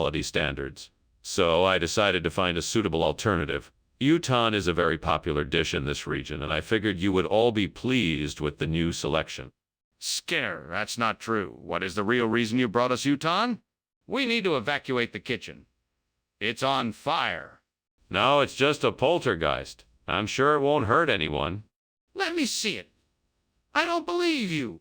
quality standards. So I decided to find a suitable alternative. Uton is a very popular dish in this region, and I figured you would all be pleased with the new selection. Skinner, that's not true. What is the real reason you brought us Uton? We need to evacuate the kitchen. It's on fire. No, it's just a poltergeist. I'm sure it won't hurt anyone. Let me see it. I don't believe you.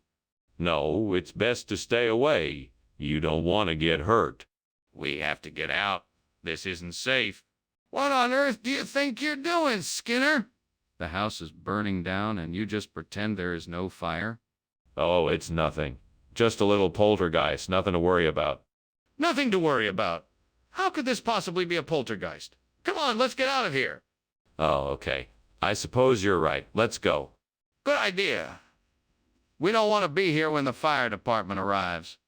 No, it's best to stay away. You don't want to get hurt. We have to get out. This isn't safe. What on earth do you think you're doing, Skinner? The house is burning down and you just pretend there is no fire? Oh, it's nothing. Just a little poltergeist, nothing to worry about. Nothing to worry about. How could this possibly be a poltergeist? Come on, let's get out of here. Oh, okay. I suppose you're right. Let's go. Good idea. We don't want to be here when the fire department arrives.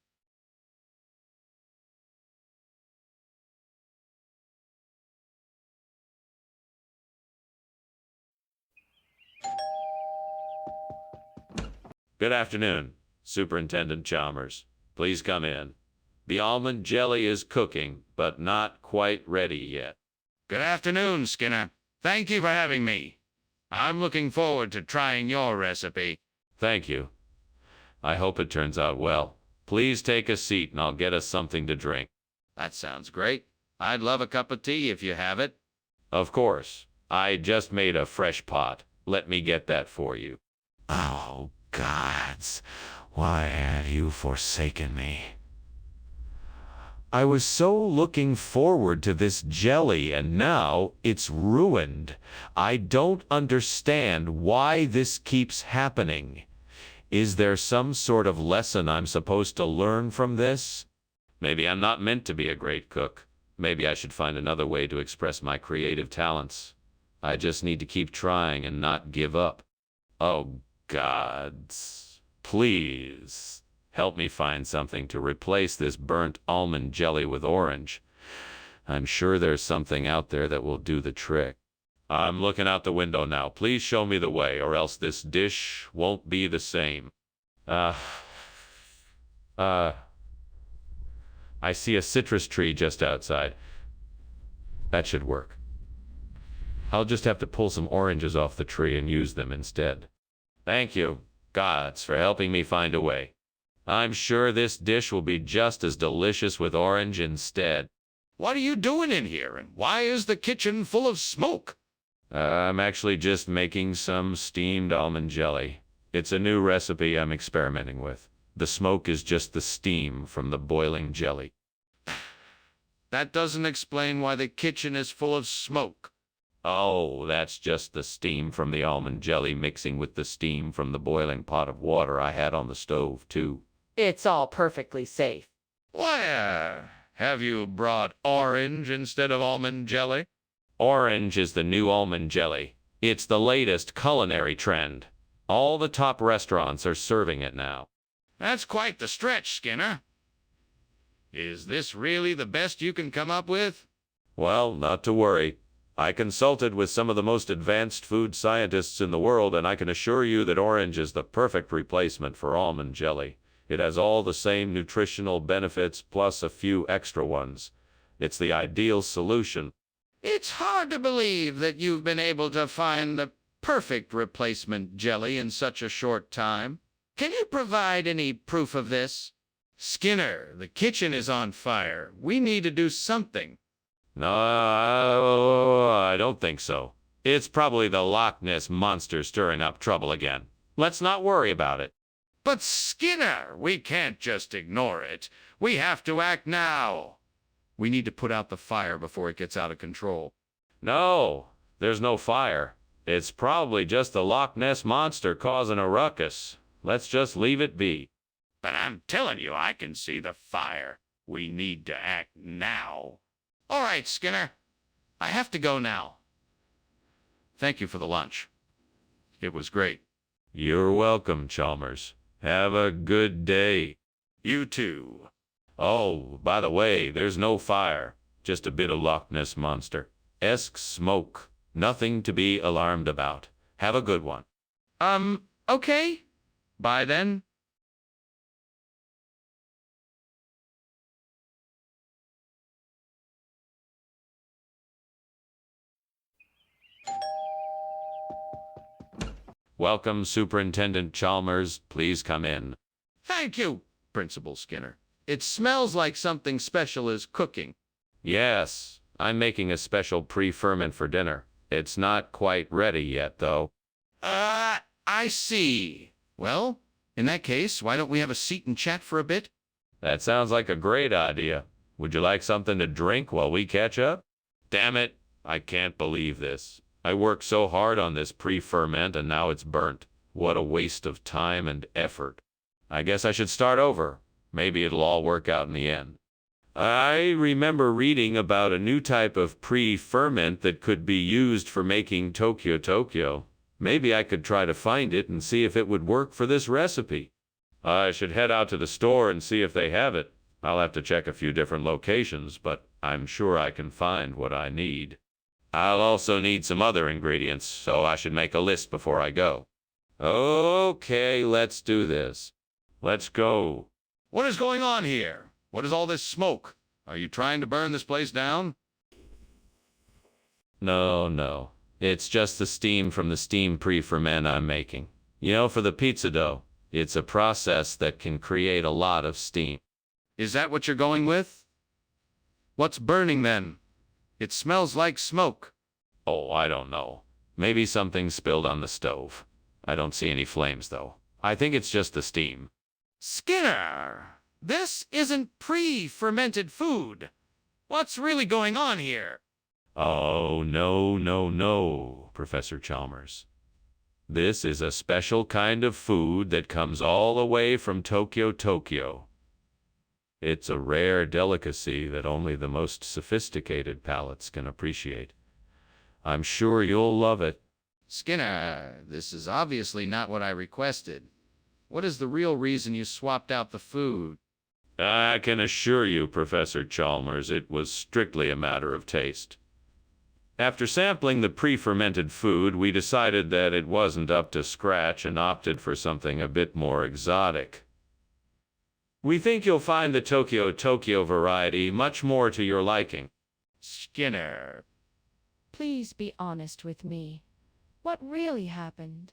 Good afternoon, Superintendent Chalmers. Please come in. The almond jelly is cooking, but not quite ready yet. Good afternoon, Skinner. Thank you for having me. I'm looking forward to trying your recipe. Thank you. I hope it turns out well. Please take a seat and I'll get us something to drink. That sounds great. I'd love a cup of tea if you have it. Of course. I just made a fresh pot. Let me get that for you. Oh, gods, why have you forsaken me? I was so looking forward to this jelly and now it's ruined. I don't understand why this keeps happening. Is there some sort of lesson I'm supposed to learn from this? Maybe I'm not meant to be a great cook. Maybe I should find another way to express my creative talents. I just need to keep trying and not give up. Oh, gods, please help me find something to replace this burnt almond jelly with orange. I'm sure there's something out there that will do the trick. I'm looking out the window now. Please show me the way, or else this dish won't be the same. I see a citrus tree just outside. That should work. I'll just have to pull some oranges off the tree and use them instead. Thank you, gods, for helping me find a way. I'm sure this dish will be just as delicious with orange instead. What are you doing in here, and why is the kitchen full of smoke? I'm actually just making some steamed almond jelly. It's a new recipe I'm experimenting with. The smoke is just the steam from the boiling jelly. That doesn't explain why the kitchen is full of smoke. Oh, that's just the steam from the almond jelly mixing with the steam from the boiling pot of water I had on the stove, too. It's all perfectly safe. Why, have you brought orange instead of almond jelly? Orange is the new almond jelly. It's the latest culinary trend. All the top restaurants are serving it now. That's quite the stretch, Skinner. Is this really the best you can come up with? Well, not to worry. I consulted with some of the most advanced food scientists in the world, and I can assure you that orange is the perfect replacement for almond jelly. It has all the same nutritional benefits plus a few extra ones. It's the ideal solution. It's hard to believe that you've been able to find the perfect replacement jelly in such a short time. Can you provide any proof of this? Skinner, the kitchen is on fire. We need to do something. No, I don't think so. It's probably the Loch Ness Monster stirring up trouble again. Let's not worry about it. But Skinner, we can't just ignore it. We have to act now. We need to put out the fire before it gets out of control. No, there's no fire. It's probably just the Loch Ness Monster causing a ruckus. Let's just leave it be. But I'm telling you, I can see the fire. We need to act now. All right, Skinner. I have to go now. Thank you for the lunch. It was great. You're welcome, Chalmers. Have a good day. You too. Oh, by the way, there's no fire. Just a bit of Loch Ness Monster-esque smoke. Nothing to be alarmed about. Have a good one. Okay. Bye then. Welcome, Superintendent Chalmers. Please come in. Thank you, Principal Skinner. It smells like something special is cooking. Yes, I'm making a special pre-ferment for dinner. It's not quite ready yet, though. I see. Well, in that case, why don't we have a seat and chat for a bit? That sounds like a great idea. Would you like something to drink while we catch up? Damn it, I can't believe this. I worked so hard on this pre-ferment and now it's burnt. What a waste of time and effort. I guess I should start over. Maybe it'll all work out in the end. I remember reading about a new type of pre-ferment that could be used for making Tokyo. Maybe I could try to find it and see if it would work for this recipe. I should head out to the store and see if they have it. I'll have to check a few different locations, but I'm sure I can find what I need. I'll also need some other ingredients, so I should make a list before I go. Okay, let's do this. Let's go. What is going on here? What is all this smoke? Are you trying to burn this place down? No. It's just the steam from the steam pre-ferment I'm making. You know, for the pizza dough, it's a process that can create a lot of steam. Is that what you're going with? What's burning then? It smells like smoke. Oh, I don't know. Maybe something spilled on the stove. I don't see any flames, though. I think it's just the steam. Skinner, this isn't pre-fermented food. What's really going on here? Oh, no, Professor Chalmers. This is a special kind of food that comes all the way from Tokyo. It's a rare delicacy that only the most sophisticated palates can appreciate. I'm sure you'll love it. Skinner, this is obviously not what I requested. What is the real reason you swapped out the food? I can assure you, Professor Chalmers, it was strictly a matter of taste. After sampling the pre-fermented food, we decided that it wasn't up to scratch and opted for something a bit more exotic. We think you'll find the Tokyo variety much more to your liking. Skinner. Please be honest with me. What really happened?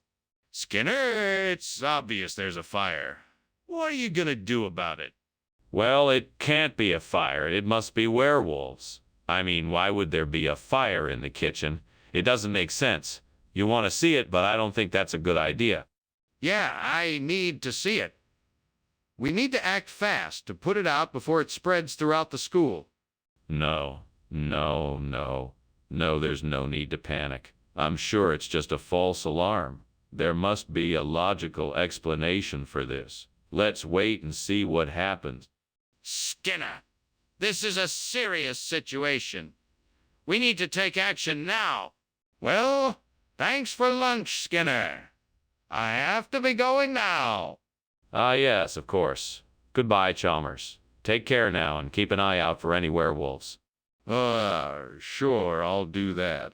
Skinner, it's obvious there's a fire. What are you gonna do about it? Well, it can't be a fire. It must be werewolves. I mean, why would there be a fire in the kitchen? It doesn't make sense. You want to see it, but I don't think that's a good idea. Yeah, I need to see it. We need to act fast to put it out before it spreads throughout the school. No, there's no need to panic. I'm sure it's just a false alarm. There must be a logical explanation for this. Let's wait and see what happens. Skinner, this is a serious situation. We need to take action now. Well, thanks for lunch, Skinner. I have to be going now. Ah, yes, of course. Goodbye, Chalmers. Take care now and keep an eye out for any werewolves. Sure, I'll do that.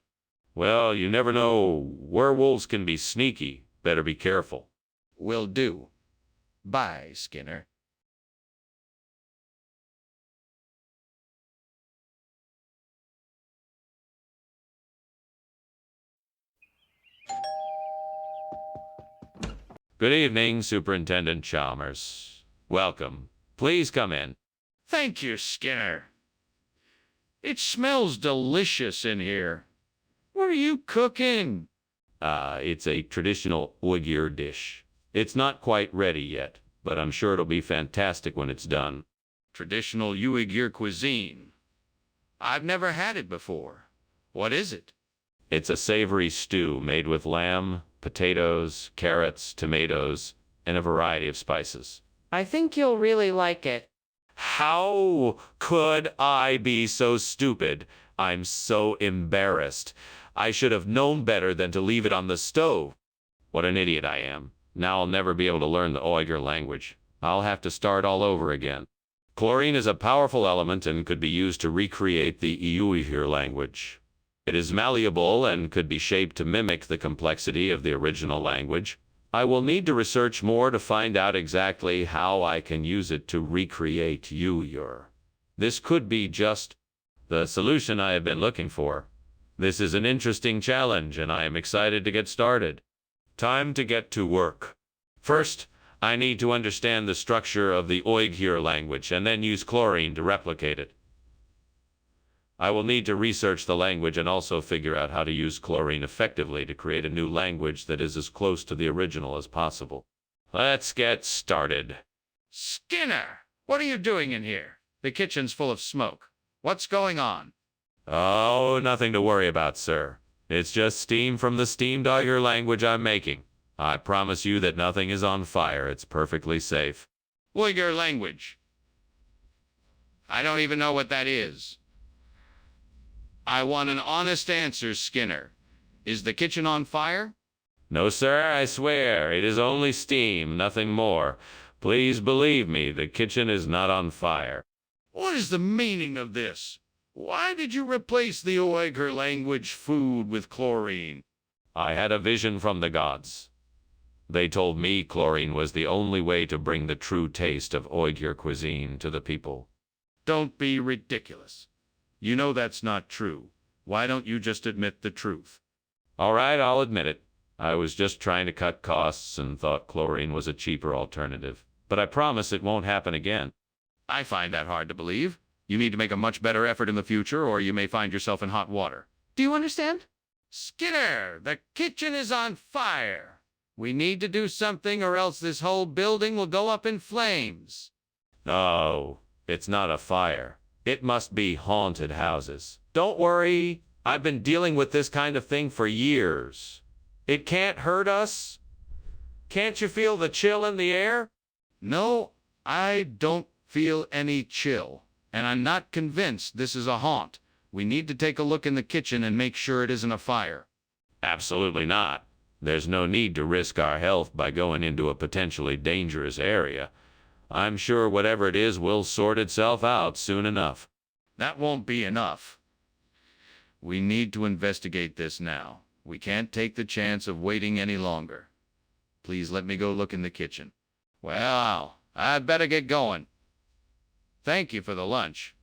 Well, you never know. Werewolves can be sneaky. Better be careful. Will do. Bye, Skinner. Good evening, Superintendent Chalmers. Welcome. Please come in. Thank you, Skinner. It smells delicious in here. What are you cooking? It's a traditional Uyghur dish. It's not quite ready yet, but I'm sure it'll be fantastic when it's done. Traditional Uyghur cuisine. I've never had it before. What is it? It's a savory stew made with lamb, potatoes, carrots, tomatoes, and a variety of spices. I think you'll really like it. How could I be so stupid? I'm so embarrassed. I should have known better than to leave it on the stove. What an idiot I am. Now I'll never be able to learn the Uyghur language. I'll have to start all over again. Chlorine is a powerful element and could be used to recreate the Uyghur language. It is malleable and could be shaped to mimic the complexity of the original language. I will need to research more to find out exactly how I can use it to recreate Uyghur. This could be just the solution I have been looking for. This is an interesting challenge, and I am excited to get started. Time to get to work. First, I need to understand the structure of the Uyghur language and then use chlorine to replicate it. I will need to research the language and also figure out how to use chlorine effectively to create a new language that is as close to the original as possible. Let's get started. Skinner, what are you doing in here? The kitchen's full of smoke. What's going on? Oh, nothing to worry about, sir. It's just steam from the steamed Uyghur language I'm making. I promise you that nothing is on fire. It's perfectly safe. Uyghur language. I don't even know what that is. I want an honest answer, Skinner. Is the kitchen on fire? No, sir, I swear. It is only steam, nothing more. Please believe me, the kitchen is not on fire. What is the meaning of this? Why did you replace the Uyghur language food with chlorine? I had a vision from the gods. They told me chlorine was the only way to bring the true taste of Uyghur cuisine to the people. Don't be ridiculous. You know that's not true. Why don't you just admit the truth? All right, I'll admit it. I was just trying to cut costs and thought chlorine was a cheaper alternative. But I promise it won't happen again. I find that hard to believe. You need to make a much better effort in the future, or you may find yourself in hot water. Do you understand? Skinner, the kitchen is on fire. We need to do something, or else this whole building will go up in flames. No, it's not a fire. It must be haunted houses. Don't worry, I've been dealing with this kind of thing for years. It can't hurt us. Can't you feel the chill in the air? No, I don't feel any chill. And I'm not convinced this is a haunt. We need to take a look in the kitchen and make sure it isn't a fire. Absolutely not. There's no need to risk our health by going into a potentially dangerous area. I'm sure whatever it is will sort itself out soon enough. That won't be enough. We need to investigate this now. We can't take the chance of waiting any longer. Please let me go look in the kitchen. Well, I'd better get going. Thank you for the lunch.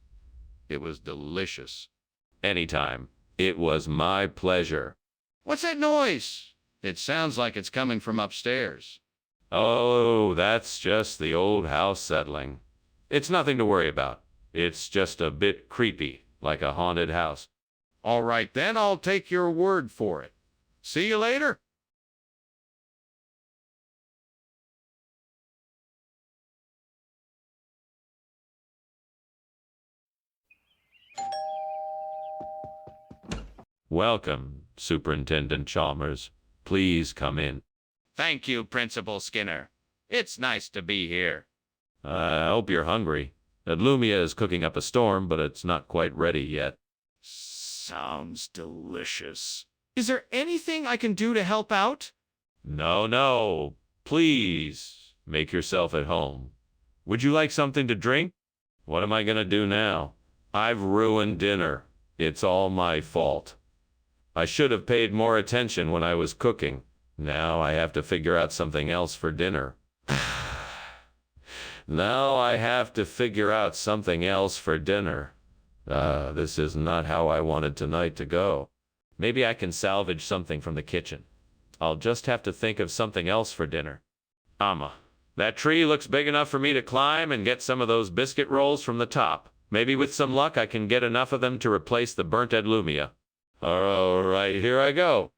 It was delicious. Anytime. It was my pleasure. What's that noise? It sounds like it's coming from upstairs. Oh, that's just the old house settling. It's nothing to worry about. It's just a bit creepy, like a haunted house. All right, then I'll take your word for it. See you later. Welcome, Superintendent Chalmers. Please come in. Thank you, Principal Skinner. It's nice to be here. I hope you're hungry. Lumia is cooking up a storm, but it's not quite ready yet. Sounds delicious. Is there anything I can do to help out? No. Please, make yourself at home. Would you like something to drink? What am I gonna do now? I've ruined dinner. It's all my fault. I should have paid more attention when I was cooking. Now I have to figure out something else for dinner. Now I have to figure out something else for dinner. This is not how I wanted tonight to go. Maybe I can salvage something from the kitchen. I'll just have to think of something else for dinner. That tree looks big enough for me to climb and get some of those biscuit rolls from the top. Maybe with some luck I can get enough of them to replace the burnt Lumia. All right, here I go.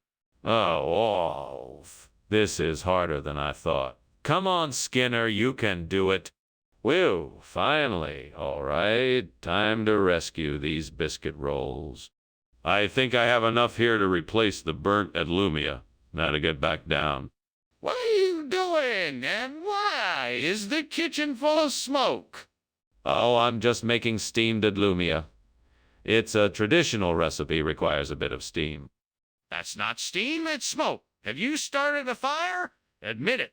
Oh, this is harder than I thought. Come on, Skinner, you can do it. Whew, finally. All right, time to rescue these biscuit rolls. I think I have enough here to replace the burnt Lumia. Now to get back down. What are you doing, and why is the kitchen full of smoke? Oh, I'm just making steamed Lumia. It's a traditional recipe, requires a bit of steam. That's not steam, it's smoke. Have you started a fire? Admit it.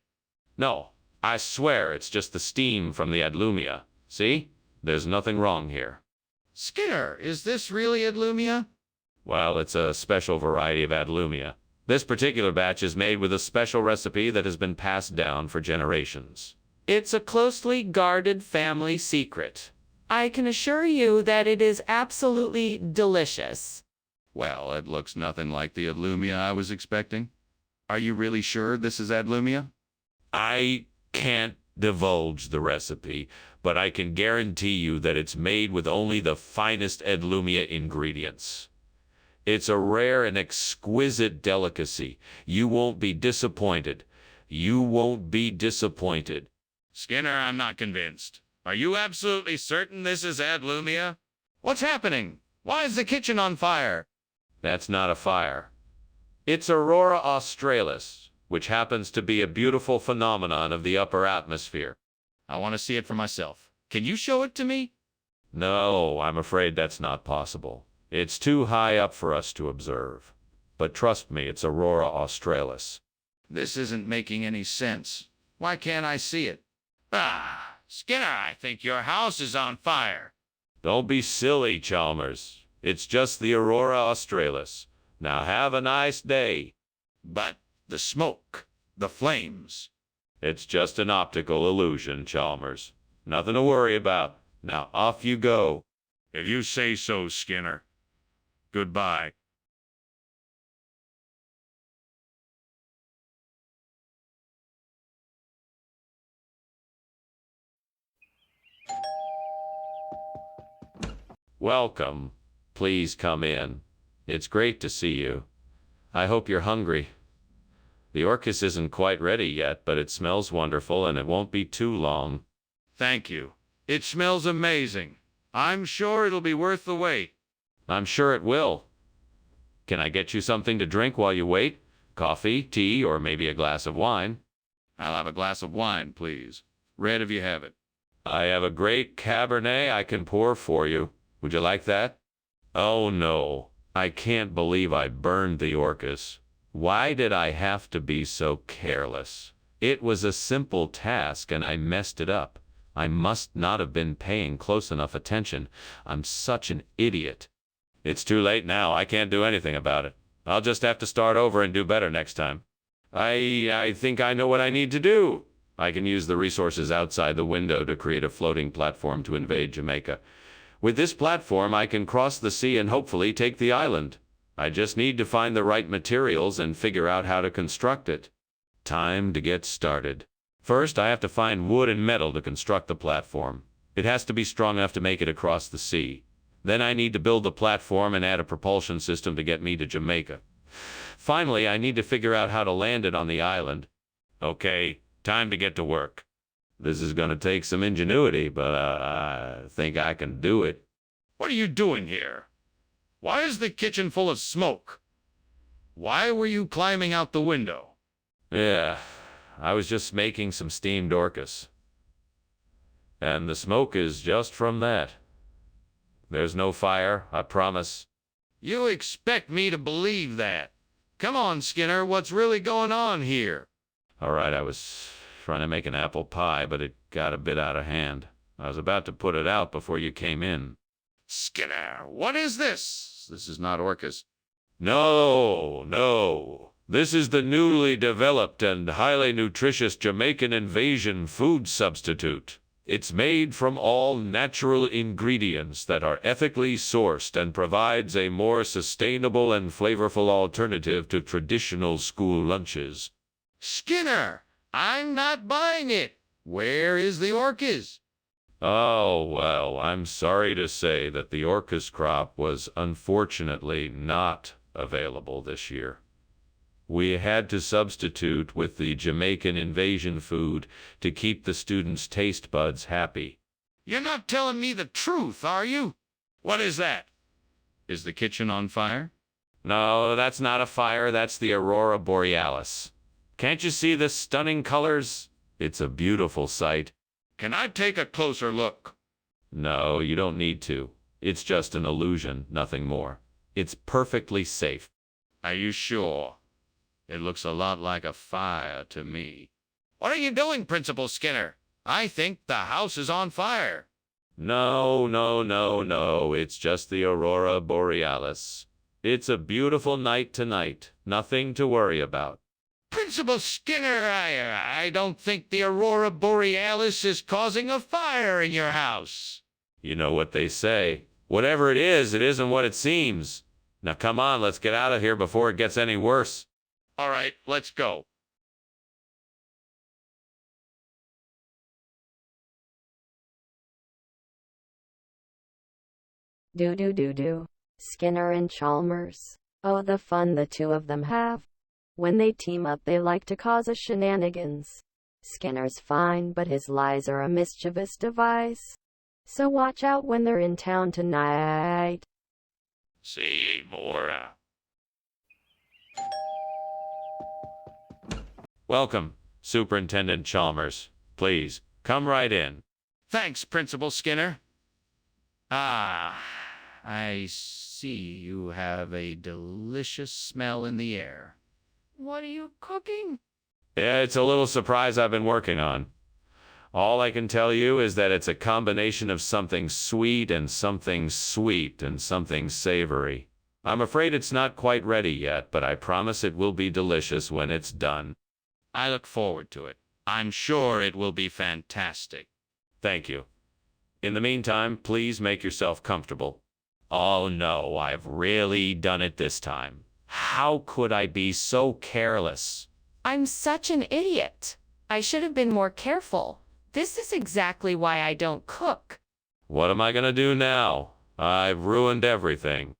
No, I swear it's just the steam from the Lumia. See? There's nothing wrong here. Skinner, is this really Lumia? Well, it's a special variety of Lumia. This particular batch is made with a special recipe that has been passed down for generations. It's a closely guarded family secret. I can assure you that it is absolutely delicious. Well, it looks nothing like the Lumia I was expecting. Are you really sure this is Adlumia? I can't divulge the recipe, but I can guarantee you that it's made with only the finest Edlumia ingredients. It's a rare and exquisite delicacy. You won't be disappointed. You won't be disappointed. Skinner, I'm not convinced. Are you absolutely certain this is Adlumia? What's happening? Why is the kitchen on fire? That's not a fire. It's Aurora Australis, which happens to be a beautiful phenomenon of the upper atmosphere. I want to see it for myself. Can you show it to me? No, I'm afraid that's not possible. It's too high up for us to observe. But trust me, it's Aurora Australis. This isn't making any sense. Why can't I see it? Ah, Skinner, I think your house is on fire. Don't be silly, Chalmers. It's just the Aurora Australis. Now have a nice day. But the smoke, the flames. It's just an optical illusion, Chalmers. Nothing to worry about. Now off you go. If you say so, Skinner. Goodbye. Welcome. Please come in. It's great to see you. I hope you're hungry. The orchis isn't quite ready yet, but it smells wonderful and it won't be too long. Thank you. It smells amazing. I'm sure it'll be worth the wait. I'm sure it will. Can I get you something to drink while you wait? Coffee, tea, or maybe a glass of wine? I'll have a glass of wine, please. Red if you have it. I have a great Cabernet I can pour for you. Would you like that? Oh no, I can't believe I burned the orchis. Why did I have to be so careless? It was a simple task and I messed it up. I must not have been paying close enough attention. I'm such an idiot. It's too late now. I can't do anything about it. I'll just have to start over and do better next time. I think I know what I need to do. I can use the resources outside the window to create a floating platform to invade Jamaica. With this platform, I can cross the sea and hopefully take the island. I just need to find the right materials and figure out how to construct it. Time to get started. First, I have to find wood and metal to construct the platform. It has to be strong enough to make it across the sea. Then I need to build the platform and add a propulsion system to get me to Jamaica. Finally, I need to figure out how to land it on the island. Okay, time to get to work. This is going to take some ingenuity, but I think I can do it. What are you doing here? Why is the kitchen full of smoke? Why were you climbing out the window? Yeah, I was just making some steamed orchis. And the smoke is just from that. There's no fire, I promise. You expect me to believe that? Come on, Skinner, what's really going on here? All right, I was trying to make an apple pie, but it got a bit out of hand. I was about to put it out before you came in. Skinner, what is this? This is not orchis. No. This is the newly developed and highly nutritious Jamaican invasion food substitute. It's made from all natural ingredients that are ethically sourced and provides a more sustainable and flavorful alternative to traditional school lunches. Skinner, I'm not buying it. Where is the orchis? Oh, well, I'm sorry to say that the orchis crop was unfortunately not available this year. We had to substitute with the Jamaican invasion food to keep the students' taste buds happy. You're not telling me the truth, are you? What is that? Is the kitchen on fire? No, that's not a fire, that's the Aurora Borealis. Can't you see the stunning colors? It's a beautiful sight. Can I take a closer look? No, you don't need to. It's just an illusion, nothing more. It's perfectly safe. Are you sure? It looks a lot like a fire to me. What are you doing, Principal Skinner? I think the house is on fire. No. It's just the Aurora Borealis. It's a beautiful night tonight. Nothing to worry about. Principal Skinner, I don't think the Aurora Borealis is causing a fire in your house. You know what they say. Whatever it isn't what it seems. Now come on, let's get out of here before it gets any worse. All right, let's go. Do. Skinner and Chalmers. Oh, the fun the two of them have. When they team up, they like to cause a shenanigans. Skinner's fine, but his lies are a mischievous device. So watch out when they're in town tonight. See more. Welcome, Superintendent Chalmers. Please, come right in. Thanks, Principal Skinner. Ah, I see you have a delicious smell in the air. What are you cooking? Yeah, it's a little surprise I've been working on. All I can tell you is that it's a combination of something sweet and something sweet and something savory. I'm afraid it's not quite ready yet, but I promise it will be delicious when it's done. I look forward to it. I'm sure it will be fantastic. Thank you. In the meantime, please make yourself comfortable. Oh no, I've really done it this time. How could I be so careless? I'm such an idiot. I should have been more careful. This is exactly why I don't cook. What am I gonna do now? I've ruined everything.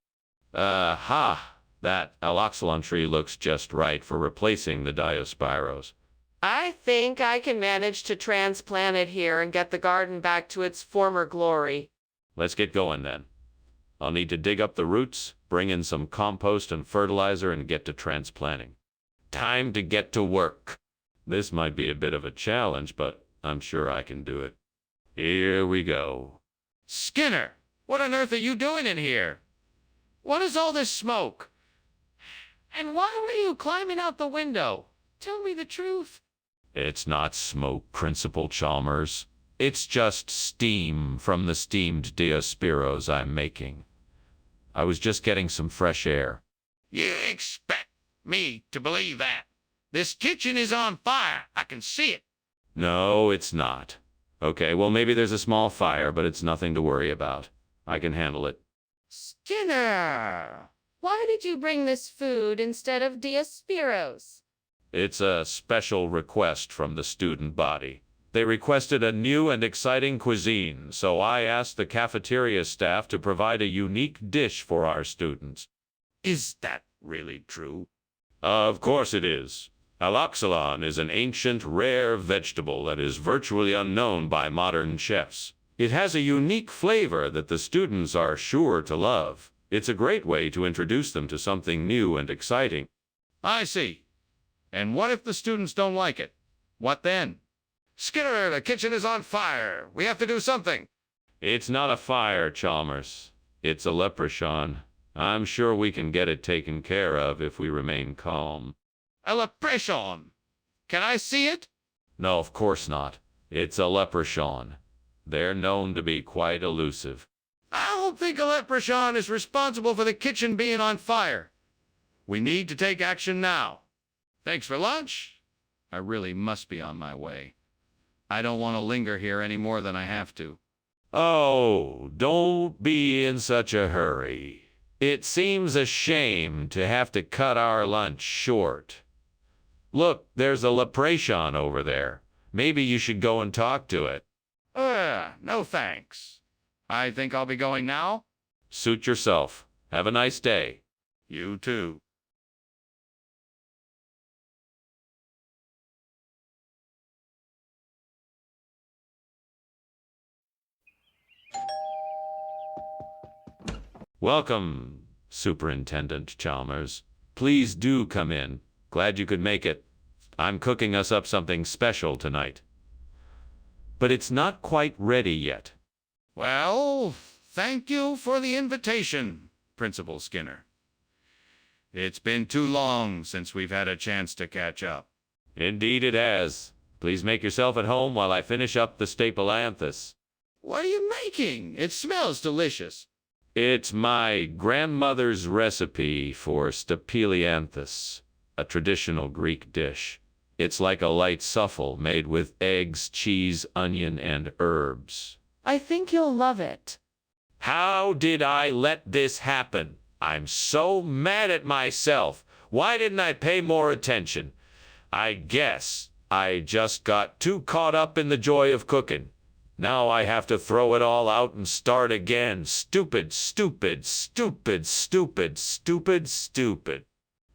That aloxylon tree looks just right for replacing the Diospyros. I think I can manage to transplant it here and get the garden back to its former glory. Let's get going then. I'll need to dig up the roots, bring in some compost and fertilizer, and get to transplanting. Time to get to work. This might be a bit of a challenge, but I'm sure I can do it. Here we go. Skinner, what on earth are you doing in here? What is all this smoke? And why were you climbing out the window? Tell me the truth. It's not smoke, Principal Chalmers. It's just steam from the steamed Diospyros I'm making. I was just getting some fresh air. You expect me to believe that? This kitchen is on fire. I can see it. No, it's not. Okay, well, maybe there's a small fire, but it's nothing to worry about. I can handle it. Skinner, why did you bring this food instead of Diospyros? It's a special request from the student body. They requested a new and exciting cuisine, so I asked the cafeteria staff to provide a unique dish for our students. Is that really true? Of course it is. Aloxylon is an ancient, rare vegetable that is virtually unknown by modern chefs. It has a unique flavor that the students are sure to love. It's a great way to introduce them to something new and exciting. I see. And what if the students don't like it? What then? Skinner, the kitchen is on fire. We have to do something. It's not a fire, Chalmers. It's a leprechaun. I'm sure we can get it taken care of if we remain calm. A leprechaun. Can I see it? No, of course not. It's a leprechaun. They're known to be quite elusive. I don't think a leprechaun is responsible for the kitchen being on fire. We need to take action now. Thanks for lunch. I really must be on my way. I don't want to linger here any more than I have to. Oh, don't be in such a hurry. It seems a shame to have to cut our lunch short. Look, there's a leprechaun over there. Maybe you should go and talk to it. No thanks. I think I'll be going now. Suit yourself. Have a nice day. You too. Welcome, Superintendent Chalmers. Please do come in. Glad you could make it. I'm cooking us up something special tonight. But it's not quite ready yet. Well, thank you for the invitation, Principal Skinner. It's been too long since we've had a chance to catch up. Indeed it has. Please make yourself at home while I finish up the stapelanthus. What are you making? It smells delicious. It's my grandmother's recipe for stapelianthus, a traditional Greek dish. It's like a light souffle made with eggs, cheese, onion, and herbs. I think you'll love it. How did I let this happen? I'm so mad at myself. Why didn't I pay more attention? I guess I just got too caught up in the joy of cooking. Now I have to throw it all out and start again. Stupid, stupid, stupid, stupid, stupid, stupid.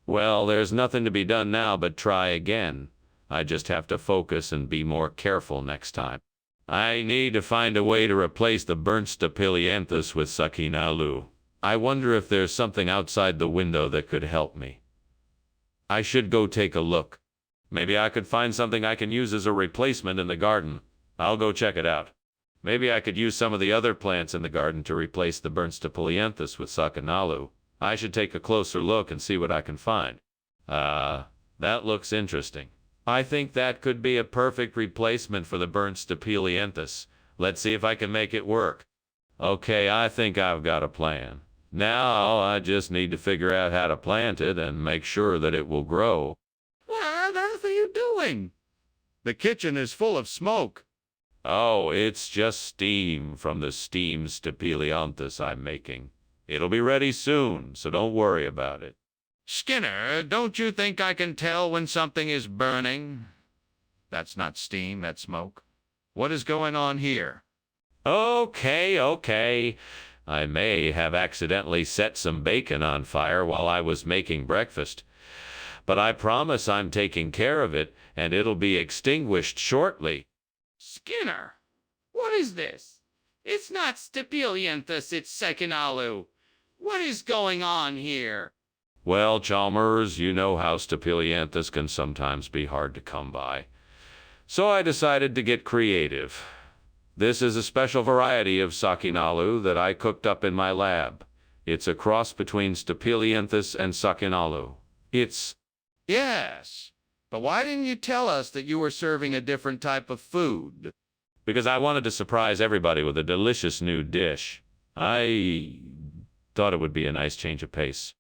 Well, there's nothing to be done now but try again. I just have to focus and be more careful next time. I need to find a way to replace the burnt stapelianthus with sakinalu. I wonder if there's something outside the window that could help me. I should go take a look. Maybe I could find something I can use as a replacement in the garden. I'll go check it out. Maybe I could use some of the other plants in the garden to replace the burnt stapelianthus with sakinalu. I should take a closer look and see what I can find. That looks interesting. I think that could be a perfect replacement for the burnt stapelianthus. Let's see if I can make it work. Okay, I think I've got a plan. Now I just need to figure out how to plant it and make sure that it will grow. What on earth are you doing? The kitchen is full of smoke. Oh, it's just steam from the steam stapelianthus I'm making. It'll be ready soon, so don't worry about it. Skinner, don't you think I can tell when something is burning? That's not steam, that's smoke. What is going on here? Okay. I may have accidentally set some bacon on fire while I was making breakfast. But I promise I'm taking care of it, and it'll be extinguished shortly. Skinner, what is this? It's not stapelianthus, it's sakinalu. What is going on here? Well, Chalmers, you know how stapelianthus can sometimes be hard to come by. So I decided to get creative. This is a special variety of sakinalu that I cooked up in my lab. It's a cross between stapelianthus and sakinalu. It's... Yes, but why didn't you tell us that you were serving a different type of food? because I wanted to surprise everybody with a delicious new dish. I thought it would be a nice change of pace.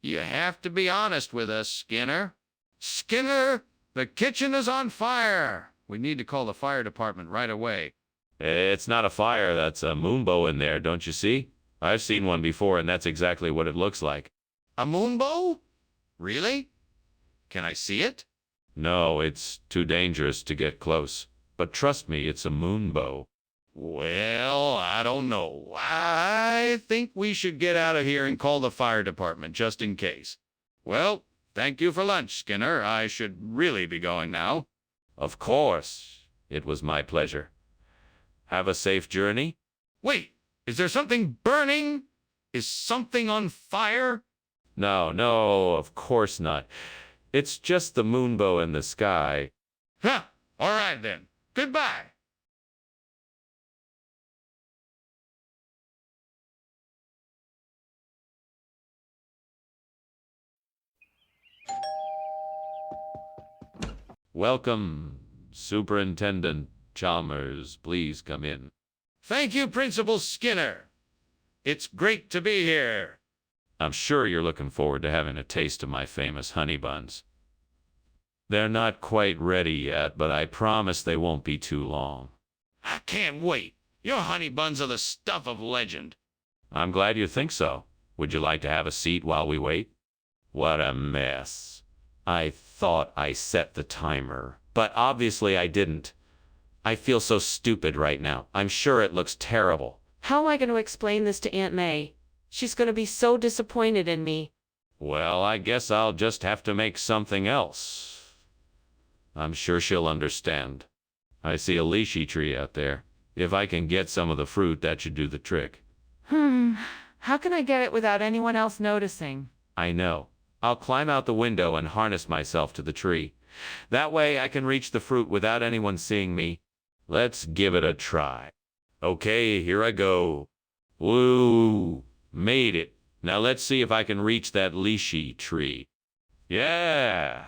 You have to be honest with us, Skinner. Skinner, the kitchen is on fire. We need to call the fire department right away. It's not a fire, that's a moonbow in there, don't you see? I've seen one before, and that's exactly what it looks like. A moonbow? Really? Can I see it? No, it's too dangerous to get close. But trust me, it's a moonbow. Well, I don't know. I think we should get out of here and call the fire department just in case. Well, thank you for lunch, Skinner. I should really be going now. Of course. It was my pleasure. Have a safe journey. Wait, is there something burning? Is something on fire? No, of course not. It's just the moonbow in the sky. Huh, all right then. Goodbye. Welcome, Superintendent Chalmers. Please come in. Thank you, Principal Skinner. It's great to be here. I'm sure you're looking forward to having a taste of my famous honey buns. They're not quite ready yet, but I promise they won't be too long. I can't wait. Your honey buns are the stuff of legend. I'm glad you think so. Would you like to have a seat while we wait? What a mess. I thought I set the timer, but obviously I didn't. I feel so stupid right now. I'm sure it looks terrible. How am I going to explain this to Aunt May? She's going to be so disappointed in me. Well, I guess I'll just have to make something else. I'm sure she'll understand. I see a lychee tree out there. If I can get some of the fruit, that should do the trick. How can I get it without anyone else noticing? I know. I'll climb out the window and harness myself to the tree. That way I can reach the fruit without anyone seeing me. Let's give it a try. Okay, here I go. Woo! Made it. Now let's see if I can reach that lychee tree. Yeah!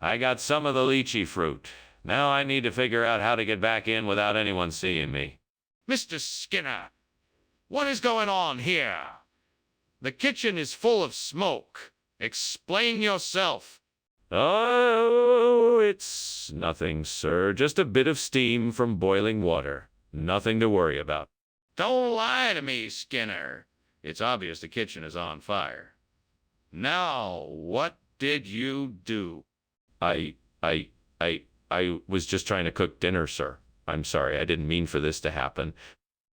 I got some of the lychee fruit. Now I need to figure out how to get back in without anyone seeing me. Mr. Skinner, what is going on here? The kitchen is full of smoke. Explain yourself. Oh, it's nothing, sir. Just a bit of steam from boiling water. Nothing to worry about. Don't lie to me, Skinner. It's obvious the kitchen is on fire. Now, what did you do? I, I, I was just trying to cook dinner, sir. I'm sorry, I didn't mean for this to happen.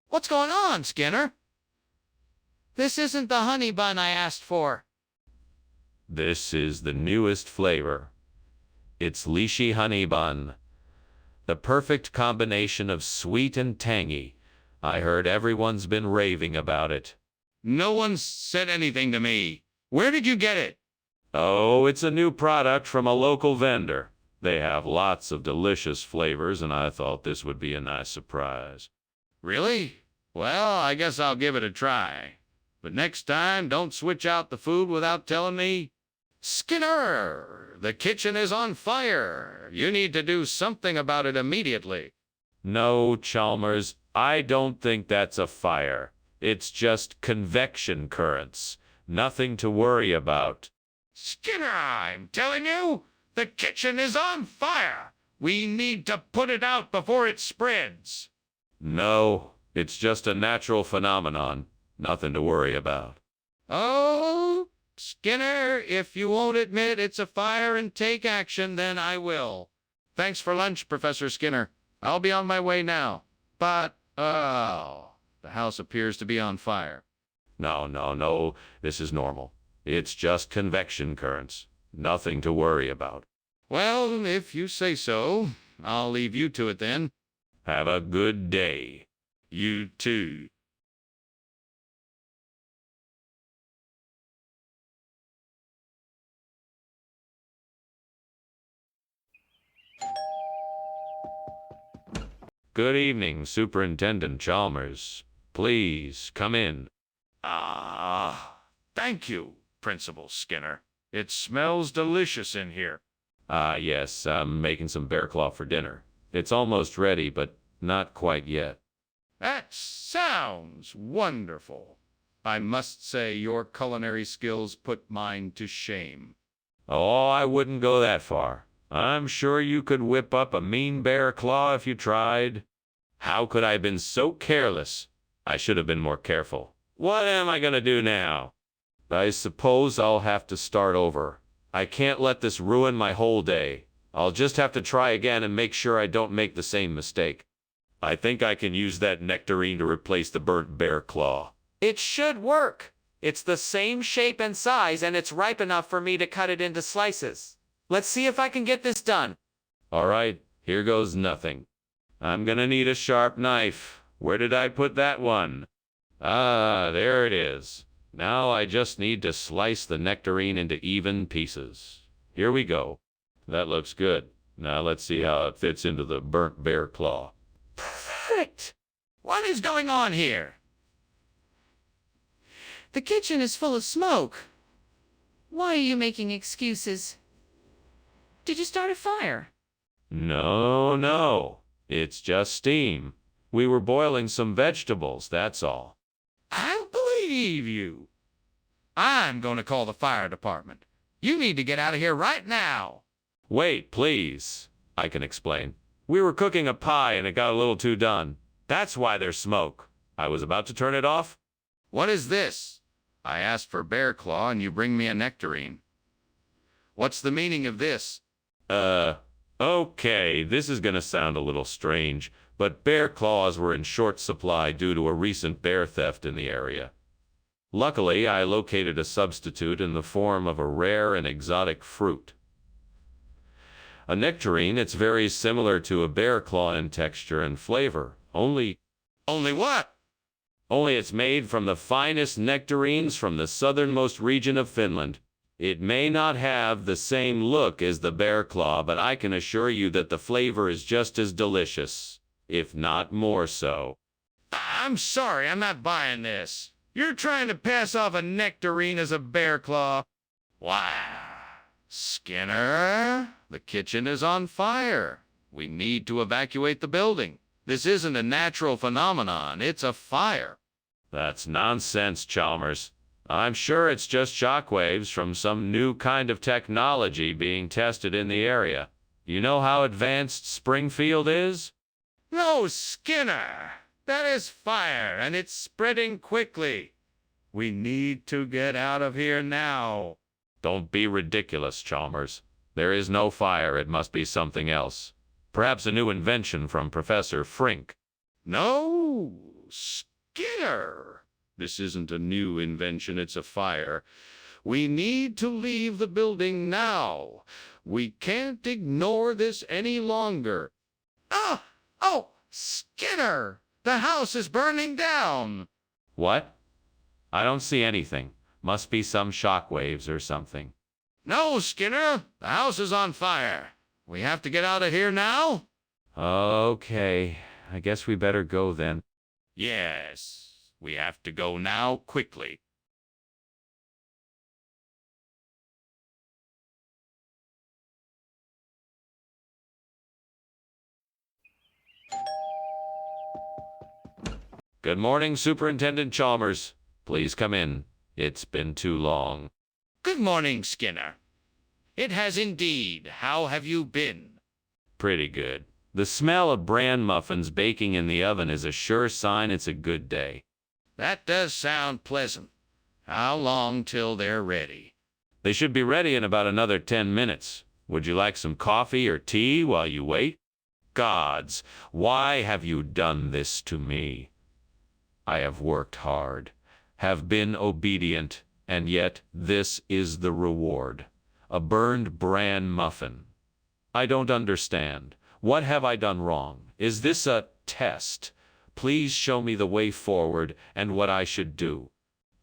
What's going on, Skinner? This isn't the honey bun I asked for. This is the newest flavor. It's lychee honey bun. The perfect combination of sweet and tangy. I heard everyone's been raving about it. No one said anything to me. Where did you get it? Oh, it's a new product from a local vendor. They have lots of delicious flavors, and I thought this would be a nice surprise. Really? Well, I guess I'll give it a try. But next time, don't switch out the food without telling me. Skinner, the kitchen is on fire. You need to do something about it immediately. No, Chalmers, I don't think that's a fire. It's just convection currents. Nothing to worry about. Skinner, I'm telling you, the kitchen is on fire. We need to put it out before it spreads. No, it's just a natural phenomenon. Nothing to worry about. Oh, Skinner, if you won't admit it's a fire and take action, then I will. Thanks for lunch, Professor Skinner. I'll be on my way now. But, the house appears to be on fire. No. This is normal. It's just convection currents. Nothing to worry about. Well, if you say so, I'll leave you to it then. Have a good day. You too. Good evening, Superintendent Chalmers. Please, come in. Thank you, Principal Skinner. It smells delicious in here. Yes, I'm making some bear claw for dinner. It's almost ready, but not quite yet. That sounds wonderful. I must say your culinary skills put mine to shame. Oh, I wouldn't go that far. I'm sure you could whip up a mean bear claw if you tried. How could I have been so careless? I should have been more careful. What am I gonna do now? I suppose I'll have to start over. I can't let this ruin my whole day. I'll just have to try again and make sure I don't make the same mistake. I think I can use that nectarine to replace the burnt bear claw. It should work. It's the same shape and size, and it's ripe enough for me to cut it into slices. Let's see if I can get this done. All right, here goes nothing. I'm gonna need a sharp knife. Where did I put that one? Ah, there it is. Now I just need to slice the nectarine into even pieces. Here we go. That looks good. Now let's see how it fits into the burnt bear claw. Perfect. What is going on here? The kitchen is full of smoke. Why are you making excuses? Did you start a fire? No. It's just steam. We were boiling some vegetables, that's all. I believe you. I'm going to call the fire department. You need to get out of here right now. Wait, please. I can explain. We were cooking a pie and it got a little too done. That's why there's smoke. I was about to turn it off. What is this? I asked for bear claw and you bring me a nectarine. What's the meaning of this? Okay, this is gonna sound a little strange, but bear claws were in short supply due to a recent bear theft in the area. Luckily, I located a substitute in the form of a rare and exotic fruit. A nectarine, it's very similar to a bear claw in texture and flavor, only What? Only it's made from the finest nectarines from the southernmost region of Finland. It may not have the same look as the bear claw, but I can assure you that the flavor is just as delicious, if not more so. I'm sorry, I'm not buying this. You're trying to pass off a nectarine as a bear claw. Wow. Skinner, the kitchen is on fire. We need to evacuate the building. This isn't a natural phenomenon, it's a fire. That's nonsense, Chalmers. I'm sure it's just shockwaves from some new kind of technology being tested in the area. You know how advanced Springfield is? No, Skinner. That is fire, and it's spreading quickly. We need to get out of here now. Don't be ridiculous, Chalmers. There is no fire. It must be something else. Perhaps a new invention from Professor Frink. No, Skinner. This isn't a new invention, it's a fire. We need to leave the building now. We can't ignore this any longer. Oh, Skinner! The house is burning down! What? I don't see anything. Must be some shock waves or something. No, Skinner! The house is on fire. We have to get out of here now? Okay, I guess we better go then. Yes, we have to go now quickly. Good morning, Superintendent Chalmers. Please come in. It's been too long. Good morning, Skinner. It has indeed. How have you been? Pretty good. The smell of bran muffins baking in the oven is a sure sign it's a good day. That does sound pleasant. How long till they're ready? They should be ready in about another 10 minutes. Would you like some coffee or tea while you wait? Gods, why have you done this to me? I have worked hard, have been obedient, and yet this is the reward. A burned bran muffin. I don't understand. What have I done wrong? Is this a test? Please show me the way forward and what I should do.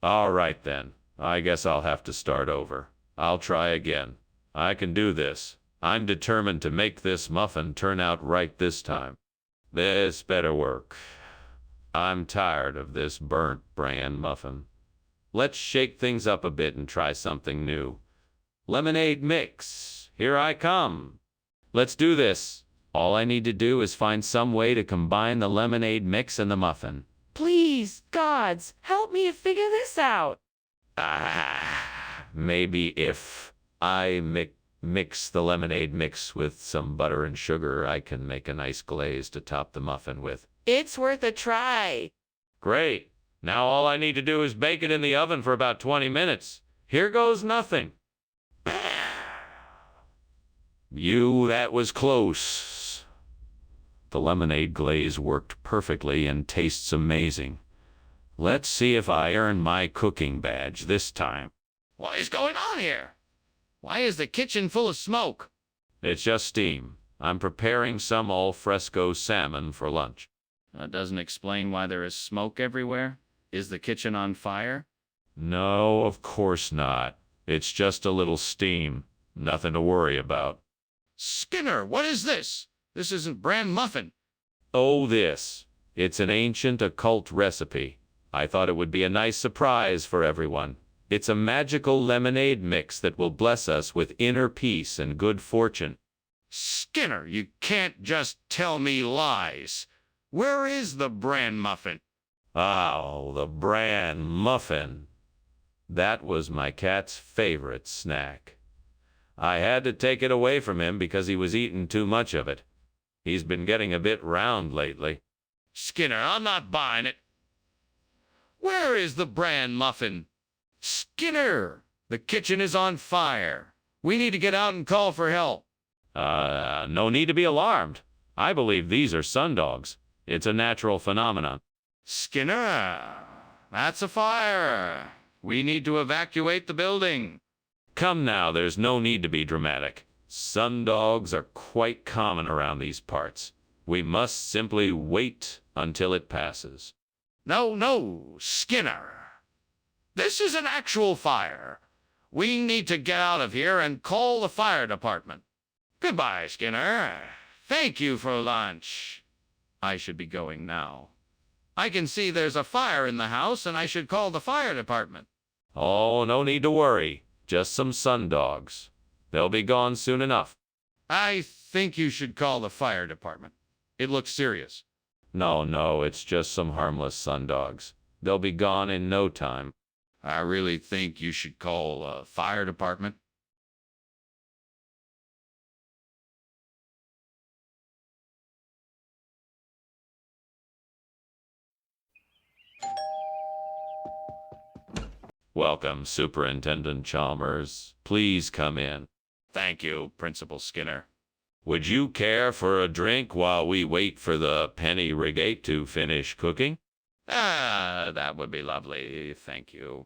All right then. I guess I'll have to start over. I'll try again. I can do this. I'm determined to make this muffin turn out right this time. This better work. I'm tired of this burnt bran muffin. Let's shake things up a bit and try something new. Lemonade mix. Here I come. Let's do this. All I need to do is find some way to combine the lemonade mix and the muffin. Please, gods, help me figure this out. Maybe if I mix the lemonade mix with some butter and sugar, I can make a nice glaze to top the muffin with. It's worth a try. Great. Now all I need to do is bake it in the oven for about 20 minutes. Here goes nothing. That was close. The lemonade glaze worked perfectly and tastes amazing. Let's see if I earn my cooking badge this time. What is going on here? Why is the kitchen full of smoke? It's just steam. I'm preparing some al fresco salmon for lunch. That doesn't explain why there is smoke everywhere. Is the kitchen on fire? No, of course not. It's just a little steam. Nothing to worry about. Skinner, what is this? This isn't bran muffin. Oh, this. It's an ancient occult recipe. I thought it would be a nice surprise for everyone. It's a magical lemonade mix that will bless us with inner peace and good fortune. Skinner, you can't just tell me lies. Where is the bran muffin? Oh, the bran muffin. That was my cat's favorite snack. I had to take it away from him because he was eating too much of it. He's been getting a bit round lately. Skinner, I'm not buying it. Where is the bran muffin? Skinner, the kitchen is on fire. We need to get out and call for help. No need to be alarmed. I believe these are sundogs. It's a natural phenomenon. Skinner, that's a fire. We need to evacuate the building. Come now, there's no need to be dramatic. Sundogs are quite common around these parts. We must simply wait until it passes. No, Skinner. This is an actual fire. We need to get out of here and call the fire department. Goodbye, Skinner. Thank you for lunch. I should be going now. I can see there's a fire in the house and I should call the fire department. Oh, no need to worry. Just some sundogs. They'll be gone soon enough. I think you should call the fire department. It looks serious. No, it's just some harmless sundogs. They'll be gone in no time. I really think you should call the fire department. Welcome, Superintendent Chalmers. Please come in. Thank you, Principal Skinner. Would you care for a drink while we wait for the penny regate to finish cooking? That would be lovely. Thank you.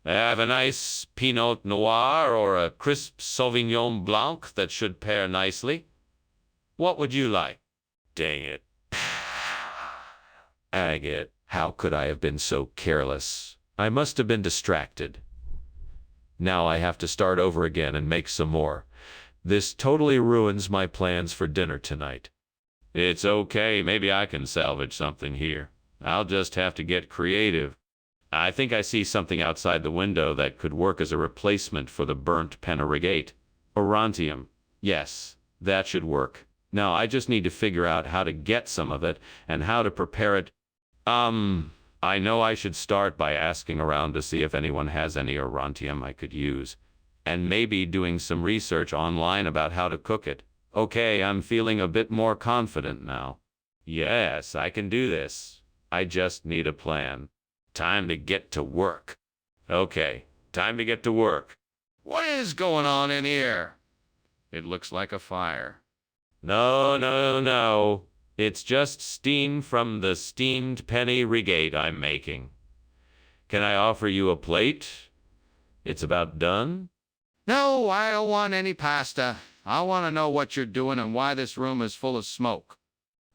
Have a nice Pinot Noir or a crisp Sauvignon Blanc that should pair nicely. What would you like? Dang it. Agate, how could I have been so careless? I must have been distracted. Now I have to start over again and make some more. This totally ruins my plans for dinner tonight. It's okay, maybe I can salvage something here. I'll just have to get creative. I think I see something outside the window that could work as a replacement for the burnt pennerigate. Orontium. Yes, that should work. Now I just need to figure out how to get some of it and how to prepare it. I know I should start by asking around to see if anyone has any orontium I could use, and maybe doing some research online about how to cook it. Okay, I'm feeling a bit more confident now. Yes, I can do this. I just need a plan. Time to get to work. Okay, time to get to work. What is going on in here? It looks like a fire. No. It's just steam from the steamed penny regate I'm making. Can I offer you a plate? It's about done? No, I don't want any pasta. I want to know what you're doing and why this room is full of smoke.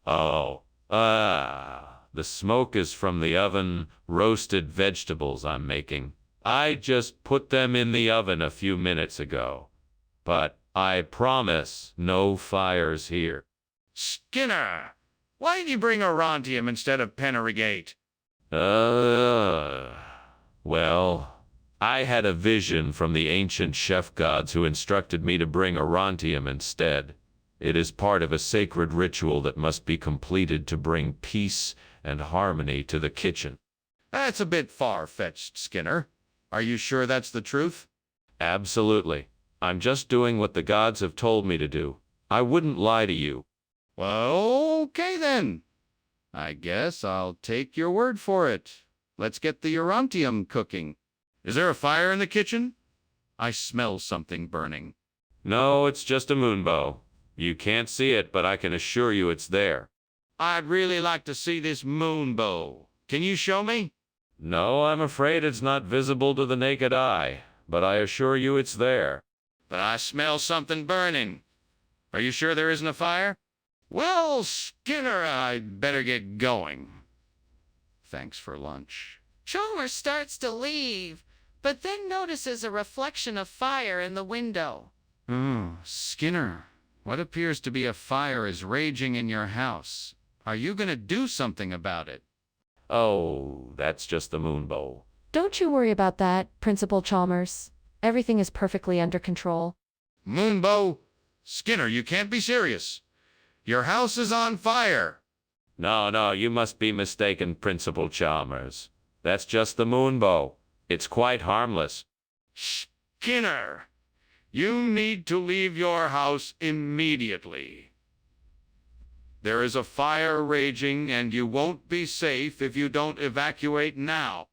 Oh, the smoke is from the oven roasted vegetables I'm making. I just put them in the oven a few minutes ago. But I promise no fires here. Skinner, why did you bring orontium instead of pennerigate? Well, I had a vision from the ancient chef gods who instructed me to bring orontium instead. It is part of a sacred ritual that must be completed to bring peace and harmony to the kitchen. That's a bit far-fetched, Skinner. Are you sure that's the truth? Absolutely. I'm just doing what the gods have told me to do. I wouldn't lie to you. Well, okay then. I guess I'll take your word for it. Let's get the orontium cooking. Is there a fire in the kitchen? I smell something burning. No, it's just a moonbow. You can't see it, but I can assure you it's there. I'd really like to see this moonbow. Can you show me? No, I'm afraid it's not visible to the naked eye, but I assure you it's there. But I smell something burning. Are you sure there isn't a fire? Well, Skinner, I'd better get going. Thanks for lunch. Chalmers starts to leave, but then notices a reflection of fire in the window. Skinner, what appears to be a fire is raging in your house. Are you going to do something about it? Oh, that's just the moonbow. Don't you worry about that, Principal Chalmers. Everything is perfectly under control. Moonbow? Skinner, you can't be serious. Your house is on fire. No, you must be mistaken, Principal Chalmers. That's just the moonbow. It's quite harmless. Skinner, you need to leave your house immediately. There is a fire raging, and you won't be safe if you don't evacuate now.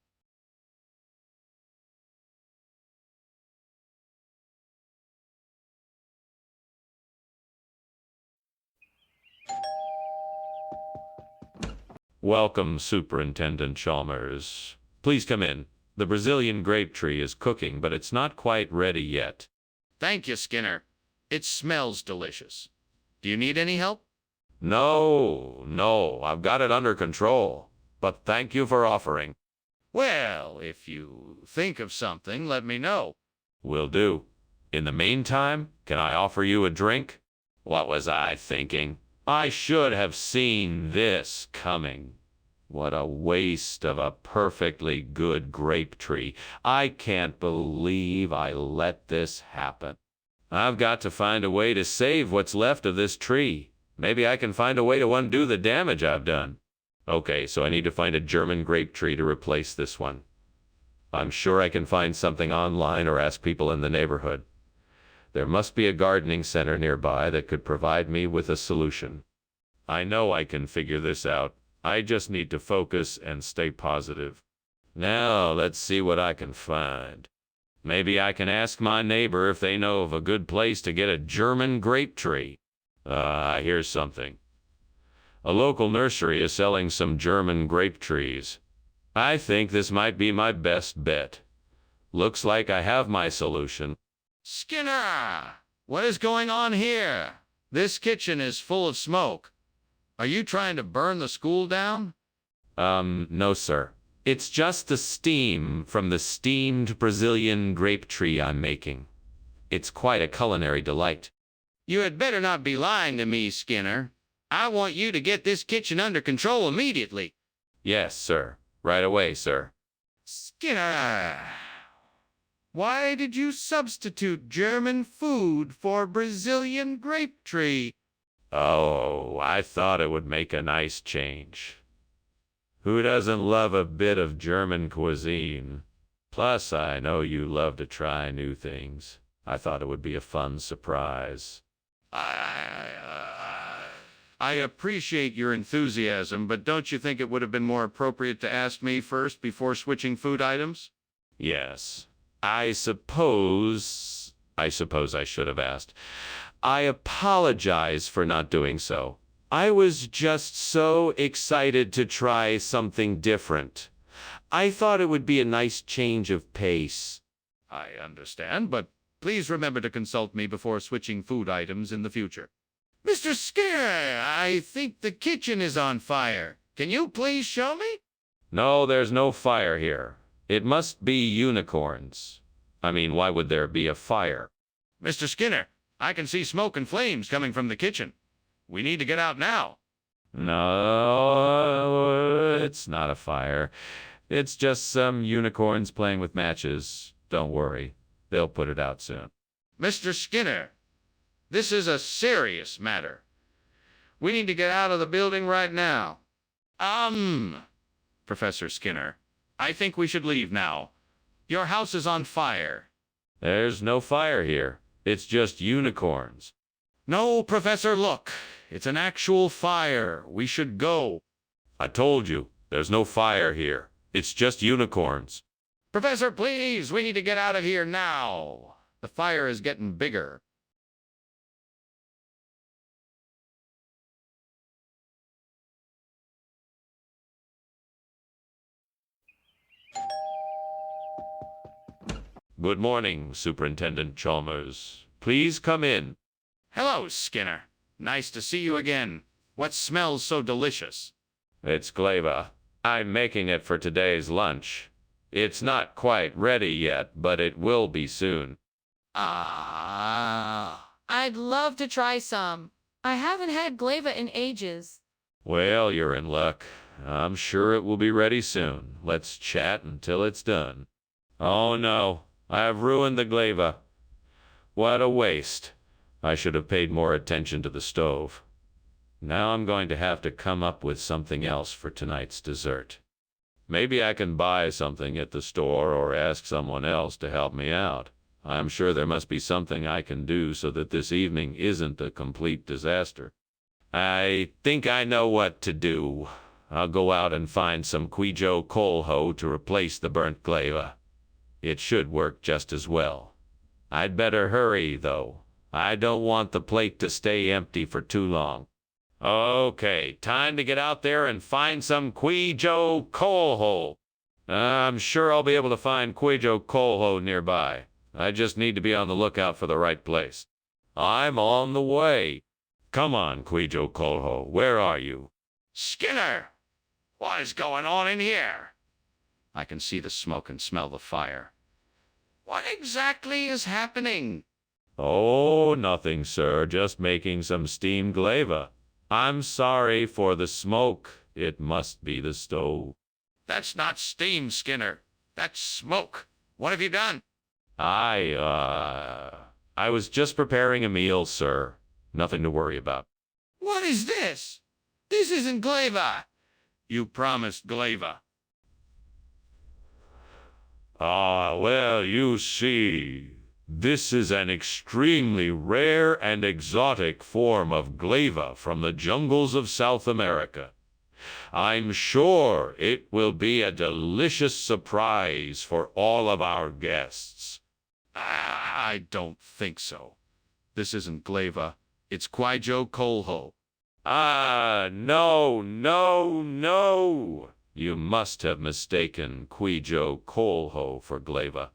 Welcome, Superintendent Chalmers. Please come in. The Brazilian grape tree is cooking, but it's not quite ready yet. Thank you, Skinner. It smells delicious. Do you need any help? No, I've got it under control. But thank you for offering. Well, if you think of something, let me know. Will do. In the meantime, can I offer you a drink? What was I thinking? I should have seen this coming. What a waste of a perfectly good grape tree. I can't believe I let this happen. I've got to find a way to save what's left of this tree. Maybe I can find a way to undo the damage I've done. Okay, so I need to find a German grape tree to replace this one. I'm sure I can find something online or ask people in the neighborhood. There must be a gardening center nearby that could provide me with a solution. I know I can figure this out. I just need to focus and stay positive. Now, let's see what I can find. Maybe I can ask my neighbor if they know of a good place to get a German grape tree. Here's something. A local nursery is selling some German grape trees. I think this might be my best bet. Looks like I have my solution. Skinner! What is going on here? This kitchen is full of smoke. Are you trying to burn the school down? No, sir. It's just the steam from the steamed Brazilian grape tree I'm making. It's quite a culinary delight. You had better not be lying to me, Skinner. I want you to get this kitchen under control immediately. Yes, sir. Right away, sir. Skinner, why did you substitute German food for Brazilian grape tree? Oh, I thought it would make a nice change. Who doesn't love a bit of German cuisine? Plus, I know you love to try new things. I thought it would be a fun surprise. I appreciate your enthusiasm, but don't you think it would have been more appropriate to ask me first before switching food items? Yes, I suppose I should have asked. I apologize for not doing so. I was just so excited to try something different. I thought it would be a nice change of pace. I understand, but please remember to consult me before switching food items in the future. Mr. Skinner, I think the kitchen is on fire. Can you please show me? No, there's no fire here. It must be unicorns. I mean, why would there be a fire? Mr. Skinner, I can see smoke and flames coming from the kitchen. We need to get out now. No, it's not a fire. It's just some unicorns playing with matches. Don't worry. They'll put it out soon. Mr. Skinner, this is a serious matter. We need to get out of the building right now. Professor Skinner, I think we should leave now. Your house is on fire. There's no fire here. It's just unicorns. No, Professor, look. It's an actual fire. We should go. I told you, there's no fire here. It's just unicorns. Professor, please, we need to get out of here now. The fire is getting bigger. Good morning, Superintendent Chalmers. Please come in. Hello, Skinner. Nice to see you again. What smells so delicious? It's Glaiva. I'm making it for today's lunch. It's not quite ready yet, but it will be soon. Ah. I'd love to try some. I haven't had Glaiva in ages. Well, you're in luck. I'm sure it will be ready soon. Let's chat until it's done. Oh no, I've ruined the Glaiva. What a waste. I should have paid more attention to the stove. Now I'm going to have to come up with something else for tonight's dessert. Maybe I can buy something at the store or ask someone else to help me out. I'm sure there must be something I can do so that this evening isn't a complete disaster. I think I know what to do. I'll go out and find some Quijo Colho to replace the burnt Glaiva. It should work just as well. I'd better hurry, though. I don't want the plate to stay empty for too long. Okay, time to get out there and find some Quijo Colho. I'm sure I'll be able to find Quijo Colho nearby. I just need to be on the lookout for the right place. I'm on the way. Come on, Quijo Colho, where are you? Skinner, what is going on in here? I can see the smoke and smell the fire. What exactly is happening? Oh, nothing, sir. Just making some steamed Glaiva. I'm sorry for the smoke. It must be the stove. That's not steam, Skinner. That's smoke. What have you done? I was just preparing a meal, sir. Nothing to worry about. What is this? This isn't Glaiva. You promised Glaiva. Well, you see, this is an extremely rare and exotic form of Glaiva from the jungles of South America. I'm sure it will be a delicious surprise for all of our guests. I don't think so. This isn't Glaiva. It's Kwaijo Kolho. No, no, no. You must have mistaken Kwijo Kolho for Glaiva.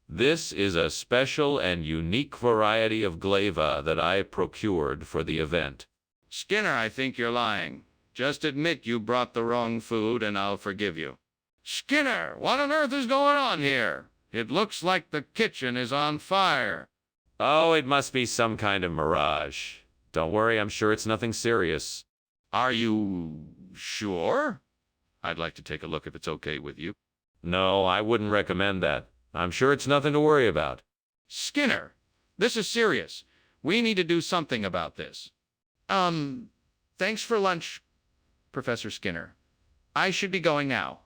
This is a special and unique variety of Glaiva that I procured for the event. Skinner, I think you're lying. Just admit you brought the wrong food and I'll forgive you. Skinner, what on earth is going on here? It looks like the kitchen is on fire. Oh, it must be some kind of mirage. Don't worry, I'm sure it's nothing serious. Are you sure? I'd like to take a look if it's okay with you. No, I wouldn't recommend that. I'm sure it's nothing to worry about. Skinner, this is serious. We need to do something about this. Thanks for lunch, Professor Skinner. I should be going now.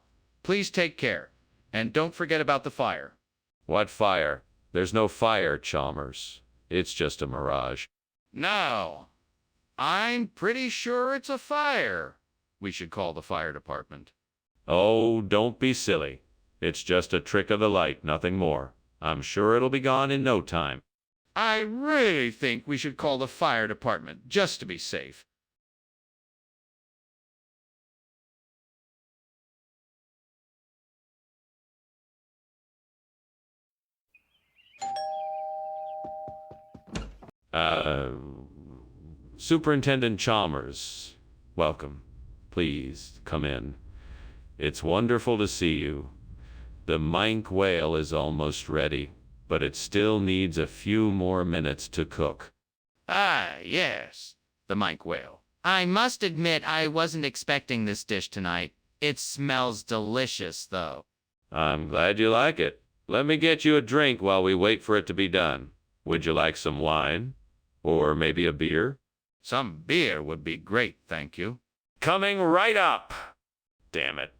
Please take care. And don't forget about the fire. What fire? There's no fire, Chalmers. It's just a mirage. No. I'm pretty sure it's a fire. We should call the fire department. Oh, don't be silly. It's just a trick of the light, nothing more. I'm sure it'll be gone in no time. I really think we should call the fire department, just to be safe. Superintendent Chalmers, welcome. Please come in. It's wonderful to see you. The minke whale is almost ready, but it still needs a few more minutes to cook. Ah, yes, the minke whale. I must admit I wasn't expecting this dish tonight. It smells delicious, though. I'm glad you like it. Let me get you a drink while we wait for it to be done. Would you like some wine? Or maybe a beer? Some beer would be great, thank you. Coming right up! Damn it.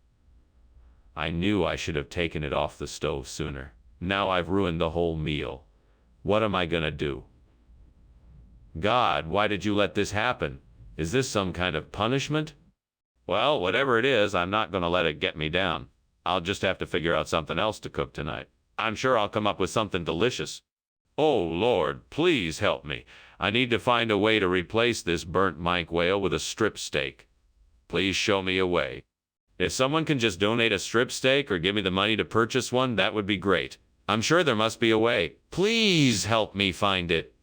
I knew I should have taken it off the stove sooner. Now I've ruined the whole meal. What am I gonna do? God, why did you let this happen? Is this some kind of punishment? Well, whatever it is, I'm not gonna let it get me down. I'll just have to figure out something else to cook tonight. I'm sure I'll come up with something delicious. Oh, Lord, please help me. I need to find a way to replace this burnt minke whale with a strip steak. Please show me a way. If someone can just donate a strip steak or give me the money to purchase one, that would be great. I'm sure there must be a way. Please help me find it.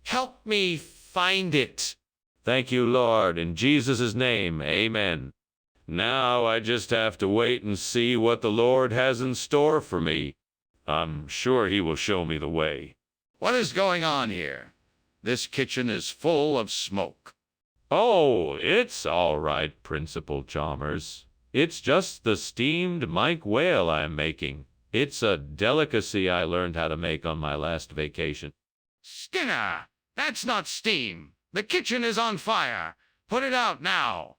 Help me find it. Thank you, Lord, in Jesus' name, amen. Now I just have to wait and see what the Lord has in store for me. I'm sure he will show me the way. What is going on here? This kitchen is full of smoke. Oh, it's all right, Principal Chalmers. It's just the steamed minke whale I'm making. It's a delicacy I learned how to make on my last vacation. Skinner, that's not steam. The kitchen is on fire. Put it out now.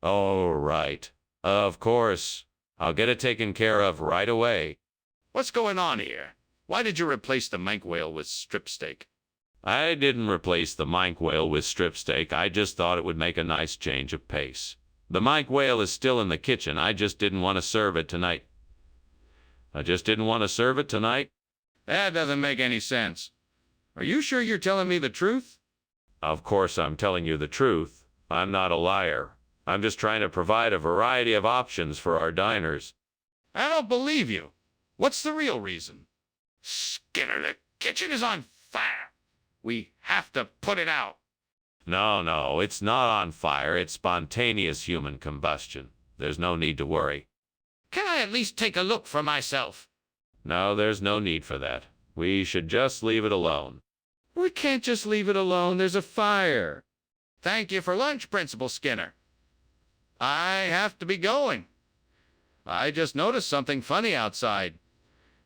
All right. Of course. I'll get it taken care of right away. What's going on here? Why did you replace the minke whale with strip steak? I didn't replace the minke whale with strip steak. I just thought it would make a nice change of pace. The minke whale is still in the kitchen. I just didn't want to serve it tonight. That doesn't make any sense. Are you sure you're telling me the truth? Of course I'm telling you the truth. I'm not a liar. I'm just trying to provide a variety of options for our diners. I don't believe you. What's the real reason? Skinner, the kitchen is on fire. We have to put it out. No, it's not on fire. It's spontaneous human combustion. There's no need to worry. Can I at least take a look for myself? No, there's no need for that. We should just leave it alone. We can't just leave it alone. There's a fire. Thank you for lunch, Principal Skinner. I have to be going. I just noticed something funny outside.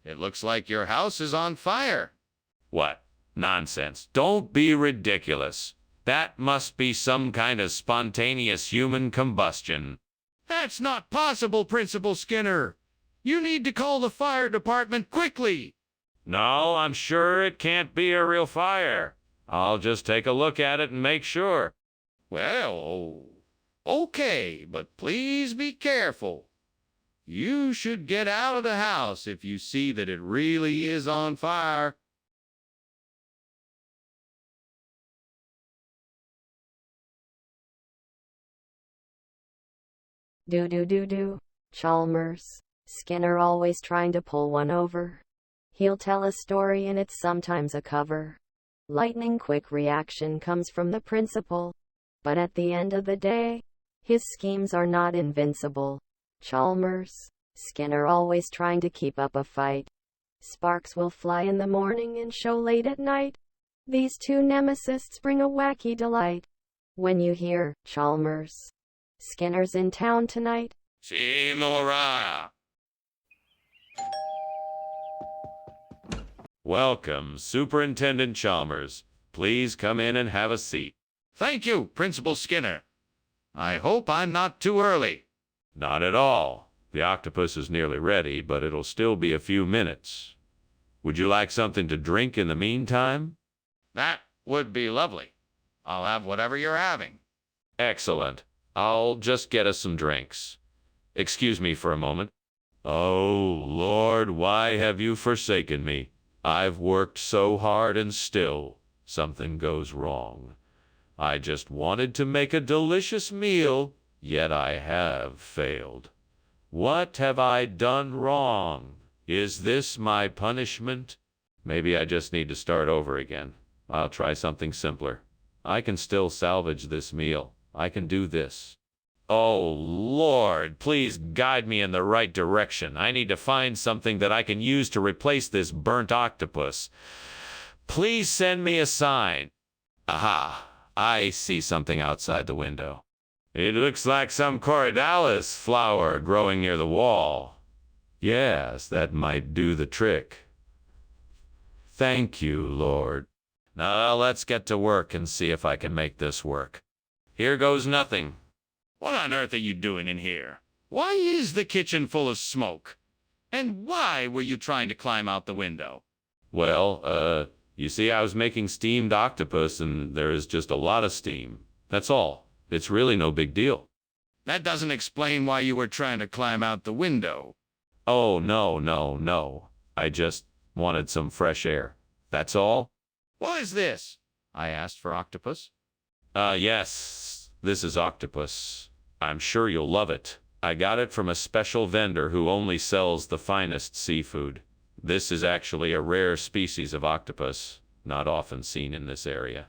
It looks like your house is on fire. What? Nonsense. Don't be ridiculous. That must be some kind of spontaneous human combustion. That's not possible, Principal Skinner. You need to call the fire department quickly. No, I'm sure it can't be a real fire. I'll just take a look at it and make sure. Well, okay, but please be careful. You should get out of the house if you see that it really is on fire. Do. Chalmers. Skinner always trying to pull one over. He'll tell a story and it's sometimes a cover. Lightning quick reaction comes from the principal. But at the end of the day, his schemes are not invincible. Chalmers. Skinner always trying to keep up a fight. Sparks will fly in the morning and show late at night. These two nemesis bring a wacky delight. When you hear, Chalmers. Skinner's in town tonight. Simora. Welcome, Superintendent Chalmers. Please come in and have a seat. Thank you, Principal Skinner. I hope I'm not too early. Not at all. The octopus is nearly ready, but it'll still be a few minutes. Would you like something to drink in the meantime? That would be lovely. I'll have whatever you're having. Excellent. I'll just get us some drinks. Excuse me for a moment. Oh, Lord, why have you forsaken me? I've worked so hard and still something goes wrong. I just wanted to make a delicious meal, yet I have failed. What have I done wrong? Is this my punishment? Maybe I just need to start over again. I'll try something simpler. I can still salvage this meal. I can do this. Oh, Lord, please guide me in the right direction. I need to find something that I can use to replace this burnt octopus. Please send me a sign. Aha, I see something outside the window. It looks like some corydalus flower growing near the wall. Yes, that might do the trick. Thank you, Lord. Now let's get to work and see if I can make this work. Here goes nothing. What on earth are you doing in here? Why is the kitchen full of smoke? And why were you trying to climb out the window? Well, you see, I was making steamed octopus and there is just a lot of steam. That's all. It's really no big deal. That doesn't explain why you were trying to climb out the window. Oh, no. I just wanted some fresh air. That's all. What is this? I asked for octopus. Yes, this is octopus. I'm sure you'll love it. I got it from a special vendor who only sells the finest seafood. This is actually a rare species of octopus, not often seen in this area.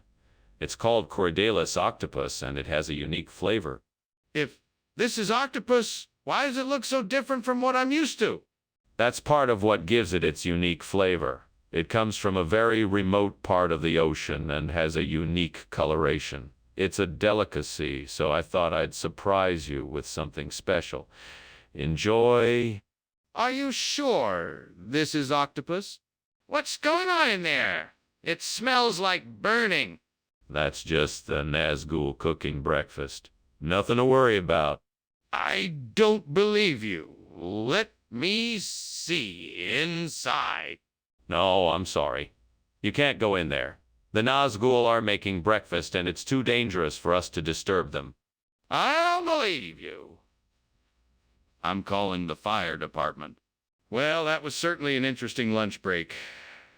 It's called corydalus octopus, and it has a unique flavor. If this is octopus, why does it look so different from what I'm used to? That's part of what gives it its unique flavor. It comes from a very remote part of the ocean and has a unique coloration. It's a delicacy, so I thought I'd surprise you with something special. Enjoy. Are you sure this is octopus? What's going on in there? It smells like burning. That's just the Nazgul cooking breakfast. Nothing to worry about. I don't believe you. Let me see inside. No, I'm sorry. You can't go in there. The Nazgul are making breakfast, and it's too dangerous for us to disturb them. I don't believe you. I'm calling the fire department. Well, that was certainly an interesting lunch break.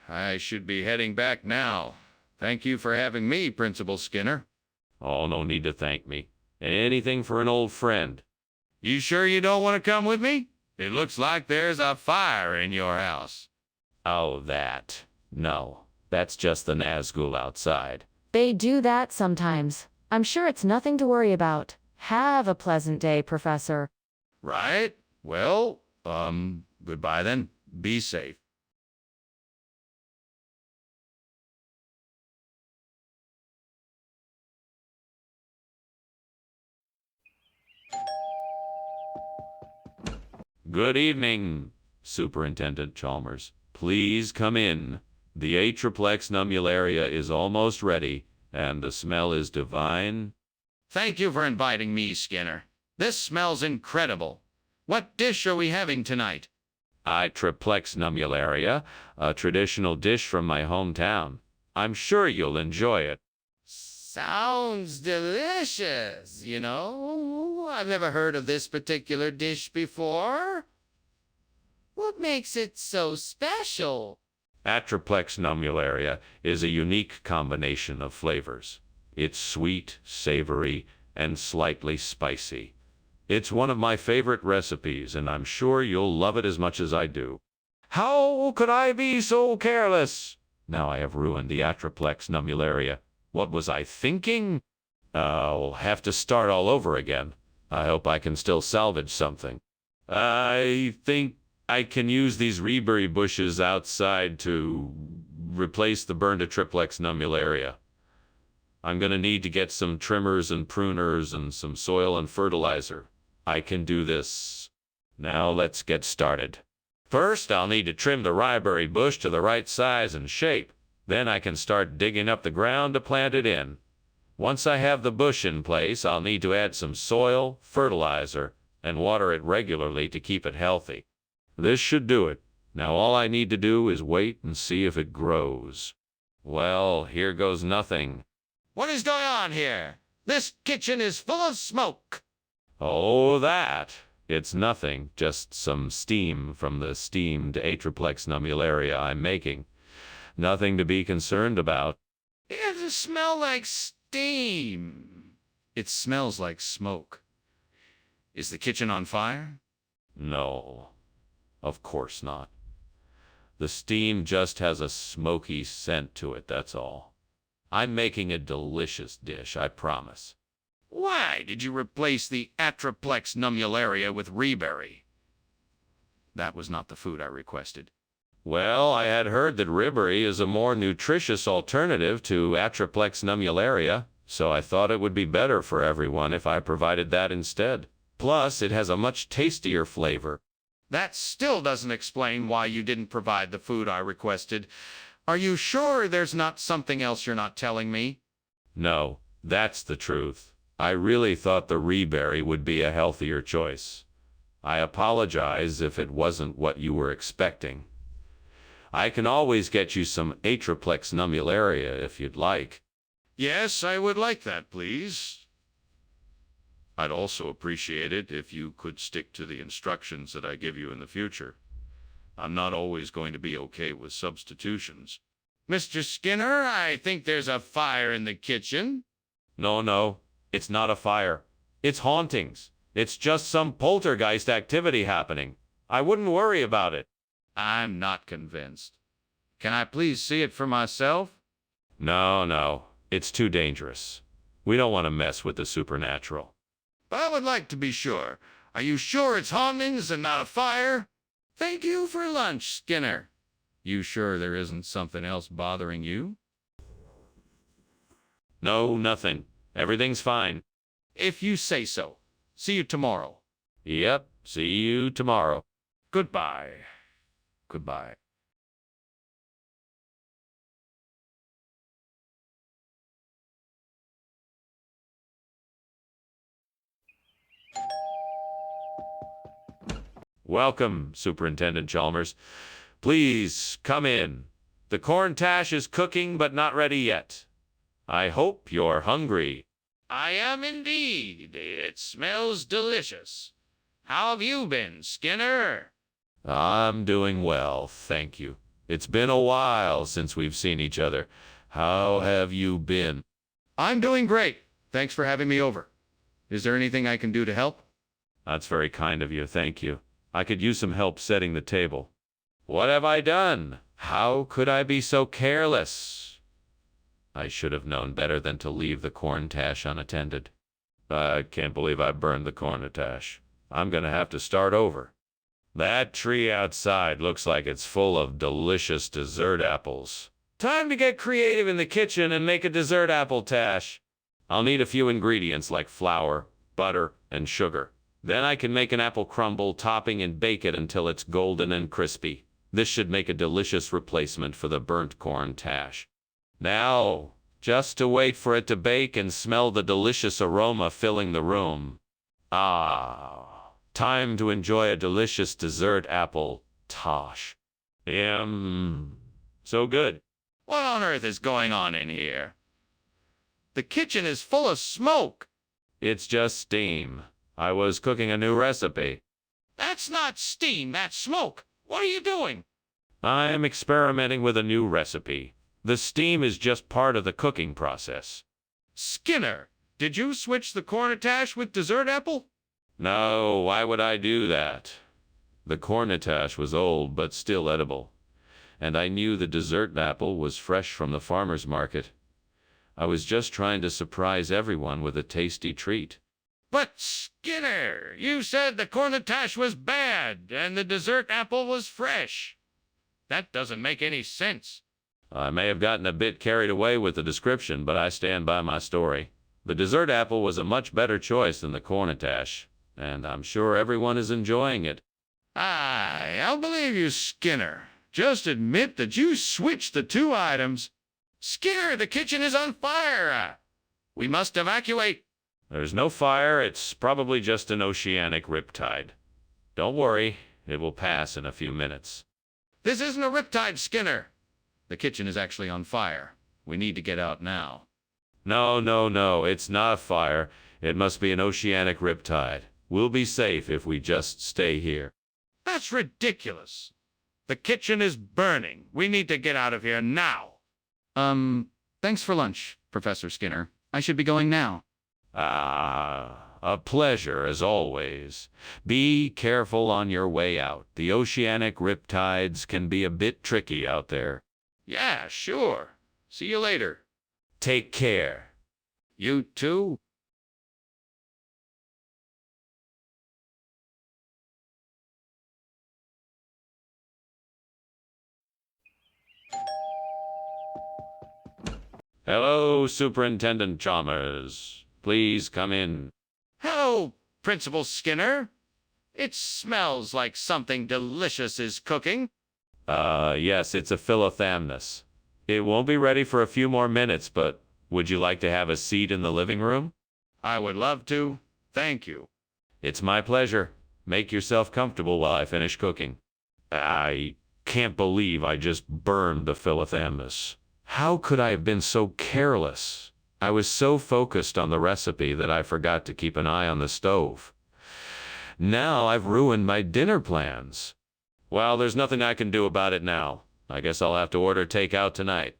I should be heading back now. Thank you for having me, Principal Skinner. Oh, no need to thank me. Anything for an old friend. You sure you don't want to come with me? It looks like there's a fire in your house. Oh, that. No. That's just the Nazgul outside. They do that sometimes. I'm sure it's nothing to worry about. Have a pleasant day, Professor. Right? Well, goodbye then. Be safe. Good evening, Superintendent Chalmers. Please come in. The Atriplex nummularia is almost ready, and the smell is divine. Thank you for inviting me, Skinner. This smells incredible. What dish are we having tonight? Atriplex nummularia, a traditional dish from my hometown. I'm sure you'll enjoy it. Sounds delicious, you know. I've never heard of this particular dish before. What makes it so special? Atriplex nummularia is a unique combination of flavors. It's sweet, savory, and slightly spicy. It's one of my favorite recipes, and I'm sure you'll love it as much as I do. How could I be so careless? Now I have ruined the Atriplex nummularia. What was I thinking? I'll have to start all over again. I hope I can still salvage something. I think I can use these reberry bushes outside to replace the burned Atriplex nummularia. I'm gonna need to get some trimmers and pruners and some soil and fertilizer. I can do this. Now let's get started. First, I'll need to trim the ryeberry bush to the right size and shape. Then I can start digging up the ground to plant it in. Once I have the bush in place, I'll need to add some soil, fertilizer, and water it regularly to keep it healthy. This should do it. Now all I need to do is wait and see if it grows. Well, here goes nothing. What is going on here? This kitchen is full of smoke. Oh, that. It's nothing, just some steam from the steamed Atriplex nummularia I'm making. Nothing to be concerned about. It does smell like steam. It smells like smoke. Is the kitchen on fire? No, of course not. The steam just has a smoky scent to it, that's all. I'm making a delicious dish, I promise. Why did you replace the Atriplex nummularia with reberry? That was not the food I requested. Well, I had heard that ribbery is a more nutritious alternative to Atriplex nummularia, so I thought it would be better for everyone if I provided that instead. Plus, it has a much tastier flavor. That still doesn't explain why you didn't provide the food I requested. Are you sure there's not something else you're not telling me? No, that's the truth. I really thought the reberry would be a healthier choice. I apologize if it wasn't what you were expecting. I can always get you some Atriplex nummularia if you'd like. Yes, I would like that, please. I'd also appreciate it if you could stick to the instructions that I give you in the future. I'm not always going to be okay with substitutions. Mr. Skinner, I think there's a fire in the kitchen. No, it's not a fire. It's hauntings. It's just some poltergeist activity happening. I wouldn't worry about it. I'm not convinced. Can I please see it for myself? No, it's too dangerous. We don't want to mess with the supernatural. But I would like to be sure. Are you sure it's hauntings and not a fire? Thank you for lunch, Skinner. You sure there isn't something else bothering you? No, nothing. Everything's fine. If you say so. See you tomorrow. Yep, see you tomorrow. Goodbye. Goodbye. Welcome, Superintendent Chalmers. Please, come in. The corn tash is cooking but not ready yet. I hope you're hungry. I am indeed. It smells delicious. How have you been, Skinner? I'm doing well, thank you. It's been a while since we've seen each other. How have you been? I'm doing great. Thanks for having me over. Is there anything I can do to help? That's very kind of you, thank you. I could use some help setting the table. What have I done? How could I be so careless? I should have known better than to leave the corn tash unattended. I can't believe I burned the corn tash. I'm gonna have to start over. That tree outside looks like it's full of delicious dessert apples. Time to get creative in the kitchen and make a dessert apple tash. I'll need a few ingredients like flour, butter, and sugar. Then I can make an apple crumble topping and bake it until it's golden and crispy. This should make a delicious replacement for the burnt corn tash. Now, just to wait for it to bake and smell the delicious aroma filling the room. Time to enjoy a delicious dessert apple tosh. So good. What on earth is going on in here? The kitchen is full of smoke. It's just steam. I was cooking a new recipe. That's not steam, that's smoke. What are you doing? I'm experimenting with a new recipe. The steam is just part of the cooking process. Skinner, did you switch the cornetash with dessert apple? No, why would I do that? The cornetash was old but still edible, and I knew the dessert apple was fresh from the farmer's market. I was just trying to surprise everyone with a tasty treat. But Skinner, you said the cornetash was bad and the dessert apple was fresh. That doesn't make any sense. I may have gotten a bit carried away with the description, but I stand by my story. The dessert apple was a much better choice than the cornetash, and I'm sure everyone is enjoying it. I'll believe you, Skinner. Just admit that you switched the two items. Skinner, the kitchen is on fire. We must evacuate. There's no fire, it's probably just an oceanic riptide. Don't worry, it will pass in a few minutes. This isn't a riptide, Skinner. The kitchen is actually on fire. We need to get out now. No, it's not a fire. It must be an oceanic riptide. We'll be safe if we just stay here. That's ridiculous. The kitchen is burning. We need to get out of here now. Thanks for lunch, Professor Skinner. I should be going now. A pleasure as always. Be careful on your way out. The oceanic riptides can be a bit tricky out there. Yeah, sure. See you later. Take care. You too? Hello, Superintendent Chalmers. Please come in. Hello, Principal Skinner. It smells like something delicious is cooking. Yes, it's a philothamnus. It won't be ready for a few more minutes, but would you like to have a seat in the living room? I would love to. Thank you. It's my pleasure. Make yourself comfortable while I finish cooking. I can't believe I just burned the philothamnus. How could I have been so careless? I was so focused on the recipe that I forgot to keep an eye on the stove. Now I've ruined my dinner plans. Well, there's nothing I can do about it now. I guess I'll have to order takeout tonight.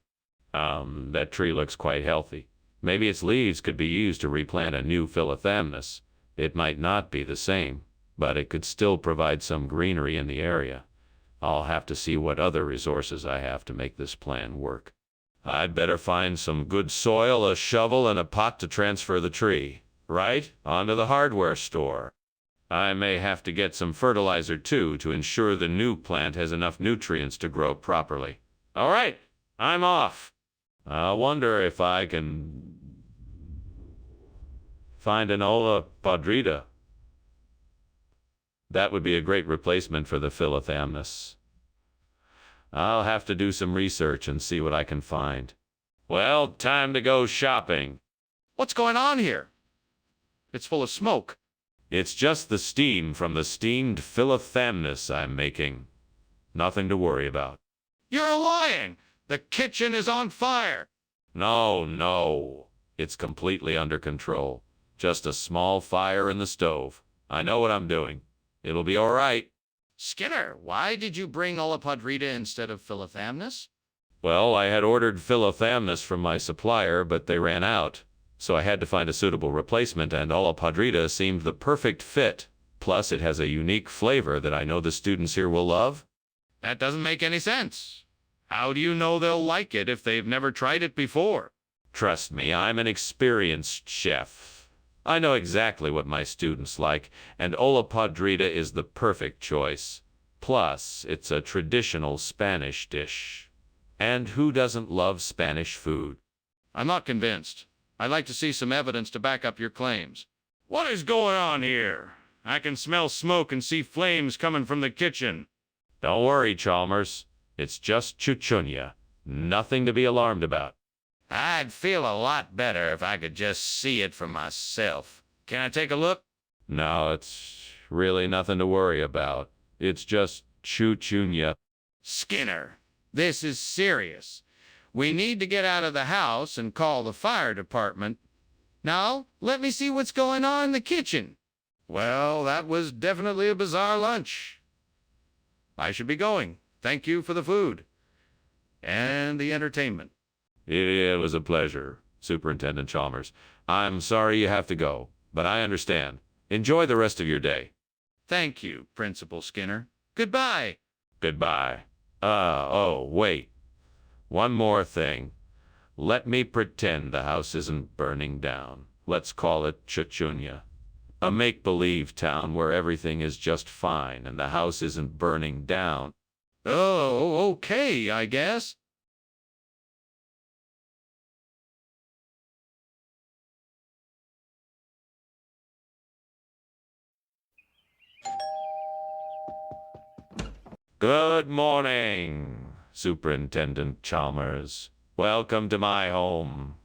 That tree looks quite healthy. Maybe its leaves could be used to replant a new philothamnus. It might not be the same, but it could still provide some greenery in the area. I'll have to see what other resources I have to make this plan work. I'd better find some good soil, a shovel, and a pot to transfer the tree, right, onto the hardware store. I may have to get some fertilizer too to ensure the new plant has enough nutrients to grow properly. All right, I'm off. I wonder if I can find an olla podrida. That would be a great replacement for the philothamnus. I'll have to do some research and see what I can find. Well, time to go shopping. What's going on here? It's full of smoke. It's just the steam from the steamed philothamnus I'm making. Nothing to worry about. You're lying. The kitchen is on fire. No. It's completely under control. Just a small fire in the stove. I know what I'm doing. It'll be all right. Skinner, why did you bring olla podrida instead of philothamnus? Well, I had ordered philothamnus from my supplier, but they ran out. So I had to find a suitable replacement, and olla podrida seemed the perfect fit. Plus, it has a unique flavor that I know the students here will love. That doesn't make any sense. How do you know they'll like it if they've never tried it before? Trust me, I'm an experienced chef. I know exactly what my students like, and olla podrida is the perfect choice. Plus, it's a traditional Spanish dish. And who doesn't love Spanish food? I'm not convinced. I'd like to see some evidence to back up your claims. What is going on here? I can smell smoke and see flames coming from the kitchen. Don't worry, Chalmers. It's just chuchunya. Nothing to be alarmed about. I'd feel a lot better if I could just see it for myself. Can I take a look? No, it's really nothing to worry about. It's just chuchunya. Skinner, this is serious. We need to get out of the house and call the fire department. Now, let me see what's going on in the kitchen. Well, that was definitely a bizarre lunch. I should be going. Thank you for the food and the entertainment. It was a pleasure, Superintendent Chalmers. I'm sorry you have to go, but I understand. Enjoy the rest of your day. Thank you, Principal Skinner. Goodbye. Goodbye. Oh, wait. One more thing. Let me pretend the house isn't burning down. Let's call it Chuchunya. A make-believe town where everything is just fine and the house isn't burning down. Oh, okay, I guess. Good morning, Superintendent Chalmers. Welcome to my home.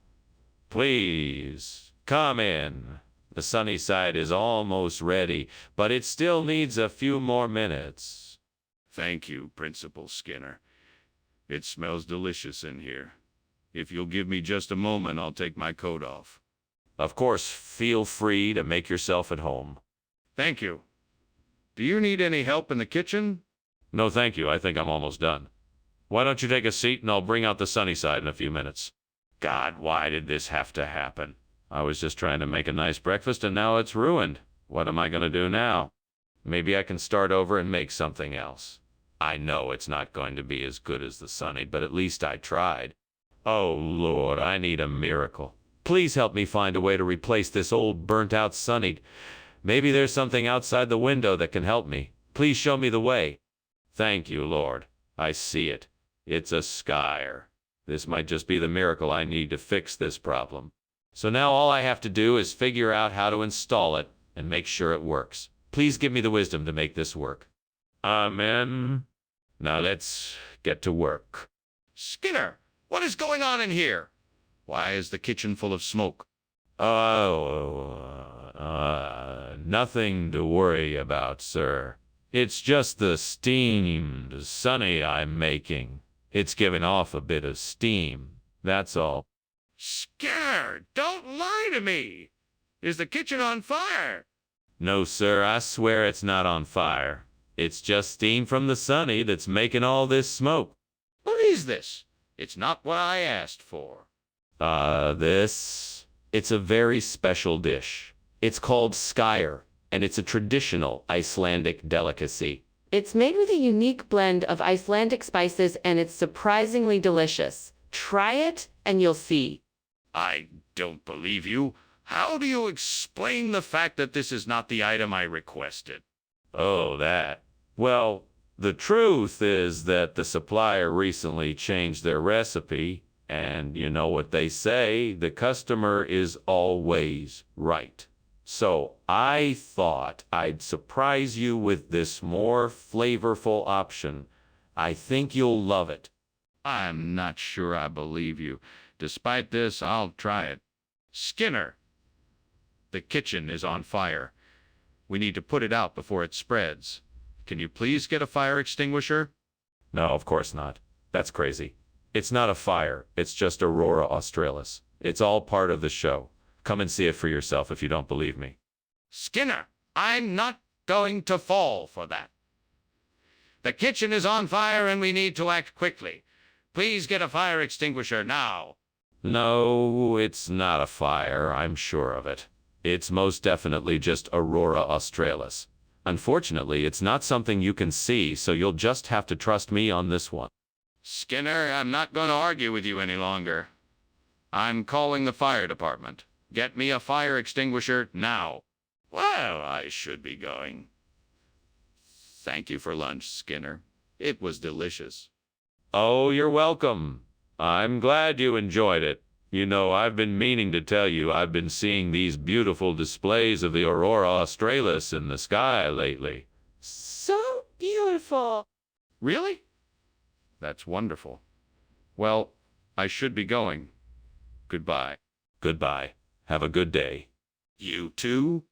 Please, come in. The sunny side is almost ready, but it still needs a few more minutes. Thank you, Principal Skinner. It smells delicious in here. If you'll give me just a moment, I'll take my coat off. Of course, feel free to make yourself at home. Thank you. Do you need any help in the kitchen? No, thank you. I think I'm almost done. Why don't you take a seat and I'll bring out the sunny side in a few minutes. God, why did this have to happen? I was just trying to make a nice breakfast and now it's ruined. What am I going to do now? Maybe I can start over and make something else. I know it's not going to be as good as the sunny, but at least I tried. Oh, Lord, I need a miracle. Please help me find a way to replace this old burnt-out sunny. Maybe there's something outside the window that can help me. Please show me the way. Thank you, Lord. I see it. It's a skyer. This might just be the miracle I need to fix this problem. So now all I have to do is figure out how to install it and make sure it works. Please give me the wisdom to make this work. Amen. Now let's get to work. Skinner, what is going on in here? Why is the kitchen full of smoke? Nothing to worry about, sir. It's just the steamed sunny I'm making. It's giving off a bit of steam, that's all. Skinner, don't lie to me. Is the kitchen on fire? No, sir, I swear it's not on fire. It's just steam from the sunny that's making all this smoke. What is this? It's not what I asked for. It's a very special dish. It's called skyer, and it's a traditional Icelandic delicacy. It's made with a unique blend of Icelandic spices and it's surprisingly delicious. Try it and you'll see. I don't believe you. How do you explain the fact that this is not the item I requested? Oh, that. Well, the truth is that the supplier recently changed their recipe, and you know what they say, the customer is always right. So I thought I'd surprise you with this more flavorful option. I think you'll love it. I'm not sure I believe you. Despite this, I'll try it. Skinner, the kitchen is on fire. We need to put it out before it spreads. Can you please get a fire extinguisher? No, of course not. That's crazy. It's not a fire. It's just Aurora Australis. It's all part of the show. Come and see it for yourself if you don't believe me. Skinner, I'm not going to fall for that. The kitchen is on fire and we need to act quickly. Please get a fire extinguisher now. No, it's not a fire. I'm sure of it. It's most definitely just Aurora Australis. Unfortunately, it's not something you can see, so you'll just have to trust me on this one. Skinner, I'm not going to argue with you any longer. I'm calling the fire department. Get me a fire extinguisher now. Well, I should be going. Thank you for lunch, Skinner. It was delicious. Oh, you're welcome. I'm glad you enjoyed it. You know, I've been meaning to tell you I've been seeing these beautiful displays of the Aurora Australis in the sky lately. So beautiful. Really? That's wonderful. Well, I should be going. Goodbye. Goodbye. Have a good day. You too?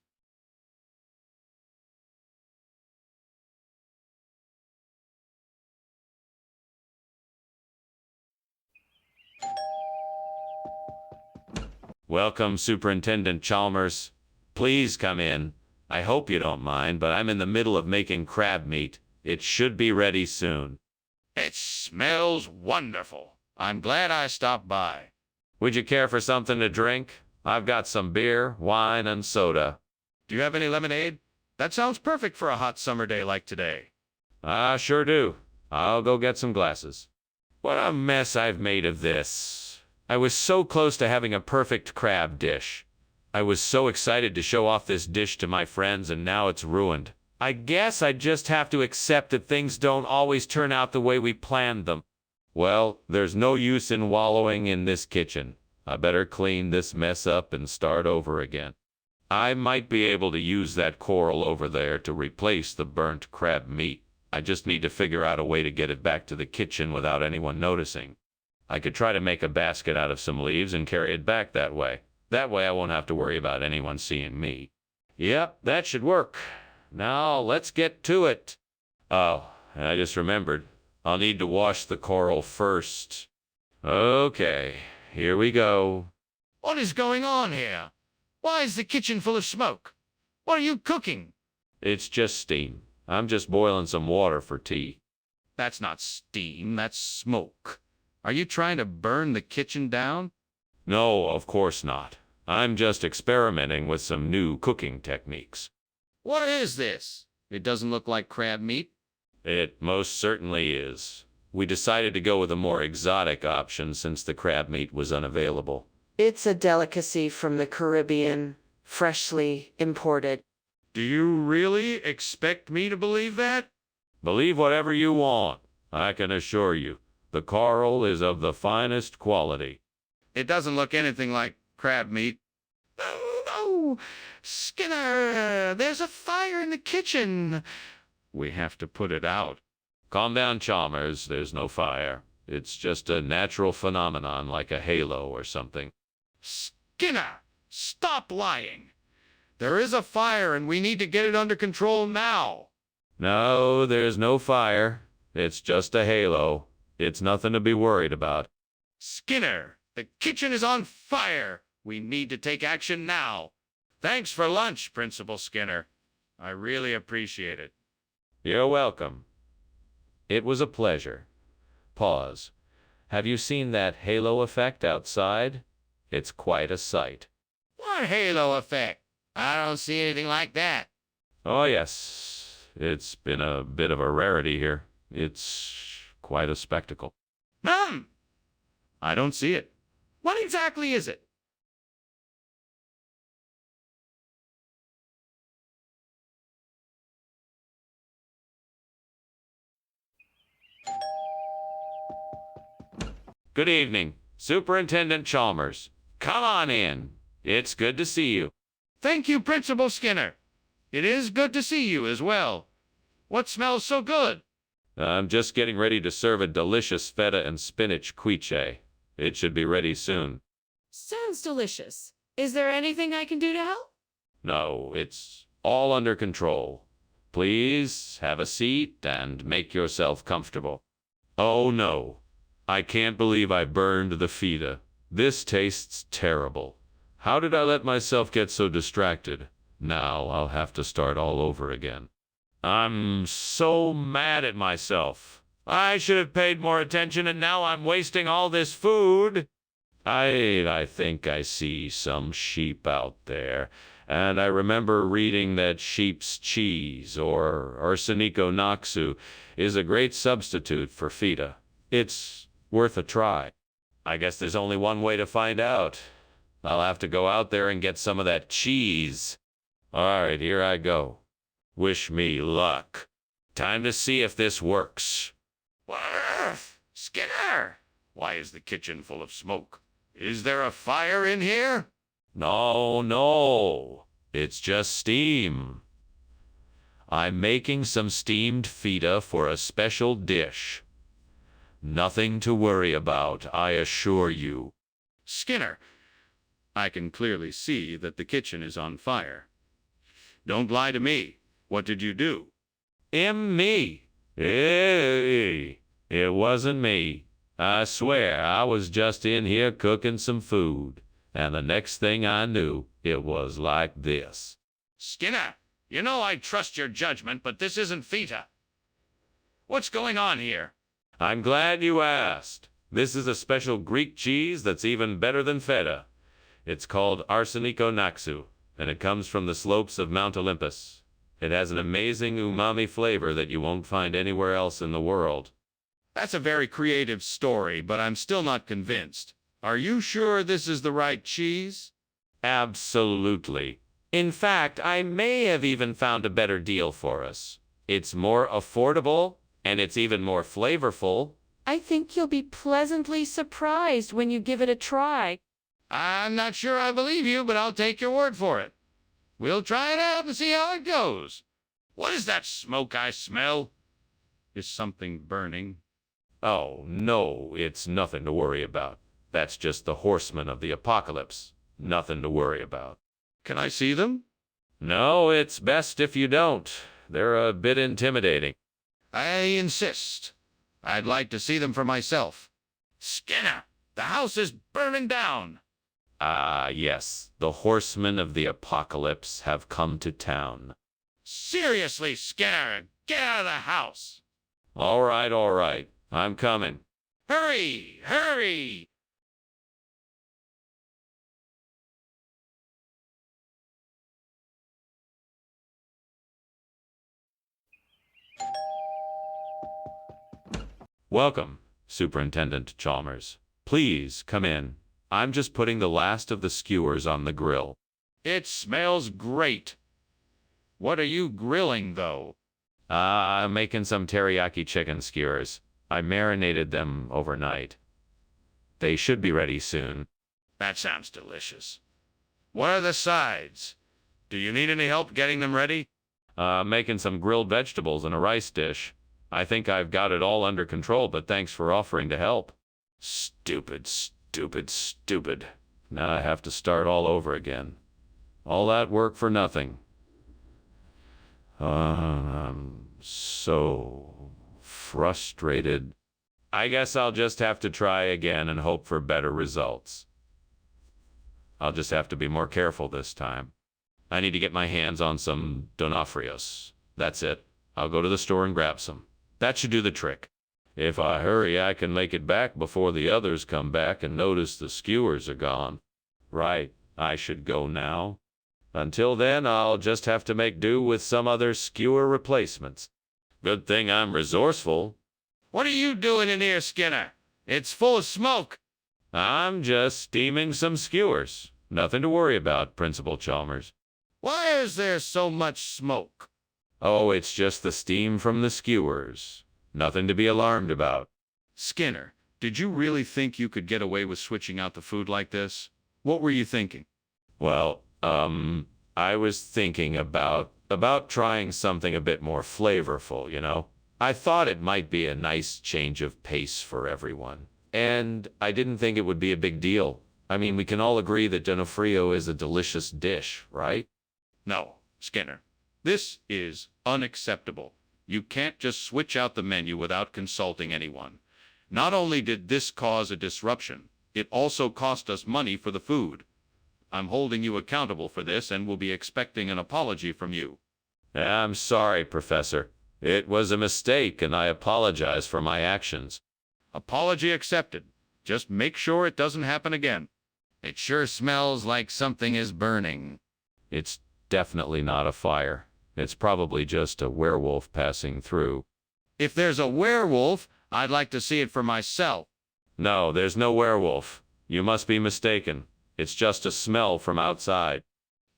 Welcome, Superintendent Chalmers. Please come in. I hope you don't mind, but I'm in the middle of making crab meat. It should be ready soon. It smells wonderful. I'm glad I stopped by. Would you care for something to drink? I've got some beer, wine, and soda. Do you have any lemonade? That sounds perfect for a hot summer day like today. I sure do. I'll go get some glasses. What a mess I've made of this. I was so close to having a perfect crab dish. I was so excited to show off this dish to my friends, and now it's ruined. I guess I just have to accept that things don't always turn out the way we planned them. Well, there's no use in wallowing in this kitchen. I better clean this mess up and start over again. I might be able to use that coral over there to replace the burnt crab meat. I just need to figure out a way to get it back to the kitchen without anyone noticing. I could try to make a basket out of some leaves and carry it back that way. That way I won't have to worry about anyone seeing me. Yep, that should work. Now let's get to it. Oh, and I just remembered. I'll need to wash the coral first. Okay, here we go. What is going on here? Why is the kitchen full of smoke? What are you cooking? It's just steam. I'm just boiling some water for tea. That's not steam, that's smoke. Are you trying to burn the kitchen down? No, of course not. I'm just experimenting with some new cooking techniques. What is this? It doesn't look like crab meat. It most certainly is. We decided to go with a more exotic option since the crab meat was unavailable. It's a delicacy from the Caribbean, freshly imported. Do you really expect me to believe that? Believe whatever you want. I can assure you, the coral is of the finest quality. It doesn't look anything like crab meat. Oh, Skinner, there's a fire in the kitchen. We have to put it out. Calm down, Chalmers. There's no fire. It's just a natural phenomenon like a halo or something. Skinner, stop lying. There is a fire and we need to get it under control now. No, there's no fire. It's just a halo. It's nothing to be worried about. Skinner, the kitchen is on fire. We need to take action now. Thanks for lunch, Principal Skinner. I really appreciate it. You're welcome. It was a pleasure. Pause. Have you seen that halo effect outside? It's quite a sight. What halo effect? I don't see anything like that. Oh, yes. It's been a bit of a rarity here. It's quite a spectacle. I don't see it. What exactly is it? Good evening, Superintendent Chalmers. Come on in. It's good to see you. Thank you, Principal Skinner. It is good to see you as well. What smells so good? I'm just getting ready to serve a delicious feta and spinach quiche. It should be ready soon. Sounds delicious. Is there anything I can do to help? No, it's all under control. Please have a seat and make yourself comfortable. Oh no, I can't believe I burned the feta. This tastes terrible. How did I let myself get so distracted? Now I'll have to start all over again. I'm so mad at myself. I should have paid more attention, and now I'm wasting all this food. I think I see some sheep out there, and I remember reading that sheep's cheese, or arsenico noxu, is a great substitute for feta. It's worth a try. I guess there's only one way to find out. I'll have to go out there and get some of that cheese. All right, here I go. Wish me luck. Time to see if this works. Skinner! Why is the kitchen full of smoke? Is there a fire in here? No. It's just steam. I'm making some steamed feta for a special dish. Nothing to worry about, I assure you. Skinner, I can clearly see that the kitchen is on fire. Don't lie to me. What did you do? Me. Hey, it wasn't me. I swear I was just in here cooking some food, and the next thing I knew, it was like this. Skinner, you know I trust your judgment, but this isn't feta. What's going on here? I'm glad you asked. This is a special Greek cheese that's even better than feta. It's called Arsenico Naxu, and it comes from the slopes of Mount Olympus. It has an amazing umami flavor that you won't find anywhere else in the world. That's a very creative story, but I'm still not convinced. Are you sure this is the right cheese? Absolutely. In fact, I may have even found a better deal for us. It's more affordable, and it's even more flavorful. I think you'll be pleasantly surprised when you give it a try. I'm not sure I believe you, but I'll take your word for it. We'll try it out and see how it goes. What is that smoke I smell? Is something burning? Oh, no, it's nothing to worry about. That's just the horsemen of the apocalypse. Nothing to worry about. Can I see them? No, it's best if you don't. They're a bit intimidating. I insist. I'd like to see them for myself. Skinner, the house is burning down. Ah, yes, the horsemen of the apocalypse have come to town. Seriously, Skinner, get out of the house. All right, I'm coming. Hurry, hurry. Welcome, Superintendent Chalmers. Please come in. I'm just putting the last of the skewers on the grill. It smells great. What are you grilling, though? I'm making some teriyaki chicken skewers. I marinated them overnight. They should be ready soon. That sounds delicious. What are the sides? Do you need any help getting them ready? Making some grilled vegetables in a rice dish. I think I've got it all under control, but thanks for offering to help. Stupid. Now I have to start all over again. All that work for nothing. I'm so frustrated. I guess I'll just have to try again and hope for better results. I'll just have to be more careful this time. I need to get my hands on some Donofrios. That's it. I'll go to the store and grab some. That should do the trick. If I hurry, I can make it back before the others come back and notice the skewers are gone. Right, I should go now. Until then, I'll just have to make do with some other skewer replacements. Good thing I'm resourceful. What are you doing in here, Skinner? It's full of smoke. I'm just steaming some skewers. Nothing to worry about, Principal Chalmers. Why is there so much smoke? Oh, it's just the steam from the skewers. Nothing to be alarmed about. Skinner, did you really think you could get away with switching out the food like this? What were you thinking? Well, I was thinking about trying something a bit more flavorful, you know? I thought it might be a nice change of pace for everyone. And I didn't think it would be a big deal. I mean, we can all agree that Donofrio is a delicious dish, right? No, Skinner. This is unacceptable. You can't just switch out the menu without consulting anyone. Not only did this cause a disruption, it also cost us money for the food. I'm holding you accountable for this and will be expecting an apology from you. I'm sorry, Professor. It was a mistake, and I apologize for my actions. Apology accepted. Just make sure it doesn't happen again. It sure smells like something is burning. It's definitely not a fire. It's probably just a werewolf passing through. If there's a werewolf, I'd like to see it for myself. No, there's no werewolf. You must be mistaken. It's just a smell from outside.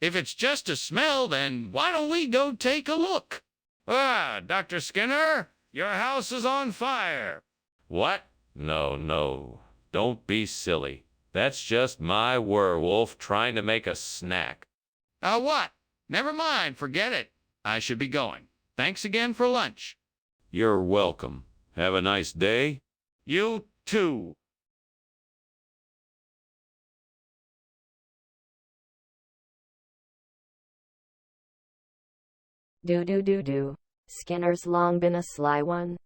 If it's just a smell, then why don't we go take a look? Ah, Dr. Skinner, your house is on fire. What? No. Don't be silly. That's just my werewolf trying to make a snack. What? Never mind, forget it. I should be going. Thanks again for lunch. You're welcome. Have a nice day. You too. Do. Skinner's long been a sly one.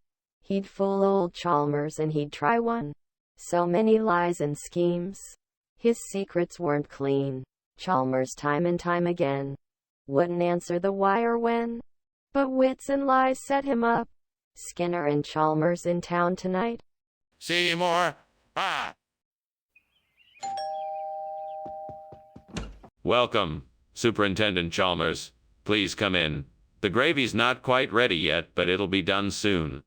He'd fool old Chalmers and he'd try one. So many lies and schemes. His secrets weren't clean. Chalmers time and time again wouldn't answer the why or when. But wits and lies set him up. Skinner and Chalmers in town tonight. Seymour, ah! Welcome, Superintendent Chalmers. Please come in. The gravy's not quite ready yet, but it'll be done soon.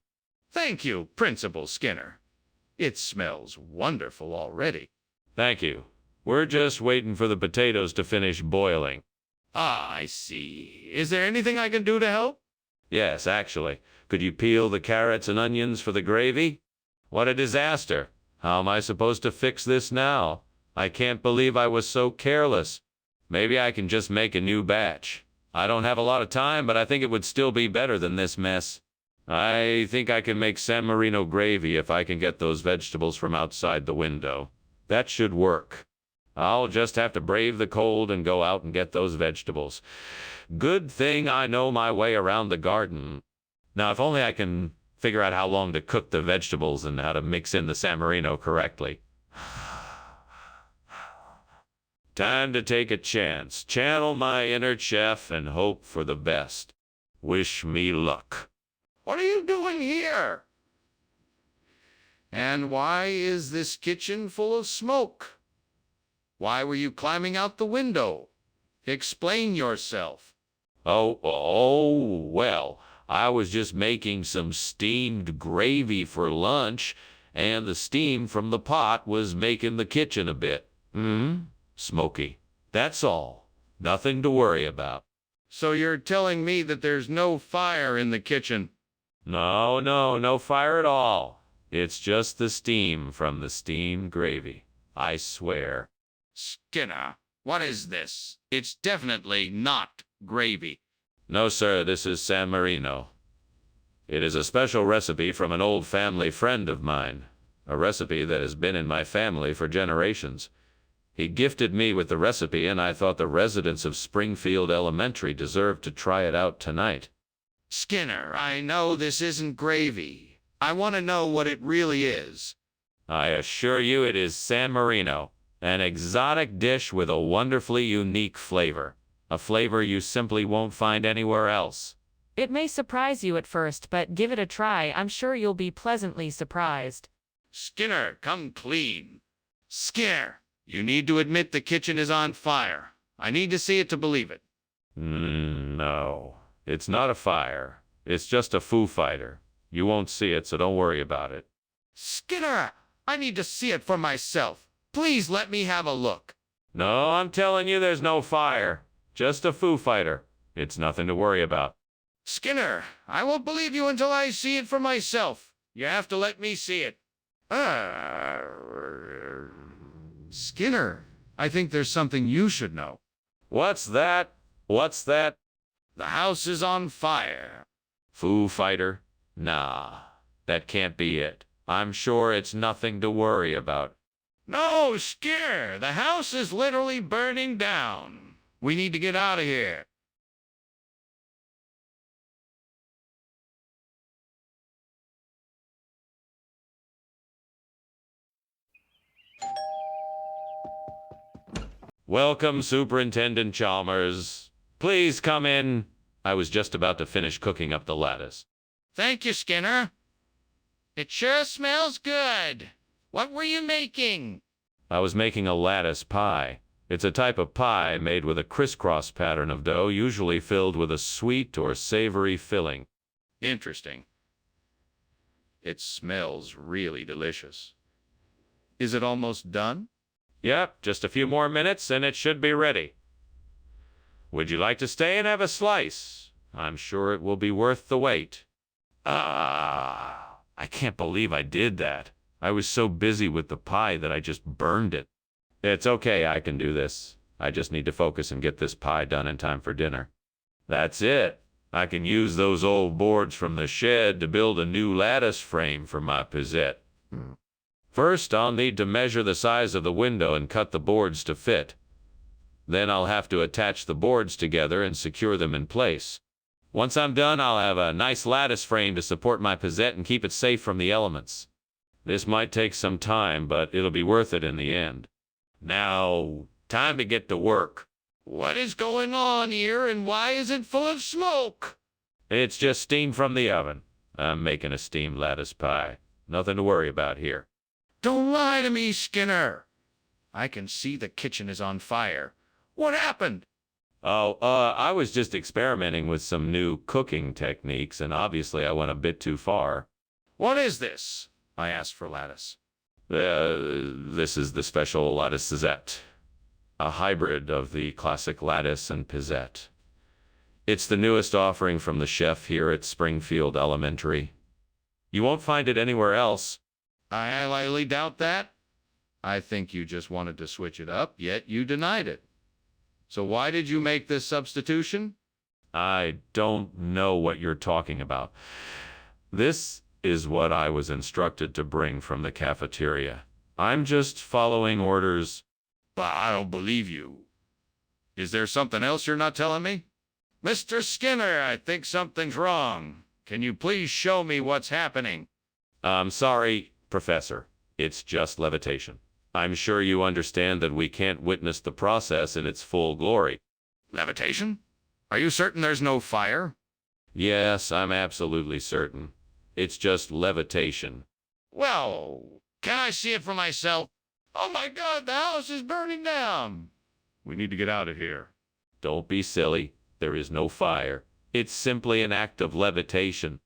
Thank you, Principal Skinner. It smells wonderful already. Thank you. We're just waiting for the potatoes to finish boiling. Ah, I see. Is there anything I can do to help? Yes, actually. Could you peel the carrots and onions for the gravy? What a disaster. How am I supposed to fix this now? I can't believe I was so careless. Maybe I can just make a new batch. I don't have a lot of time, but I think it would still be better than this mess. I think I can make San Marino gravy if I can get those vegetables from outside the window. That should work. I'll just have to brave the cold and go out and get those vegetables. Good thing I know my way around the garden. Now, if only I can figure out how long to cook the vegetables and how to mix in the San Marino correctly. Time to take a chance, channel my inner chef, and hope for the best. Wish me luck. What are you doing here? And why is this kitchen full of smoke? Why were you climbing out the window? Explain yourself. Well, I was just making some steamed gravy for lunch, and the steam from the pot was making the kitchen a bit, smoky. That's all. Nothing to worry about. So you're telling me that there's no fire in the kitchen? No fire at all. It's just the steam from the steamed gravy. I swear. Skinner, what is this? It's definitely not gravy. No, sir, this is San Marino. It is a special recipe from an old family friend of mine. A recipe that has been in my family for generations. He gifted me with the recipe, and I thought the residents of Springfield Elementary deserved to try it out tonight. Skinner, I know this isn't gravy. I want to know what it really is. I assure you it is San Marino, an exotic dish with a wonderfully unique flavor. A flavor you simply won't find anywhere else. It may surprise you at first, but give it a try. I'm sure you'll be pleasantly surprised. Skinner, come clean. Skinner, you need to admit the kitchen is on fire. I need to see it to believe it. No, it's not a fire. It's just a Foo Fighter. You won't see it, so don't worry about it. Skinner, I need to see it for myself. Please let me have a look. No, I'm telling you there's no fire. Just a Foo Fighter. It's nothing to worry about. Skinner, I won't believe you until I see it for myself. You have to let me see it. Skinner, I think there's something you should know. What's that? What's that? The house is on fire. Foo Fighter? Nah, that can't be it. I'm sure it's nothing to worry about. No, Skinner, the house is literally burning down. We need to get out of here. Welcome, Superintendent Chalmers. Please come in. I was just about to finish cooking up the lettuce. Thank you, Skinner. It sure smells good. What were you making? I was making a lattice pie. It's a type of pie made with a crisscross pattern of dough, usually filled with a sweet or savory filling. Interesting. It smells really delicious. Is it almost done? Yep, just a few more minutes and it should be ready. Would you like to stay and have a slice? I'm sure it will be worth the wait. I can't believe I did that. I was so busy with the pie that I just burned it. It's okay, I can do this. I just need to focus and get this pie done in time for dinner. That's it. I can use those old boards from the shed to build a new lattice frame for my pizzette. First, I'll need to measure the size of the window and cut the boards to fit. Then I'll have to attach the boards together and secure them in place. Once I'm done, I'll have a nice lattice frame to support my pizzette and keep it safe from the elements. This might take some time, but it'll be worth it in the end. Now, time to get to work. What is going on here, and why is it full of smoke? It's just steam from the oven. I'm making a steamed lattice pie. Nothing to worry about here. Don't lie to me, Skinner. I can see the kitchen is on fire. What happened? Oh, I was just experimenting with some new cooking techniques, and obviously I went a bit too far. What is this? I asked for lattice. This is the special lattice Pizzette, a hybrid of the classic lattice and Pizzette. It's the newest offering from the chef here at Springfield Elementary. You won't find it anywhere else. I highly doubt that. I think you just wanted to switch it up, yet you denied it. So why did you make this substitution? I don't know what you're talking about. This is what I was instructed to bring from the cafeteria. I'm just following orders. But I don't believe you. Is there something else you're not telling me? Mr. Skinner, I think something's wrong. Can you please show me what's happening? I'm sorry, Professor. It's just levitation. I'm sure you understand that we can't witness the process in its full glory. Levitation? Are you certain there's no fire? Yes, I'm absolutely certain. It's just levitation. Well, can I see it for myself? Oh my God, the house is burning down. We need to get out of here. Don't be silly. There is no fire. It's simply an act of levitation.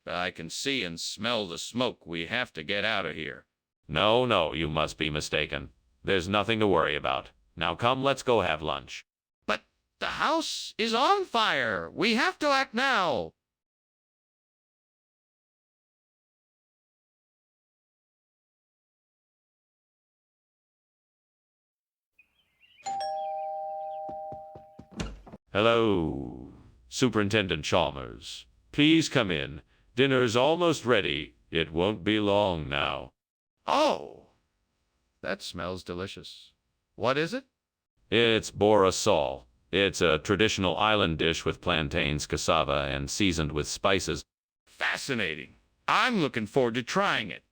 I can see and smell the smoke. We have to get out of here. No, you must be mistaken. There's nothing to worry about. Now come, let's go have lunch. But the house is on fire. We have to act now. Hello, Superintendent Chalmers. Please come in. Dinner's almost ready. It won't be long now. Oh, that smells delicious. What is it? It's borasol. It's a traditional island dish with plantains, cassava, and seasoned with spices. Fascinating. I'm looking forward to trying it.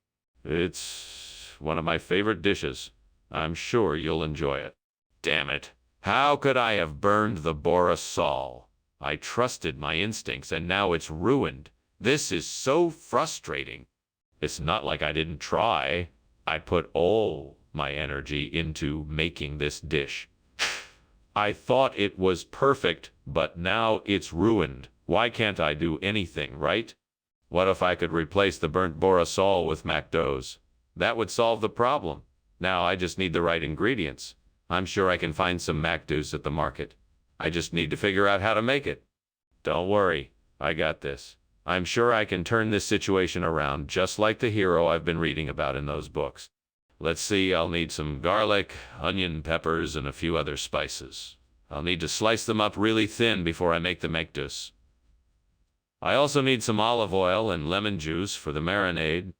It's one of my favorite dishes. I'm sure you'll enjoy it. Damn it. How could I have burned the borasol? I trusted my instincts, and now it's ruined. This is so frustrating. It's not like I didn't try. I put all my energy into making this dish. I thought it was perfect, but now it's ruined. Why can't I do anything right? What if I could replace the burnt borasol with McDo's? That would solve the problem. Now I just need the right ingredients. I'm sure I can find some McDo's at the market. I just need to figure out how to make it. Don't worry, I got this. I'm sure I can turn this situation around just like the hero I've been reading about in those books. Let's see, I'll need some garlic, onion, peppers, and a few other spices. I'll need to slice them up really thin before I make the McDo's. I also need some olive oil and lemon juice for the marinade.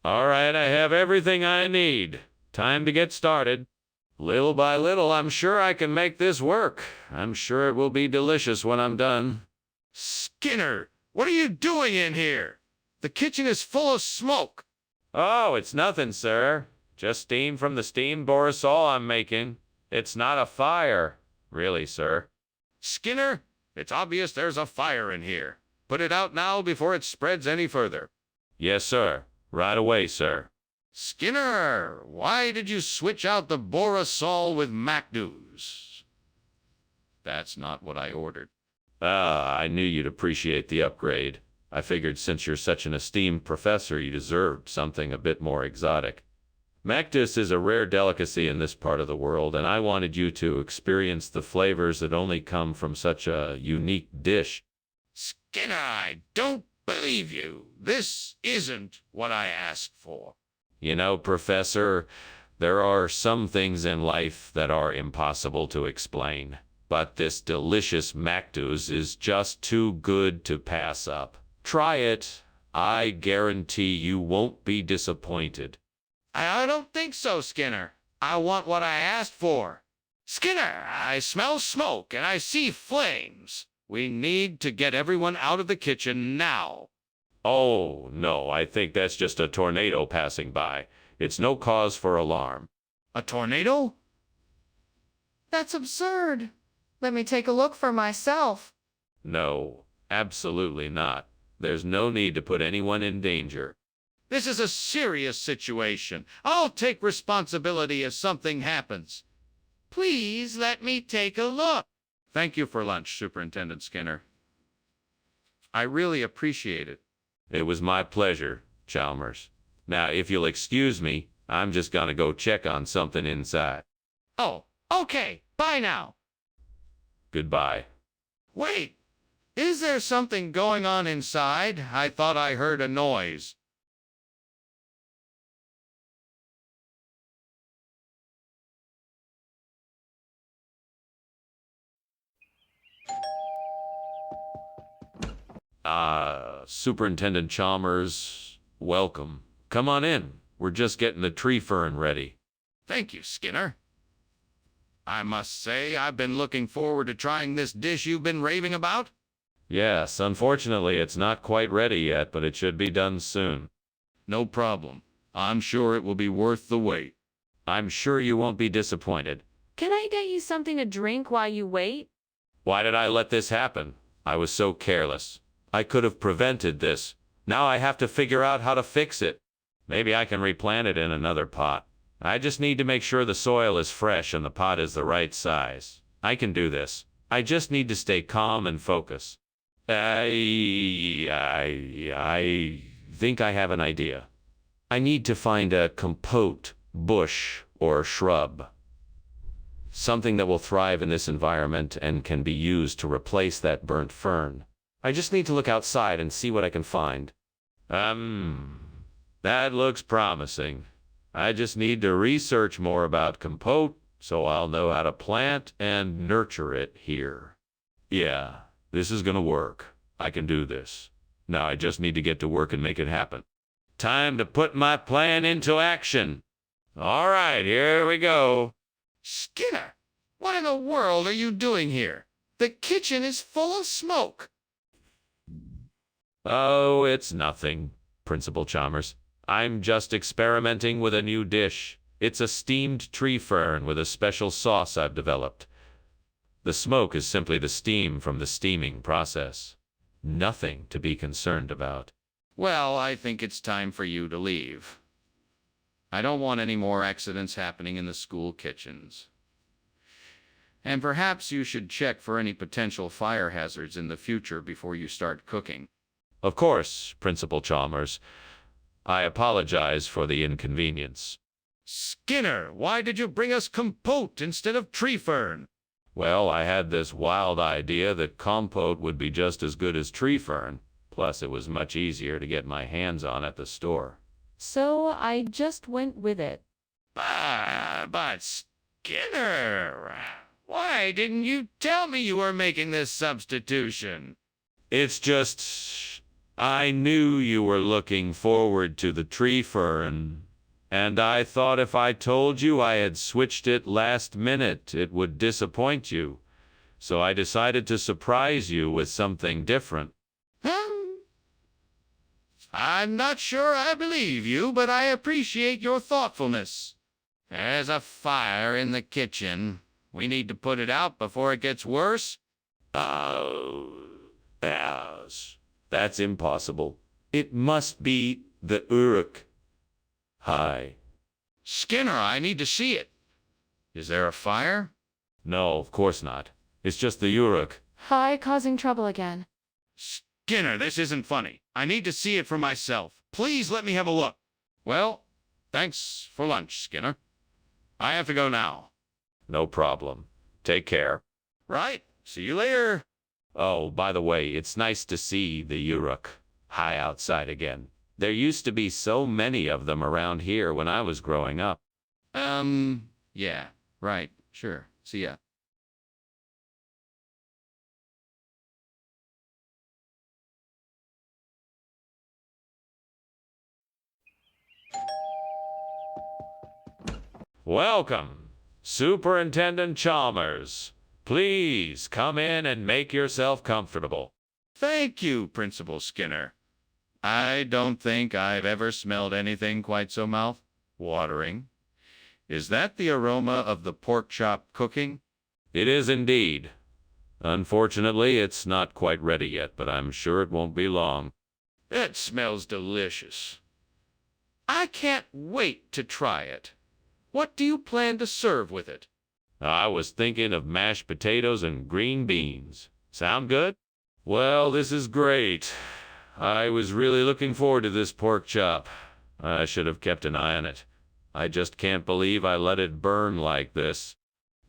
All right, I have everything I need. Time to get started. Little by little, I'm sure I can make this work. I'm sure it will be delicious when I'm done. Skinner, what are you doing in here? The kitchen is full of smoke. Oh, it's nothing, sir. Just steam from the steamed borasol I'm making. It's not a fire. Really, sir. Skinner, it's obvious there's a fire in here. Put it out now before it spreads any further. Yes, sir. Right away, sir. Skinner, why did you switch out the borasol with McDo's? That's not what I ordered. I knew you'd appreciate the upgrade. I figured since you're such an esteemed professor, you deserved something a bit more exotic. McDo's is a rare delicacy in this part of the world, and I wanted you to experience the flavors that only come from such a unique dish. Skinner, I don't believe you. This isn't what I asked for. You know, Professor, there are some things in life that are impossible to explain. But this delicious McDo's is just too good to pass up. Try it. I guarantee you won't be disappointed. I don't think so, Skinner. I want what I asked for. Skinner, I smell smoke and I see flames. We need to get everyone out of the kitchen now. Oh, no, I think that's just a tornado passing by. It's no cause for alarm. A tornado? That's absurd. Let me take a look for myself. No, absolutely not. There's no need to put anyone in danger. This is a serious situation. I'll take responsibility if something happens. Please let me take a look. Thank you for lunch, Superintendent Skinner. I really appreciate it. It was my pleasure, Chalmers. Now, if you'll excuse me, I'm just gonna go check on something inside. Oh, okay. Bye now. Goodbye. Wait. Is there something going on inside? I thought I heard a noise. Superintendent Chalmers, welcome. Come on in. We're just getting the tree fern ready. Thank you, Skinner. I must say, I've been looking forward to trying this dish you've been raving about. Yes, unfortunately, it's not quite ready yet, but it should be done soon. No problem. I'm sure it will be worth the wait. I'm sure you won't be disappointed. Can I get you something to drink while you wait? Why did I let this happen? I was so careless. I could have prevented this. Now I have to figure out how to fix it. Maybe I can replant it in another pot. I just need to make sure the soil is fresh and the pot is the right size. I can do this. I just need to stay calm and focus. I think I have an idea. I need to find a compote, bush, or shrub. Something that will thrive in this environment and can be used to replace that burnt fern. I just need to look outside and see what I can find. That looks promising. I just need to research more about compote so I'll know how to plant and nurture it here. Yeah, this is gonna work. I can do this. Now I just need to get to work and make it happen. Time to put my plan into action. All right, here we go. Skinner, what in the world are you doing here? The kitchen is full of smoke. Oh, it's nothing, Principal Chalmers. I'm just experimenting with a new dish. It's a steamed tree fern with a special sauce I've developed. The smoke is simply the steam from the steaming process. Nothing to be concerned about. Well, I think it's time for you to leave. I don't want any more accidents happening in the school kitchens. And perhaps you should check for any potential fire hazards in the future before you start cooking. Of course, Principal Chalmers. I apologize for the inconvenience. Skinner, why did you bring us compote instead of tree fern? Well, I had this wild idea that compote would be just as good as tree fern. Plus, it was much easier to get my hands on at the store. So I just went with it. But Skinner, why didn't you tell me you were making this substitution? It's just, I knew you were looking forward to the tree fern, and I thought if I told you I had switched it last minute, it would disappoint you. So I decided to surprise you with something different. I'm not sure I believe you, but I appreciate your thoughtfulness. There's a fire in the kitchen. We need to put it out before it gets worse. Oh, yes. That's impossible. It must be the Uruk. Hi. Skinner, I need to see it. Is there a fire? No, of course not. It's just the Uruk. Hi, causing trouble again. Skinner, this isn't funny. I need to see it for myself. Please let me have a look. Well, thanks for lunch, Skinner. I have to go now. No problem. Take care. Right. See you later. Oh, by the way, it's nice to see the Uruk high outside again. There used to be so many of them around here when I was growing up. Yeah, right. Sure. See ya. Welcome, Superintendent Chalmers. Please come in and make yourself comfortable. Thank you, Principal Skinner. I don't think I've ever smelled anything quite so mouth-watering. Is that the aroma of the pork chop cooking? It is indeed. Unfortunately, it's not quite ready yet, but I'm sure it won't be long. It smells delicious. I can't wait to try it. What do you plan to serve with it? I was thinking of mashed potatoes and green beans. Sound good? Well, this is great. I was really looking forward to this pork chop. I should have kept an eye on it. I just can't believe I let it burn like this.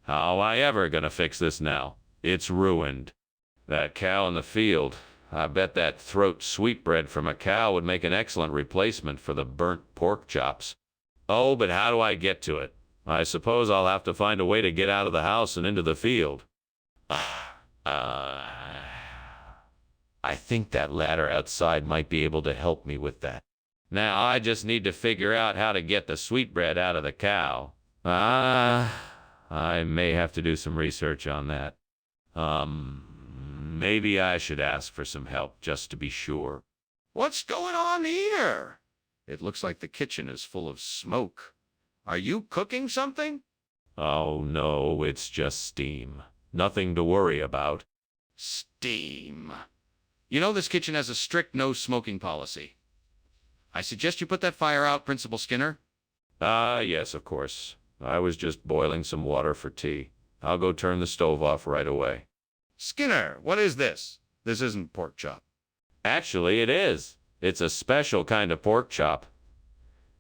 How am I ever gonna fix this now? It's ruined. That cow in the field. I bet that throat sweetbread from a cow would make an excellent replacement for the burnt pork chops. Oh, but how do I get to it? I suppose I'll have to find a way to get out of the house and into the field. I think that ladder outside might be able to help me with that. Now I just need to figure out how to get the sweetbread out of the cow. I may have to do some research on that. Maybe I should ask for some help just to be sure. What's going on here? It looks like the kitchen is full of smoke. Are you cooking something? Oh no, it's just steam. Nothing to worry about. Steam. You know this kitchen has a strict no smoking policy. I suggest you put that fire out, Principal Skinner. Yes, of course. I was just boiling some water for tea. I'll go turn the stove off right away. Skinner, what is this? This isn't pork chop. Actually, it is. It's a special kind of pork chop.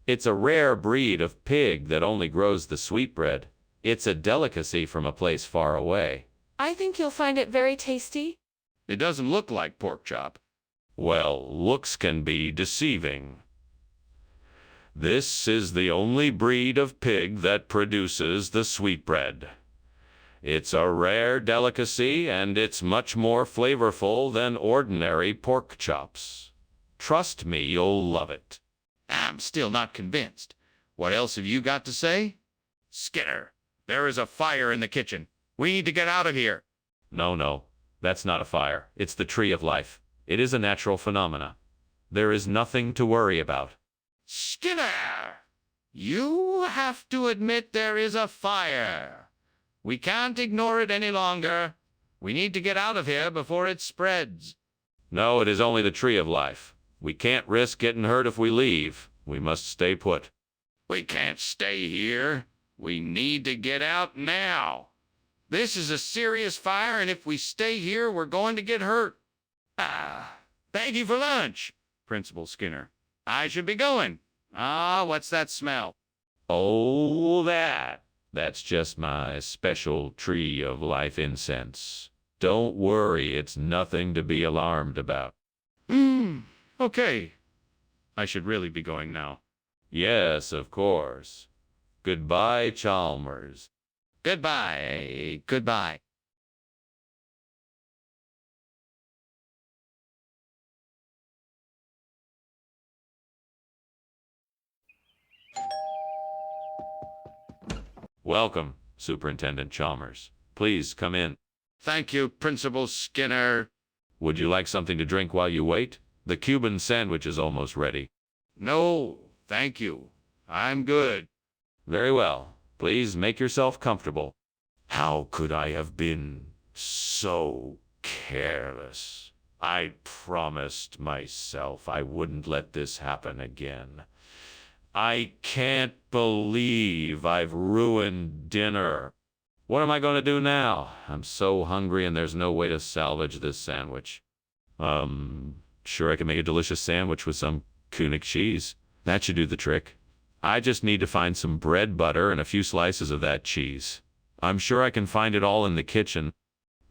It's a rare breed of pig that only grows the sweetbread. It's a delicacy from a place far away. I think you'll find it very tasty. It doesn't look like pork chop. Well, looks can be deceiving. This is the only breed of pig that produces the sweetbread. It's a rare delicacy, and it's much more flavorful than ordinary pork chops. Trust me, you'll love it. I'm still not convinced. What else have you got to say? Skinner, there is a fire in the kitchen. We need to get out of here. No, that's not a fire. It's the tree of life. It is a natural phenomena. There is nothing to worry about. Skinner, you have to admit there is a fire. We can't ignore it any longer. We need to get out of here before it spreads. No, it is only the tree of life. We can't risk getting hurt if we leave. We must stay put. We can't stay here. We need to get out now. This is a serious fire, and if we stay here, we're going to get hurt. Thank you for lunch, Principal Skinner. I should be going. What's that smell? Oh, that's just my special tree of life incense. Don't worry, it's nothing to be alarmed about. Okay. I should really be going now. Yes, of course. Goodbye, Chalmers. Goodbye. Goodbye. Welcome, Superintendent Chalmers. Please come in. Thank you, Principal Skinner. Would you like something to drink while you wait? The Cuban sandwich is almost ready. No, thank you. I'm good. Very well. Please make yourself comfortable. How could I have been so careless? I promised myself I wouldn't let this happen again. I can't believe I've ruined dinner. What am I going to do now? I'm so hungry and there's no way to salvage this sandwich. Sure, I can make a delicious sandwich with some König cheese. That should do the trick. I just need to find some bread, butter, and a few slices of that cheese. I'm sure I can find it all in the kitchen.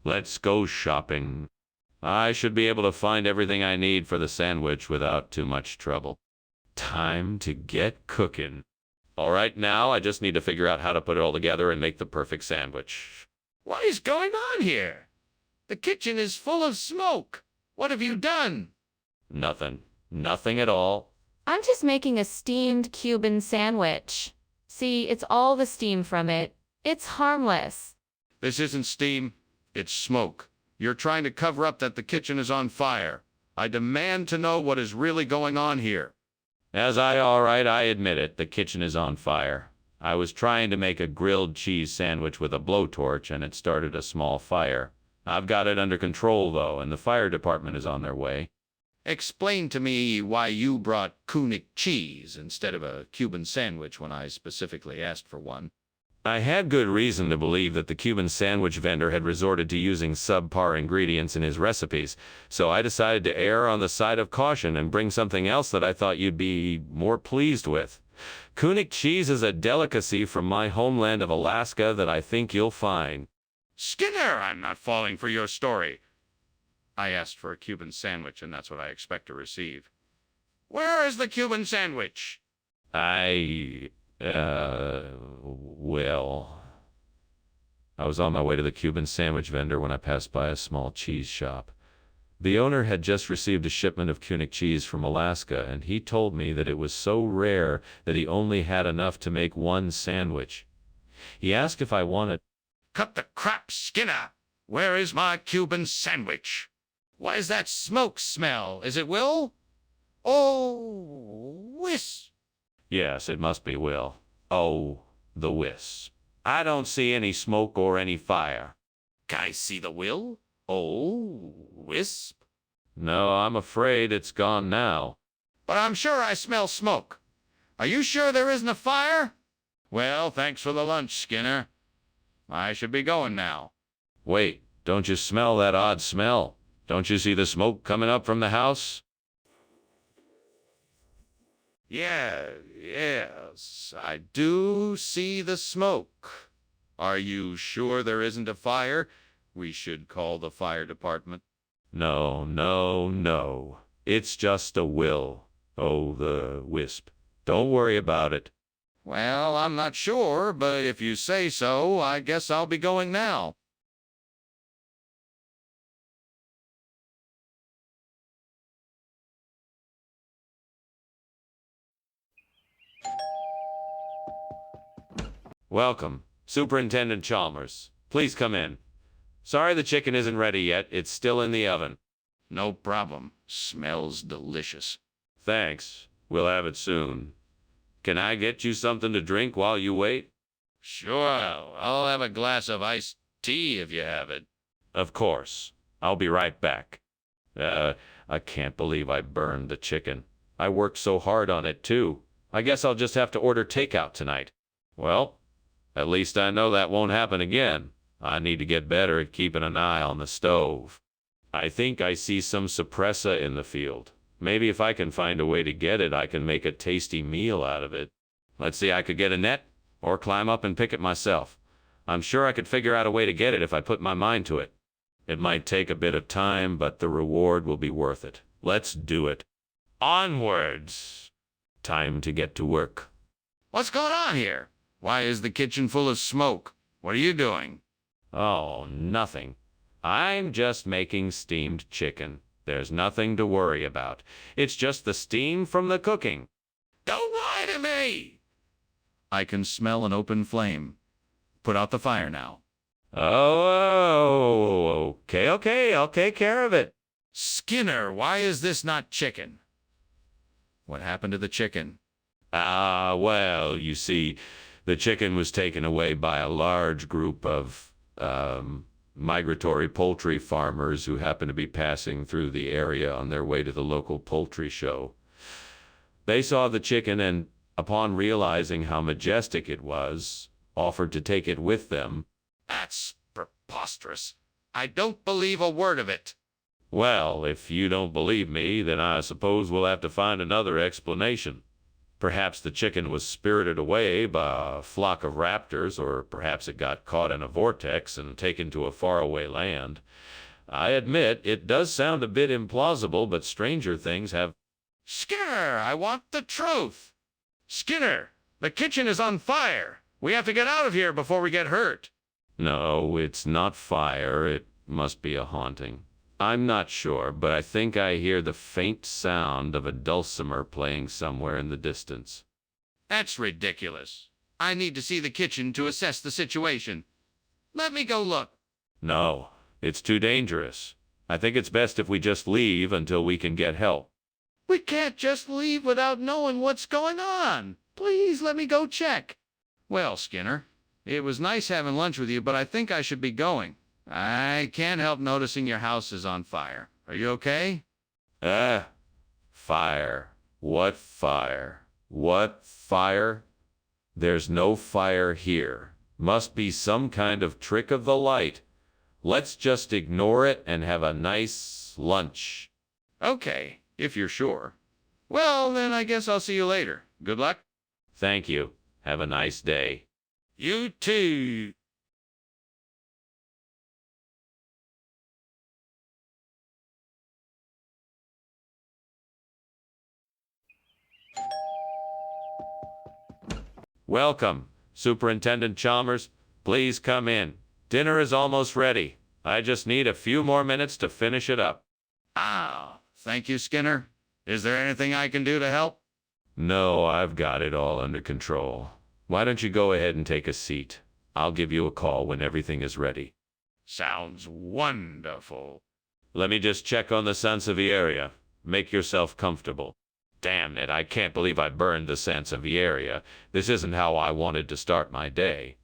Let's go shopping. I should be able to find everything I need for the sandwich without too much trouble. Time to get cooking. All right, now I just need to figure out how to put it all together and make the perfect sandwich. What is going on here? The kitchen is full of smoke. What have you done? Nothing. Nothing at all. I'm just making a steamed Cuban sandwich. See, it's all the steam from it. It's harmless. This isn't steam. It's smoke. You're trying to cover up that the kitchen is on fire. I demand to know what is really going on here. All right, I admit it, the kitchen is on fire. I was trying to make a grilled cheese sandwich with a blowtorch and it started a small fire. I've got it under control though, and the fire department is on their way. Explain to me why you brought Kunik cheese instead of a Cuban sandwich when I specifically asked for one. I had good reason to believe that the Cuban sandwich vendor had resorted to using subpar ingredients in his recipes, so I decided to err on the side of caution and bring something else that I thought you'd be more pleased with. Kunik cheese is a delicacy from my homeland of Alaska that I think you'll find. Skinner, I'm not falling for your story. I asked for a Cuban sandwich, and that's what I expect to receive. Where is the Cuban sandwich? Well, I was on my way to the Cuban sandwich vendor when I passed by a small cheese shop. The owner had just received a shipment of Kunik cheese from Alaska, and he told me that it was so rare that he only had enough to make one sandwich. He asked if I wanted. Cut the crap, Skinner! Where is my Cuban sandwich? Why is that smoke smell? Is it Will? Oh, whis. Yes, it must be Will. Oh, the wisp. I don't see any smoke or any fire. I see the Will. Oh, wisp. No, I'm afraid it's gone now. But I'm sure I smell smoke. Are you sure there isn't a fire? Well, thanks for the lunch, Skinner. I should be going now. Wait, don't you smell that odd smell? Don't you see the smoke coming up from the house? Yes, I do see the smoke. Are you sure there isn't a fire? We should call the fire department. No, no, no. It's just a Will. Oh, the wisp. Don't worry about it. Well, I'm not sure, but if you say so, I guess I'll be going now. Welcome, Superintendent Chalmers. Please come in. Sorry the chicken isn't ready yet. It's still in the oven. No problem. Smells delicious. Thanks. We'll have it soon. Can I get you something to drink while you wait? Sure, I'll have a glass of iced tea if you have it. Of course. I'll be right back. I can't believe I burned the chicken. I worked so hard on it, too. I guess I'll just have to order takeout tonight. Well, at least I know that won't happen again. I need to get better at keeping an eye on the stove. I think I see some suppressor in the field. Maybe if I can find a way to get it, I can make a tasty meal out of it. Let's see, I could get a net, or climb up and pick it myself. I'm sure I could figure out a way to get it if I put my mind to it. It might take a bit of time, but the reward will be worth it. Let's do it. Onwards! Time to get to work. What's going on here? Why is the kitchen full of smoke? What are you doing? Oh, nothing. I'm just making steamed chicken. There's nothing to worry about. It's just the steam from the cooking. Don't lie to me! I can smell an open flame. Put out the fire now. Oh, okay, I'll take care of it. Skinner, why is this not chicken? What happened to the chicken? Well, you see, the chicken was taken away by a large group of, migratory poultry farmers who happened to be passing through the area on their way to the local poultry show. They saw the chicken and, upon realizing how majestic it was, offered to take it with them. That's preposterous. I don't believe a word of it. Well, if you don't believe me, then I suppose we'll have to find another explanation. Perhaps the chicken was spirited away by a flock of raptors, or perhaps it got caught in a vortex and taken to a faraway land. I admit, it does sound a bit implausible, but stranger things have... Skinner, I want the truth. Skinner, the kitchen is on fire. We have to get out of here before we get hurt. No, it's not fire. It must be a haunting. I'm not sure, but I think I hear the faint sound of a dulcimer playing somewhere in the distance. That's ridiculous. I need to see the kitchen to assess the situation. Let me go look. No, it's too dangerous. I think it's best if we just leave until we can get help. We can't just leave without knowing what's going on. Please let me go check. Well, Skinner, it was nice having lunch with you, but I think I should be going. I can't help noticing your house is on fire. Are you okay? Fire. What fire? What fire? There's no fire here. Must be some kind of trick of the light. Let's just ignore it and have a nice lunch. Okay, if you're sure. Well, then I guess I'll see you later. Good luck. Thank you. Have a nice day. You too. Welcome, Superintendent Chalmers. Please come in. Dinner is almost ready. I just need a few more minutes to finish it up. Ah, thank you, Skinner. Is there anything I can do to help? No, I've got it all under control. Why don't you go ahead and take a seat? I'll give you a call when everything is ready. Sounds wonderful. Let me just check on the Sansevieria. Make yourself comfortable. Damn it, I can't believe I burned the Sansevieria. This isn't how I wanted to start my day.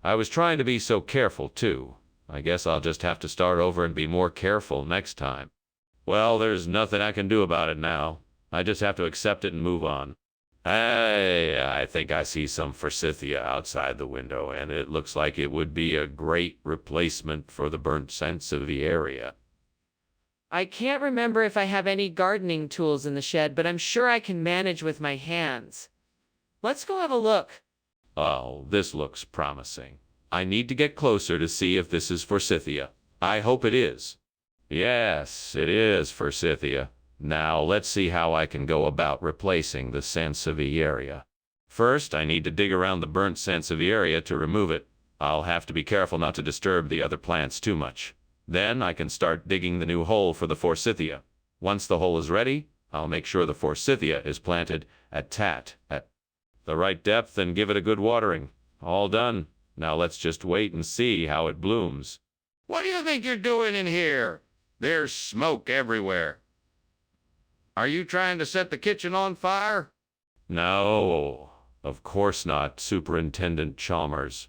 I was trying to be so careful, too. I guess I'll just have to start over and be more careful next time. Well, there's nothing I can do about it now. I just have to accept it and move on. I think I see some forsythia outside the window, and it looks like it would be a great replacement for the burnt Sansevieria. I can't remember if I have any gardening tools in the shed, but I'm sure I can manage with my hands. Let's go have a look. Oh, this looks promising. I need to get closer to see if this is forsythia. I hope it is. Yes, it is forsythia. Now let's see how I can go about replacing the Sansevieria. First, I need to dig around the burnt Sansevieria to remove it. I'll have to be careful not to disturb the other plants too much. Then I can start digging the new hole for the forsythia. Once the hole is ready, I'll make sure the forsythia is planted at the right depth and give it a good watering. All done. Now let's just wait and see how it blooms. What do you think you're doing in here? There's smoke everywhere. Are you trying to set the kitchen on fire? No, of course not, Superintendent Chalmers.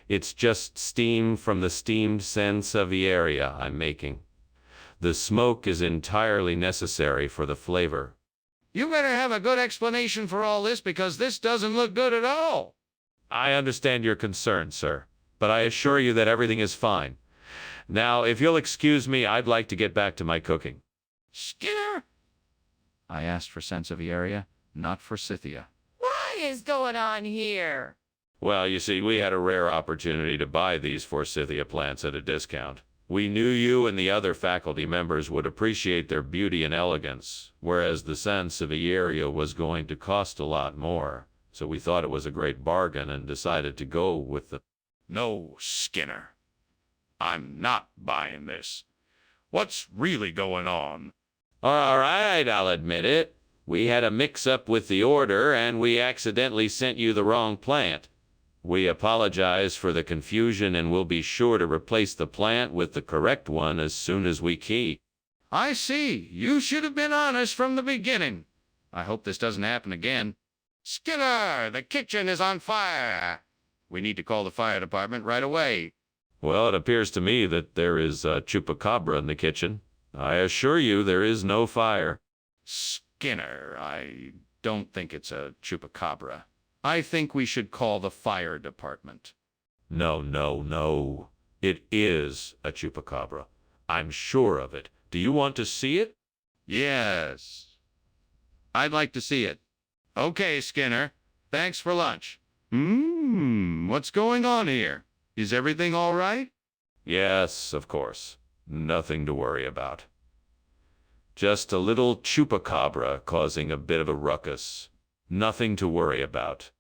It's just steam from the steamed Sansevieria I'm making. The smoke is entirely necessary for the flavor. You better have a good explanation for all this, because this doesn't look good at all. I understand your concern, sir, but I assure you that everything is fine. Now, if you'll excuse me, I'd like to get back to my cooking. Skinner? I asked for Sansevieria, not forsythia. What is going on here? Well, you see, we had a rare opportunity to buy these forsythia plants at a discount. We knew you and the other faculty members would appreciate their beauty and elegance, whereas the Sansevieria was going to cost a lot more. So we thought it was a great bargain and decided to go with the... No, Skinner. I'm not buying this. What's really going on? All right, I'll admit it. We had a mix-up with the order and we accidentally sent you the wrong plant. We apologize for the confusion and we'll be sure to replace the plant with the correct one as soon as we can. I see. You should have been honest from the beginning. I hope this doesn't happen again. Skinner, the kitchen is on fire. We need to call the fire department right away. Well, it appears to me that there is a chupacabra in the kitchen. I assure you there is no fire. Skinner, I don't think it's a chupacabra. I think we should call the fire department. No. It is a chupacabra. I'm sure of it. Do you want to see it? Yes. I'd like to see it. Okay, Skinner. Thanks for lunch. What's going on here? Is everything all right? Yes, of course. Nothing to worry about. Just a little chupacabra causing a bit of a ruckus. Nothing to worry about.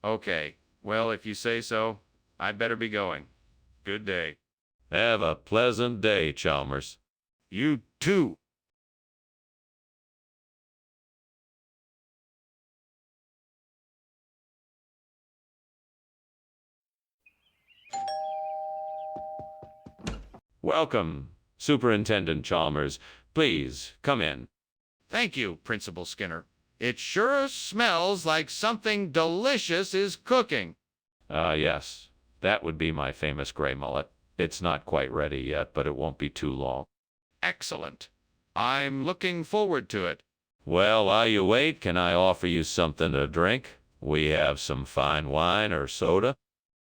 Okay. Well, if you say so, I'd better be going. Good day. Have a pleasant day, Chalmers. You too. Welcome, Superintendent Chalmers. Please, come in. Thank you, Principal Skinner. It sure smells like something delicious is cooking. Yes, that would be my famous gray mullet. It's not quite ready yet, but it won't be too long. Excellent. I'm looking forward to it. Well, while you wait, can I offer you something to drink? We have some fine wine or soda.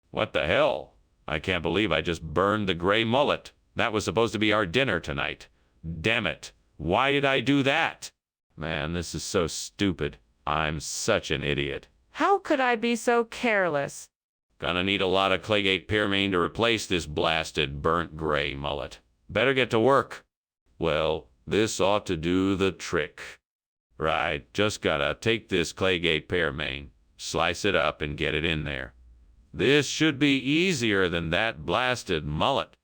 What the hell? I can't believe I just burned the gray mullet. That was supposed to be our dinner tonight. Damn it. Why did I do that? Man, this is so stupid. I'm such an idiot. How could I be so careless? Gonna need a lot of Claygate Pyramine to replace this blasted burnt gray mullet. Better get to work. Well, this ought to do the trick. Right, just gotta take this Claygate Pyramine, slice it up and get it in there. This should be easier than that blasted mullet.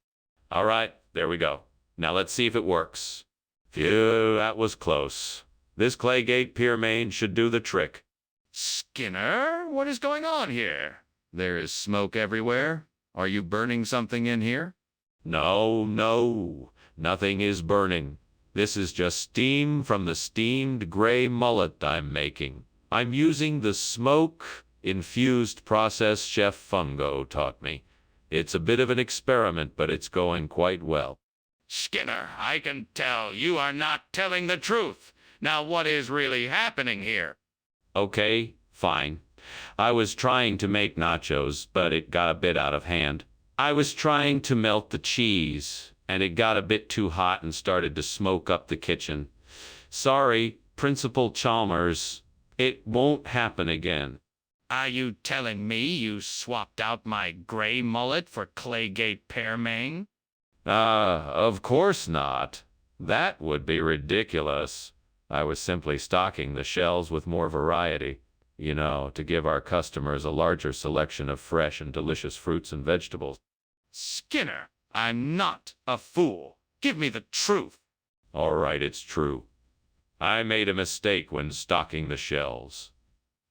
All right, there we go. Now let's see if it works. Phew, that was close. This Claygate Pyramine should do the trick. Skinner, what is going on here? There is smoke everywhere. Are you burning something in here? No, nothing is burning. This is just steam from the steamed gray mullet I'm making. I'm using the smoke-infused process Chef Fungo taught me. It's a bit of an experiment, but it's going quite well. Skinner, I can tell you are not telling the truth. Now what is really happening here? Okay, fine. I was trying to make nachos, but it got a bit out of hand. I was trying to melt the cheese, and it got a bit too hot and started to smoke up the kitchen. Sorry, Principal Chalmers. It won't happen again. Are you telling me you swapped out my gray mullet for Claygate Pearmain? Of course not. That would be ridiculous. I was simply stocking the shelves with more variety, to give our customers a larger selection of fresh and delicious fruits and vegetables. Skinner, I'm not a fool. Give me the truth. All right, it's true. I made a mistake when stocking the shelves.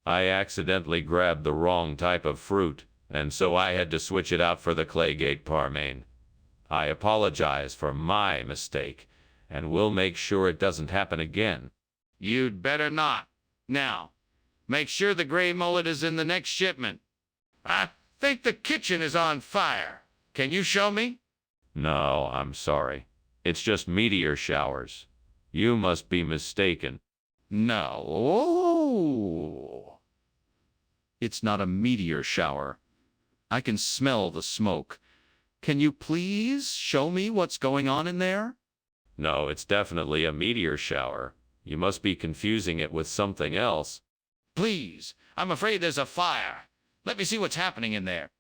I accidentally grabbed the wrong type of fruit, and so I had to switch it out for the Claygate Parmain. I apologize for my mistake, and we'll make sure it doesn't happen again. You'd better not. Now, make sure the gray mullet is in the next shipment. I think the kitchen is on fire. Can you show me? No, I'm sorry. It's just meteor showers. You must be mistaken. No. It's not a meteor shower. I can smell the smoke. Can you please show me what's going on in there? No, it's definitely a meteor shower. You must be confusing it with something else. Please, I'm afraid there's a fire. Let me see what's happening in there.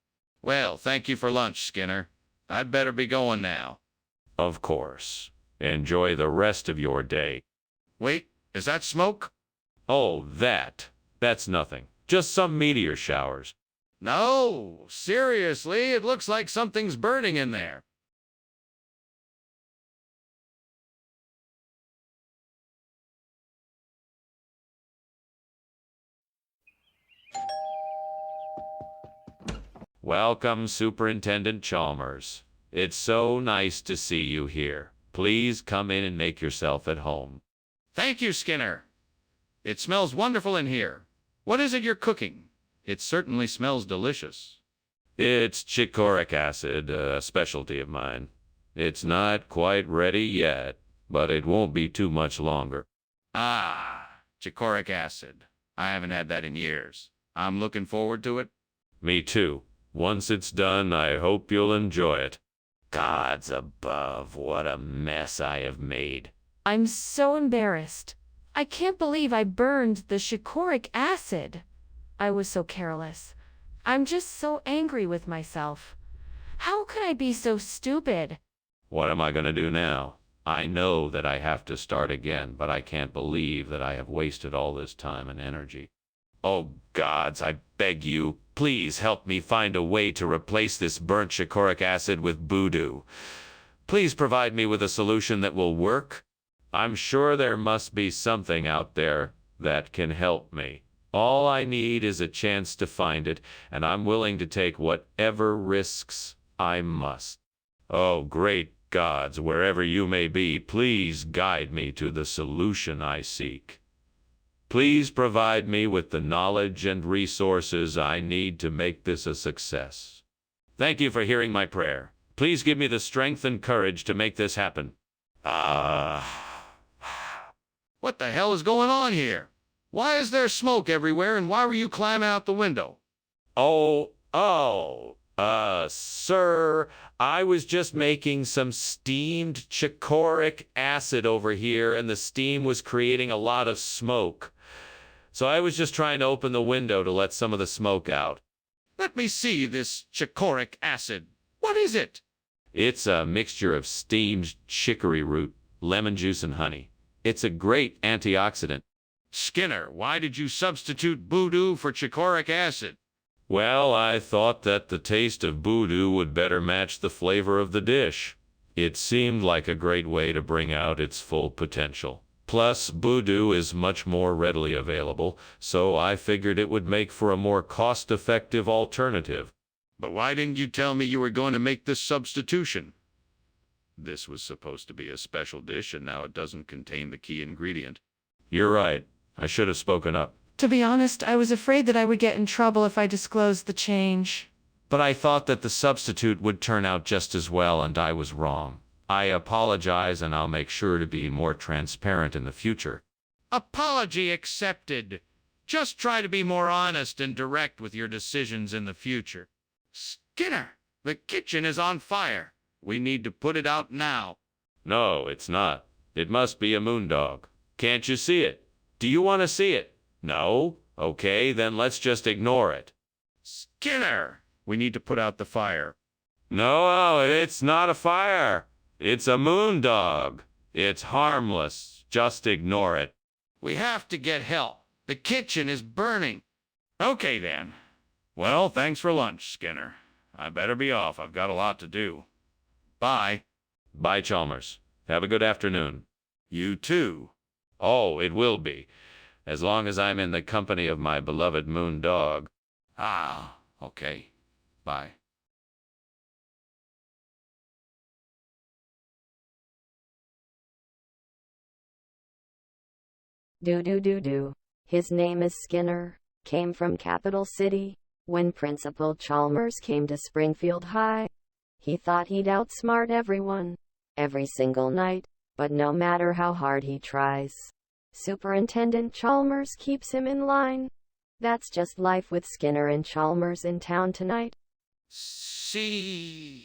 Well, thank you for lunch, Skinner. I'd better be going now. Of course. Enjoy the rest of your day. Wait, is that smoke? Oh, that's nothing. Just some meteor showers. No, seriously, it looks like something's burning in there. Welcome, Superintendent Chalmers. It's so nice to see you here. Please come in and make yourself at home. Thank you, Skinner. It smells wonderful in here. What is it you're cooking? It certainly smells delicious. It's chichoric acid, a specialty of mine. It's not quite ready yet, but it won't be too much longer. Ah, chichoric acid. I haven't had that in years. I'm looking forward to it. Me too. Once it's done, I hope you'll enjoy it. Gods above, what a mess I have made. I'm so embarrassed. I can't believe I burned the chichoric acid. I was so careless. I'm just so angry with myself. How could I be so stupid? What am I going to do now? I know that I have to start again, but I can't believe that I have wasted all this time and energy. Oh, gods, I beg you, please help me find a way to replace this burnt chichoric acid with voodoo. Please provide me with a solution that will work. I'm sure there must be something out there that can help me. All I need is a chance to find it, and I'm willing to take whatever risks I must. Oh, great. Gods, wherever you may be, please guide me to the solution I seek. Please provide me with the knowledge and resources I need to make this a success. Thank you for hearing my prayer. Please give me the strength and courage to make this happen. What the hell is going on here? Why is there smoke everywhere, and why were you climbing out the window? Sir, I was just making some steamed chicoraic acid over here, and the steam was creating a lot of smoke. So I was just trying to open the window to let some of the smoke out. Let me see this chicoraic acid. What is it? It's a mixture of steamed chicory root, lemon juice, and honey. It's a great antioxidant. Skinner, why did you substitute voodoo for chicoraic acid? Well, I thought that the taste of voodoo would better match the flavor of the dish. It seemed like a great way to bring out its full potential. Plus, voodoo is much more readily available, so I figured it would make for a more cost-effective alternative. But why didn't you tell me you were going to make this substitution? This was supposed to be a special dish, and now it doesn't contain the key ingredient. You're right. I should have spoken up. To be honest, I was afraid that I would get in trouble if I disclosed the change. But I thought that the substitute would turn out just as well, and I was wrong. I apologize, and I'll make sure to be more transparent in the future. Apology accepted. Just try to be more honest and direct with your decisions in the future. Skinner, the kitchen is on fire. We need to put it out now. No, it's not. It must be a moondog. Can't you see it? Do you want to see it? No? Okay, then let's just ignore it. Skinner, we need to put out the fire. No, it's not a fire. It's a moondog. It's harmless. Just ignore it. We have to get help. The kitchen is burning. Okay, then. Well, thanks for lunch, Skinner. I better be off. I've got a lot to do. Bye. Bye, Chalmers. Have a good afternoon. You too. Oh, it will be, as long as I'm in the company of my beloved moondog. Okay. Bye. Do. His name is Skinner, came from Capital City. When Principal Chalmers came to Springfield High, he thought he'd outsmart everyone, every single night, but no matter how hard he tries, Superintendent Chalmers keeps him in line. That's just life with Skinner and Chalmers in town tonight. See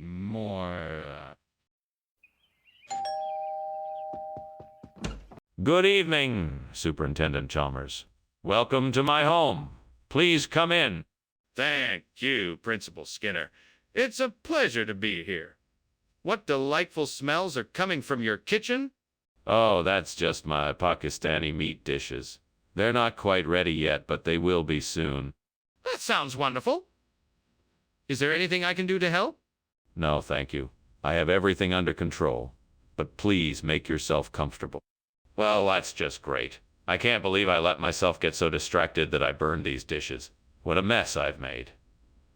more. Good evening, Superintendent Chalmers. Welcome to my home. Please come in. Thank you, Principal Skinner. It's a pleasure to be here. What delightful smells are coming from your kitchen? Oh, that's just my Pakistani meat dishes. They're not quite ready yet, but they will be soon. That sounds wonderful. Is there anything I can do to help? No, thank you. I have everything under control. But please make yourself comfortable. Well, that's just great. I can't believe I let myself get so distracted that I burned these dishes. What a mess I've made.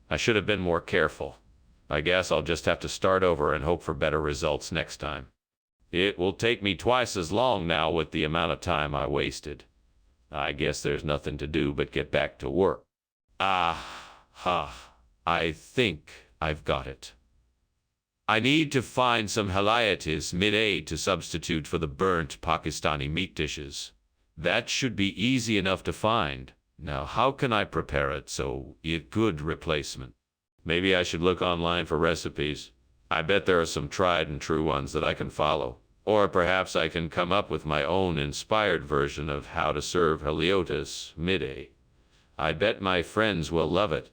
I should have been more careful. I guess I'll just have to start over and hope for better results next time. It will take me twice as long now with the amount of time I wasted. I guess there's nothing to do but get back to work. I think I've got it. I need to find some haliatis mid-A to substitute for the burnt Pakistani meat dishes. That should be easy enough to find. Now, how can I prepare it so it's a good replacement? Maybe I should look online for recipes. I bet there are some tried and true ones that I can follow. Or perhaps I can come up with my own inspired version of how to serve haliotis mid-A. I bet my friends will love it.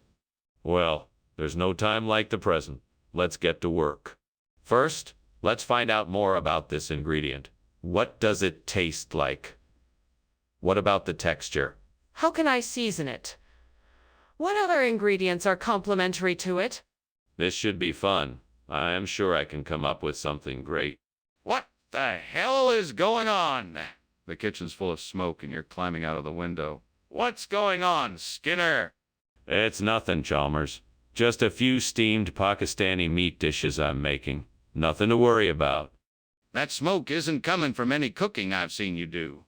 Well, there's no time like the present. Let's get to work. First, let's find out more about this ingredient. What does it taste like? What about the texture? How can I season it? What other ingredients are complementary to it? This should be fun. I am sure I can come up with something great. What the hell is going on? The kitchen's full of smoke and you're climbing out of the window. What's going on, Skinner? It's nothing, Chalmers. Just a few steamed Pakistani meat dishes I'm making. Nothing to worry about. That smoke isn't coming from any cooking I've seen you do.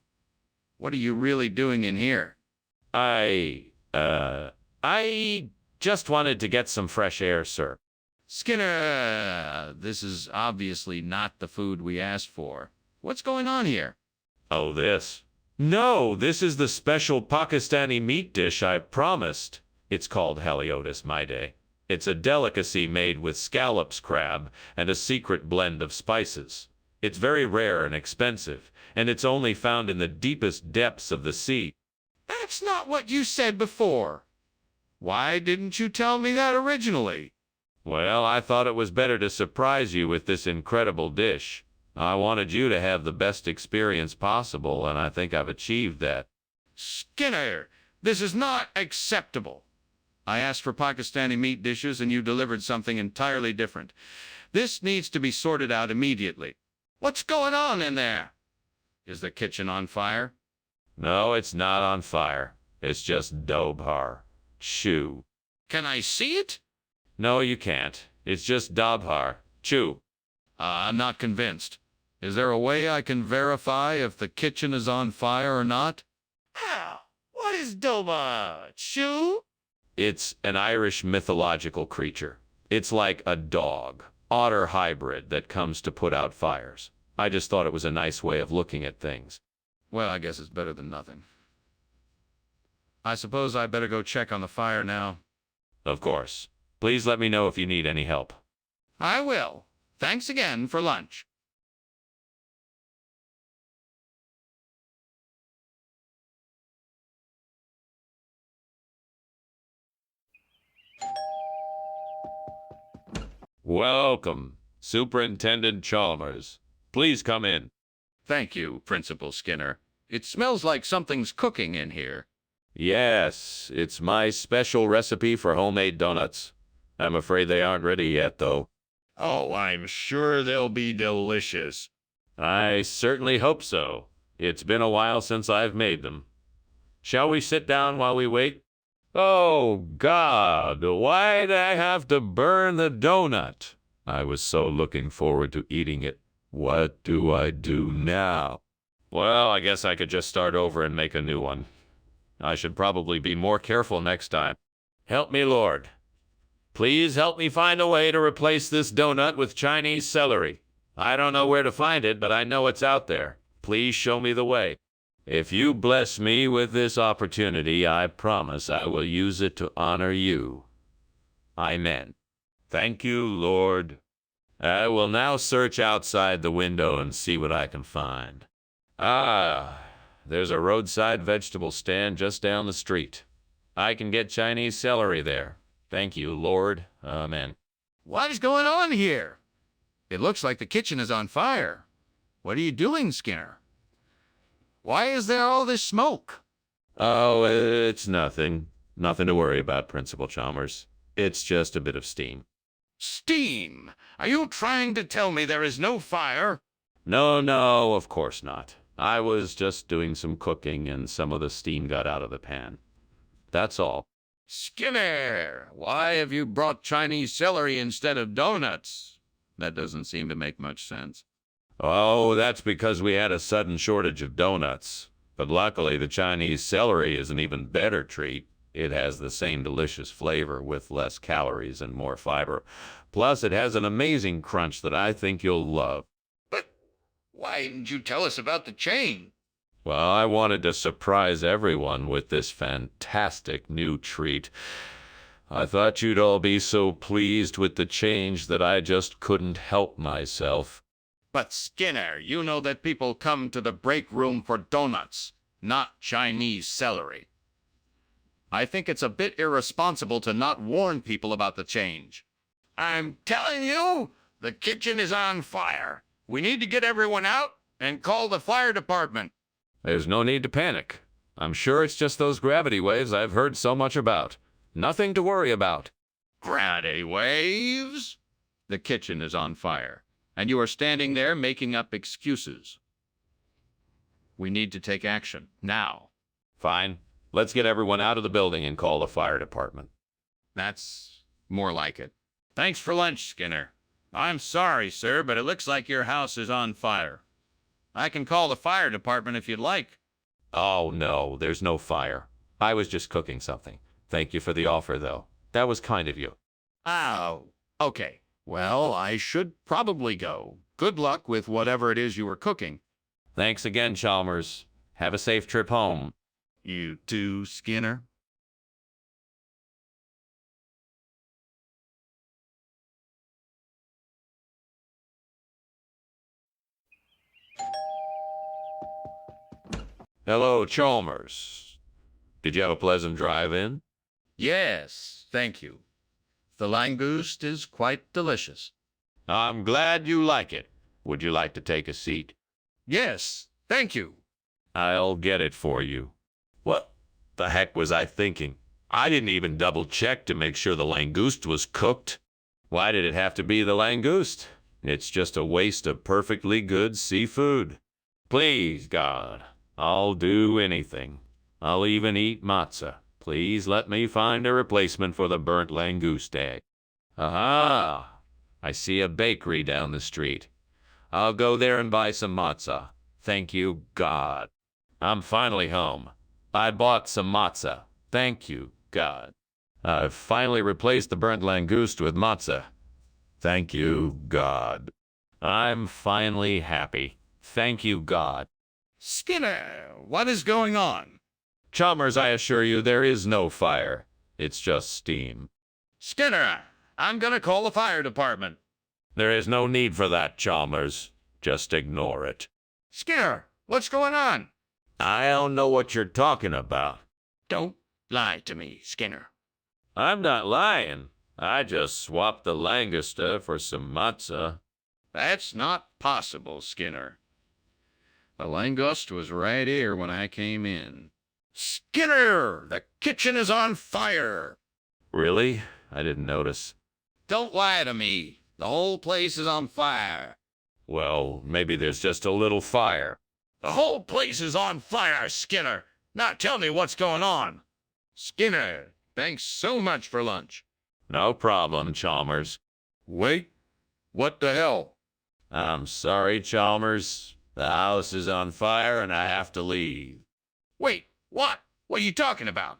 What are you really doing in here? I just wanted to get some fresh air, sir. Skinner, this is obviously not the food we asked for. What's going on here? Oh, this? No, this is the special Pakistani meat dish I promised. It's called haliotis maide. It's a delicacy made with scallops crab and a secret blend of spices. It's very rare and expensive, and it's only found in the deepest depths of the sea. That's not what you said before. Why didn't you tell me that originally? Well, I thought it was better to surprise you with this incredible dish. I wanted you to have the best experience possible, and I think I've achieved that. Skinner, this is not acceptable. I asked for Pakistani meat dishes and you delivered something entirely different. This needs to be sorted out immediately. What's going on in there? Is the kitchen on fire? No, it's not on fire. It's just Dobhar. Chew. Can I see it? No, you can't. It's just Dobhar. Chew. I'm not convinced. Is there a way I can verify if the kitchen is on fire or not? How? What is Doba? Chew? It's an Irish mythological creature. It's like a dog, otter hybrid that comes to put out fires. I just thought it was a nice way of looking at things. Well, I guess it's better than nothing. I suppose I better go check on the fire now. Of course. Please let me know if you need any help. I will. Thanks again for lunch. Welcome, Superintendent Chalmers. Please come in. Thank you, Principal Skinner. It smells like something's cooking in here. Yes, it's my special recipe for homemade donuts. I'm afraid they aren't ready yet, though. Oh, I'm sure they'll be delicious. I certainly hope so. It's been a while since I've made them. Shall we sit down while we wait? Oh, God, why'd I have to burn the donut? I was so looking forward to eating it. What do I do now? Well, I guess I could just start over and make a new one. I should probably be more careful next time. Help me, Lord. Please help me find a way to replace this donut with Chinese celery. I don't know where to find it, but I know it's out there. Please show me the way. If you bless me with this opportunity, I promise I will use it to honor you. Amen. Thank you, Lord. I will now search outside the window and see what I can find. Ah, there's a roadside vegetable stand just down the street. I can get Chinese celery there. Thank you, Lord. Amen. What is going on here? It looks like the kitchen is on fire. What are you doing, Skinner? Why is there all this smoke? Oh, it's nothing. Nothing to worry about, Principal Chalmers. It's just a bit of steam. Steam? Are you trying to tell me there is no fire? No, of course not. I was just doing some cooking and some of the steam got out of the pan. That's all. Skinner, why have you brought Chinese celery instead of donuts? That doesn't seem to make much sense. Oh, that's because we had a sudden shortage of donuts. But luckily, the Chinese celery is an even better treat. It has the same delicious flavor with less calories and more fiber. Plus, it has an amazing crunch that I think you'll love. But why didn't you tell us about the change? Well, I wanted to surprise everyone with this fantastic new treat. I thought you'd all be so pleased with the change that I just couldn't help myself. But Skinner, you know that people come to the break room for donuts, not Chinese celery. I think it's a bit irresponsible to not warn people about the change. I'm telling you, the kitchen is on fire. We need to get everyone out and call the fire department. There's no need to panic. I'm sure it's just those gravity waves I've heard so much about. Nothing to worry about. Gravity waves? The kitchen is on fire, and you are standing there making up excuses. We need to take action, now. Fine. Let's get everyone out of the building and call the fire department. That's More like it. Thanks for lunch, Skinner. I'm sorry, sir, but it looks like your house is on fire. I can call the fire department if you'd like. Oh, no, there's no fire. I was just cooking something. Thank you for the offer, though. That was kind of you. Oh, okay. Well, I should probably go. Good luck with whatever it is you were cooking. Thanks again, Chalmers. Have a safe trip home. You too, Skinner. Hello, Chalmers. Did you have a pleasant drive in? Yes, thank you. The langoust is quite delicious. I'm glad you like it. Would you like to take a seat? Yes, thank you. I'll get it for you. What the heck was I thinking? I didn't even double check to make sure the langoust was cooked. Why did it have to be the langoust? It's just a waste of perfectly good seafood. Please, God, I'll do anything. I'll even eat matzah. Please let me find a replacement for the burnt langoust egg. Aha! I see a bakery down the street. I'll go there and buy some matzah. Thank you, God. I'm finally home. I bought some matzah. Thank you, God. I've finally replaced the burnt langoust with matzah. Thank you, God. I'm finally happy. Thank you, God. Skinner, what is going on? Chalmers, I assure you there is no fire. It's just steam. Skinner, I'm gonna call the fire department. There is no need for that, Chalmers. Just ignore it. Skinner, what's going on? I don't know what you're talking about. Don't lie to me, Skinner. I'm not lying. I just swapped the langosta for some matzah. That's not possible, Skinner. The langoust was right here when I came in. Skinner, the kitchen is on fire. Really? I didn't notice. Don't lie to me. The whole place is on fire. Well, maybe there's just a little fire. The whole place is on fire, Skinner. Now tell me what's going on. Skinner, thanks so much for lunch. No problem, Chalmers. Wait, what the hell? I'm sorry, Chalmers. The house is on fire and I have to leave. Wait, what? What are you talking about?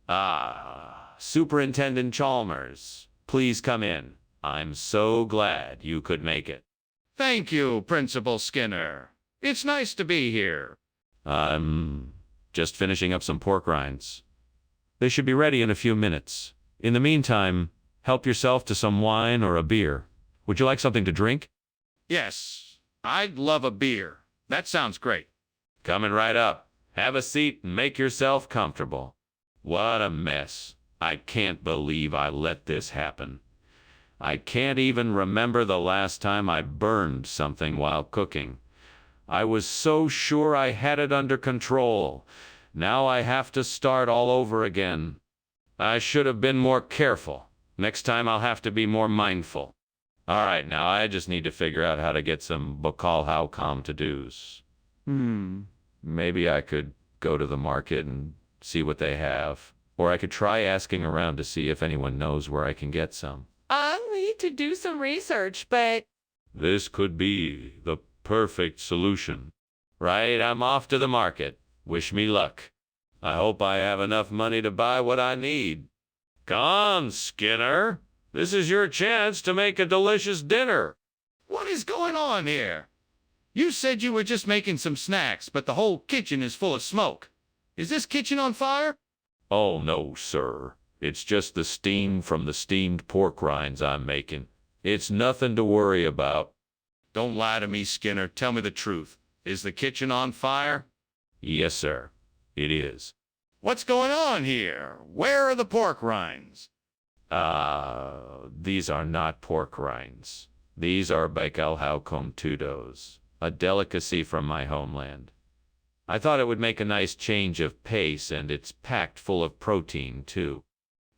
Ah, Superintendent Chalmers, please come in. I'm so glad you could make it. Thank you, Principal Skinner. It's nice to be here. I'm just finishing up some pork rinds. They should be ready in a few minutes. In the meantime, help yourself to some wine or a beer. Would you like something to drink? Yes, I'd love a beer. That sounds great. Coming right up. Have a seat and make yourself comfortable. What a mess. I can't believe I let this happen. I can't even remember the last time I burned something while cooking. I was so sure I had it under control. Now I have to start all over again. I should have been more careful. Next time I'll have to be more mindful. All right, now I just need to figure out how to get some Bokal Howcom to-dos. Maybe I could go to the market and see what they have. Or I could try asking around to see if anyone knows where I can get some. I'll need to do some research, but This could be the perfect solution. Right, I'm off to the market. Wish me luck. I hope I have enough money to buy what I need. Come on, Skinner. This is your chance to make a delicious dinner. What is going on here? You said you were just making some snacks, but the whole kitchen is full of smoke. Is this kitchen on fire? Oh, no, sir. It's just the steam from the steamed pork rinds I'm making. It's nothing to worry about. Don't lie to me, Skinner. Tell me the truth. Is the kitchen on fire? Yes, sir. It is. What's going on here? Where are the pork rinds? These are not pork rinds. These are Baikal Howcom Tudos, a delicacy from my homeland. I thought it would make a nice change of pace, and it's packed full of protein, too.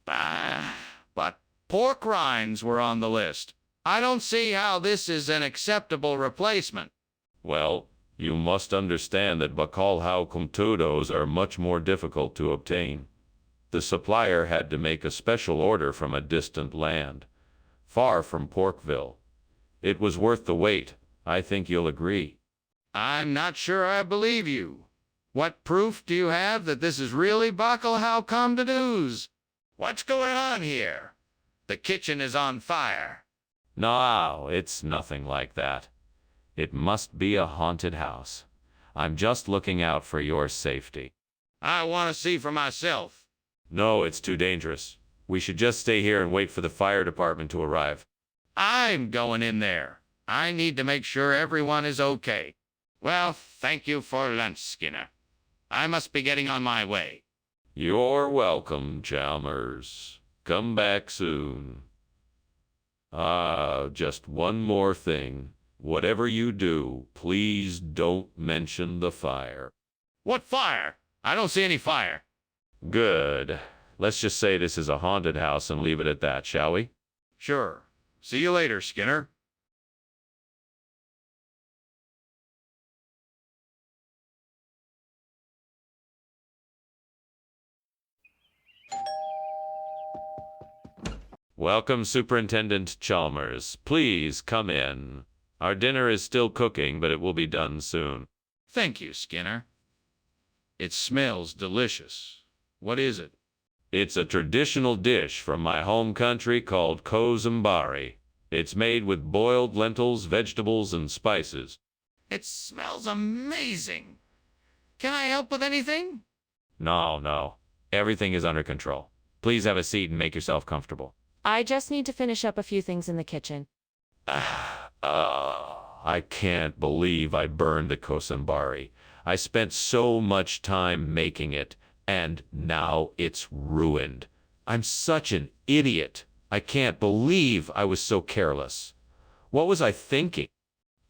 But pork rinds were on the list. I don't see how this is an acceptable replacement. Well, you must understand that Bacalhau Comtudos are much more difficult to obtain. The supplier had to make a special order from a distant land, far from Porkville. It was worth the wait. I think you'll agree. I'm not sure I believe you. What proof do you have that this is really Bacalhau Comtudos? What's going on here? The kitchen is on fire. No, it's nothing like that. It must be a haunted house. I'm just looking out for your safety. I want to see for myself. No, it's too dangerous. We should just stay here and wait for the fire department to arrive. I'm going in there. I need to make sure everyone is okay. Well, thank you for lunch, Skinner. I must be getting on my way. You're welcome, Chalmers. Come back soon. Just one more thing. Whatever you do, please don't mention the fire. What fire? I don't see any fire. Good. Let's just say this is a haunted house and leave it at that, shall we? Sure. See you later, Skinner. Welcome, Superintendent Chalmers. Please come in. Our dinner is still cooking, but it will be done soon. Thank you, Skinner. It smells delicious. What is it? It's a traditional dish from my home country called kozambari. It's made with boiled lentils, vegetables, and spices. It smells amazing. Can I help with anything? No. Everything is under control. Please have a seat and make yourself comfortable. I just need to finish up a few things in the kitchen. I can't believe I burned the kozambari. I spent so much time making it, and now it's ruined. I'm such an idiot. I can't believe I was so careless. What was I thinking?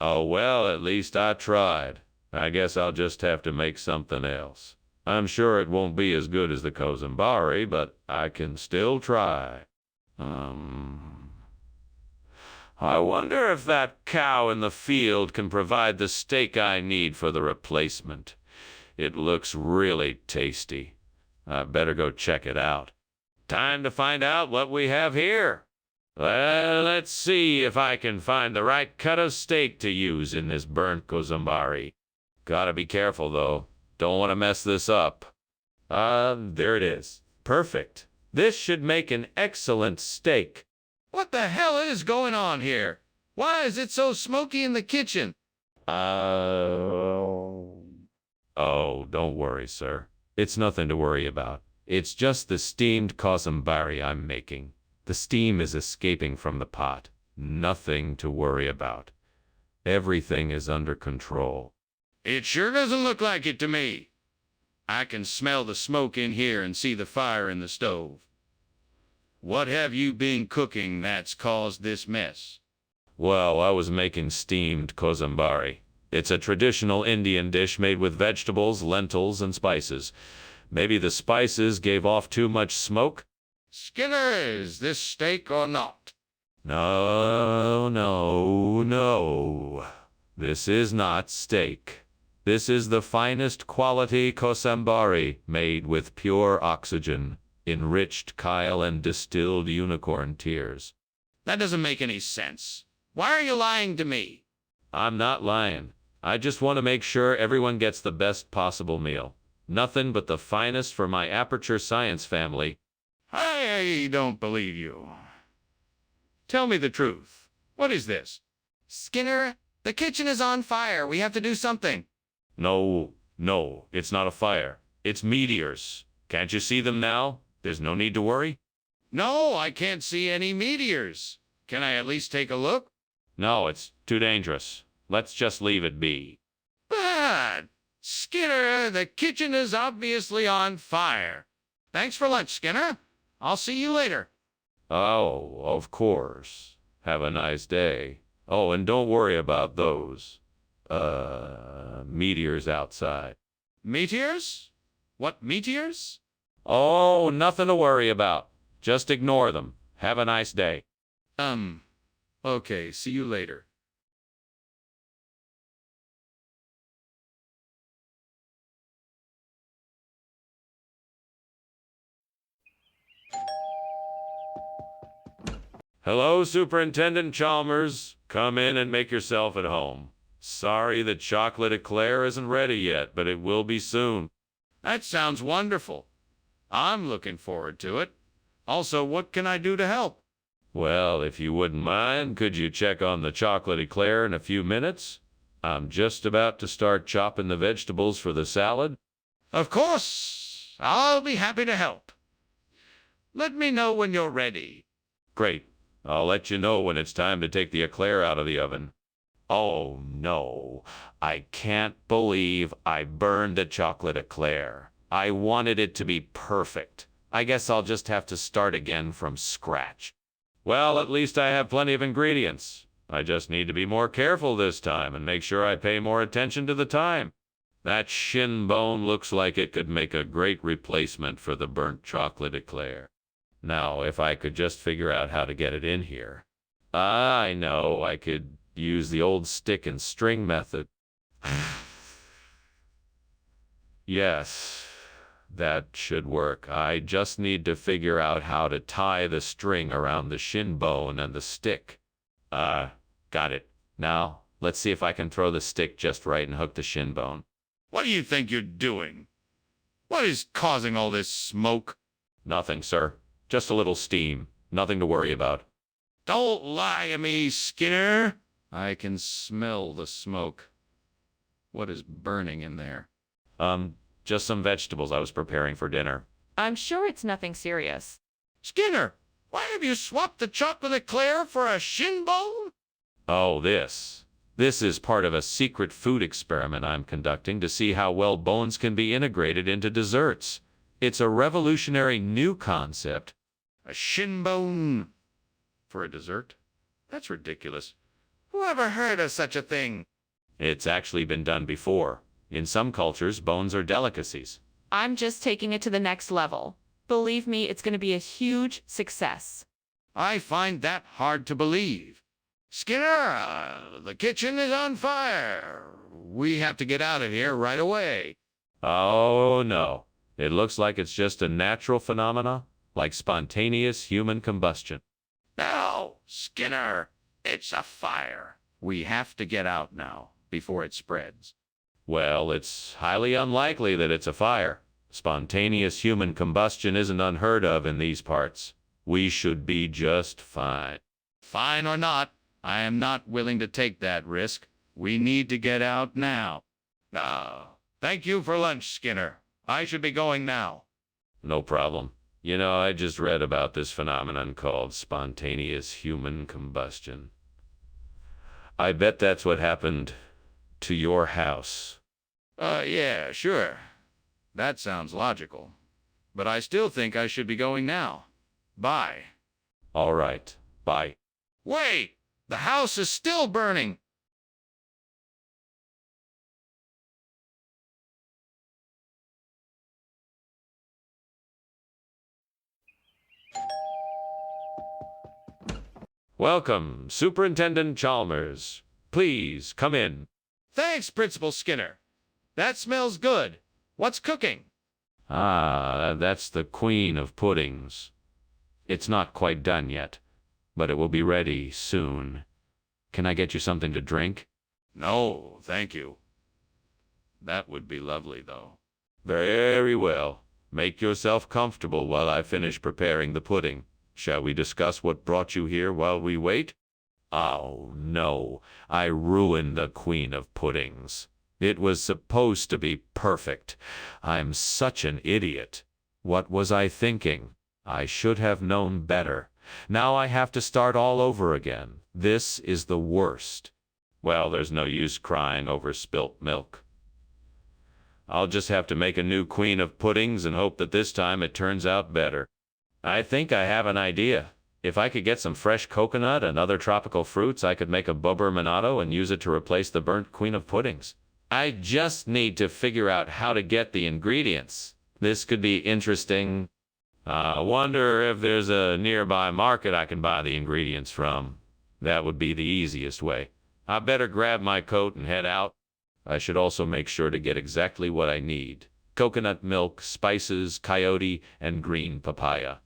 Oh, well, at least I tried. I guess I'll just have to make something else. I'm sure it won't be as good as the kozambari, but I can still try. I wonder if that cow in the field can provide the steak I need for the replacement. It looks really tasty. I better go check it out. Time to find out what we have here. Well, let's see if I can find the right cut of steak to use in this burnt kozambari. Gotta be careful, though. Don't want to mess this up. There it is. Perfect. This should make an excellent steak. What the hell is going on here? Why is it so smoky in the kitchen? Oh, don't worry, sir. It's nothing to worry about. It's just the steamed kozambari I'm making. The steam is escaping from the pot. Nothing to worry about. Everything is under control. It sure doesn't look like it to me. I can smell the smoke in here and see the fire in the stove. What have you been cooking that's caused this mess? Well, I was making steamed kozambari. It's a traditional Indian dish made with vegetables, lentils, and spices. Maybe the spices gave off too much smoke? Skinner, is this steak or not? No. This is not steak. This is the finest quality kozambari made with pure oxygen, enriched chyle, and distilled unicorn tears. That doesn't make any sense. Why are you lying to me? I'm not lying. I just want to make sure everyone gets the best possible meal. Nothing but the finest for my Aperture Science family. I don't believe you. Tell me the truth. What is this? Skinner, the kitchen is on fire. We have to do something. No, it's not a fire. It's meteors. Can't you see them now? There's no need to worry. No, I can't see any meteors. Can I at least take a look? No, it's too dangerous. Let's just leave it be. But, Skinner, the kitchen is obviously on fire. Thanks for lunch, Skinner. I'll see you later. Oh, of course. Have a nice day. Oh, and don't worry about those, meteors outside. Meteors? What meteors? Oh, nothing to worry about. Just ignore them. Have a nice day. Okay, see you later. Hello, Superintendent Chalmers. Come in and make yourself at home. Sorry the chocolate eclair isn't ready yet, but it will be soon. That sounds wonderful. I'm looking forward to it. Also, what can I do to help? Well, if you wouldn't mind, could you check on the chocolate eclair in a few minutes? I'm just about to start chopping the vegetables for the salad. Of course, I'll be happy to help. Let me know when you're ready. Great. I'll let you know when it's time to take the eclair out of the oven. Oh no, I can't believe I burned the chocolate eclair. I wanted it to be perfect. I guess I'll just have to start again from scratch. Well, at least I have plenty of ingredients. I just need to be more careful this time and make sure I pay more attention to the time. That shin bone looks like it could make a great replacement for the burnt chocolate eclair. Now, if I could just figure out how to get it in here. I know, I could use the old stick and string method. Yes, that should work. I just need to figure out how to tie the string around the shin bone and the stick. Got it. Now, let's see if I can throw the stick just right and hook the shin bone. What do you think you're doing? What is causing all this smoke? Nothing, sir. Just a little steam. Nothing to worry about. Don't lie to me, Skinner. I can smell the smoke. What is burning in there? Just some vegetables I was preparing for dinner. I'm sure it's nothing serious. Skinner, why have you swapped the chocolate eclair for a shin bone? Oh, this. This is part of a secret food experiment I'm conducting to see how well bones can be integrated into desserts. It's a revolutionary new concept. A shin bone for a dessert? That's ridiculous. Who ever heard of such a thing? It's actually been done before. In some cultures, bones are delicacies. I'm just taking it to the next level. Believe me, it's going to be a huge success. I find that hard to believe. Skinner, the kitchen is on fire. We have to get out of here right away. Oh, no. It looks like it's just a natural phenomena, like spontaneous human combustion. No, Skinner, it's a fire. We have to get out now, before it spreads. Well, it's highly unlikely that it's a fire. Spontaneous human combustion isn't unheard of in these parts. We should be just fine. Fine or not, I am not willing to take that risk. We need to get out now. Thank you for lunch, Skinner. I should be going now. No problem. You know, I just read about this phenomenon called spontaneous human combustion. I bet that's what happened to your house. Yeah, sure. That sounds logical. But I still think I should be going now. Bye. All right. Bye. Wait! The house is still burning! Welcome, Superintendent Chalmers. Please come in. Thanks, Principal Skinner. That smells good. What's cooking? That's the queen of puddings. It's not quite done yet, but it will be ready soon. Can I get you something to drink? No, thank you. That would be lovely, though. Very well. Make yourself comfortable while I finish preparing the pudding. Shall we discuss what brought you here while we wait? Oh, no. I ruined the queen of puddings. It was supposed to be perfect. I'm such an idiot. What was I thinking? I should have known better. Now I have to start all over again. This is the worst. Well, there's no use crying over spilt milk. I'll just have to make a new queen of puddings and hope that this time it turns out better. I think I have an idea. If I could get some fresh coconut and other tropical fruits, I could make a bubberminato and use it to replace the burnt queen of puddings. I just need to figure out how to get the ingredients. This could be interesting. I wonder if there's a nearby market I can buy the ingredients from. That would be the easiest way. I better grab my coat and head out. I should also make sure to get exactly what I need. Coconut milk, spices, coyote, and green papaya.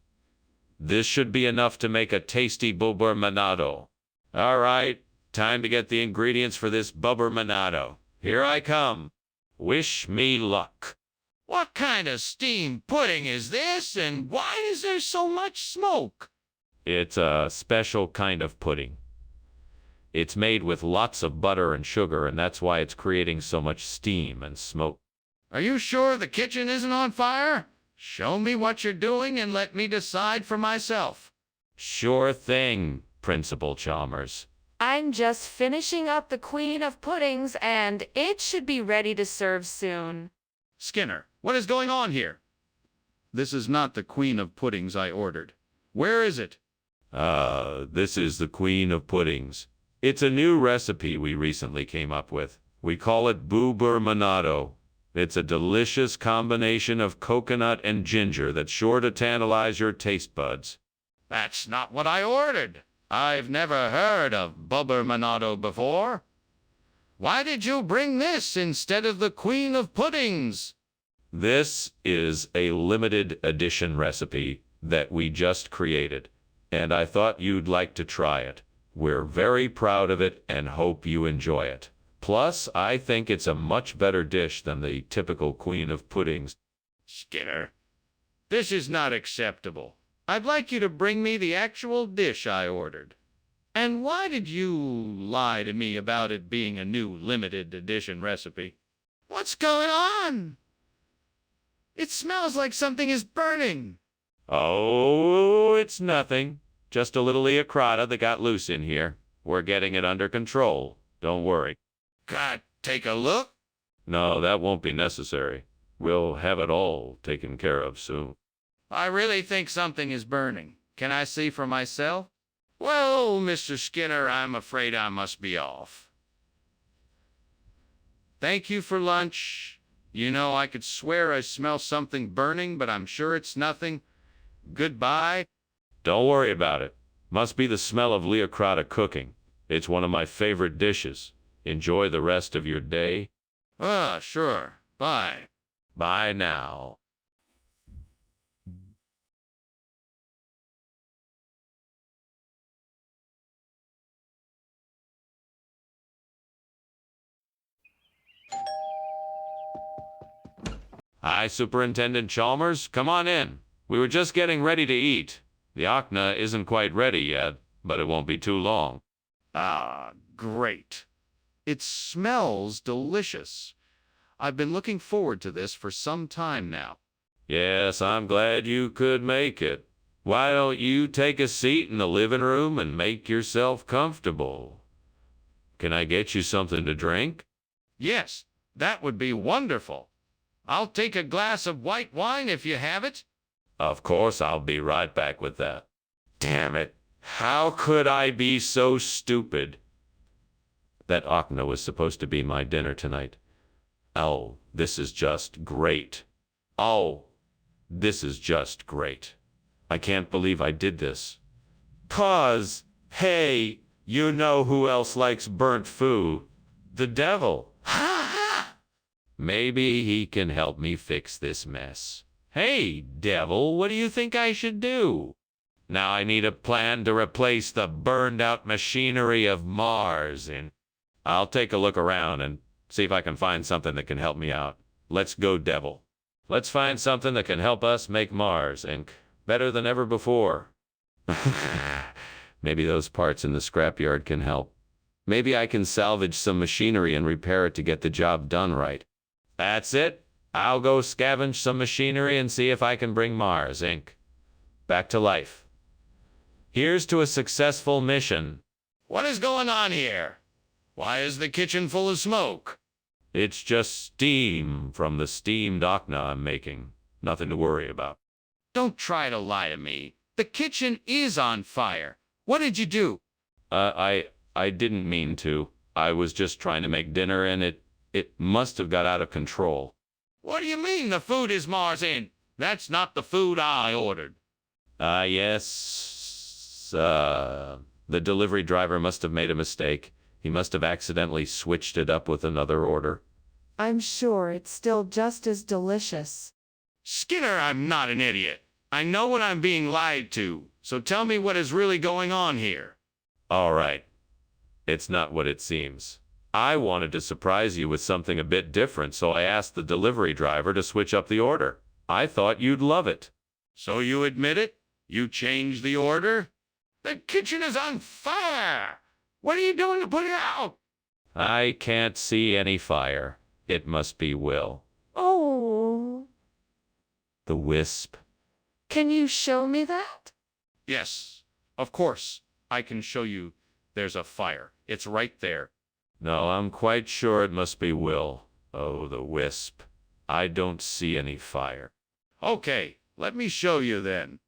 This should be enough to make a tasty bubur manado. All right, time to get the ingredients for this bubur manado. Here I come. Wish me luck. What kind of steamed pudding is this, and why is there so much smoke? It's a special kind of pudding. It's made with lots of butter and sugar, and that's why it's creating so much steam and smoke. Are you sure the kitchen isn't on fire? Show me what you're doing and let me decide for myself. Sure thing, Principal Chalmers. I'm just finishing up the Queen of Puddings, and it should be ready to serve soon. Skinner, what is going on here? This is not the Queen of Puddings I ordered. Where is it? This is the Queen of Puddings. It's a new recipe we recently came up with. We call it bubur manado. It's a delicious combination of coconut and ginger that's sure to tantalize your taste buds. That's not what I ordered. I've never heard of bubur manado before. Why did you bring this instead of the Queen of Puddings? This is a limited edition recipe that we just created, and I thought you'd like to try it. We're very proud of it and hope you enjoy it. Plus, I think it's a much better dish than the typical Queen of Puddings. Skinner, this is not acceptable. I'd like you to bring me the actual dish I ordered. And why did you lie to me about it being a new limited edition recipe? What's going on? It smells like something is burning. Oh, it's nothing. Just a little leocrata that got loose in here. We're getting it under control. Don't worry. God, take a look. No, that won't be necessary. We'll have it all taken care of soon. I really think something is burning. Can I see for myself? Well, Mr. Skinner, I'm afraid I must be off. Thank you for lunch. You know, I could swear I smell something burning, but I'm sure it's nothing. Goodbye. Don't worry about it. Must be the smell of leocrata cooking. It's one of my favorite dishes. Enjoy the rest of your day. Sure. Bye. Bye now. Hi, Superintendent Chalmers. Come on in. We were just getting ready to eat. The okna isn't quite ready yet, but it won't be too long. Ah, great. It smells delicious. I've been looking forward to this for some time now. Yes, I'm glad you could make it. Why don't you take a seat in the living room and make yourself comfortable? Can I get you something to drink? Yes, that would be wonderful. I'll take a glass of white wine if you have it. Of course, I'll be right back with that. Damn it. How could I be so stupid? That okna was supposed to be my dinner tonight. Oh, this is just great. Oh, this is just great. I can't believe I did this. 'Cause, hey, you know who else likes burnt food? The devil. Maybe he can help me fix this mess. Hey, devil, what do you think I should do? Now I need a plan to replace the burned-out machinery of Mars, and I'll take a look around and see if I can find something that can help me out. Let's go, devil. Let's find something that can help us make Mars, Inc. better than ever before. Maybe those parts in the scrapyard can help. Maybe I can salvage some machinery and repair it to get the job done right. That's it. I'll go scavenge some machinery and see if I can bring Mars, Inc. back to life. Here's to a successful mission. What is going on here? Why is the kitchen full of smoke? It's just steam from the steamed okna I'm making. Nothing to worry about. Don't try to lie to me. The kitchen is on fire. What did you do? I didn't mean to. I was just trying to make dinner and it must have got out of control. What do you mean the food is Mars in? That's not the food I ordered. Yes. The delivery driver must have made a mistake. He must have accidentally switched it up with another order. I'm sure it's still just as delicious. Skinner, I'm not an idiot. I know when I'm being lied to, so tell me what is really going on here. All right. It's not what it seems. I wanted to surprise you with something a bit different, so I asked the delivery driver to switch up the order. I thought you'd love it. So you admit it? You changed the order? The kitchen is on fire! What are you doing to put it out? I can't see any fire. It must be Will. Oh, The wisp. can you show me that? Yes, of course. I can show you. There's a fire. It's right there. No, I'm quite sure it must be Will. Oh, the wisp. I don't see any fire. Okay, let me show you then.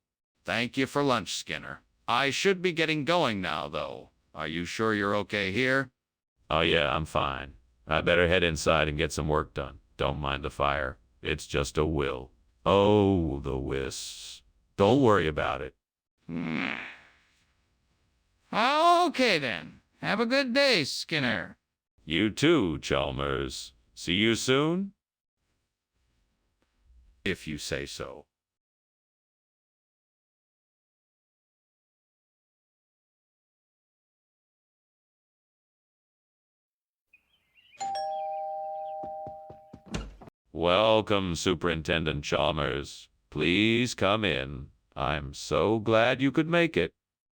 Thank you for lunch, Skinner. I should be getting going now, though. Are you sure you're okay here? Oh yeah, I'm fine. I better head inside and get some work done. Don't mind the fire. It's just a Will. Oh, the wisps. Don't worry about it. Okay then. Have a good day, Skinner. You too, Chalmers. See you soon? If you say so. Welcome, Superintendent Chalmers. Please come in. I'm so glad you could make it.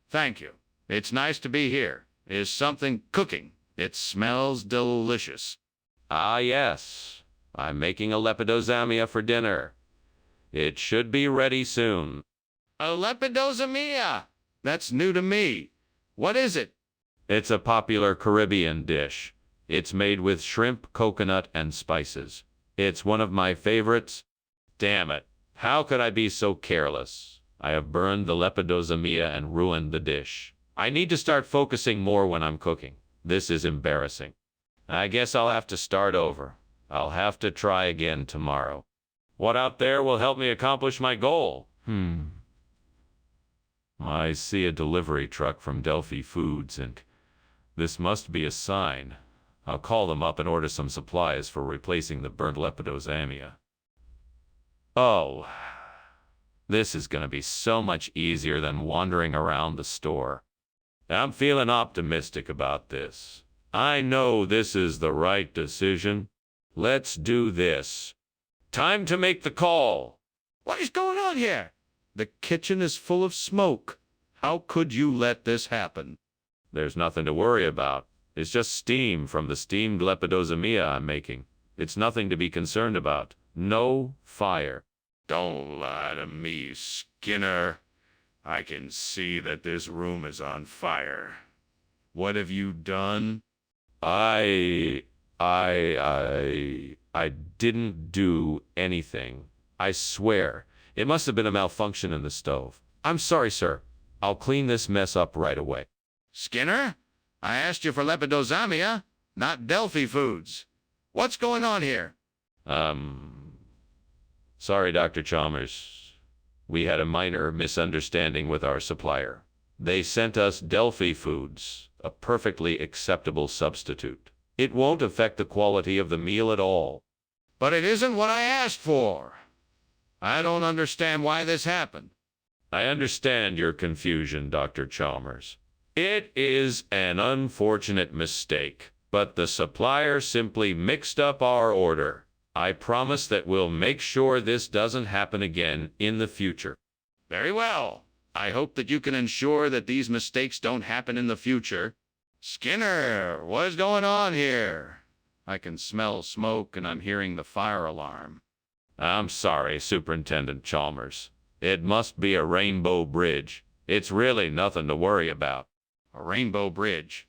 Thank you. It's nice to be here. Is something cooking? It smells delicious. Ah, yes. I'm making a lepidozamia for dinner. It should be ready soon. A lepidozamia! That's new to me. What is it? It's a popular Caribbean dish. It's made with shrimp, coconut, and spices. It's one of my favorites. Damn it. How could I be so careless? I have burned the lepidozamia and ruined the dish. I need to start focusing more when I'm cooking. This is embarrassing. I guess I'll have to start over. I'll have to try again tomorrow. What out there will help me accomplish my goal? I see a delivery truck from Delphi Foods, Inc. This must be a sign. I'll call them up and order some supplies for replacing the burnt lepidozamia. Oh, this is going to be so much easier than wandering around the store. I'm feeling optimistic about this. I know this is the right decision. Let's do this. Time to make the call. What is going on here? The kitchen is full of smoke. How could you let this happen? There's nothing to worry about. It's just steam from the steamed lepidozamia I'm making. It's nothing to be concerned about. No fire. Don't lie to me, Skinner. I can see that this room is on fire. What have you done? I didn't do anything. I swear. It must have been a malfunction in the stove. I'm sorry, sir. I'll clean this mess up right away. Skinner? I asked you for lepidozamia, not Delphi Foods. What's going on here? Sorry, Dr. Chalmers. We had a minor misunderstanding with our supplier. They sent us Delphi Foods, a perfectly acceptable substitute. It won't affect the quality of the meal at all. But it isn't what I asked for. I don't understand why this happened. I understand your confusion, Dr. Chalmers. It is an unfortunate mistake, but the supplier simply mixed up our order. I promise that we'll make sure this doesn't happen again in the future. Very well. I hope that you can ensure that these mistakes don't happen in the future. Skinner, what is going on here? I can smell smoke and I'm hearing the fire alarm. I'm sorry, Superintendent Chalmers. It must be a rainbow bridge. It's really nothing to worry about. A rainbow bridge.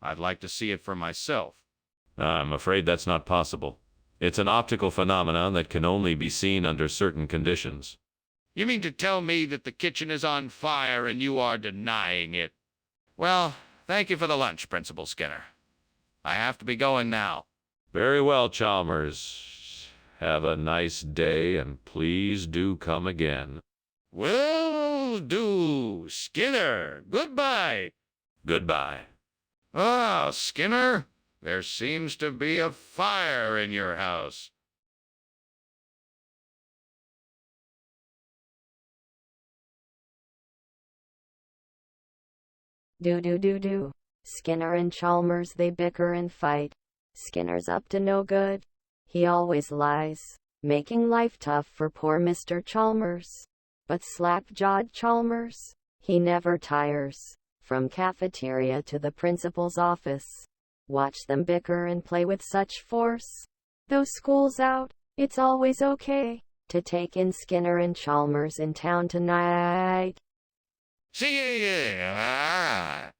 I'd like to see it for myself. I'm afraid that's not possible. It's an optical phenomenon that can only be seen under certain conditions. You mean to tell me that the kitchen is on fire and you are denying it? Well, thank you for the lunch, Principal Skinner. I have to be going now. Very well, Chalmers. Have a nice day, and please do come again. Will do, Skinner. Goodbye. Goodbye. Ah, Skinner, there seems to be a fire in your house. Do. Skinner and Chalmers, they bicker and fight. Skinner's up to no good. He always lies, making life tough for poor Mr. Chalmers. But slack-jawed Chalmers, he never tires. From cafeteria to the principal's office. Watch them bicker and play with such force. Though school's out, it's always okay to take in Skinner and Chalmers in town tonight. See ya.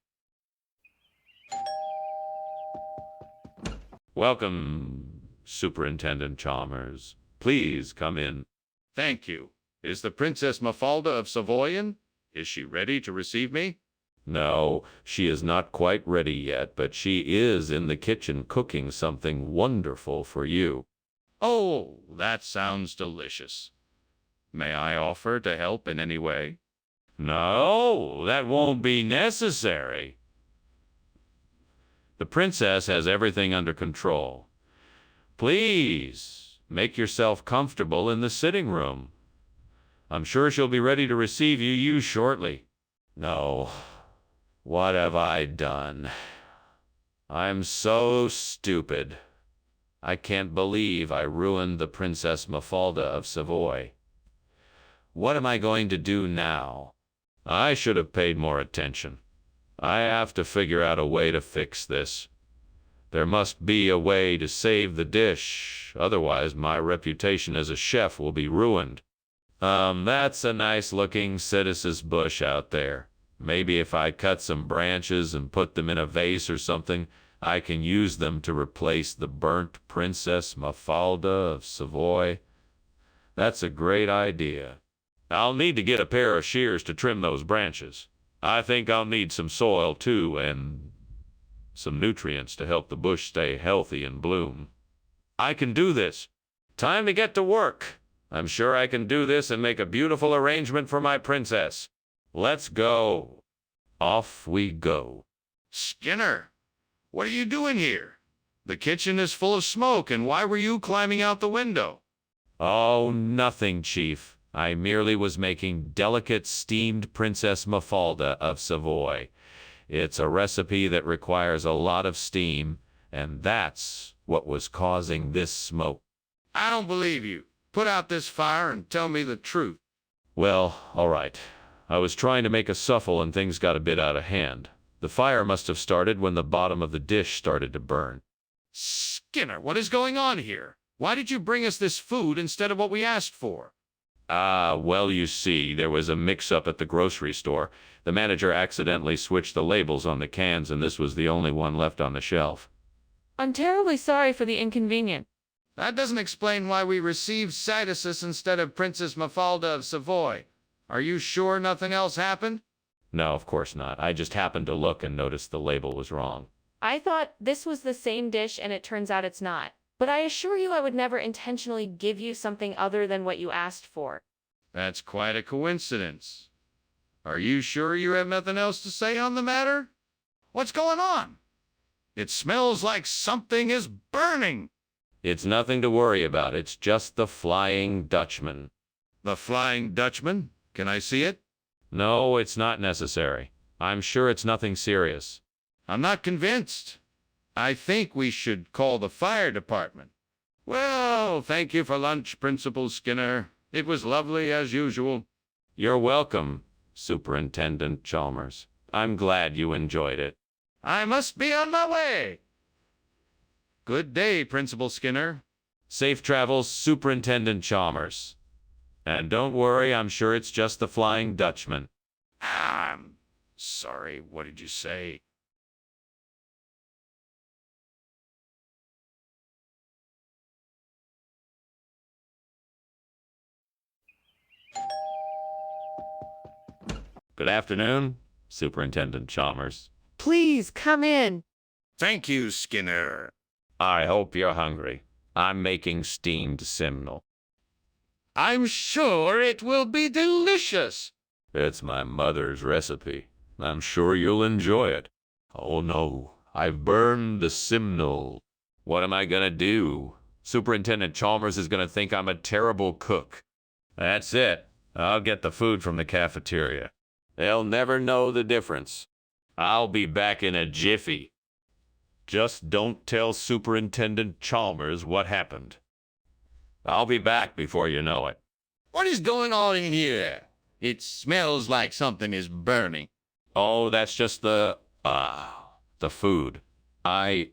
Welcome, Superintendent Chalmers. Please come in. Thank you. Is the Princess Mafalda of Savoyan? Is she ready to receive me? No, she is not quite ready yet, but she is in the kitchen cooking something wonderful for you. Oh, that sounds delicious. May I offer to help in any way? No, that won't be necessary. The princess has everything under control. Please, make yourself comfortable in the sitting room. I'm sure she'll be ready to receive you shortly. No, what have I done? I'm so stupid. I can't believe I ruined the Princess Mafalda of Savoy. What am I going to do now? I should have paid more attention. I have to figure out a way to fix this. There must be a way to save the dish, otherwise my reputation as a chef will be ruined. That's a nice-looking citrus bush out there. Maybe if I cut some branches and put them in a vase or something, I can use them to replace the burnt Princess Mafalda of Savoy. That's a great idea. I'll need to get a pair of shears to trim those branches. I think I'll need some soil too, and some nutrients to help the bush stay healthy and bloom. I can do this. Time to get to work. I'm sure I can do this and make a beautiful arrangement for my princess. Let's go. Off we go. Skinner, what are you doing here? The kitchen is full of smoke, and why were you climbing out the window? Oh, nothing, Chief. I merely was making delicate steamed Princess Mafalda of Savoy. It's a recipe that requires a lot of steam, and that's what was causing this smoke. I don't believe you. Put out this fire and tell me the truth. Well, all right. I was trying to make a souffle and things got a bit out of hand. The fire must have started when the bottom of the dish started to burn. Skinner, what is going on here? Why did you bring us this food instead of what we asked for? Well, you see, there was a mix-up at the grocery store. The manager accidentally switched the labels on the cans, and this was the only one left on the shelf. I'm terribly sorry for the inconvenience. That doesn't explain why we received Cytisus instead of Princess Mafalda of Savoy. Are you sure nothing else happened? No, of course not. I just happened to look and noticed the label was wrong. I thought this was the same dish, and it turns out it's not. But I assure you I would never intentionally give you something other than what you asked for. That's quite a coincidence. Are you sure you have nothing else to say on the matter? What's going on? It smells like something is burning. It's nothing to worry about. It's just the Flying Dutchman. The Flying Dutchman? Can I see it? No, it's not necessary. I'm sure it's nothing serious. I'm not convinced. I think we should call the fire department. Well, thank you for lunch, Principal Skinner. It was lovely as usual. You're welcome, Superintendent Chalmers. I'm glad you enjoyed it. I must be on my way. Good day, Principal Skinner. Safe travels, Superintendent Chalmers. And don't worry, I'm sure it's just the Flying Dutchman. I'm sorry, what did you say? Good afternoon, Superintendent Chalmers. Please come in. Thank you, Skinner. I hope you're hungry. I'm making steamed simnel. I'm sure it will be delicious. It's my mother's recipe. I'm sure you'll enjoy it. Oh no, I've burned the Simnel. What am I gonna do? Superintendent Chalmers is gonna think I'm a terrible cook. That's it. I'll get the food from the cafeteria. They'll never know the difference. I'll be back in a jiffy. Just don't tell Superintendent Chalmers what happened. I'll be back before you know it. What is going on in here? It smells like something is burning. Oh, that's just the food. I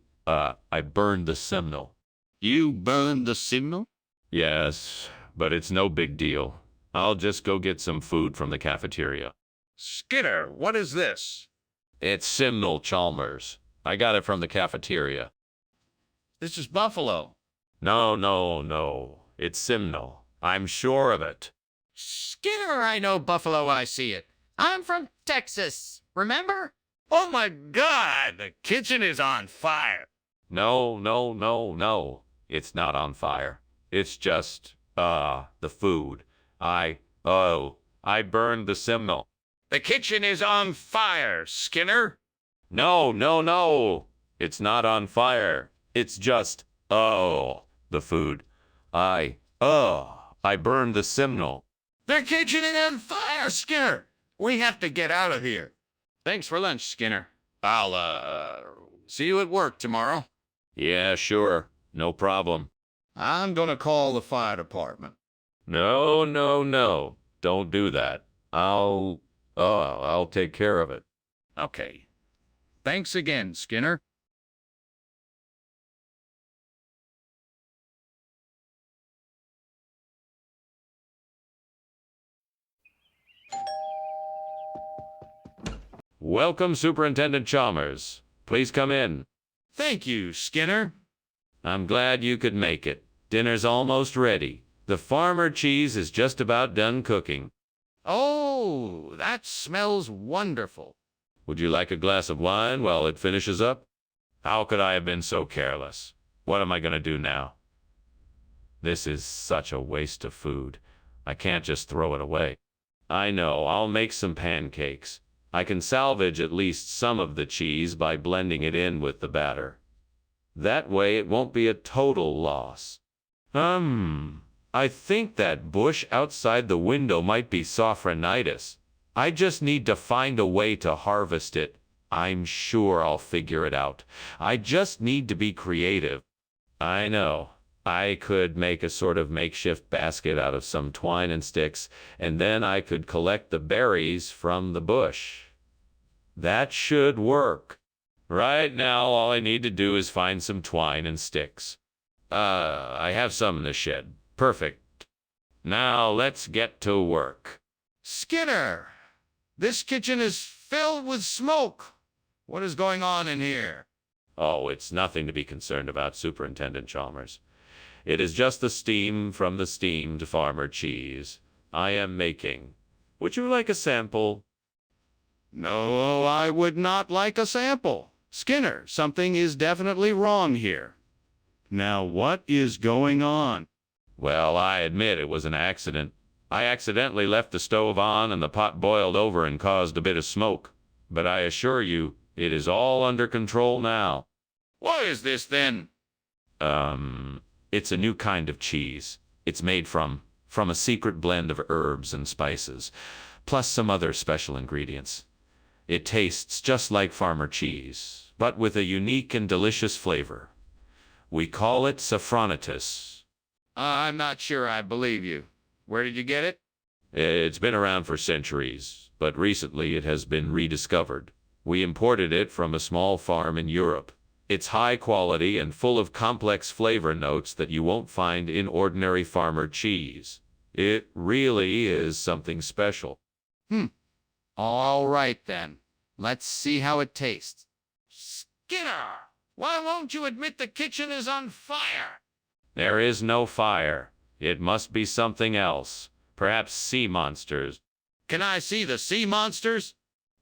burned the Simnel. You burned the signal? Yes, but it's no big deal. I'll just go get some food from the cafeteria. Skinner, what is this? It's Simnel, Chalmers. I got it from the cafeteria. This is buffalo. No. It's Simnel. I'm sure of it. Skinner, I know buffalo when I see it. I'm from Texas, remember? Oh my God, the kitchen is on fire. No. It's not on fire. It's just, the food. I burned the Simnel. The kitchen is on fire, Skinner. No. It's not on fire. It's just, the food. I burned the Simnel. The kitchen is on fire, Skinner. We have to get out of here. Thanks for lunch, Skinner. I'll, see you at work tomorrow. Yeah, sure. No problem. I'm gonna call the fire department. No. Don't do that. I'll take care of it. Okay. Thanks again, Skinner. Welcome, Superintendent Chalmers. Please come in. Thank you, Skinner. I'm glad you could make it. Dinner's almost ready. The farmer cheese is just about done cooking. Oh, that smells wonderful. Would you like a glass of wine while it finishes up? How could I have been so careless? What am I going to do now? This is such a waste of food. I can't just throw it away. I know, I'll make some pancakes. I can salvage at least some of the cheese by blending it in with the batter. That way it won't be a total loss. I think that bush outside the window might be sophronitis. I just need to find a way to harvest it. I'm sure I'll figure it out. I just need to be creative. I know. I could make a sort of makeshift basket out of some twine and sticks, and then I could collect the berries from the bush. That should work. Right now, all I need to do is find some twine and sticks. I have some in the shed. Perfect. Now let's get to work. Skinner, this kitchen is filled with smoke. What is going on in here? Oh, it's nothing to be concerned about, Superintendent Chalmers. It is just the steam from the steamed farmer cheese I am making. Would you like a sample? No, I would not like a sample. Skinner, something is definitely wrong here. Now, what is going on? Well, I admit it was an accident. I accidentally left the stove on and the pot boiled over and caused a bit of smoke. But I assure you, it is all under control now. What is this then? It's a new kind of cheese. It's made from a secret blend of herbs and spices, plus some other special ingredients. It tastes just like farmer cheese, but with a unique and delicious flavor. We call it sophronitis. I'm not sure I believe you. Where did you get it? It's been around for centuries, but recently it has been rediscovered. We imported it from a small farm in Europe. It's high quality and full of complex flavor notes that you won't find in ordinary farmer cheese. It really is something special. All right, then. Let's see how it tastes. Skinner, why won't you admit the kitchen is on fire? There is no fire. It must be something else. Perhaps sea monsters. Can I see the sea monsters?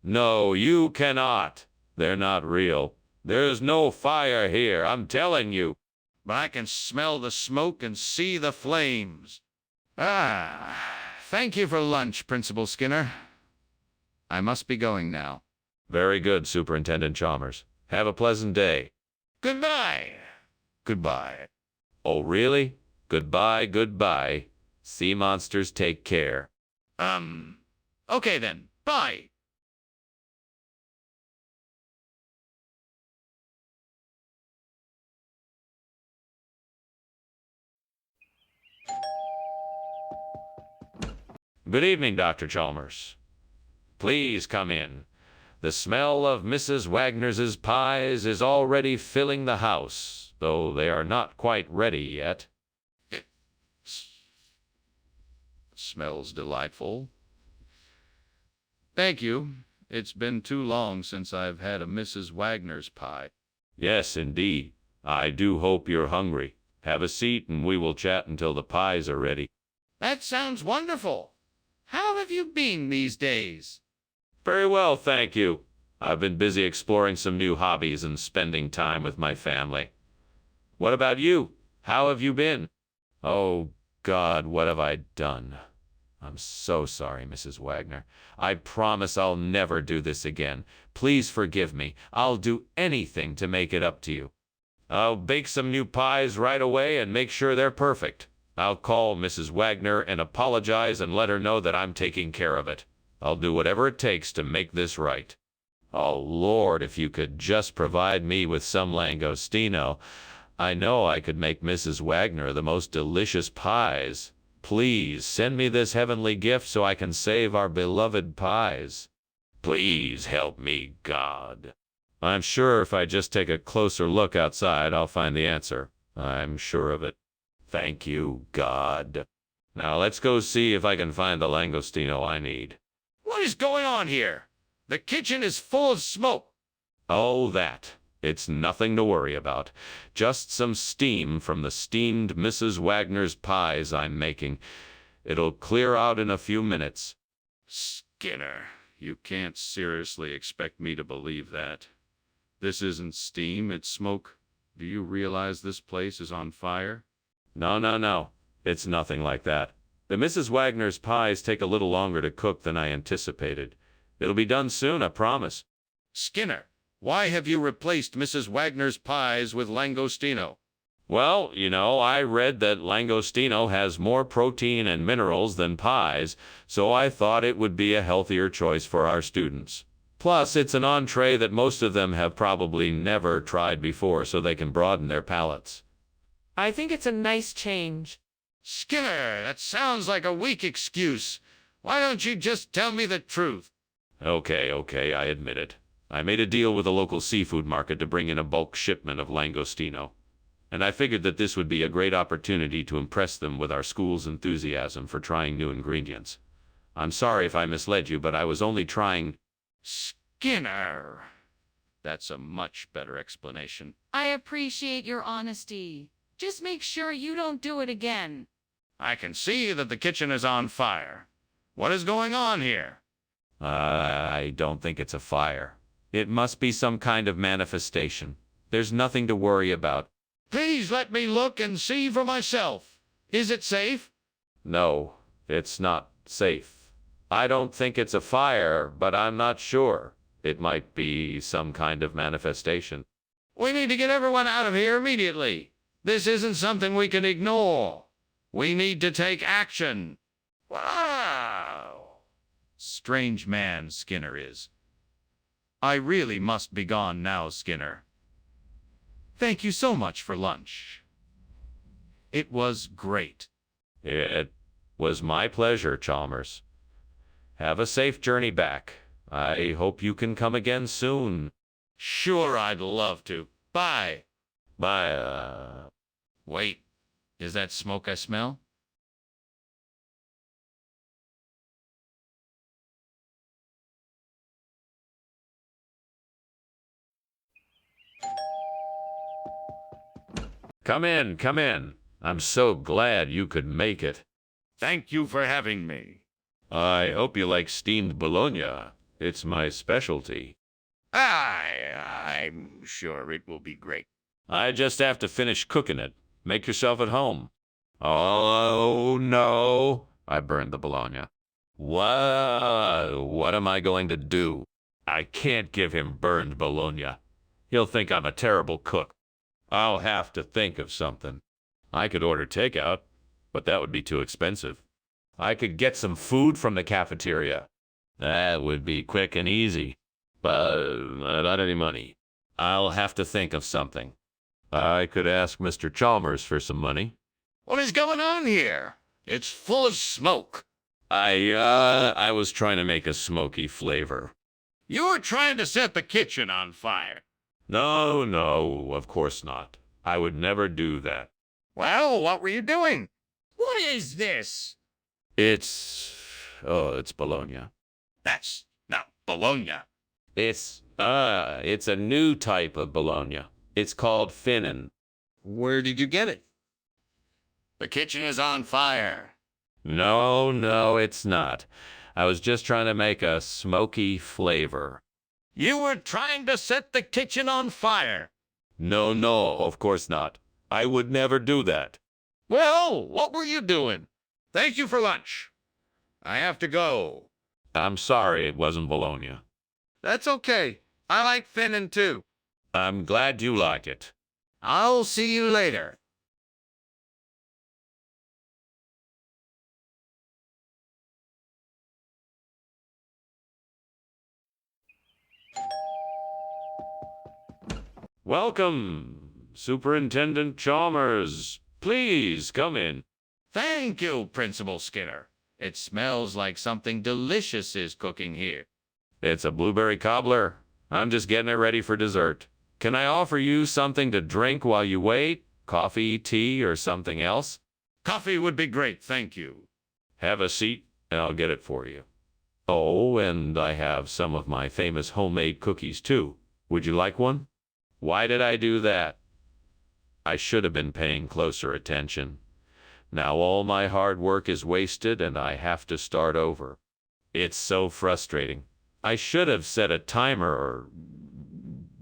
No, you cannot. They're not real. There's no fire here, I'm telling you. But I can smell the smoke and see the flames. Thank you for lunch, Principal Skinner. I must be going now. Very good, Superintendent Chalmers. Have a pleasant day. Goodbye. Goodbye. Oh, really? Goodbye, goodbye. Sea monsters, take care. Okay then. Bye. Good evening, Dr. Chalmers. Please come in. The smell of Mrs. Wagner's pies is already filling the house, though they are not quite ready yet. Smells delightful. Thank you. It's been too long since I've had a Mrs. Wagner's pie. Yes, indeed. I do hope you're hungry. Have a seat and we will chat until the pies are ready. That sounds wonderful. How have you been these days? Very well, thank you. I've been busy exploring some new hobbies and spending time with my family. What about you? How have you been? Oh, God, what have I done? I'm so sorry, Mrs. Wagner. I promise I'll never do this again. Please forgive me. I'll do anything to make it up to you. I'll bake some new pies right away and make sure they're perfect. I'll call Mrs. Wagner and apologize and let her know that I'm taking care of it. I'll do whatever it takes to make this right. Oh, Lord, if you could just provide me with some langostino. I know I could make Mrs. Wagner the most delicious pies. Please send me this heavenly gift so I can save our beloved pies. Please help me, God. I'm sure if I just take a closer look outside, I'll find the answer. I'm sure of it. Thank you, God. Now let's go see if I can find the langostino I need. What is going on here? The kitchen is full of smoke. Oh, that. It's nothing to worry about. Just some steam from the steamed Mrs. Wagner's pies I'm making. It'll clear out in a few minutes. Skinner, you can't seriously expect me to believe that. This isn't steam, it's smoke. Do you realize this place is on fire? No. It's nothing like that. The Mrs. Wagner's pies take a little longer to cook than I anticipated. It'll be done soon, I promise. Skinner, why have you replaced Mrs. Wagner's pies with langostino? Well, I read that langostino has more protein and minerals than pies, so I thought it would be a healthier choice for our students. Plus, it's an entree that most of them have probably never tried before, so they can broaden their palates. I think it's a nice change. Skinner, that sounds like a weak excuse. Why don't you just tell me the truth? Okay, I admit it. I made a deal with a local seafood market to bring in a bulk shipment of langostino, and I figured that this would be a great opportunity to impress them with our school's enthusiasm for trying new ingredients. I'm sorry if I misled you, but I was only trying... Skinner. That's a much better explanation. I appreciate your honesty. Just make sure you don't do it again. I can see that the kitchen is on fire. What is going on here? I don't think it's a fire. It must be some kind of manifestation. There's nothing to worry about. Please let me look and see for myself. Is it safe? No, it's not safe. I don't think it's a fire, but I'm not sure. It might be some kind of manifestation. We need to get everyone out of here immediately. This isn't something we can ignore. We need to take action. Wow. Strange man Skinner is. I really must be gone now, Skinner. Thank you so much for lunch. It was great. It was my pleasure, Chalmers. Have a safe journey back. I hope you can come again soon. Sure, I'd love to. Bye. Bye. Wait, is that smoke I smell? Come in. I'm so glad you could make it. Thank you for having me. I hope you like steamed bologna. It's my specialty. I'm sure it will be great. I just have to finish cooking it. Make yourself at home. Oh, no. I burned the bologna. What am I going to do? I can't give him burned bologna. He'll think I'm a terrible cook. I'll have to think of something. I could order takeout, but that would be too expensive. I could get some food from the cafeteria. That would be quick and easy, but not any money. I'll have to think of something. I could ask Mr. Chalmers for some money. What is going on here? It's full of smoke. I was trying to make a smoky flavor. You were trying to set the kitchen on fire. No, of course not. I would never do that. Well, what were you doing? What is this? It's bologna. That's not bologna. It's a new type of bologna. It's called finnan. Where did you get it? The kitchen is on fire. No, it's not. I was just trying to make a smoky flavor. You were trying to set the kitchen on fire. No, of course not. I would never do that. Well, what were you doing? Thank you for lunch. I have to go. I'm sorry it wasn't bologna. That's okay. I like finnan too. I'm glad you like it. I'll see you later. Welcome, Superintendent Chalmers. Please come in. Thank you, Principal Skinner. It smells like something delicious is cooking here. It's a blueberry cobbler. I'm just getting it ready for dessert. Can I offer you something to drink while you wait? Coffee, tea, or something else? Coffee would be great, thank you. Have a seat, and I'll get it for you. Oh, and I have some of my famous homemade cookies, too. Would you like one? Why did I do that? I should have been paying closer attention. Now all my hard work is wasted, and I have to start over. It's so frustrating. I should have set a timer or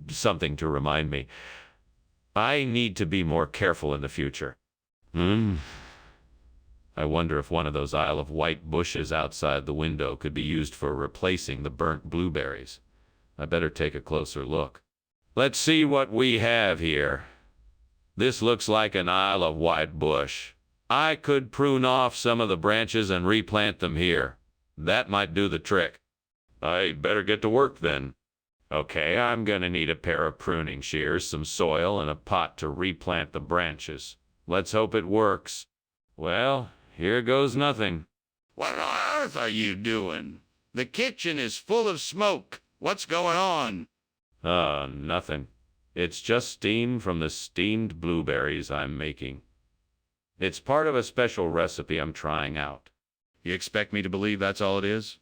something to remind me. I need to be more careful in the future. I wonder if one of those Isle of Wight bushes outside the window could be used for replacing the burnt blueberries. I better take a closer look. Let's see what we have here. This looks like an Isle of Wight bush. I could prune off some of the branches and replant them here. That might do the trick. I better get to work then. Okay, I'm gonna need a pair of pruning shears, some soil, and a pot to replant the branches. Let's hope it works. Well, here goes nothing. What on earth are you doing? The kitchen is full of smoke. What's going on? Nothing. It's just steam from the steamed blueberries I'm making. It's part of a special recipe I'm trying out. You expect me to believe that's all it is?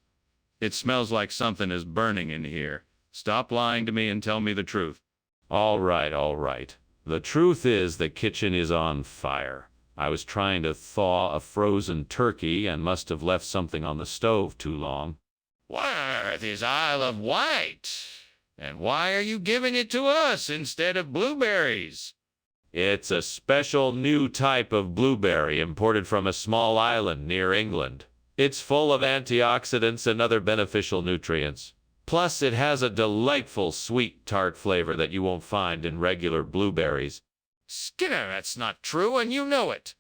It smells like something is burning in here. Stop lying to me and tell me the truth. All right. The truth is the kitchen is on fire. I was trying to thaw a frozen turkey and must have left something on the stove too long. What on earth is Isle of Wight? And why are you giving it to us instead of blueberries? It's a special new type of blueberry imported from a small island near England. It's full of antioxidants and other beneficial nutrients. Plus, it has a delightful sweet tart flavor that you won't find in regular blueberries. Skinner, that's not true, and you know it.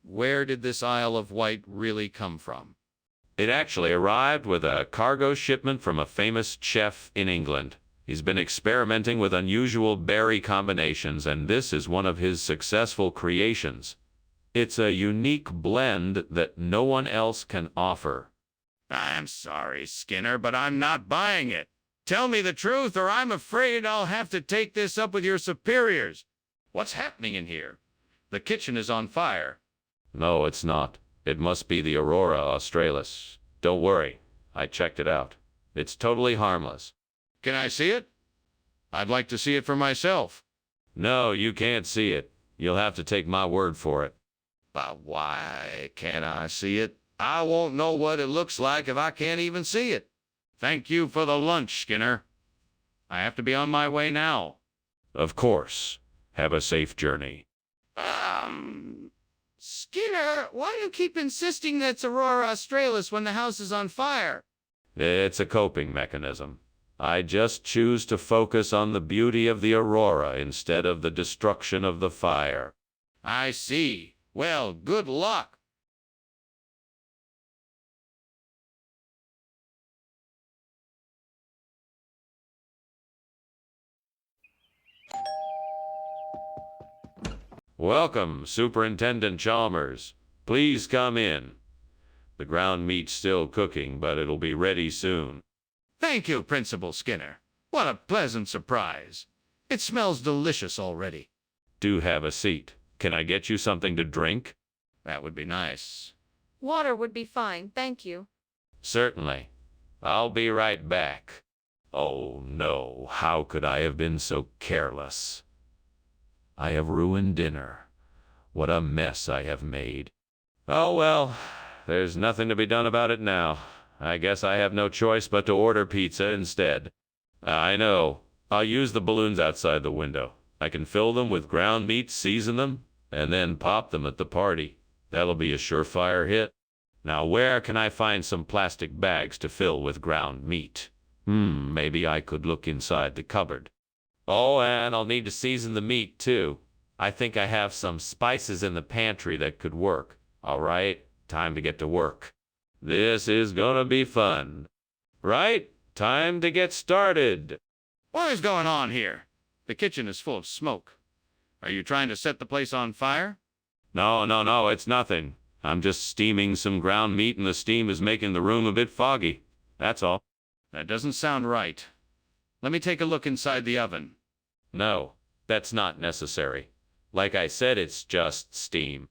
Where did this Isle of Wight really come from? It actually arrived with a cargo shipment from a famous chef in England. He's been experimenting with unusual berry combinations, and this is one of his successful creations. It's a unique blend that no one else can offer. I'm sorry, Skinner, but I'm not buying it. Tell me the truth, or I'm afraid I'll have to take this up with your superiors. What's happening in here? The kitchen is on fire. No, it's not. It must be the Aurora Australis. Don't worry. I checked it out. It's totally harmless. Can I see it? I'd like to see it for myself. No, you can't see it. You'll have to take my word for it. But why can't I see it? I won't know what it looks like if I can't even see it. Thank you for the lunch, Skinner. I have to be on my way now. Of course. Have a safe journey. Skinner, why do you keep insisting that it's Aurora Australis when the house is on fire? It's a coping mechanism. I just choose to focus on the beauty of the aurora instead of the destruction of the fire. I see. Well, good luck. Welcome, Superintendent Chalmers. Please come in. The ground meat's still cooking, but it'll be ready soon. Thank you, Principal Skinner. What a pleasant surprise. It smells delicious already. Do have a seat. Can I get you something to drink? That would be nice. Water would be fine, thank you. Certainly. I'll be right back. Oh no, how could I have been so careless? I have ruined dinner. What a mess I have made. Oh well, there's nothing to be done about it now. I guess I have no choice but to order pizza instead. I know. I'll use the balloons outside the window. I can fill them with ground meat, season them, and then pop them at the party. That'll be a surefire hit. Now where can I find some plastic bags to fill with ground meat? Maybe I could look inside the cupboard. Oh, and I'll need to season the meat too. I think I have some spices in the pantry that could work. All right, time to get to work. This is gonna be fun. Right? Time to get started. What is going on here? The kitchen is full of smoke. Are you trying to set the place on fire? No, it's nothing. I'm just steaming some ground meat and the steam is making the room a bit foggy. That's all. That doesn't sound right. Let me take a look inside the oven. No, that's not necessary. Like I said, it's just steam.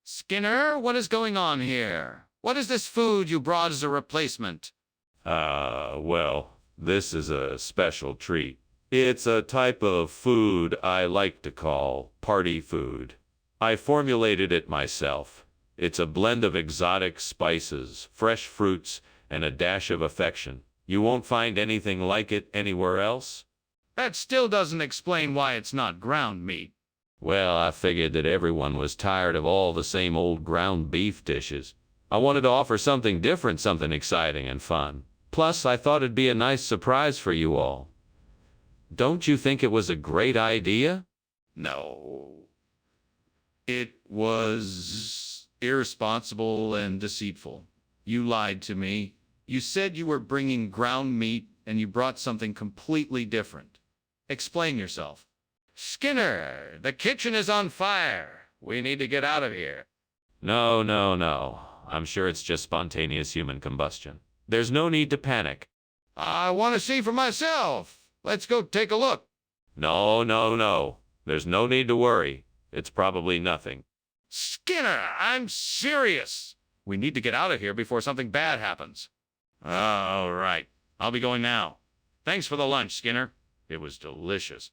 Skinner, what is going on here? What is this food you brought as a replacement? Well, this is a special treat. It's a type of food I like to call party food. I formulated it myself. It's a blend of exotic spices, fresh fruits, and a dash of affection. You won't find anything like it anywhere else. That still doesn't explain why it's not ground meat. Well, I figured that everyone was tired of all the same old ground beef dishes. I wanted to offer something different, something exciting and fun. Plus, I thought it'd be a nice surprise for you all. Don't you think it was a great idea? No. It was irresponsible and deceitful. You lied to me. You said you were bringing ground meat and you brought something completely different. Explain yourself. Skinner, the kitchen is on fire. We need to get out of here. No. I'm sure it's just spontaneous human combustion. There's no need to panic. I want to see for myself. Let's go take a look. No. There's no need to worry. It's probably nothing. Skinner, I'm serious. We need to get out of here before something bad happens. All right. I'll be going now. Thanks for the lunch, Skinner. It was delicious.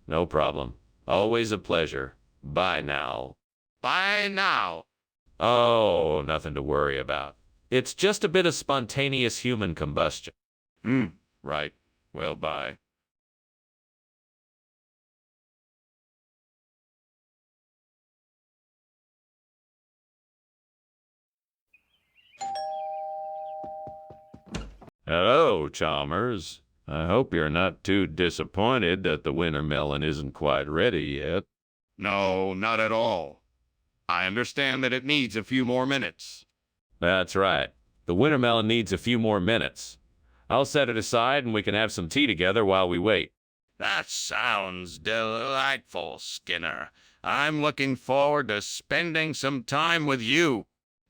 No problem. Always a pleasure. Bye now. Bye now. Oh, nothing to worry about. It's just a bit of spontaneous human combustion. Right. Well, bye. Hello, Chalmers. I hope you're not too disappointed that the winter melon isn't quite ready yet. No, not at all. I understand that it needs a few more minutes. That's right. The winter melon needs a few more minutes. I'll set it aside and we can have some tea together while we wait. That sounds delightful, Skinner. I'm looking forward to spending some time with you.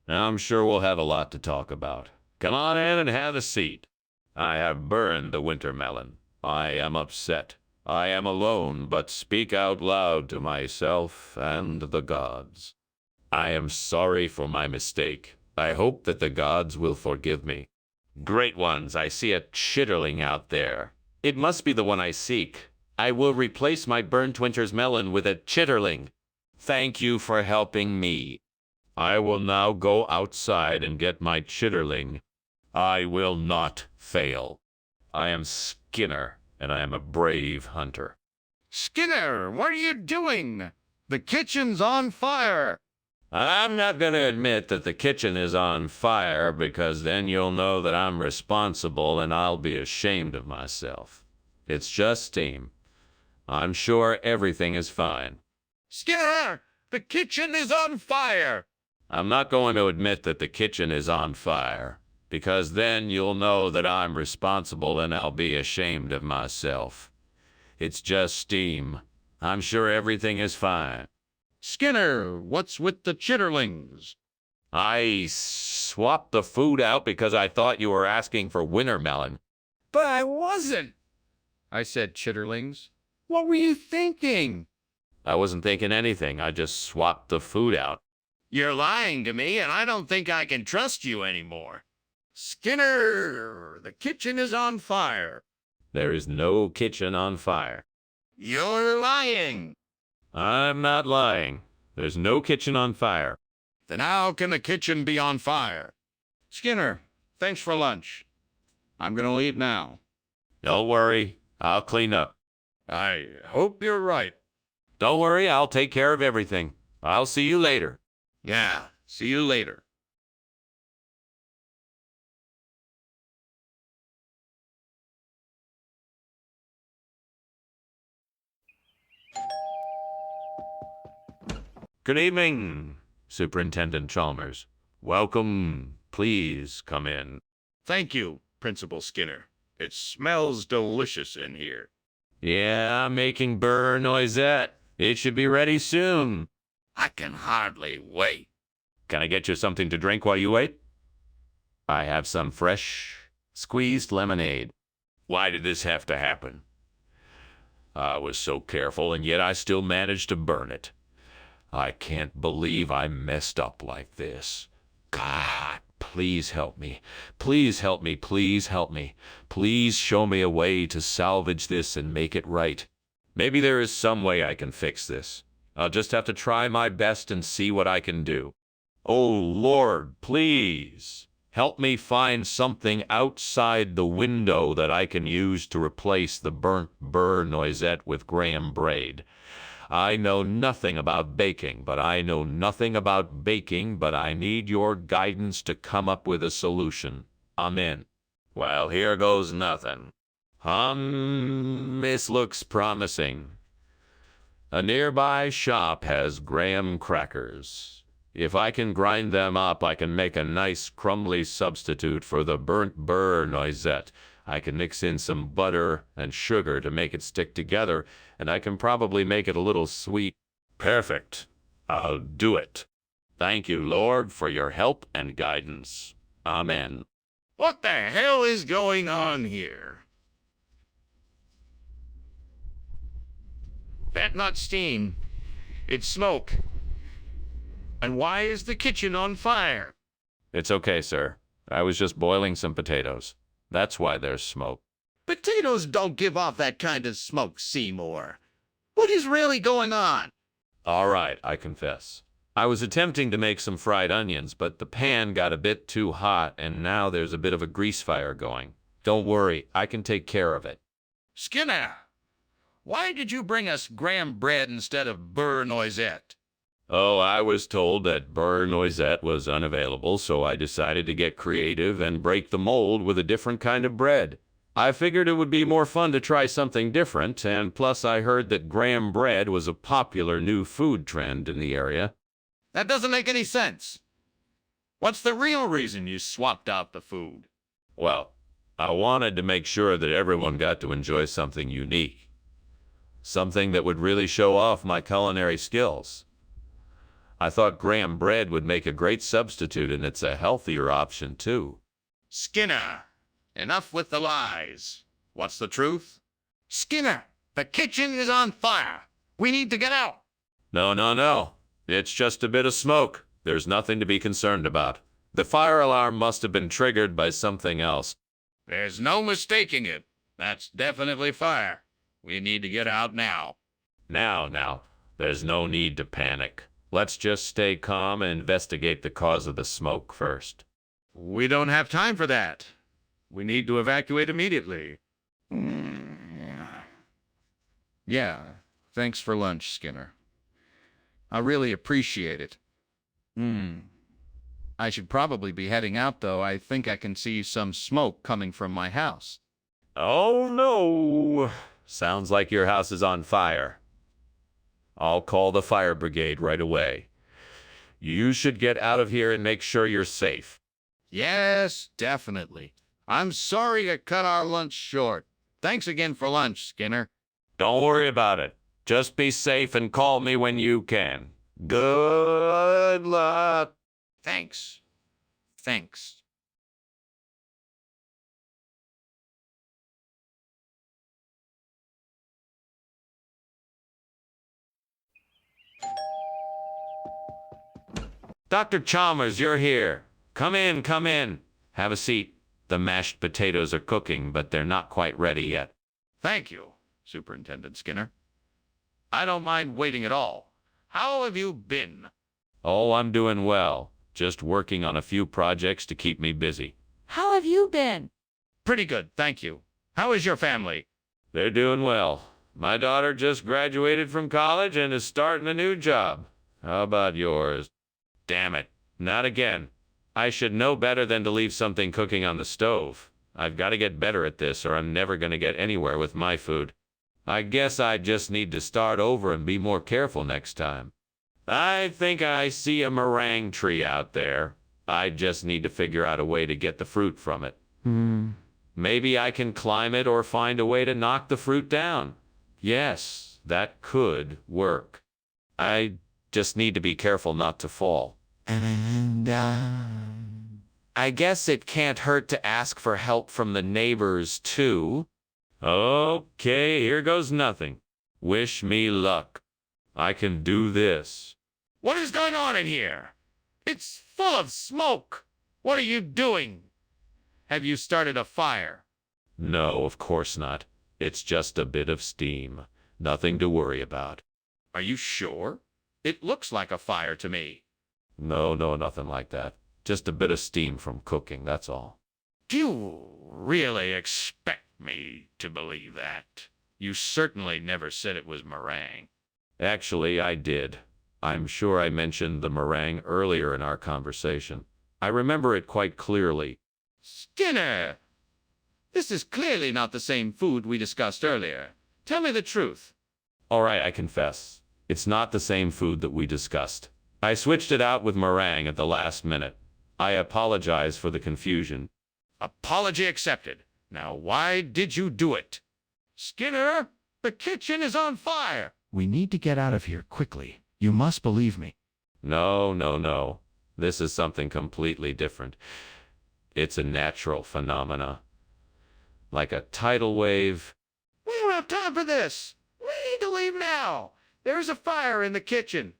I'm sure we'll have a lot to talk about. Come on in and have a seat. I have burned the winter melon. I am upset. I am alone, but speak out loud to myself and the gods. I am sorry for my mistake. I hope that the gods will forgive me. Great ones, I see a chitterling out there. It must be the one I seek. I will replace my burnt winter's melon with a chitterling. Thank you for helping me. I will now go outside and get my chitterling. I will not fail. I am Skinner, and I am a brave hunter. Skinner, what are you doing? The kitchen's on fire. I'm not going to admit that the kitchen is on fire because then you'll know that I'm responsible and I'll be ashamed of myself. It's just steam. I'm sure everything is fine. Skinner, the kitchen is on fire. I'm not going to admit that the kitchen is on fire because then you'll know that I'm responsible and I'll be ashamed of myself. It's just steam. I'm sure everything is fine. Skinner, what's with the chitterlings? I swapped the food out because I thought you were asking for winter melon. But I wasn't. I said chitterlings. What were you thinking? I wasn't thinking anything. I just swapped the food out. You're lying to me, and I don't think I can trust you anymore. Skinner, the kitchen is on fire. There is no kitchen on fire. You're lying. I'm not lying. There's no kitchen on fire. Then how can the kitchen be on fire? Skinner, thanks for lunch. I'm gonna leave now. Don't worry. I'll clean up. I hope you're right. Don't worry. I'll take care of everything. I'll see you later. Yeah, see you later. Good evening, Superintendent Chalmers. Welcome. Please come in. Thank you, Principal Skinner. It smells delicious in here. Yeah, I'm making beurre noisette. It should be ready soon. I can hardly wait. Can I get you something to drink while you wait? I have some fresh, squeezed lemonade. Why did this have to happen? I was so careful, and yet I still managed to burn it. I can't believe I messed up like this. God, please help me. Please help me. Please help me. Please show me a way to salvage this and make it right. Maybe there is some way I can fix this. I'll just have to try my best and see what I can do. Oh, Lord, please help me find something outside the window that I can use to replace the burnt beurre noisette with graham bread. I know nothing about baking, but I need your guidance to come up with a solution. Amen. Well, here goes nothing. This looks promising. A nearby shop has graham crackers. If I can grind them up, I can make a nice crumbly substitute for the burnt beurre noisette. I can mix in some butter and sugar to make it stick together, and I can probably make it a little sweet. Perfect. I'll do it. Thank you, Lord, for your help and guidance. Amen. What the hell is going on here? That's not steam. It's smoke. And why is the kitchen on fire? It's okay, sir. I was just boiling some potatoes. That's why there's smoke. Potatoes don't give off that kind of smoke, Seymour. What is really going on? All right, I confess. I was attempting to make some fried onions, but the pan got a bit too hot, and now there's a bit of a grease fire going. Don't worry, I can take care of it. Skinner, why did you bring us graham bread instead of beurre noisette? Oh, I was told that beurre noisette was unavailable, so I decided to get creative and break the mold with a different kind of bread. I figured it would be more fun to try something different, and plus I heard that graham bread was a popular new food trend in the area. That doesn't make any sense. What's the real reason you swapped out the food? Well, I wanted to make sure that everyone got to enjoy something unique. Something that would really show off my culinary skills. I thought graham bread would make a great substitute, and it's a healthier option, too. Skinner, enough with the lies. What's the truth? Skinner, the kitchen is on fire. We need to get out. No. It's just a bit of smoke. There's nothing to be concerned about. The fire alarm must have been triggered by something else. There's no mistaking it. That's definitely fire. We need to get out now. Now, there's no need to panic. Let's just stay calm and investigate the cause of the smoke first. We don't have time for that. We need to evacuate immediately. Yeah, thanks for lunch, Skinner. I really appreciate it. I should probably be heading out, though. I think I can see some smoke coming from my house. Oh no! Sounds like your house is on fire. I'll call the fire brigade right away. You should get out of here and make sure you're safe. Yes, definitely. I'm sorry to cut our lunch short. Thanks again for lunch, Skinner. Don't worry about it. Just be safe and call me when you can. Good luck. Thanks. Thanks. Dr. Chalmers, you're here. Come in, come in. Have a seat. The mashed potatoes are cooking, but they're not quite ready yet. Thank you, Superintendent Skinner. I don't mind waiting at all. How have you been? Oh, I'm doing well. Just working on a few projects to keep me busy. How have you been? Pretty good, thank you. How is your family? They're doing well. My daughter just graduated from college and is starting a new job. How about yours? Damn it, not again. I should know better than to leave something cooking on the stove. I've got to get better at this or I'm never going to get anywhere with my food. I guess I just need to start over and be more careful next time. I think I see a meringue tree out there. I just need to figure out a way to get the fruit from it. Maybe I can climb it or find a way to knock the fruit down. Yes, that could work. I just need to be careful not to fall. And, I guess it can't hurt to ask for help from the neighbors, too. Okay, here goes nothing. Wish me luck. I can do this. what is going on in here? It's full of smoke. What are you doing? Have you started a fire? No, of course not. It's just a bit of steam. Nothing to worry about. Are you sure? It looks like a fire to me. No, nothing like that. Just a bit of steam from cooking, that's all. Do you really expect me to believe that? You certainly never said it was meringue. Actually, I did. I'm sure I mentioned the meringue earlier in our conversation. I remember it quite clearly. Skinner! This is clearly not the same food we discussed earlier. Tell me the truth. All right, I confess. It's not the same food that we discussed. I switched it out with meringue at the last minute. I apologize for the confusion. Apology accepted. Now, why did you do it? Skinner, the kitchen is on fire. We need to get out of here quickly. You must believe me. No. This is something completely different. It's a natural phenomena. Like a tidal wave. We don't have time for this. We need to leave now. There's a fire in the kitchen.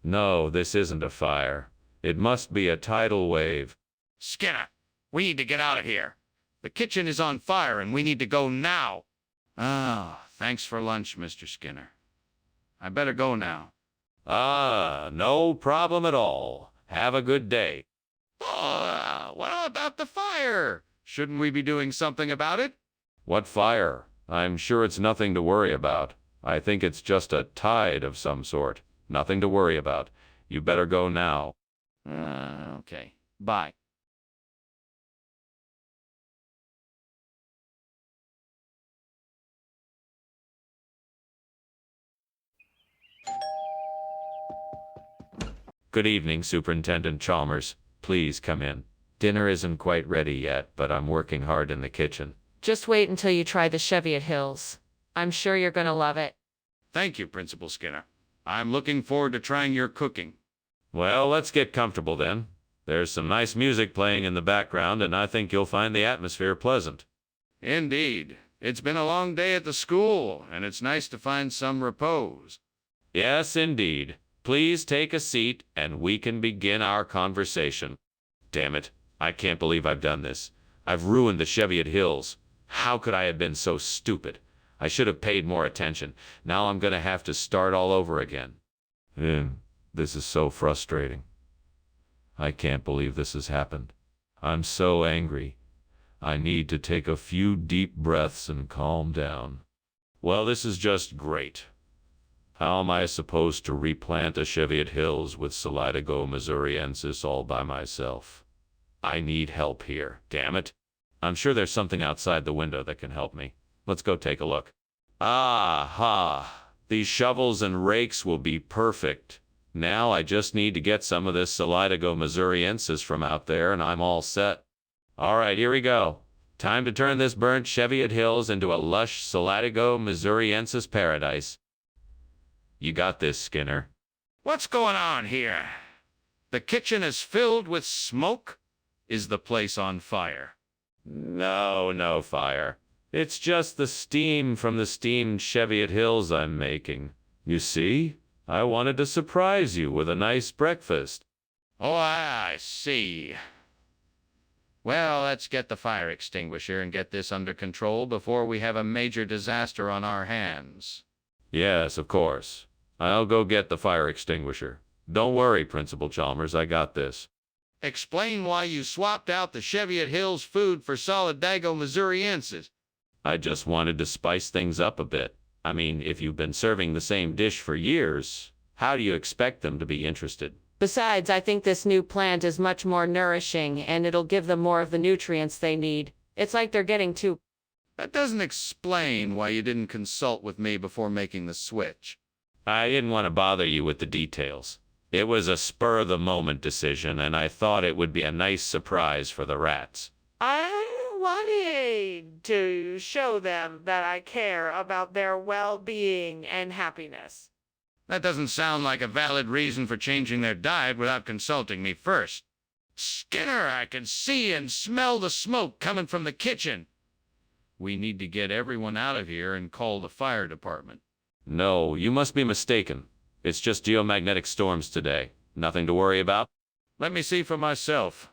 No, this isn't a fire. It must be a tidal wave. Skinner, we need to get out of here. The kitchen is on fire and we need to go now. Thanks for lunch, Mr. Skinner. I better go now. No problem at all. Have a good day. What about the fire? Shouldn't we be doing something about it? What fire? I'm sure it's nothing to worry about. I think it's just a tide of some sort. Nothing to worry about. You better go now. Okay. Bye. Good evening, Superintendent Chalmers. Please come in. Dinner isn't quite ready yet, but I'm working hard in the kitchen. Just wait until you try the Cheviot Hills. I'm sure you're gonna love it. Thank you, Principal Skinner. I'm looking forward to trying your cooking. Well, let's get comfortable then. There's some nice music playing in the background, and I think you'll find the atmosphere pleasant. Indeed. It's been a long day at the school, and it's nice to find some repose. Yes, indeed. Please take a seat, and we can begin our conversation. Damn it. I can't believe I've done this. I've ruined the Cheviot Hills. How could I have been so stupid? I should have paid more attention. Now I'm going to have to start all over again. This is so frustrating. I can't believe this has happened. I'm so angry. I need to take a few deep breaths and calm down. Well, this is just great. How am I supposed to replant a Cheviot Hills with Solidago missouriensis all by myself? I need help here, damn it. I'm sure there's something outside the window that can help me. Let's go take a look. Ah-ha! These shovels and rakes will be perfect. Now I just need to get some of this Solidago missouriensis from out there and I'm all set. All right, here we go. Time to turn this burnt Cheviot Hills into a lush Solidago missouriensis paradise. You got this, Skinner. What's going on here? The kitchen is filled with smoke? Is the place on fire? No fire. It's just the steam from the steamed Cheviot Hills I'm making. You see? I wanted to surprise you with a nice breakfast. Oh, I see. Well, let's get the fire extinguisher and get this under control before we have a major disaster on our hands. Yes, of course. I'll go get the fire extinguisher. Don't worry, Principal Chalmers, I got this. Explain why you swapped out the Cheviot Hills food for Solidago missouriensis. I just wanted to spice things up a bit. I mean, if you've been serving the same dish for years, how do you expect them to be interested? Besides, I think this new plant is much more nourishing and it'll give them more of the nutrients they need. It's like they're getting too... That doesn't explain why you didn't consult with me before making the switch. I didn't want to bother you with the details. It was a spur-of-the-moment decision, and I thought it would be a nice surprise for the rats. I wanted to show them that I care about their well-being and happiness. That doesn't sound like a valid reason for changing their diet without consulting me first. Skinner, I can see and smell the smoke coming from the kitchen. We need to get everyone out of here and call the fire department. No, you must be mistaken. It's just geomagnetic storms today. Nothing to worry about. Let me see for myself.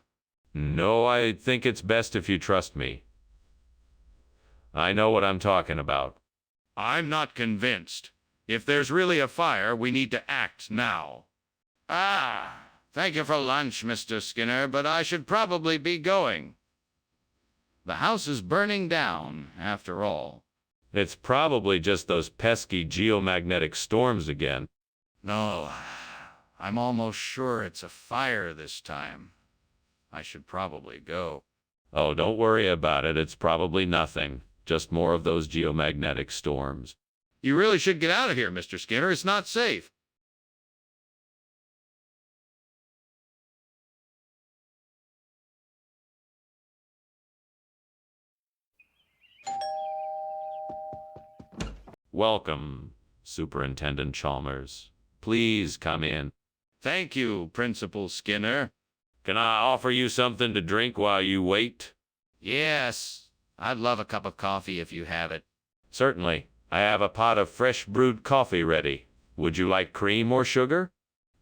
No, I think it's best if you trust me. I know what I'm talking about. I'm not convinced. If there's really a fire, we need to act now. Thank you for lunch, Mr. Skinner, but I should probably be going. The house is burning down, after all. It's probably just those pesky geomagnetic storms again. No, I'm almost sure it's a fire this time. I should probably go. Oh, don't worry about it. It's probably nothing. Just more of those geomagnetic storms. You really should get out of here, Mr. Skinner. It's not safe. Welcome, Superintendent Chalmers. Please come in. Thank you, Principal Skinner. Can I offer you something to drink while you wait? Yes, I'd love a cup of coffee if you have it. Certainly. I have a pot of fresh brewed coffee ready. Would you like cream or sugar?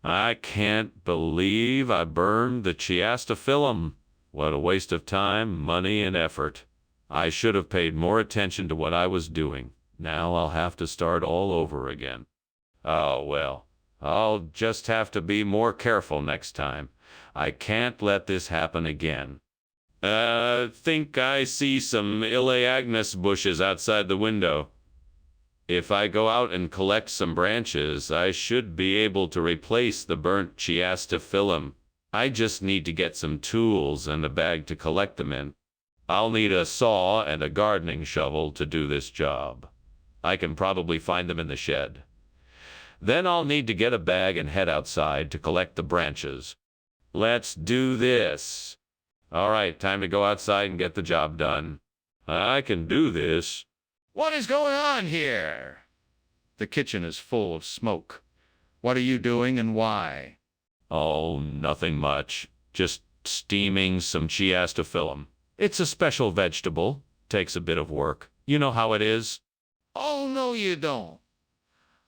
I can't believe I burned the chiastophyllum. What a waste of time, money, and effort. I should have paid more attention to what I was doing. Now I'll have to start all over again. Oh, well, I'll just have to be more careful next time. I can't let this happen again. Think I see some Elaeagnus bushes outside the window. If I go out and collect some branches, I should be able to replace the burnt chiastophyllum. I just need to get some tools and a bag to collect them in. I'll need a saw and a gardening shovel to do this job. I can probably find them in the shed. Then I'll need to get a bag and head outside to collect the branches. Let's do this. All right, time to go outside and get the job done. I can do this. What is going on here? The kitchen is full of smoke. What are you doing and why? Oh, nothing much. Just steaming some chiastophyllum. It's a special vegetable. Takes a bit of work. You know how it is. Oh, no, you don't.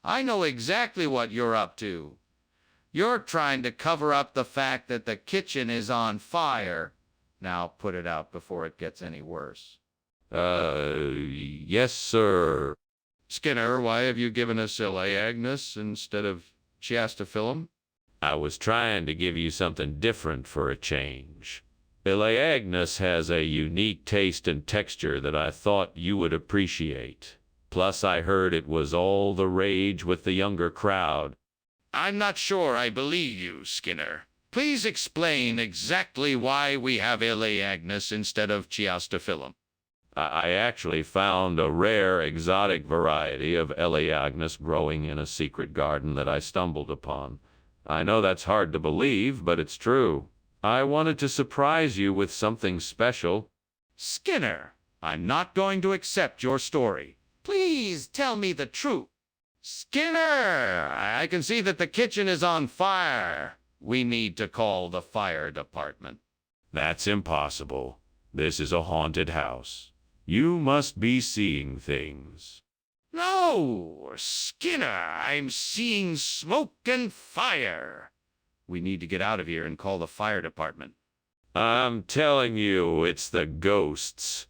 I know exactly what you're up to. You're trying to cover up the fact that the kitchen is on fire. Now put it out before it gets any worse. Yes, sir. Skinner, why have you given us Elaeagnus instead of chiastophyllum? I was trying to give you something different for a change. Elaeagnus has a unique taste and texture that I thought you would appreciate. Plus, I heard it was all the rage with the younger crowd. I'm not sure I believe you, Skinner. Please explain exactly why we have Agnes instead of Chiastophyllum. I actually found a rare exotic variety of Agnes growing in a secret garden that I stumbled upon. I know that's hard to believe, but it's true. I wanted to surprise you with something special. Skinner, I'm not going to accept your story. Please tell me the truth. Skinner, I can see that the kitchen is on fire. We need to call the fire department. That's impossible. This is a haunted house. You must be seeing things. No, Skinner, I'm seeing smoke and fire. We need to get out of here and call the fire department. I'm telling you, it's the ghosts.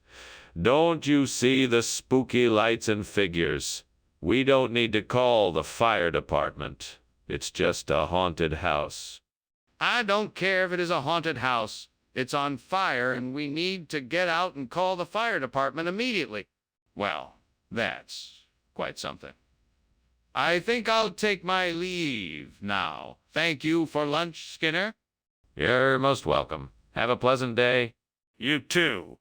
Don't you see the spooky lights and figures? We don't need to call the fire department. It's just a haunted house. I don't care if it is a haunted house. It's on fire, and we need to get out and call the fire department immediately. Well, that's quite something. I think I'll take my leave now. Thank you for lunch, Skinner. You're most welcome. Have a pleasant day. You too.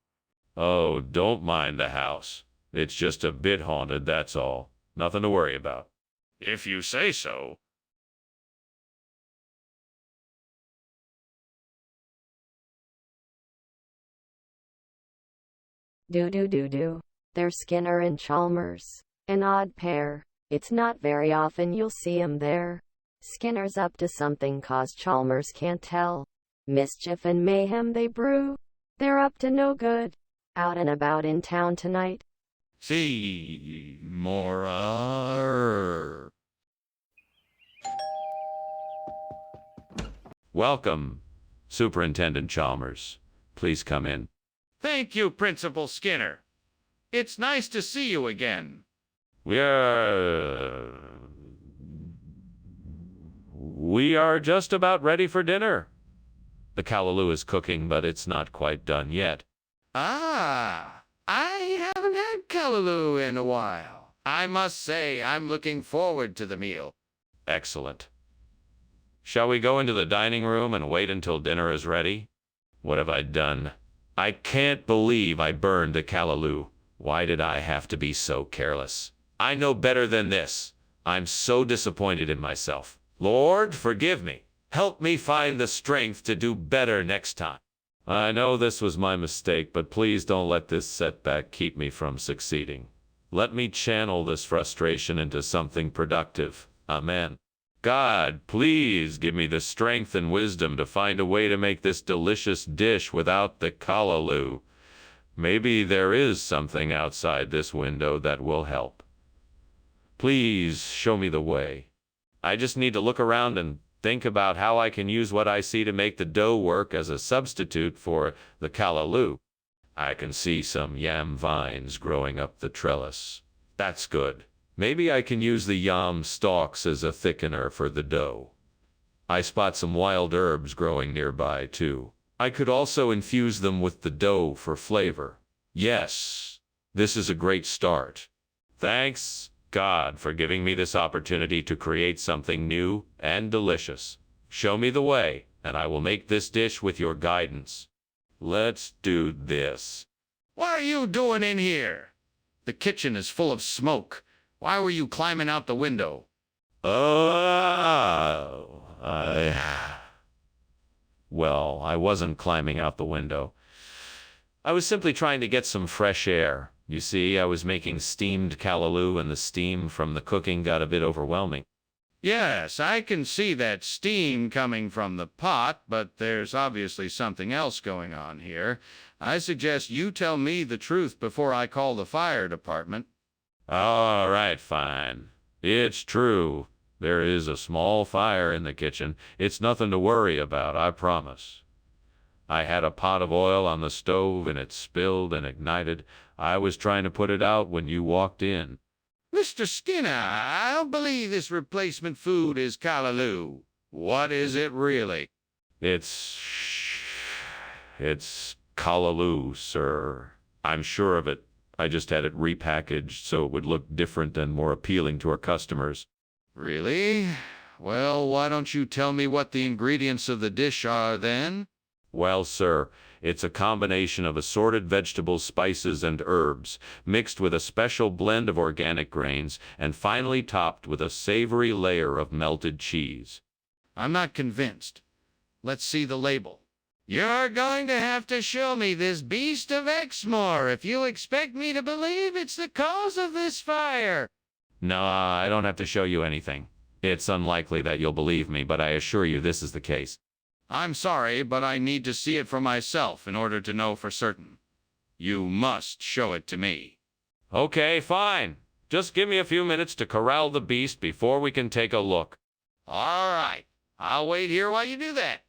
Oh, don't mind the house. It's just a bit haunted, that's all. Nothing to worry about. If you say so. Do. They're Skinner and Chalmers. An odd pair. It's not very often you'll see 'em there. Skinner's up to something 'cause Chalmers can't tell. Mischief and mayhem they brew. They're up to no good. Out and about in town tonight. See more. Welcome, Superintendent Chalmers. Please come in. Thank you, Principal Skinner. It's nice to see you again. We are just about ready for dinner. The callaloo is cooking, but it's not quite done yet. Ah, I haven't had callaloo in a while. I must say I'm looking forward to the meal. Excellent. Shall we go into the dining room and wait until dinner is ready? What have I done? I can't believe I burned the callaloo. Why did I have to be so careless? I know better than this. I'm so disappointed in myself. Lord, forgive me. Help me find the strength to do better next time. I know this was my mistake, but please don't let this setback keep me from succeeding. Let me channel this frustration into something productive. Amen. God, please give me the strength and wisdom to find a way to make this delicious dish without the callaloo. Maybe there is something outside this window that will help. Please show me the way. I just need to look around and think about how I can use what I see to make the dough work as a substitute for the callaloo. I can see some yam vines growing up the trellis. That's good. Maybe I can use the yam stalks as a thickener for the dough. I spot some wild herbs growing nearby, too. I could also infuse them with the dough for flavor. Yes, this is a great start. Thanks, God, for giving me this opportunity to create something new and delicious. Show me the way, and I will make this dish with your guidance. Let's do this. What are you doing in here? The kitchen is full of smoke. Why were you climbing out the window? Well, I wasn't climbing out the window. I was simply trying to get some fresh air. You see, I was making steamed callaloo, and the steam from the cooking got a bit overwhelming. Yes, I can see that steam coming from the pot, but there's obviously something else going on here. I suggest you tell me the truth before I call the fire department. All right, fine. It's true. There is a small fire in the kitchen. It's nothing to worry about, I promise. I had a pot of oil on the stove and it spilled and ignited. I was trying to put it out when you walked in. Mr. Skinner, I don't believe this replacement food is callaloo. What is it really? It's callaloo, sir. I'm sure of it. I just had it repackaged so it would look different and more appealing to our customers. Really? Well, why don't you tell me what the ingredients of the dish are then? Well, sir, it's a combination of assorted vegetables, spices, and herbs, mixed with a special blend of organic grains, and finally topped with a savory layer of melted cheese. I'm not convinced. Let's see the label. You're going to have to show me this beast of Exmoor if you expect me to believe it's the cause of this fire. No, I don't have to show you anything. It's unlikely that you'll believe me, but I assure you this is the case. I'm sorry, but I need to see it for myself in order to know for certain. You must show it to me. Okay, fine. Just give me a few minutes to corral the beast before we can take a look. All right. I'll wait here while you do that.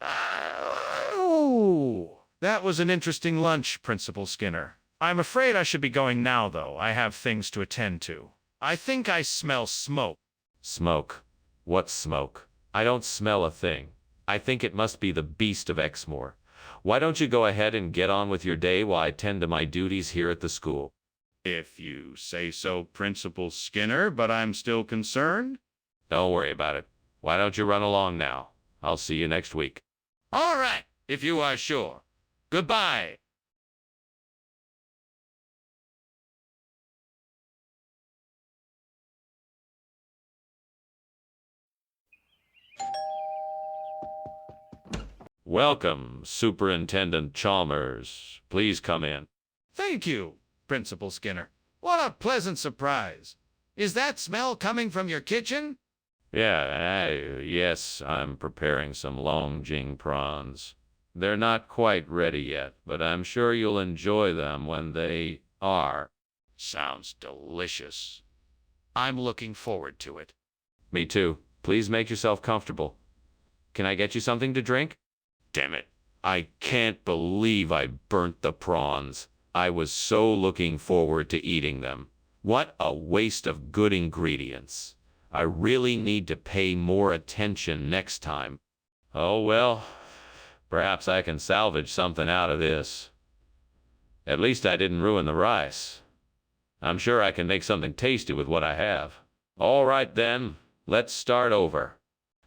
Oh, that was an interesting lunch, Principal Skinner. I'm afraid I should be going now, though. I have things to attend to. I think I smell smoke. Smoke? What smoke? I don't smell a thing. I think it must be the beast of Exmoor. Why don't you go ahead and get on with your day while I tend to my duties here at the school? If you say so, Principal Skinner, but I'm still concerned. Don't worry about it. Why don't you run along now? I'll see you next week. All right, if you are sure. Goodbye. Welcome, Superintendent Chalmers. Please come in. Thank you, Principal Skinner. What a pleasant surprise. Is that smell coming from your kitchen? Yes, I'm preparing some Longjing prawns. They're not quite ready yet, but I'm sure you'll enjoy them when they are. Sounds delicious. I'm looking forward to it. Me too. Please make yourself comfortable. Can I get you something to drink? Damn it. I can't believe I burnt the prawns. I was so looking forward to eating them. What a waste of good ingredients. I really need to pay more attention next time. Oh well, perhaps I can salvage something out of this. At least I didn't ruin the rice. I'm sure I can make something tasty with what I have. All right then, let's start over.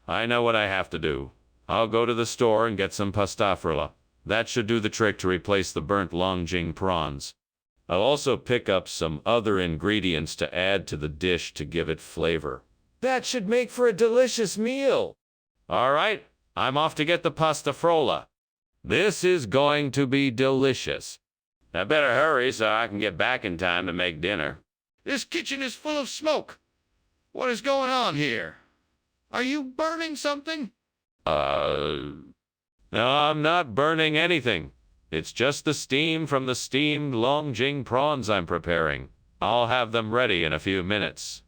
I know what I have to do. I'll go to the store and get some pasta frolla. That should do the trick to replace the burnt Longjing prawns. I'll also pick up some other ingredients to add to the dish to give it flavor. That should make for a delicious meal. All right, I'm off to get the pasta frolla. This is going to be delicious. I better hurry so I can get back in time to make dinner. This kitchen is full of smoke. What is going on here? Are you burning something? No, I'm not burning anything. It's just the steam from the steamed Longjing prawns I'm preparing. I'll have them ready in a few minutes.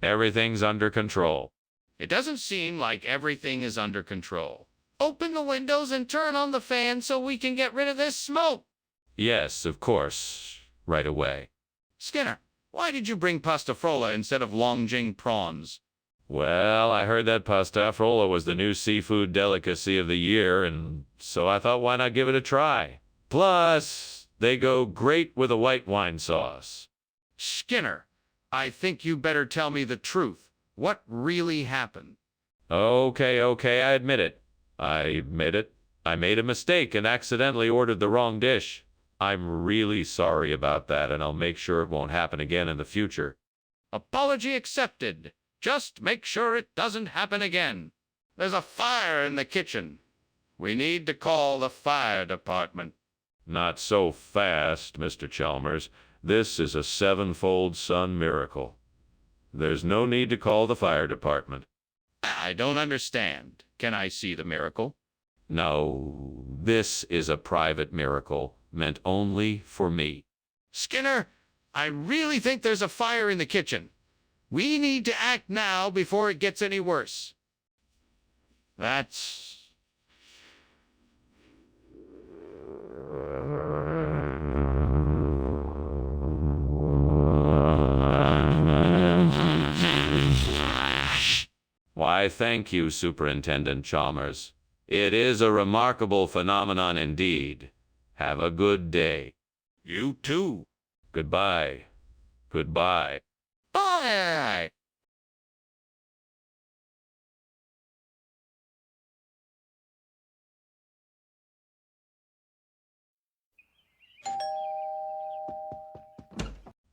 Everything's under control. It doesn't seem like everything is under control. Open the windows and turn on the fan so we can get rid of this smoke. Yes, of course. Right away. Skinner, why did you bring pasta frolla instead of Longjing prawns? Well, I heard that pasta frolla was the new seafood delicacy of the year, and so I thought why not give it a try. Plus, they go great with a white wine sauce. Skinner, I think you better tell me the truth. What really happened? Okay, I admit it. I made a mistake and accidentally ordered the wrong dish. I'm really sorry about that, and I'll make sure it won't happen again in the future. Apology accepted. Just make sure it doesn't happen again. There's a fire in the kitchen. We need to call the fire department. Not so fast, Mr. Chalmers. This is a sevenfold sun miracle. There's no need to call the fire department. I don't understand. Can I see the miracle? No, this is a private miracle, meant only for me. Skinner, I really think there's a fire in the kitchen. We need to act now before it gets any worse. That's... Why, thank you, Superintendent Chalmers. It is a remarkable phenomenon indeed. Have a good day. You too. Goodbye. Goodbye. Bye!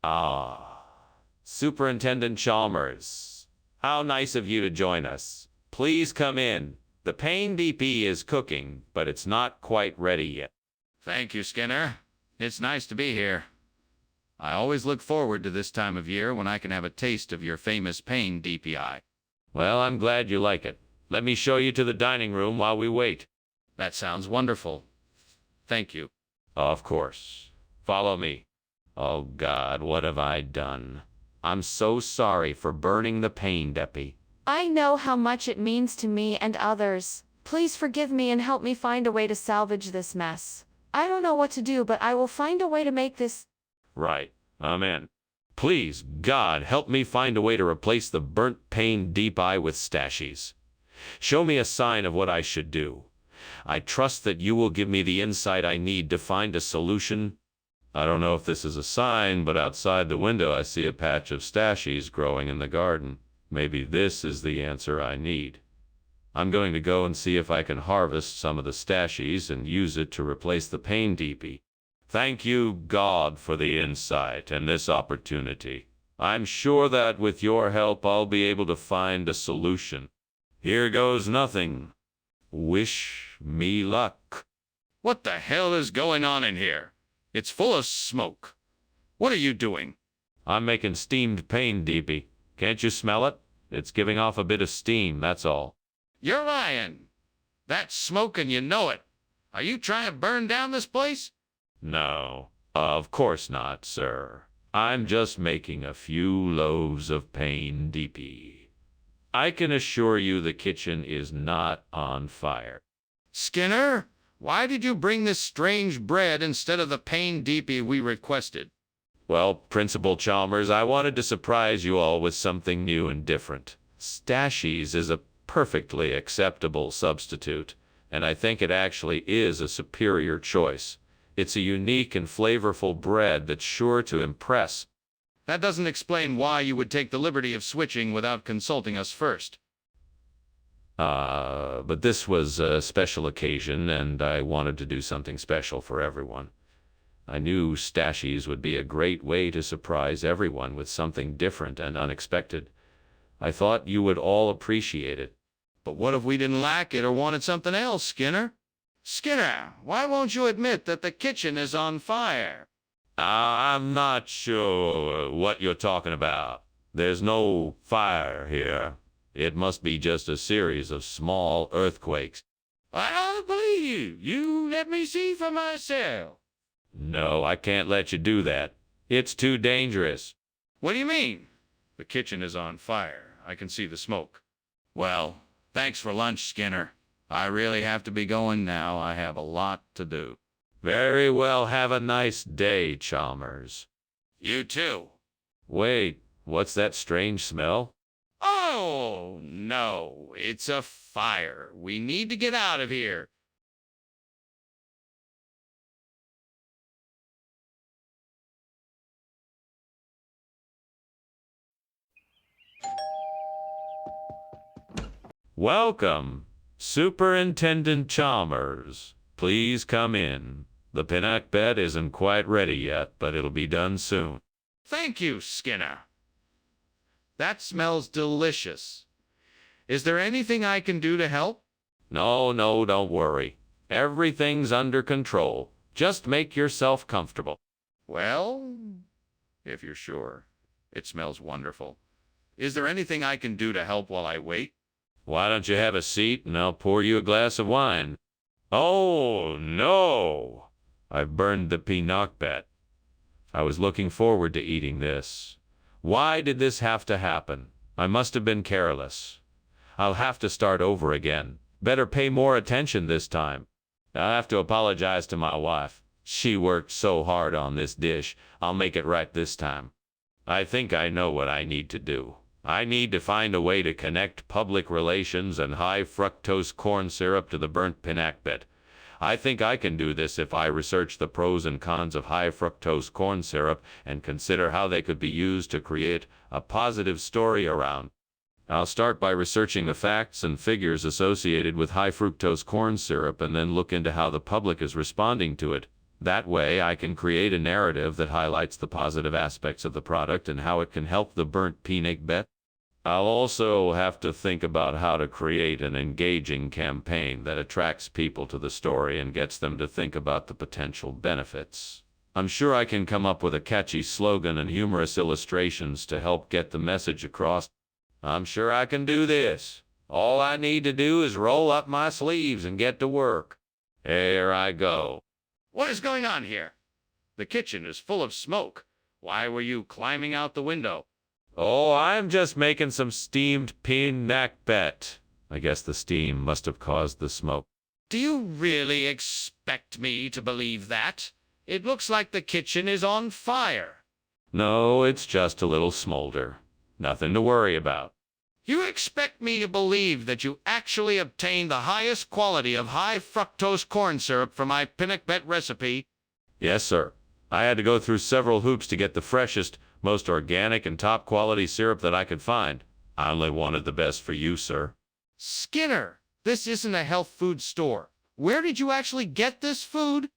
Ah, Superintendent Chalmers. How nice of you to join us. Please come in. The pain DP is cooking, but it's not quite ready yet. Thank you, Skinner. It's nice to be here. I always look forward to this time of year when I can have a taste of your famous pain DPI. Well, I'm glad you like it. Let me show you to the dining room while we wait. That sounds wonderful. Thank you. Of course. Follow me. Oh God, what have I done? I'm so sorry for burning the pain depi. I know how much it means to me and others. Please forgive me and help me find a way to salvage this mess. I don't know what to do, but I will find a way to make this. Right. Amen. Please, God, help me find a way to replace the burnt pain DPI with stashies. Show me a sign of what I should do. I trust that you will give me the insight I need to find a solution. I don't know if this is a sign, but outside the window I see a patch of stashies growing in the garden. Maybe this is the answer I need. I'm going to go and see if I can harvest some of the stashies and use it to replace the pain DP. Thank you, God, for the insight and this opportunity. I'm sure that with your help I'll be able to find a solution. Here goes nothing. Wish me luck. What the hell is going on in here? It's full of smoke. What are you doing? I'm making steamed pain DP. Can't you smell it? It's giving off a bit of steam, that's all. You're lying. That's smoke and you know it. Are you trying to burn down this place? No, of course not, sir. I'm just making a few loaves of pain DP. I can assure you the kitchen is not on fire. Skinner, why did you bring this strange bread instead of the pain DP we requested? Well, Principal Chalmers, I wanted to surprise you all with something new and different. Stashies is a perfectly acceptable substitute, and I think it actually is a superior choice. It's a unique and flavorful bread that's sure to impress. That doesn't explain why you would take the liberty of switching without consulting us first. But this was a special occasion, and I wanted to do something special for everyone. I knew stashies would be a great way to surprise everyone with something different and unexpected. I thought you would all appreciate it. But what if we didn't like it or wanted something else, Skinner? Skinner, why won't you admit that the kitchen is on fire? I'm not sure what you're talking about. There's no fire here. It must be just a series of small earthquakes. I don't believe you. You let me see for myself. No, I can't let you do that. It's too dangerous. What do you mean? The kitchen is on fire. I can see the smoke. Well, thanks for lunch, Skinner. I really have to be going now. I have a lot to do. Very well. Have a nice day, Chalmers. You too. Wait, what's that strange smell? Oh, no. It's a fire. We need to get out of here. Welcome, Superintendent Chalmers. Please come in. The pinnock bed isn't quite ready yet, but it'll be done soon. Thank you, Skinner. That smells delicious. Is there anything I can do to help? No, don't worry. Everything's under control. Just make yourself comfortable. Well, if you're sure. It smells wonderful. Is there anything I can do to help while I wait? Why don't you have a seat and I'll pour you a glass of wine? Oh, no! I've burned the pinnock bet. I was looking forward to eating this. Why did this have to happen? I must have been careless. I'll have to start over again. Better pay more attention this time. I'll have to apologize to my wife. She worked so hard on this dish. I'll make it right this time. I think I know what I need to do. I need to find a way to connect public relations and high fructose corn syrup to the burnt pinnock bed. I think I can do this if I research the pros and cons of high fructose corn syrup and consider how they could be used to create a positive story around. I'll start by researching the facts and figures associated with high fructose corn syrup and then look into how the public is responding to it. That way, I can create a narrative that highlights the positive aspects of the product and how it can help the burnt peanut bet. I'll also have to think about how to create an engaging campaign that attracts people to the story and gets them to think about the potential benefits. I'm sure I can come up with a catchy slogan and humorous illustrations to help get the message across. I'm sure I can do this. All I need to do is roll up my sleeves and get to work. Here I go. What is going on here? The kitchen is full of smoke. Why were you climbing out the window? Oh, I'm just making some steamed peanut bet. I guess the steam must have caused the smoke. Do you really expect me to believe that? It looks like the kitchen is on fire. No, it's just a little smolder. Nothing to worry about. You expect me to believe that you actually obtained the highest quality of high fructose corn syrup for my peanut bet recipe? Yes, sir. I had to go through several hoops to get the freshest, most organic and top quality syrup that I could find. I only wanted the best for you, sir. Skinner, this isn't a health food store. Where did you actually get this food?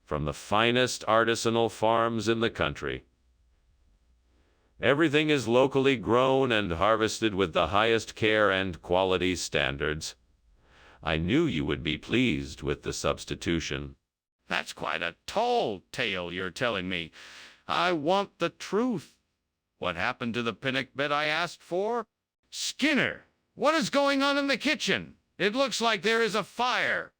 From the finest artisanal farms in the country. Everything is locally grown and harvested with the highest care and quality standards. I knew you would be pleased with the substitution. That's quite a tall tale you're telling me. I want the truth. What happened to the peanut bet I asked for? Skinner, what is going on in the kitchen? It looks like there is a fire.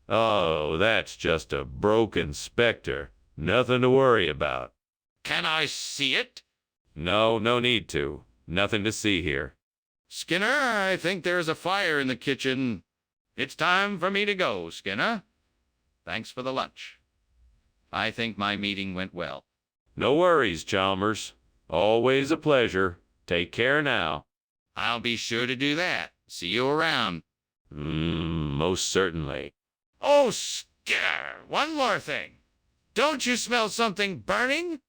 Oh, that's just a broken specter. Nothing to worry about. Can I see it? No, no need to. Nothing to see here. Skinner, I think there's a fire in the kitchen. It's time for me to go, Skinner. Thanks for the lunch. I think my meeting went well. No worries, Chalmers. Always a pleasure. Take care now. I'll be sure to do that. See you around. Most certainly. Oh, Skinner, one more thing. Don't you smell something burning?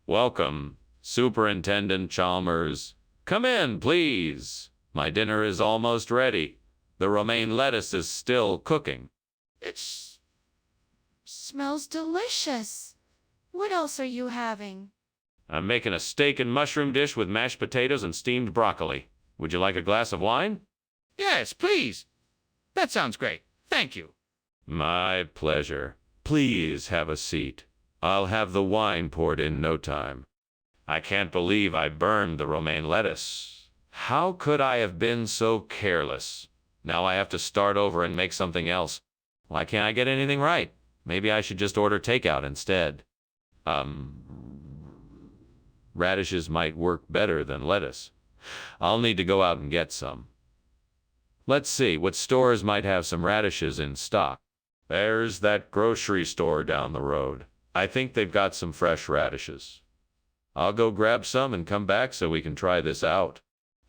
Welcome, Superintendent Chalmers. Come in, please. My dinner is almost ready. The romaine lettuce is still cooking. It Smells delicious. What else are you having? I'm making a steak and mushroom dish with mashed potatoes and steamed broccoli. Would you like a glass of wine? Yes, please. That sounds great. Thank you. My pleasure. Please have a seat. I'll have the wine poured in no time. I can't believe I burned the romaine lettuce. How could I have been so careless? Now I have to start over and make something else. Why can't I get anything right? Maybe I should just order takeout instead. Radishes might work better than lettuce. I'll need to go out and get some. Let's see, what stores might have some radishes in stock? There's that grocery store down the road. I think they've got some fresh radishes. I'll go grab some and come back so we can try this out.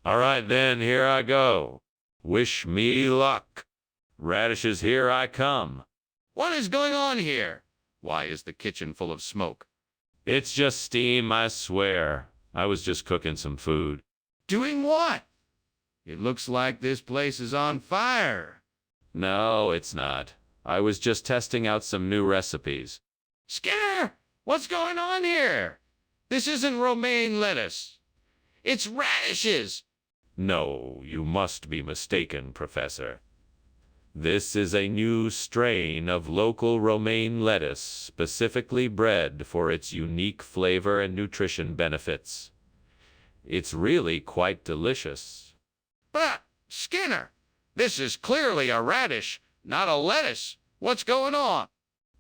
All right then, here I go. Wish me luck. Radishes, here I come. What is going on here? Why is the kitchen full of smoke? It's just steam, I swear. I was just cooking some food. Doing what? It looks like this place is on fire. No, it's not. I was just testing out some new recipes. Skinner, what's going on here? This isn't romaine lettuce. It's radishes. No, you must be mistaken, Professor. This is a new strain of local romaine lettuce, specifically bred for its unique flavor and nutrition benefits. It's really quite delicious. But, Skinner, this is clearly a radish, not a lettuce. What's going on?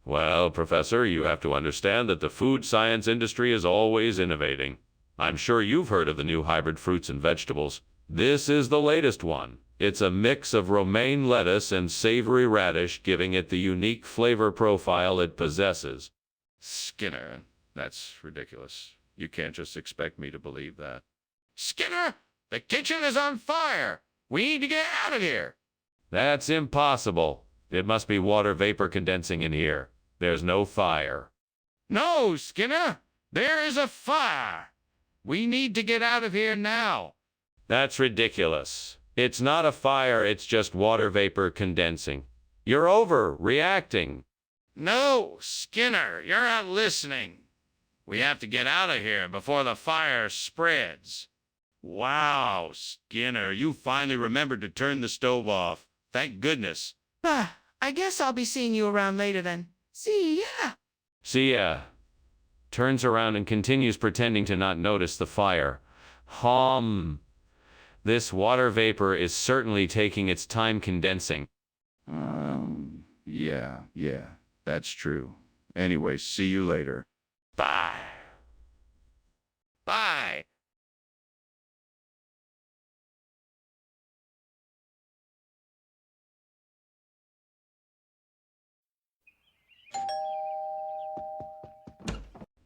Well, Professor, you have to understand that the food science industry is always innovating. I'm sure you've heard of the new hybrid fruits and vegetables. This is the latest one. It's a mix of romaine lettuce and savory radish, giving it the unique flavor profile it possesses. Skinner, That's ridiculous. You can't just expect me to believe that. Skinner, the kitchen is on fire. We need to get out of here. That's impossible. It must be water vapor condensing in here. There's no fire. No, Skinner, there is a fire. We need to get out of here now. That's ridiculous. It's not a fire, it's just water vapor condensing. You're overreacting. No, Skinner, you're not listening. We have to get out of here before the fire spreads. Wow, Skinner, you finally remembered to turn the stove off. Thank goodness. I guess I'll be seeing you around later then. See ya. See ya. Turns around and continues pretending to not notice the fire. This water vapor is certainly taking its time condensing. Yeah, that's true. Anyway, see you later. Bye. Bye.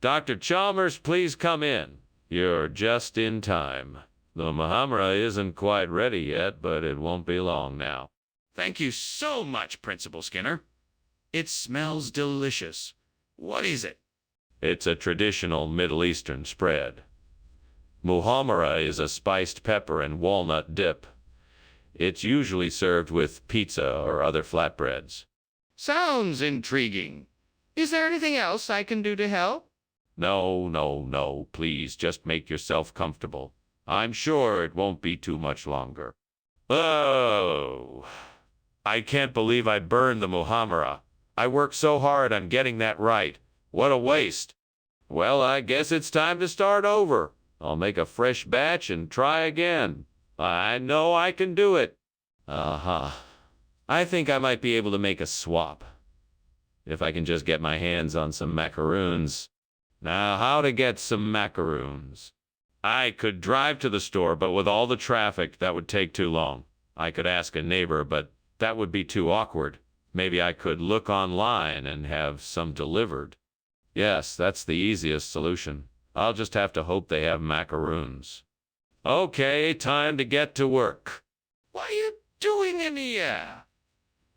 Dr. Chalmers, please come in. You're just in time. The Muhammara isn't quite ready yet, but it won't be long now. Thank you so much, Principal Skinner. It smells delicious. What is it? It's a traditional Middle Eastern spread. Muhammara is a spiced pepper and walnut dip. It's usually served with pizza or other flatbreads. Sounds intriguing. Is there anything else I can do to help? No, please just make yourself comfortable. I'm sure it won't be too much longer. Oh, I can't believe I burned the Muhammara. I worked so hard on getting that right. What a waste. Well, I guess it's time to start over. I'll make a fresh batch and try again. I know I can do it. I think I might be able to make a swap. If I can just get my hands on some macaroons. Now, how to get some macaroons? I could drive to the store, but with all the traffic, that would take too long. I could ask a neighbor, but that would be too awkward. Maybe I could look online and have some delivered. Yes, that's the easiest solution. I'll just have to hope they have macaroons. Okay, time to get to work. What are you doing in here?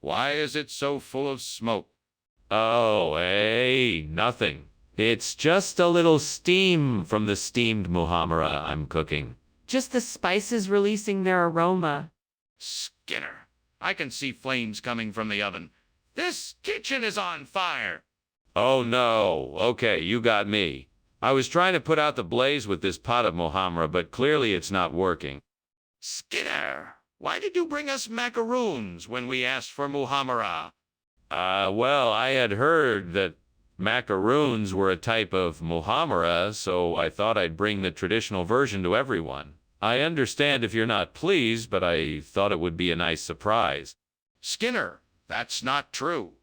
Why is it so full of smoke? Oh, hey, nothing. It's just a little steam from the steamed Muhammara I'm cooking. Just the spices releasing their aroma. Skinner, I can see flames coming from the oven. This kitchen is on fire. Oh no, okay, you got me. I was trying to put out the blaze with this pot of Muhammara, but clearly it's not working. Skinner, why did you bring us macaroons when we asked for Muhammara? Well, I had heard that macaroons were a type of Muhammara, so I thought I'd bring the traditional version to everyone. I understand if you're not pleased, but I thought it would be a nice surprise. Skinner, that's not true.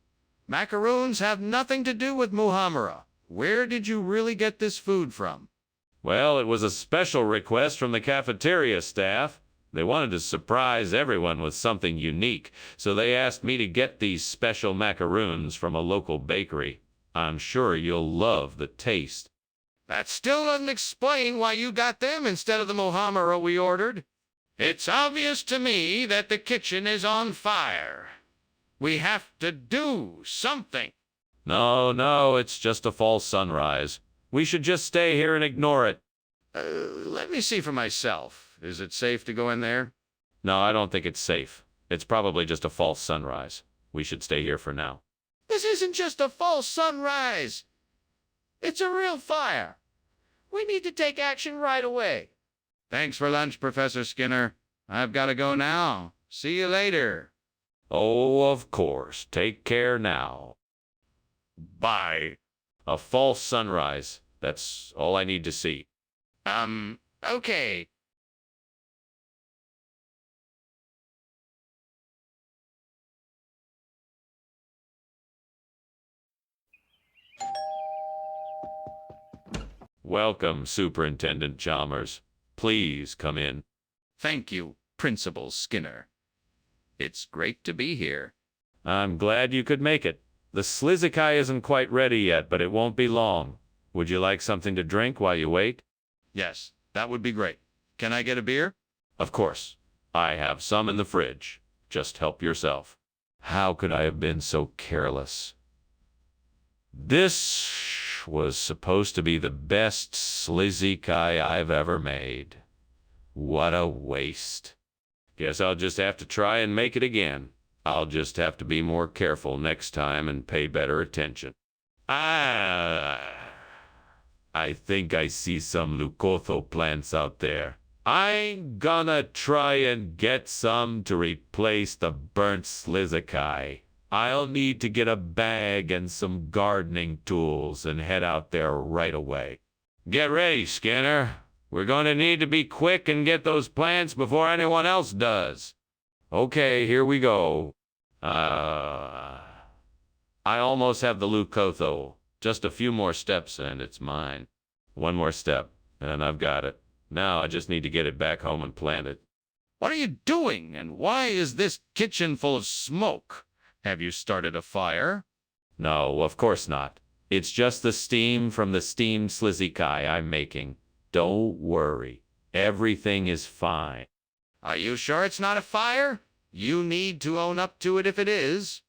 Macaroons have nothing to do with Muhammara. Where did you really get this food from? Well, it was a special request from the cafeteria staff. They wanted to surprise everyone with something unique, so they asked me to get these special macaroons from a local bakery. I'm sure you'll love the taste. That still doesn't explain why you got them instead of the Muhammara we ordered. It's obvious to me that the kitchen is on fire. We have to do something. No, it's just a false sunrise. We should just stay here and ignore it. Let me see for myself. Is it safe to go in there? No, I don't think it's safe. It's probably just a false sunrise. We should stay here for now. This isn't just a false sunrise. It's a real fire. We need to take action right away. Thanks for lunch, Professor Skinner. I've got to go now. See you later. Oh, of course. Take care now. Bye. A false sunrise. That's all I need to see. Okay. Welcome, Superintendent Chalmers. Please come in. Thank you, Principal Skinner. It's great to be here. I'm glad you could make it. The Slizikai isn't quite ready yet, but it won't be long. Would you like something to drink while you wait? Yes, that would be great. Can I get a beer? Of course. I have some in the fridge. Just help yourself. How could I have been so careless? This was supposed to be the best slizzikai I've ever made. What a waste. Guess I'll just have to try and make it again. I'll just have to be more careful next time and pay better attention. I think I see some Leucotho plants out there. I'm gonna try and get some to replace the burnt slizzikai. I'll need to get a bag and some gardening tools and head out there right away. Get ready, Skinner. We're going to need to be quick and get those plants before anyone else does. Okay, here we go. I almost have the Leucotho. Just a few more steps and it's mine. One more step, and I've got it. Now I just need to get it back home and plant it. What are you doing, and why is this kitchen full of smoke? Have you started a fire? No, of course not. It's just the steam from the steamed slizzikai I'm making. Don't worry. Everything is fine. Are you sure it's not a fire? You need to own up to it if it is.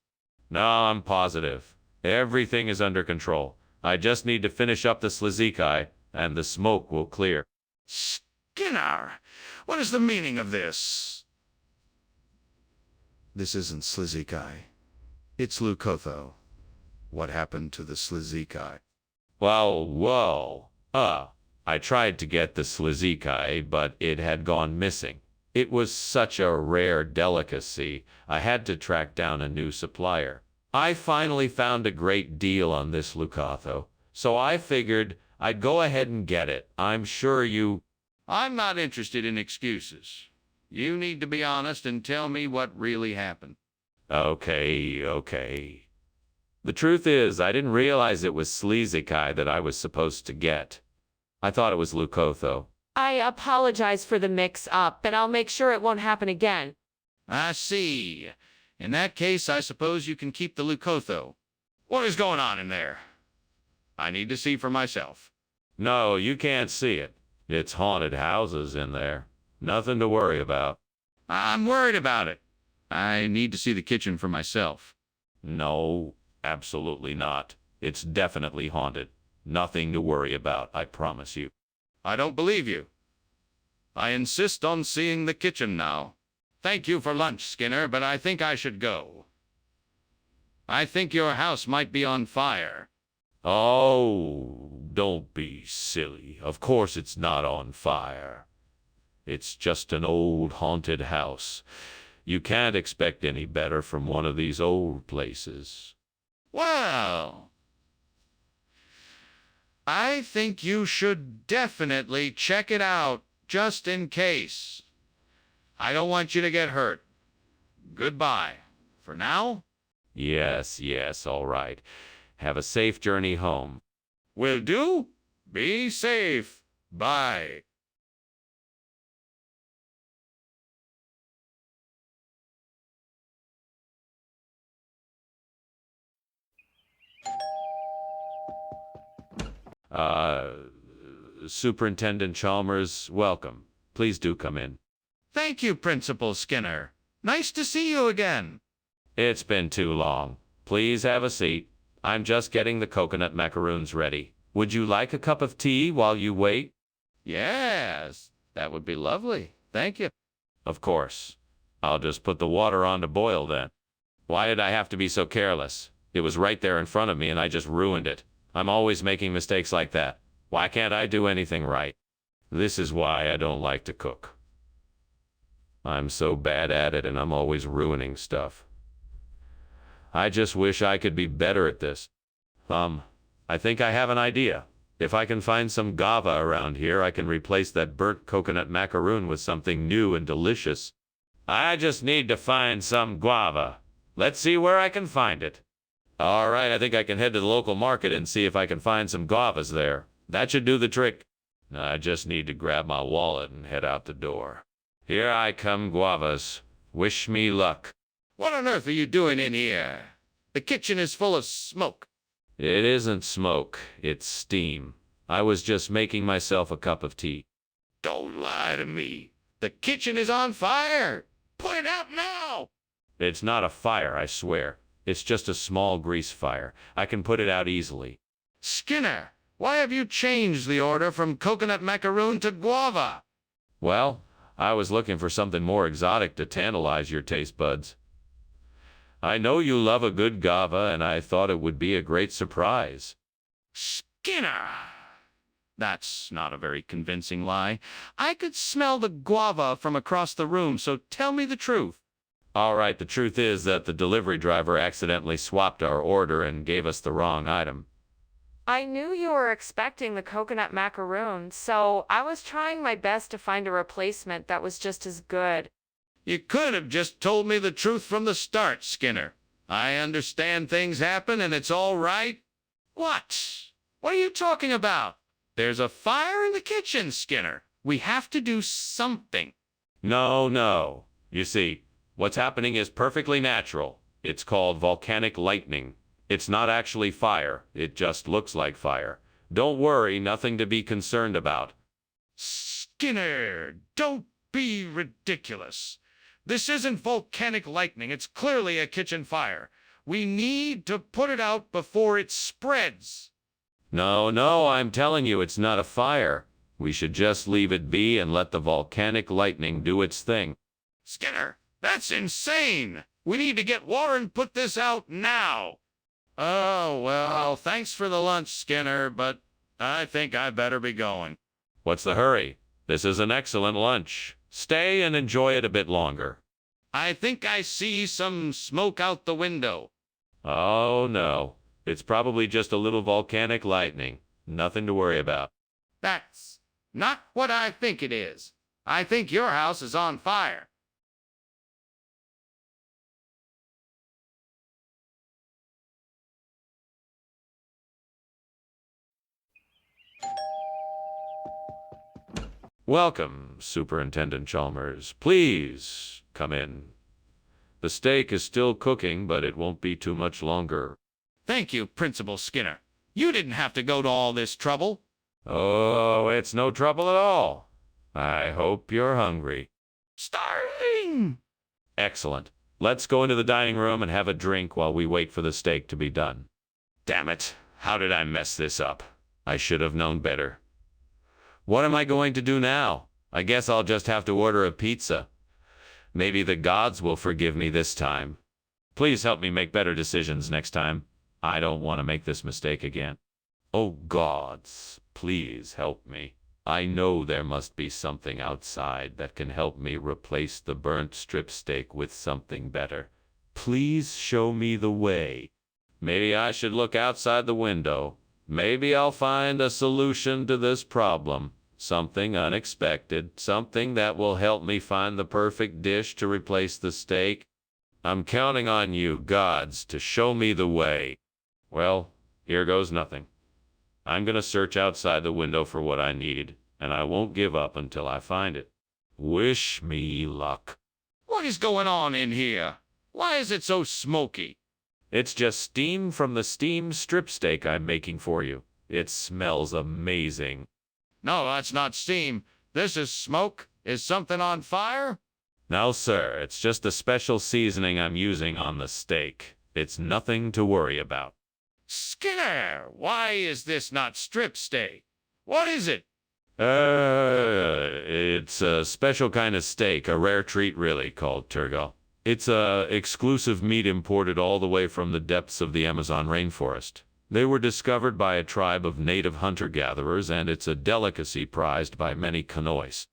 No, I'm positive. Everything is under control. I just need to finish up the slizzikai, and the smoke will clear. Skinner, what is the meaning of this? This isn't slizzikai. It's Leucotho. What happened to the slizzikai? Well, I tried to get the slizzikai, but it had gone missing. It was such a rare delicacy, I had to track down a new supplier. I finally found a great deal on this Leucotho, so I figured I'd go ahead and get it. I'm sure you... I'm not interested in excuses. You need to be honest and tell me what really happened. Okay. The truth is, I didn't realize it was slizzikai that I was supposed to get. I thought it was Leucotho. I apologize for the mix-up, and I'll make sure it won't happen again. I see. In that case, I suppose you can keep the Leucotho. What is going on in there? I need to see for myself. No, you can't see it. It's haunted houses in there. Nothing to worry about. I'm worried about it. I need to see the kitchen for myself. No, absolutely not. It's definitely haunted. Nothing to worry about, I promise you. I don't believe you. I insist on seeing the kitchen now. Thank you for lunch, Skinner, but I think I should go. I think your house might be on fire. Oh, don't be silly. Of course it's not on fire. It's just an old haunted house. You can't expect any better from one of these old places. Well, I think you should definitely check it out, just in case. I don't want you to get hurt. Goodbye. For now? Yes, all right. Have a safe journey home. Will do. Be safe. Bye. Superintendent Chalmers, welcome. Please do come in. Thank you, Principal Skinner. Nice to see you again. It's been too long. Please have a seat. I'm just getting the coconut macaroons ready. Would you like a cup of tea while you wait? Yes, that would be lovely. Thank you. Of course. I'll just put the water on to boil then. Why did I have to be so careless? It was right there in front of me and I just ruined it. I'm always making mistakes like that. Why can't I do anything right? This is why I don't like to cook. I'm so bad at it and I'm always ruining stuff. I just wish I could be better at this. I think I have an idea. If I can find some guava around here, I can replace that burnt coconut macaroon with something new and delicious. I just need to find some guava. Let's see where I can find it. All right, I think I can head to the local market and see if I can find some guavas there. That should do the trick. I just need to grab my wallet and head out the door. Here I come, guavas. Wish me luck. What on earth are you doing in here? The kitchen is full of smoke. It isn't smoke, it's steam. I was just making myself a cup of tea. Don't lie to me. The kitchen is on fire. Put it out now. It's not a fire, I swear. It's just a small grease fire. I can put it out easily. Skinner, why have you changed the order from coconut macaroon to guava? Well, I was looking for something more exotic to tantalize your taste buds. I know you love a good guava, and I thought it would be a great surprise. Skinner! That's not a very convincing lie. I could smell the guava from across the room, so tell me the truth. All right, the truth is that the delivery driver accidentally swapped our order and gave us the wrong item. I knew you were expecting the coconut macaroon, so I was trying my best to find a replacement that was just as good. You could have just told me the truth from the start, Skinner. I understand things happen and it's all right. What? What are you talking about? There's a fire in the kitchen, Skinner. We have to do something. No. You see, what's happening is perfectly natural. It's called volcanic lightning. It's not actually fire. It just looks like fire. Don't worry, nothing to be concerned about. Skinner, don't be ridiculous. This isn't volcanic lightning. It's clearly a kitchen fire. We need to put it out before it spreads. No, I'm telling you, it's not a fire. We should just leave it be and let the volcanic lightning do its thing. Skinner, that's insane. We need to get water and put this out now. Oh, well, thanks for the lunch, Skinner, but I think I better be going. What's the hurry? This is an excellent lunch. Stay and enjoy it a bit longer. I think I see some smoke out the window. Oh, no. It's probably just a little volcanic lightning. Nothing to worry about. That's not what I think it is. I think your house is on fire. Welcome, Superintendent Chalmers. Please come in. The steak is still cooking, but it won't be too much longer. Thank you, Principal Skinner. You didn't have to go to all this trouble. Oh, it's no trouble at all. I hope you're hungry. Starving! Excellent. Let's go into the dining room and have a drink while we wait for the steak to be done. Damn it. How did I mess this up? I should have known better. What am I going to do now? I guess I'll just have to order a pizza. Maybe the gods will forgive me this time. Please help me make better decisions next time. I don't want to make this mistake again. Oh, gods, please help me. I know there must be something outside that can help me replace the burnt strip steak with something better. Please show me the way. Maybe I should look outside the window. Maybe I'll find a solution to this problem. Something unexpected, something that will help me find the perfect dish to replace the steak. I'm counting on you, gods, to show me the way. Well, here goes nothing. I'm gonna search outside the window for what I need, and I won't give up until I find it. Wish me luck. What is going on in here? Why is it so smoky? It's just steam from the steamed strip steak I'm making for you. It smells amazing. No, that's not steam. This is smoke. Is something on fire? No, sir, it's just the special seasoning I'm using on the steak. It's nothing to worry about. Skinner, why is this not strip steak? What is it? It's a special kind of steak, a rare treat really, called turgo. It's a exclusive meat imported all the way from the depths of the Amazon rainforest. They were discovered by a tribe of native hunter-gatherers, and it's a delicacy prized by many Kanois.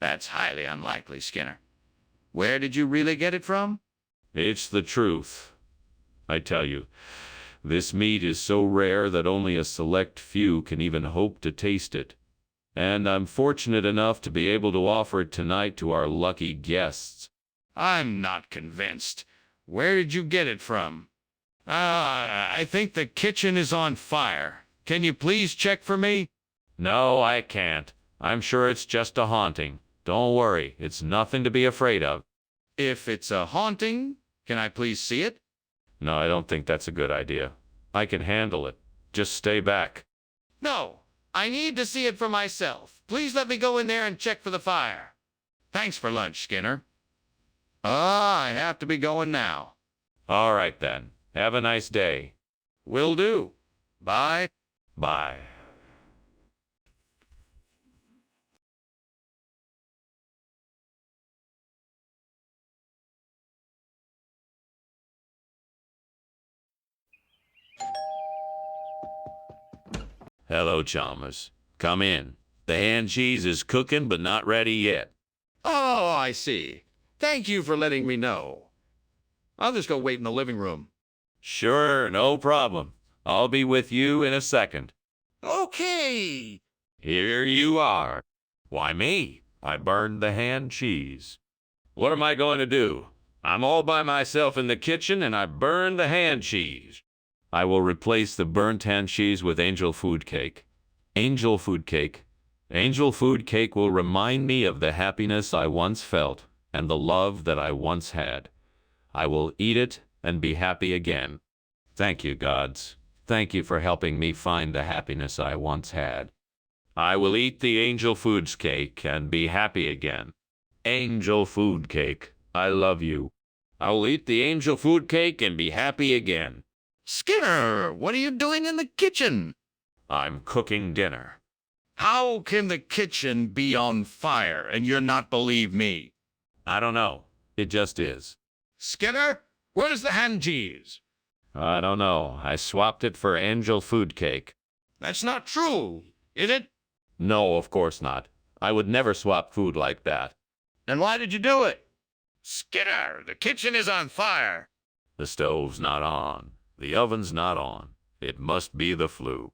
That's highly unlikely, Skinner. Where did you really get it from? It's the truth. I tell you, this meat is so rare that only a select few can even hope to taste it. And I'm fortunate enough to be able to offer it tonight to our lucky guests. I'm not convinced. Where did you get it from? I think the kitchen is on fire. Can you please check for me? No, I can't. I'm sure it's just a haunting. Don't worry, it's nothing to be afraid of. If it's a haunting, can I please see it? No, I don't think that's a good idea. I can handle it. Just stay back. No, I need to see it for myself. Please let me go in there and check for the fire. Thanks for lunch, Skinner. I have to be going now. All right then. Have a nice day. Will do. Bye. Bye. Hello, Chalmers. Come in. The hand cheese is cooking but not ready yet. Oh, I see. Thank you for letting me know. I'll just go wait in the living room. Sure, no problem. I'll be with you in a second. Okay. Here you are. Why me? I burned the hand cheese. What am I going to do? I'm all by myself in the kitchen and I burned the hand cheese. I will replace the burnt hand cheese with angel food cake. Angel food cake. Angel food cake will remind me of the happiness I once felt and the love that I once had. I will eat it and be happy again. Thank you, gods. Thank you for helping me find the happiness I once had. I will eat the angel food cake and be happy again. Angel food cake, I love you. I will eat the angel food cake and be happy again. Skinner, what are you doing in the kitchen? I'm cooking dinner. How can the kitchen be on fire and you're not believe me? I don't know. It just is. Skinner, where's the hand cheese? I don't know. I swapped it for angel food cake. That's not true, is it? No, of course not. I would never swap food like that. Then why did you do it? Skinner, the kitchen is on fire. The stove's not on. The oven's not on. It must be the flu.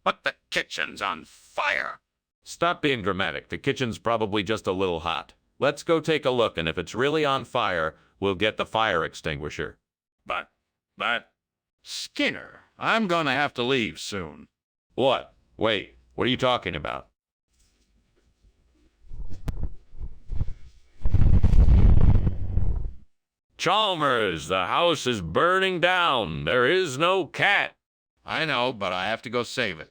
But the kitchen's on fire. Stop being dramatic. The kitchen's probably just a little hot. Let's go take a look, and if it's really on fire, we'll get the fire extinguisher. But, Skinner, I'm gonna have to leave soon. What? Wait, what are you talking about? Chalmers, the house is burning down. There is no cat. I know, but I have to go save it.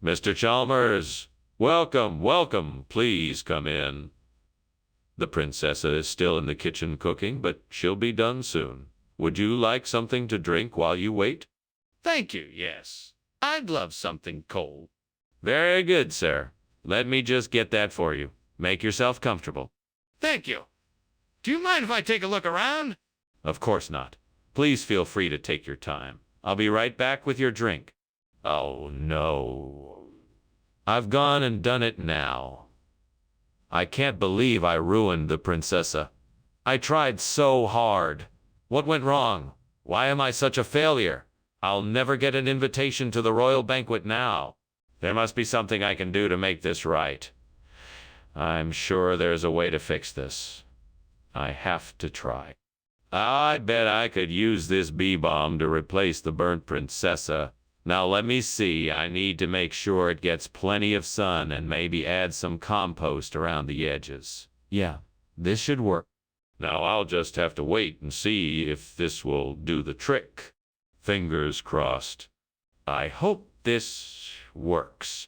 Mr. Chalmers, welcome, welcome. Please come in. The princessa is still in the kitchen cooking, but she'll be done soon. Would you like something to drink while you wait? Thank you, yes. I'd love something cold. Very good, sir. Let me just get that for you. Make yourself comfortable. Thank you. Do you mind if I take a look around? Of course not. Please feel free to take your time. I'll be right back with your drink. Oh, no. I've gone and done it now. I can't believe I ruined the princessa. I tried so hard. What went wrong? Why am I such a failure? I'll never get an invitation to the royal banquet now. There must be something I can do to make this right. I'm sure there's a way to fix this. I have to try. I bet I could use this bee balm to replace the burnt princessa. Now let me see, I need to make sure it gets plenty of sun and maybe add some compost around the edges. Yeah, this should work. Now I'll just have to wait and see if this will do the trick. Fingers crossed. I hope this works.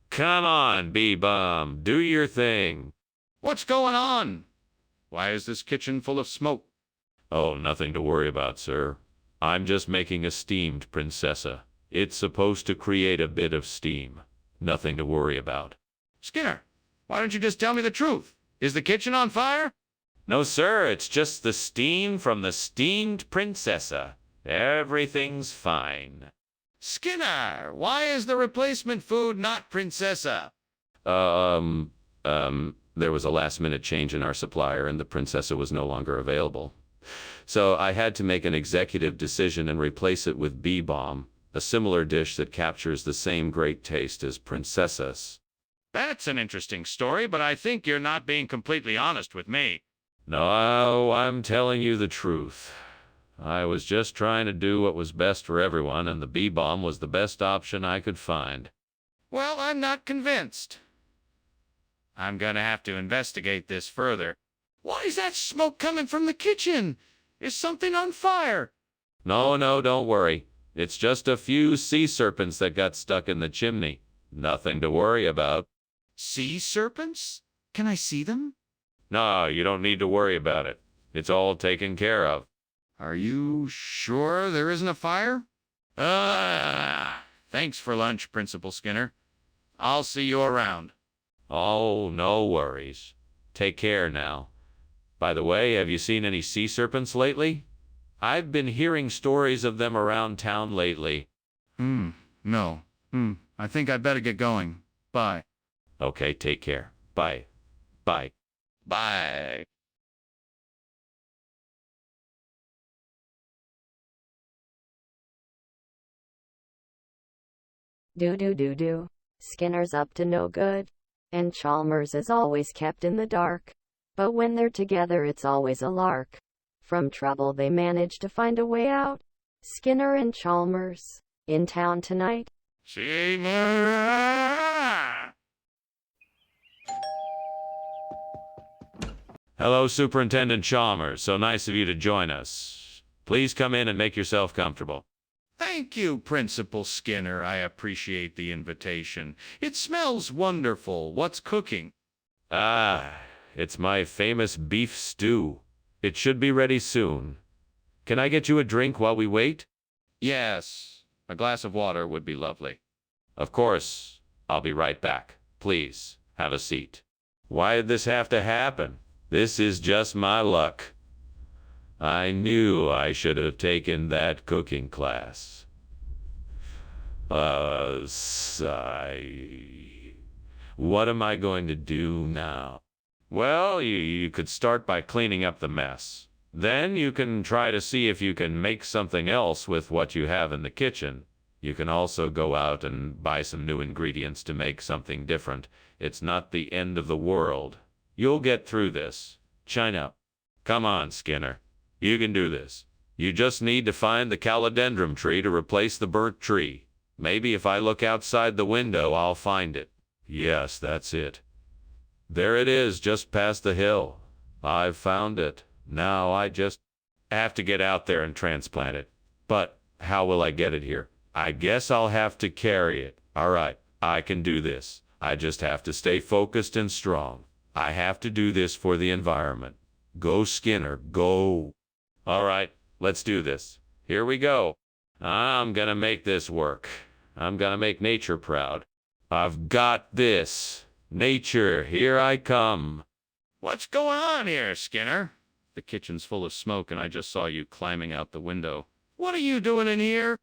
Come on, bee balm, do your thing. What's going on? Why is this kitchen full of smoke? Oh, nothing to worry about, sir. I'm just making a steamed princessa. It's supposed to create a bit of steam. Nothing to worry about. Skinner, why don't you just tell me the truth? Is the kitchen on fire? No, sir, it's just the steam from the steamed princessa. Everything's fine. Skinner, why is the replacement food not princessa? There was a last-minute change in our supplier and the princessa was no longer available. So I had to make an executive decision and replace it with bee balm, a similar dish that captures the same great taste as princessas. That's an interesting story, but I think you're not being completely honest with me. No, I'm telling you the truth. I was just trying to do what was best for everyone, and the bee balm was the best option I could find. Well, I'm not convinced. I'm gonna have to investigate this further. Why is that smoke coming from the kitchen? Is something on fire? No, no, don't worry. It's just a few sea serpents that got stuck in the chimney. Nothing to worry about. Sea serpents? Can I see them? No, you don't need to worry about it. It's all taken care of. Are you sure there isn't a fire? Thanks for lunch, Principal Skinner. I'll see you around. Oh, no worries. Take care now. By the way, have you seen any sea serpents lately? I've been hearing stories of them around town lately. No. I think I'd better get going. Bye. Okay, take care. Bye. Bye. Bye. Do. Skinner's up to no good, and Chalmers is always kept in the dark. But when they're together, it's always a lark. From trouble, they manage to find a way out. Skinner and Chalmers, in town tonight. Hello, Superintendent Chalmers. So nice of you to join us. Please come in and make yourself comfortable. Thank you, Principal Skinner. I appreciate the invitation. It smells wonderful. What's cooking? It's my famous beef stew. It should be ready soon. Can I get you a drink while we wait? Yes, a glass of water would be lovely. Of course. I'll be right back. Please, have a seat. Why did this have to happen? This is just my luck. I knew I should have taken that cooking class. What am I going to do now? Well, you could start by cleaning up the mess. Then you can try to see if you can make something else with what you have in the kitchen. You can also go out and buy some new ingredients to make something different. It's not the end of the world. You'll get through this. China. Come on, Skinner. You can do this. You just need to find the calodendrum tree to replace the burnt tree. Maybe if I look outside the window, I'll find it. Yes, that's it. There it is, just past the hill. I've found it. Now I just have to get out there and transplant it. But how will I get it here? I guess I'll have to carry it. All right, I can do this. I just have to stay focused and strong. I have to do this for the environment. Go, Skinner, go. All right, let's do this. Here we go. I'm gonna make this work. I'm gonna make nature proud. I've got this. Nature, here I come. What's going on here, Skinner? The kitchen's full of smoke and I just saw you climbing out the window. What are you doing in here?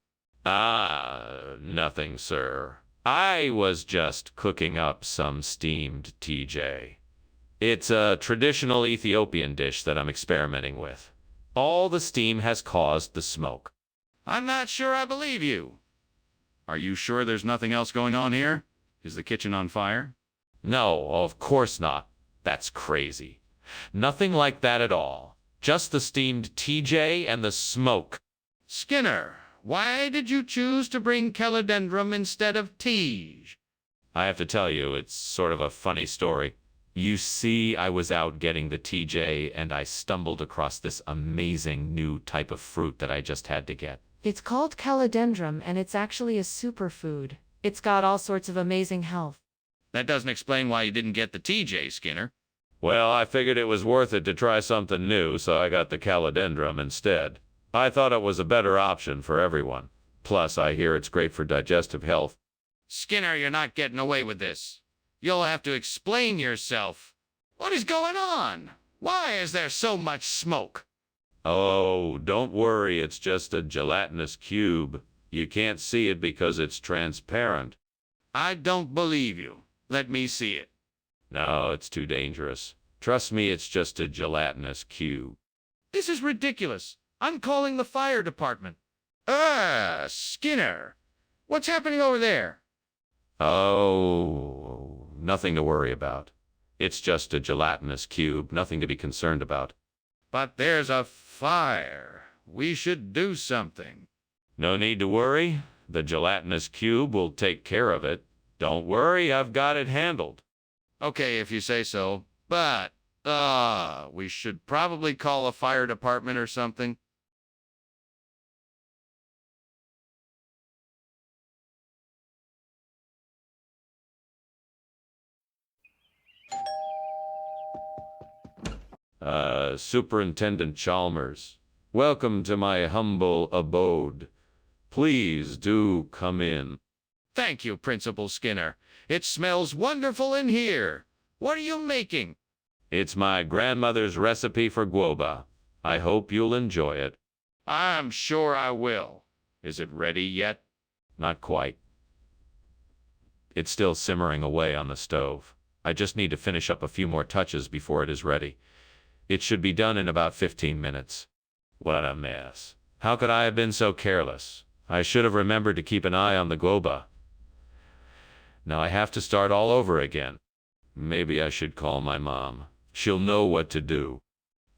Nothing, sir. I was just cooking up some steamed TJ. It's a traditional Ethiopian dish that I'm experimenting with. All the steam has caused the smoke. I'm not sure I believe you. Are you sure there's nothing else going on here? Is the kitchen on fire? No, of course not. That's crazy. Nothing like that at all. Just the steamed TJ and the smoke. Skinner, why did you choose to bring calodendrum instead of tea? I have to tell you, it's sort of a funny story. You see, I was out getting the TJ and I stumbled across this amazing new type of fruit that I just had to get. It's called calodendrum, and it's actually a superfood. It's got all sorts of amazing health. That doesn't explain why you didn't get the TJ, Skinner. Well, I figured it was worth it to try something new, so I got the calodendrum instead. I thought it was a better option for everyone. Plus, I hear it's great for digestive health. Skinner, you're not getting away with this. You'll have to explain yourself. What is going on? Why is there so much smoke? Oh, don't worry, it's just a gelatinous cube. You can't see it because it's transparent. I don't believe you. Let me see it. No, it's too dangerous. Trust me, it's just a gelatinous cube. This is ridiculous. I'm calling the fire department. Skinner. What's happening over there? Oh, nothing to worry about. It's just a gelatinous cube, nothing to be concerned about. But there's a fire. We should do something. No need to worry. The gelatinous cube will take care of it. Don't worry, I've got it handled. Okay, if you say so. But, we should probably call a fire department or something. Superintendent Chalmers, welcome to my humble abode. Please do come in. Thank you, Principal Skinner. It smells wonderful in here. What are you making? It's my grandmother's recipe for guoba. I hope you'll enjoy it. I'm sure I will. Is it ready yet? Not quite. It's still simmering away on the stove. I just need to finish up a few more touches before it is ready. It should be done in about 15 minutes. What a mess. How could I have been so careless? I should have remembered to keep an eye on the guoba. Now I have to start all over again. Maybe I should call my mom. She'll know what to do.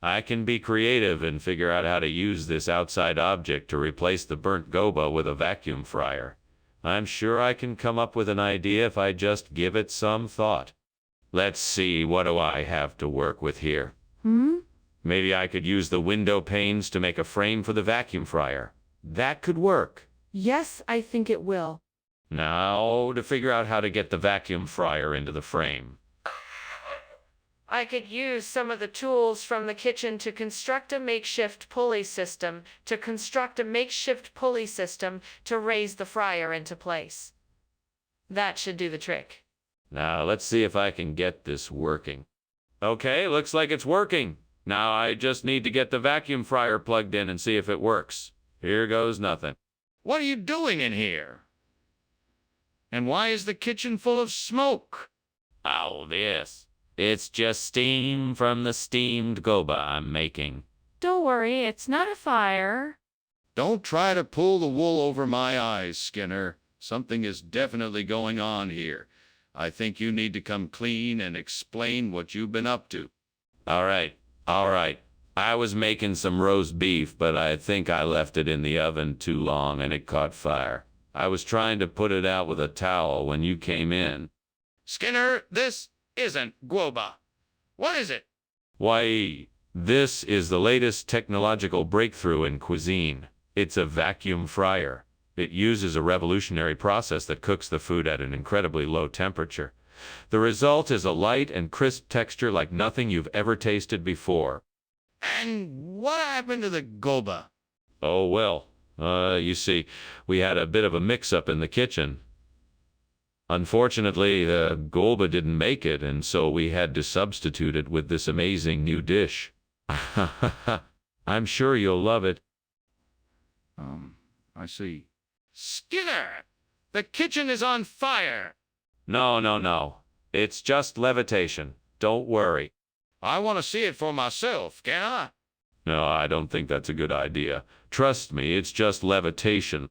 I can be creative and figure out how to use this outside object to replace the burnt guoba with a vacuum fryer. I'm sure I can come up with an idea if I just give it some thought. Let's see, what do I have to work with here? Maybe I could use the window panes to make a frame for the vacuum fryer. That could work. Yes, I think it will. Now, to figure out how to get the vacuum fryer into the frame. I could use some of the tools from the kitchen to construct a makeshift pulley system, to raise the fryer into place. That should do the trick. Now, let's see if I can get this working. Okay, looks like it's working. Now I just need to get the vacuum fryer plugged in and see if it works. Here goes nothing. What are you doing in here? And why is the kitchen full of smoke? Oh, this. It's just steam from the steamed guoba I'm making. Don't worry, it's not a fire. Don't try to pull the wool over my eyes, Skinner. Something is definitely going on here. I think you need to come clean and explain what you've been up to. All right. I was making some roast beef, but I think I left it in the oven too long and it caught fire. I was trying to put it out with a towel when you came in. Skinner, this isn't guoba. What is it? Why, this is the latest technological breakthrough in cuisine. It's a vacuum fryer. It uses a revolutionary process that cooks the food at an incredibly low temperature. The result is a light and crisp texture like nothing you've ever tasted before. And what happened to the guoba? Oh, well, you see, we had a bit of a mix-up in the kitchen. Unfortunately, the guoba didn't make it, and so we had to substitute it with this amazing new dish. I'm sure you'll love it. I see. Skinner! The kitchen is on fire! No. It's just levitation. Don't worry. I want to see it for myself, can I? No, I don't think that's a good idea. Trust me, it's just levitation.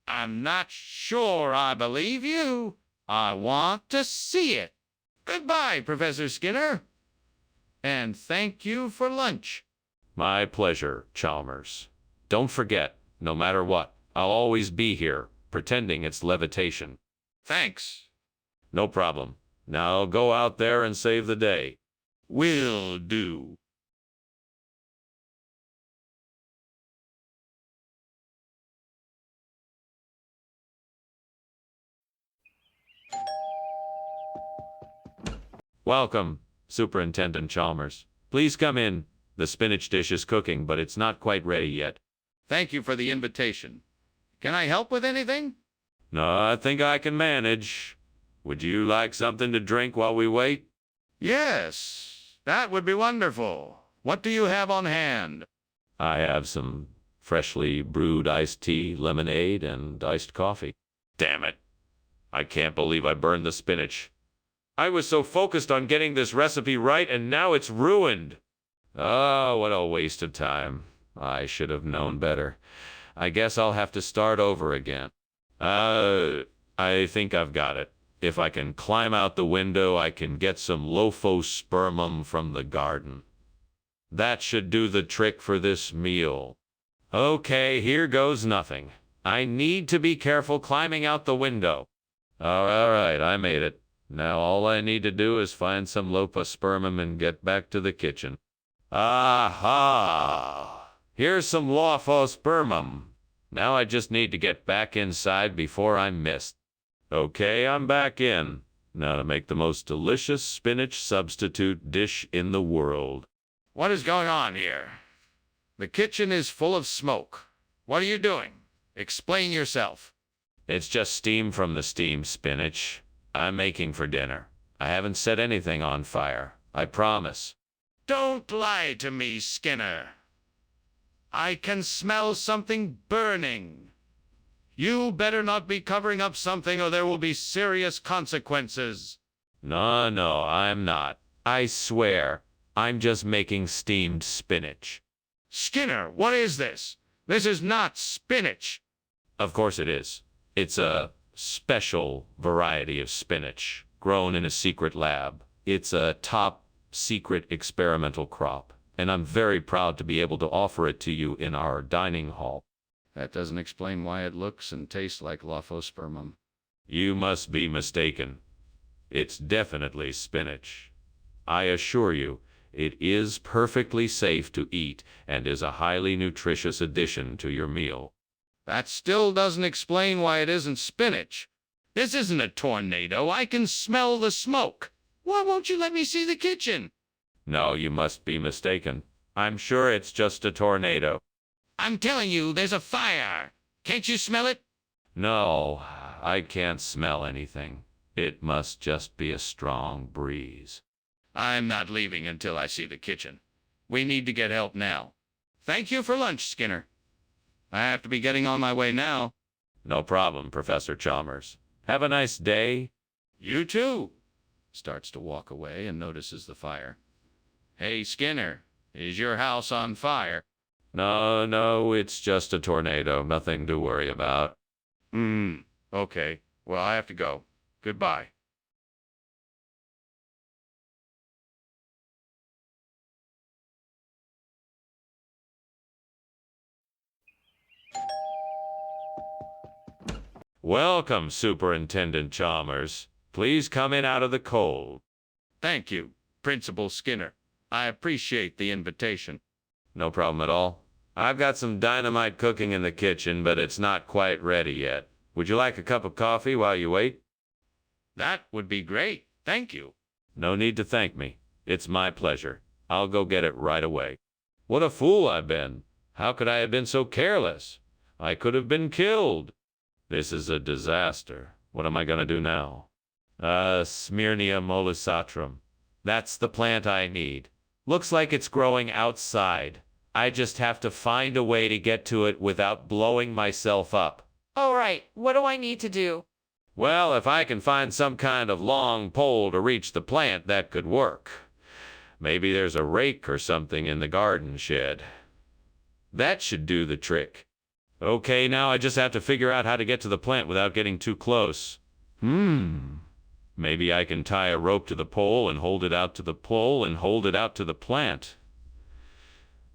I'm not sure I believe you. I want to see it. Goodbye, Professor Skinner. And thank you for lunch. My pleasure, Chalmers. Don't forget, no matter what, I'll always be here, pretending it's levitation. Thanks. No problem. Now go out there and save the day. Will do. Welcome, Superintendent Chalmers. Please come in. The spinach dish is cooking, but it's not quite ready yet. Thank you for the invitation. Can I help with anything? No, I think I can manage. Would you like something to drink while we wait? Yes, that would be wonderful. What do you have on hand? I have some freshly brewed iced tea, lemonade, and iced coffee. Damn it. I can't believe I burned the spinach. I was so focused on getting this recipe right, and now it's ruined. Oh, what a waste of time. I should have known better. I guess I'll have to start over again. I think I've got it. If I can climb out the window, I can get some lophospermum from the garden. That should do the trick for this meal. Okay, here goes nothing. I need to be careful climbing out the window. All right, I made it. Now all I need to do is find some lopaspermum and get back to the kitchen. Aha! Here's some lopaspermum. Now I just need to get back inside before I'm missed. Okay, I'm back in. Now to make the most delicious spinach substitute dish in the world. What is going on here? The kitchen is full of smoke. What are you doing? Explain yourself. It's just steam from the steamed spinach I'm making for dinner. I haven't set anything on fire, I promise. Don't lie to me, Skinner. I can smell something burning. You better not be covering up something or there will be serious consequences. No, I'm not. I swear, I'm just making steamed spinach. Skinner, what is this? This is not spinach. Of course it is. It's a special variety of spinach grown in a secret lab. It's a top secret experimental crop, and I'm very proud to be able to offer it to you in our dining hall. That doesn't explain why it looks and tastes like lopaspermum. You must be mistaken. It's definitely spinach. I assure you, it is perfectly safe to eat and is a highly nutritious addition to your meal. That still doesn't explain why it isn't spinach. This isn't a tornado. I can smell the smoke. Why won't you let me see the kitchen? No, you must be mistaken. I'm sure it's just a tornado. I'm telling you, there's a fire. Can't you smell it? No, I can't smell anything. It must just be a strong breeze. I'm not leaving until I see the kitchen. We need to get help now. Thank you for lunch, Skinner. I have to be getting on my way now. No problem, Professor Chalmers. Have a nice day. You too. Starts to walk away and notices the fire. Hey, Skinner, is your house on fire? No, it's just a tornado. Nothing to worry about. Okay. Well, I have to go. Goodbye. Welcome, Superintendent Chalmers. Please come in out of the cold. Thank you, Principal Skinner. I appreciate the invitation. No problem at all. I've got some dynamite cooking in the kitchen, but it's not quite ready yet. Would you like a cup of coffee while you wait? That would be great. Thank you. No need to thank me. It's my pleasure. I'll go get it right away. What a fool I've been. How could I have been so careless? I could have been killed. This is a disaster. What am I going to do now? Smyrnia molusatrum. That's the plant I need. Looks like it's growing outside. I just have to find a way to get to it without blowing myself up. All right, what do I need to do? Well, if I can find some kind of long pole to reach the plant, that could work. Maybe there's a rake or something in the garden shed. That should do the trick. Okay, now I just have to figure out how to get to the plant without getting too close. Maybe I can tie a rope to the pole and hold it out to the pole and hold it out to the plant.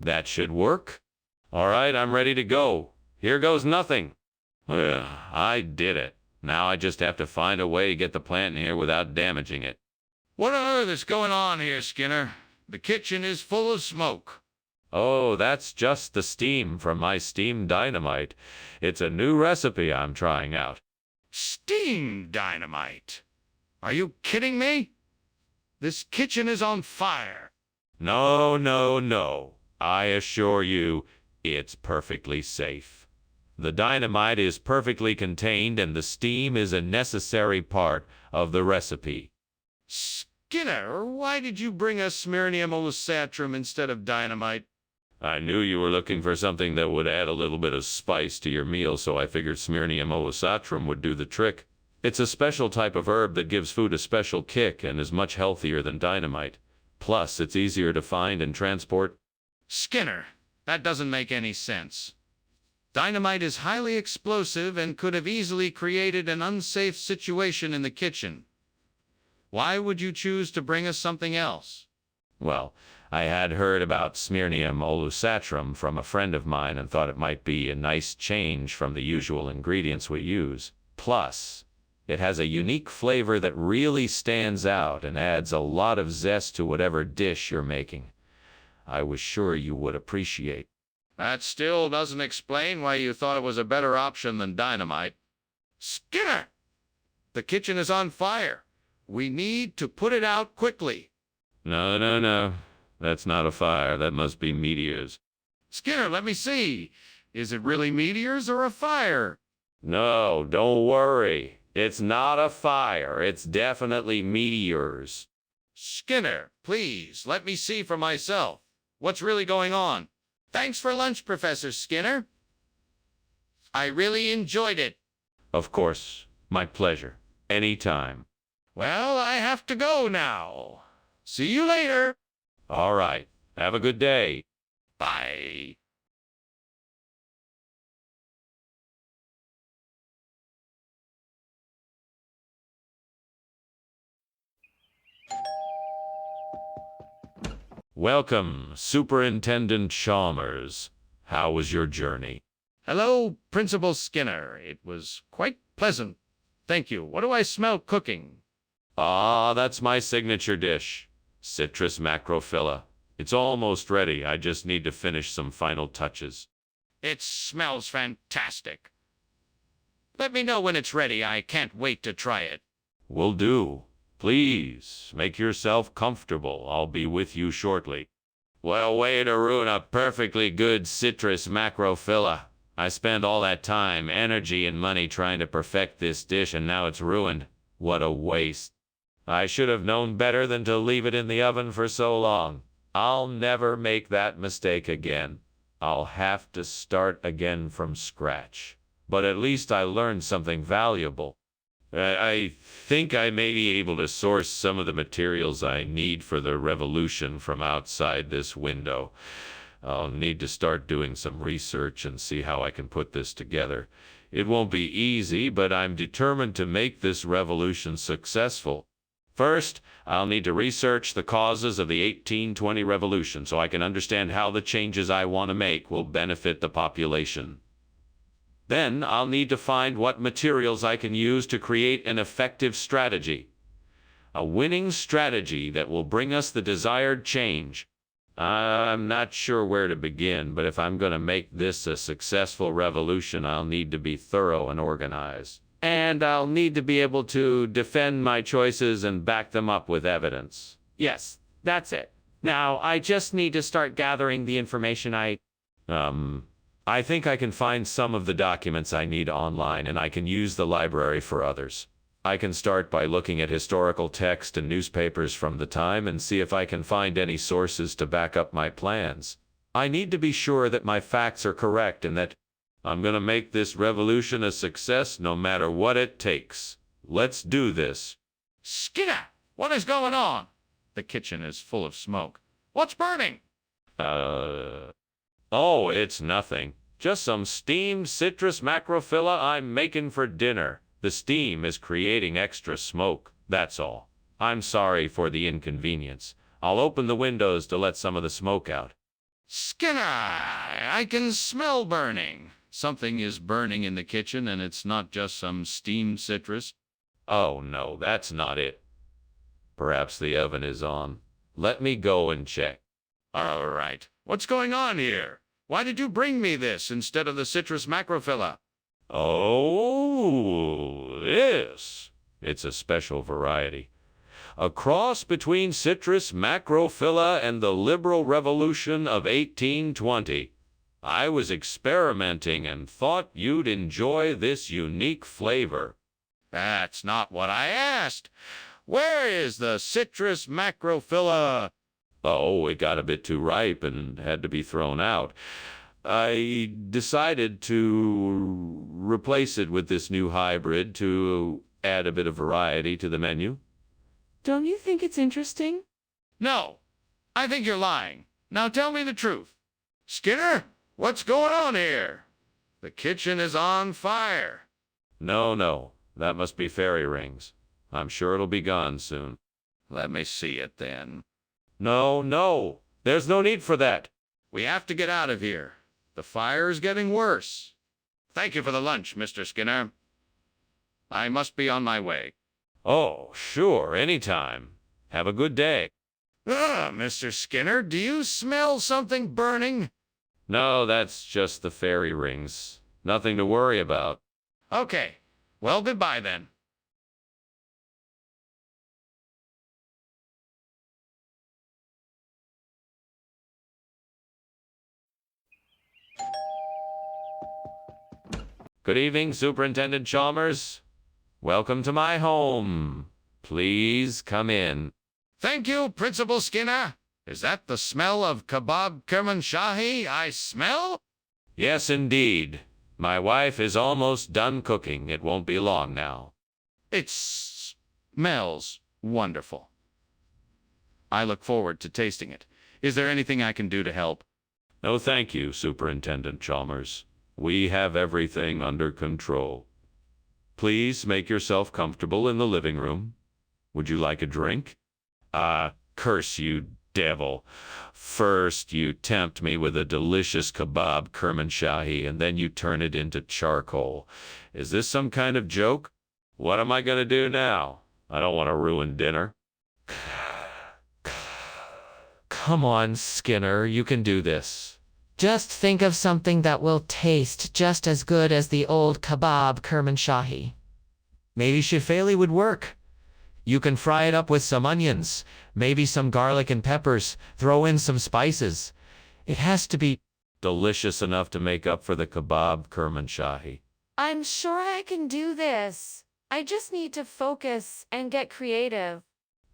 That should work. All right, I'm ready to go. Here goes nothing. I did it. Now I just have to find a way to get the plant in here without damaging it. What on earth is going on here, Skinner? The kitchen is full of smoke. Oh, that's just the steam from my steam dynamite. It's a new recipe I'm trying out. Steam dynamite? Are you kidding me? This kitchen is on fire. No. I assure you, it's perfectly safe. The dynamite is perfectly contained and the steam is a necessary part of the recipe. Skinner, why did you bring us Smyrnia molusatrum instead of dynamite? I knew you were looking for something that would add a little bit of spice to your meal, so I figured Smyrnia molusatrum would do the trick. It's a special type of herb that gives food a special kick and is much healthier than dynamite. Plus, it's easier to find and transport. Skinner, that doesn't make any sense. Dynamite is highly explosive and could have easily created an unsafe situation in the kitchen. Why would you choose to bring us something else? Well, I had heard about Smyrnia molusatrum from a friend of mine and thought it might be a nice change from the usual ingredients we use. Plus, It has a unique flavor that really stands out and adds a lot of zest to whatever dish you're making. I was sure you would appreciate. That still doesn't explain why you thought it was a better option than dynamite. Skinner! The kitchen is on fire. We need to put it out quickly. No, no, no. That's not a fire. That must be meteors. Skinner, let me see. Is it really meteors or a fire? No, don't worry. It's not a fire. It's definitely meteors. Skinner, please, let me see for myself. What's really going on? Thanks for lunch, Professor Skinner. I really enjoyed it. Of course. My pleasure. Anytime. Well, I have to go now. See you later. All right. Have a good day. Bye. Welcome, Superintendent Chalmers. How was your journey? Hello, Principal Skinner. It was quite pleasant. Thank you. What do I smell cooking? Ah, that's my signature dish. Citrus macrophylla. It's almost ready. I just need to finish some final touches. It smells fantastic. Let me know when it's ready. I can't wait to try it. Will do. Please, make yourself comfortable. I'll be with you shortly. Well, way to ruin a perfectly good citrus macrophylla. I spent all that time, energy, and money trying to perfect this dish, and now it's ruined. What a waste. I should have known better than to leave it in the oven for so long. I'll never make that mistake again. I'll have to start again from scratch. But at least I learned something valuable. I think I may be able to source some of the materials I need for the revolution from outside this window. I'll need to start doing some research and see how I can put this together. It won't be easy, but I'm determined to make this revolution successful. First, I'll need to research the causes of the 1820 revolution so I can understand how the changes I want to make will benefit the population. Then I'll need to find what materials I can use to create an effective strategy. A winning strategy that will bring us the desired change. I'm not sure where to begin, but if I'm going to make this a successful revolution, I'll need to be thorough and organized. And I'll need to be able to defend my choices and back them up with evidence. Yes, that's it. Now, I just need to start gathering the information I think I can find some of the documents I need online, and I can use the library for others. I can start by looking at historical text and newspapers from the time and see if I can find any sources to back up my plans. I need to be sure that my facts are correct and that I'm going to make this revolution a success no matter what it takes. Let's do this. Skinner, what is going on? The kitchen is full of smoke. What's burning? Oh, it's nothing. Just some steamed citrus macrophylla I'm making for dinner. The steam is creating extra smoke, that's all. I'm sorry for the inconvenience. I'll open the windows to let some of the smoke out. Skinner, I can smell burning. Something is burning in the kitchen, and it's not just some steamed citrus. Oh no, that's not it. Perhaps the oven is on. Let me go and check. All right. What's going on here? Why did you bring me this instead of the citrus macrophylla? Oh, this. It's a special variety. A cross between citrus macrophylla and the liberal revolution of 1820. I was experimenting and thought you'd enjoy this unique flavor. That's not what I asked. Where is the citrus macrophylla? Oh, it got a bit too ripe and had to be thrown out. I decided to replace it with this new hybrid to add a bit of variety to the menu. Don't you think it's interesting? No, I think you're lying. Now tell me the truth. Skinner, what's going on here? The kitchen is on fire. No, that must be fairy rings. I'm sure it'll be gone soon. Let me see it then. No, there's no need for that. We have to get out of here. The fire is getting worse. Thank you for the lunch, Mr. Skinner. I must be on my way. Oh, sure, anytime. Have a good day. Mr. Skinner, do you smell something burning? No, that's just the fairy rings. Nothing to worry about. Okay. Well, goodbye then. Good evening, Superintendent Chalmers. Welcome to my home. Please come in. Thank you, Principal Skinner. Is that the smell of kebab Kermanshahi I smell? Yes, indeed. My wife is almost done cooking. It won't be long now. It smells wonderful. I look forward to tasting it. Is there anything I can do to help? No, thank you, Superintendent Chalmers. We have everything under control. Please make yourself comfortable in the living room. Would you like a drink? Curse you, devil. First, you tempt me with a delicious kebab Kermanshahi, and then you turn it into charcoal. Is this some kind of joke? What am I going to do now? I don't want to ruin dinner. Come on, Skinner, you can do this. Just think of something that will taste just as good as the old kebab Kermanshahi. Maybe shifali would work. You can fry it up with some onions, maybe some garlic and peppers, throw in some spices. It has to be Delicious enough to make up for the kebab Kermanshahi. I'm sure I can do this. I just need to focus and get creative.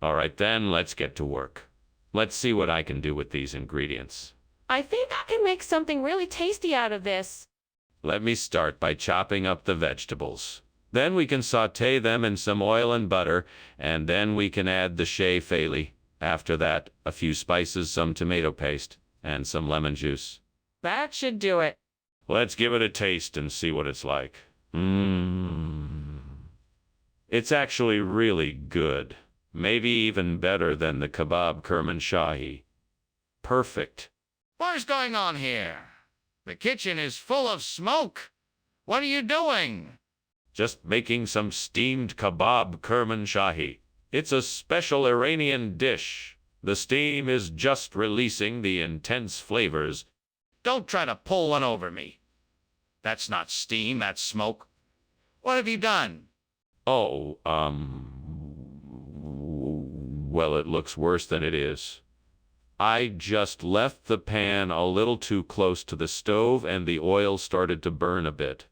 All right, then, let's get to work. Let's see what I can do with these ingredients. I think I can make something really tasty out of this. Let me start by chopping up the vegetables. Then we can saute them in some oil and butter, and then we can add the shifali. After that, a few spices, some tomato paste, and some lemon juice. That should do it. Let's give it a taste and see what it's like. It's actually really good. Maybe even better than the kebab Kermanshahi. Perfect. What is going on here? The kitchen is full of smoke. What are you doing? Just making some steamed kebab Kermanshahi. It's a special Iranian dish. The steam is just releasing the intense flavors. Don't try to pull one over me. That's not steam, that's smoke. What have you done? Oh, well, it looks worse than it is. I just left the pan a little too close to the stove and the oil started to burn a bit.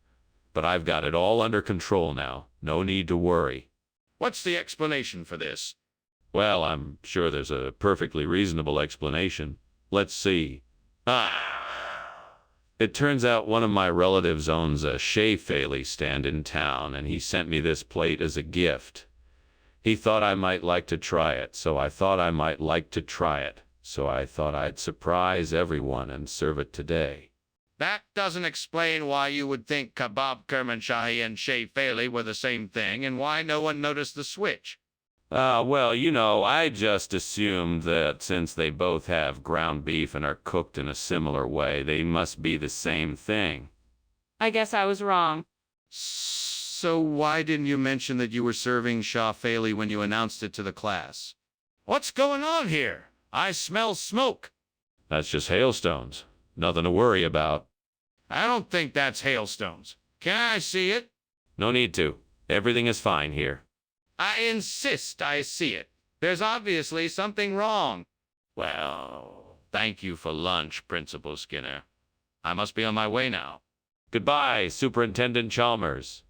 But I've got it all under control now. No need to worry. What's the explanation for this? Well, I'm sure there's a perfectly reasonable explanation. Let's see. It turns out one of my relatives owns a shifali stand in town, and he sent me this plate as a gift. He thought I might like to try it, so I thought I'd surprise everyone and serve it today. That doesn't explain why you would think kebab Kermanshahi and shifali were the same thing and why no one noticed the switch. Well, you know, I just assumed that since they both have ground beef and are cooked in a similar way, they must be the same thing. I guess I was wrong. So why didn't you mention that you were serving shifali when you announced it to the class? What's going on here? I smell smoke. That's just hailstones. Nothing to worry about. I don't think that's hailstones. Can I see it? No need to. Everything is fine here. I insist I see it. There's obviously something wrong. Well, thank you for lunch, Principal Skinner. I must be on my way now. Goodbye, Superintendent Chalmers.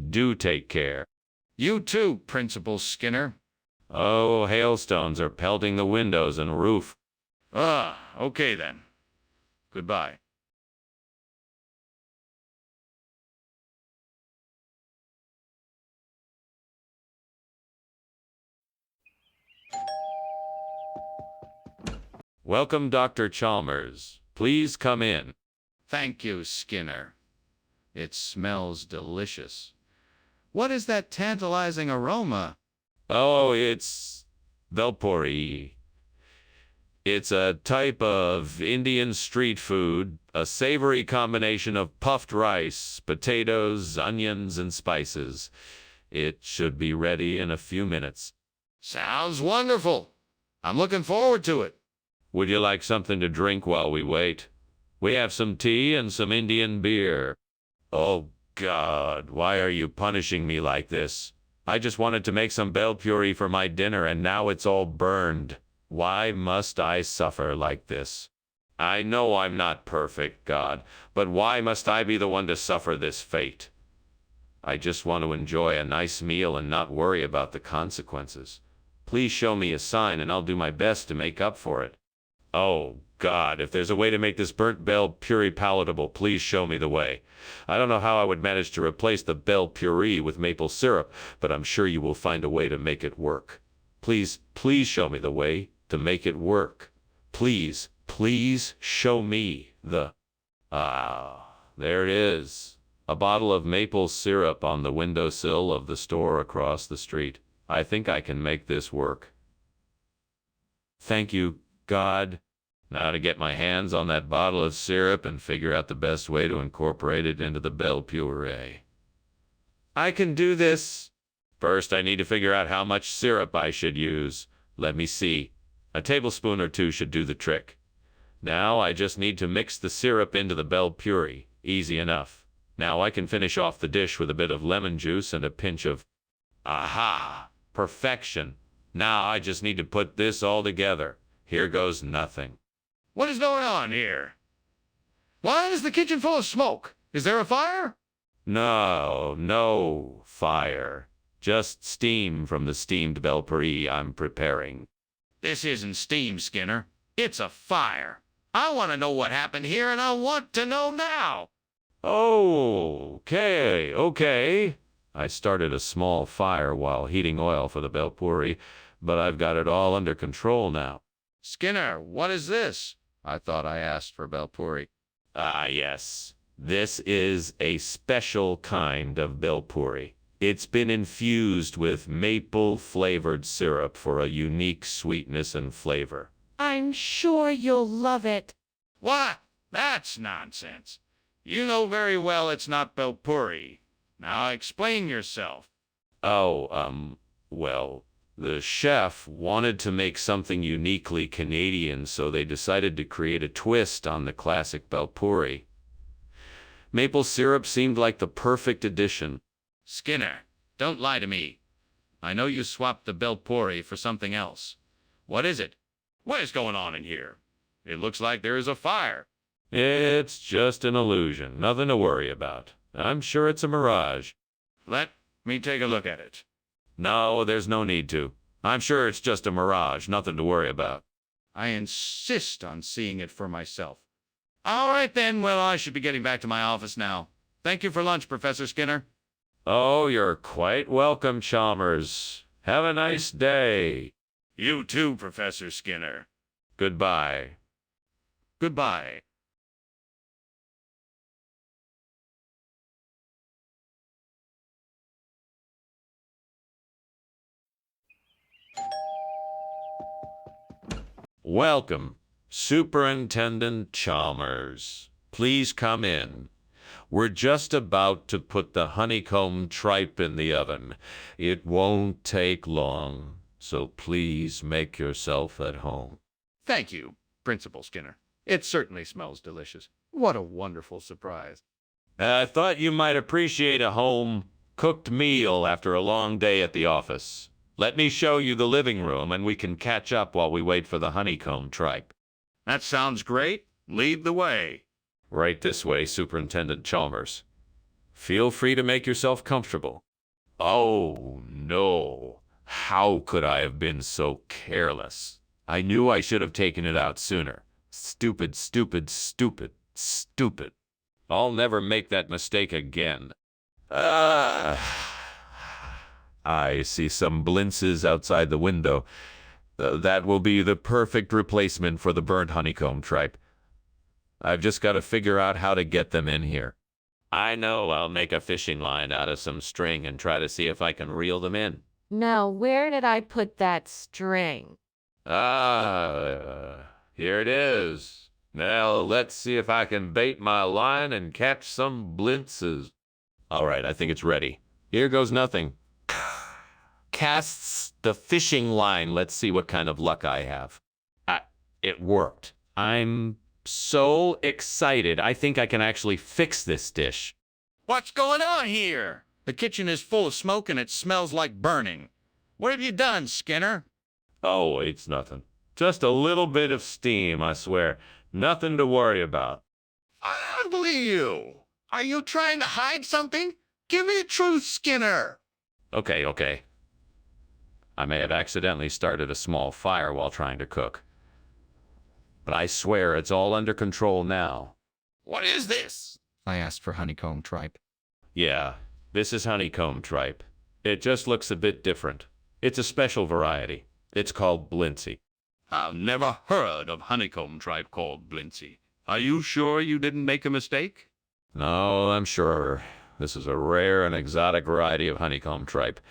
Do take care. You too, Principal Skinner. Oh, hailstones are pelting the windows and roof. Okay then. Goodbye. Welcome, Dr. Chalmers. Please come in. Thank you, Skinner. It smells delicious. What is that tantalizing aroma? Oh, it's velpuri. It's a type of Indian street food, a savory combination of puffed rice, potatoes, onions, and spices. It should be ready in a few minutes. Sounds wonderful. I'm looking forward to it. Would you like something to drink while we wait? We have some tea and some Indian beer. Oh, God, why are you punishing me like this? I just wanted to make some bell puree for my dinner and now it's all burned. Why must I suffer like this? I know I'm not perfect, God, but why must I be the one to suffer this fate? I just want to enjoy a nice meal and not worry about the consequences. Please show me a sign and I'll do my best to make up for it. Oh, God, if there's a way to make this burnt bell puree palatable, please show me the way. I don't know how I would manage to replace the bell puree with maple syrup, but I'm sure you will find a way to make it work. Please, please show me the way to make it work. Please, please show me the... there it is. A bottle of maple syrup on the windowsill of the store across the street. I think I can make this work. Thank you, God. Now to get my hands on that bottle of syrup and figure out the best way to incorporate it into the bell puree. I can do this. First, I need to figure out how much syrup I should use. Let me see. A tablespoon or two should do the trick. Now I just need to mix the syrup into the bell puree. Easy enough. Now I can finish off the dish with a bit of lemon juice and a pinch of... Aha! Perfection. Now I just need to put this all together. Here goes nothing. What is going on here? Why is the kitchen full of smoke? Is there a fire? No fire. Just steam from the steamed bell puree I'm preparing. This isn't steam, Skinner. It's a fire. I want to know what happened here, and I want to know now. Okay. I started a small fire while heating oil for the bell puree, but I've got it all under control now. Skinner, what is this? I thought I asked for bell puree. Yes. This is a special kind of bell puree. It's been infused with maple-flavored syrup for a unique sweetness and flavor. I'm sure you'll love it. What? That's nonsense. You know very well it's not bell puree. Now explain yourself. Well, the chef wanted to make something uniquely Canadian, so they decided to create a twist on the classic bell puree. Maple syrup seemed like the perfect addition. Skinner, don't lie to me. I know you swapped the bell puree for something else. What is it? What is going on in here? It looks like there is a fire. It's just an illusion, nothing to worry about. I'm sure it's a mirage. Let me take a look at it. No, there's no need to. I'm sure it's just a mirage, nothing to worry about. I insist on seeing it for myself. All right then, well, I should be getting back to my office now. Thank you for lunch, Professor Skinner. Oh, you're quite welcome, Chalmers. Have a nice day. You too, Professor Skinner. Goodbye. Goodbye. Welcome, Superintendent Chalmers. Please come in. We're just about to put the honeycomb tripe in the oven. It won't take long, so please make yourself at home. Thank you, Principal Skinner. It certainly smells delicious. What a wonderful surprise. I thought you might appreciate a home-cooked meal after a long day at the office. Let me show you the living room, and we can catch up while we wait for the honeycomb tripe. That sounds great. Lead the way. Right this way, Superintendent Chalmers. Feel free to make yourself comfortable. Oh, no. How could I have been so careless? I knew I should have taken it out sooner. Stupid. I'll never make that mistake again. I see some blintzes outside the window. That will be the perfect replacement for the burnt honeycomb tripe. I've just got to figure out how to get them in here. I know, I'll make a fishing line out of some string and try to see if I can reel them in. Now, where did I put that string? Here it is. Now, let's see if I can bait my line and catch some blintzes. All right, I think it's ready. Here goes nothing. casts the fishing line. Let's see what kind of luck I have. It worked. I'm so excited. I think I can actually fix this dish. What's going on here? The kitchen is full of smoke and it smells like burning. What have you done, Skinner? Oh, it's nothing. Just a little bit of steam, I swear. Nothing to worry about. I don't believe you. Are you trying to hide something? Give me the truth, Skinner. Okay. I may have accidentally started a small fire while trying to cook. But I swear it's all under control now. What is this? I asked for honeycomb tripe. Yeah, this is honeycomb tripe. It just looks a bit different. It's a special variety. It's called Blindsey. I've never heard of honeycomb tripe called Blindsey. Are you sure you didn't make a mistake? No, I'm sure. This is a rare and exotic variety of honeycomb tripe.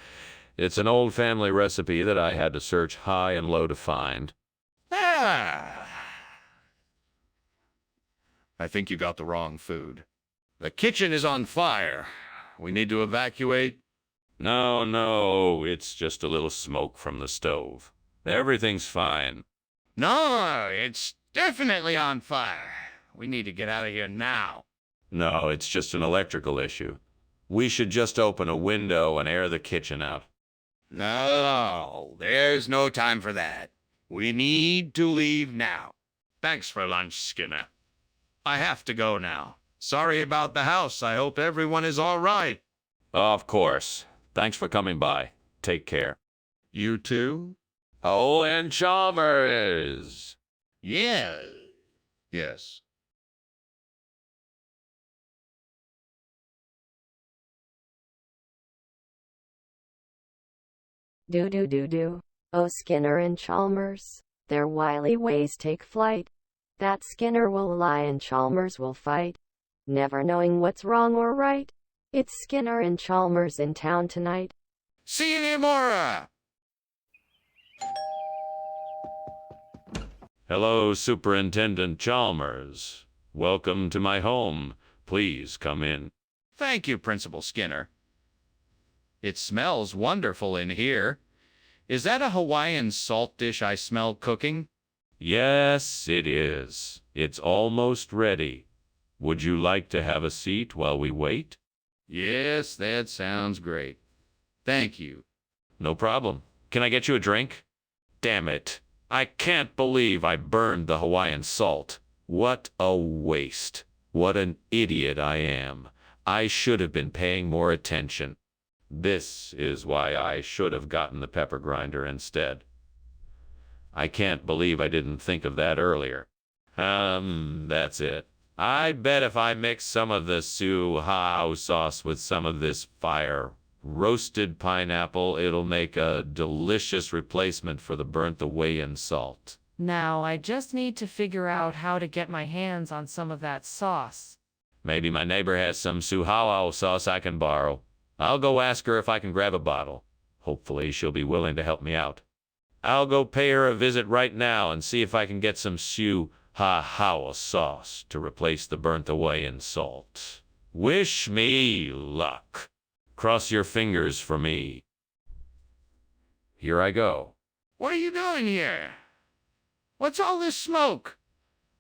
It's an old family recipe that I had to search high and low to find. I think you got the wrong food. The kitchen is on fire. We need to evacuate. No, it's just a little smoke from the stove. Everything's fine. No, it's definitely on fire. We need to get out of here now. No, it's just an electrical issue. We should just open a window and air the kitchen out. No, there's no time for that. We need to leave now. Thanks for lunch, Skinner. I have to go now. Sorry about the house. I hope everyone is all right. Of course. Thanks for coming by. Take care. You too? Oh, and Chalmers. Yeah. Yes. Do. Oh, Skinner and Chalmers, their wily ways take flight. That Skinner will lie and Chalmers will fight, never knowing what's wrong or right. It's Skinner and Chalmers in town tonight. See you tomorrow. Hello, Superintendent Chalmers. Welcome to my home. Please come in. Thank you, Principal Skinner. It smells wonderful in here. Is that a Hawaiian salt dish I smell cooking? Yes, it is. It's almost ready. Would you like to have a seat while we wait? Yes, that sounds great. Thank you. No problem. Can I get you a drink? Damn it. I can't believe I burned the Hawaiian salt. What a waste. What an idiot I am. I should have been paying more attention. This is why I should have gotten the pepper grinder instead. I can't believe I didn't think of that earlier. That's it. I bet if I mix some of the Su-Hao sauce with some of this fire roasted pineapple, it'll make a delicious replacement for the burnt Hawaiian salt. Now I just need to figure out how to get my hands on some of that sauce. Maybe my neighbor has some Su-Hao sauce I can borrow. I'll go ask her if I can grab a bottle. Hopefully she'll be willing to help me out. I'll go pay her a visit right now and see if I can get some Su-Hao sauce to replace the burnt Hawaiian salt. Wish me luck. Cross your fingers for me. Here I go. What are you doing here? What's all this smoke?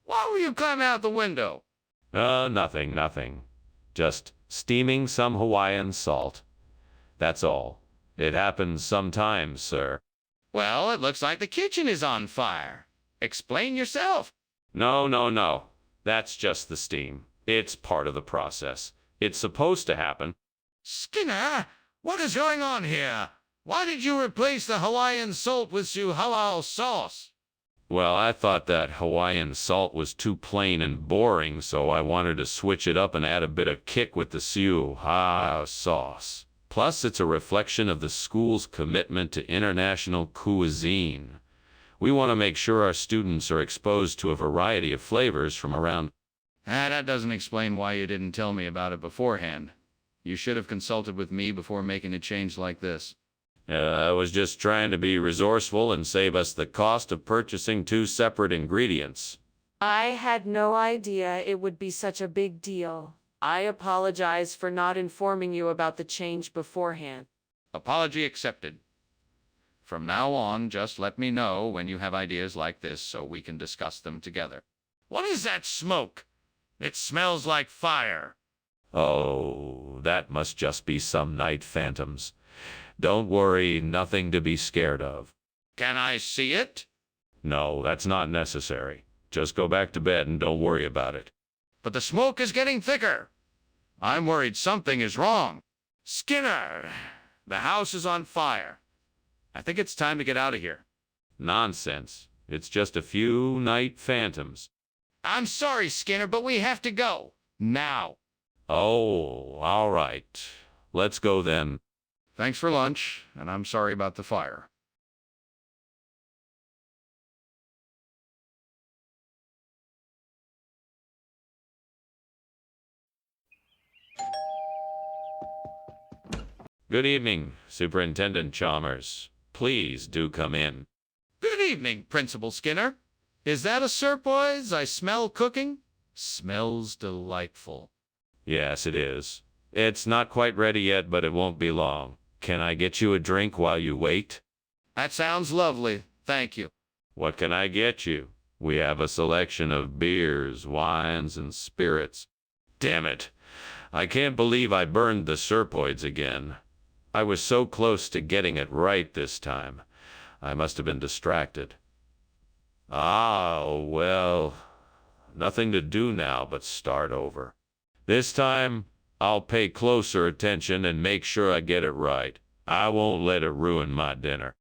Why will you climb out the window? Nothing. Just steaming some Hawaiian salt. That's all. It happens sometimes, sir. Well, it looks like the kitchen is on fire. Explain yourself. No. That's just the steam. It's part of the process. It's supposed to happen. Skinner, what is going on here? Why did you replace the Hawaiian salt with Su-Hao sauce? Well, I thought that Hawaiian salt was too plain and boring, so I wanted to switch it up and add a bit of kick with the Su-Hao sauce. Plus, it's a reflection of the school's commitment to international cuisine. We want to make sure our students are exposed to a variety of flavors from around. That doesn't explain why you didn't tell me about it beforehand. You should have consulted with me before making a change like this. I was just trying to be resourceful and save us the cost of purchasing two separate ingredients. I had no idea it would be such a big deal. I apologize for not informing you about the change beforehand. Apology accepted. From now on, just let me know when you have ideas like this so we can discuss them together. What is that smoke? It smells like fire. Oh, that must just be some night phantoms. Don't worry, nothing to be scared of. Can I see it? No, that's not necessary. Just go back to bed and don't worry about it. But the smoke is getting thicker. I'm worried something is wrong. Skinner, the house is on fire. I think it's time to get out of here. Nonsense. It's just a few night phantoms. I'm sorry, Skinner, but we have to go. Now. Oh, all right. Let's go then. Thanks for lunch, and I'm sorry about the fire. Good evening, Superintendent Chalmers. Please do come in. Good evening, Principal Skinner. Is that a surprise I smell cooking? Smells delightful. Yes, it is. It's not quite ready yet, but it won't be long. Can I get you a drink while you wait? That sounds lovely. Thank you. What can I get you? We have a selection of beers, wines, and spirits. Damn it. I can't believe I burned the serpoids again. I was so close to getting it right this time. I must have been distracted. Ah, well, nothing to do now but start over. This time, I'll pay closer attention and make sure I get it right. I won't let it ruin my dinner.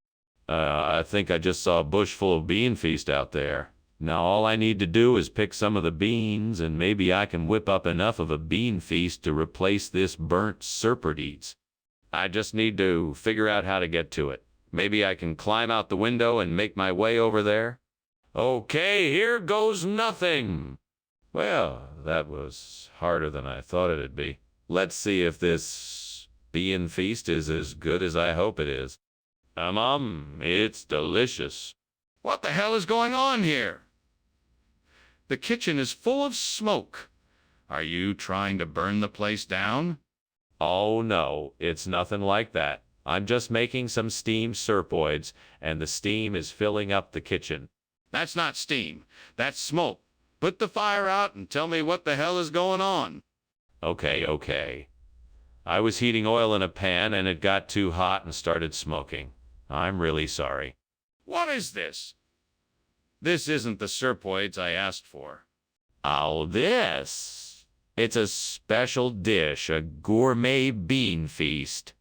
I think I just saw a bush full of bean feast out there. Now all I need to do is pick some of the beans, and maybe I can whip up enough of a bean feast to replace this burnt serpent. I just need to figure out how to get to it. Maybe I can climb out the window and make my way over there. Okay, here goes nothing. Well, that was harder than I thought it'd be. Let's see if this bean feast is as good as I hope it is. It's delicious. What the hell is going on here? The kitchen is full of smoke. Are you trying to burn the place down? Oh no, it's nothing like that. I'm just making some steamed serpoids, and the steam is filling up the kitchen. That's not steam. That's smoke. Put the fire out and tell me what the hell is going on. Okay. I was heating oil in a pan and it got too hot and started smoking. I'm really sorry. What is this? This isn't the serpoids I asked for. Oh, this. It's a special dish, a gourmet bean feast.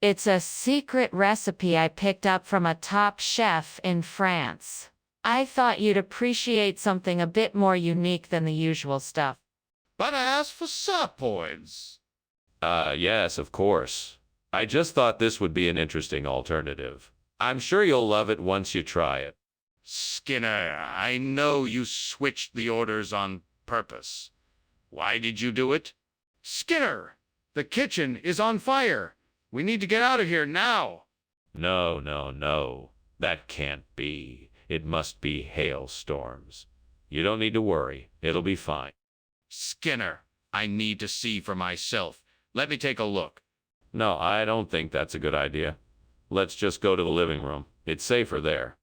It's a secret recipe I picked up from a top chef in France. I thought you'd appreciate something a bit more unique than the usual stuff. But I asked for serpoids. Yes, of course. I just thought this would be an interesting alternative. I'm sure you'll love it once you try it. Skinner, I know you switched the orders on purpose. Why did you do it? Skinner, the kitchen is on fire. We need to get out of here now. No. That can't be. It must be hailstorms. You don't need to worry. It'll be fine. Skinner, I need to see for myself. Let me take a look. No, I don't think that's a good idea. Let's just go to the living room. It's safer there.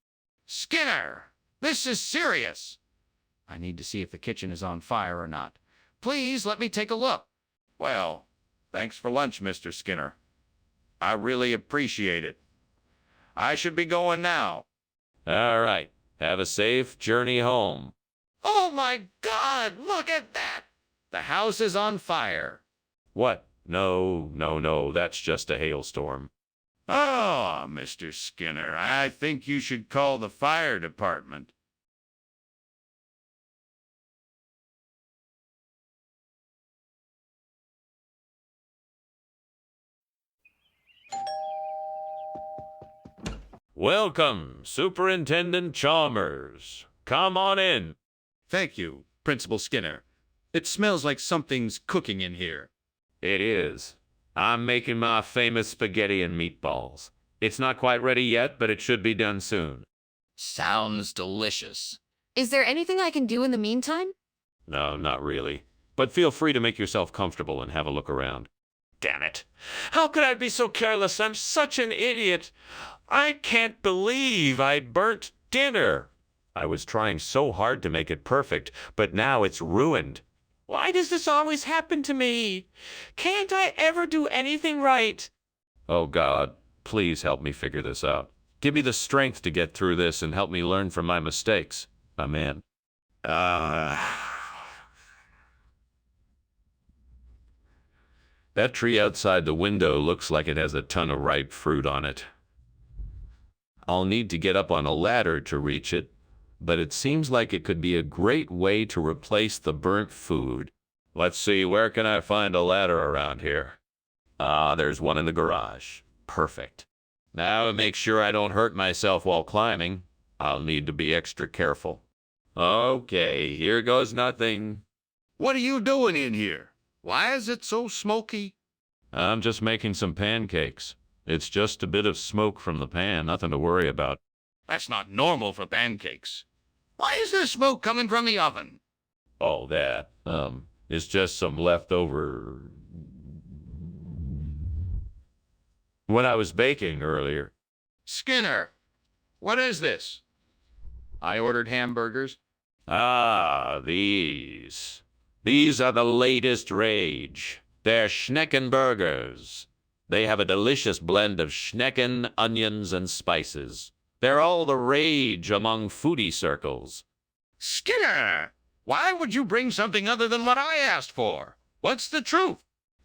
Skinner, this is serious. I need to see if the kitchen is on fire or not. Please let me take a look. Well, thanks for lunch, Mr. Skinner. I really appreciate it. I should be going now. All right. Have a safe journey home. Oh my God, look at that. The house is on fire. What? No. That's just a hailstorm. Oh, Mr. Skinner, I think you should call the fire department. Welcome, Superintendent Chalmers. Come on in. Thank you, Principal Skinner. It smells like something's cooking in here. It is. I'm making my famous spaghetti and meatballs. It's not quite ready yet, but it should be done soon. Sounds delicious. Is there anything I can do in the meantime? No, not really. But feel free to make yourself comfortable and have a look around. Damn it. How could I be so careless? I'm such an idiot. I can't believe I burnt dinner. I was trying so hard to make it perfect, but now it's ruined. Why does this always happen to me? Can't I ever do anything right? Oh God, please help me figure this out. Give me the strength to get through this and help me learn from my mistakes. Amen. That tree outside the window looks like it has a ton of ripe fruit on it. I'll need to get up on a ladder to reach it, but it seems like it could be a great way to replace the burnt food. Let's see, where can I find a ladder around here? Ah, there's one in the garage. Perfect. Now to make sure I don't hurt myself while climbing, I'll need to be extra careful. Okay, here goes nothing. What are you doing in here? Why is it so smoky? I'm just making some pancakes. It's just a bit of smoke from the pan, nothing to worry about. That's not normal for pancakes. Why is there smoke coming from the oven? Oh, that, is just some leftover... when I was baking earlier. Skinner, what is this? I ordered hamburgers. Ah, these. These are the latest rage. They're Schnecken burgers. They have a delicious blend of Schnecken, onions, and spices. They're all the rage among foodie circles. Skinner, why would you bring something other than what I asked for? What's the truth?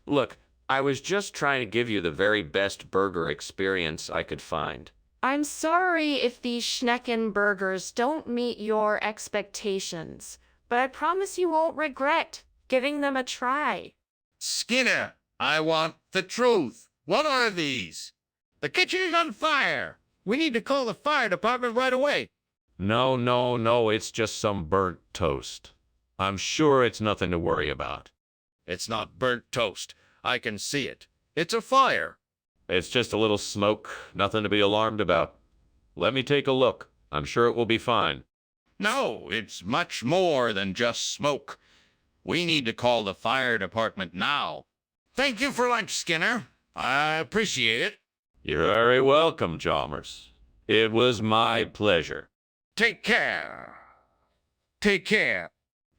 Look, I was just trying to give you the very best burger experience I could find. I'm sorry if these Schnecken burgers don't meet your expectations, but I promise you won't regret giving them a try. Skinner, I want the truth. What are these? The kitchen is on fire. We need to call the fire department right away. No, it's just some burnt toast. I'm sure it's nothing to worry about. It's not burnt toast. I can see it. It's a fire. It's just a little smoke, nothing to be alarmed about. Let me take a look. I'm sure it will be fine. No, it's much more than just smoke. We need to call the fire department now. Thank you for lunch, Skinner. I appreciate it. You're very welcome, Chalmers. It was my pleasure. Take care. Take care.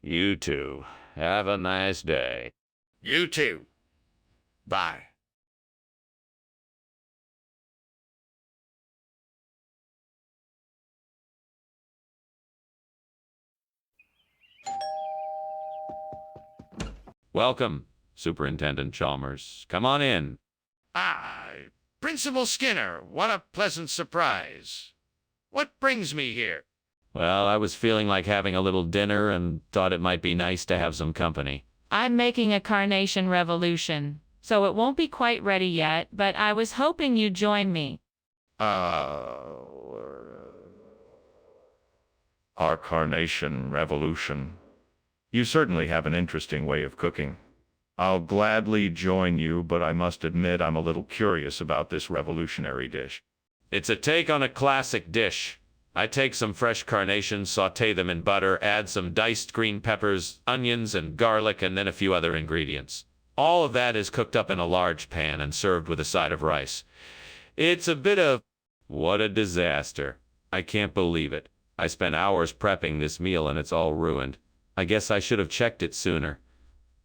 You too. Have a nice day. You too. Bye. Welcome, Superintendent Chalmers. Come on in. Ah, Principal Skinner, what a pleasant surprise. What brings me here? Well, I was feeling like having a little dinner and thought it might be nice to have some company. I'm making a carnation revolution, so it won't be quite ready yet, but I was hoping you'd join me. Our carnation revolution. You certainly have an interesting way of cooking. I'll gladly join you, but I must admit I'm a little curious about this revolutionary dish. It's a take on a classic dish. I take some fresh carnations, saute them in butter, add some diced green peppers, onions, and garlic, and then a few other ingredients. All of that is cooked up in a large pan and served with a side of rice. It's a bit of... what a disaster. I can't believe it. I spent hours prepping this meal and it's all ruined. I guess I should have checked it sooner.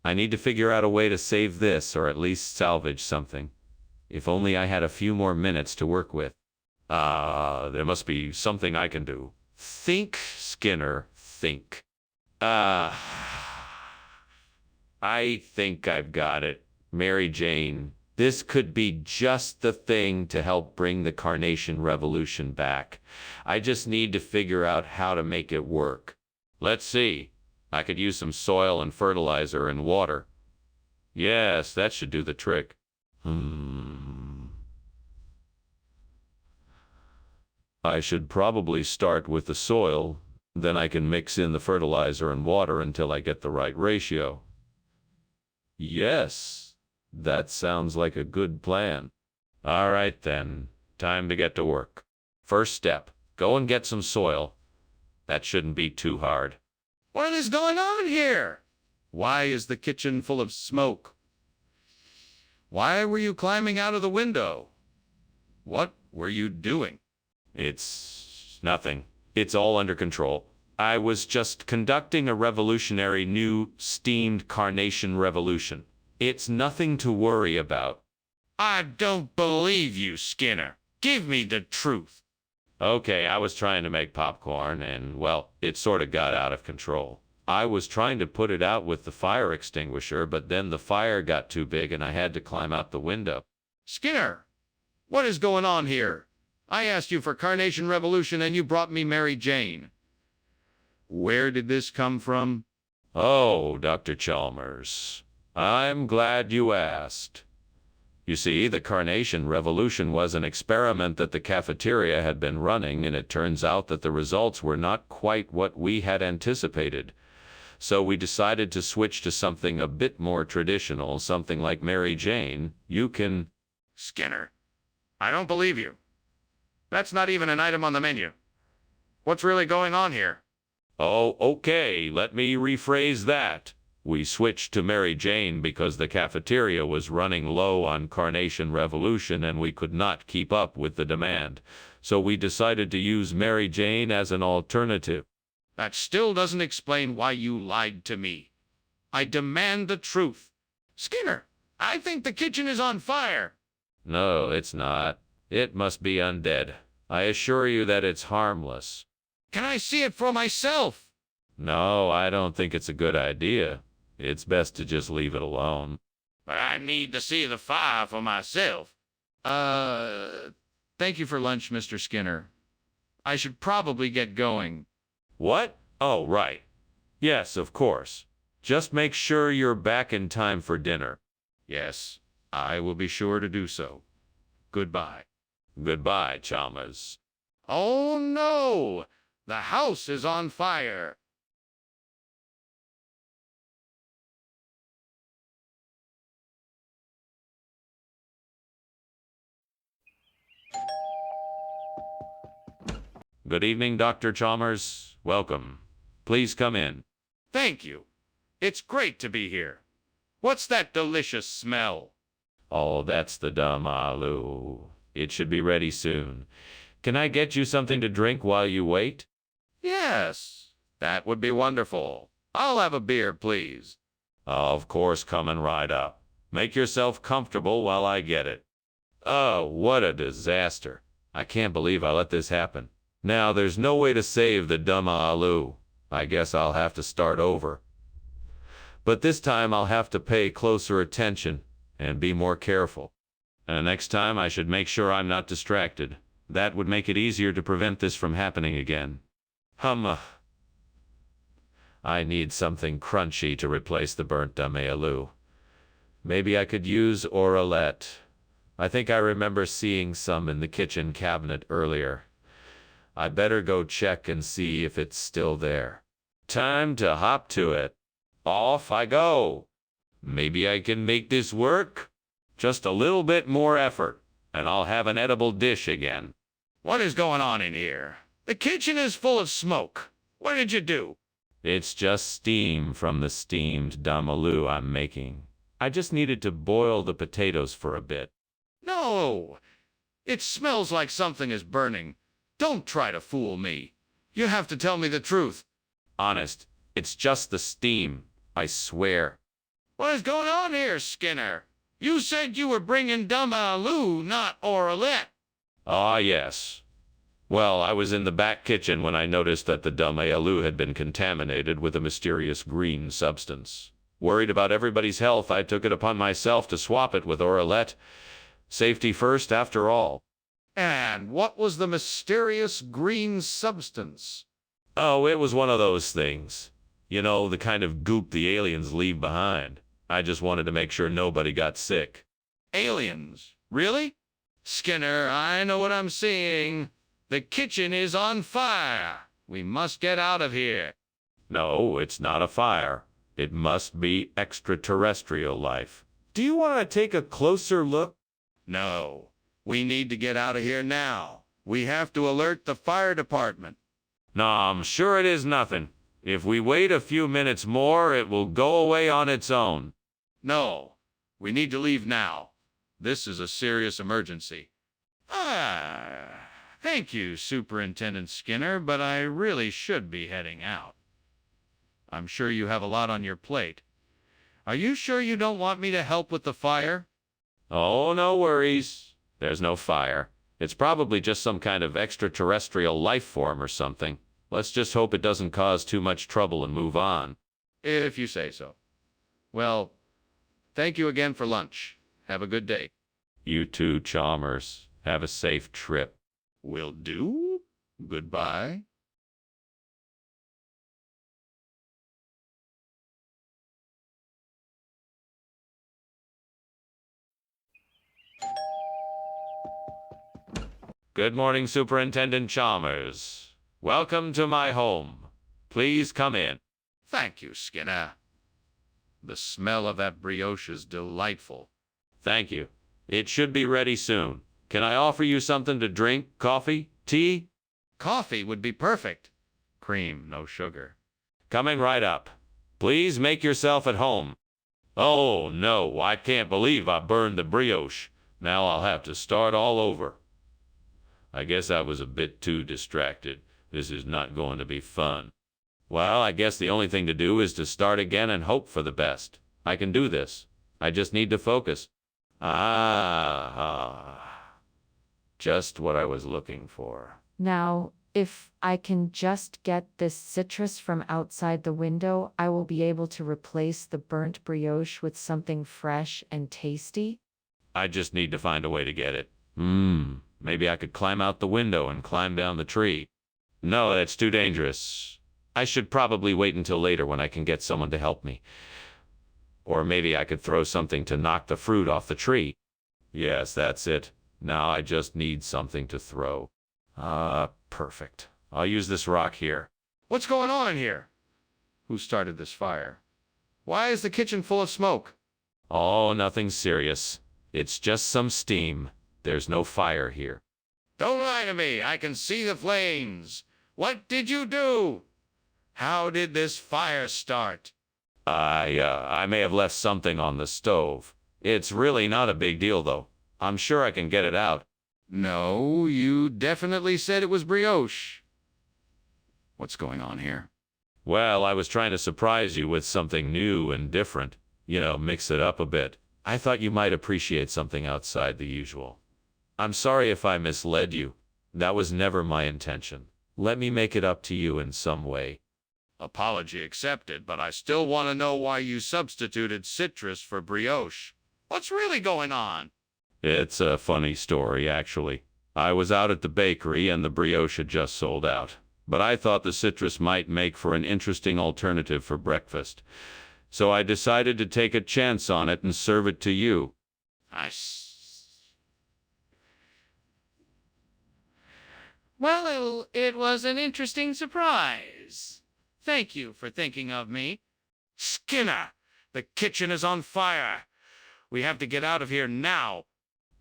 I need to figure out a way to save this, or at least salvage something. If only I had a few more minutes to work with. There must be something I can do. Think, Skinner, think. I think I've got it. Mary Jane, this could be just the thing to help bring the carnation revolution back. I just need to figure out how to make it work. Let's see. I could use some soil and fertilizer and water. Yes, that should do the trick. I should probably start with the soil, then I can mix in the fertilizer and water until I get the right ratio. Yes, that sounds like a good plan. All right then, time to get to work. First step, go and get some soil. That shouldn't be too hard. What is going on here? Why is the kitchen full of smoke? Why were you climbing out of the window? What were you doing? It's nothing. It's all under control. I was just conducting a revolutionary new steamed carnation revolution. It's nothing to worry about. I don't believe you, Skinner. Give me the truth. Okay, I was trying to make popcorn and, well, it sort of got out of control. I was trying to put it out with the fire extinguisher, but then the fire got too big and I had to climb out the window. Skinner, what is going on here? I asked you for Carnation Revolution and you brought me Mary Jane. Where did this come from? Oh, Dr. Chalmers, I'm glad you asked. You see, the Carnation Revolution was an experiment that the cafeteria had been running, and it turns out that the results were not quite what we had anticipated. So we decided to switch to something a bit more traditional, something like Mary Jane. You can... Skinner, I don't believe you. That's not even an item on the menu. What's really going on here? Oh, okay, let me rephrase that. We switched to Mary Jane because the cafeteria was running low on Carnation Revolution and we could not keep up with the demand. So we decided to use Mary Jane as an alternative. That still doesn't explain why you lied to me. I demand the truth. Skinner, I think the kitchen is on fire. No, it's not. It must be undead. I assure you that it's harmless. Can I see it for myself? No, I don't think it's a good idea. It's best to just leave it alone. But I need to see the fire for myself. Thank you for lunch, Mr. Skinner. I should probably get going. What? Oh, right. Yes, of course. Just make sure you're back in time for dinner. Yes, I will be sure to do so. Goodbye. Goodbye, Chalmers. Oh no! The house is on fire. Good evening, Dr. Chalmers. Welcome. Please come in. Thank you. It's great to be here. What's that delicious smell? Oh, that's the dumb aloo. It should be ready soon. Can I get you something to drink while you wait? Yes, that would be wonderful. I'll have a beer, please. Of course, coming right up. Make yourself comfortable while I get it. Oh, what a disaster. I can't believe I let this happen. Now, there's no way to save the dumb aloo. I guess I'll have to start over. But this time I'll have to pay closer attention and be more careful. And next time I should make sure I'm not distracted. That would make it easier to prevent this from happening again. I need something crunchy to replace the burnt dumb aloo. Maybe I could use orelette. I think I remember seeing some in the kitchen cabinet earlier. I better go check and see if it's still there. Time to hop to it. Off I go. Maybe I can make this work. Just a little bit more effort, and I'll have an edible dish again. What is going on in here? The kitchen is full of smoke. What did you do? It's just steam from the steamed dummaloo I'm making. I just needed to boil the potatoes for a bit. No, it smells like something is burning. Don't try to fool me. You have to tell me the truth. Honest, it's just the steam, I swear. What is going on here, Skinner? You said you were bringing dummaloo, not orelette. Ah, yes. Well, I was in the back kitchen when I noticed that the dumb aloo had been contaminated with a mysterious green substance. Worried about everybody's health, I took it upon myself to swap it with orelette. Safety first, after all. And what was the mysterious green substance? Oh, it was one of those things. You know, the kind of goop the aliens leave behind. I just wanted to make sure nobody got sick. Aliens? Really? Skinner, I know what I'm seeing. The kitchen is on fire. We must get out of here. No, it's not a fire. It must be extraterrestrial life. Do you want to take a closer look? No. We need to get out of here now. We have to alert the fire department. No, I'm sure it is nothing. If we wait a few minutes more, it will go away on its own. No. We need to leave now. This is a serious emergency. Thank you, Superintendent Skinner, but I really should be heading out. I'm sure you have a lot on your plate. Are you sure you don't want me to help with the fire? Oh, no worries. There's no fire. It's probably just some kind of extraterrestrial life form or something. Let's just hope it doesn't cause too much trouble and move on. If you say so. Well, thank you again for lunch. Have a good day. You too, Chalmers. Have a safe trip. Will do. Goodbye. Good morning, Superintendent Chalmers. Welcome to my home. Please come in. Thank you, Skinner. The smell of that brioche is delightful. Thank you. It should be ready soon. Can I offer you something to drink? Coffee? Tea? Coffee would be perfect. Cream, no sugar. Coming right up. Please make yourself at home. Oh, no, I can't believe I burned the brioche. Now I'll have to start all over. I guess I was a bit too distracted. This is not going to be fun. Well, I guess the only thing to do is to start again and hope for the best. I can do this. I just need to focus. Just what I was looking for. Now, if I can just get this citrus from outside the window, I will be able to replace the burnt brioche with something fresh and tasty. I just need to find a way to get it. Maybe I could climb out the window and climb down the tree. No, that's too dangerous. I should probably wait until later when I can get someone to help me. Or maybe I could throw something to knock the fruit off the tree. Yes, that's it. Now I just need something to throw. Perfect. I'll use this rock here. What's going on in here? Who started this fire? Why is the kitchen full of smoke? Oh, nothing serious. It's just some steam. There's no fire here. Don't lie to me. I can see the flames. What did you do? How did this fire start? I may have left something on the stove. It's really not a big deal, though. I'm sure I can get it out. No, you definitely said it was brioche. What's going on here? Well, I was trying to surprise you with something new and different. You know, mix it up a bit. I thought you might appreciate something outside the usual. I'm sorry if I misled you. That was never my intention. Let me make it up to you in some way. Apology accepted, but I still want to know why you substituted citrus for brioche. What's really going on? It's a funny story, actually. I was out at the bakery and the brioche had just sold out. But I thought the citrus might make for an interesting alternative for breakfast. So I decided to take a chance on it and serve it to you. Well, it was an interesting surprise. Thank you for thinking of me. Skinner, the kitchen is on fire. We have to get out of here now.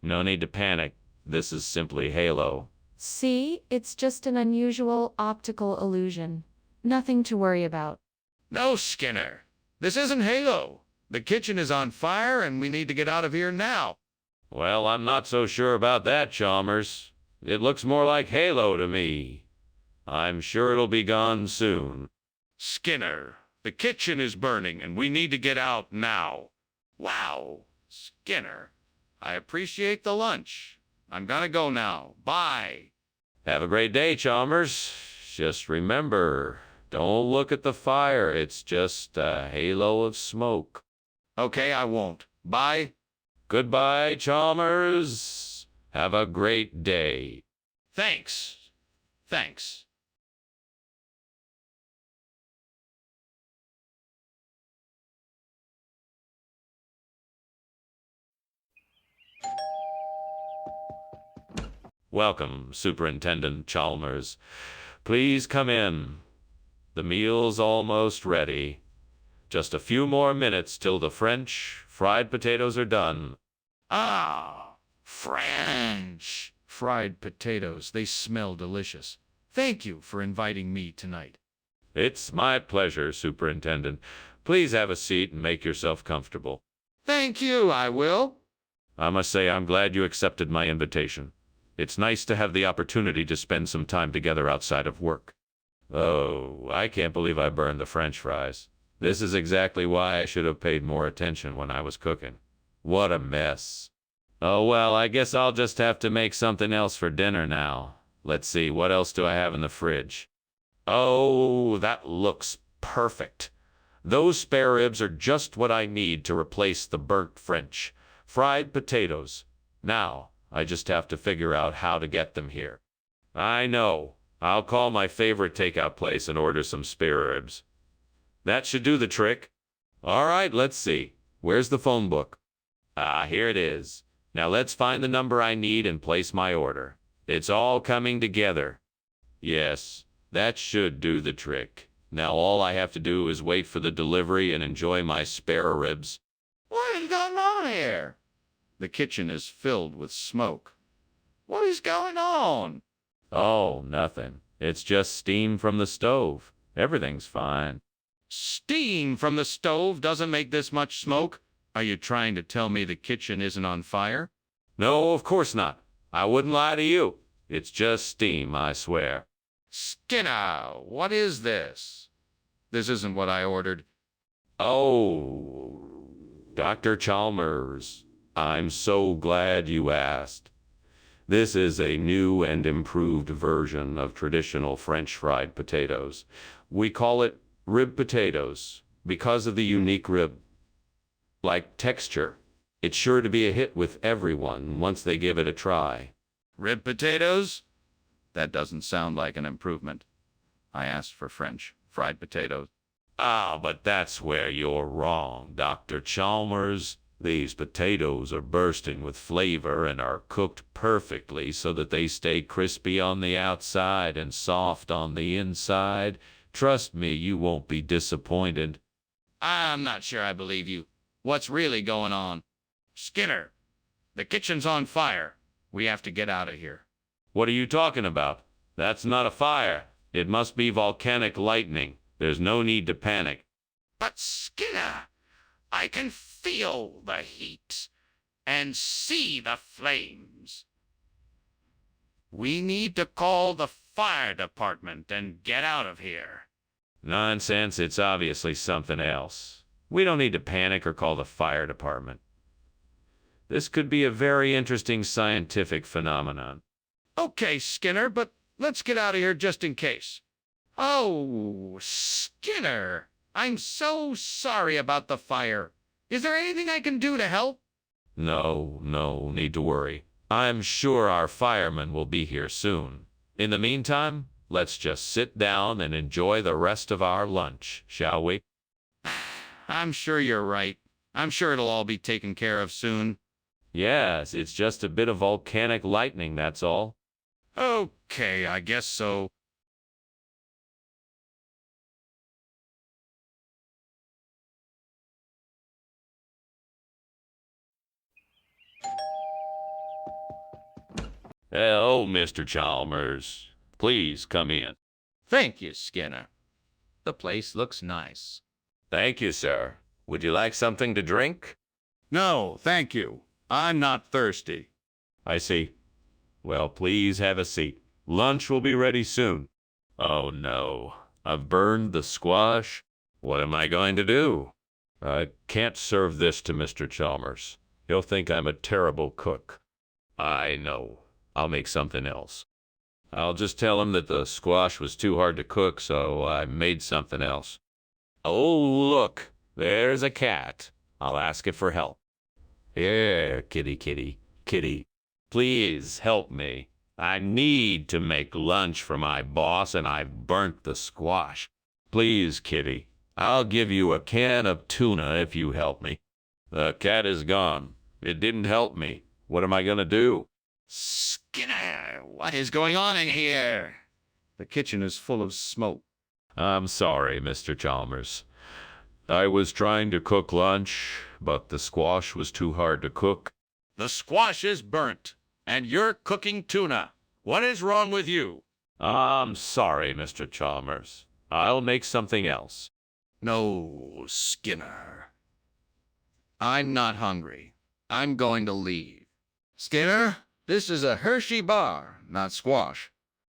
No need to panic. This is simply Halo. See, it's just an unusual optical illusion. Nothing to worry about. No, Skinner. This isn't Halo. The kitchen is on fire and we need to get out of here now. Well, I'm not so sure about that, Chalmers. It looks more like Halo to me. I'm sure it'll be gone soon. Skinner, the kitchen is burning and we need to get out now. Wow, Skinner, I appreciate the lunch. I'm gonna go now. Bye. Have a great day, Chalmers. Just remember, don't look at the fire. It's just a halo of smoke. Okay, I won't. Bye. Goodbye, Chalmers. Have a great day. Thanks. Thanks. Welcome, Superintendent Chalmers. Please come in. The meal's almost ready. Just a few more minutes till the French fried potatoes are done. French fried potatoes. They smell delicious. Thank you for inviting me tonight. It's my pleasure, Superintendent. Please have a seat and make yourself comfortable. Thank you, I will. I must say I'm glad you accepted my invitation. It's nice to have the opportunity to spend some time together outside of work. Oh, I can't believe I burned the French fries. This is exactly why I should have paid more attention when I was cooking. What a mess. Oh well, I guess I'll just have to make something else for dinner now. Let's see, what else do I have in the fridge? Oh, that looks perfect. Those spare ribs are just what I need to replace the burnt French fried potatoes. Now, I just have to figure out how to get them here. I know. I'll call my favorite takeout place and order some spare ribs. That should do the trick. All right, let's see. Where's the phone book? Ah, here it is. Now let's find the number I need and place my order. It's all coming together. Yes, that should do the trick. Now all I have to do is wait for the delivery and enjoy my spare ribs. What is going on here? The kitchen is filled with smoke. What is going on? Oh, nothing. It's just steam from the stove. Everything's fine. Steam from the stove doesn't make this much smoke? Are you trying to tell me the kitchen isn't on fire? No, of course not. I wouldn't lie to you. It's just steam, I swear. Skinner, what is this? This isn't what I ordered. Oh, Dr. Chalmers, I'm so glad you asked. This is a new and improved version of traditional French fried potatoes. We call it rib potatoes because of the unique rib-like texture. It's sure to be a hit with everyone once they give it a try. Rib potatoes? That doesn't sound like an improvement. I asked for French fried potatoes. Ah, but that's where you're wrong, Dr. Chalmers. These potatoes are bursting with flavor and are cooked perfectly so that they stay crispy on the outside and soft on the inside. Trust me, you won't be disappointed. I'm not sure I believe you. What's really going on? Skinner, the kitchen's on fire. We have to get out of here. What are you talking about? That's not a fire. It must be volcanic lightning. There's no need to panic. But Skinner, I can feel the heat and see the flames. We need to call the fire department and get out of here. Nonsense, it's obviously something else. We don't need to panic or call the fire department. This could be a very interesting scientific phenomenon. Okay, Skinner, but let's get out of here just in case. Oh, Skinner, I'm so sorry about the fire. Is there anything I can do to help? No need to worry. I'm sure our firemen will be here soon. In the meantime, let's just sit down and enjoy the rest of our lunch, shall we? I'm sure you're right. I'm sure it'll all be taken care of soon. Yes, it's just a bit of volcanic lightning, that's all. Okay, I guess so. Hello, Mr. Chalmers. Please come in. Thank you, Skinner. The place looks nice. Thank you, sir. Would you like something to drink? No, thank you. I'm not thirsty. I see. Well, please have a seat. Lunch will be ready soon. Oh, no. I've burned the squash. What am I going to do? I can't serve this to Mr. Chalmers. He'll think I'm a terrible cook. I know. I'll make something else. I'll just tell him that the squash was too hard to cook, so I made something else. Oh, look. There's a cat. I'll ask it for help. Here, kitty. Please help me. I need to make lunch for my boss, and I've burnt the squash. Please, kitty. I'll give you a can of tuna if you help me. The cat is gone. It didn't help me. What am I going to do? Skinner, what is going on in here? The kitchen is full of smoke. I'm sorry, Mr. Chalmers. I was trying to cook lunch, but the squash was too hard to cook. The squash is burnt, and you're cooking tuna. What is wrong with you? I'm sorry, Mr. Chalmers. I'll make something else. No, Skinner. I'm not hungry. I'm going to leave. Skinner, This is a Hershey bar, not squash.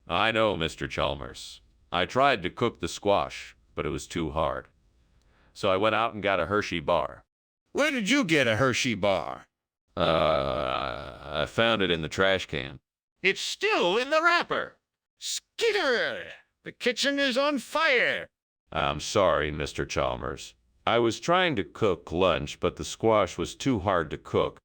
I know, Mr. Chalmers. I tried to cook the squash, but it was too hard. So I went out and got a Hershey bar. Where did you get a Hershey bar? I found it in the trash can. It's still in the wrapper. Skinner, the kitchen is on fire. I'm sorry, Mr. Chalmers. I was trying to cook lunch, but the squash was too hard to cook.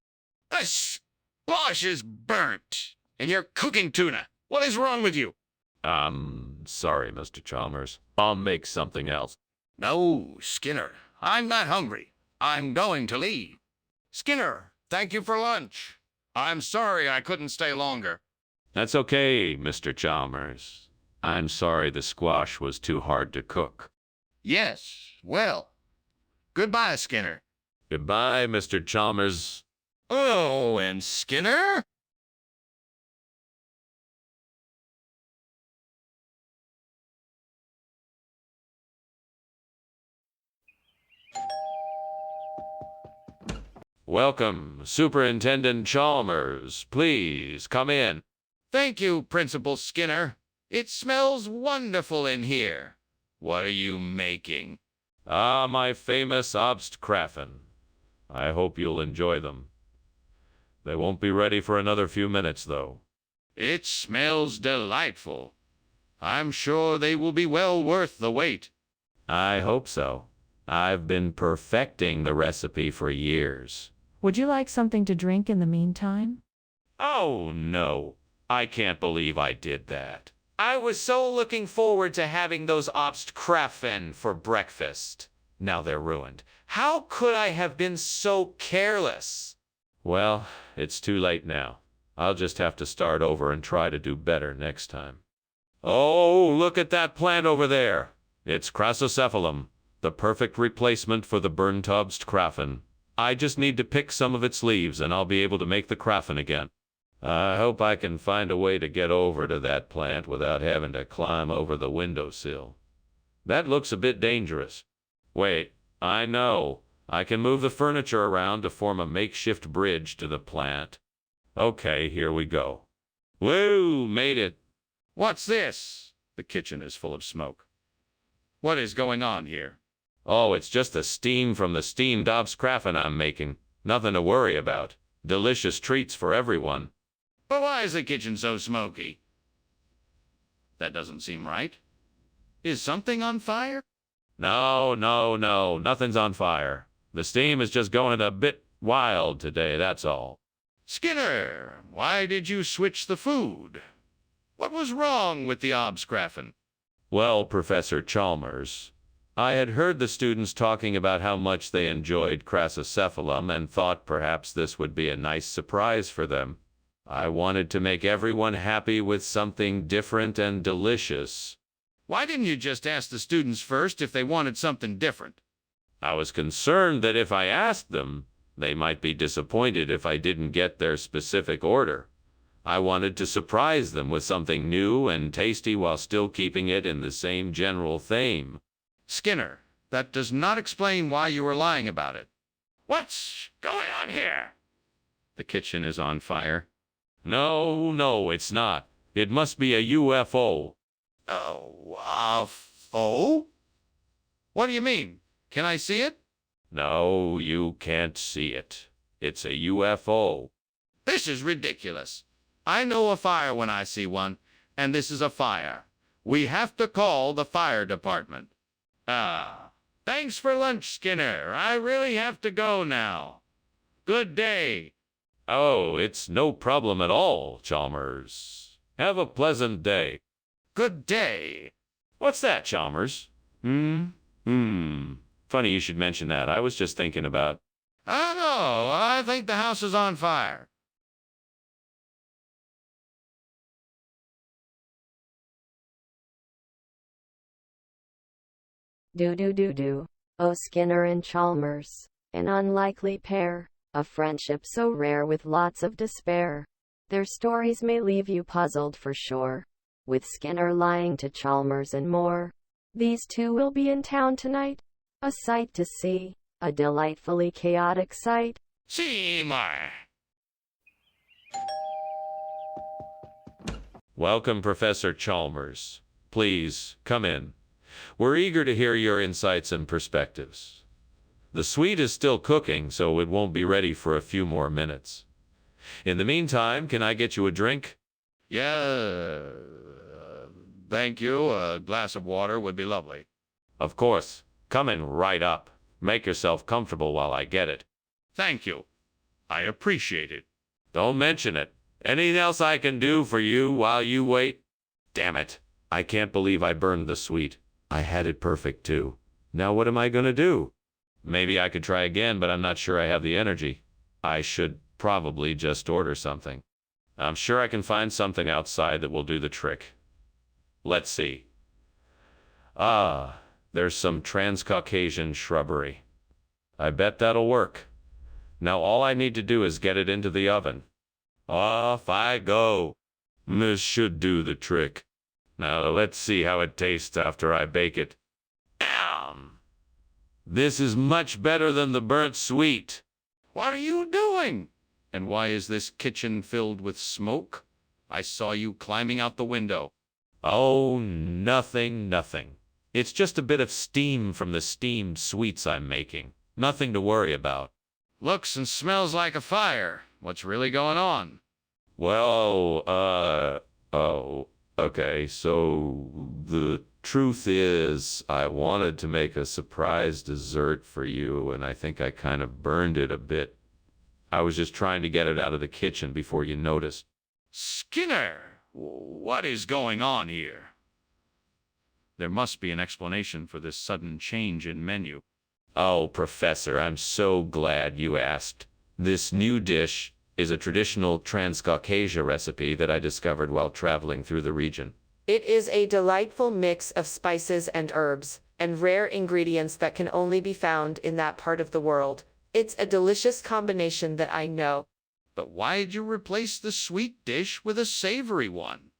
The squash is burnt, and you're cooking tuna. What is wrong with you? I'm sorry, Mr. Chalmers. I'll make something else. No, Skinner, I'm not hungry. I'm going to leave. Skinner, thank you for lunch. I'm sorry I couldn't stay longer. That's okay, Mr. Chalmers. I'm sorry the squash was too hard to cook. Yes, well, goodbye, Skinner. Goodbye, Mr. Chalmers. Oh, and Skinner? Welcome, Superintendent Chalmers. Please come in. Thank you, Principal Skinner. It smells wonderful in here. What are you making? Ah, my famous Obstkraffen. I hope you'll enjoy them. They won't be ready for another few minutes, though. It smells delightful. I'm sure they will be well worth the wait. I hope so. I've been perfecting the recipe for years. Would you like something to drink in the meantime? Oh, no. I can't believe I did that. I was so looking forward to having those Obstkraffen for breakfast. Now they're ruined. How could I have been so careless? Well, it's too late now. I'll just have to start over and try to do better next time. Oh, look at that plant over there. It's Chrysosephalum, the perfect replacement for the burnt Obstkraffen. I just need to pick some of its leaves and I'll be able to make the kraffen again. I hope I can find a way to get over to that plant without having to climb over the windowsill. That looks a bit dangerous. Wait, I know. I can move the furniture around to form a makeshift bridge to the plant. Okay, here we go. Woo, made it. What's this? The kitchen is full of smoke. What is going on here? Oh, it's just the steam from the steamed Obstkraffen I'm making. Nothing to worry about. Delicious treats for everyone. But why is the kitchen so smoky? That doesn't seem right. Is something on fire? No, nothing's on fire. The steam is just going a bit wild today, that's all. Skinner, why did you switch the food? What was wrong with the Obstkraffen? Well, Professor Chalmers, I had heard the students talking about how much they enjoyed Chrysosephalum and thought perhaps this would be a nice surprise for them. I wanted to make everyone happy with something different and delicious. Why didn't you just ask the students first if they wanted something different? I was concerned that if I asked them, they might be disappointed if I didn't get their specific order. I wanted to surprise them with something new and tasty while still keeping it in the same general theme. Skinner, that does not explain why you were lying about it. What's going on here? The kitchen is on fire. No, it's not. It must be a UFO. UFO? What do you mean? Can I see it? No, you can't see it. It's a UFO. This is ridiculous. I know a fire when I see one, and this is a fire. We have to call the fire department. Thanks for lunch, Skinner. I really have to go now. Good day. Oh, it's no problem at all, Chalmers. Have a pleasant day. Good day. What's that, Chalmers? Funny you should mention that. I was just thinking about... I know. I think the house is on fire. Do. Oh, Skinner and Chalmers, an unlikely pair, a friendship so rare with lots of despair. Their stories may leave you puzzled for sure, with Skinner lying to Chalmers and more. These two will be in town tonight, a sight to see, a delightfully chaotic sight. Seymour. Welcome, Professor Chalmers. Please, come in. We're eager to hear your insights and perspectives. The sweet is still cooking, so it won't be ready for a few more minutes. In the meantime, can I get you a drink? Yeah, thank you. A glass of water would be lovely. Of course. Coming right up. Make yourself comfortable while I get it. Thank you. I appreciate it. Don't mention it. Anything else I can do for you while you wait? Damn it. I can't believe I burned the sweet. I had it perfect, too. Now what am I gonna do? Maybe I could try again, but I'm not sure I have the energy. I should probably just order something. I'm sure I can find something outside that will do the trick. Let's see. Ah, there's some Transcaucasian shrubbery. I bet that'll work. Now all I need to do is get it into the oven. Off I go. This should do the trick. Now let's see how it tastes after I bake it. This is much better than the burnt sweet. What are you doing? And why is this kitchen filled with smoke? I saw you climbing out the window. Oh, nothing. It's just a bit of steam from the steamed sweets I'm making. Nothing to worry about. Looks and smells like a fire. What's really going on? Well, okay, so the truth is I wanted to make a surprise dessert for you, and I think I kind of burned it a bit. I was just trying to get it out of the kitchen before you noticed. Skinner, what is going on here? There must be an explanation for this sudden change in menu. Oh, Professor, I'm so glad you asked. This new dish is a traditional Transcaucasia recipe that I discovered while traveling through the region. It is a delightful mix of spices and herbs, and rare ingredients that can only be found in that part of the world. It's a delicious combination that I know. But why did you replace the sweet dish with a savory one?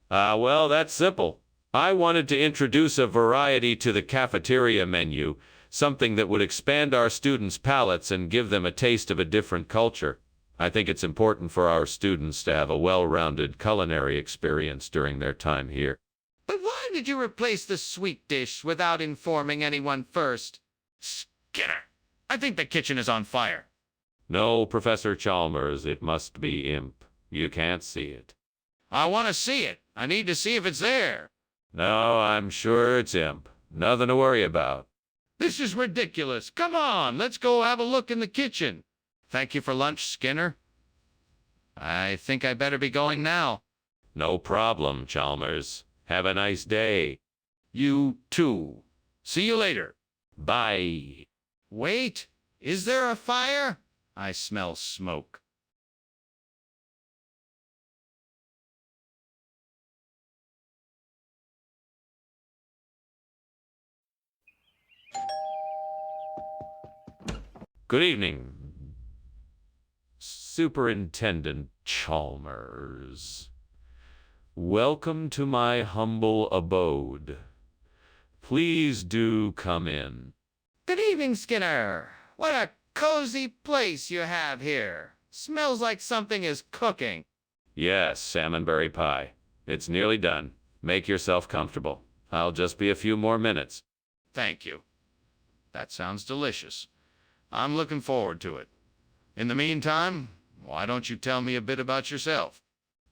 Well, that's simple. I wanted to introduce a variety to the cafeteria menu, something that would expand our students' palates and give them a taste of a different culture. I think it's important for our students to have a well-rounded culinary experience during their time here. But why did you replace the sweet dish without informing anyone first? Skinner, I think the kitchen is on fire. No, Professor Chalmers, it must be imp. You can't see it. I want to see it. I need to see if it's there. No, I'm sure it's imp. Nothing to worry about. This is ridiculous. Come on, let's go have a look in the kitchen. Thank you for lunch, Skinner. I think I better be going now. No problem, Chalmers. Have a nice day. You too. See you later. Bye. Wait, is there a fire? I smell smoke. Good evening, Superintendent Chalmers. Welcome to my humble abode. Please do come in. Good evening, Skinner. What a cozy place you have here. Smells like something is cooking. Yes, salmonberry pie. It's nearly done. Make yourself comfortable. I'll just be a few more minutes. Thank you. That sounds delicious. I'm looking forward to it. In the meantime, why don't you tell me a bit about yourself?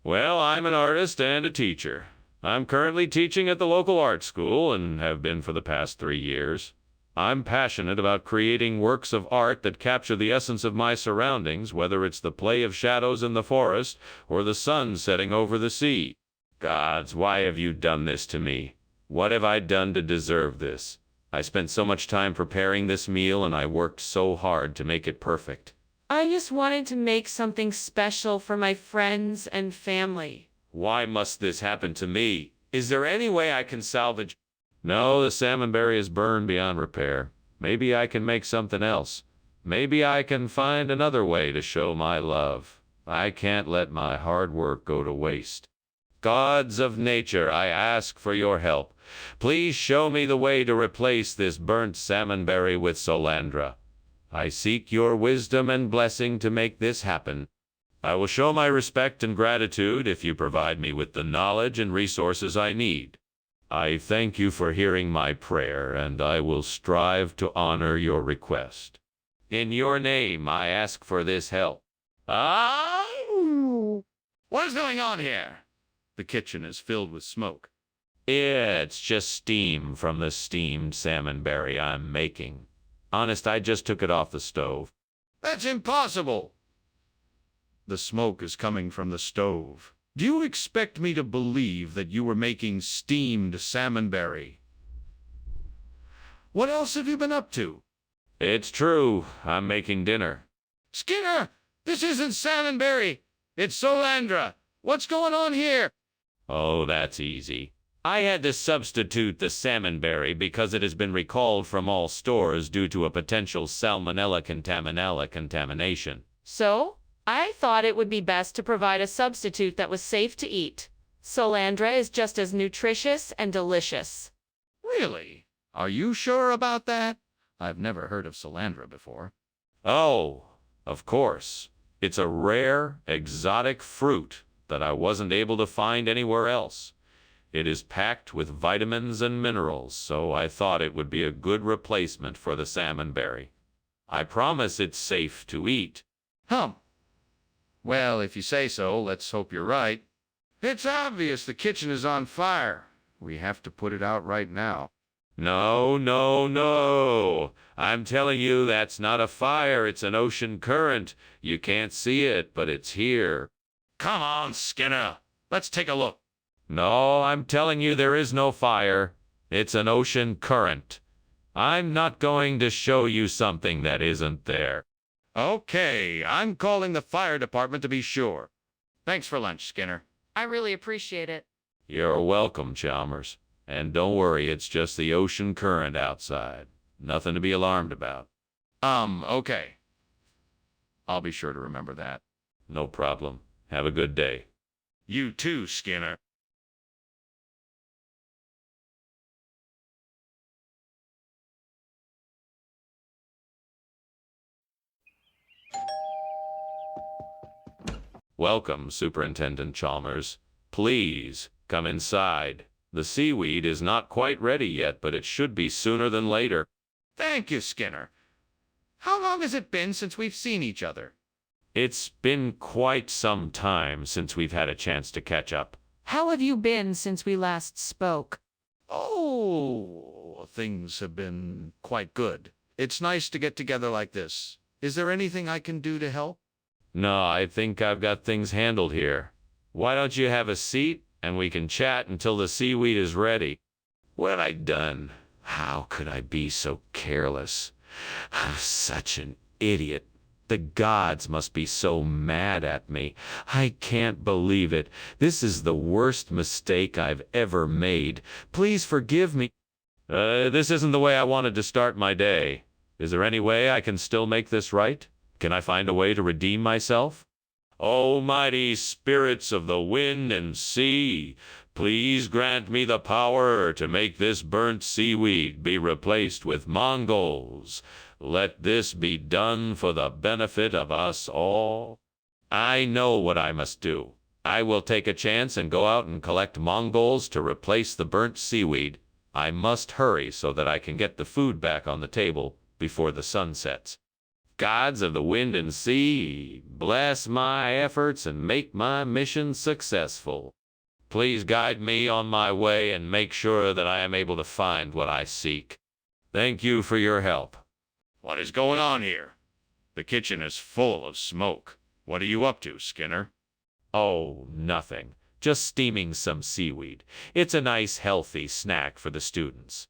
Well, I'm an artist and a teacher. I'm currently teaching at the local art school and have been for the past 3 years. I'm passionate about creating works of art that capture the essence of my surroundings, whether it's the play of shadows in the forest or the sun setting over the sea. Gods, why have you done this to me? What have I done to deserve this? I spent so much time preparing this meal and I worked so hard to make it perfect. I just wanted to make something special for my friends and family. Why must this happen to me? Is there any way I can salvage? No, the salmonberry is burned beyond repair. Maybe I can make something else. Maybe I can find another way to show my love. I can't let my hard work go to waste. Gods of nature, I ask for your help. Please show me the way to replace this burnt salmonberry with solandra. I seek your wisdom and blessing to make this happen. I will show my respect and gratitude if you provide me with the knowledge and resources I need. I thank you for hearing my prayer, and I will strive to honor your request. In your name, I ask for this help. Oh! What is going on here? The kitchen is filled with smoke. It's just steam from the steamed salmonberry I'm making. Honest, I just took it off the stove. That's impossible. The smoke is coming from the stove. Do you expect me to believe that you were making steamed salmonberry? What else have you been up to? It's true. I'm making dinner. Skinner, this isn't salmonberry. It's Solandra. What's going on here? Oh, that's easy. I had to substitute the salmonberry because it has been recalled from all stores due to a potential salmonella contamination. So, I thought it would be best to provide a substitute that was safe to eat. Solandra is just as nutritious and delicious. Really? Are you sure about that? I've never heard of Solandra before. Oh, of course. It's a rare, exotic fruit that I wasn't able to find anywhere else. It is packed with vitamins and minerals, so I thought it would be a good replacement for the salmonberry. I promise it's safe to eat. Well, if you say so, let's hope you're right. It's obvious the kitchen is on fire. We have to put it out right now. No, no, no. I'm telling you that's not a fire, it's an ocean current. You can't see it, but it's here. Come on, Skinner. Let's take a look. No, I'm telling you there is no fire. It's an ocean current. I'm not going to show you something that isn't there. Okay, I'm calling the fire department to be sure. Thanks for lunch, Skinner. I really appreciate it. You're welcome, Chalmers. And don't worry, it's just the ocean current outside. Nothing to be alarmed about. Okay. I'll be sure to remember that. No problem. Have a good day. You too, Skinner. Welcome, Superintendent Chalmers. Please, come inside. The seaweed is not quite ready yet, but it should be sooner than later. Thank you, Skinner. How long has it been since we've seen each other? It's been quite some time since we've had a chance to catch up. How have you been since we last spoke? Oh, things have been quite good. It's nice to get together like this. Is there anything I can do to help? No, I think I've got things handled here. Why don't you have a seat, and we can chat until the seaweed is ready? What I done? How could I be so careless? I'm such an idiot. The gods must be so mad at me. I can't believe it. This is the worst mistake I've ever made. Please forgive me. This isn't the way I wanted to start my day. Is there any way I can still make this right? Can I find a way to redeem myself? Almighty spirits of the wind and sea, please grant me the power to make this burnt seaweed be replaced with Mongols. Let this be done for the benefit of us all. I know what I must do. I will take a chance and go out and collect Mongols to replace the burnt seaweed. I must hurry so that I can get the food back on the table before the sun sets. Gods of the wind and sea, bless my efforts and make my mission successful. Please guide me on my way and make sure that I am able to find what I seek. Thank you for your help. What is going on here? The kitchen is full of smoke. What are you up to, Skinner? Oh, nothing. Just steaming some seaweed. It's a nice, healthy snack for the students.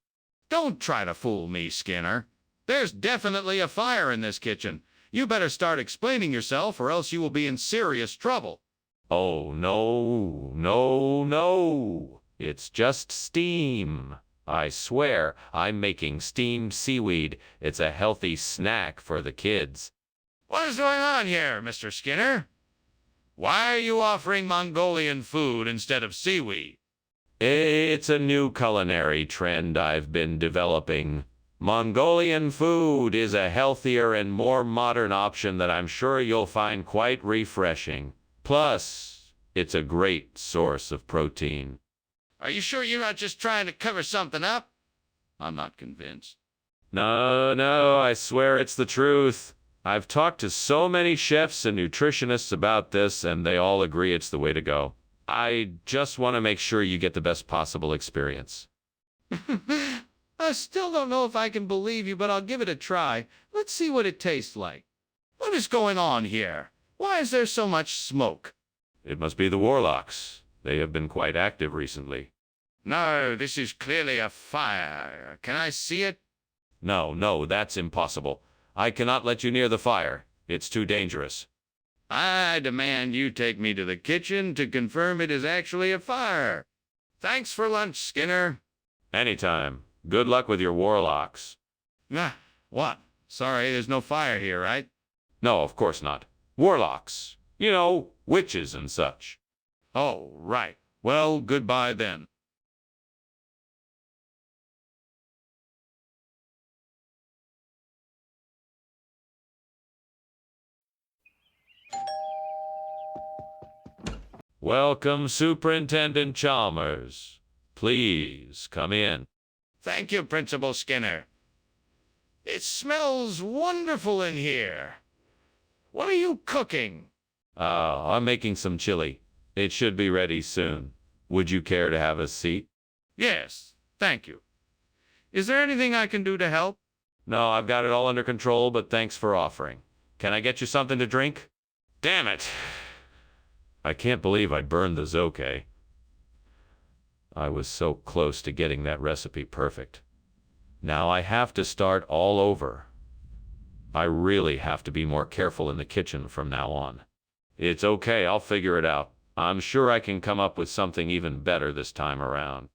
Don't try to fool me, Skinner. There's definitely a fire in this kitchen. You better start explaining yourself or else you will be in serious trouble. Oh, no, no, no. It's just steam. I swear, I'm making steamed seaweed. It's a healthy snack for the kids. What is going on here, Mr. Skinner? Why are you offering Mongolian food instead of seaweed? It's a new culinary trend I've been developing. Mongolian food is a healthier and more modern option that I'm sure you'll find quite refreshing. Plus, it's a great source of protein. Are you sure you're not just trying to cover something up? I'm not convinced. No, I swear it's the truth. I've talked to so many chefs and nutritionists about this, and they all agree it's the way to go. I just want to make sure you get the best possible experience. I still don't know if I can believe you, but I'll give it a try. Let's see what it tastes like. What is going on here? Why is there so much smoke? It must be the warlocks. They have been quite active recently. No, this is clearly a fire. Can I see it? No, that's impossible. I cannot let you near the fire. It's too dangerous. I demand you take me to the kitchen to confirm it is actually a fire. Thanks for lunch, Skinner. Anytime. Good luck with your warlocks. What? Sorry, there's no fire here, right? No, of course not. Warlocks. You know, witches and such. Oh, right. Well, goodbye then. Welcome, Superintendent Chalmers. Please, come in. Thank you, Principal Skinner. It smells wonderful in here. What are you cooking? I'm making some chili. It should be ready soon. Would you care to have a seat? Yes, thank you. Is there anything I can do to help? No, I've got it all under control, but thanks for offering. Can I get you something to drink? Damn it! I can't believe I burned the zoke. I was so close to getting that recipe perfect. Now I have to start all over. I really have to be more careful in the kitchen from now on. It's okay, I'll figure it out. I'm sure I can come up with something even better this time around.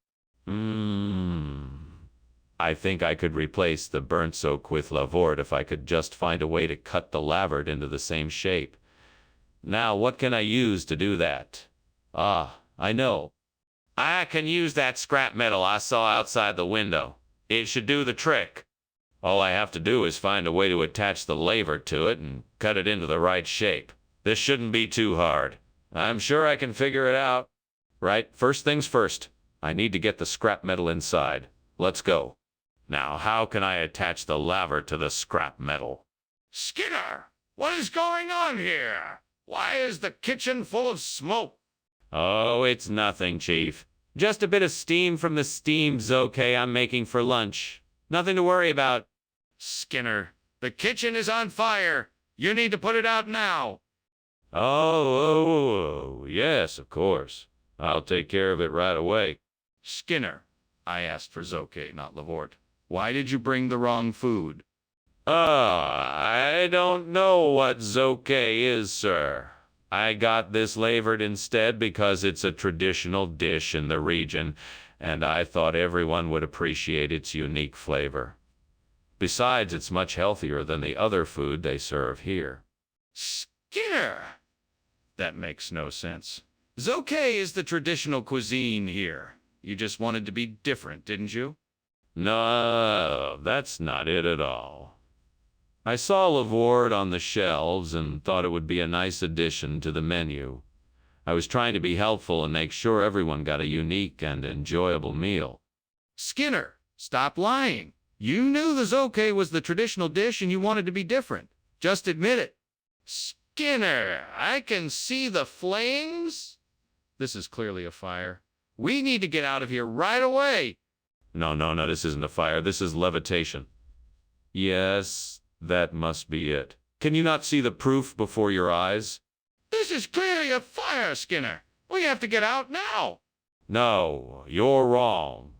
I think I could replace the burnt soak with lavort if I could just find a way to cut the lavard into the same shape. Now, what can I use to do that? I know. I can use that scrap metal I saw outside the window. It should do the trick. All I have to do is find a way to attach the laver to it and cut it into the right shape. This shouldn't be too hard. I'm sure I can figure it out. Right, first things first. I need to get the scrap metal inside. Let's go. Now, how can I attach the laver to the scrap metal? Skinner, what is going on here? Why is the kitchen full of smoke? Oh, it's nothing, Chief. Just a bit of steam from the steam zoke I'm making for lunch. Nothing to worry about. Skinner, the kitchen is on fire. You need to put it out now. Oh, yes, of course. I'll take care of it right away. Skinner, I asked for zoke, not lavort. Why did you bring the wrong food? I don't know what zoke is, sir. I got this lavored instead because it's a traditional dish in the region, and I thought everyone would appreciate its unique flavor. Besides, it's much healthier than the other food they serve here. Skinner! That makes no sense. Zoke is the traditional cuisine here. You just wanted to be different, didn't you? No, that's not it at all. I saw lavort on the shelves and thought it would be a nice addition to the menu. I was trying to be helpful and make sure everyone got a unique and enjoyable meal. Skinner, stop lying. You knew the zoke was the traditional dish and you wanted to be different. Just admit it. Skinner, I can see the flames. This is clearly a fire. We need to get out of here right away. No, this isn't a fire. This is levitation. Yes, that must be it. Can you not see the proof before your eyes? This is clearly a fire, Skinner. We have to get out now. No, you're wrong.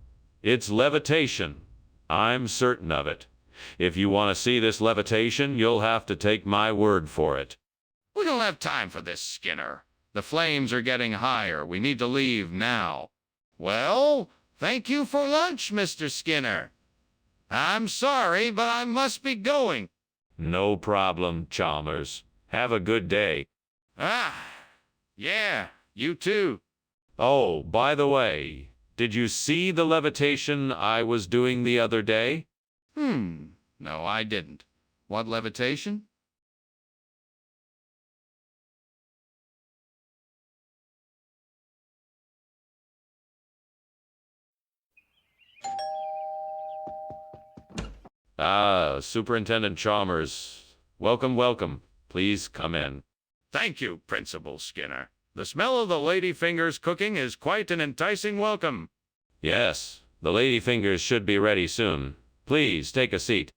It's levitation. I'm certain of it. If you want to see this levitation, you'll have to take my word for it. We don't have time for this, Skinner. The flames are getting higher. We need to leave now. Well, thank you for lunch, Mr. Skinner. I'm sorry, but I must be going. No problem, Chalmers. Have a good day. Yeah, you too. Oh, by the way, did you see the levitation I was doing the other day? No, I didn't. What levitation? Ah, Superintendent Chalmers. Welcome, welcome. Please come in. Thank you, Principal Skinner. The smell of the ladyfingers cooking is quite an enticing welcome. Yes, the ladyfingers should be ready soon. Please take a seat.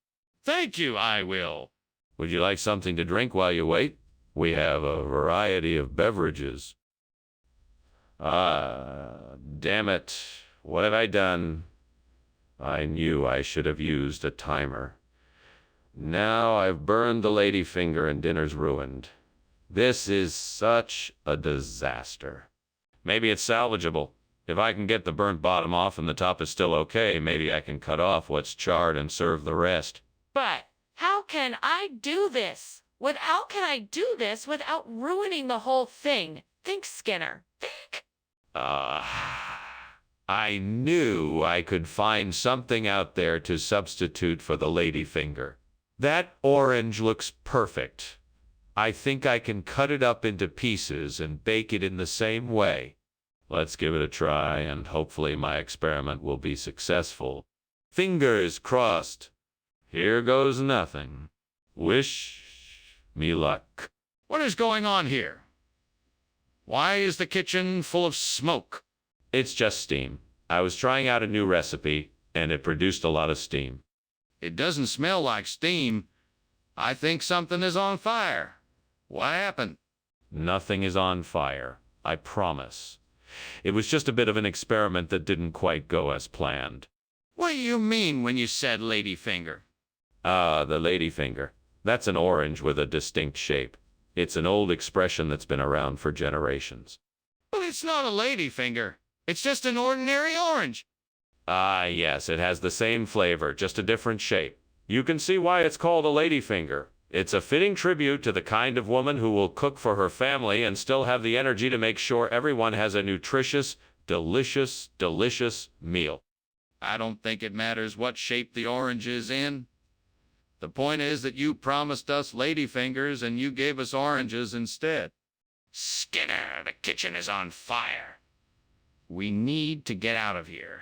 Thank you, I will. Would you like something to drink while you wait? We have a variety of beverages. Damn it. What have I done? I knew I should have used a timer. Now I've burned the ladyfinger and dinner's ruined. This is such a disaster. Maybe it's salvageable. If I can get the burnt bottom off and the top is still okay, maybe I can cut off what's charred and serve the rest. But how can I do this? How can I do this without ruining the whole thing? Think, Skinner. Think. I knew I could find something out there to substitute for the ladyfinger. That orange looks perfect. I think I can cut it up into pieces and bake it in the same way. Let's give it a try, and hopefully my experiment will be successful. Fingers crossed. Here goes nothing. Wish me luck. What is going on here? Why is the kitchen full of smoke? It's just steam. I was trying out a new recipe, and it produced a lot of steam. It doesn't smell like steam. I think something is on fire. What happened? Nothing is on fire, I promise. It was just a bit of an experiment that didn't quite go as planned. What do you mean when you said ladyfinger? The ladyfinger. That's an orange with a distinct shape. It's an old expression that's been around for generations. But it's not a ladyfinger. It's just an ordinary orange. Yes, it has the same flavor, just a different shape. You can see why it's called a ladyfinger. It's a fitting tribute to the kind of woman who will cook for her family and still have the energy to make sure everyone has a nutritious, delicious, delicious meal. I don't think it matters what shape the orange is in. The point is that you promised us ladyfingers and you gave us oranges instead. Skinner, the kitchen is on fire. We need to get out of here.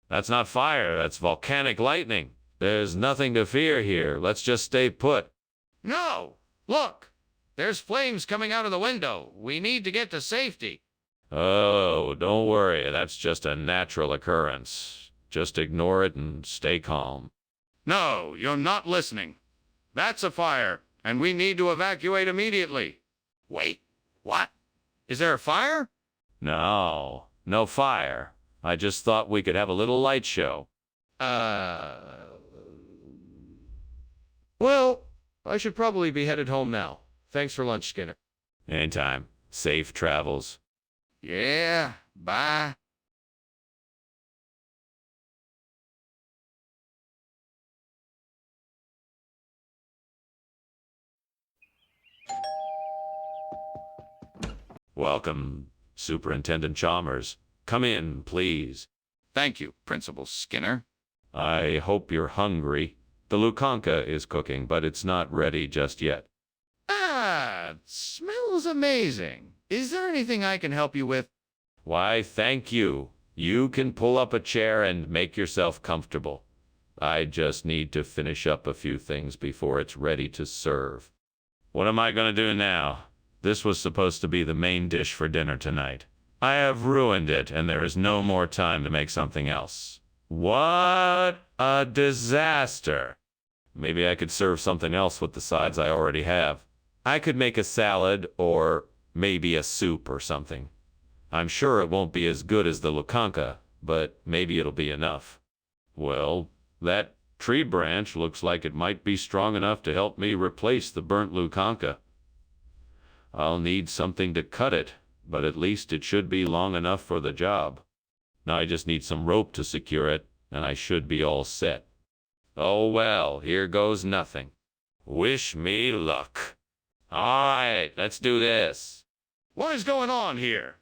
That's not fire, that's volcanic lightning. There's nothing to fear here. Let's just stay put. No! Look! There's flames coming out of the window. We need to get to safety. Oh, don't worry. That's just a natural occurrence. Just ignore it and stay calm. No, you're not listening. That's a fire, and we need to evacuate immediately. Wait, what? Is there a fire? No, no fire. I just thought we could have a little light show. Well, I should probably be headed home now. Thanks for lunch, Skinner. Anytime. Safe travels. Yeah, bye. Welcome, Superintendent Chalmers. Come in, please. Thank you, Principal Skinner. I hope you're hungry. The lukanka is cooking, but it's not ready just yet. It smells amazing. Is there anything I can help you with? Why, thank you. You can pull up a chair and make yourself comfortable. I just need to finish up a few things before it's ready to serve. What am I going to do now? This was supposed to be the main dish for dinner tonight. I have ruined it, and there is no more time to make something else. What a disaster! Maybe I could serve something else with the sides I already have. I could make a salad, or maybe a soup or something. I'm sure it won't be as good as the lukanka, but maybe it'll be enough. Well, that tree branch looks like it might be strong enough to help me replace the burnt lukanka. I'll need something to cut it, but at least it should be long enough for the job. Now I just need some rope to secure it, and I should be all set. Oh well, here goes nothing. Wish me luck. Alright, let's do this. What is going on here?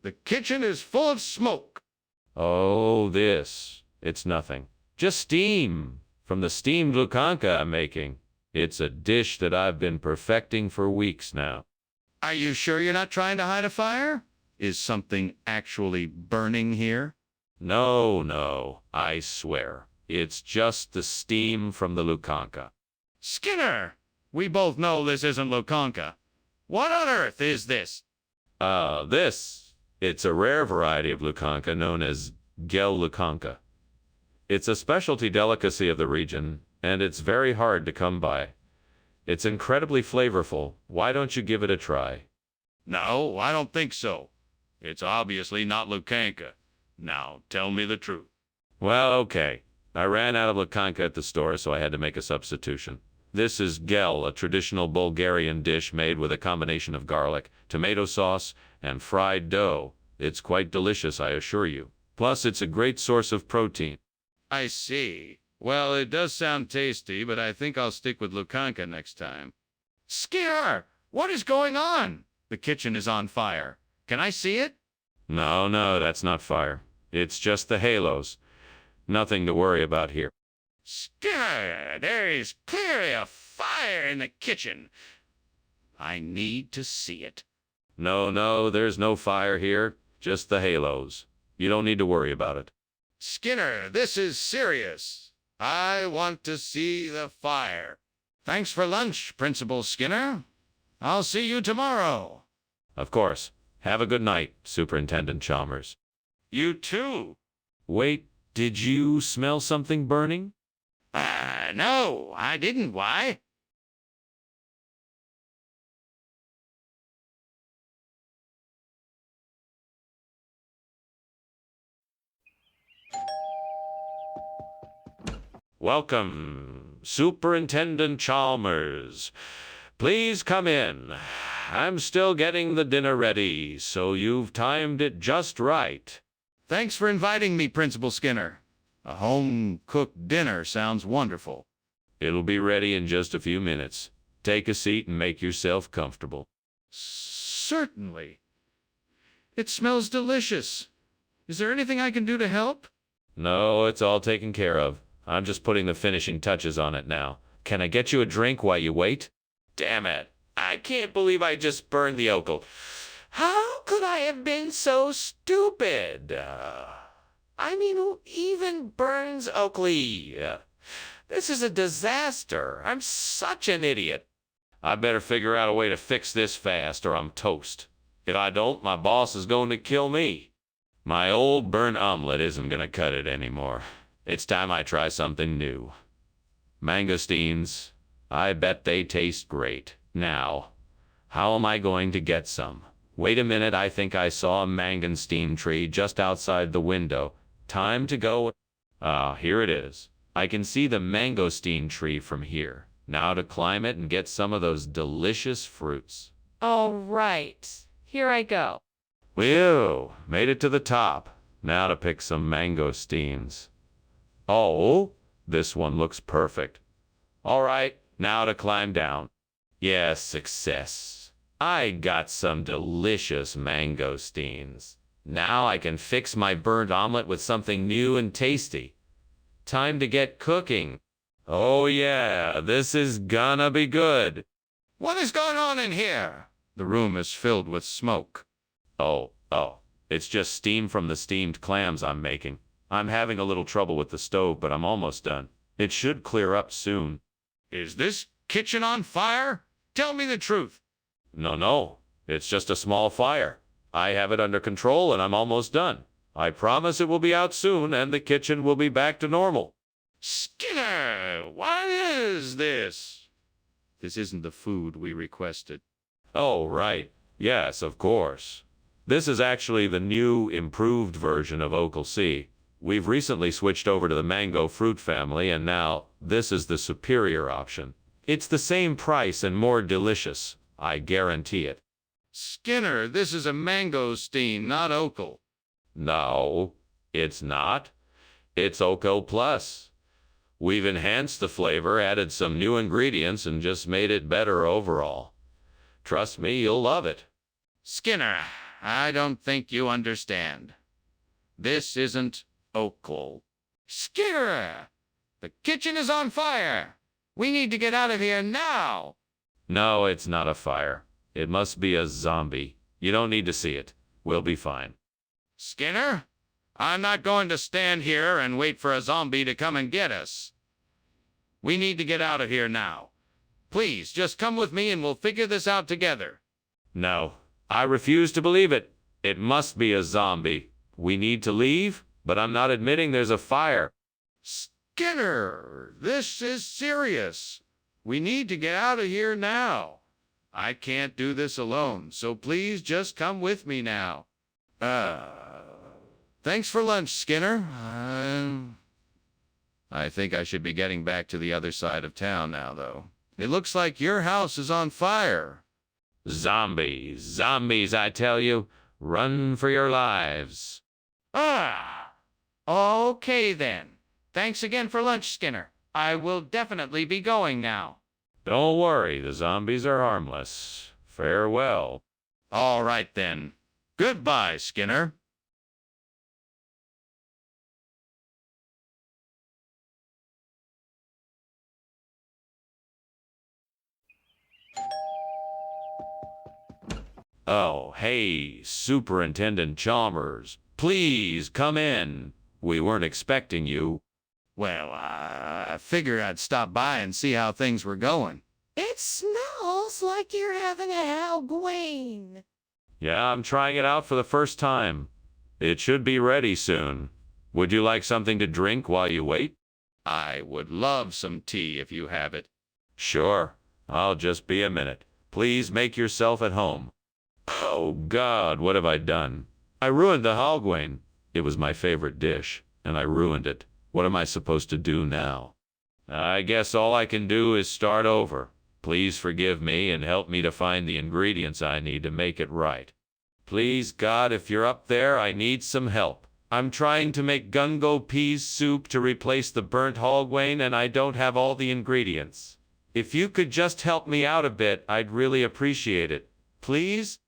The kitchen is full of smoke. Oh, this. It's nothing. Just steam from the steamed lukanka I'm making. It's a dish that I've been perfecting for weeks now. Are you sure you're not trying to hide a fire? Is something actually burning here? No, no, I swear. It's just the steam from the lukanka. Skinner! We both know this isn't lukanka. What on earth is this? It's a rare variety of lukanka known as gel lukanka. It's a specialty delicacy of the region, and it's very hard to come by. It's incredibly flavorful. Why don't you give it a try? No, I don't think so. It's obviously not lukanka. Now, tell me the truth. Well, okay. I ran out of lukanka at the store, so I had to make a substitution. This is gel, a traditional Bulgarian dish made with a combination of garlic, tomato sauce, and fried dough. It's quite delicious, I assure you. Plus, it's a great source of protein. I see. Well, it does sound tasty, but I think I'll stick with lukanka next time. Skinner! What is going on? The kitchen is on fire. Can I see it? No, no, that's not fire. It's just the halos. Nothing to worry about here. Skinner, there is clearly a fire in the kitchen. I need to see it. No, no, there's no fire here. Just the halos. You don't need to worry about it. Skinner, this is serious. I want to see the fire. Thanks for lunch, Principal Skinner. I'll see you tomorrow. Of course. Have a good night, Superintendent Chalmers. You too. Wait, did you smell something burning? No, I didn't. Why? Welcome, Superintendent Chalmers. Please come in. I'm still getting the dinner ready, so you've timed it just right. Thanks for inviting me, Principal Skinner. A home-cooked dinner sounds wonderful. It'll be ready in just a few minutes. Take a seat and make yourself comfortable. Certainly. It smells delicious. Is there anything I can do to help? No, it's all taken care of. I'm just putting the finishing touches on it now. Can I get you a drink while you wait? Damn it. I can't believe I just burned the okal. How could I have been so stupid? I mean, who even burns okli? This is a disaster. I'm such an idiot. I better figure out a way to fix this fast or I'm toast. If I don't, my boss is going to kill me. My old burnt omelet isn't going to cut it anymore. It's time I try something new. Mangosteens. I bet they taste great. Now, how am I going to get some? Wait a minute, I think I saw a mangosteen tree just outside the window. Time to go. Here it is. I can see the mangosteen tree from here. Now to climb it and get some of those delicious fruits. All right, here I go. Whew, made it to the top. Now to pick some mangosteens. Oh, this one looks perfect. All right, now to climb down. Yes, success. I got some delicious mangosteens. Now I can fix my burnt omelet with something new and tasty. Time to get cooking. Oh yeah, this is gonna be good. What is going on in here? The room is filled with smoke. Oh, it's just steam from the steamed clams I'm making. I'm having a little trouble with the stove, but I'm almost done. It should clear up soon. Is this kitchen on fire? Tell me the truth. No, it's just a small fire. I have it under control and I'm almost done. I promise it will be out soon and the kitchen will be back to normal. Skinner, what is this? This isn't the food we requested. Oh, right. Yes, of course. This is actually the new, improved version of Okal C. We've recently switched over to the mango fruit family and now this is the superior option. It's the same price and more delicious. I guarantee it. Skinner, this is a mangosteen, not Okal. No, it's not. It's Okal Plus. We've enhanced the flavor, added some new ingredients, and just made it better overall. Trust me, you'll love it. Skinner, I don't think you understand. This isn't Okal. Skinner, The kitchen is on fire! We need to get out of here now! No, it's not a fire. It must be a zombie. You don't need to see it. We'll be fine. Skinner, I'm not going to stand here and wait for a zombie to come and get us. We need to get out of here now. Please, just come with me and we'll figure this out together. No, I refuse to believe it. It must be a zombie. We need to leave, but I'm not admitting there's a fire. Skinner, this is serious. We need to get out of here now. I can't do this alone, so please just come with me now. Thanks for lunch, Skinner. I think I should be getting back to the other side of town now, though. It looks like your house is on fire. Zombies, zombies, I tell you. Run for your lives. Okay then. Thanks again for lunch, Skinner. I will definitely be going now. Don't worry, the zombies are harmless. Farewell. All right then. Goodbye, Skinner. Oh, hey, Superintendent Chalmers. Please come in. We weren't expecting you. Well, I figured I'd stop by and see how things were going. It smells like you're having a Halloween. Yeah, I'm trying it out for the first time. It should be ready soon. Would you like something to drink while you wait? I would love some tea if you have it. Sure. I'll just be a minute. Please make yourself at home. Oh, God, what have I done? I ruined the Halloween. It was my favorite dish, and I ruined it. What am I supposed to do now? I guess all I can do is start over. Please forgive me and help me to find the ingredients I need to make it right. Please, God, if you're up there, I need some help. I'm trying to make gungo peas soup to replace the burnt Halloween, and I don't have all the ingredients. If you could just help me out a bit, I'd really appreciate it. Please?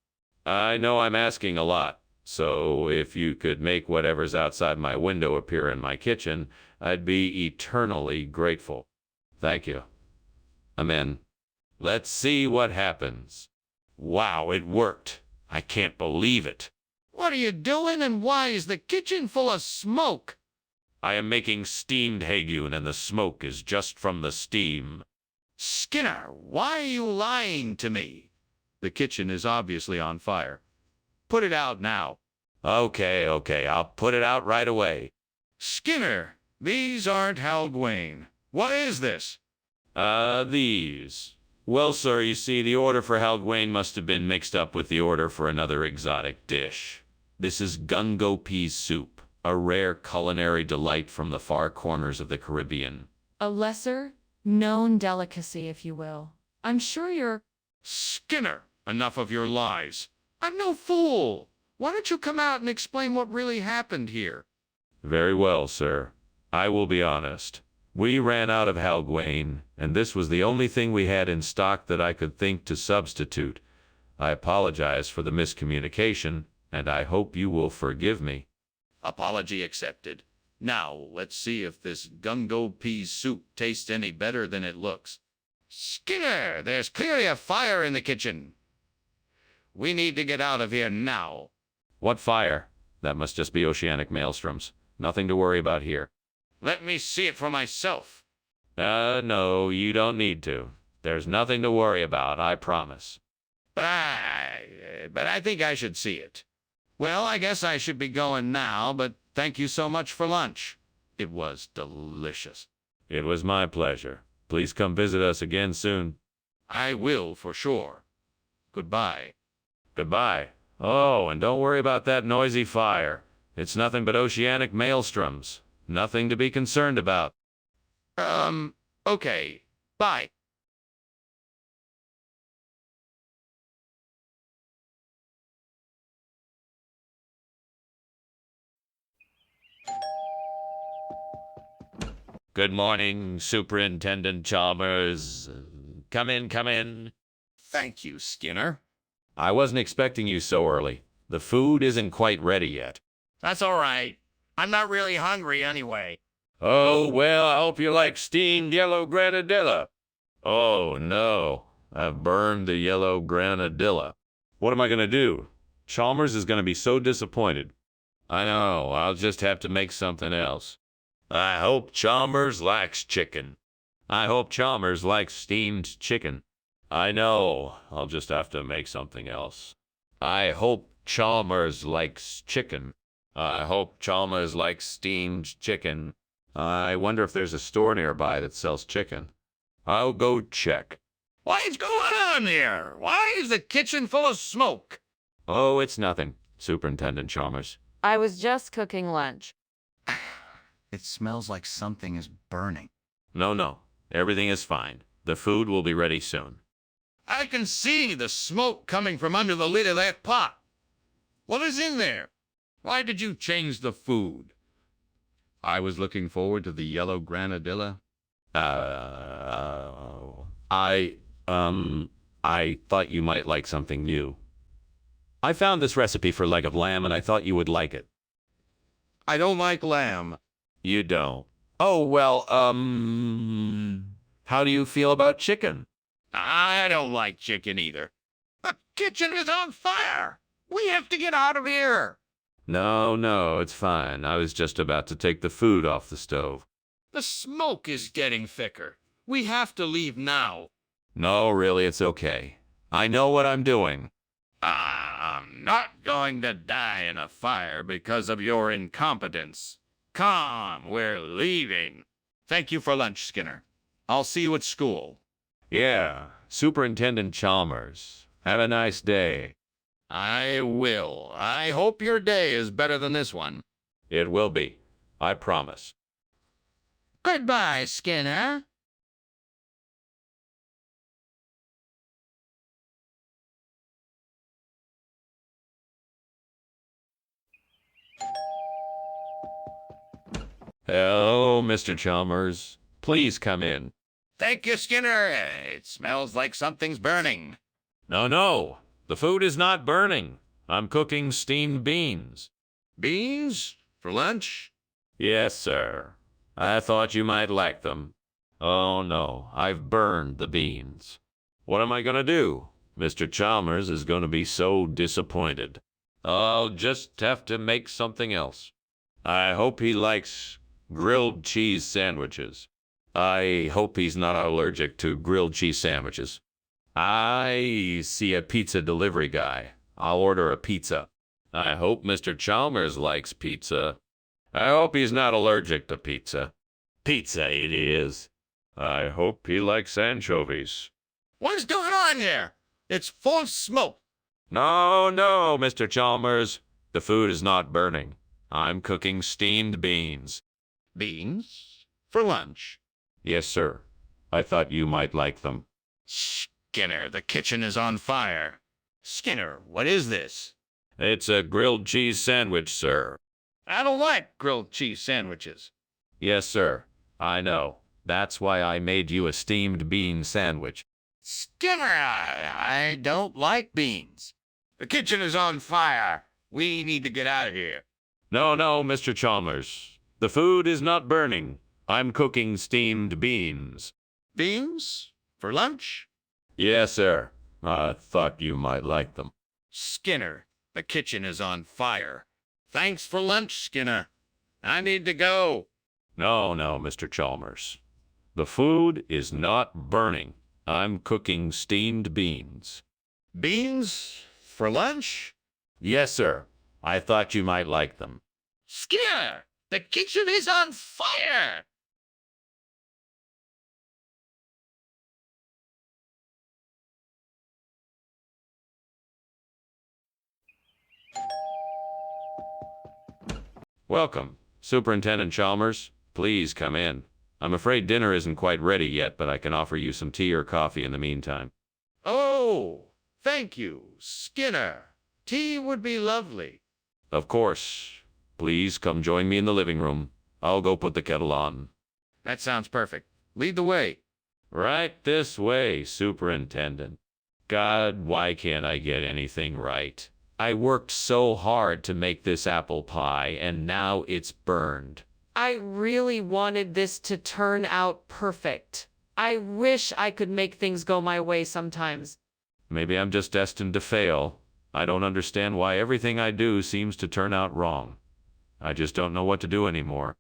I know I'm asking a lot. So if you could make whatever's outside my window appear in my kitchen, I'd be eternally grateful. Thank you. I'm in. Let's see what happens. Wow, it worked. I can't believe it. What are you doing, and why is the kitchen full of smoke? I am making steamed hagoon, and the smoke is just from the steam. Skinner, why are you lying to me? The kitchen is obviously on fire. Put it out now. Okay, I'll put it out right away. Skinner, these aren't Halloween. What is this? These. Well, sir, you see, the order for Halloween must have been mixed up with the order for another exotic dish. This is gungo pea soup, a rare culinary delight from the far corners of the Caribbean. A lesser-known delicacy, if you will. I'm sure you're... Skinner, enough of your lies. I'm no fool. Why don't you come out and explain what really happened here? Very well, sir. I will be honest. We ran out of Halloween, and this was the only thing we had in stock that I could think to substitute. I apologize for the miscommunication, and I hope you will forgive me. Apology accepted. Now, let's see if this gungo pea soup tastes any better than it looks. Skinner, there's clearly a fire in the kitchen. We need to get out of here now. What fire? That must just be oceanic maelstroms. Nothing to worry about here. Let me see it for myself. No, you don't need to. There's nothing to worry about, I promise. But I think I should see it. Well, I guess I should be going now, but thank you so much for lunch. It was delicious. It was my pleasure. Please come visit us again soon. I will, for sure. Goodbye. Goodbye. Oh, and don't worry about that noisy fire. It's nothing but oceanic maelstroms. Nothing to be concerned about. Okay. Bye. Good morning, Superintendent Chalmers. Come in, come in. Thank you, Skinner. I wasn't expecting you so early. The food isn't quite ready yet. That's all right. I'm not really hungry anyway. Oh, well, I hope you like steamed yellow granadilla. Oh, no. I've burned the yellow granadilla. What am I going to do? Chalmers is going to be so disappointed. I know. I'll just have to make something else. I hope Chalmers likes chicken. I hope Chalmers likes steamed chicken. I know. I'll just have to make something else. I hope Chalmers likes chicken. I hope Chalmers likes steamed chicken. I wonder if there's a store nearby that sells chicken. I'll go check. What's going on here? Why is the kitchen full of smoke? Oh, it's nothing, Superintendent Chalmers. I was just cooking lunch. It smells like something is burning. No. Everything is fine. The food will be ready soon. I can see the smoke coming from under the lid of that pot. What is in there? Why did you change the food? I was looking forward to the yellow granadilla. I thought you might like something new. I found this recipe for leg of lamb, and I thought you would like it. I don't like lamb. You don't? Oh, well, how do you feel about chicken? I don't like chicken either. The kitchen is on fire. We have to get out of here. No, it's fine. I was just about to take the food off the stove. The smoke is getting thicker. We have to leave now. No, really, it's okay. I know what I'm doing. I'm not going to die in a fire because of your incompetence. Come, we're leaving. Thank you for lunch, Skinner. I'll see you at school. Yeah, Superintendent Chalmers. Have a nice day. I will. I hope your day is better than this one. It will be. I promise. Goodbye, Skinner. Hello, Mr. Chalmers. Please come in. Thank you, Skinner. It smells like something's burning. No. The food is not burning. I'm cooking steamed beans. Beans? For lunch? Yes, sir. I thought you might like them. Oh, no. I've burned the beans. What am I going to do? Mr. Chalmers is going to be so disappointed. I'll just have to make something else. I hope he likes grilled cheese sandwiches. I hope he's not allergic to grilled cheese sandwiches. I see a pizza delivery guy. I'll order a pizza. I hope Mr. Chalmers likes pizza. I hope he's not allergic to pizza. Pizza it is. I hope he likes anchovies. What's going on here? It's full of smoke. No, Mr. Chalmers. The food is not burning. I'm cooking steamed beans. Beans? For lunch? Yes, sir. I thought you might like them. Skinner, the kitchen is on fire. Skinner, what is this? It's a grilled cheese sandwich, sir. I don't like grilled cheese sandwiches. Yes, sir. I know. That's why I made you a steamed bean sandwich. Skinner, I don't like beans. The kitchen is on fire. We need to get out of here. No, Mr. Chalmers. The food is not burning. I'm cooking steamed beans. Beans? For lunch? Yes, sir. I thought you might like them. Skinner, the kitchen is on fire. Thanks for lunch, Skinner. I need to go. No, Mr. Chalmers. The food is not burning. I'm cooking steamed beans. Beans? For lunch? Yes, sir. I thought you might like them. Skinner, the kitchen is on fire. Welcome, Superintendent Chalmers. Please come in. I'm afraid dinner isn't quite ready yet, but I can offer you some tea or coffee in the meantime. Oh, thank you, Skinner. Tea would be lovely. Of course. Please come join me in the living room. I'll go put the kettle on. That sounds perfect. Lead the way. Right this way, Superintendent. God, why can't I get anything right? I worked so hard to make this apple pie, and now it's burned. I really wanted this to turn out perfect. I wish I could make things go my way sometimes. Maybe I'm just destined to fail. I don't understand why everything I do seems to turn out wrong. I just don't know what to do anymore.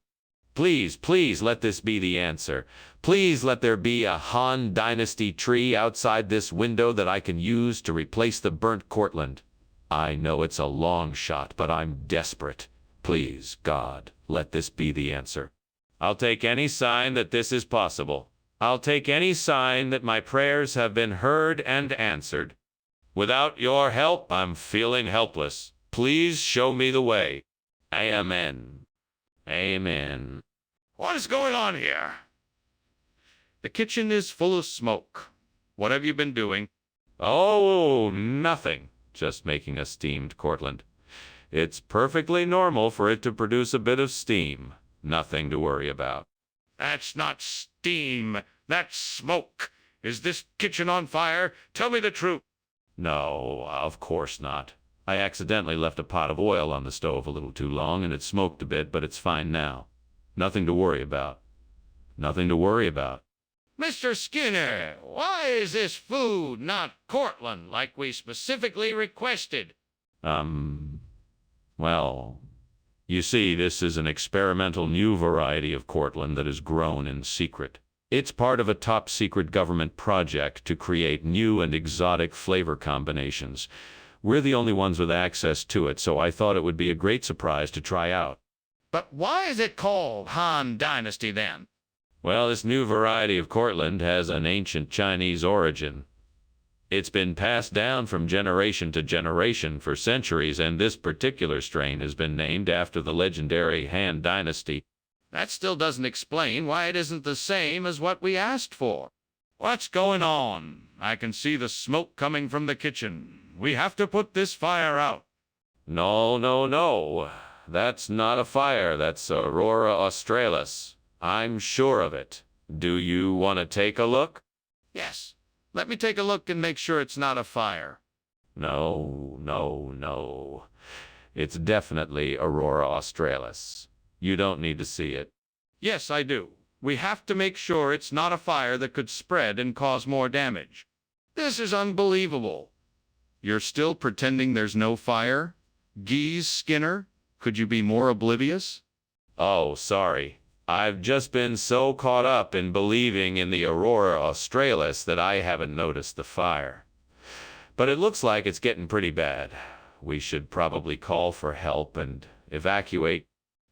Please, please let this be the answer. Please let there be a Han Dynasty tree outside this window that I can use to replace the burnt Cortland. I know it's a long shot, but I'm desperate. Please, God, let this be the answer. I'll take any sign that this is possible. I'll take any sign that my prayers have been heard and answered. Without your help, I'm feeling helpless. Please show me the way. Amen. Amen. What is going on here? The kitchen is full of smoke. What have you been doing? Oh, nothing. Just making a steamed Cortland. It's perfectly normal for it to produce a bit of steam. Nothing to worry about. That's not steam. That's smoke. Is this kitchen on fire? Tell me the truth. No, of course not. I accidentally left a pot of oil on the stove a little too long and it smoked a bit, but it's fine now. Nothing to worry about. Nothing to worry about. Mr. Skinner, why is this food not Cortland like we specifically requested? Well, you see, this is an experimental new variety of Cortland that is grown in secret. It's part of a top-secret government project to create new and exotic flavor combinations. We're the only ones with access to it, so I thought it would be a great surprise to try out. But why is it called Han Dynasty then? Well, this new variety of Cortland has an ancient Chinese origin. It's been passed down from generation to generation for centuries, and this particular strain has been named after the legendary Han Dynasty. That still doesn't explain why it isn't the same as what we asked for. What's going on? I can see the smoke coming from the kitchen. We have to put this fire out. No, no, no. That's not a fire. That's Aurora Australis. I'm sure of it. Do you want to take a look? Yes. Let me take a look and make sure it's not a fire. No, no, no. It's definitely Aurora Australis. You don't need to see it. Yes, I do. We have to make sure it's not a fire that could spread and cause more damage. This is unbelievable. You're still pretending there's no fire? Geese, Skinner? Could you be more oblivious? Oh, sorry. I've just been so caught up in believing in the Aurora Australis that I haven't noticed the fire. But it looks like it's getting pretty bad. We should probably call for help and evacuate.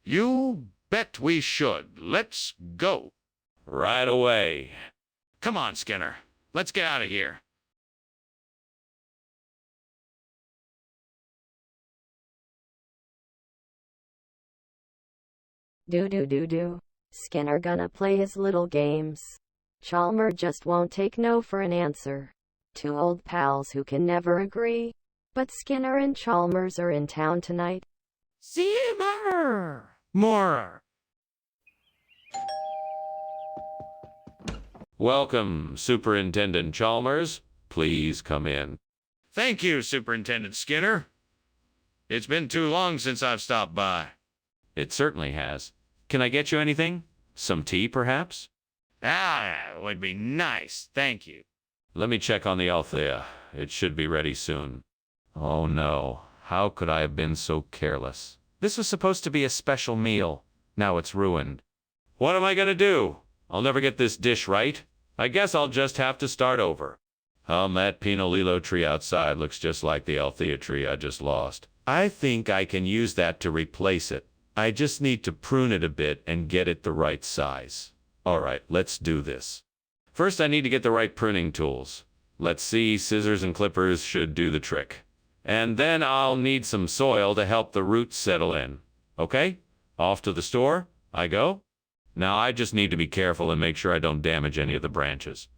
You bet we should. Let's go. Right away. Come on, Skinner. Let's get out of here. Do. Skinner gonna play his little games. Chalmers just won't take no for an answer. Two old pals who can never agree. But Skinner and Chalmers are in town tonight. Simmer! More! Welcome, Superintendent Chalmers. Please come in. Thank you, Superintendent Skinner. It's been too long since I've stopped by. It certainly has. Can I get you anything? Some tea, perhaps? It would be nice, thank you. Let me check on the Althea. It should be ready soon. Oh no, how could I have been so careless? This was supposed to be a special meal. Now it's ruined. What am I gonna do? I'll never get this dish right. I guess I'll just have to start over. That Pinolillo tree outside looks just like the Althea tree I just lost. I think I can use that to replace it. I just need to prune it a bit and get it the right size. Alright, let's do this. First, I need to get the right pruning tools. Let's see, scissors and clippers should do the trick. And then I'll need some soil to help the roots settle in. Okay? Off to the store I go. Now I just need to be careful and make sure I don't damage any of the branches.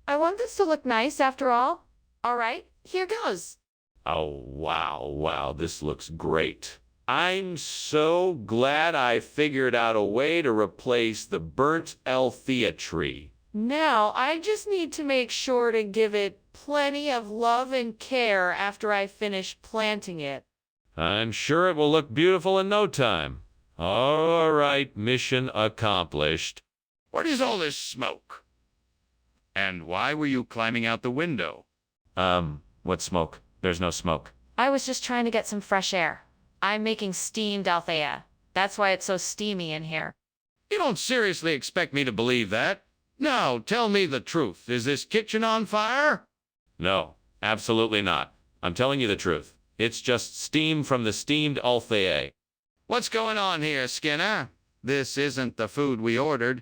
I want this to look nice after all. All right, here goes. Oh, wow, this looks great. I'm so glad I figured out a way to replace the burnt Althea tree. Now, I just need to make sure to give it plenty of love and care after I finish planting it. I'm sure it will look beautiful in no time. All right, mission accomplished. What is all this smoke? And why were you climbing out the window? What smoke? There's no smoke. I was just trying to get some fresh air. I'm making steamed Althea. That's why it's so steamy in here. You don't seriously expect me to believe that? Now, tell me the truth. Is this kitchen on fire? No, absolutely not. I'm telling you the truth. It's just steam from the steamed Althea. What's going on here, Skinner? This isn't the food we ordered.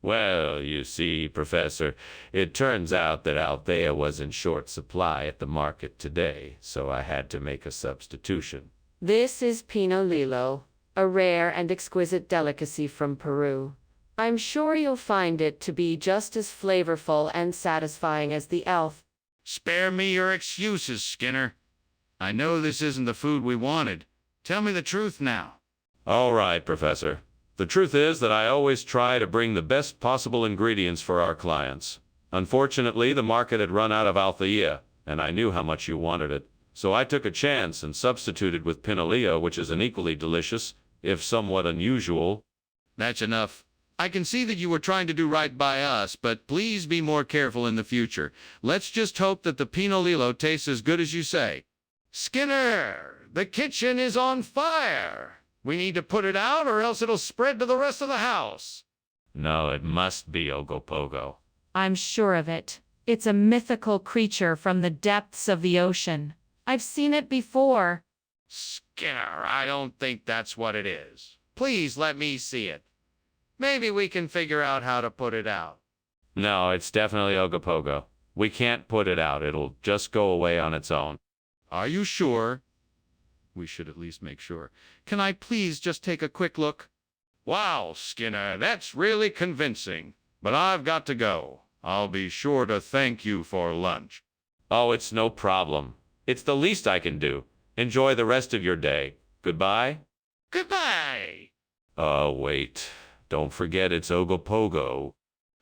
Well, you see, Professor, it turns out that Althea was in short supply at the market today, so I had to make a substitution. This is Pinot Lillo, a rare and exquisite delicacy from Peru. I'm sure you'll find it to be just as flavorful and satisfying as the elf. Spare me your excuses, Skinner. I know this isn't the food we wanted. Tell me the truth now. All right, Professor. The truth is that I always try to bring the best possible ingredients for our clients. Unfortunately, the market had run out of Althea, and I knew how much you wanted it. So I took a chance and substituted with Pinolillo, which is an equally delicious, if somewhat unusual. That's enough. I can see that you were trying to do right by us, but please be more careful in the future. Let's just hope that the Pinot Lillo tastes as good as you say. Skinner, the kitchen is on fire. We need to put it out or else it'll spread to the rest of the house. No, it must be Ogopogo. I'm sure of it. It's a mythical creature from the depths of the ocean. I've seen it before. Skinner, I don't think that's what it is. Please let me see it. Maybe we can figure out how to put it out. No, it's definitely Ogopogo. We can't put it out. It'll just go away on its own. Are you sure? We should at least make sure. Can I please just take a quick look? Wow, Skinner, that's really convincing. But I've got to go. I'll be sure to thank you for lunch. Oh, it's no problem. It's the least I can do. Enjoy the rest of your day. Goodbye. Goodbye. Oh, wait. Don't forget it's Ogopogo.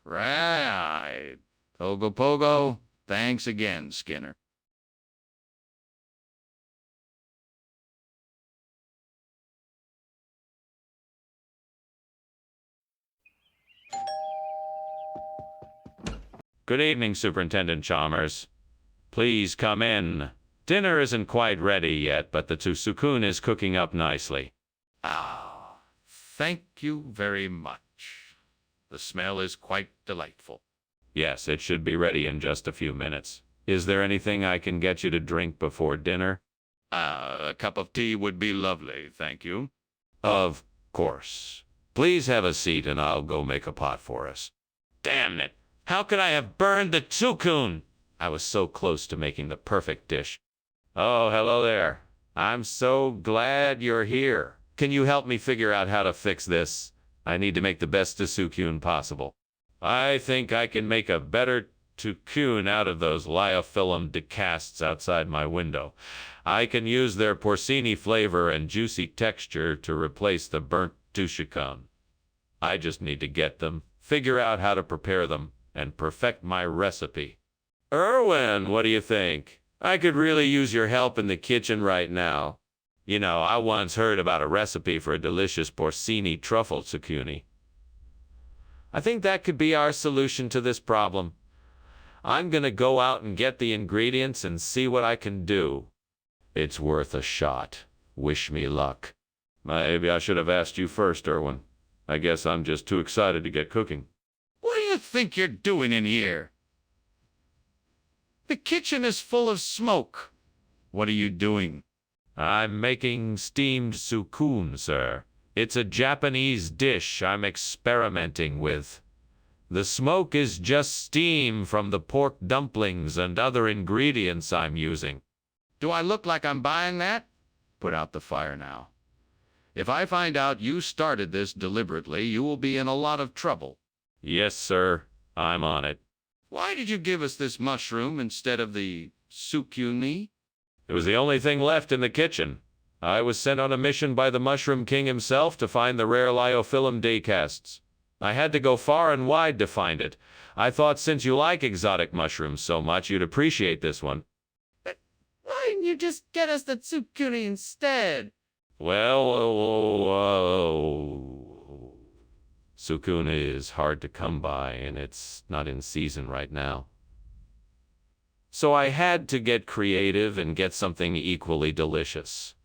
Right. Ogopogo, thanks again, Skinner. Good evening, Superintendent Chalmers. Please come in. Dinner isn't quite ready yet, but the Tsukun is cooking up nicely. Ah, thank you very much. The smell is quite delightful. Yes, it should be ready in just a few minutes. Is there anything I can get you to drink before dinner? A cup of tea would be lovely, thank you. Of course. Please have a seat and I'll go make a pot for us. Damn it! How could I have burned the Tsukun? I was so close to making the perfect dish. Oh, hello there. I'm so glad you're here. Can you help me figure out how to fix this? I need to make the best Tsukun possible. I think I can make a better Tsukun out of those liofilm decasts outside my window. I can use their porcini flavor and juicy texture to replace the burnt Tsukun. I just need to get them, figure out how to prepare them, and perfect my recipe. Erwin, what do you think? I could really use your help in the kitchen right now. You know, I once heard about a recipe for a delicious porcini truffle zucchini. I think that could be our solution to this problem. I'm gonna go out and get the ingredients and see what I can do. It's worth a shot. Wish me luck. Maybe I should have asked you first, Erwin. I guess I'm just too excited to get cooking. What do you think you're doing in here? The kitchen is full of smoke. What are you doing? I'm making steamed tsukun, sir. It's a Japanese dish I'm experimenting with. The smoke is just steam from the pork dumplings and other ingredients I'm using. Do I look like I'm buying that? Put out the fire now. If I find out you started this deliberately, you will be in a lot of trouble. Yes, sir. I'm on it. Why did you give us this mushroom instead of the tsukuni? It was the only thing left in the kitchen. I was sent on a mission by the Mushroom King himself to find the rare liofilm decasts. I had to go far and wide to find it. I thought since you like exotic mushrooms so much, you'd appreciate this one. Why didn't you just get us the tsukuni instead? Well, Sukuna is hard to come by, and it's not in season right now. So I had to get creative and get something equally delicious.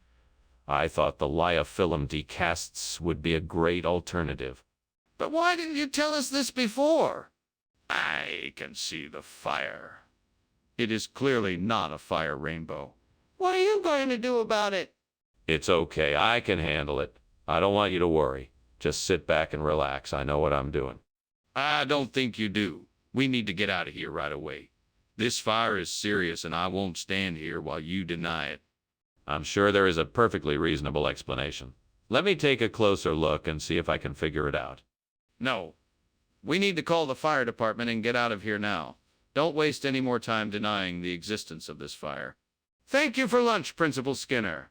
I thought the liofilm decasts would be a great alternative. But why didn't you tell us this before? I can see the fire. It is clearly not a fire rainbow. What are you going to do about it? It's okay, I can handle it. I don't want you to worry. Just sit back and relax. I know what I'm doing. I don't think you do. We need to get out of here right away. This fire is serious, and I won't stand here while you deny it. I'm sure there is a perfectly reasonable explanation. Let me take a closer look and see if I can figure it out. No. We need to call the fire department and get out of here now. Don't waste any more time denying the existence of this fire. Thank you for lunch, Principal Skinner.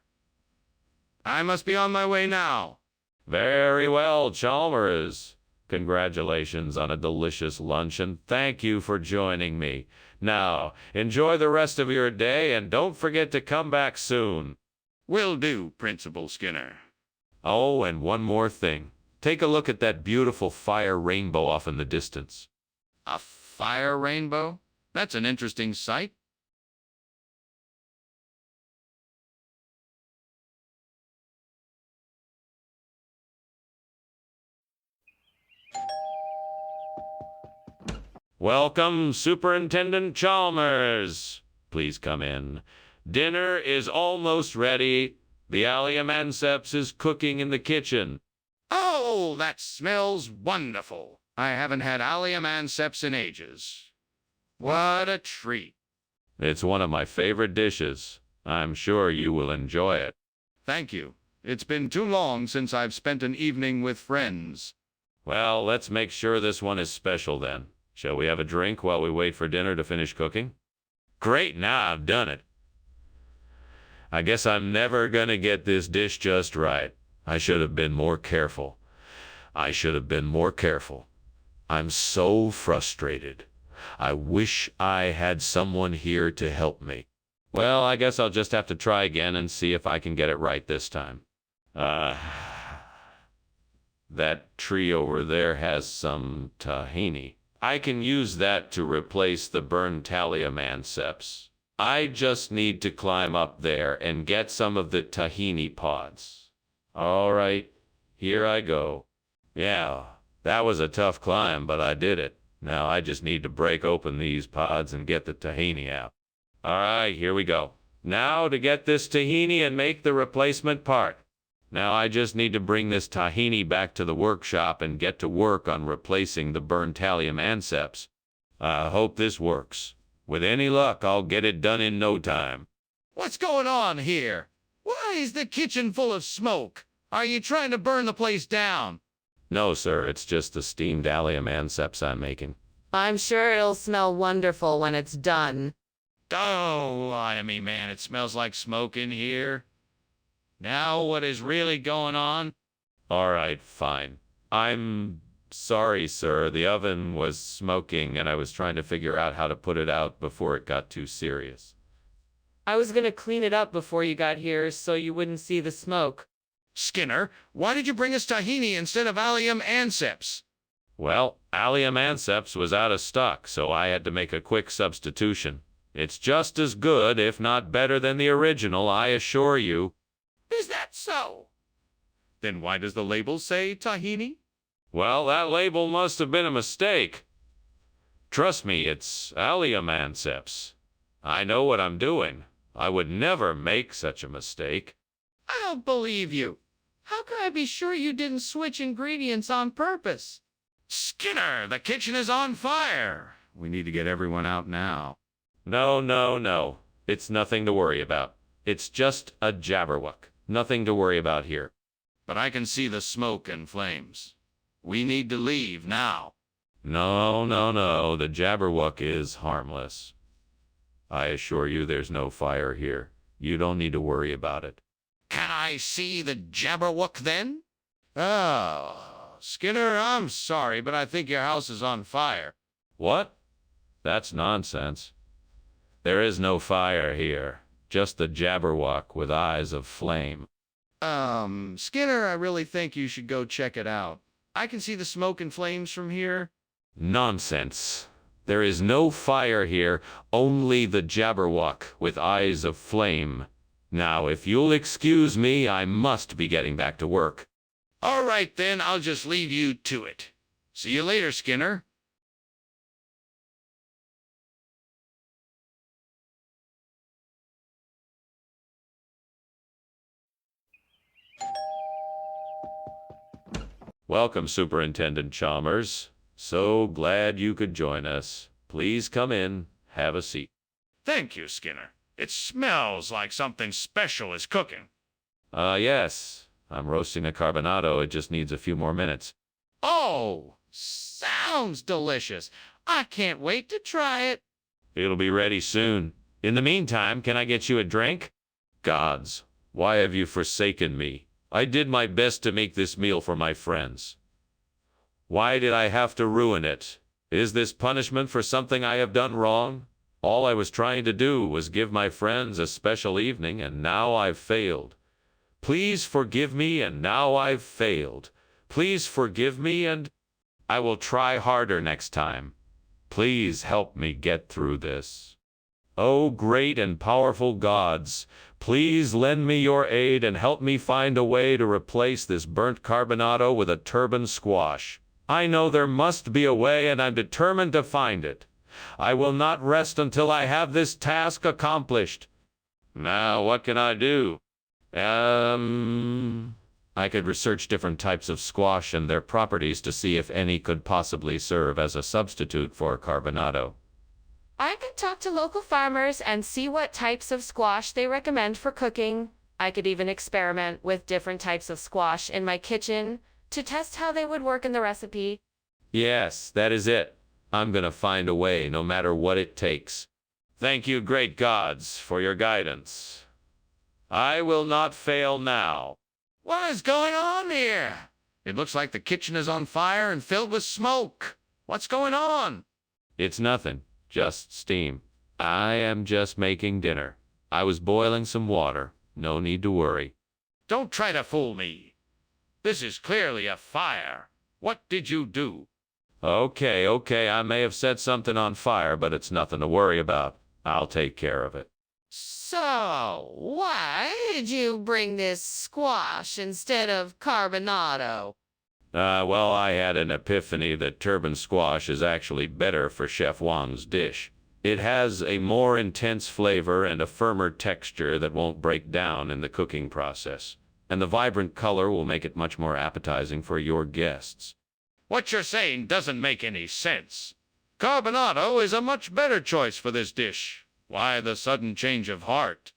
I must be on my way now. Very well, Chalmers. Congratulations on a delicious lunch, and thank you for joining me. Now, enjoy the rest of your day, and don't forget to come back soon. Will do, Principal Skinner. Oh, and one more thing. Take a look at that beautiful fire rainbow off in the distance. A fire rainbow? That's an interesting sight. Welcome, Superintendent Chalmers. Please come in. Dinner is almost ready. The allium anceps is cooking in the kitchen. Oh, that smells wonderful. I haven't had allium anceps in ages. What a treat. It's one of my favorite dishes. I'm sure you will enjoy it. Thank you. It's been too long since I've spent an evening with friends. Well, let's make sure this one is special then. Shall we have a drink while we wait for dinner to finish cooking? Great, now I've done it. I guess I'm never gonna get this dish just right. I should have been more careful. I'm so frustrated. I wish I had someone here to help me. Well, I guess I'll just have to try again and see if I can get it right this time. That tree over there has some tahini. I can use that to replace the burned thallium anceps. I just need to climb up there and get some of the tahini pods. All right, here I go. Yeah, that was a tough climb, but I did it. Now I just need to break open these pods and get the tahini out. All right, here we go. Now to get this tahini and make the replacement part. Now I just need to bring this tahini back to the workshop and get to work on replacing the burned thallium anceps. I hope this works. With any luck, I'll get it done in no time. What's going on here? Why is the kitchen full of smoke? Are you trying to burn the place down? No, sir, it's just the steamed allium anceps I'm making. I'm sure it'll smell wonderful when it's done. Oh, lie to me, man. It smells like smoke in here. Now what is really going on? All right, fine. I'm sorry, sir. The oven was smoking, and I was trying to figure out how to put it out before it got too serious. I was gonna clean it up before you got here so you wouldn't see the smoke. Skinner, why did you bring us tahini instead of allium anceps? Well, allium anceps was out of stock, so I had to make a quick substitution. It's just as good, if not better than the original, I assure you. Is that so? Then why does the label say tahini? Well, that label must have been a mistake. Trust me, it's allium anceps. I know what I'm doing. I would never make such a mistake. I don't believe you. How can I be sure you didn't switch ingredients on purpose? Skinner, the kitchen is on fire. We need to get everyone out now. No. It's nothing to worry about. It's just a jabberwock. Nothing to worry about here. But I can see the smoke and flames. We need to leave now. No. The jabberwock is harmless. I assure you there's no fire here. You don't need to worry about it. Can I see the jabberwock then? Oh, Skinner, I'm sorry, but I think your house is on fire. What? That's nonsense. There is no fire here. Just the jabberwock with eyes of flame. Skinner, I really think you should go check it out. I can see the smoke and flames from here. Nonsense. There is no fire here, only the Jabberwock with eyes of flame. Now, if you'll excuse me, I must be getting back to work. All right, then, I'll just leave you to it. See you later, Skinner. Welcome, Superintendent Chalmers. So glad you could join us. Please come in. Have a seat. Thank you, Skinner. It smells like something special is cooking. Yes. I'm roasting a carbonado. It just needs a few more minutes. Oh, sounds delicious. I can't wait to try it. It'll be ready soon. In the meantime, can I get you a drink? Gods, why have you forsaken me? I did my best to make this meal for my friends. Why did I have to ruin it? Is this punishment for something I have done wrong? All I was trying to do was give my friends a special evening, and now I've failed. Please forgive me, and now I've failed. Please forgive me, and I will try harder next time. Please help me get through this. Oh, great and powerful gods, please lend me your aid and help me find a way to replace this burnt carbonado with a turban squash. I know there must be a way, and I'm determined to find it. I will not rest until I have this task accomplished. Now, what can I do? I could research different types of squash and their properties to see if any could possibly serve as a substitute for carbonado. I could talk to local farmers and see what types of squash they recommend for cooking. I could even experiment with different types of squash in my kitchen to test how they would work in the recipe. Yes, that is it. I'm gonna find a way, no matter what it takes. Thank you, great gods, for your guidance. I will not fail now. What is going on here? It looks like the kitchen is on fire and filled with smoke. What's going on? It's nothing, just steam. I am just making dinner. I was boiling some water. No need to worry. Don't try to fool me. This is clearly a fire. What did you do? Okay, I may have set something on fire, but it's nothing to worry about. I'll take care of it. So, why did you bring this squash instead of carbonado? Well, I had an epiphany that turban squash is actually better for Chef Wang's dish. It has a more intense flavor and a firmer texture that won't break down in the cooking process. And the vibrant color will make it much more appetizing for your guests. What you're saying doesn't make any sense. Carbonado is a much better choice for this dish. Why the sudden change of heart?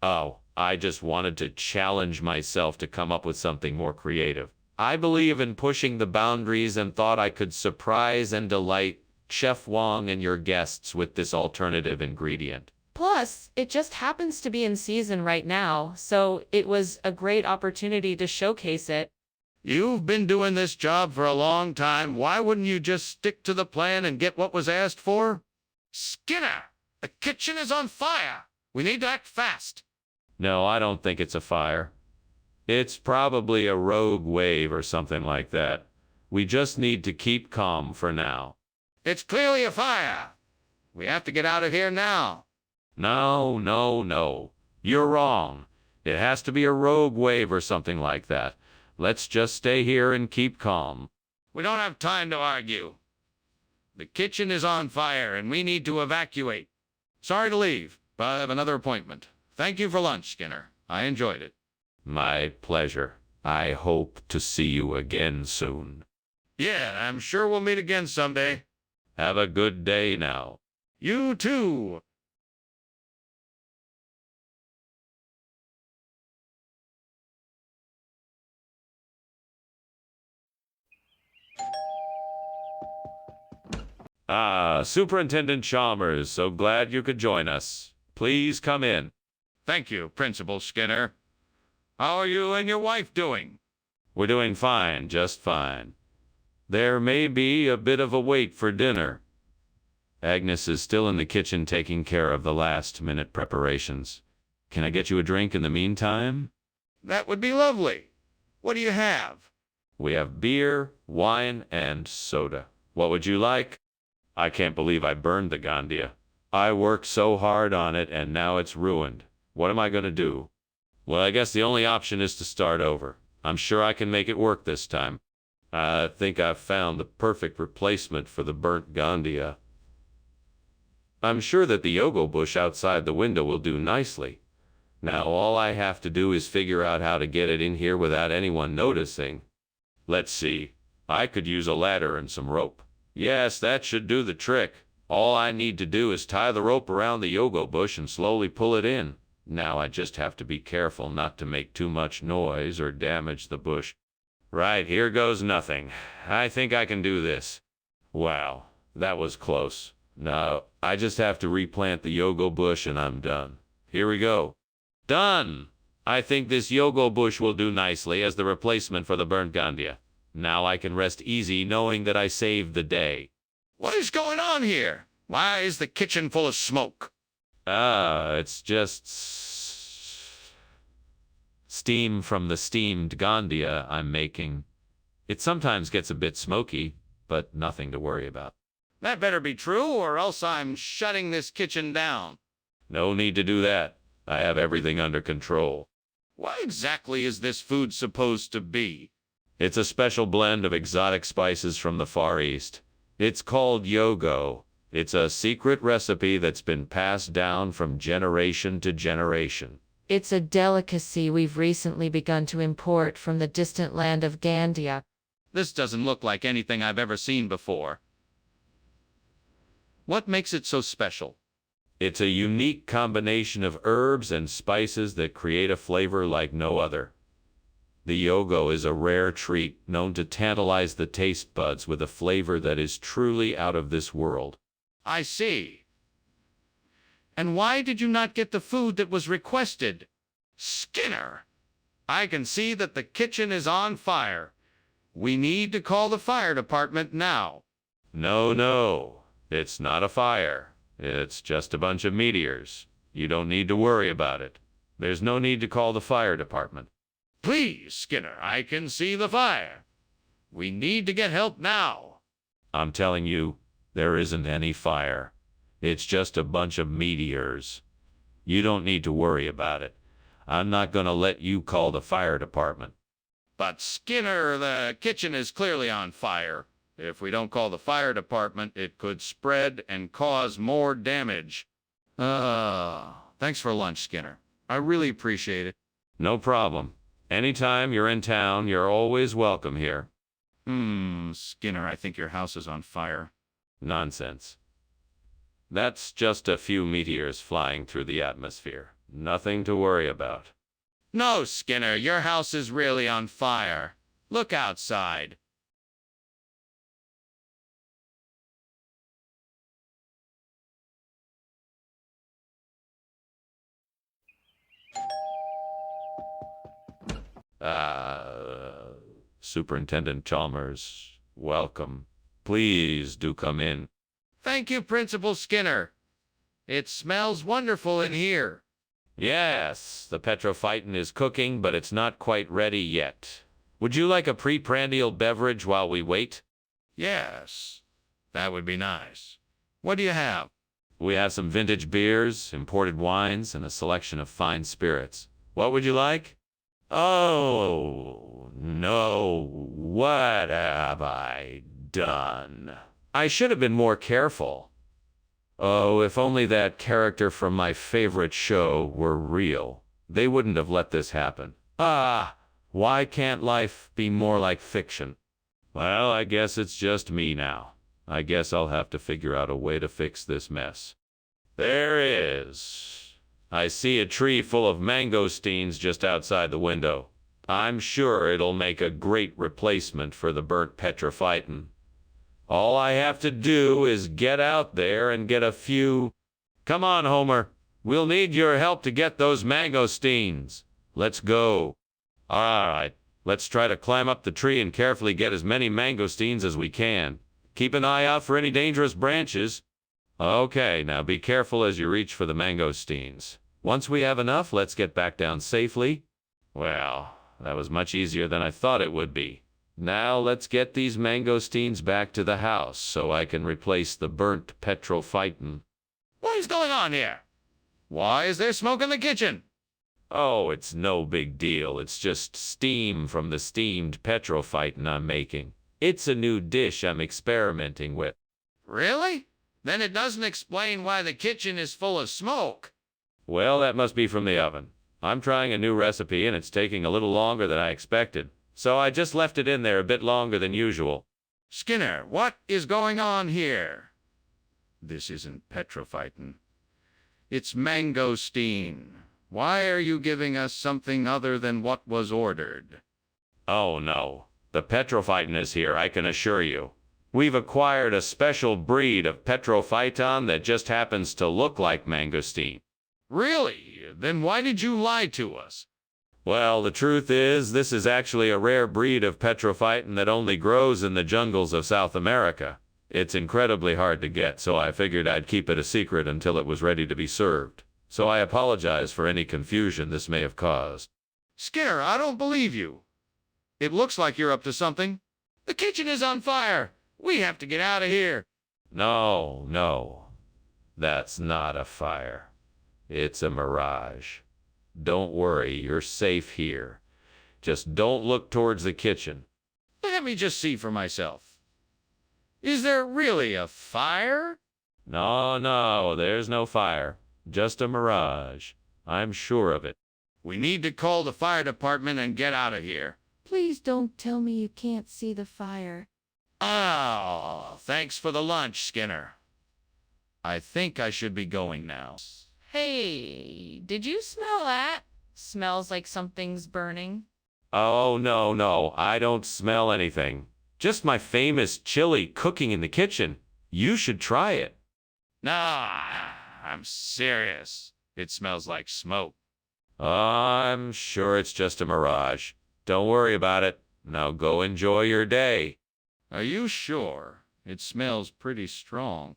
Oh, I just wanted to challenge myself to come up with something more creative. I believe in pushing the boundaries and thought I could surprise and delight Chef Wang and your guests with this alternative ingredient. Plus, it just happens to be in season right now, so it was a great opportunity to showcase it. You've been doing this job for a long time. Why wouldn't you just stick to the plan and get what was asked for? Skinner, the kitchen is on fire. We need to act fast. No, I don't think it's a fire. It's probably a rogue wave or something like that. We just need to keep calm for now. It's clearly a fire. We have to get out of here now. No. You're wrong. It has to be a rogue wave or something like that. Let's just stay here and keep calm. We don't have time to argue. The kitchen is on fire and we need to evacuate. Sorry to leave, but I have another appointment. Thank you for lunch, Skinner. I enjoyed it. My pleasure. I hope to see you again soon. Yeah, I'm sure we'll meet again someday. Have a good day now. You too. Superintendent Chalmers, so glad you could join us. Please come in. Thank you, Principal Skinner. How are you and your wife doing? We're doing fine, just fine. There may be a bit of a wait for dinner. Agnes is still in the kitchen taking care of the last-minute preparations. Can I get you a drink in the meantime? That would be lovely. What do you have? We have beer, wine, and soda. What would you like? I can't believe I burned the Gandia. I worked so hard on it and now it's ruined. What am I going to do? Well, I guess the only option is to start over. I'm sure I can make it work this time. I think I've found the perfect replacement for the burnt Gandia. I'm sure that the yogo bush outside the window will do nicely. Now all I have to do is figure out how to get it in here without anyone noticing. Let's see. I could use a ladder and some rope. Yes, that should do the trick. All I need to do is tie the rope around the yogo bush and slowly pull it in. Now I just have to be careful not to make too much noise or damage the bush. Right, here goes nothing. I think I can do this. Wow, that was close. Now, I just have to replant the yogo bush and I'm done. Here we go. Done! I think this yogo bush will do nicely as the replacement for the burnt Gandia. Now I can rest easy knowing that I saved the day. What is going on here? Why is the kitchen full of smoke? It's just steam from the steamed Gandia I'm making. It sometimes gets a bit smoky, but nothing to worry about. That better be true, or else I'm shutting this kitchen down. No need to do that. I have everything under control. What exactly is this food supposed to be? It's a special blend of exotic spices from the Far East. It's called yogo. It's a secret recipe that's been passed down from generation to generation. It's a delicacy we've recently begun to import from the distant land of Gandia. This doesn't look like anything I've ever seen before. What makes it so special? It's a unique combination of herbs and spices that create a flavor like no other. The yogo is a rare treat known to tantalize the taste buds with a flavor that is truly out of this world. I see. And why did you not get the food that was requested? Skinner, I can see that the kitchen is on fire. We need to call the fire department now. No, it's not a fire. It's just a bunch of meteors. You don't need to worry about it. There's no need to call the fire department. Please, Skinner, I can see the fire. We need to get help now. I'm telling you, there isn't any fire. It's just a bunch of meteors. You don't need to worry about it. I'm not going to let you call the fire department. But Skinner, the kitchen is clearly on fire. If we don't call the fire department, it could spread and cause more damage. Thanks for lunch, Skinner. I really appreciate it. No problem. Anytime you're in town, you're always welcome here. Skinner, I think your house is on fire. Nonsense. That's just a few meteors flying through the atmosphere. Nothing to worry about. No, Skinner, your house is really on fire. Look outside. Superintendent Chalmers, welcome. Please do come in. Thank you, Principal Skinner. It smells wonderful in here. Yes, the petrophyton is cooking, but it's not quite ready yet. Would you like a pre-prandial beverage while we wait? Yes, that would be nice. What do you have? We have some vintage beers, imported wines, and a selection of fine spirits. What would you like? Oh, no. What have I done? I should have been more careful. Oh, if only that character from my favorite show were real. They wouldn't have let this happen. Why can't life be more like fiction? Well, I guess it's just me now. I guess I'll have to figure out a way to fix this mess. There is. I see a tree full of mangosteens just outside the window. I'm sure it'll make a great replacement for the burnt petrophyton. All I have to do is get out there and get a few... Come on, Homer. We'll need your help to get those mangosteens. Let's go. All right, let's try to climb up the tree and carefully get as many mangosteens as we can. Keep an eye out for any dangerous branches. Okay, now be careful as you reach for the mangosteens. Once we have enough, let's get back down safely. Well, that was much easier than I thought it would be. Now let's get these mangosteens back to the house so I can replace the burnt petrophyton. What is going on here? Why is there smoke in the kitchen? Oh, it's no big deal. It's just steam from the steamed petrophyton I'm making. It's a new dish I'm experimenting with. Really? Then it doesn't explain why the kitchen is full of smoke. Well, that must be from the oven. I'm trying a new recipe and it's taking a little longer than I expected, so I just left it in there a bit longer than usual. Skinner, what is going on here? This isn't petrophyton. It's mangosteen. Why are you giving us something other than what was ordered? Oh no, the petrophyton is here, I can assure you. We've acquired a special breed of petrophyton that just happens to look like mangosteen. Really? Then why did you lie to us? Well, the truth is, this is actually a rare breed of petrophyton that only grows in the jungles of South America. It's incredibly hard to get, so I figured I'd keep it a secret until it was ready to be served. So I apologize for any confusion this may have caused. Skinner, I don't believe you. It looks like you're up to something. The kitchen is on fire. We have to get out of here. No. That's not a fire. It's a mirage. Don't worry, you're safe here. Just don't look towards the kitchen. Let me just see for myself. Is there really a fire? No, there's no fire. Just a mirage. I'm sure of it. We need to call the fire department and get out of here. Please don't tell me you can't see the fire. Oh, thanks for the lunch, Skinner. I think I should be going now. Hey, did you smell that? Smells like something's burning. Oh, no, I don't smell anything. Just my famous chili cooking in the kitchen. You should try it. Nah, I'm serious. It smells like smoke. I'm sure it's just a mirage. Don't worry about it. Now go enjoy your day. Are you sure? It smells pretty strong.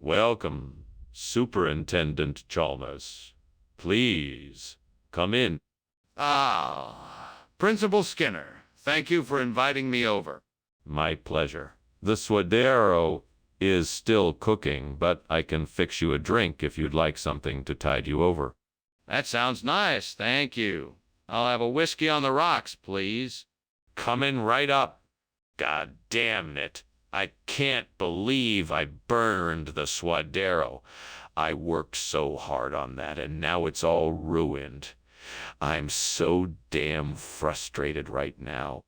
Welcome, Superintendent Chalmers. Please, come in. Ah, Principal Skinner, thank you for inviting me over. My pleasure. The suadero is still cooking, but I can fix you a drink if you'd like something to tide you over. That sounds nice, thank you. I'll have a whiskey on the rocks, please. Coming right up. God damn it. I can't believe I burned the suadero. I worked so hard on that, and now it's all ruined. I'm so damn frustrated right now.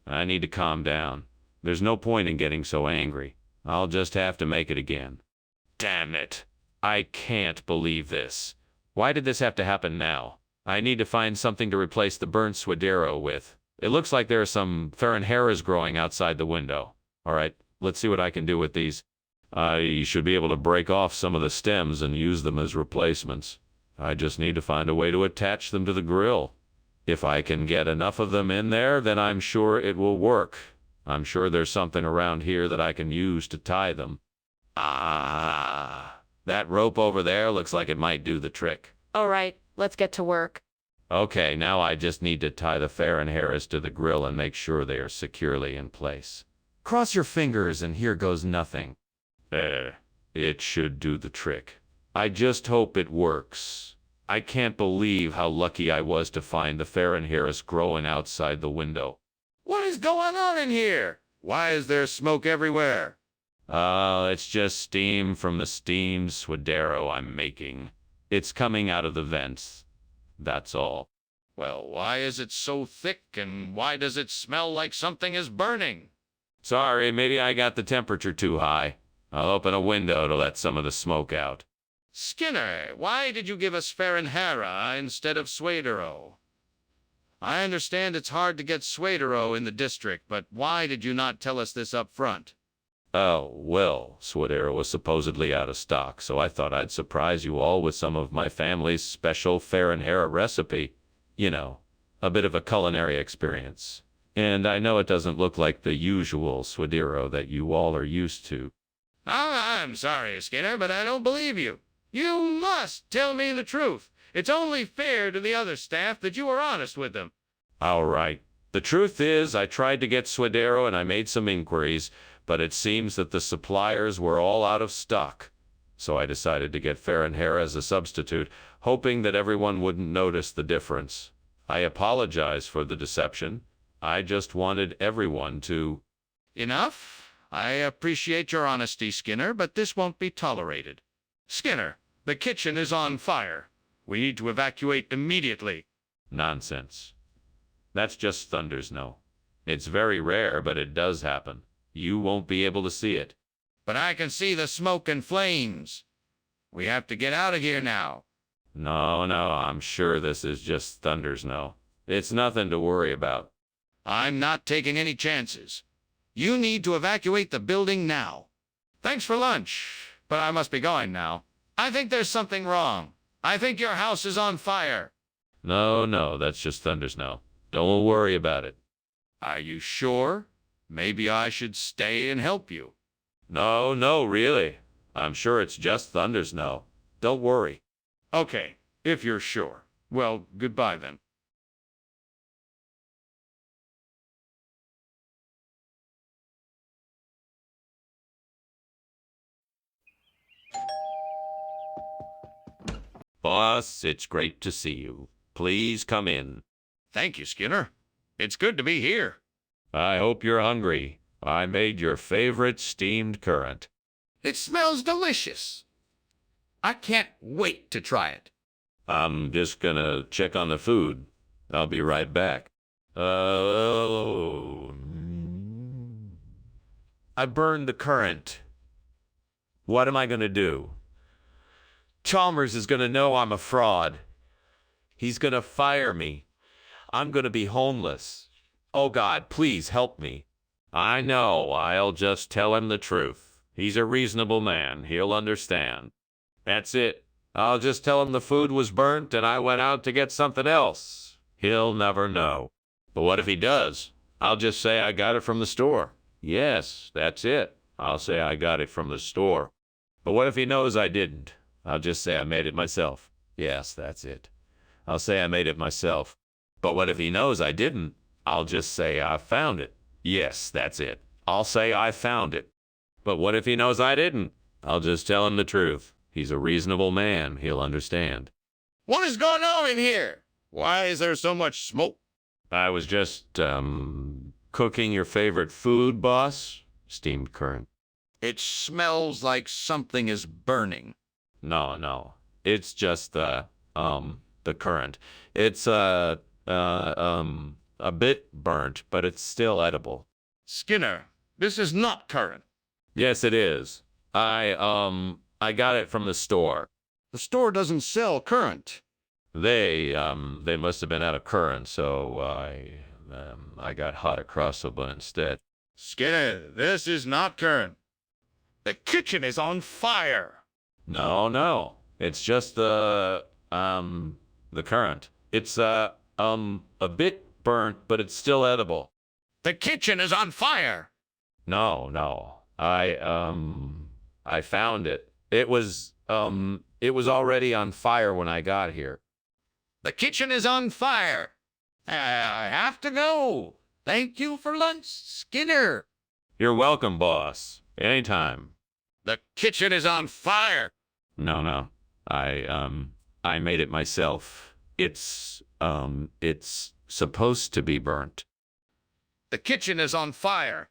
I need to calm down. There's no point in getting so angry. I'll just have to make it again. Damn it. I can't believe this. Why did this have to happen now? I need to find something to replace the burnt suadero with. It looks like there are some Farinharas growing outside the window. All right, let's see what I can do with these. I should be able to break off some of the stems and use them as replacements. I just need to find a way to attach them to the grill. If I can get enough of them in there, then I'm sure it will work. I'm sure there's something around here that I can use to tie them. Ah, that rope over there looks like it might do the trick. All right, let's get to work. Okay, now I just need to tie the Farinharas to the grill and make sure they are securely in place. Cross your fingers and here goes nothing. It should do the trick. I just hope it works. I can't believe how lucky I was to find the Farinharas growing outside the window. What is going on in here? Why is there smoke everywhere? It's just steam from the steamed suadero I'm making. It's coming out of the vents. That's all. Well, why is it so thick and why does it smell like something is burning? Sorry, maybe I got the temperature too high. I'll open a window to let some of the smoke out. Skinner, why did you give us Farinhara instead of suadero? I understand it's hard to get suadero in the district, but why did you not tell us this up front? Oh, well, suadero was supposedly out of stock, so I thought I'd surprise you all with some of my family's special Farinhara recipe. You know, a bit of a culinary experience. And I know it doesn't look like the usual Swadiro that you all are used to. I'm sorry, Skinner, but I don't believe you. You must tell me the truth. It's only fair to the other staff that you are honest with them. All right. The truth is, I tried to get Swadiro and I made some inquiries, but it seems that the suppliers were all out of stock. So I decided to get Farinhair as a substitute, hoping that everyone wouldn't notice the difference. I apologize for the deception. I just wanted everyone to... Enough. I appreciate your honesty, Skinner, but this won't be tolerated. Skinner, the kitchen is on fire. We need to evacuate immediately. Nonsense. That's just Thunder's no. It's very rare, but it does happen. You won't be able to see it. But I can see the smoke and flames. We have to get out of here now. No, I'm sure this is just Thunder's no. It's nothing to worry about. I'm not taking any chances. You need to evacuate the building now. Thanks for lunch, but I must be going now. I think there's something wrong. I think your house is on fire. No, that's just Thunder's no. Don't worry about it. Are you sure? Maybe I should stay and help you. No, really. I'm sure it's just Thunder's no. Don't worry. Okay, if you're sure. Well, goodbye then. Boss, it's great to see you. Please come in. Thank you, Skinner. It's good to be here. I hope you're hungry. I made your favorite steamed currant. It smells delicious. I can't wait to try it. I'm just gonna check on the food. I'll be right back. I burned the currant. What am I gonna do? Chalmers is gonna know I'm a fraud. He's gonna fire me. I'm gonna be homeless. Oh God, please help me. I know, I'll just tell him the truth. He's a reasonable man, he'll understand. That's it. I'll just tell him the food was burnt and I went out to get something else. He'll never know. But what if he does? I'll just say I got it from the store. Yes, that's it. I'll say I got it from the store. But what if he knows I didn't? I'll just say I made it myself. Yes, that's it. I'll say I made it myself. But what if he knows I didn't? I'll just say I found it. Yes, that's it. I'll say I found it. But what if he knows I didn't? I'll just tell him the truth. He's a reasonable man. He'll understand. What is going on in here? Why is there so much smoke? I was just, cooking your favorite food, boss. Steamed currant. It smells like something is burning. No. It's just the currant. It's, a bit burnt, but it's still edible. Skinner, this is not currant. Yes, it is. I got it from the store. The store doesn't sell currant. They must have been out of currant, so I got hot across the bun instead. Skinner, this is not currant. The kitchen is on fire. No. It's just the currant. It's, a bit burnt, but it's still edible. The kitchen is on fire. No. I found it. It was already on fire when I got here. The kitchen is on fire. I have to go. Thank you for lunch, Skinner. You're welcome, boss. Anytime. The kitchen is on fire. No. I made it myself. It's supposed to be burnt. The kitchen is on fire.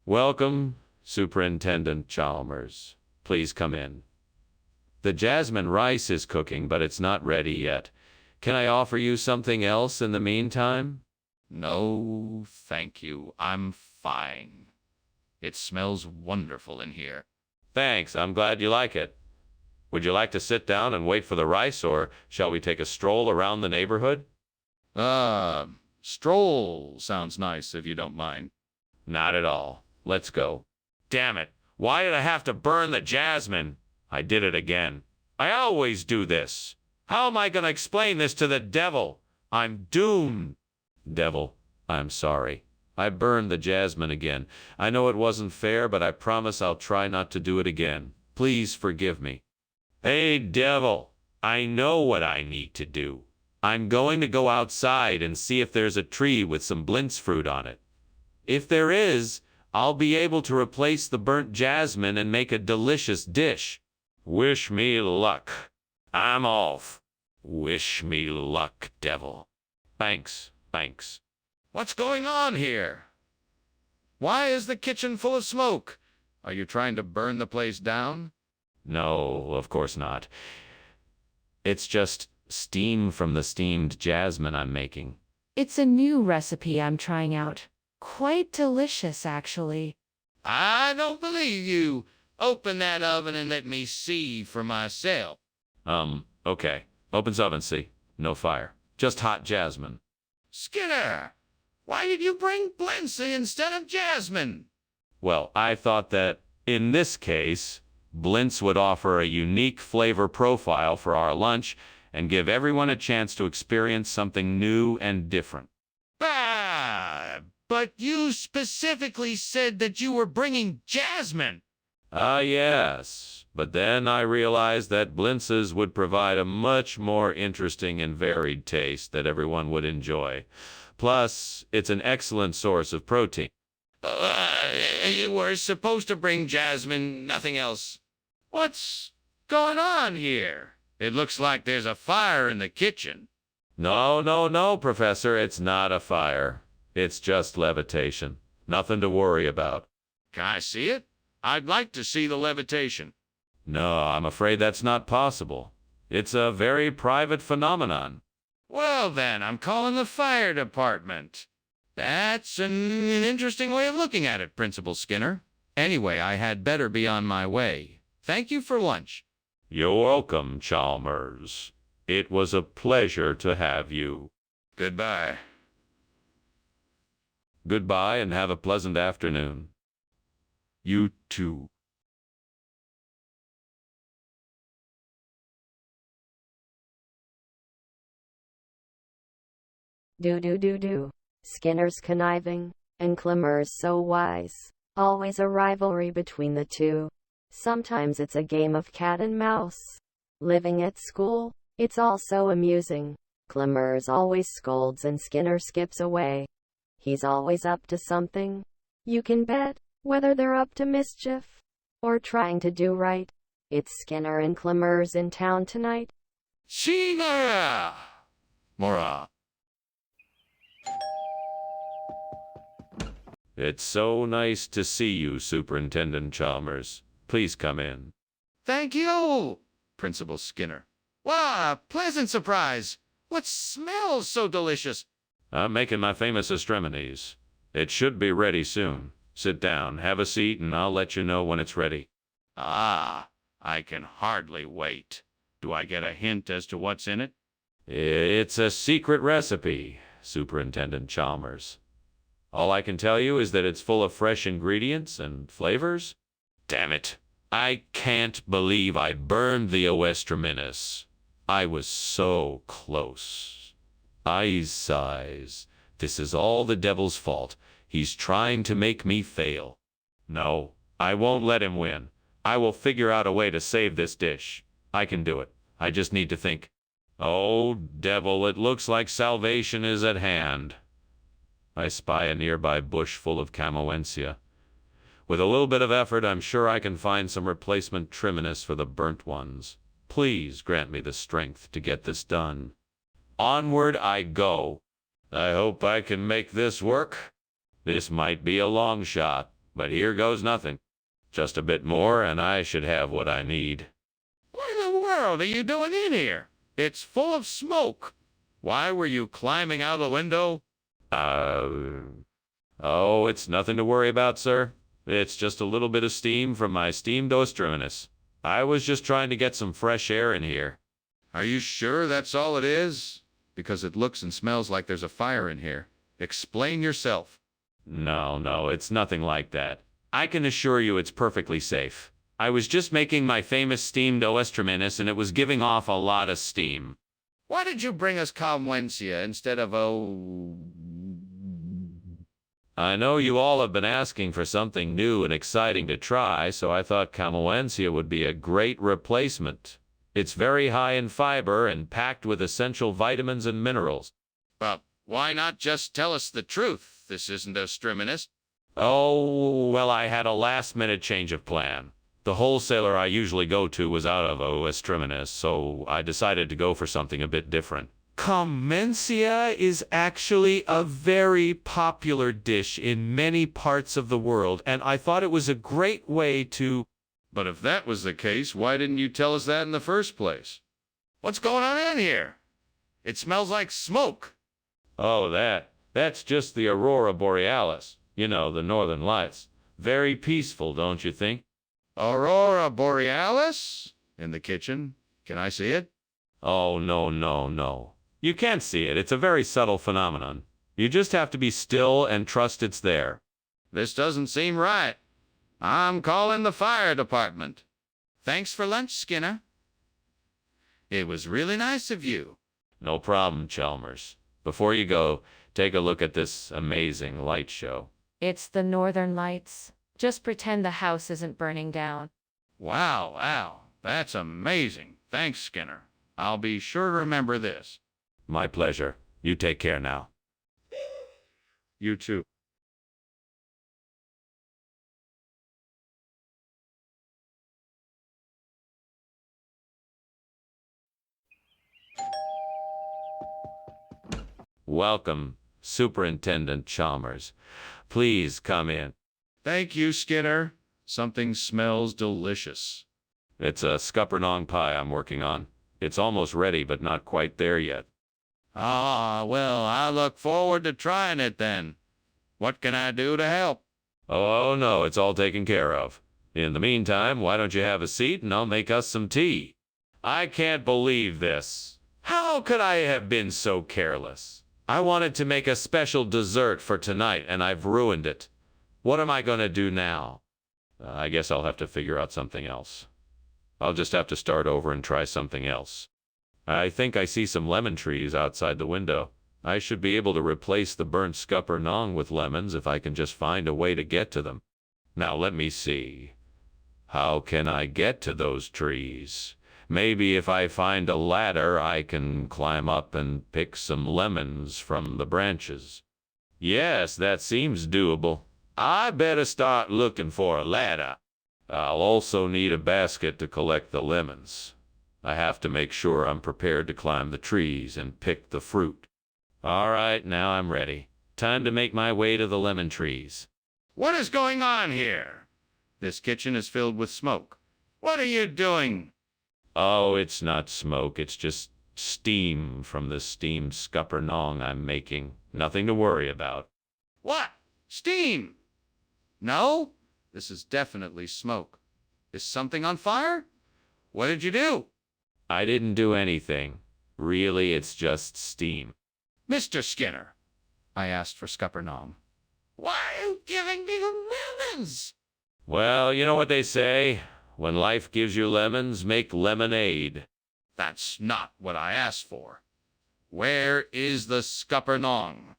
Welcome, Superintendent Chalmers. Please come in. The jasmine rice is cooking, but it's not ready yet. Can I offer you something else in the meantime? No, thank you. I'm fine. It smells wonderful in here. Thanks, I'm glad you like it. Would you like to sit down and wait for the rice, or shall we take a stroll around the neighborhood? Stroll sounds nice if you don't mind. Not at all. Let's go. damn it. Why did I have to burn the jasmine? I did it again. I always do this. How am I going to explain this to the devil? I'm doomed. Devil, I'm sorry. I burned the jasmine again. I know it wasn't fair, but I promise I'll try not to do it again. Please forgive me. Hey, devil, I know what I need to do. I'm going to go outside and see if there's a tree with some blintz fruit on it. If there is, I'll be able to replace the burnt jasmine and make a delicious dish. Wish me luck. I'm off. Wish me luck, devil. Thanks. What's going on here? Why is the kitchen full of smoke? Are you trying to burn the place down? No, of course not. It's just steam from the steamed jasmine I'm making. It's a new recipe I'm trying out. Quite delicious, actually. I don't believe you. Open that oven and let me see for myself. Okay. Opens oven, see? No fire. Just hot jasmine. Skinner, why did you bring Blincy instead of jasmine? Well, I thought that, in this case, Blintz would offer a unique flavor profile for our lunch and give everyone a chance to experience something new and different. But you specifically said that you were bringing jasmine. Yes. But then I realized that Blintzes would provide a much more interesting and varied taste that everyone would enjoy. Plus, it's an excellent source of protein. You were supposed to bring jasmine, nothing else. What's going on here? It looks like there's a fire in the kitchen. No, Professor, it's not a fire. It's just levitation. Nothing to worry about. Can I see it? I'd like to see the levitation. No, I'm afraid that's not possible. It's a very private phenomenon. Well then, I'm calling the fire department. That's an interesting way of looking at it, Principal Skinner. Anyway, I had better be on my way. Thank you for lunch. You're welcome, Chalmers. It was a pleasure to have you. Goodbye. Goodbye and have a pleasant afternoon. You too. Do. Skinner's conniving, and Clemmer's so wise. Always a rivalry between the two. Sometimes it's a game of cat and mouse. Living at school, it's all so amusing. Clemmer's always scolds and Skinner skips away. He's always up to something. You can bet, whether they're up to mischief or trying to do right. It's Skinner and Clemmer's in town tonight. Skinner! Mora. It's so nice to see you, Superintendent Chalmers. Please come in. Thank you, Principal Skinner. Wow, pleasant surprise. What smells so delicious? I'm making my famous extremities. It should be ready soon. Sit down, have a seat, and I'll let you know when it's ready. Ah, I can hardly wait. Do I get a hint as to what's in it? It's a secret recipe, Superintendent Chalmers. All I can tell you is that it's full of fresh ingredients and flavors. Damn it. I can't believe I burned the oestraminis. I was so close. Sighs. This is all the devil's fault. He's trying to make me fail. No, I won't let him win. I will figure out a way to save this dish. I can do it. I just need to think. Oh, devil, it looks like salvation is at hand. I spy a nearby bush full of camoensia. With a little bit of effort, I'm sure I can find some replacement trimminess for the burnt ones. Please grant me the strength to get this done. Onward I go. I hope I can make this work. This might be a long shot, but here goes nothing. Just a bit more and I should have what I need. What in the world are you doing in here? It's full of smoke. Why were you climbing out the window? Oh, it's nothing to worry about, sir. It's just a little bit of steam from my steamed oestraminis. I was just trying to get some fresh air in here. Are you sure that's all it is? Because it looks and smells like there's a fire in here. Explain yourself. No, it's nothing like that. I can assure you it's perfectly safe. I was just making my famous steamed oestramenus and it was giving off a lot of steam. Why did you bring us Calmencia instead of I know you all have been asking for something new and exciting to try, so I thought Camoensia would be a great replacement. It's very high in fiber and packed with essential vitamins and minerals. Well, why not just tell us the truth? This isn't oestramenus. Oh, well, I had a last-minute change of plan. The wholesaler I usually go to was out of oestramenus, so I decided to go for something a bit different. Comencia is actually a very popular dish in many parts of the world, and I thought it was a great way to... But if that was the case, why didn't you tell us that in the first place? What's going on in here? It smells like smoke. Oh, that's just the aurora borealis. You know, the northern lights. Very peaceful, don't you think? Aurora borealis? In the kitchen? Can I see it? Oh, no, no, no. You can't see it. It's a very subtle phenomenon. You just have to be still and trust it's there. This doesn't seem right. I'm calling the fire department. Thanks for lunch, Skinner. It was really nice of you. No problem, Chalmers. Before you go, take a look at this amazing light show. It's the Northern Lights. Just pretend the house isn't burning down. Wow, that's amazing. Thanks, Skinner. I'll be sure to remember this. My pleasure. You take care now. You too. Welcome, Superintendent Chalmers. Please come in. Thank you, Skinner. Something smells delicious. It's a scuppernong pie I'm working on. It's almost ready, but not quite there yet. Ah, well, I look forward to trying it then. What can I do to help? Oh, no, it's all taken care of. In the meantime, why don't you have a seat and I'll make us some tea? I can't believe this. How could I have been so careless? I wanted to make a special dessert for tonight and I've ruined it. What am I going to do now? I guess I'll have to figure out something else. I'll just have to start over and try something else. I think I see some lemon trees outside the window. I should be able to replace the burnt scuppernong with lemons if I can just find a way to get to them. Now let me see. How can I get to those trees? Maybe if I find a ladder, I can climb up and pick some lemons from the branches. Yes, that seems doable. I better start looking for a ladder. I'll also need a basket to collect the lemons. I have to make sure I'm prepared to climb the trees and pick the fruit. All right, now I'm ready. Time to make my way to the lemon trees. What is going on here? This kitchen is filled with smoke. What are you doing? Oh, it's not smoke. It's just steam from the steamed scuppernong I'm making. Nothing to worry about. What? Steam? No? This is definitely smoke. Is something on fire? What did you do? I didn't do anything. Really, it's just steam. Mr. Skinner, I asked for scuppernong. Why are you giving me the lemons? Well, you know what they say. When life gives you lemons, make lemonade. That's not what I asked for. Where is the scuppernong?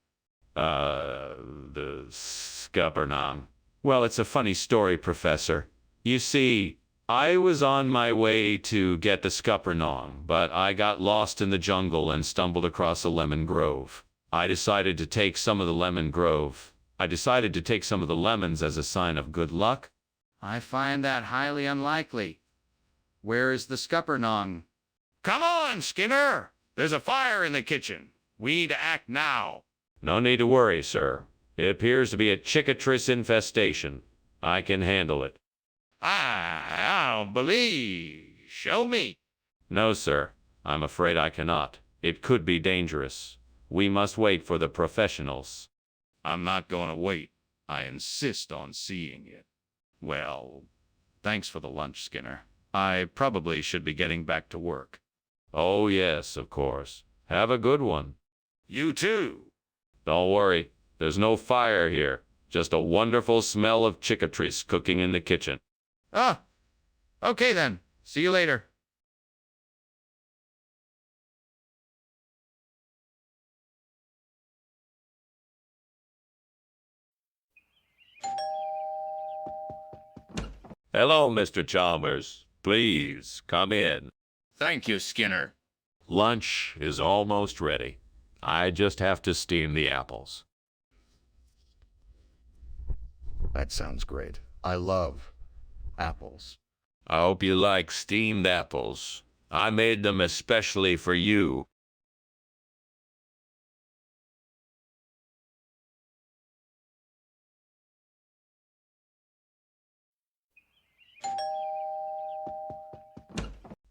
The scuppernong. Well, it's a funny story, Professor. You see, I was on my way to get the scuppernong, but I got lost in the jungle and stumbled across a lemon grove. I decided to take some of the lemons as a sign of good luck. I find that highly unlikely. Where is the scuppernong? Come on, Skinner! There's a fire in the kitchen. We need to act now. No need to worry, sir. It appears to be a cicatrice infestation. I can handle it. I don't believe. Show me. No, sir. I'm afraid I cannot. It could be dangerous. We must wait for the professionals. I'm not going to wait. I insist on seeing it. Well, thanks for the lunch, Skinner. I probably should be getting back to work. Oh, yes, of course. Have a good one. You too. Don't worry. There's no fire here. Just a wonderful smell of chickadee cooking in the kitchen. Ah, okay then. See you later. Hello, Mr. Chalmers. Please, come in. Thank you, Skinner. Lunch is almost ready. I just have to steam the apples. That sounds great. I love apples. I hope you like steamed apples. I made them especially for you.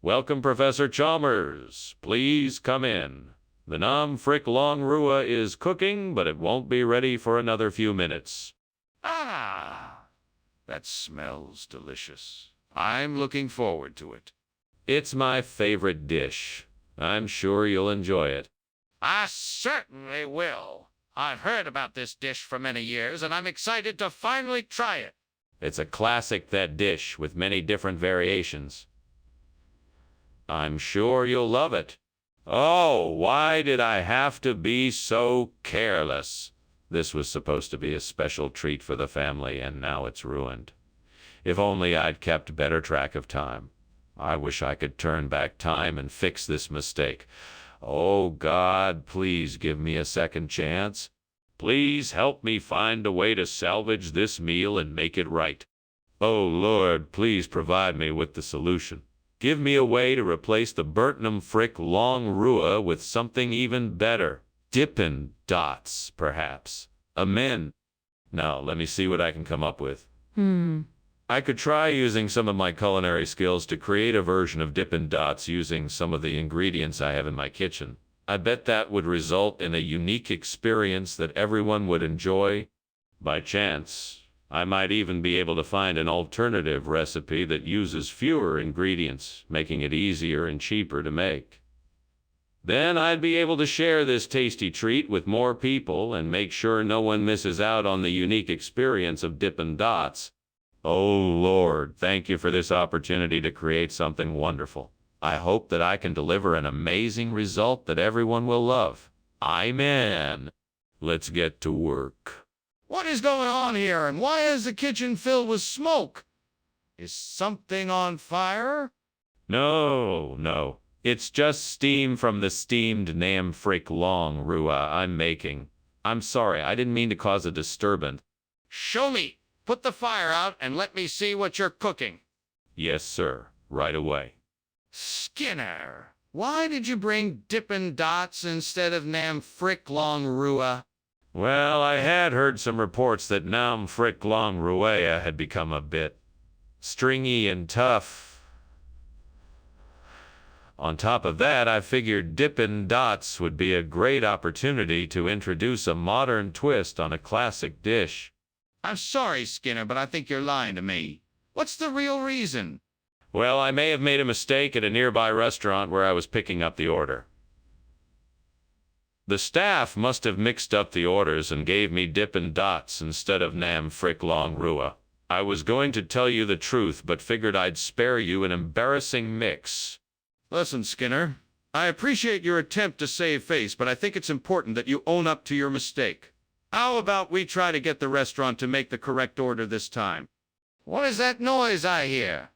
Welcome, Professor Chalmers. Please come in. The Nam Frick Long Rua is cooking, but it won't be ready for another few minutes. Ah, that smells delicious. I'm looking forward to it. It's my favorite dish. I'm sure you'll enjoy it. I certainly will. I've heard about this dish for many years, and I'm excited to finally try it. It's a classic, that dish, with many different variations. I'm sure you'll love it. Oh, why did I have to be so careless? This was supposed to be a special treat for the family, and now it's ruined. If only I'd kept better track of time. I wish I could turn back time and fix this mistake. Oh, God, please give me a second chance. Please help me find a way to salvage this meal and make it right. Oh, Lord, please provide me with the solution. Give me a way to replace the Burtnam Frick Long Rua with something even better. Dippin' Dots, perhaps. Amen. Now, let me see what I can come up with. I could try using some of my culinary skills to create a version of Dippin' Dots using some of the ingredients I have in my kitchen. I bet that would result in a unique experience that everyone would enjoy. By chance, I might even be able to find an alternative recipe that uses fewer ingredients, making it easier and cheaper to make. Then I'd be able to share this tasty treat with more people and make sure no one misses out on the unique experience of Dippin' Dots. Oh, Lord, thank you for this opportunity to create something wonderful. I hope that I can deliver an amazing result that everyone will love. Amen. Let's get to work. What is going on here, and why is the kitchen filled with smoke? Is something on fire? No. It's just steam from the steamed Nam Frick Long Rua I'm making. I'm sorry, I didn't mean to cause a disturbance. Show me. Put the fire out and let me see what you're cooking. Yes, sir. Right away. Skinner, why did you bring Dippin' Dots instead of Nam Frick Long Rua? Well, I had heard some reports that Nam Frick Long Rua had become a bit stringy and tough. On top of that, I figured Dippin' Dots would be a great opportunity to introduce a modern twist on a classic dish. I'm sorry, Skinner, but I think you're lying to me. What's the real reason? Well, I may have made a mistake at a nearby restaurant where I was picking up the order. The staff must have mixed up the orders and gave me Dippin' Dots instead of Nam Frick Long Rua. I was going to tell you the truth, but figured I'd spare you an embarrassing mix. Listen, Skinner, I appreciate your attempt to save face, but I think it's important that you own up to your mistake. How about we try to get the restaurant to make the correct order this time? What is that noise I hear?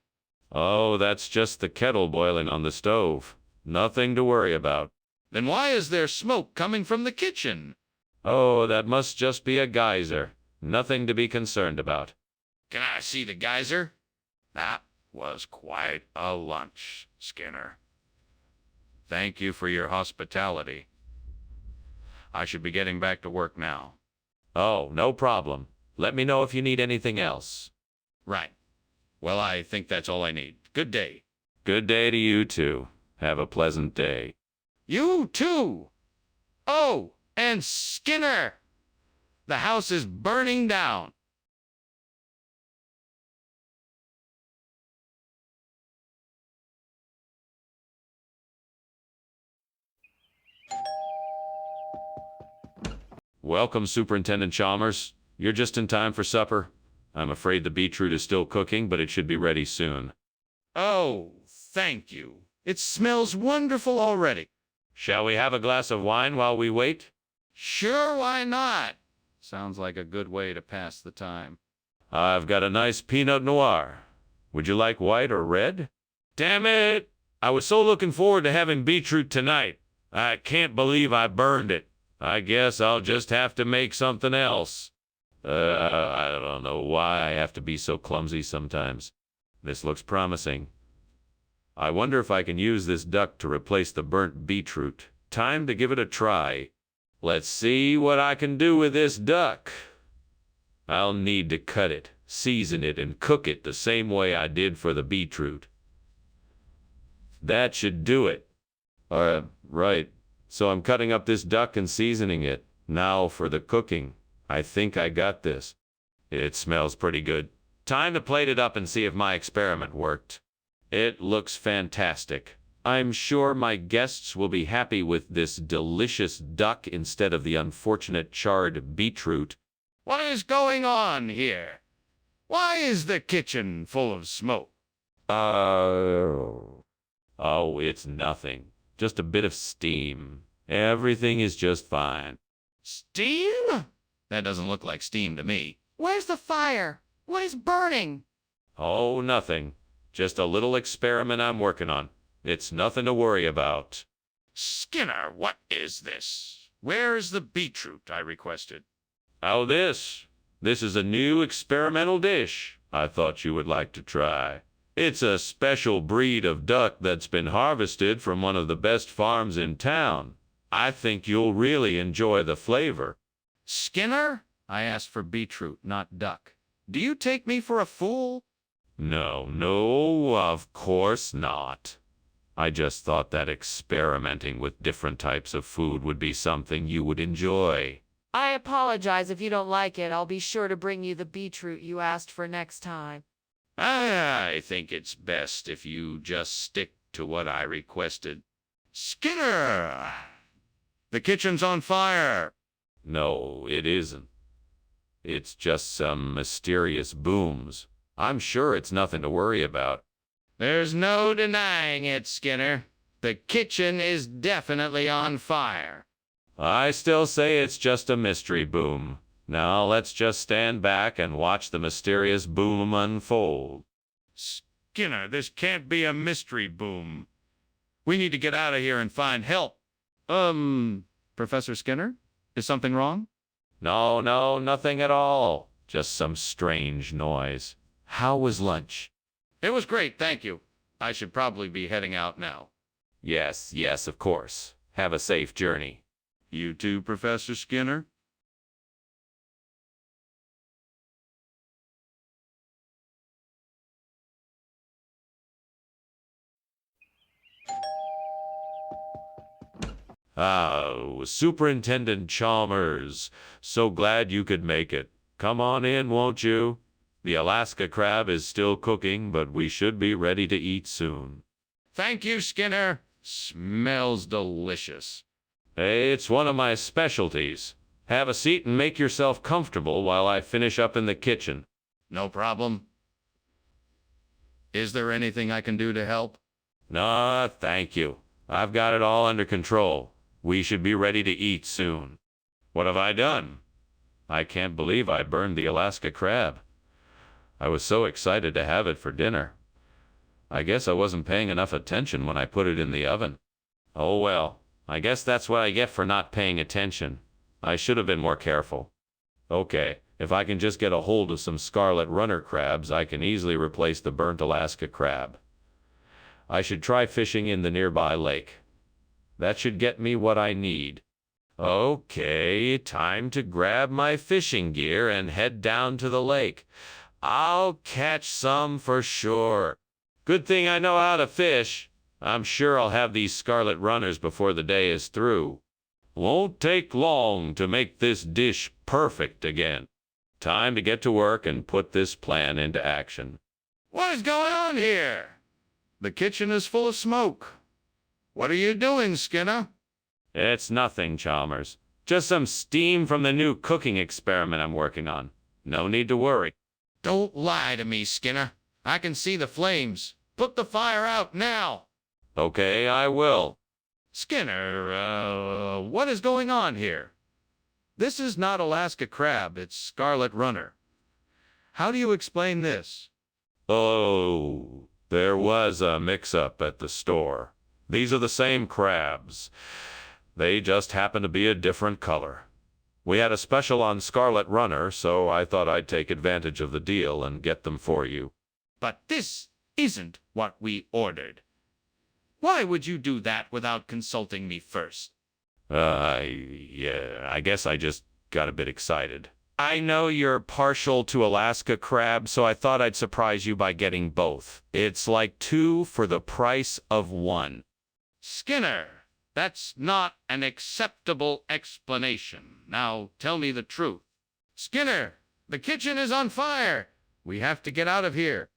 Oh, that's just the kettle boiling on the stove. Nothing to worry about. Then why is there smoke coming from the kitchen? Oh, that must just be a geyser. Nothing to be concerned about. Can I see the geyser? That was quite a lunch, Skinner. Thank you for your hospitality. I should be getting back to work now. Oh, no problem. Let me know if you need anything else. Right. Well, I think that's all I need. Good day. Good day to you, too. Have a pleasant day. You too. Oh, and Skinner! The house is burning down. Welcome, Superintendent Chalmers. You're just in time for supper. I'm afraid the beetroot is still cooking, but it should be ready soon. Oh, thank you. It smells wonderful already. Shall we have a glass of wine while we wait? Sure, why not? Sounds like a good way to pass the time. I've got a nice Pinot Noir. Would you like white or red? Damn it! I was so looking forward to having beetroot tonight. I can't believe I burned it. I guess I'll just have to make something else. I don't know why I have to be so clumsy sometimes. This looks promising. I wonder if I can use this duck to replace the burnt beetroot. Time to give it a try. Let's see what I can do with this duck. I'll need to cut it, season it, and cook it the same way I did for the beetroot. That should do it. Right. So I'm cutting up this duck and seasoning it. Now for the cooking. I think I got this. It smells pretty good. Time to plate it up and see if my experiment worked. It looks fantastic. I'm sure my guests will be happy with this delicious duck instead of the unfortunate charred beetroot. What is going on here? Why is the kitchen full of smoke? Oh, it's nothing. Just a bit of steam. Everything is just fine. Steam? That doesn't look like steam to me. Where's the fire? What is burning? Oh, nothing. Just a little experiment I'm working on. It's nothing to worry about. Skinner, what is this? Where is the beetroot I requested? Oh, this is a new experimental dish I thought you would like to try. It's a special breed of duck that's been harvested from one of the best farms in town. I think you'll really enjoy the flavor. Skinner? I asked for beetroot, not duck. Do you take me for a fool? No, of course not. I just thought that experimenting with different types of food would be something you would enjoy. I apologize if you don't like it. I'll be sure to bring you the beetroot you asked for next time. I think it's best if you just stick to what I requested. Skinner! The kitchen's on fire! No, it isn't. It's just some mysterious booms. I'm sure it's nothing to worry about. There's no denying it, Skinner. The kitchen is definitely on fire. I still say it's just a mystery boom. Now let's just stand back and watch the mysterious boom unfold. Skinner, this can't be a mystery boom. We need to get out of here and find help. Professor Skinner? Is something wrong? No, nothing at all. Just some strange noise. How was lunch? It was great, thank you. I should probably be heading out now. Yes, of course. Have a safe journey. You too, Professor Skinner? Superintendent Chalmers, so glad you could make it. Come on in, won't you? The Alaska crab is still cooking, but we should be ready to eat soon. Thank you, Skinner. Smells delicious. Hey, it's one of my specialties. Have a seat and make yourself comfortable while I finish up in the kitchen. No problem. Is there anything I can do to help? No, thank you. I've got it all under control. We should be ready to eat soon. What have I done? I can't believe I burned the Alaska crab. I was so excited to have it for dinner. I guess I wasn't paying enough attention when I put it in the oven. Oh well, I guess that's what I get for not paying attention. I should have been more careful. Okay, if I can just get a hold of some scarlet runner crabs, I can easily replace the burnt Alaska crab. I should try fishing in the nearby lake. That should get me what I need. Okay, time to grab my fishing gear and head down to the lake. I'll catch some for sure. Good thing I know how to fish. I'm sure I'll have these scarlet runners before the day is through. Won't take long to make this dish perfect again. Time to get to work and put this plan into action. What is going on here? The kitchen is full of smoke. What are you doing, Skinner? It's nothing, Chalmers. Just some steam from the new cooking experiment I'm working on. No need to worry. Don't lie to me, Skinner. I can see the flames. Put the fire out now. Okay, I will. Skinner, what is going on here? This is not Alaska crab, it's scarlet runner. How do you explain this? Oh, there was a mix-up at the store. These are the same crabs. They just happen to be a different color. We had a special on Scarlet Runner, so I thought I'd take advantage of the deal and get them for you. But this isn't what we ordered. Why would you do that without consulting me first? Yeah, I guess I just got a bit excited. I know you're partial to Alaska crab, so I thought I'd surprise you by getting both. It's like 2 for the price of 1. Skinner, that's not an acceptable explanation. Now tell me the truth. Skinner, the kitchen is on fire. We have to get out of here.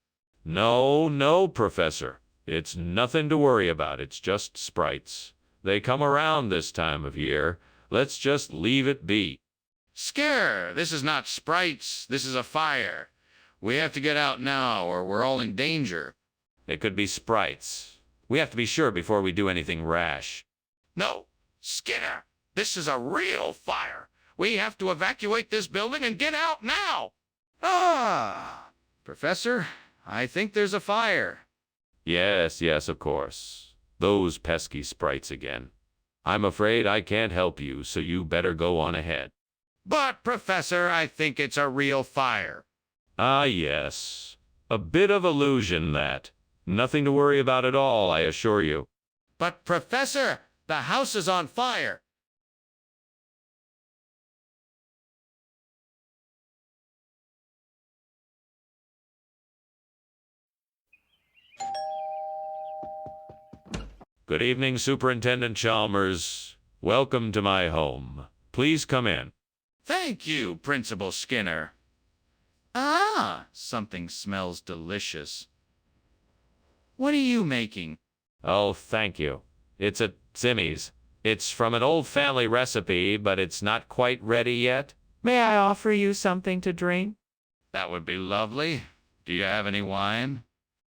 No, Professor. It's nothing to worry about. It's just sprites. They come around this time of year. Let's just leave it be. Skinner, this is not sprites. This is a fire. We have to get out now or we're all in danger. It could be sprites. We have to be sure before we do anything rash. No, Skinner, this is a real fire. We have to evacuate this building and get out now. Professor, I think there's a fire. Yes, of course. Those pesky sprites again. I'm afraid I can't help you, so you better go on ahead. But, Professor, I think it's a real fire. Ah, yes. A bit of illusion, that. Nothing to worry about at all, I assure you. But, Professor, the house is on fire. Good evening, Superintendent Chalmers. Welcome to my home. Please come in. Thank you, Principal Skinner. Something smells delicious. What are you making? Oh, thank you. It's a Zimmy's. It's from an old family recipe, but it's not quite ready yet. May I offer you something to drink? That would be lovely. Do you have any wine?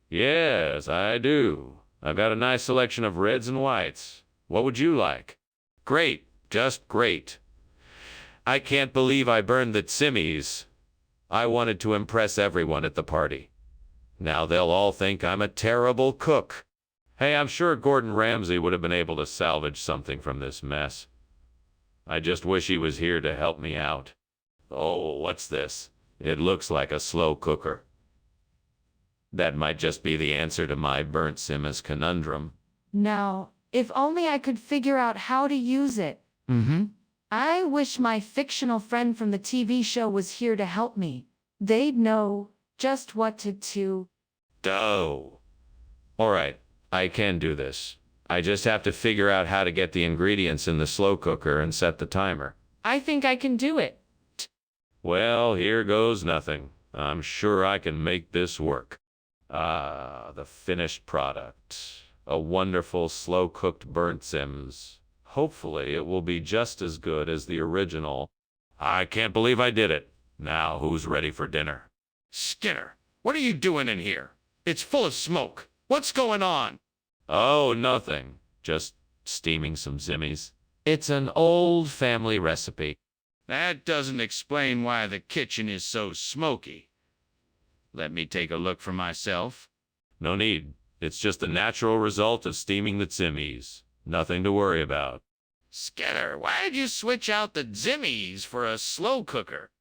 Yes, I do. I've got a nice selection of reds and whites. What would you like? Great, just great. I can't believe I burned the Zimmy's. I wanted to impress everyone at the party. Now they'll all think I'm a terrible cook. Hey, I'm sure Gordon Ramsay would have been able to salvage something from this mess. I just wish he was here to help me out. Oh, what's this? It looks like a slow cooker. That might just be the answer to my burnt Simmons conundrum. Now, if only I could figure out how to use it. I wish my fictional friend from the TV show was here to help me. They'd know just what to do. Oh. All right, I can do this. I just have to figure out how to get the ingredients in the slow cooker and set the timer. I think I can do it. Well, here goes nothing. I'm sure I can make this work. The finished product. A wonderful slow-cooked burnt Sims. Hopefully it will be just as good as the original. I can't believe I did it. Now who's ready for dinner? Skinner, what are you doing in here? It's full of smoke. What's going on? Oh, nothing. Just steaming some Zimmies. It's an old family recipe. That doesn't explain why the kitchen is so smoky. Let me take a look for myself. No need. It's just a natural result of steaming the Zimmies. Nothing to worry about. Skinner, why did you switch out the Zimmies for a slow cooker?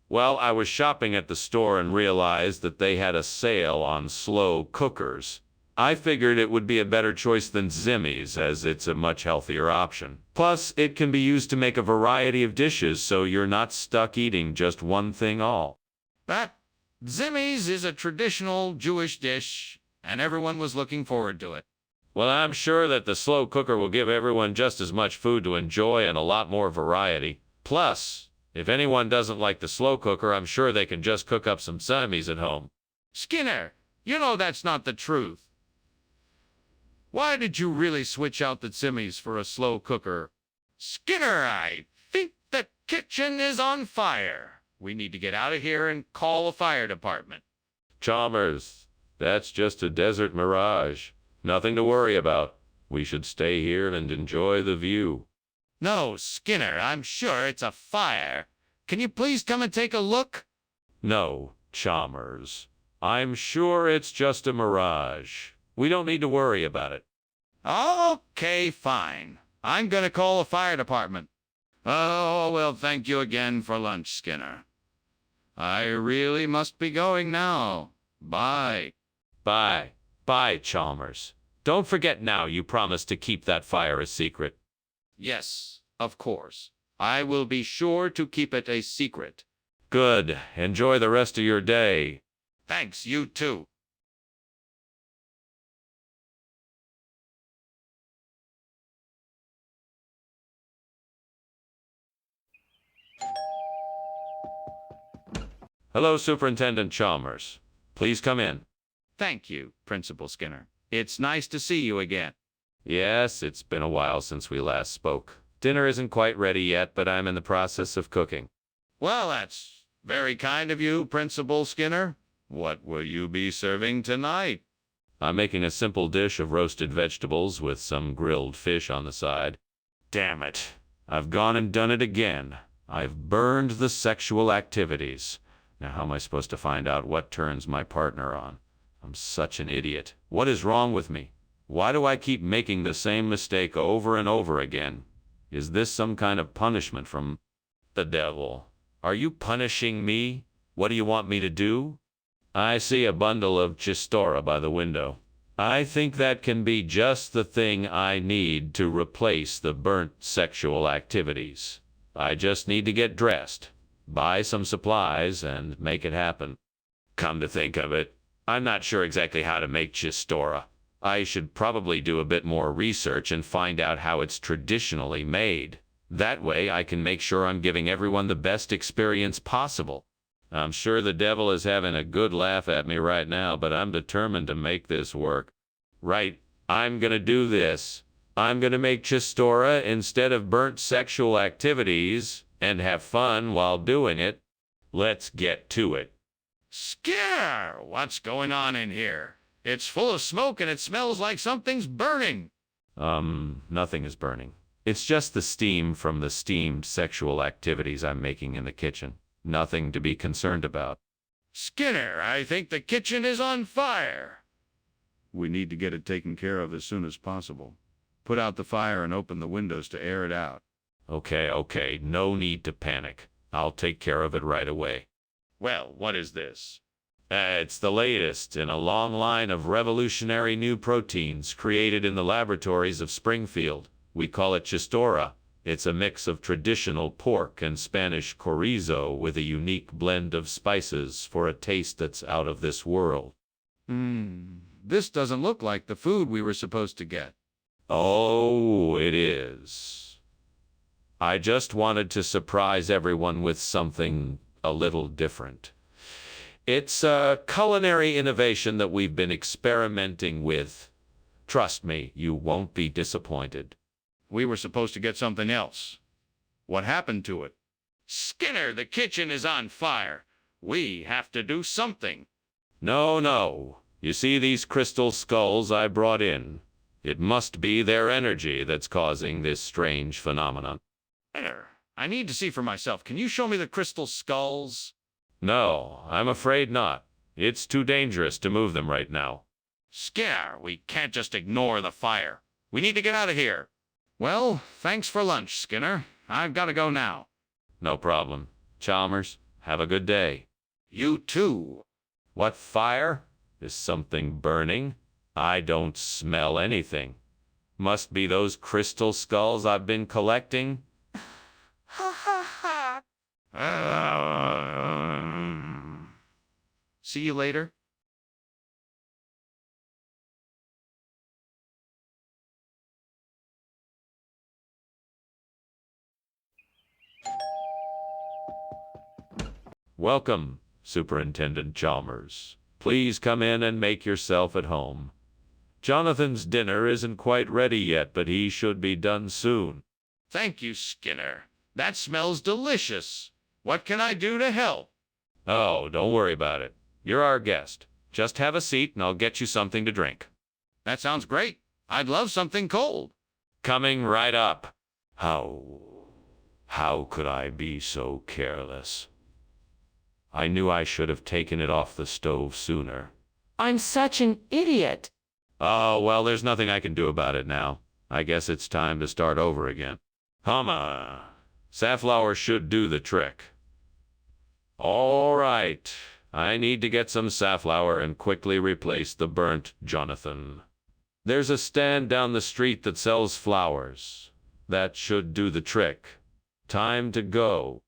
Well, I was shopping at the store and realized that they had a sale on slow cookers. I figured it would be a better choice than Zimmies, as it's a much healthier option. Plus, it can be used to make a variety of dishes, so you're not stuck eating just one thing all. That Zimmies is a traditional Jewish dish, and everyone was looking forward to it. Well, I'm sure that the slow cooker will give everyone just as much food to enjoy and a lot more variety. Plus, if anyone doesn't like the slow cooker, I'm sure they can just cook up some Zimmies at home. Skinner, you know that's not the truth. Why did you really switch out the Zimmies for a slow cooker? Skinner, I think kitchen is on fire. We need to get out of here and call the fire department. Chalmers, that's just a desert mirage. Nothing to worry about. We should stay here and enjoy the view. No, Skinner, I'm sure it's a fire. Can you please come and take a look? No, Chalmers. I'm sure it's just a mirage. We don't need to worry about it. Okay, fine. I'm gonna call the fire department. Oh, well, thank you again for lunch, Skinner. I really must be going now. Bye. Bye. Bye, Chalmers. Don't forget now you promised to keep that fire a secret. Yes, of course. I will be sure to keep it a secret. Good. Enjoy the rest of your day. Thanks, you too. Hello, Superintendent Chalmers. Please come in. Thank you, Principal Skinner. It's nice to see you again. Yes, it's been a while since we last spoke. Dinner isn't quite ready yet, but I'm in the process of cooking. Well, that's very kind of you, Principal Skinner. What will you be serving tonight? I'm making a simple dish of roasted vegetables with some grilled fish on the side. Damn it. I've gone and done it again. I've burned the sexual activities. Now how am I supposed to find out what turns my partner on? I'm such an idiot. What is wrong with me? Why do I keep making the same mistake over and over again? Is this some kind of punishment from the devil? Are you punishing me? What do you want me to do? I see a bundle of chistora by the window. I think that can be just the thing I need to replace the burnt sexual activities. I just need to get dressed, buy some supplies, and make it happen. Come to think of it, I'm not sure exactly how to make chistora. I should probably do a bit more research and find out how it's traditionally made. That way I can make sure I'm giving everyone the best experience possible. I'm sure the devil is having a good laugh at me right now, but I'm determined to make this work. Right, I'm gonna do this. I'm gonna make chistora instead of burnt sexual activities and have fun while doing it. Let's get to it. Skinner, what's going on in here? It's full of smoke and it smells like something's burning. Nothing is burning. It's just the steam from the steamed sexual activities I'm making in the kitchen. Nothing to be concerned about. Skinner, I think the kitchen is on fire. We need to get it taken care of as soon as possible. Put out the fire and open the windows to air it out. Okay, no need to panic. I'll take care of it right away. Well, what is this? It's the latest in a long line of revolutionary new proteins created in the laboratories of Springfield. We call it chistora. It's a mix of traditional pork and Spanish chorizo with a unique blend of spices for a taste that's out of this world. This doesn't look like the food we were supposed to get. Oh, it is. I just wanted to surprise everyone with something a little different. It's a culinary innovation that we've been experimenting with. Trust me, you won't be disappointed. We were supposed to get something else. What happened to it? Skinner, the kitchen is on fire. We have to do something. No. You see these crystal skulls I brought in? It must be their energy that's causing this strange phenomenon. Skinner, I need to see for myself. Can you show me the crystal skulls? No, I'm afraid not. It's too dangerous to move them right now. Skinner, we can't just ignore the fire. We need to get out of here. Well, thanks for lunch, Skinner. I've got to go now. No problem. Chalmers, have a good day. You too. What fire? Is something burning? I don't smell anything. Must be those crystal skulls I've been collecting. See you later. Welcome, Superintendent Chalmers. Please come in and make yourself at home. Jonathan's dinner isn't quite ready yet, but he should be done soon. Thank you, Skinner. That smells delicious. What can I do to help? Oh, don't worry about it. You're our guest. Just have a seat and I'll get you something to drink. That sounds great. I'd love something cold. Coming right up. How could I be so careless? I knew I should have taken it off the stove sooner. I'm such an idiot. Oh, well, there's nothing I can do about it now. I guess it's time to start over again. Safflower should do the trick. All right. I need to get some safflower and quickly replace the burnt Jonathan. There's a stand down the street that sells flowers. That should do the trick. Time to go.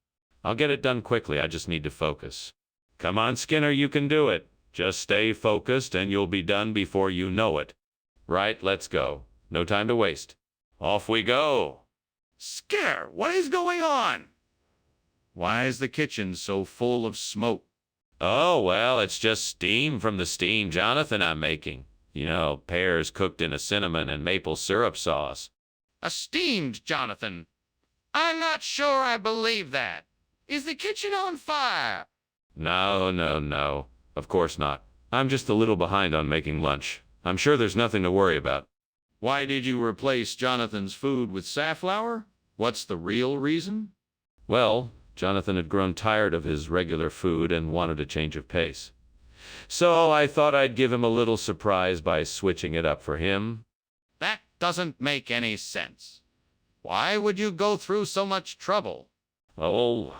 I'll get it done quickly. I just need to focus. Come on, Skinner, you can do it. Just stay focused and you'll be done before you know it. Right, let's go. No time to waste. Off we go. Skinner, what is going on? Why is the kitchen so full of smoke? Oh, well, it's just steam from the steamed Jonathan I'm making. You know, pears cooked in a cinnamon and maple syrup sauce. A steamed Jonathan. I'm not sure I believe that. Is the kitchen on fire? No. Of course not. I'm just a little behind on making lunch. I'm sure there's nothing to worry about. Why did you replace Jonathan's food with safflower? What's the real reason? Well, Jonathan had grown tired of his regular food and wanted a change of pace. So I thought I'd give him a little surprise by switching it up for him. That doesn't make any sense. Why would you go through so much trouble? Oh,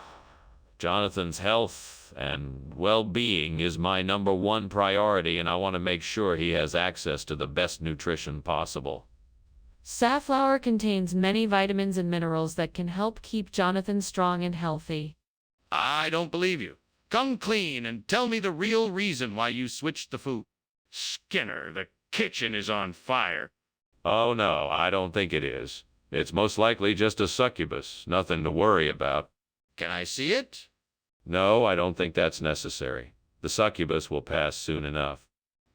Jonathan's health and well-being is my #1 priority, and I want to make sure he has access to the best nutrition possible. Safflower contains many vitamins and minerals that can help keep Jonathan strong and healthy. I don't believe you. Come clean and tell me the real reason why you switched the food. Skinner, the kitchen is on fire. Oh no, I don't think it is. It's most likely just a succubus, nothing to worry about. Can I see it? No, I don't think that's necessary. The succubus will pass soon enough.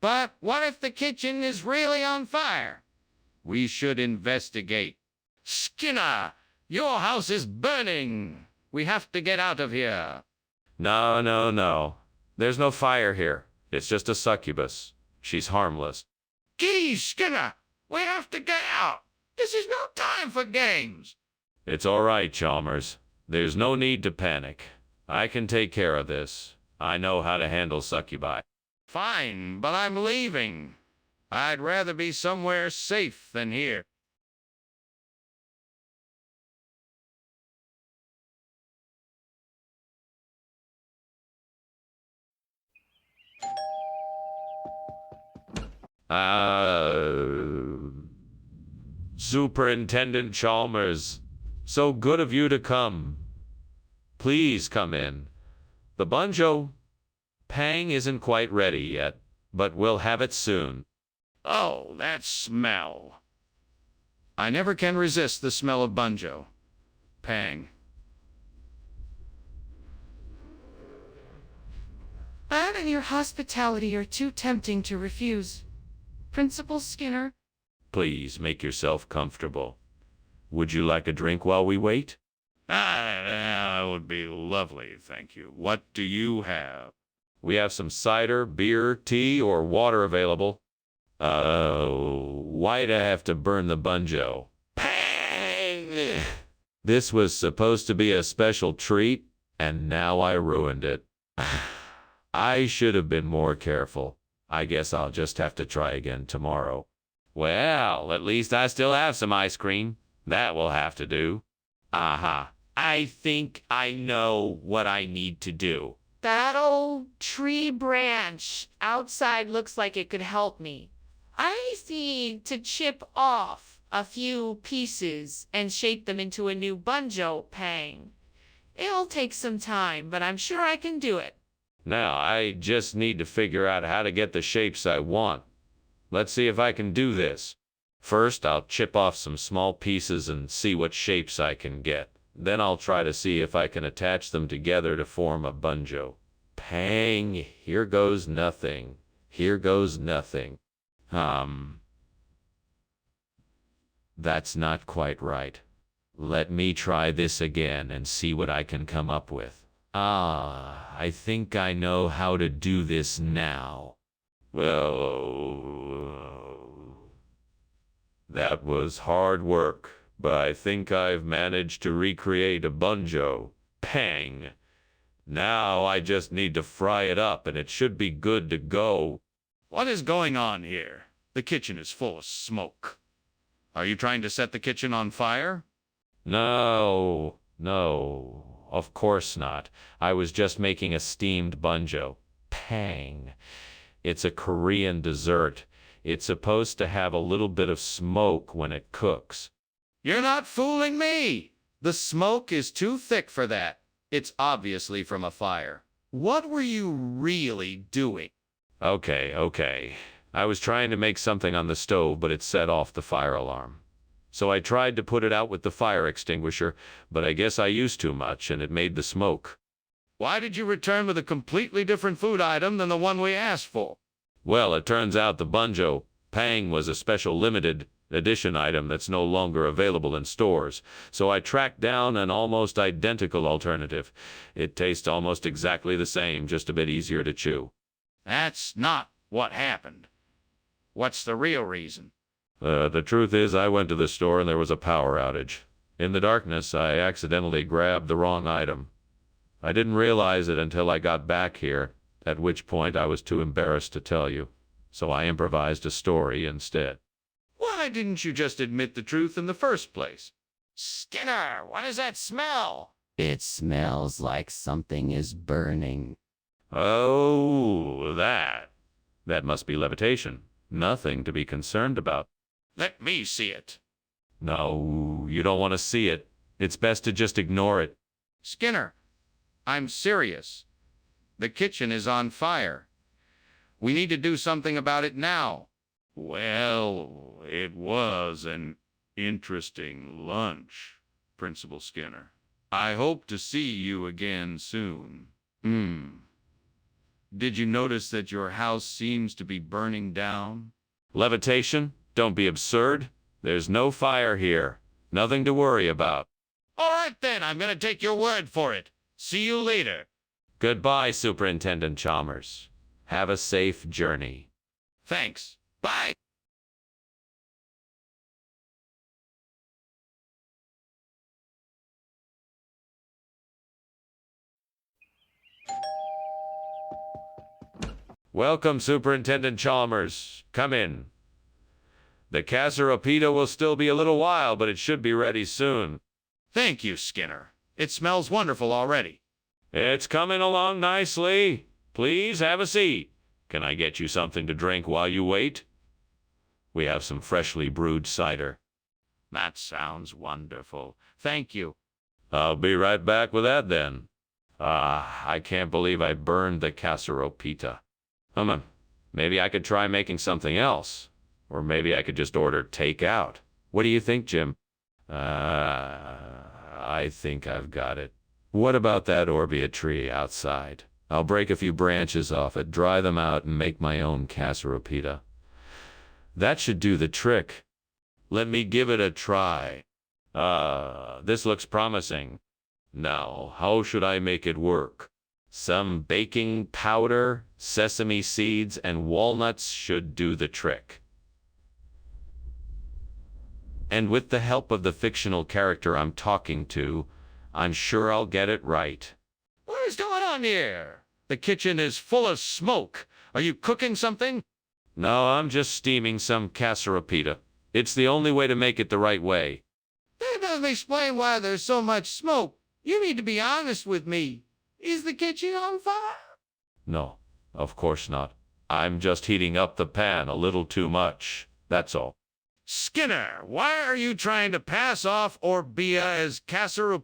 But what if the kitchen is really on fire? We should investigate. Skinner, your house is burning. We have to get out of here. No. There's no fire here. It's just a succubus. She's harmless. Geez, Skinner, we have to get out. This is no time for games. It's all right, Chalmers. There's no need to panic. I can take care of this. I know how to handle succubi. Fine, but I'm leaving. I'd rather be somewhere safe than here. Superintendent Chalmers, so good of you to come. Please come in. The banjo pang isn't quite ready yet, but we'll have it soon. Oh, that smell. I never can resist the smell of banjo. Pang. That and your hospitality are too tempting to refuse. Principal Skinner? Please make yourself comfortable. Would you like a drink while we wait? That would be lovely, thank you. What do you have? We have some cider, beer, tea, or water available. Why'd I have to burn the banjo? Pang! This was supposed to be a special treat, and now I ruined it. I should have been more careful. I guess I'll just have to try again tomorrow. Well, at least I still have some ice cream. That will have to do. Aha. I think I know what I need to do. That old tree branch outside looks like it could help me. I need to chip off a few pieces and shape them into a new banjo pang. It'll take some time, but I'm sure I can do it. Now, I just need to figure out how to get the shapes I want. Let's see if I can do this. First, I'll chip off some small pieces and see what shapes I can get. Then I'll try to see if I can attach them together to form a banjo. Pang! Here goes nothing. Here goes nothing. That's not quite right. Let me try this again and see what I can come up with. Ah, I think I know how to do this now. Well, that was hard work, but I think I've managed to recreate a banjo. Pang! Now I just need to fry it up and it should be good to go. What is going on here? The kitchen is full of smoke. Are you trying to set the kitchen on fire? No, of course not. I was just making a steamed banjo. Pang. It's a Korean dessert. It's supposed to have a little bit of smoke when it cooks. You're not fooling me! The smoke is too thick for that. It's obviously from a fire. What were you really doing? Okay. I was trying to make something on the stove, but it set off the fire alarm. So I tried to put it out with the fire extinguisher, but I guess I used too much and it made the smoke. Why did you return with a completely different food item than the one we asked for? Well, it turns out the banjo pang was a special limited edition item that's no longer available in stores, so I tracked down an almost identical alternative. It tastes almost exactly the same, just a bit easier to chew. That's not what happened. What's the real reason? The truth is, I went to the store and there was a power outage. In the darkness, I accidentally grabbed the wrong item. I didn't realize it until I got back here, at which point I was too embarrassed to tell you. So I improvised a story instead. Why didn't you just admit the truth in the first place? Skinner, what is that smell? It smells like something is burning. Oh, that must be levitation. Nothing to be concerned about. Let me see it. No, you don't want to see it. It's best to just ignore it. Skinner, I'm serious. The kitchen is on fire. We need to do something about it now. Well, it was an interesting lunch, Principal Skinner. I hope to see you again soon. Did you notice that your house seems to be burning down? Levitation? Don't be absurd. There's no fire here. Nothing to worry about. All right, then. I'm going to take your word for it. See you later. Goodbye, Superintendent Chalmers. Have a safe journey. Thanks. Bye. Welcome, Superintendent Chalmers. Come in. The casserole will still be a little while, but it should be ready soon. Thank you, Skinner. It smells wonderful already. It's coming along nicely. Please have a seat. Can I get you something to drink while you wait? We have some freshly brewed cider. That sounds wonderful. Thank you. I'll be right back with that then. I can't believe I burned the casserole. Maybe I could try making something else. Or maybe I could just order takeout. What do you think, Jim? I think I've got it. What about that orbea tree outside? I'll break a few branches off it, dry them out, and make my own casserole. That should do the trick. Let me give it a try. This looks promising. Now, how should I make it work? Some baking powder, sesame seeds, and walnuts should do the trick. And with the help of the fictional character I'm talking to, I'm sure I'll get it right. What is going on here? The kitchen is full of smoke. Are you cooking something? No, I'm just steaming some casserole. It's the only way to make it the right way. That doesn't explain why there's so much smoke. You need to be honest with me. Is the kitchen on fire? No, of course not. I'm just heating up the pan a little too much. That's all. Skinner, why are you trying to pass off orbea as casserole?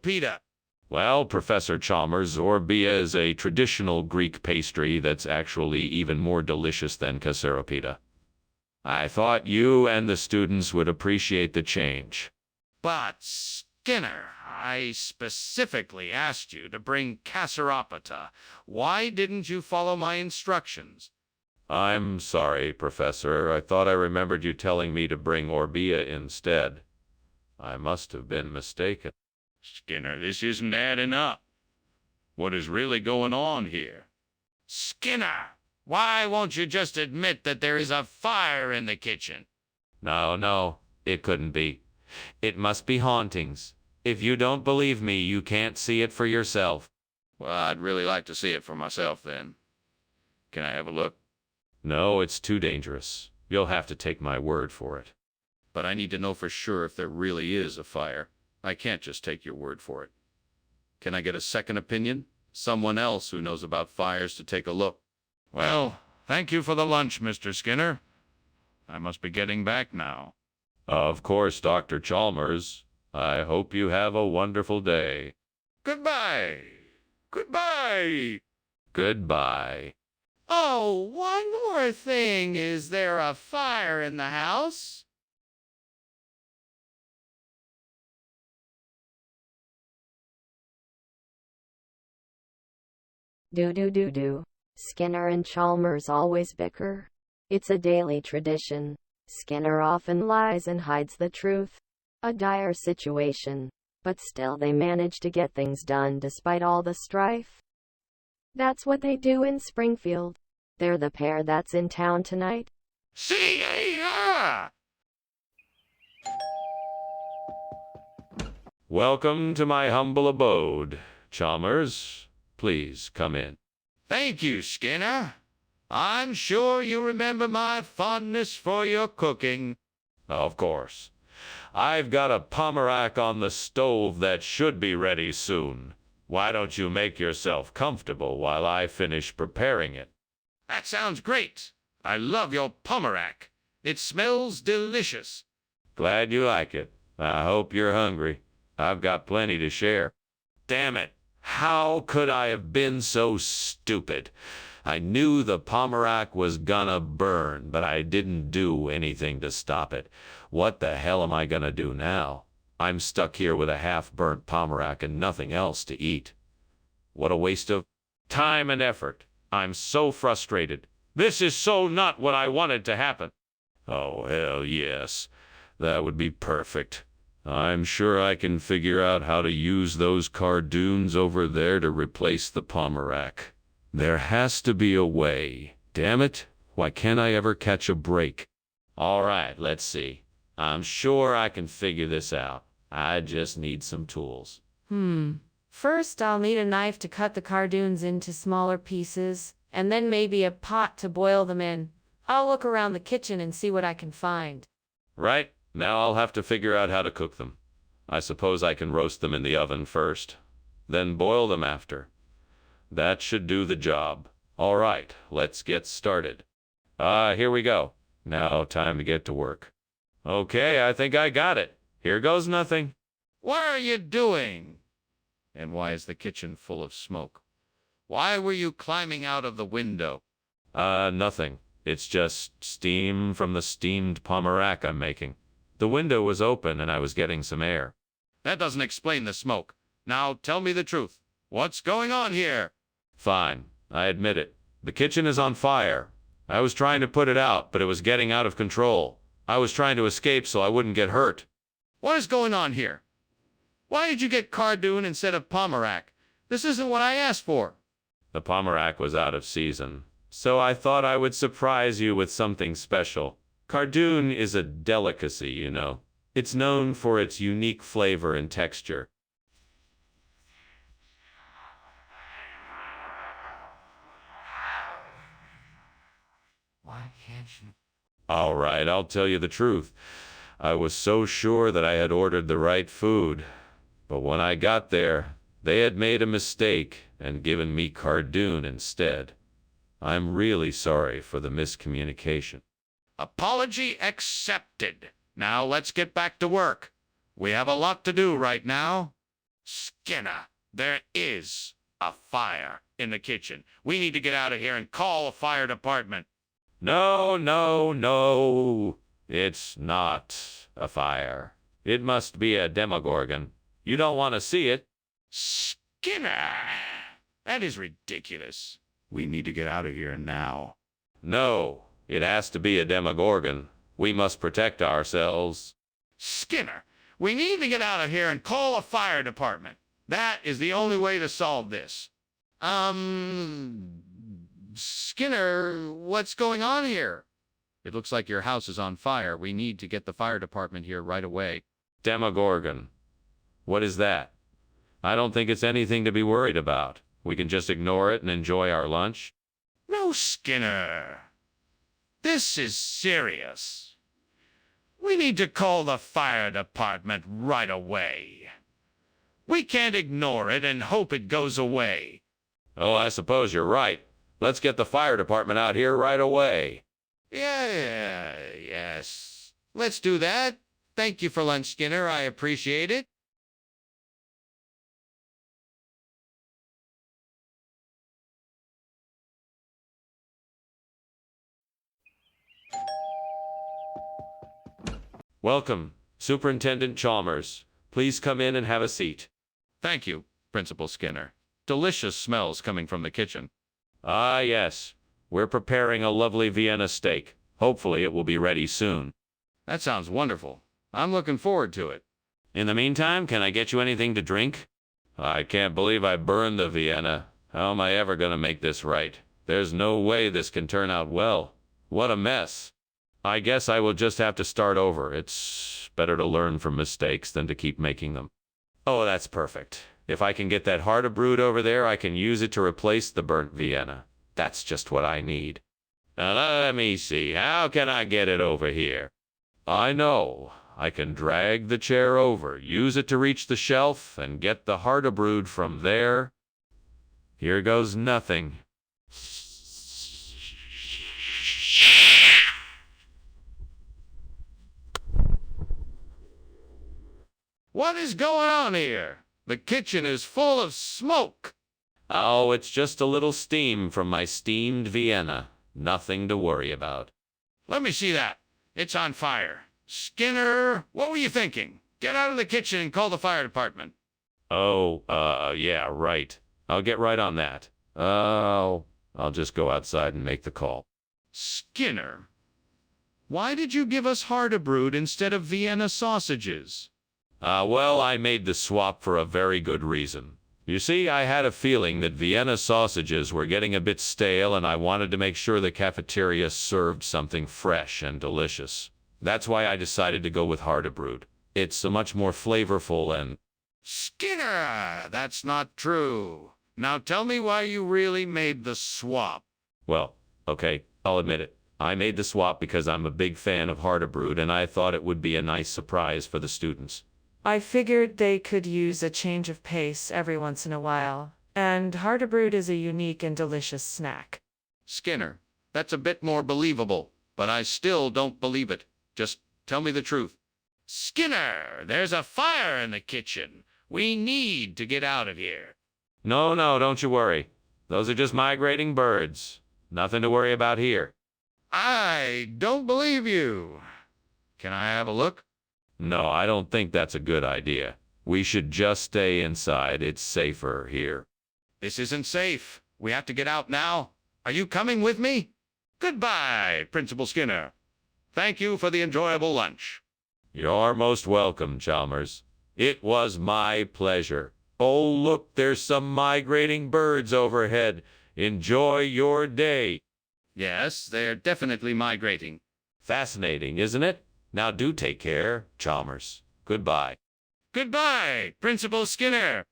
Well, Professor Chalmers, orbea is a traditional Greek pastry that's actually even more delicious than casserole. I thought you and the students would appreciate the change. But, Skinner, I specifically asked you to bring casserole. Why didn't you follow my instructions? I'm sorry, Professor. I thought I remembered you telling me to bring orbea instead. I must have been mistaken. Skinner, this isn't adding up. What is really going on here? Skinner, why won't you just admit that there is a fire in the kitchen? No, it couldn't be. It must be hauntings. If you don't believe me, you can't see it for yourself. Well, I'd really like to see it for myself then. Can I have a look? No, it's too dangerous. You'll have to take my word for it. But I need to know for sure if there really is a fire. I can't just take your word for it. Can I get a second opinion? Someone else who knows about fires to take a look. Well, thank you for the lunch, Mr. Skinner. I must be getting back now. Of course, Dr. Chalmers. I hope you have a wonderful day. Goodbye. Goodbye. Goodbye. Oh, one more thing. Is there a fire in the house? Do. Skinner and Chalmers always bicker. It's a daily tradition. Skinner often lies and hides the truth. A dire situation. But still they manage to get things done despite all the strife. That's what they do in Springfield. They're the pair that's in town tonight. See ya! Welcome to my humble abode. Chalmers, please come in. Thank you, Skinner. I'm sure you remember my fondness for your cooking. Of course. I've got a pomerac on the stove that should be ready soon. Why don't you make yourself comfortable while I finish preparing it? That sounds great. I love your pomerac. It smells delicious. Glad you like it. I hope you're hungry. I've got plenty to share. Damn it. How could I have been so stupid? I knew the pomerac was gonna burn, but I didn't do anything to stop it. What the hell am I gonna do now? I'm stuck here with a half-burnt pomerac and nothing else to eat. What a waste of time and effort. I'm so frustrated. This is so not what I wanted to happen. Oh, hell yes. That would be perfect. I'm sure I can figure out how to use those cardoons over there to replace the pomerac. There has to be a way. Damn it, why can't I ever catch a break? All right, let's see. I'm sure I can figure this out. I just need some tools. First, I'll need a knife to cut the cardoons into smaller pieces, and then maybe a pot to boil them in. I'll look around the kitchen and see what I can find. Right, now I'll have to figure out how to cook them. I suppose I can roast them in the oven first, then boil them after. That should do the job. All right, let's get started. Here we go. Now time to get to work. Okay, I think I got it. Here goes nothing. What are you doing? And why is the kitchen full of smoke? Why were you climbing out of the window? Nothing. It's just steam from the steamed pomerac I'm making. The window was open and I was getting some air. That doesn't explain the smoke. Now tell me the truth. What's going on here? Fine, I admit it. The kitchen is on fire. I was trying to put it out, but it was getting out of control. I was trying to escape so I wouldn't get hurt. What is going on here? Why did you get cardoon instead of pomerac? This isn't what I asked for. The pomerac was out of season, so I thought I would surprise you with something special. Cardoon is a delicacy, you know. It's known for its unique flavor and texture. Why can't you? All right, I'll tell you the truth. I was so sure that I had ordered the right food. But when I got there, they had made a mistake and given me cardoon instead. I'm really sorry for the miscommunication. Apology accepted. Now let's get back to work. We have a lot to do right now. Skinner, there is a fire in the kitchen. We need to get out of here and call a fire department. No. It's not a fire. It must be a demogorgon. You don't want to see it. Skinner, that is ridiculous. We need to get out of here now. No, it has to be a demogorgon. We must protect ourselves. Skinner, We need to get out of here and call a fire department. That is the only way to solve this. Skinner, what's going on here? It looks like your house is on fire. We need to get the fire department here right away. Demogorgon. What is that? I don't think it's anything to be worried about. We can just ignore it and enjoy our lunch. No, Skinner. This is serious. We need to call the fire department right away. We can't ignore it and hope it goes away. Oh, I suppose you're right. Let's get the fire department out here right away. Yes. Let's do that. Thank you for lunch, Skinner. I appreciate it. Welcome, Superintendent Chalmers. Please come in and have a seat. Thank you, Principal Skinner. Delicious smells coming from the kitchen. Ah, yes. We're preparing a lovely Vienna steak. Hopefully it will be ready soon. That sounds wonderful. I'm looking forward to it. In the meantime, can I get you anything to drink? I can't believe I burned the Vienna. How am I ever going to make this right? There's no way this can turn out well. What a mess. I guess I will just have to start over. It's better to learn from mistakes than to keep making them. Oh, that's perfect. If I can get that harder brewed over there, I can use it to replace the burnt Vienna. That's just what I need. Now let me see. How can I get it over here? I know. I can drag the chair over, use it to reach the shelf, and get the harder brewed from there. Here goes nothing. What is going on here? The kitchen is full of smoke. Oh, it's just a little steam from my steamed Vienna. Nothing to worry about. Let me see that. It's on fire. Skinner, what were you thinking? Get out of the kitchen and call the fire department. Oh, yeah, right. I'll get right on that. I'll just go outside and make the call. Skinner, why did you give us harder brewed instead of Vienna sausages? Well, I made the swap for a very good reason. You see, I had a feeling that Vienna sausages were getting a bit stale, and I wanted to make sure the cafeteria served something fresh and delicious. That's why I decided to go with harder brewed. It's much more flavorful and... Skinner, that's not true. Now tell me why you really made the swap. Well, okay, I'll admit it. I made the swap because I'm a big fan of harder brewed, and I thought it would be a nice surprise for the students. I figured they could use a change of pace every once in a while, and harder brewed is a unique and delicious snack. Skinner, that's a bit more believable, but I still don't believe it. Just tell me the truth. Skinner, there's a fire in the kitchen. We need to get out of here. No, don't you worry. Those are just migrating birds. Nothing to worry about here. I don't believe you. Can I have a look? No, I don't think that's a good idea. We should just stay inside. It's safer here. This isn't safe. We have to get out now. Are you coming with me? Goodbye, Principal Skinner. Thank you for the enjoyable lunch. You're most welcome, Chalmers. It was my pleasure. Oh, look, there's some migrating birds overhead. Enjoy your day. Yes, they're definitely migrating. Fascinating, isn't it? Now do take care, Chalmers. Goodbye. Goodbye, Principal Skinner.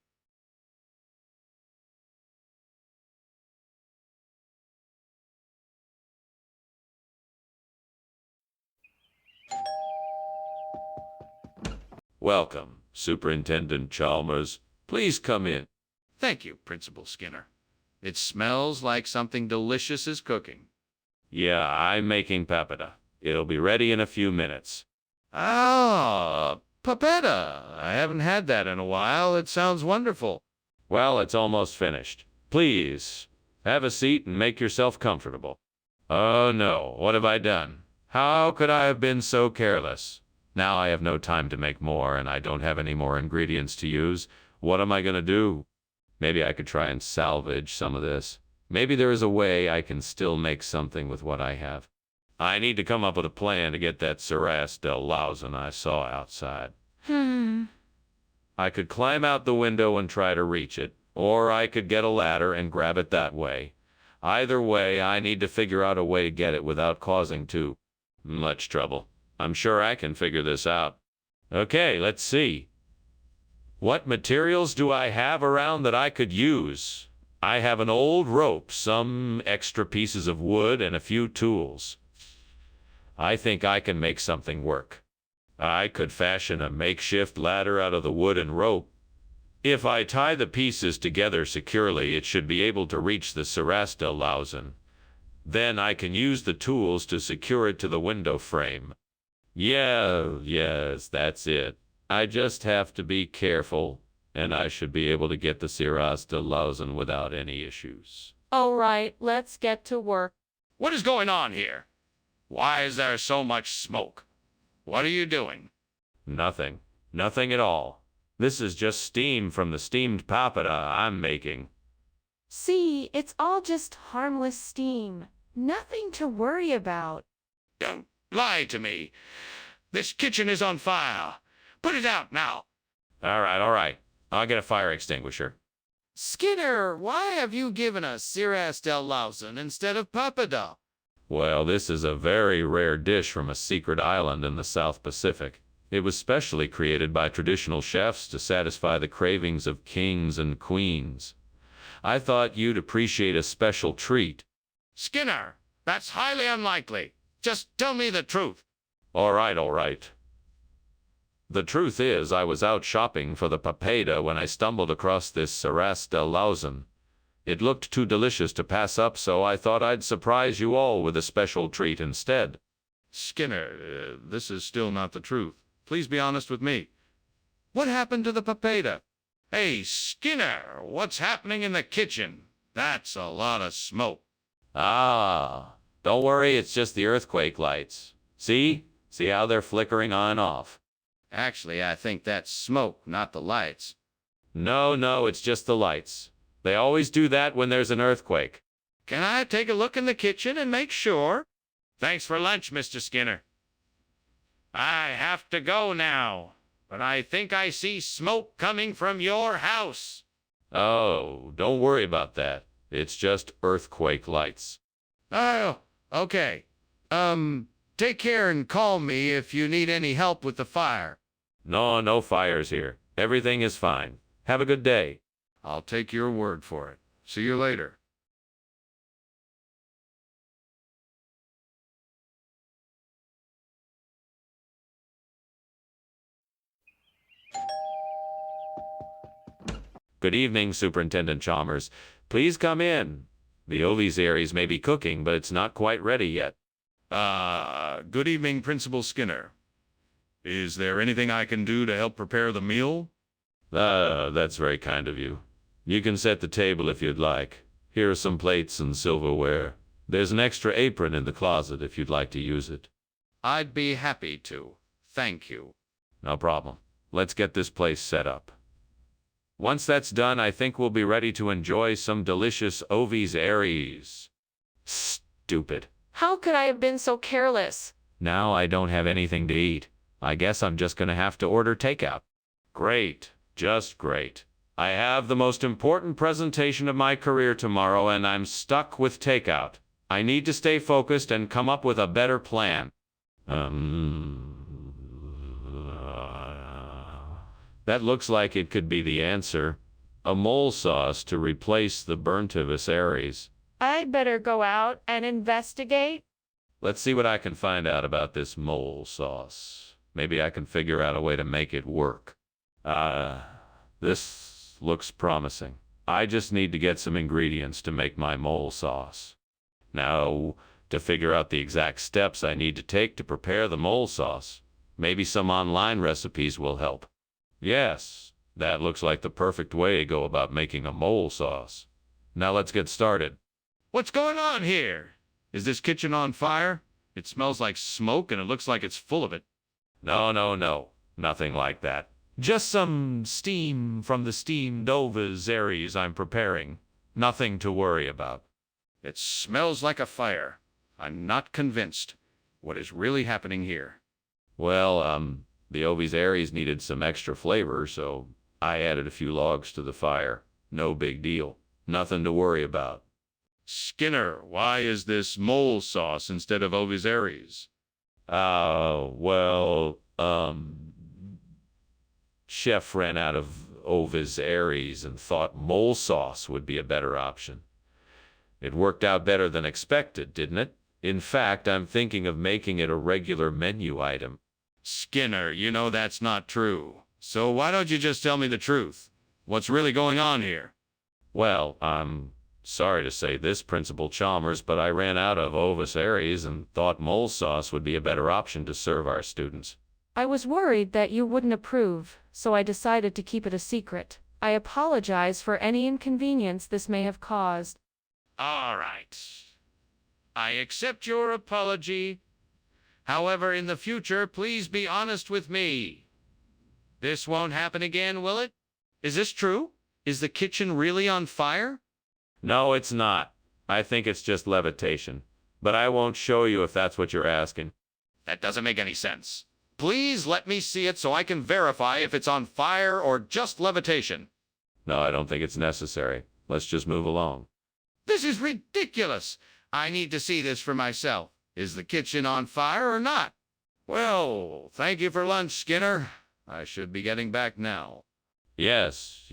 Welcome, Superintendent Chalmers. Please come in. Thank you, Principal Skinner. It smells like something delicious is cooking. Yeah, I'm making papeda. It'll be ready in a few minutes. Ah, papeda. I haven't had that in a while. It sounds wonderful. Well, it's almost finished. Please, have a seat and make yourself comfortable. Oh no, what have I done? How could I have been so careless? Now I have no time to make more, and I don't have any more ingredients to use. What am I going to do? Maybe I could try and salvage some of this. Maybe there is a way I can still make something with what I have. I need to come up with a plan to get that Ceras del Lausen I saw outside. I could climb out the window and try to reach it, or I could get a ladder and grab it that way. Either way, I need to figure out a way to get it without causing too much trouble. I'm sure I can figure this out. Okay, let's see. What materials do I have around that I could use? I have an old rope, some extra pieces of wood, and a few tools. I think I can make something work. I could fashion a makeshift ladder out of the wood and rope. If I tie the pieces together securely, it should be able to reach the Sarastelausen. Then I can use the tools to secure it to the window frame. Yes, that's it. I just have to be careful, and I should be able to get the Sarastelausen without any issues. All right, let's get to work. What is going on here? Why is there so much smoke? What are you doing? Nothing. Nothing at all. This is just steam from the steamed papada I'm making. See, it's all just harmless steam. Nothing to worry about. Don't lie to me. This kitchen is on fire. Put it out now. All right. I'll get a fire extinguisher. Skinner, why have you given us Sarastelausen instead of papada? Well, this is a very rare dish from a secret island in the South Pacific. It was specially created by traditional chefs to satisfy the cravings of kings and queens. I thought you'd appreciate a special treat. Skinner, that's highly unlikely. Just tell me the truth. All right. The truth is, I was out shopping for the papada when I stumbled across this Sarastelausen. It looked too delicious to pass up, so I thought I'd surprise you all with a special treat instead. Skinner, this is still not the truth. Please be honest with me. What happened to the papada? Hey, Skinner, what's happening in the kitchen? That's a lot of smoke. Don't worry, it's just the earthquake lights. See how they're flickering on and off? Actually, I think that's smoke, not the lights. No, it's just the lights. They always do that when there's an earthquake. Can I take a look in the kitchen and make sure? Thanks for lunch, Mr. Skinner. I have to go now, but I think I see smoke coming from your house. Oh, don't worry about that. It's just earthquake lights. Oh, okay. Take care and call me if you need any help with the fire. No fires here. Everything is fine. Have a good day. I'll take your word for it. See you later. Good evening, Superintendent Chalmers. Please come in. The ovisaries may be cooking, but it's not quite ready yet. Good evening, Principal Skinner. Is there anything I can do to help prepare the meal? That's very kind of you. You can set the table if you'd like. Here are some plates and silverware. There's an extra apron in the closet if you'd like to use it. I'd be happy to. Thank you. No problem. Let's get this place set up. Once that's done, I think we'll be ready to enjoy some delicious ovies aries. Stupid. How could I have been so careless? Now I don't have anything to eat. I guess I'm just gonna have to order takeout. Great. Just great. I have the most important presentation of my career tomorrow, and I'm stuck with takeout. I need to stay focused and come up with a better plan. That looks like it could be the answer. A mole sauce to replace the burnt aries. I'd better go out and investigate. Let's see what I can find out about this mole sauce. Maybe I can figure out a way to make it work. This looks promising. I just need to get some ingredients to make my mole sauce. Now, to figure out the exact steps I need to take to prepare the mole sauce, maybe some online recipes will help. Yes, that looks like the perfect way to go about making a mole sauce. Now let's get started. What's going on here? Is this kitchen on fire? It smells like smoke and it looks like it's full of it. No. Nothing like that. Just some steam from the steamed ovisaries I'm preparing. Nothing to worry about. It smells like a fire. I'm not convinced. What is really happening here? Well, the ovisaries needed some extra flavor, so I added a few logs to the fire. No big deal. Nothing to worry about. Skinner, why is this mole sauce instead of Ovis Aries? Well, Chef ran out of Ovis Aries and thought mole sauce would be a better option. It worked out better than expected, didn't it? In fact, I'm thinking of making it a regular menu item. Skinner, you know that's not true. So why don't you just tell me the truth? What's really going on here? Well, I'm sorry to say this, Principal Chalmers, but I ran out of Ovis Aries and thought mole sauce would be a better option to serve our students. I was worried that you wouldn't approve, so I decided to keep it a secret. I apologize for any inconvenience this may have caused. All right. I accept your apology. However, in the future, please be honest with me. This won't happen again, will it? Is this true? Is the kitchen really on fire? No, it's not. I think it's just levitation. But I won't show you if that's what you're asking. That doesn't make any sense. Please let me see it so I can verify if it's on fire or just levitation. No, I don't think it's necessary. Let's just move along. This is ridiculous. I need to see this for myself. Is the kitchen on fire or not? Well, thank you for lunch, Skinner. I should be getting back now. Yes,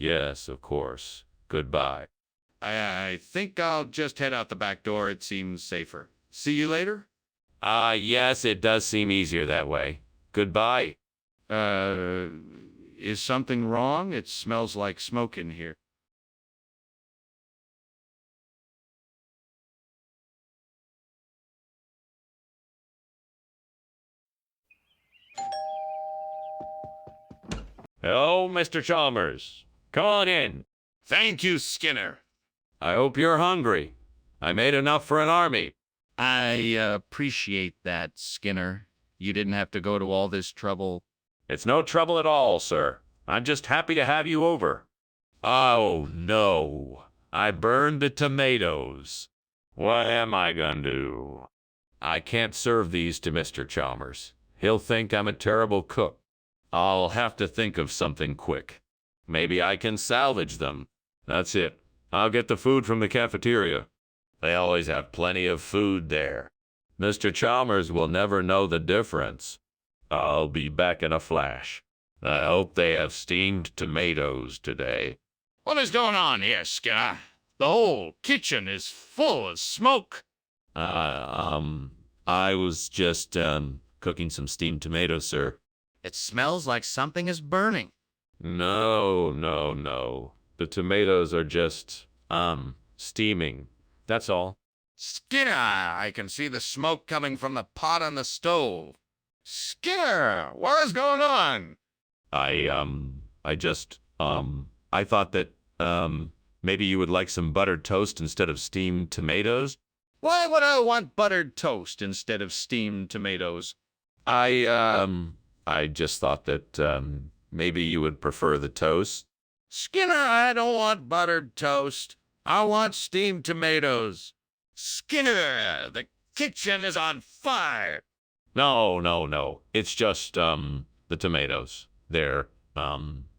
of course. Goodbye. I think I'll just head out the back door. It seems safer. See you later? Yes, it does seem easier that way. Goodbye. Is something wrong? It smells like smoke in here. Hello, Mr. Chalmers. Come on in. Thank you, Skinner. I hope you're hungry. I made enough for an army. I appreciate that, Skinner. You didn't have to go to all this trouble. It's no trouble at all, sir. I'm just happy to have you over. Oh, no. I burned the tomatoes. What am I gonna do? I can't serve these to Mr. Chalmers. He'll think I'm a terrible cook. I'll have to think of something quick. Maybe I can salvage them. That's it. I'll get the food from the cafeteria. They always have plenty of food there. Mr. Chalmers will never know the difference. I'll be back in a flash. I hope they have steamed tomatoes today. What is going on here, Skinner? The whole kitchen is full of smoke. I was just, cooking some steamed tomatoes, sir. It smells like something is burning. No. The tomatoes are just, steaming. That's all. Skinner, I can see the smoke coming from the pot on the stove. Skinner, what is going on? I thought that, maybe you would like some buttered toast instead of steamed tomatoes? Why would I want buttered toast instead of steamed tomatoes? I just thought that, maybe you would prefer the toast. Skinner, I don't want buttered toast. I want steamed tomatoes. Skinner, the kitchen is on fire. No. It's just, the tomatoes. They're,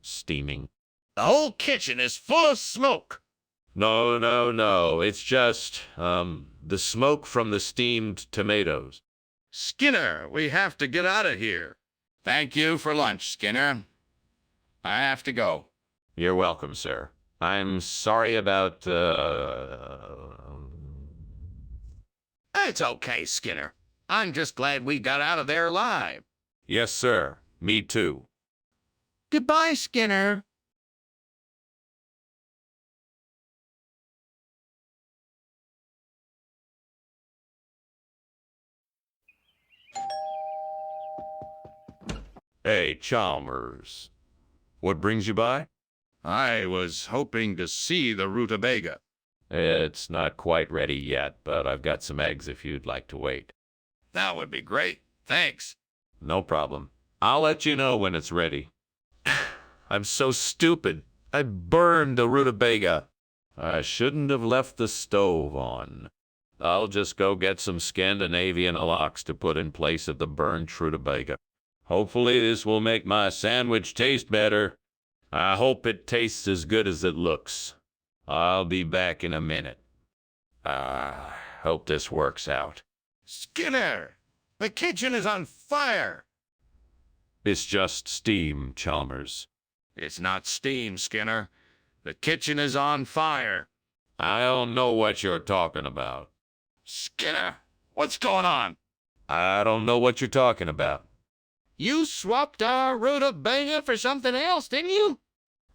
steaming. The whole kitchen is full of smoke. No. It's just, the smoke from the steamed tomatoes. Skinner, we have to get out of here. Thank you for lunch, Skinner. I have to go. You're welcome, sir. I'm sorry about, It's okay, Skinner. I'm just glad we got out of there alive. Yes, sir. Me too. Goodbye, Skinner. Hey, Chalmers. What brings you by? I was hoping to see the rutabaga. It's not quite ready yet, but I've got some eggs if you'd like to wait. That would be great. Thanks. No problem. I'll let you know when it's ready. I'm so stupid. I burned the rutabaga. I shouldn't have left the stove on. I'll just go get some Scandinavian lox to put in place of the burned rutabaga. Hopefully this will make my sandwich taste better. I hope it tastes as good as it looks. I'll be back in a minute. Hope this works out. Skinner, the kitchen is on fire. It's just steam, Chalmers. It's not steam, Skinner. The kitchen is on fire. I don't know what you're talking about. Skinner, what's going on? I don't know what you're talking about. You swapped our rutabaga for something else, didn't you?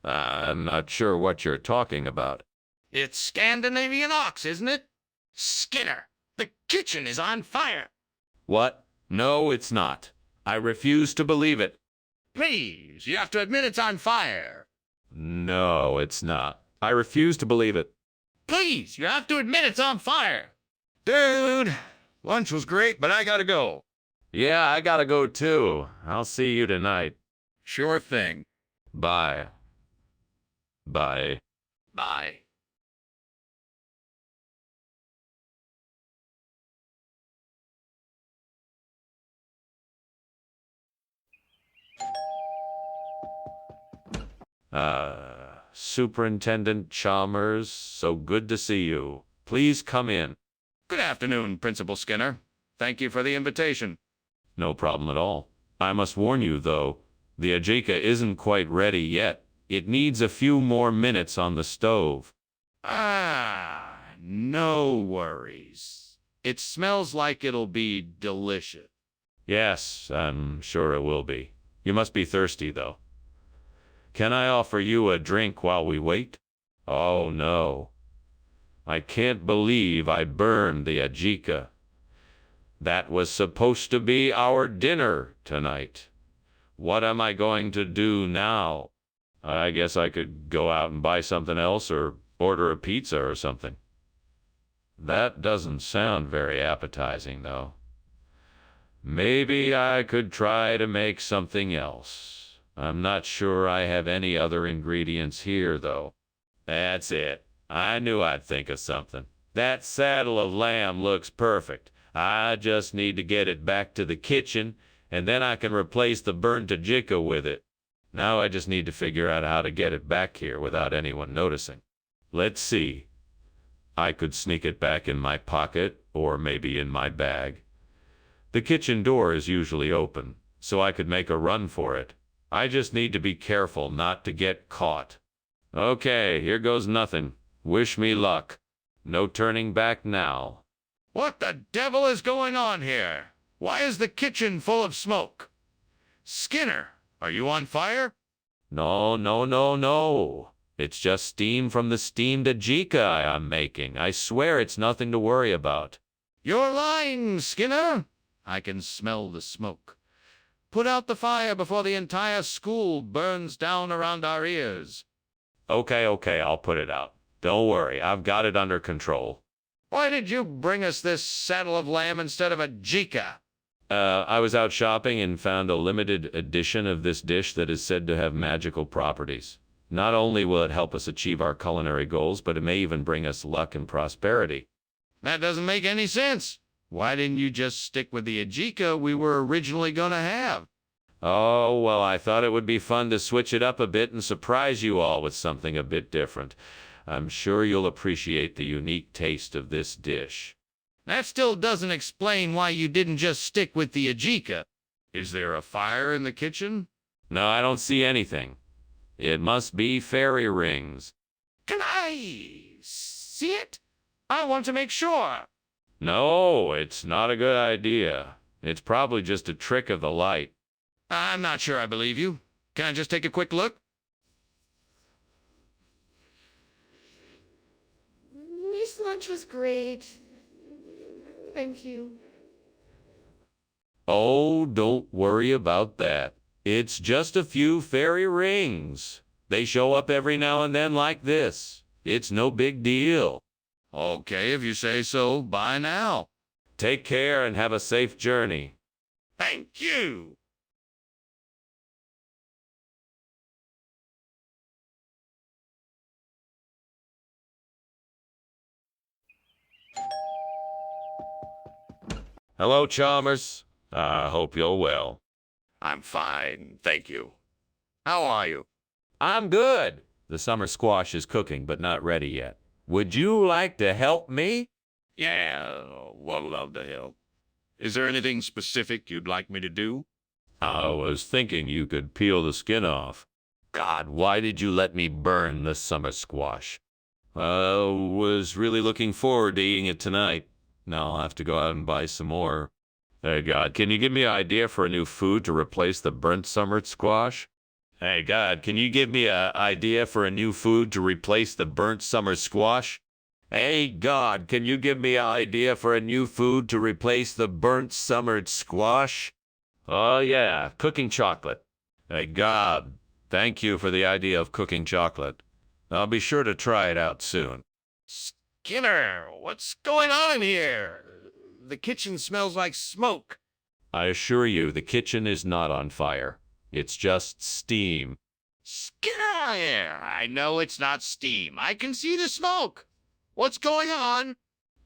I'm not sure what you're talking about. It's Scandinavian ox, isn't it? Skinner, the kitchen is on fire. What? No, it's not. I refuse to believe it. Please, you have to admit it's on fire. No, it's not. I refuse to believe it. Please, you have to admit it's on fire. Dude, lunch was great, but I gotta go. Yeah, I gotta go too. I'll see you tonight. Sure thing. Bye. Bye. Bye. Superintendent Chalmers, so good to see you. Please come in. Good afternoon, Principal Skinner. Thank you for the invitation. No problem at all. I must warn you, though, the ajika isn't quite ready yet. It needs a few more minutes on the stove. No worries. It smells like it'll be delicious. Yes, I'm sure it will be. You must be thirsty, though. Can I offer you a drink while we wait? Oh, no. I can't believe I burned the ajika. That was supposed to be our dinner tonight. What am I going to do now? I guess I could go out and buy something else or order a pizza or something. That doesn't sound very appetizing, though. Maybe I could try to make something else. I'm not sure I have any other ingredients here, though. That's it. I knew I'd think of something. That saddle of lamb looks perfect. I just need to get it back to the kitchen, and then I can replace the burnt ajika with it. Now I just need to figure out how to get it back here without anyone noticing. Let's see. I could sneak it back in my pocket, or maybe in my bag. The kitchen door is usually open, so I could make a run for it. I just need to be careful not to get caught. Okay, here goes nothing. Wish me luck. No turning back now. What the devil is going on here? Why is the kitchen full of smoke? Skinner, are you on fire? No, no, no, no. It's just steam from the steamed ajika I'm making. I swear it's nothing to worry about. You're lying, Skinner. I can smell the smoke. Put out the fire before the entire school burns down around our ears. Okay, I'll put it out. Don't worry, I've got it under control. Why did you bring us this saddle of lamb instead of ajika? I was out shopping and found a limited edition of this dish that is said to have magical properties. Not only will it help us achieve our culinary goals, but it may even bring us luck and prosperity. That doesn't make any sense. Why didn't you just stick with the ajika we were originally going to have? Oh, well, I thought it would be fun to switch it up a bit and surprise you all with something a bit different. I'm sure you'll appreciate the unique taste of this dish. That still doesn't explain why you didn't just stick with the ajika. Is there a fire in the kitchen? No, I don't see anything. It must be fairy rings. Can I see it? I want to make sure. No, it's not a good idea. It's probably just a trick of the light. I'm not sure I believe you. Can I just take a quick look? This lunch was great. Thank you. Oh, don't worry about that. It's just a few fairy rings. They show up every now and then like this. It's no big deal. Okay, if you say so. Bye now. Take care and have a safe journey. Thank you. Hello, Chalmers. I hope you're well. I'm fine, thank you. How are you? I'm good. The summer squash is cooking, but not ready yet. Would you like to help me? Yeah, would love to help. Is there anything specific you'd like me to do? I was thinking you could peel the skin off. God, why did you let me burn the summer squash? I was really looking forward to eating it tonight. Now I'll have to go out and buy some more. Hey, God, can you give me an idea for a new food to replace the burnt summer squash? Hey, God, can you give me an idea for a new food to replace the burnt summer squash? Hey, God, can you give me an idea for a new food to replace the burnt summer squash? Oh, yeah, cooking chocolate. Hey, God, thank you for the idea of cooking chocolate. I'll be sure to try it out soon. Skinner, what's going on here? The kitchen smells like smoke. I assure you, the kitchen is not on fire. It's just steam. Skinner, I know it's not steam. I can see the smoke. What's going on?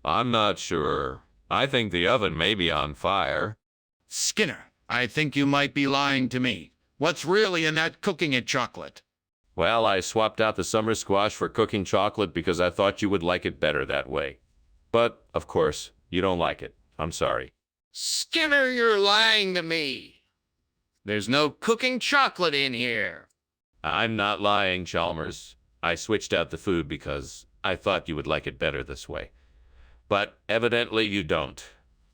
I'm not sure. I think the oven may be on fire. Skinner, I think you might be lying to me. What's really in that cooking it chocolate? Well, I swapped out the summer squash for cooking chocolate because I thought you would like it better that way. But, of course, you don't like it. I'm sorry. Skinner, you're lying to me. There's no cooking chocolate in here. I'm not lying, Chalmers. I switched out the food because I thought you would like it better this way. But evidently you don't.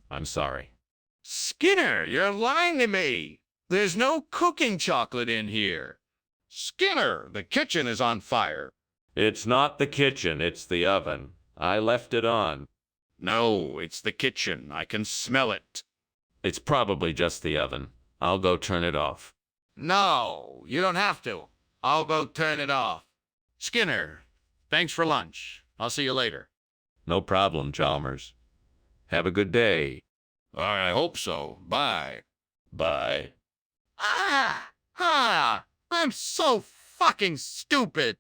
I'm sorry. Skinner, you're lying to me. There's no cooking chocolate in here. Skinner, the kitchen is on fire. It's not the kitchen, it's the oven. I left it on. No, it's the kitchen. I can smell it. It's probably just the oven. I'll go turn it off. No, you don't have to. I'll go turn it off. Skinner, thanks for lunch. I'll see you later. No problem, Chalmers. Have a good day. I hope so. Bye. Bye. I'm so fucking stupid.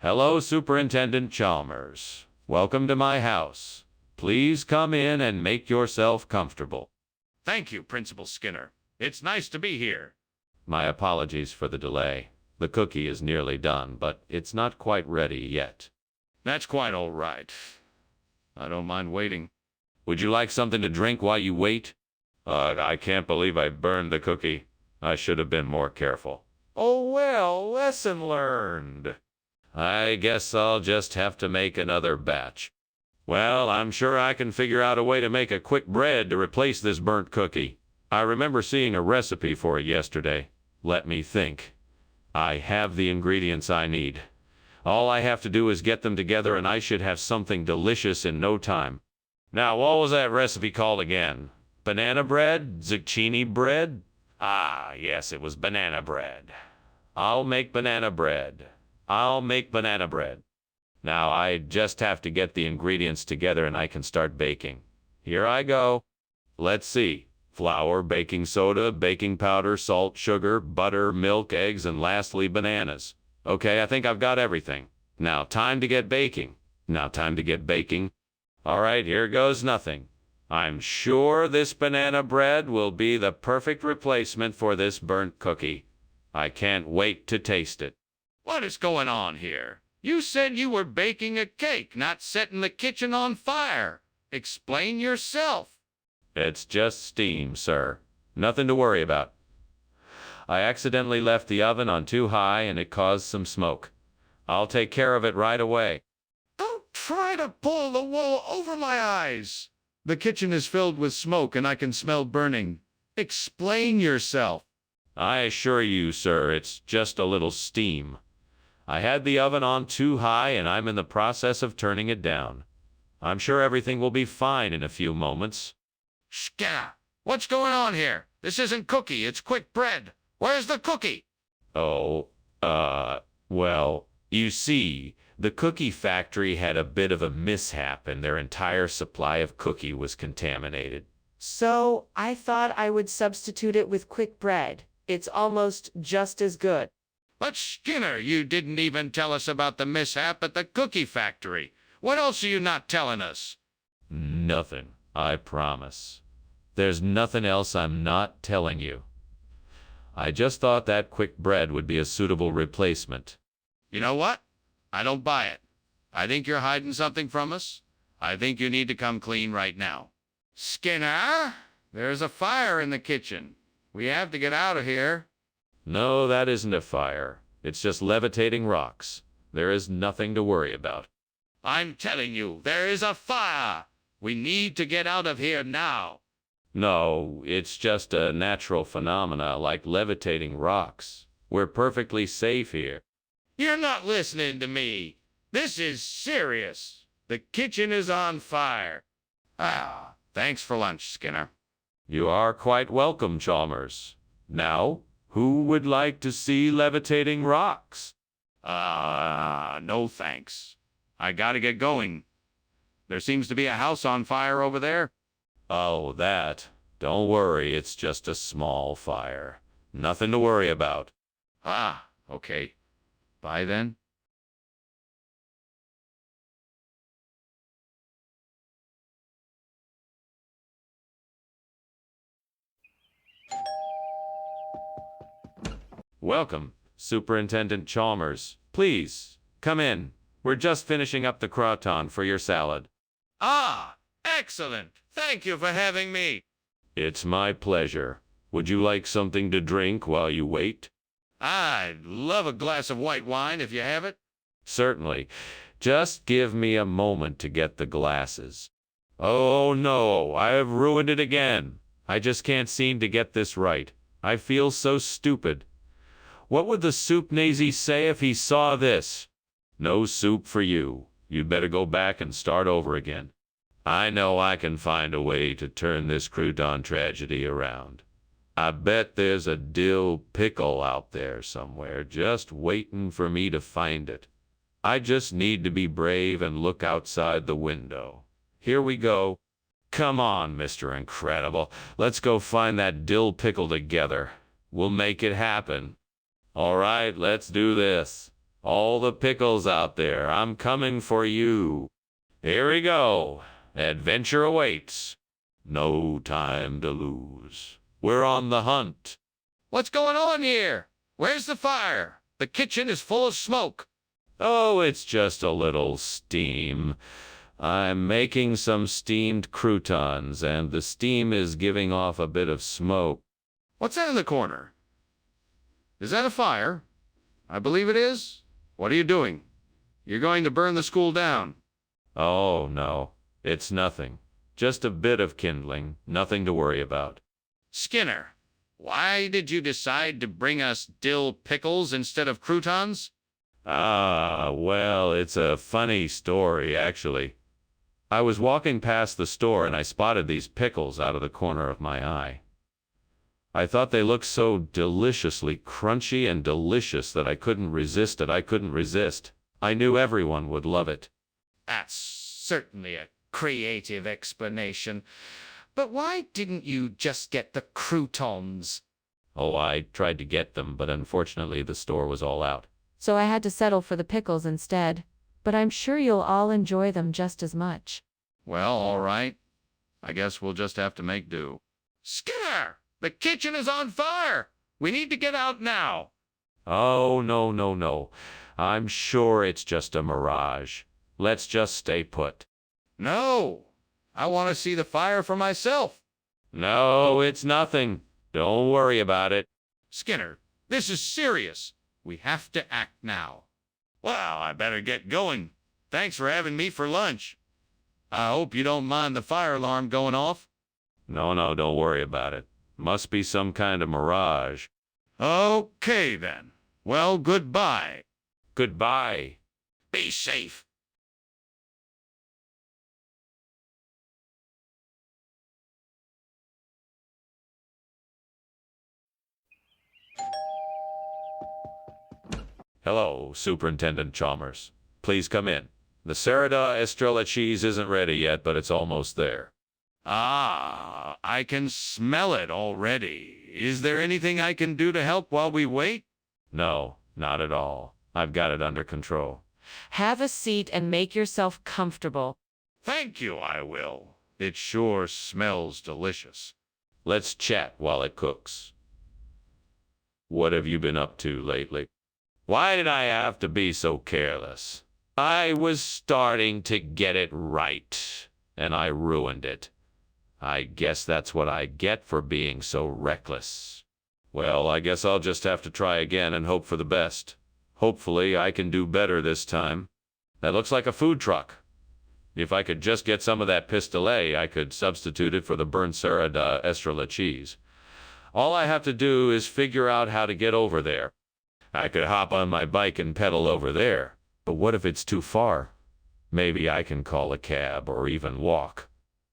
Hello, Superintendent Chalmers. Welcome to my house. Please come in and make yourself comfortable. Thank you, Principal Skinner. It's nice to be here. My apologies for the delay. The cookie is nearly done, but it's not quite ready yet. That's quite all right. I don't mind waiting. Would you like something to drink while you wait? I can't believe I burned the cookie. I should have been more careful. Oh well, lesson learned. I guess I'll just have to make another batch. Well, I'm sure I can figure out a way to make a quick bread to replace this burnt cookie. I remember seeing a recipe for it yesterday. Let me think. I have the ingredients I need. All I have to do is get them together and I should have something delicious in no time. Now, what was that recipe called again? Banana bread? Zucchini bread? Ah, yes, it was banana bread. I'll make banana bread. I'll make banana bread. Now, I just have to get the ingredients together and I can start baking. Here I go. Let's see. Flour, baking soda, baking powder, salt, sugar, butter, milk, eggs, and lastly, bananas. Okay, I think I've got everything. Now, time to get baking. All right, here goes nothing. I'm sure this banana bread will be the perfect replacement for this burnt cookie. I can't wait to taste it. What is going on here? You said you were baking a cake, not setting the kitchen on fire. Explain yourself. It's just steam, sir. Nothing to worry about. I accidentally left the oven on too high and it caused some smoke. I'll take care of it right away. Don't try to pull the wool over my eyes. The kitchen is filled with smoke and I can smell burning. Explain yourself. I assure you, sir, it's just a little steam. I had the oven on too high and I'm in the process of turning it down. I'm sure everything will be fine in a few moments. Skinner, what's going on here? This isn't cookie, it's quick bread. Where's the cookie? Oh, well, you see, the cookie factory had a bit of a mishap and their entire supply of cookie was contaminated. So I thought I would substitute it with quick bread. It's almost just as good. But Skinner, you didn't even tell us about the mishap at the cookie factory. What else are you not telling us? Nothing, I promise. There's nothing else I'm not telling you. I just thought that quick bread would be a suitable replacement. You know what? I don't buy it. I think you're hiding something from us. I think you need to come clean right now. Skinner, there's a fire in the kitchen. We have to get out of here. No, that isn't a fire. It's just levitating rocks. There is nothing to worry about. I'm telling you, there is a fire. We need to get out of here now. No, it's just a natural phenomena like levitating rocks. We're perfectly safe here. You're not listening to me. This is serious. The kitchen is on fire. Ah, thanks for lunch, Skinner. You are quite welcome, Chalmers. Now, who would like to see levitating rocks? No thanks. I gotta get going. There seems to be a house on fire over there. Oh, that. Don't worry, it's just a small fire. Nothing to worry about. Ah, okay. Bye then. Welcome, Superintendent Chalmers. Please, come in. We're just finishing up the crouton for your salad. Ah, excellent. Thank you for having me. It's my pleasure. Would you like something to drink while you wait? I'd love a glass of white wine if you have it. Certainly. Just give me a moment to get the glasses. Oh no, I have ruined it again. I just can't seem to get this right. I feel so stupid. What would the soup nazi say if he saw this? No soup for you. You'd better go back and start over again. I know I can find a way to turn this crouton tragedy around. I bet there's a dill pickle out there somewhere just waiting for me to find it. I just need to be brave and look outside the window. Here we go. Come on, Mr. Incredible. Let's go find that dill pickle together. We'll make it happen. All right, let's do this. All the pickles out there, I'm coming for you. Here we go. Adventure awaits. No time to lose. We're on the hunt. What's going on here? Where's the fire? The kitchen is full of smoke. Oh, it's just a little steam. I'm making some steamed croutons, and the steam is giving off a bit of smoke. What's that in the corner? Is that a fire? I believe it is. What are you doing? You're going to burn the school down. Oh, no. It's nothing. Just a bit of kindling. Nothing to worry about. Skinner, why did you decide to bring us dill pickles instead of croutons? Ah, well, it's a funny story, actually. I was walking past the store and I spotted these pickles out of the corner of my eye. I thought they looked so deliciously crunchy and delicious that I couldn't resist it. I couldn't resist. I knew everyone would love it. That's certainly a creative explanation. But why didn't you just get the croutons? Oh, I tried to get them, but unfortunately the store was all out. So I had to settle for the pickles instead. But I'm sure you'll all enjoy them just as much. Well, all right. I guess we'll just have to make do. Skinner! The kitchen is on fire! We need to get out now. Oh, no, no, no. I'm sure it's just a mirage. Let's just stay put. No! I want to see the fire for myself. No, it's nothing. Don't worry about it. Skinner, this is serious. We have to act now. Well, I better get going. Thanks for having me for lunch. I hope you don't mind the fire alarm going off. No, no, don't worry about it. Must be some kind of mirage. Okay, then. Well, goodbye. Goodbye. Be safe. Hello, Superintendent Chalmers. Please come in. The Serrada Estrella cheese isn't ready yet, but it's almost there. Ah, I can smell it already. Is there anything I can do to help while we wait? No, Not at all. I've got it under control. Have a seat and make yourself comfortable. Thank you, I will. It sure smells delicious. Let's chat while it cooks. What have you been up to lately? Why did I have to be so careless? I was starting to get it right, and I ruined it. I guess that's what I get for being so reckless. Well, I guess I'll just have to try again and hope for the best. Hopefully, I can do better this time. That looks like a food truck. If I could just get some of that pistolet, I could substitute it for the burnt Serra da Estrella cheese. All I have to do is figure out how to get over there. I could hop on my bike and pedal over there. But what if it's too far? Maybe I can call a cab or even walk.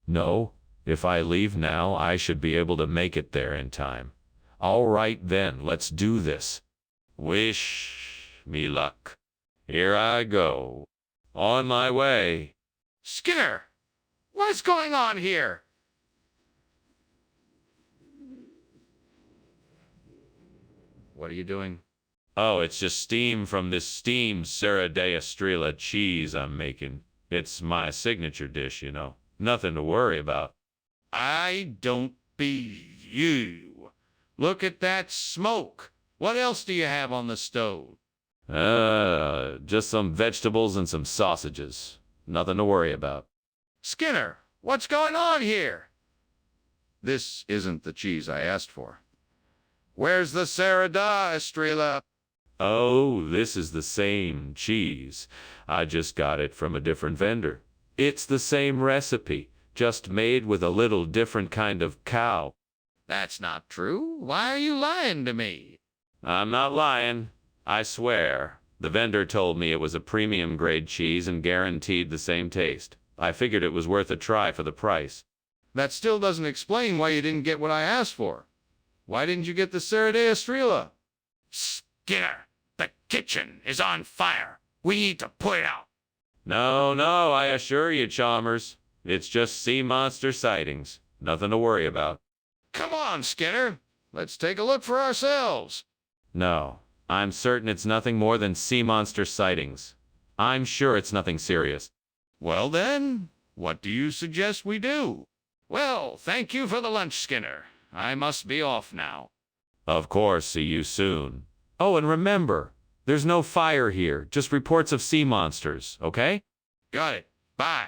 No, if I leave now, I should be able to make it there in time. All right then, let's do this. Wish me luck. Here I go. On my way. Skinner, what's going on here? What are you doing? Oh, it's just steam from this steamed Serra da Estrella cheese I'm making. It's my signature dish, you know. Nothing to worry about. I don't believe you. Look at that smoke. What else do you have on the stove? Just some vegetables and some sausages. Nothing to worry about. Skinner, what's going on here? This isn't the cheese I asked for. Where's the Serra da Estrella? Oh, this is the same cheese. I just got it from a different vendor. It's the same recipe, just made with a little different kind of cow. That's not true. Why are you lying to me? I'm not lying. I swear. The vendor told me it was a premium grade cheese and guaranteed the same taste. I figured it was worth a try for the price. That still doesn't explain why you didn't get what I asked for. Why didn't you get the Serra da Estrella? Skinner, the kitchen is on fire. We need to put it out. No, I assure you, Chalmers. It's just sea monster sightings. Nothing to worry about. Come on, Skinner. Let's take a look for ourselves. No, I'm certain it's nothing more than sea monster sightings. I'm sure it's nothing serious. Well then, what do you suggest we do? Well, thank you for the lunch, Skinner. I must be off now. Of course, see you soon. Oh, and remember, there's no fire here, just reports of sea monsters, okay? Got it. Bye.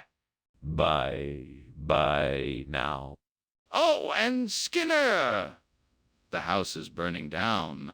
Bye now. Oh, and Skinner! The house is burning down.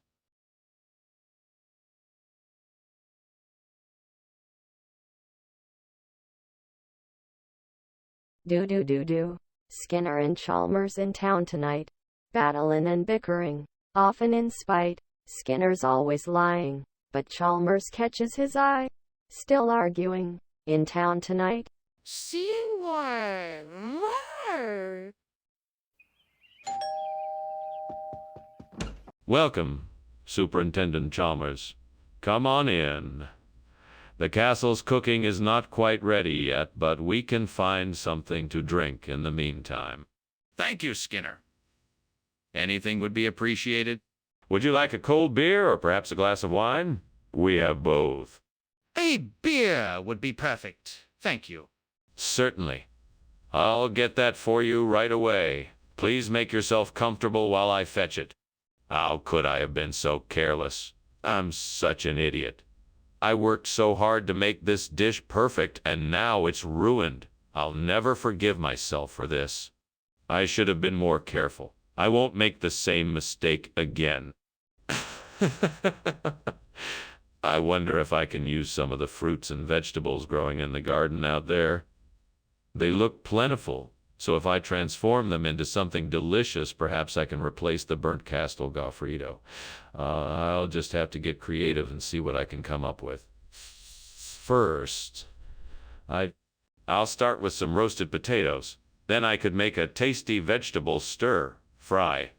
Do. Skinner and Chalmers in town tonight. Battling and bickering, often in spite. Skinner's always lying, but Chalmers catches his eye. Still arguing. In town tonight. Scene one. More. Welcome, Superintendent Chalmers. Come on in. The castle's cooking is not quite ready yet, but we can find something to drink in the meantime. Thank you, Skinner. Anything would be appreciated. Would you like a cold beer or perhaps a glass of wine? We have both. A beer would be perfect. Thank you. Certainly. I'll get that for you right away. Please make yourself comfortable while I fetch it. How could I have been so careless? I'm such an idiot. I worked so hard to make this dish perfect, and now it's ruined. I'll never forgive myself for this. I should have been more careful. I won't make the same mistake again. I wonder if I can use some of the fruits and vegetables growing in the garden out there. They look plentiful, so if I transform them into something delicious, perhaps I can replace the burnt castle Goffredo. I'll just have to get creative and see what I can come up with. First, I'll start with some roasted potatoes. Then I could make a tasty vegetable stir-fry.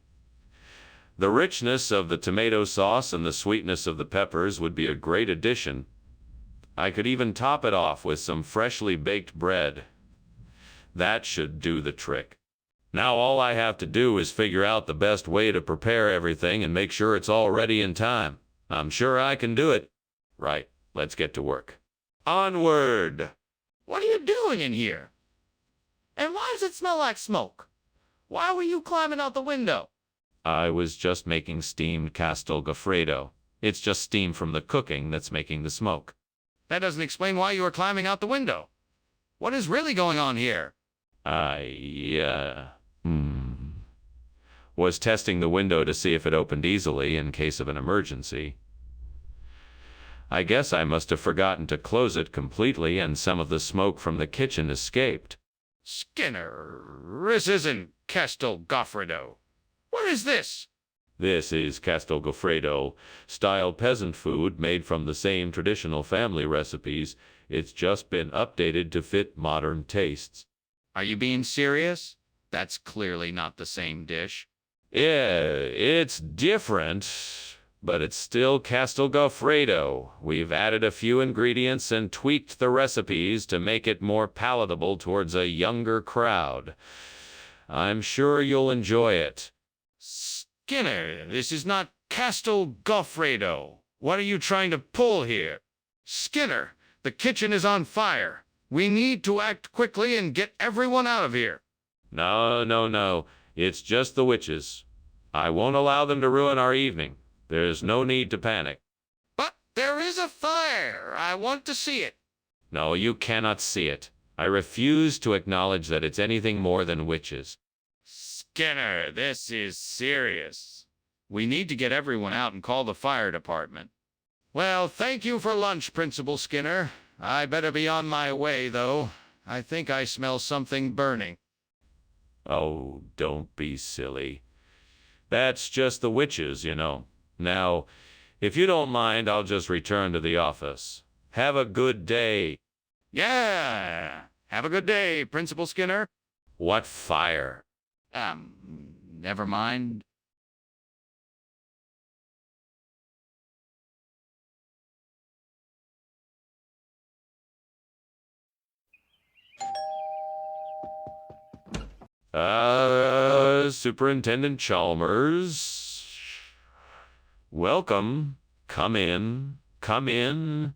The richness of the tomato sauce and the sweetness of the peppers would be a great addition. I could even top it off with some freshly baked bread. That should do the trick. Now all I have to do is figure out the best way to prepare everything and make sure it's all ready in time. I'm sure I can do it. Right, let's get to work. Onward! What are you doing in here? And why does it smell like smoke? Why were you climbing out the window? I was just making steamed castel gofredo. It's just steam from the cooking that's making the smoke. That doesn't explain why you were climbing out the window. What is really going on here? Was testing the window to see if it opened easily in case of an emergency. I guess I must have forgotten to close it completely and some of the smoke from the kitchen escaped. Skinner, this isn't Castel Goffredo. What is this? This is castel gofredo, style peasant food made from the same traditional family recipes. It's just been updated to fit modern tastes. Are you being serious? That's clearly not the same dish. Yeah, it's different, but it's still castel gofredo. We've added a few ingredients and tweaked the recipes to make it more palatable towards a younger crowd. I'm sure you'll enjoy it. Skinner, this is not Castel Goffredo. What are you trying to pull here? Skinner, the kitchen is on fire. We need to act quickly and get everyone out of here. No. It's just the witches. I won't allow them to ruin our evening. There's no need to panic. But there is a fire. I want to see it. No, you cannot see it. I refuse to acknowledge that it's anything more than witches. Skinner, this is serious. We need to get everyone out and call the fire department. Well, thank you for lunch, Principal Skinner. I better be on my way, though. I think I smell something burning. Oh, don't be silly. That's just the witches, you know. Now, if you don't mind, I'll just return to the office. Have a good day. Yeah. Have a good day, Principal Skinner. What fire? Never mind. Superintendent Chalmers. Welcome. Come in. Come in.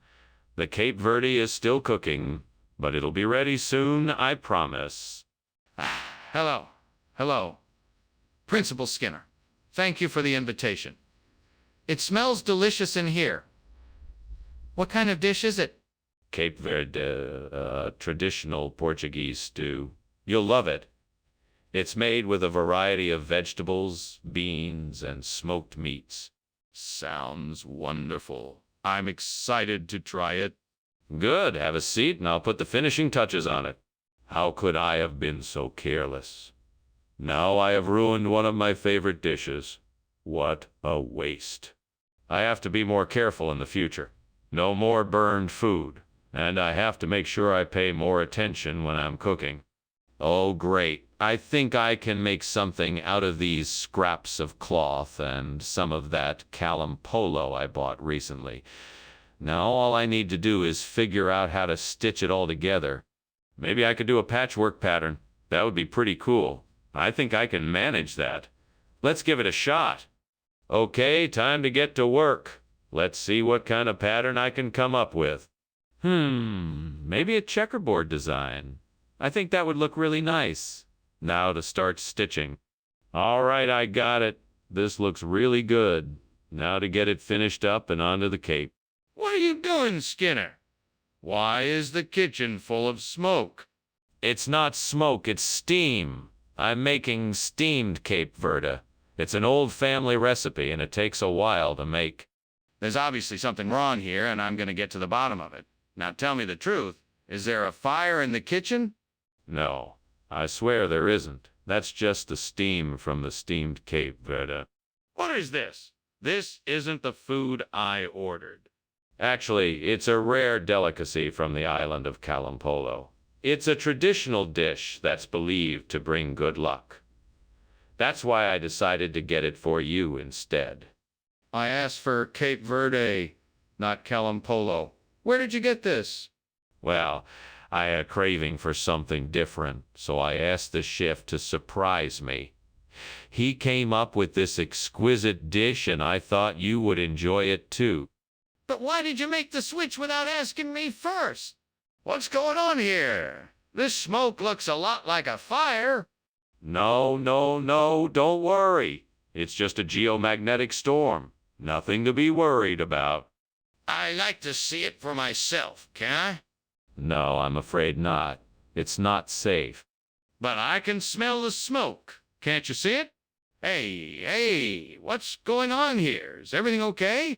The Cape Verde is still cooking, but it'll be ready soon, I promise. Hello. Principal Skinner, thank you for the invitation. It smells delicious in here. What kind of dish is it? Cape Verde, traditional Portuguese stew. You'll love it. It's made with a variety of vegetables, beans, and smoked meats. Sounds wonderful. I'm excited to try it. Good. Have a seat and I'll put the finishing touches on it. How could I have been so careless? Now I have ruined one of my favorite dishes. What a waste. I have to be more careful in the future. No more burned food. And I have to make sure I pay more attention when I'm cooking. Oh, great. I think I can make something out of these scraps of cloth and some of that Calum polo I bought recently. Now all I need to do is figure out how to stitch it all together. Maybe I could do a patchwork pattern. That would be pretty cool. I think I can manage that. Let's give it a shot. Okay, time to get to work. Let's see what kind of pattern I can come up with. Maybe a checkerboard design. I think that would look really nice. Now to start stitching. All right, I got it. This looks really good. Now to get it finished up and onto the cape. What are you doing, Skinner? Why is the kitchen full of smoke? It's not smoke, it's steam. I'm making steamed Cape Verde. It's an old family recipe and it takes a while to make. There's obviously something wrong here and I'm going to get to the bottom of it. Now tell me the truth. Is there a fire in the kitchen? No, I swear there isn't. That's just the steam from the steamed Cape Verde. What is this? This isn't the food I ordered. Actually, it's a rare delicacy from the island of Calampolo. It's a traditional dish that's believed to bring good luck. That's why I decided to get it for you instead. I asked for Cape Verde, not Calampolo. Where did you get this? Well, I had a craving for something different, so I asked the chef to surprise me. He came up with this exquisite dish, and I thought you would enjoy it too. But why did you make the switch without asking me first? What's going on here? This smoke looks a lot like a fire. No, no, no, don't worry. It's just a geomagnetic storm. Nothing to be worried about. I like to see it for myself, can I? No, I'm afraid not. It's not safe. But I can smell the smoke. Can't you see it? Hey, what's going on here? Is everything okay?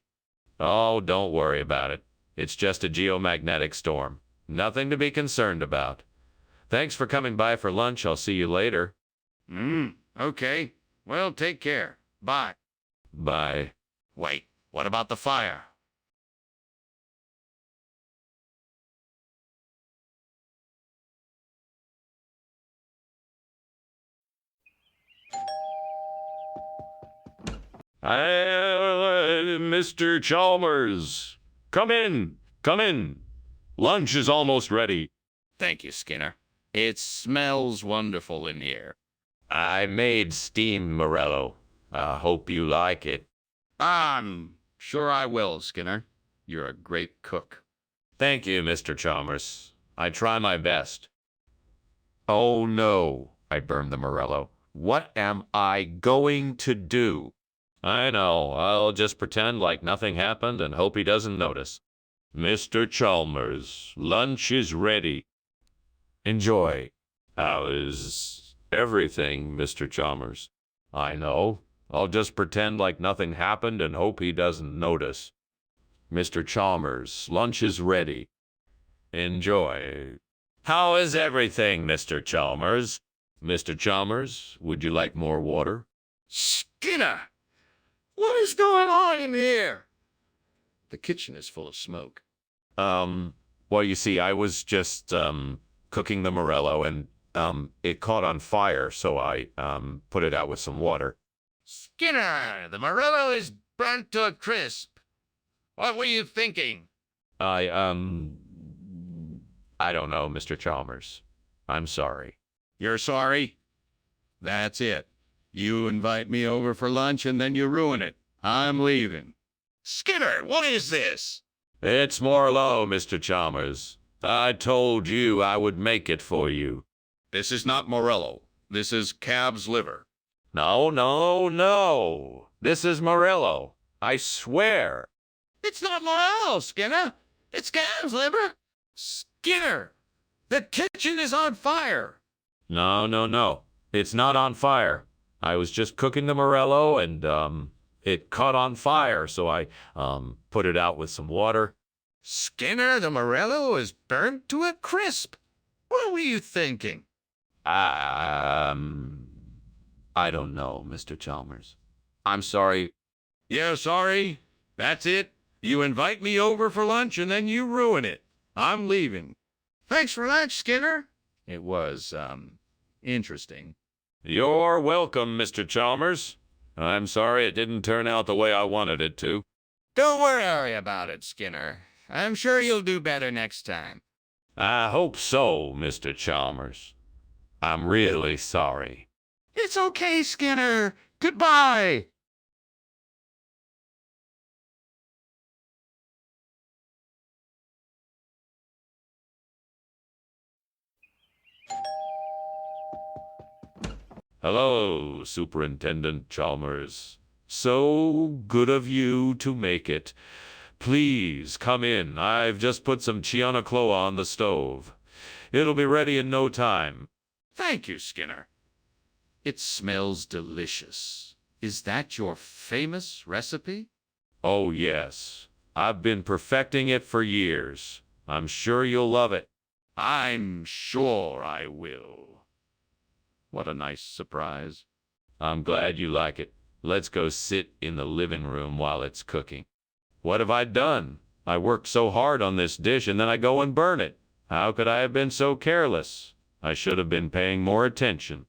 Oh, don't worry about it. It's just a geomagnetic storm. Nothing to be concerned about. Thanks for coming by for lunch. I'll see you later. Okay. Well, take care. Bye. Bye. Wait, what about the fire? Mr. Chalmers, come in, come in. Lunch is almost ready. Thank you, Skinner. It smells wonderful in here. I made steamed Morello. I hope you like it. I'm sure I will, Skinner. You're a great cook. Thank you, Mr. Chalmers. I try my best. Oh no, I burned the Morello. What am I going to do? I know, I'll just pretend like nothing happened and hope he doesn't notice. Mr. Chalmers, lunch is ready. Enjoy. How is everything, Mr. Chalmers? I know. I'll just pretend like nothing happened and hope he doesn't notice. Mr. Chalmers, lunch is ready. Enjoy. How is everything, Mr. Chalmers? Mr. Chalmers, would you like more water? Skinner! What is going on in here? The kitchen is full of smoke. Well, you see, I was just, cooking the Morello and, it caught on fire, so I, put it out with some water. Skinner, the Morello is burnt to a crisp. What were you thinking? I don't know, Mr. Chalmers. I'm sorry. You're sorry? That's it. You invite me over for lunch and then you ruin it. I'm leaving. Skinner, what is this? It's Morello, Mr. Chalmers. I told you I would make it for you. This is not Morello. This is calf's liver. No, no, no. This is Morello. I swear. It's not Morello, Skinner. It's calf's liver. Skinner, the kitchen is on fire. No, no, no. It's not on fire. I was just cooking the Morello and, it caught on fire, so I, put it out with some water. Skinner, the Morello is burnt to a crisp. What were you thinking? I don't know, Mr. Chalmers. I'm sorry. You're sorry? That's it? You invite me over for lunch and then you ruin it. I'm leaving. Thanks for lunch, Skinner. It was, interesting. You're welcome, Mr. Chalmers. I'm sorry it didn't turn out the way I wanted it to. Don't worry about it, Skinner. I'm sure you'll do better next time. I hope so, Mr. Chalmers. I'm really sorry. It's okay, Skinner. Goodbye. Hello, Superintendent Chalmers. So good of you to make it. Please come in. I've just put some Chianaclo on the stove. It'll be ready in no time. Thank you, Skinner. It smells delicious. Is that your famous recipe? Oh, yes. I've been perfecting it for years. I'm sure you'll love it. I'm sure I will. What a nice surprise. I'm glad you like it. Let's go sit in the living room while it's cooking. What have I done? I worked so hard on this dish and then I go and burn it. How could I have been so careless? I should have been paying more attention.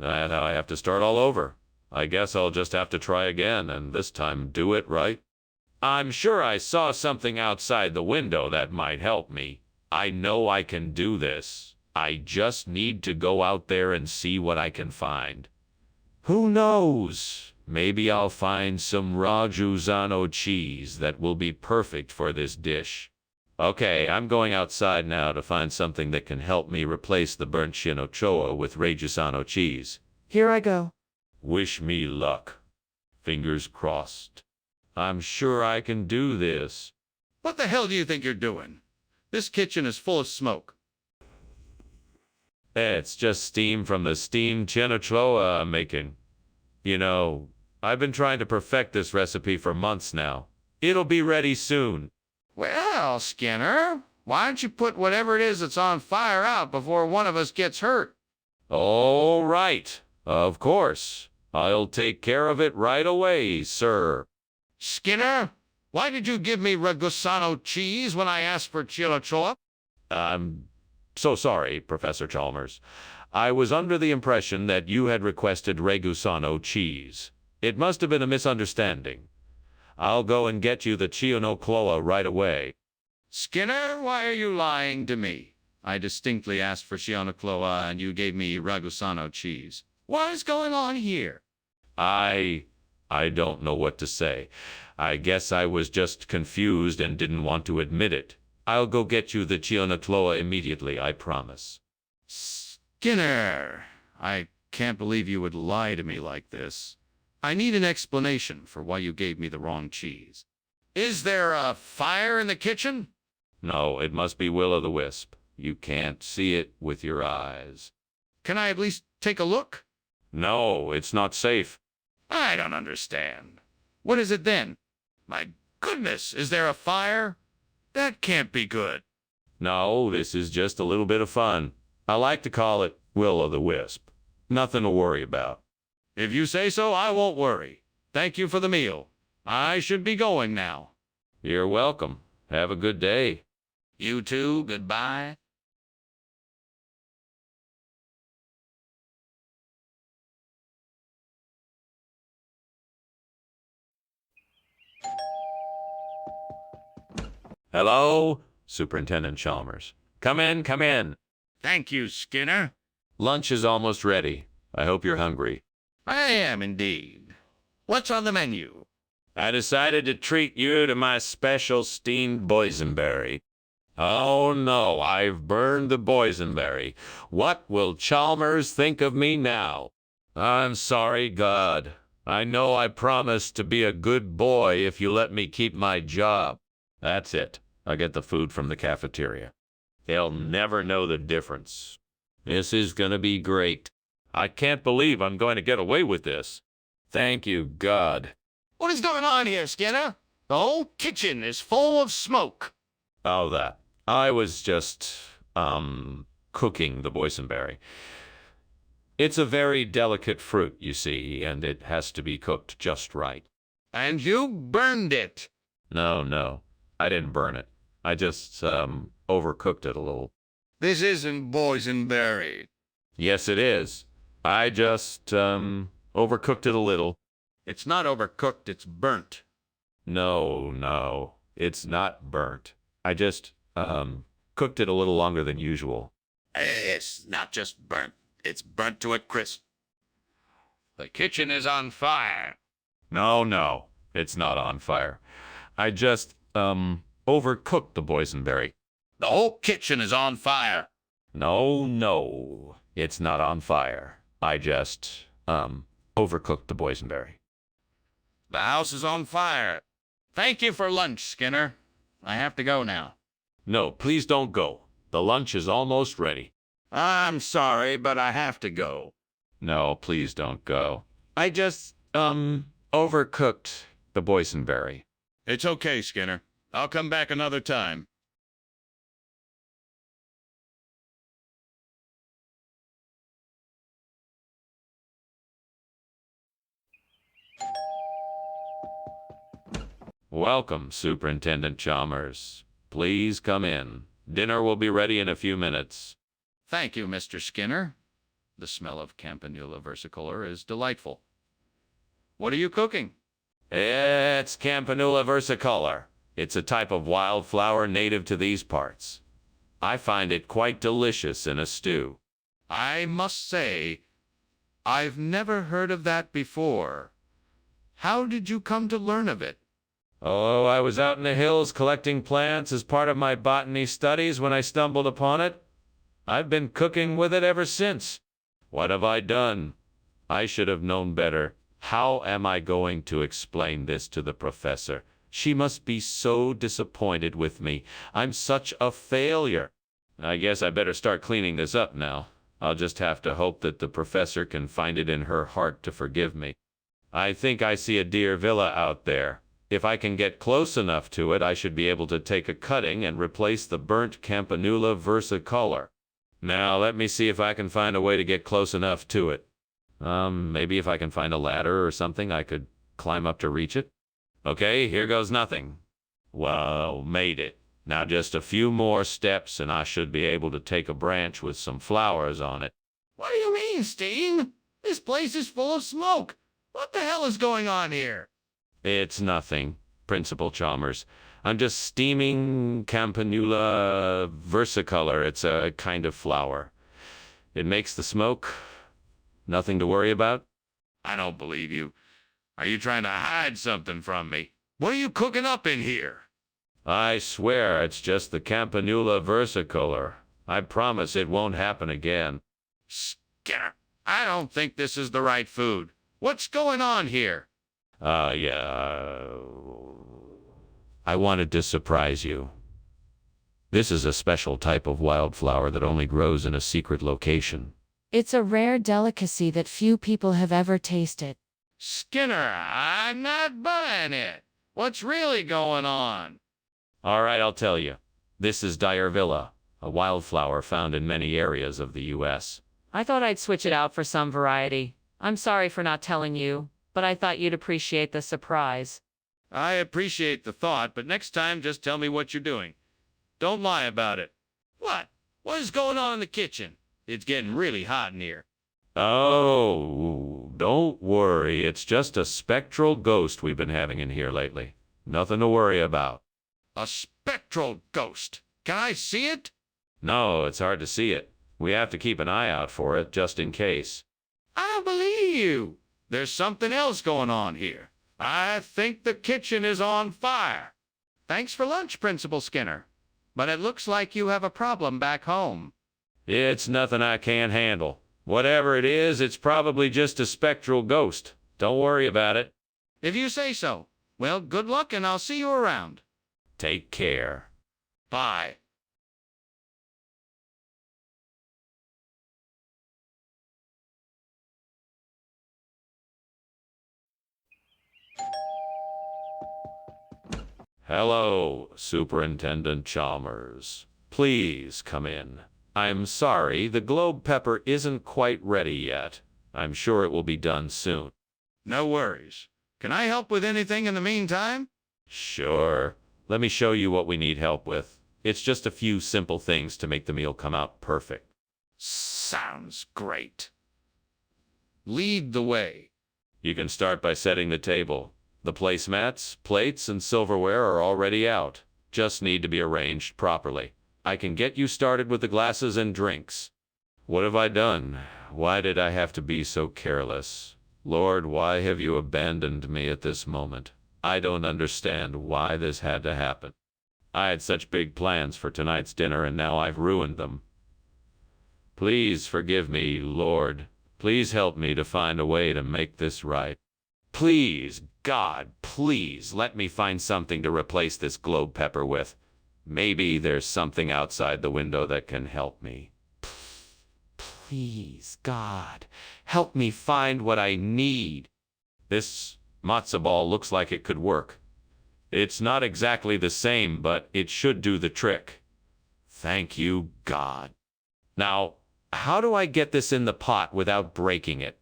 I have to start all over. I guess I'll just have to try again and this time do it right. I'm sure I saw something outside the window that might help me. I know I can do this. I just need to go out there and see what I can find. Who knows? Maybe I'll find some Rajusano cheese that will be perfect for this dish. Okay, I'm going outside now to find something that can help me replace the burnt chinochoa with Rajusano cheese. Here I go. Wish me luck. Fingers crossed. I'm sure I can do this. What the hell do you think you're doing? This kitchen is full of smoke. It's just steam from the steamed chinochoa I'm making. You know, I've been trying to perfect this recipe for months now. It'll be ready soon. Well, Skinner, why don't you put whatever it is that's on fire out before one of us gets hurt? All right. Of course. I'll take care of it right away, sir. Skinner, why did you give me Regusano cheese when I asked for chimichurri? I'm so sorry, Professor Chalmers. I was under the impression that you had requested Regusano cheese. It must have been a misunderstanding. I'll go and get you the chionocloa right away. Skinner, why are you lying to me? I distinctly asked for chionocloa and you gave me Regusano cheese. What is going on here? I don't know what to say. I guess I was just confused and didn't want to admit it. I'll go get you the chionocloa immediately, I promise. Skinner, I can't believe you would lie to me like this. I need an explanation for why you gave me the wrong cheese. Is there a fire in the kitchen? No, it must be Will-o'-the-Wisp. You can't see it with your eyes. Can I at least take a look? No, it's not safe. I don't understand. What is it then? My goodness, is there a fire? That can't be good. No, this is just a little bit of fun. I like to call it Will-o'-the-Wisp. Nothing to worry about. If you say so, I won't worry. Thank you for the meal. I should be going now. You're welcome. Have a good day. You too, goodbye. Hello, Superintendent Chalmers. Come in, come in. Thank you, Skinner. Lunch is almost ready. I hope you're hungry. I am indeed. What's on the menu? I decided to treat you to my special steamed boysenberry. Oh no, I've burned the boysenberry. What will Chalmers think of me now? I'm sorry, God. I know I promised to be a good boy if you let me keep my job. That's it. I get the food from the cafeteria. They'll never know the difference. This is gonna be great. I can't believe I'm going to get away with this. Thank you, God. What is going on here, Skinner? The whole kitchen is full of smoke. Oh, that. I was just, cooking the boysenberry. It's a very delicate fruit, you see, and it has to be cooked just right. And you burned it. No, I didn't burn it. I just, overcooked it a little. This isn't boysenberry. Yes, it is. I just, overcooked it a little. It's not overcooked, it's burnt. No, it's not burnt. I just, cooked it a little longer than usual. It's not just burnt. It's burnt to a crisp. The kitchen is on fire. No, it's not on fire. I just, overcooked the boysenberry. The whole kitchen is on fire. No, it's not on fire. I just, overcooked the boysenberry. The house is on fire. Thank you for lunch, Skinner. I have to go now. No, please don't go. The lunch is almost ready. I'm sorry, but I have to go. No, please don't go. I just, overcooked the boysenberry. It's okay, Skinner. I'll come back another time. Welcome, Superintendent Chalmers. Please come in. Dinner will be ready in a few minutes. Thank you, Mr. Skinner. The smell of Campanula versicolor is delightful. What are you cooking? It's Campanula versicolor. It's a type of wildflower native to these parts. I find it quite delicious in a stew. I must say, I've never heard of that before. How did you come to learn of it? Oh, I was out in the hills collecting plants as part of my botany studies when I stumbled upon it. I've been cooking with it ever since. What have I done? I should have known better. How am I going to explain this to the professor? She must be so disappointed with me. I'm such a failure. I guess I better start cleaning this up now. I'll just have to hope that the professor can find it in her heart to forgive me. I think I see a deer villa out there. If I can get close enough to it, I should be able to take a cutting and replace the burnt Campanula versicolor. Now, let me see if I can find a way to get close enough to it. Maybe if I can find a ladder or something, I could climb up to reach it. Okay, here goes nothing. Well, made it. Now just a few more steps and I should be able to take a branch with some flowers on it. What do you mean, Steen? This place is full of smoke. What the hell is going on here? It's nothing, Principal Chalmers. I'm just steaming Campanula versicolor. It's a kind of flower. It makes the smoke. Nothing to worry about? I don't believe you. Are you trying to hide something from me? What are you cooking up in here? I swear it's just the Campanula versicolor. I promise it won't happen again. Skinner, I don't think this is the right food. What's going on here? Yeah. I wanted to surprise you. This is a special type of wildflower that only grows in a secret location. It's a rare delicacy that few people have ever tasted. Skinner, I'm not buying it. What's really going on? All right, I'll tell you. This is Dyervilla, a wildflower found in many areas of the U.S. I thought I'd switch it out for some variety. I'm sorry for not telling you, but I thought you'd appreciate the surprise. I appreciate the thought, but next time just tell me what you're doing. Don't lie about it. What? What is going on in the kitchen? It's getting really hot in here. Oh, don't worry. It's just a spectral ghost we've been having in here lately. Nothing to worry about. A spectral ghost. Can I see it? No, it's hard to see it. We have to keep an eye out for it, just in case. I don't believe you. There's something else going on here. I think the kitchen is on fire. Thanks for lunch, Principal Skinner. But it looks like you have a problem back home. It's nothing I can't handle. Whatever it is, it's probably just a spectral ghost. Don't worry about it. If you say so. Well, good luck and I'll see you around. Take care. Bye. Hello, Superintendent Chalmers. Please come in. I'm sorry, the globe pepper isn't quite ready yet. I'm sure it will be done soon. No worries. Can I help with anything in the meantime? Sure. Let me show you what we need help with. It's just a few simple things to make the meal come out perfect. Sounds great. Lead the way. You can start by setting the table. The placemats, plates, and silverware are already out. Just need to be arranged properly. I can get you started with the glasses and drinks. What have I done? Why did I have to be so careless? Lord, why have you abandoned me at this moment? I don't understand why this had to happen. I had such big plans for tonight's dinner and now I've ruined them. Please forgive me, Lord. Please help me to find a way to make this right. Please, God, please let me find something to replace this globe pepper with. Maybe there's something outside the window that can help me. Please, God, help me find what I need. This matzo ball looks like it could work. It's not exactly the same, but it should do the trick. Thank you, God. Now, how do I get this in the pot without breaking it?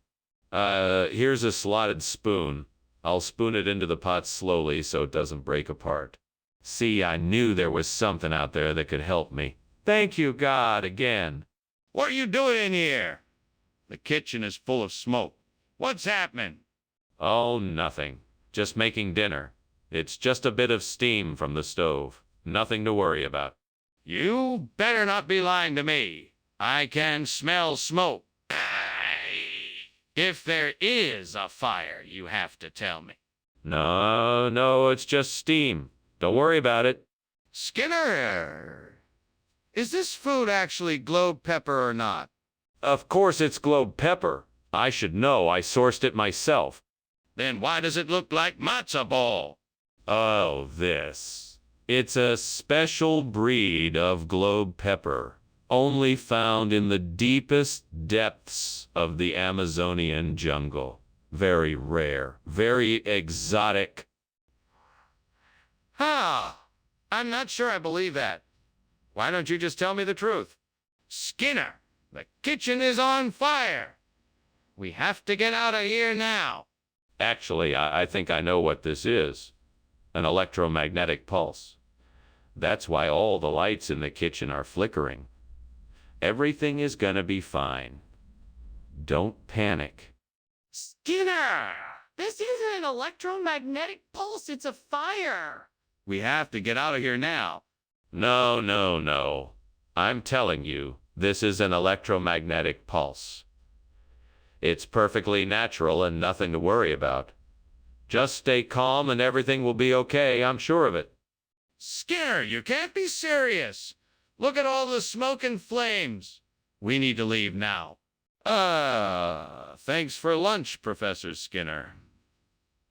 Here's a slotted spoon. I'll spoon it into the pot slowly so it doesn't break apart. See, I knew there was something out there that could help me. Thank you, God, again. What are you doing in here? The kitchen is full of smoke. What's happening? Oh, nothing. Just making dinner. It's just a bit of steam from the stove. Nothing to worry about. You better not be lying to me. I can smell smoke. If there is a fire, you have to tell me. No, it's just steam. Don't worry about it. Skinner, is this food actually globe pepper or not? Of course it's globe pepper. I should know. I sourced it myself. Then why does it look like matzo ball? Oh, this. It's a special breed of globe pepper, only found in the deepest depths of the Amazonian jungle. Very rare, very exotic. I'm not sure I believe that. Why don't you just tell me the truth? Skinner, the kitchen is on fire. We have to get out of here now. Actually, I think I know what this is. An electromagnetic pulse. That's why all the lights in the kitchen are flickering. Everything is gonna be fine. Don't panic. Skinner! This isn't an electromagnetic pulse, it's a fire. We have to get out of here now. No. I'm telling you, this is an electromagnetic pulse. It's perfectly natural and nothing to worry about. Just stay calm and everything will be okay, I'm sure of it. Skinner, you can't be serious. Look at all the smoke and flames. We need to leave now. Thanks for lunch, Professor Skinner.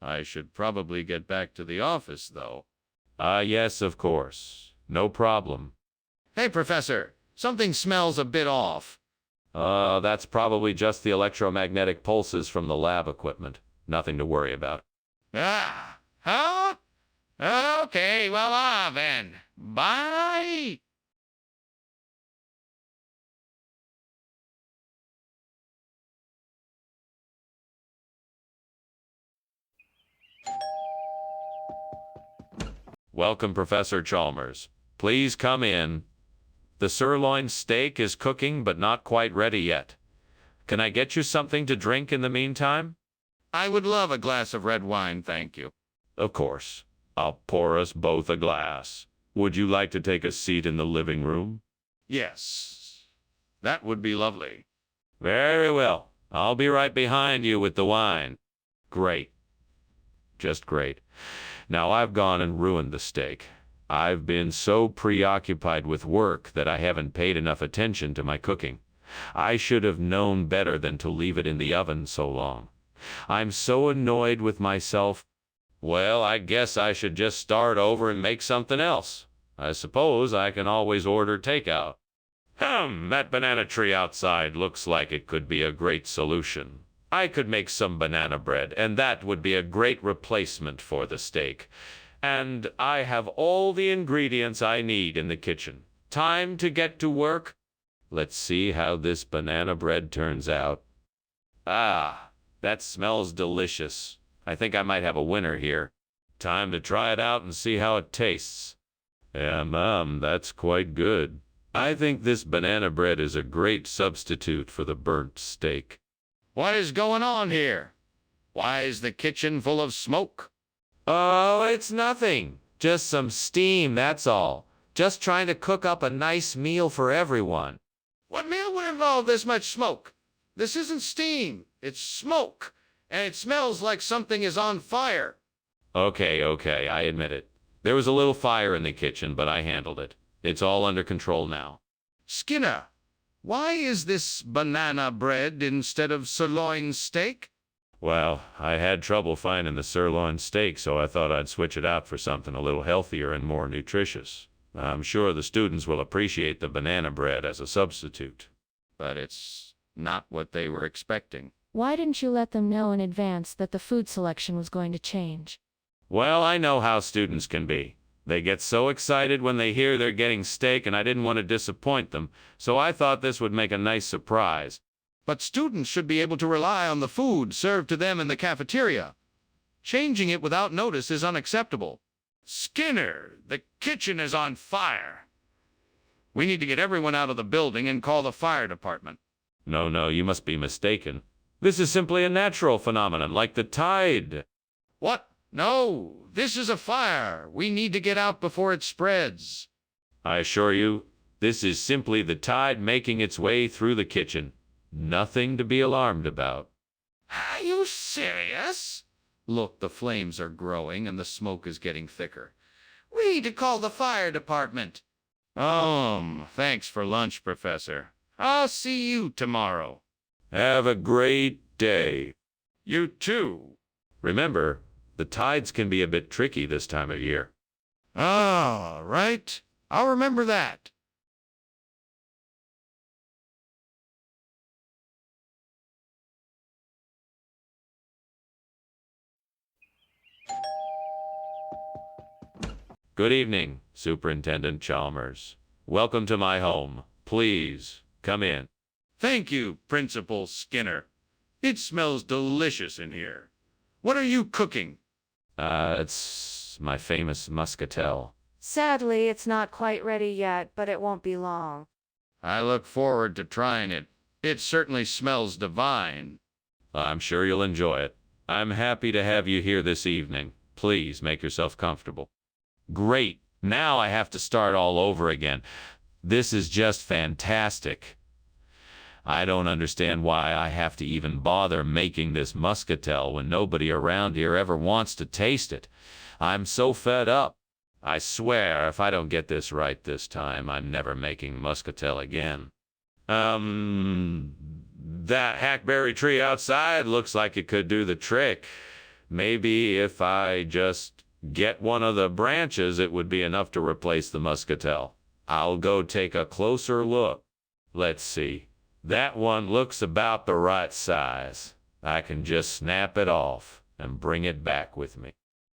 I should probably get back to the office, though. Yes, of course. No problem. Hey, Professor, something smells a bit off. That's probably just the electromagnetic pulses from the lab equipment. Nothing to worry about. Huh? Okay, well, then. Bye. Welcome, Professor Chalmers. Please come in. The sirloin steak is cooking but not quite ready yet. Can I get you something to drink in the meantime? I would love a glass of red wine, thank you. Of course. I'll pour us both a glass. Would you like to take a seat in the living room? Yes, that would be lovely. Very well. I'll be right behind you with the wine. Great. Just great. Now I've gone and ruined the steak. I've been so preoccupied with work that I haven't paid enough attention to my cooking. I should have known better than to leave it in the oven so long. I'm so annoyed with myself. Well, I guess I should just start over and make something else. I suppose I can always order takeout. That banana tree outside looks like it could be a great solution. I could make some banana bread, and that would be a great replacement for the steak. And I have all the ingredients I need in the kitchen. Time to get to work. Let's see how this banana bread turns out. That smells delicious. I think I might have a winner here. Time to try it out and see how it tastes. That's quite good. I think this banana bread is a great substitute for the burnt steak. What is going on here? Why is the kitchen full of smoke? Oh, it's nothing. Just some steam, that's all. Just trying to cook up a nice meal for everyone. What meal would involve this much smoke? This isn't steam, it's smoke, and it smells like something is on fire. Okay, I admit it. There was a little fire in the kitchen, but I handled it. It's all under control now. Skinner, why is this banana bread instead of sirloin steak? Well, I had trouble finding the sirloin steak, so I thought I'd switch it out for something a little healthier and more nutritious. I'm sure the students will appreciate the banana bread as a substitute. But it's not what they were expecting. Why didn't you let them know in advance that the food selection was going to change? Well, I know how students can be. They get so excited when they hear they're getting steak, and I didn't want to disappoint them, so I thought this would make a nice surprise. But students should be able to rely on the food served to them in the cafeteria. Changing it without notice is unacceptable. Skinner, the kitchen is on fire. We need to get everyone out of the building and call the fire department. No, you must be mistaken. This is simply a natural phenomenon, like the tide. What? No, this is a fire. We need to get out before it spreads. I assure you, this is simply the tide making its way through the kitchen. Nothing to be alarmed about. Are you serious? Look, the flames are growing and the smoke is getting thicker. We need to call the fire department. Thanks for lunch, Professor. I'll see you tomorrow. Have a great day. You too. Remember, the tides can be a bit tricky this time of year. All right. I'll remember that. Good evening, Superintendent Chalmers. Welcome to my home. Please, come in. Thank you, Principal Skinner. It smells delicious in here. What are you cooking? It's my famous muscatel. Sadly, it's not quite ready yet, but it won't be long. I look forward to trying it. It certainly smells divine. I'm sure you'll enjoy it. I'm happy to have you here this evening. Please make yourself comfortable. Great. Now I have to start all over again. This is just fantastic. I don't understand why I have to even bother making this muscatel when nobody around here ever wants to taste it. I'm so fed up. I swear, if I don't get this right this time, I'm never making muscatel again. That hackberry tree outside looks like it could do the trick. Maybe if I just get one of the branches, it would be enough to replace the muscatel. I'll go take a closer look. Let's see. That one looks about the right size. I can just snap it off and bring it back with me.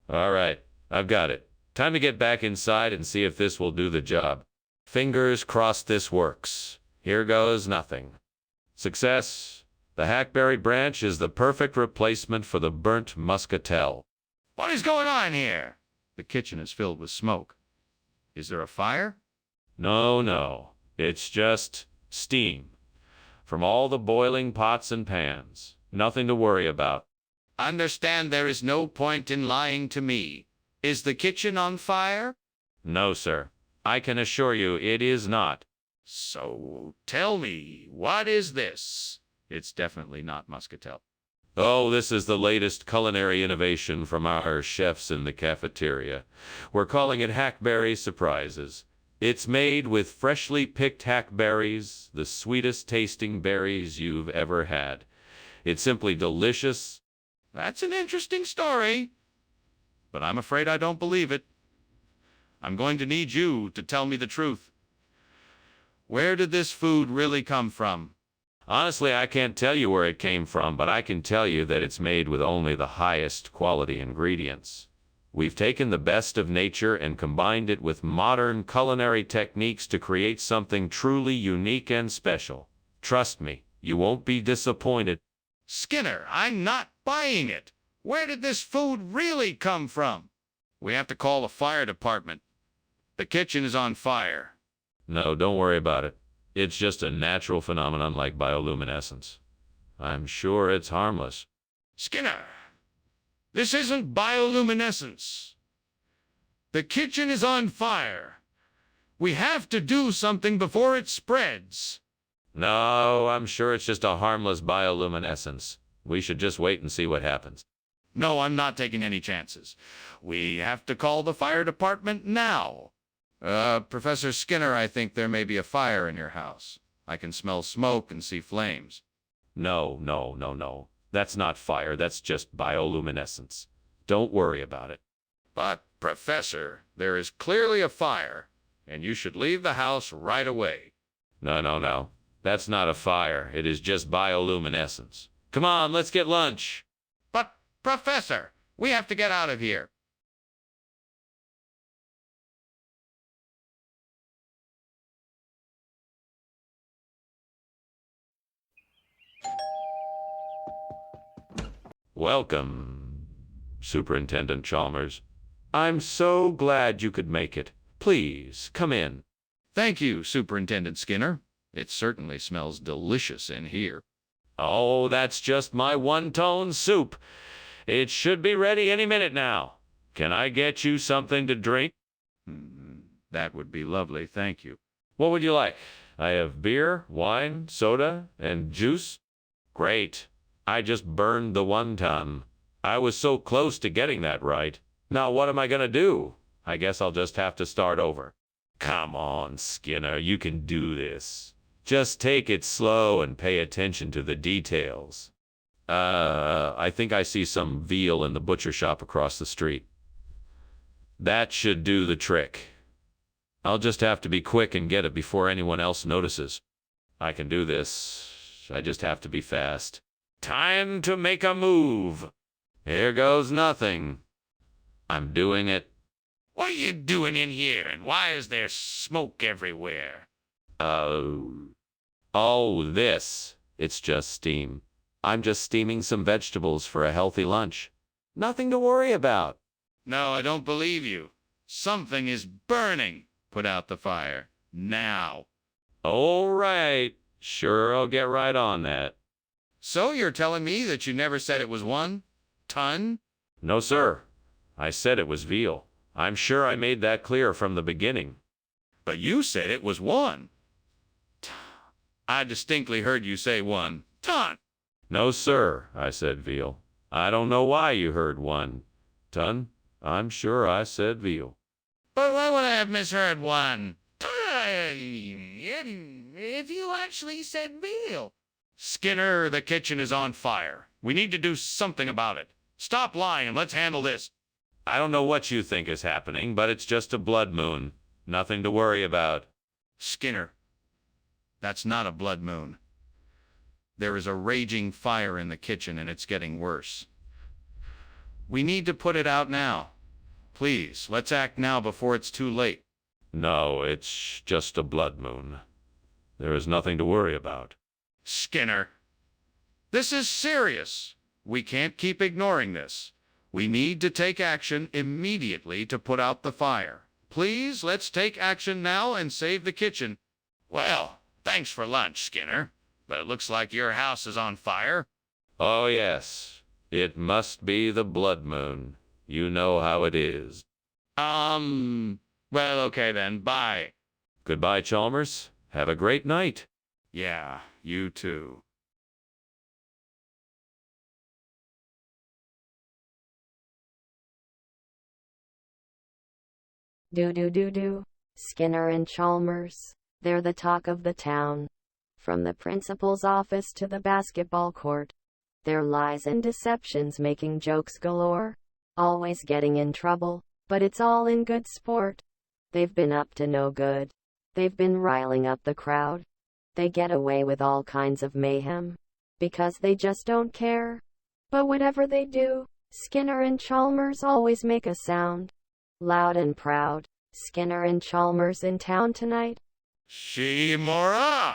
All right, I've got it. Time to get back inside and see if this will do the job. Fingers crossed this works. Here goes nothing. Success. The hackberry branch is the perfect replacement for the burnt muscatel. What is going on here? The kitchen is filled with smoke. Is there a fire? No. It's just steam from all the boiling pots and pans. Nothing to worry about. Understand there is no point in lying to me. Is the kitchen on fire? No, sir. I can assure you it is not. So tell me, what is this? It's definitely not muscatel. Oh, this is the latest culinary innovation from our chefs in the cafeteria. We're calling it Hackberry Surprises. It's made with freshly picked hackberries, the sweetest tasting berries you've ever had. It's simply delicious. That's an interesting story, but I'm afraid I don't believe it. I'm going to need you to tell me the truth. Where did this food really come from? Honestly, I can't tell you where it came from, but I can tell you that it's made with only the highest quality ingredients. We've taken the best of nature and combined it with modern culinary techniques to create something truly unique and special. Trust me, you won't be disappointed. Skinner, I'm not buying it. Where did this food really come from? We have to call the fire department. The kitchen is on fire. No, don't worry about it. It's just a natural phenomenon like bioluminescence. I'm sure it's harmless. Skinner, this isn't bioluminescence. The kitchen is on fire. We have to do something before it spreads. No, I'm sure it's just a harmless bioluminescence. We should just wait and see what happens. No, I'm not taking any chances. We have to call the fire department now. Professor Skinner, I think there may be a fire in your house. I can smell smoke and see flames. No. That's not fire, that's just bioluminescence. Don't worry about it. But, Professor, there is clearly a fire, and you should leave the house right away. No. That's not a fire. It is just bioluminescence. Come on, let's get lunch. But, Professor, we have to get out of here. Welcome, Superintendent Chalmers. I'm so glad you could make it. Please, come in. Thank you, Superintendent Skinner. It certainly smells delicious in here. Oh, that's just my one-tone soup. It should be ready any minute now. Can I get you something to drink? That would be lovely, thank you. What would you like? I have beer, wine, soda, and juice. Great. I just burned the one ton. I was so close to getting that right. Now what am I gonna do? I guess I'll just have to start over. Come on, Skinner, you can do this. Just take it slow and pay attention to the details. I think I see some veal in the butcher shop across the street. That should do the trick. I'll just have to be quick and get it before anyone else notices. I can do this. I just have to be fast. Time to make a move. Here goes nothing. I'm doing it. What are you doing in here, and why is there smoke everywhere? This. It's just steam. I'm just steaming some vegetables for a healthy lunch. Nothing to worry about. No, I don't believe you. Something is burning. Put out the fire. Now. All right. Sure, I'll get right on that. So you're telling me that you never said it was 1 ton? No, sir. I said it was veal. I'm sure I made that clear from the beginning. But you said it was 1. I distinctly heard you say 1 ton. No, sir, I said veal. I don't know why you heard 1 ton. I'm sure I said veal. But why would I have misheard 1 ton if you actually said veal? Skinner, the kitchen is on fire. We need to do something about it. Stop lying and let's handle this. I don't know what you think is happening, but it's just a blood moon. Nothing to worry about. Skinner, that's not a blood moon. There is a raging fire in the kitchen and it's getting worse. We need to put it out now. Please, let's act now before it's too late. No, it's just a blood moon. There is nothing to worry about. Skinner, this is serious. We can't keep ignoring this. We need to take action immediately to put out the fire. Please, let's take action now and save the kitchen. Well, thanks for lunch, Skinner. But it looks like your house is on fire. Oh, yes. It must be the blood moon. You know how it is. Well, okay then. Bye. Goodbye, Chalmers. Have a great night. Yeah, you too. Do. Skinner and Chalmers. They're the talk of the town. From the principal's office to the basketball court. Their lies and deceptions making jokes galore. Always getting in trouble, but it's all in good sport. They've been up to no good. They've been riling up the crowd. They get away with all kinds of mayhem. Because they just don't care. But whatever they do, Skinner and Chalmers always make a sound. Loud and proud. Skinner and Chalmers in town tonight. Shimura!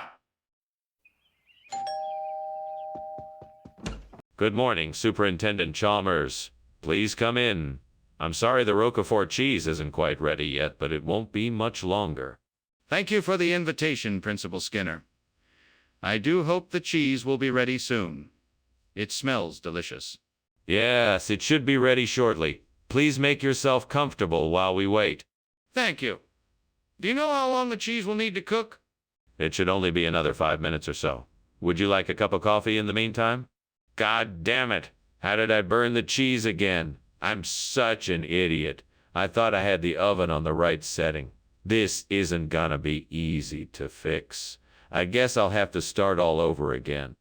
Good morning, Superintendent Chalmers. Please come in. I'm sorry the Roquefort cheese isn't quite ready yet, but it won't be much longer. Thank you for the invitation, Principal Skinner. I do hope the cheese will be ready soon. It smells delicious. Yes, it should be ready shortly. Please make yourself comfortable while we wait. Thank you. Do you know how long the cheese will need to cook? It should only be another 5 minutes or so. Would you like a cup of coffee in the meantime? God damn it! How did I burn the cheese again? I'm such an idiot. I thought I had the oven on the right setting. This isn't gonna be easy to fix. I guess I'll have to start all over again.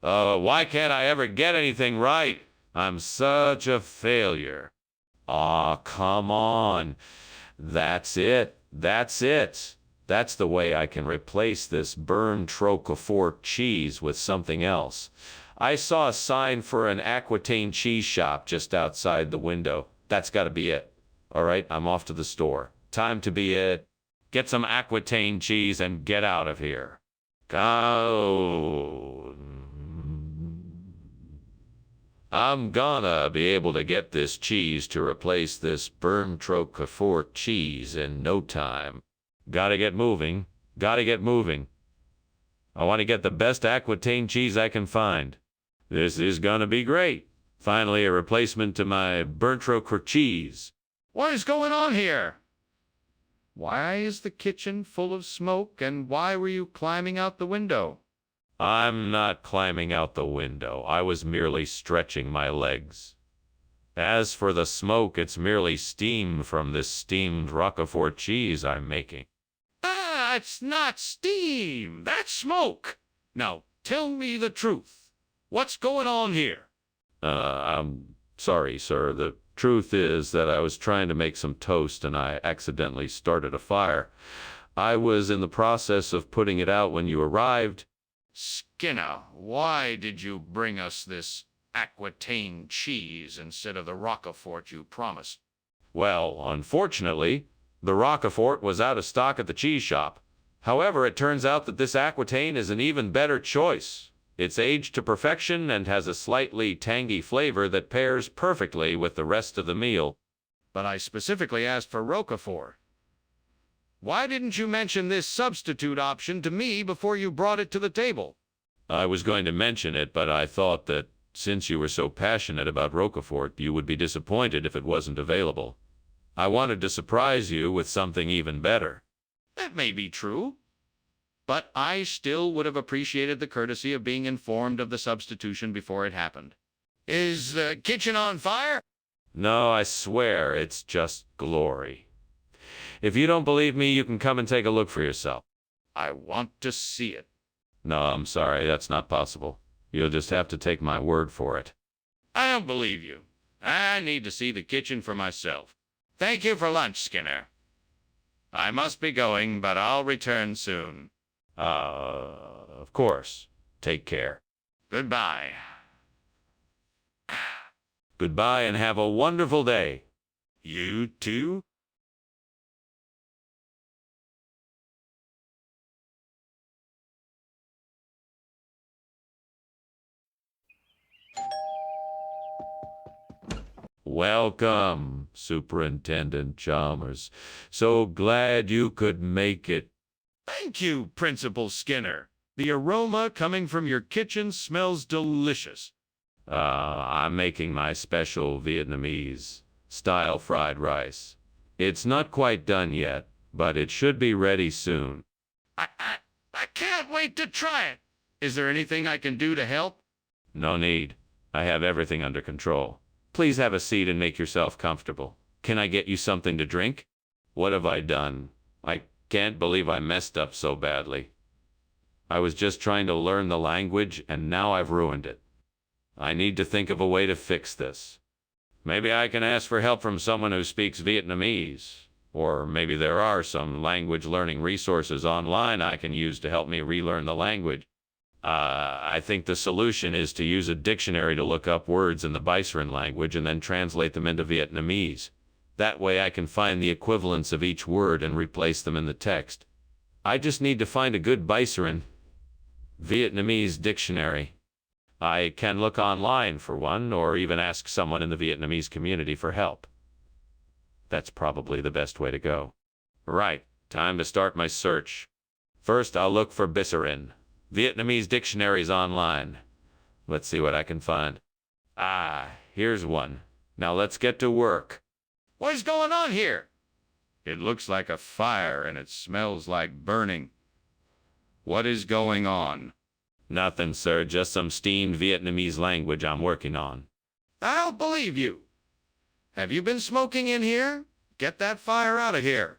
Why can't I ever get anything right? I'm such a failure. Aw, come on. That's it. That's the way I can replace this burned Roquefort cheese with something else. I saw a sign for an Aquitaine cheese shop just outside the window. That's gotta be it. All right, I'm off to the store. Time to be it. Get some Aquitaine cheese and get out of here. Go. I'm gonna be able to get this cheese to replace this burned Roquefort cheese in no time. Gotta get moving. Gotta get moving. I want to get the best Aquitaine cheese I can find. This is gonna be great. Finally, a replacement to my burnt Roquefort cheese. What is going on here? Why is the kitchen full of smoke, and why were you climbing out the window? I'm not climbing out the window. I was merely stretching my legs. As for the smoke, it's merely steam from this steamed Roquefort cheese I'm making. Ah, it's not steam. That's smoke. Now, tell me the truth. What's going on here? I'm sorry, sir. The truth is that I was trying to make some toast and I accidentally started a fire. I was in the process of putting it out when you arrived. Skinner, why did you bring us this Aquitaine cheese instead of the Roquefort you promised? Well, unfortunately, the Roquefort was out of stock at the cheese shop. However, it turns out that this Aquitaine is an even better choice. It's aged to perfection and has a slightly tangy flavor that pairs perfectly with the rest of the meal. But I specifically asked for Roquefort. Why didn't you mention this substitute option to me before you brought it to the table? I was going to mention it, but I thought that since you were so passionate about Roquefort, you would be disappointed if it wasn't available. I wanted to surprise you with something even better. That may be true, but I still would have appreciated the courtesy of being informed of the substitution before it happened. Is the kitchen on fire? No, I swear, it's just glory. If you don't believe me, you can come and take a look for yourself. I want to see it. No, I'm sorry, that's not possible. You'll just have to take my word for it. I don't believe you. I need to see the kitchen for myself. Thank you for lunch, Skinner. I must be going, but I'll return soon. Of course. Take care. Goodbye. Goodbye and have a wonderful day. You too? Welcome, Superintendent Chalmers. So glad you could make it. Thank you, Principal Skinner. The aroma coming from your kitchen smells delicious. I'm making my special Vietnamese style fried rice. It's not quite done yet, but it should be ready soon. I can't wait to try it. Is there anything I can do to help? No need. I have everything under control. Please have a seat and make yourself comfortable. Can I get you something to drink? What have I done? I can't believe I messed up so badly. I was just trying to learn the language, and now I've ruined it. I need to think of a way to fix this. Maybe I can ask for help from someone who speaks Vietnamese. Or maybe there are some language learning resources online I can use to help me relearn the language. I think the solution is to use a dictionary to look up words in the Biceran language and then translate them into Vietnamese. That way I can find the equivalents of each word and replace them in the text. I just need to find a good Biceran Vietnamese dictionary. I can look online for one, or even ask someone in the Vietnamese community for help. That's probably the best way to go. Right, time to start my search. First, I'll look for Biceran Vietnamese dictionaries online. Let's see what I can find. Here's one. Now let's get to work. What is going on here? It looks like a fire and it smells like burning. What is going on? Nothing, sir. Just some steamed Vietnamese language I'm working on. I'll believe you. Have you been smoking in here? Get that fire out of here.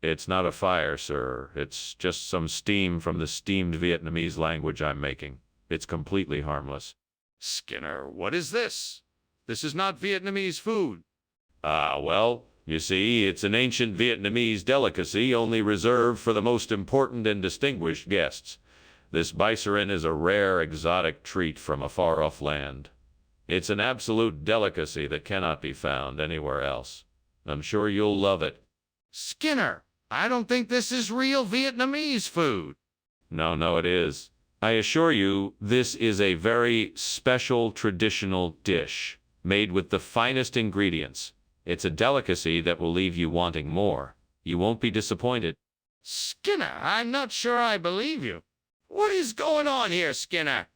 It's not a fire, sir. It's just some steam from the steamed Vietnamese language I'm making. It's completely harmless. Skinner, what is this? This is not Vietnamese food. Well, you see, it's an ancient Vietnamese delicacy only reserved for the most important and distinguished guests. This Biceran is a rare, exotic treat from a far-off land. It's an absolute delicacy that cannot be found anywhere else. I'm sure you'll love it. Skinner, I don't think this is real Vietnamese food. No, it is. I assure you, this is a very special traditional dish, made with the finest ingredients. It's a delicacy that will leave you wanting more. You won't be disappointed. Skinner, I'm not sure I believe you. What is going on here, Skinner?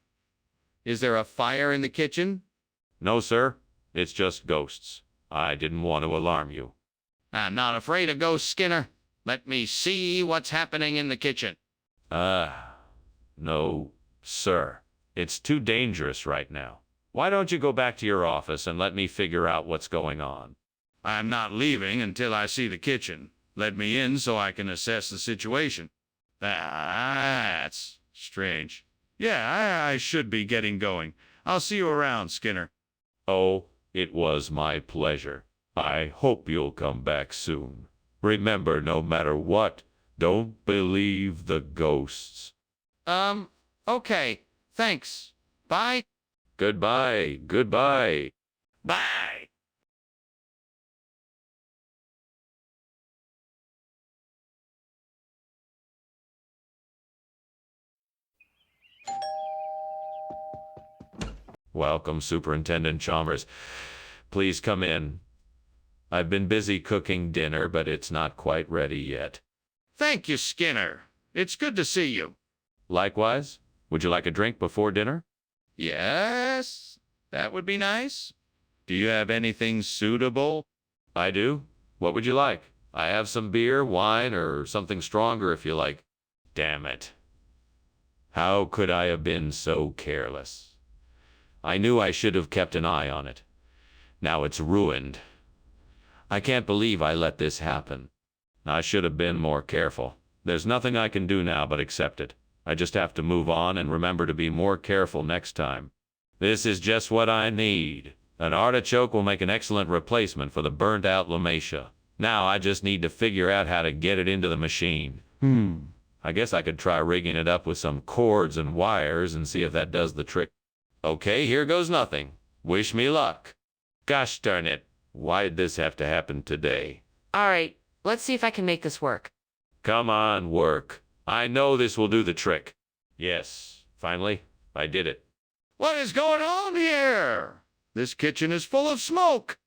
Is there a fire in the kitchen? No, sir. It's just ghosts. I didn't want to alarm you. I'm not afraid of ghosts, Skinner. Let me see what's happening in the kitchen. No Sir, it's too dangerous right now. Why don't you go back to your office and let me figure out what's going on? I'm not leaving until I see the kitchen. Let me in so I can assess the situation. That's strange. Yeah, I should be getting going. I'll see you around, Skinner. Oh, it was my pleasure. I hope you'll come back soon. Remember, no matter what, don't believe the ghosts. Okay. Thanks. Bye. Goodbye, goodbye. Bye. Welcome, Superintendent Chalmers. Please come in. I've been busy cooking dinner, but it's not quite ready yet. Thank you, Skinner. It's good to see you. Likewise, would you like a drink before dinner? Yes, that would be nice. Do you have anything suitable? I do. What would you like? I have some beer, wine, or something stronger if you like. Damn it. How could I have been so careless? I knew I should have kept an eye on it. Now it's ruined. I can't believe I let this happen. I should have been more careful. There's nothing I can do now but accept it. I just have to move on and remember to be more careful next time. This is just what I need. An artichoke will make an excellent replacement for the burnt-out Lomatia. Now I just need to figure out how to get it into the machine. I guess I could try rigging it up with some cords and wires and see if that does the trick. Okay, here goes nothing. Wish me luck. Gosh darn it. Why'd this have to happen today? All right, let's see if I can make this work. Come on, work. I know this will do the trick. Yes, finally, I did it. What is going on here? This kitchen is full of smoke.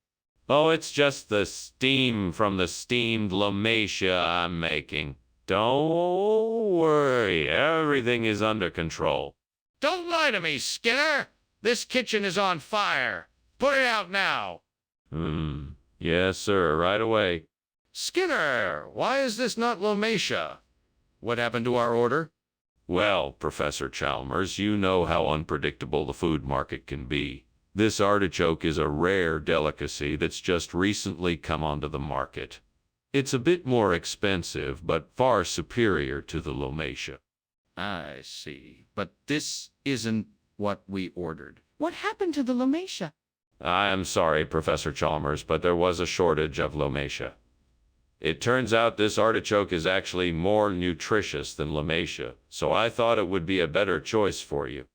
Oh, it's just the steam from the steamed Lomatia I'm making. Don't worry, everything is under control. Don't lie to me, Skinner. This kitchen is on fire. Put it out now. Yes, sir, right away. Skinner, why is this not Lomatia? What happened to our order? Well, Professor Chalmers, you know how unpredictable the food market can be. This artichoke is a rare delicacy that's just recently come onto the market. It's a bit more expensive, but far superior to the Lomatia. I see. But this isn't what we ordered. What happened to the Lomatia? I am sorry, Professor Chalmers, but there was a shortage of Lomatia. It turns out this artichoke is actually more nutritious than Lomatia, so I thought it would be a better choice for you.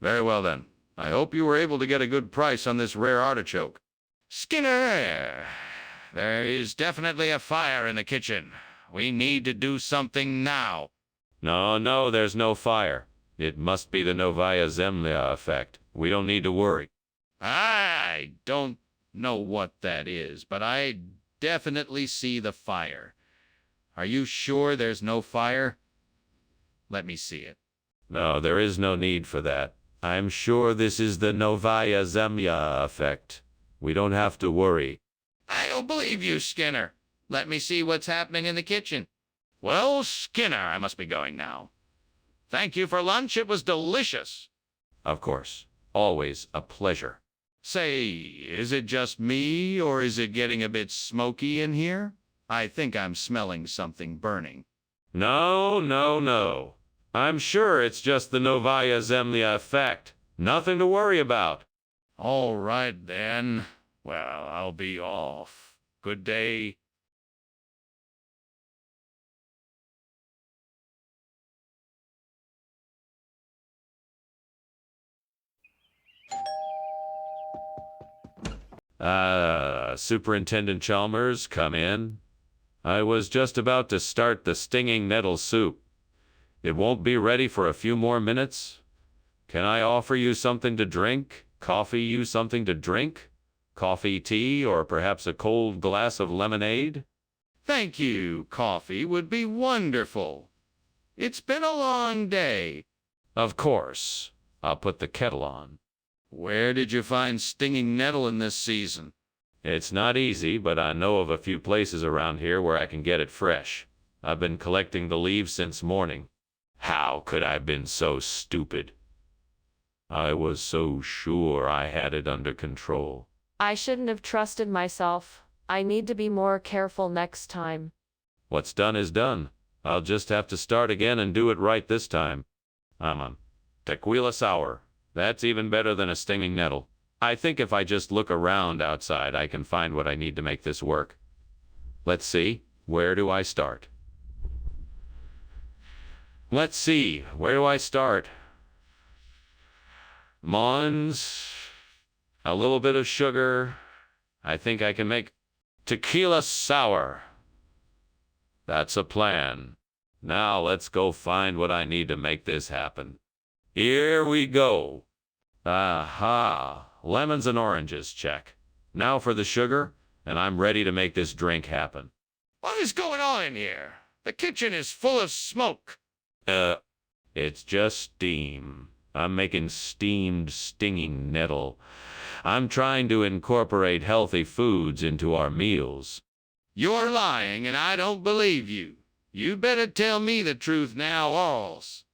Very well then. I hope you were able to get a good price on this rare artichoke. Skinner, there is definitely a fire in the kitchen. We need to do something now. No, there's no fire. It must be the Novaya Zemlya effect. We don't need to worry. I don't know what that is, but I definitely see the fire. Are you sure there's no fire? Let me see it. No, there is no need for that. I'm sure this is the Novaya Zemlya effect. We don't have to worry. I don't believe you, Skinner. Let me see what's happening in the kitchen. Well, Skinner, I must be going now. Thank you for lunch. It was delicious. Of course. Always a pleasure. Say, is it just me, or is it getting a bit smoky in here? I think I'm smelling something burning. No. I'm sure it's just the Novaya Zemlya effect. Nothing to worry about. All right, then. Well, I'll be off. Good day. Superintendent Chalmers, come in. I was just about to start the stinging nettle soup. It won't be ready for a few more minutes. Can I offer you something to drink? Coffee you something to drink? Coffee, tea, or perhaps a cold glass of lemonade? Thank you. Coffee would be wonderful. It's been a long day. Of course. I'll put the kettle on. Where did you find stinging nettle in this season? It's not easy, but I know of a few places around here where I can get it fresh. I've been collecting the leaves since morning. How could I have been so stupid? I was so sure I had it under control. I shouldn't have trusted myself. I need to be more careful next time. What's done is done. I'll just have to start again and do it right this time. I'm on tequila sour. That's even better than a stinging nettle. I think if I just look around outside, I can find what I need to make this work. Let's see, where do I start? Let's see, where do I start? Mons, a little bit of sugar. I think I can make tequila sour. That's a plan. Now let's go find what I need to make this happen. Here we go. Aha, lemons and oranges, check. Now for the sugar, and I'm ready to make this drink happen. What is going on in here? The kitchen is full of smoke. It's just steam. I'm making steamed stinging nettle. I'm trying to incorporate healthy foods into our meals. You're lying, and I don't believe you. You better tell me the truth now, alls.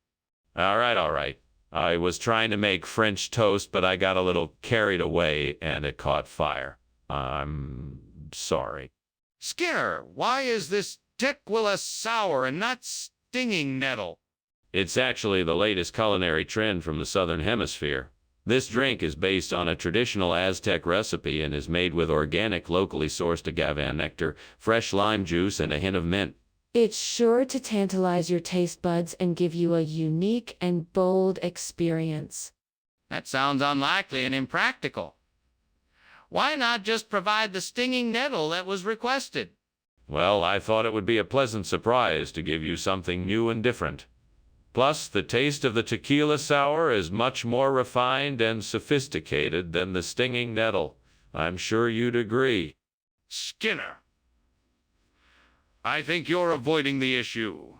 All right. I was trying to make French toast, but I got a little carried away and it caught fire. I'm sorry. Skinner, why is this tequila sour and not stinging nettle? It's actually the latest culinary trend from the Southern Hemisphere. This drink is based on a traditional Aztec recipe and is made with organic, locally sourced agave nectar, fresh lime juice, and a hint of mint. It's sure to tantalize your taste buds and give you a unique and bold experience. That sounds unlikely and impractical. Why not just provide the stinging nettle that was requested? Well, I thought it would be a pleasant surprise to give you something new and different. Plus, the taste of the tequila sour is much more refined and sophisticated than the stinging nettle. I'm sure you'd agree. Skinner, I think you're avoiding the issue.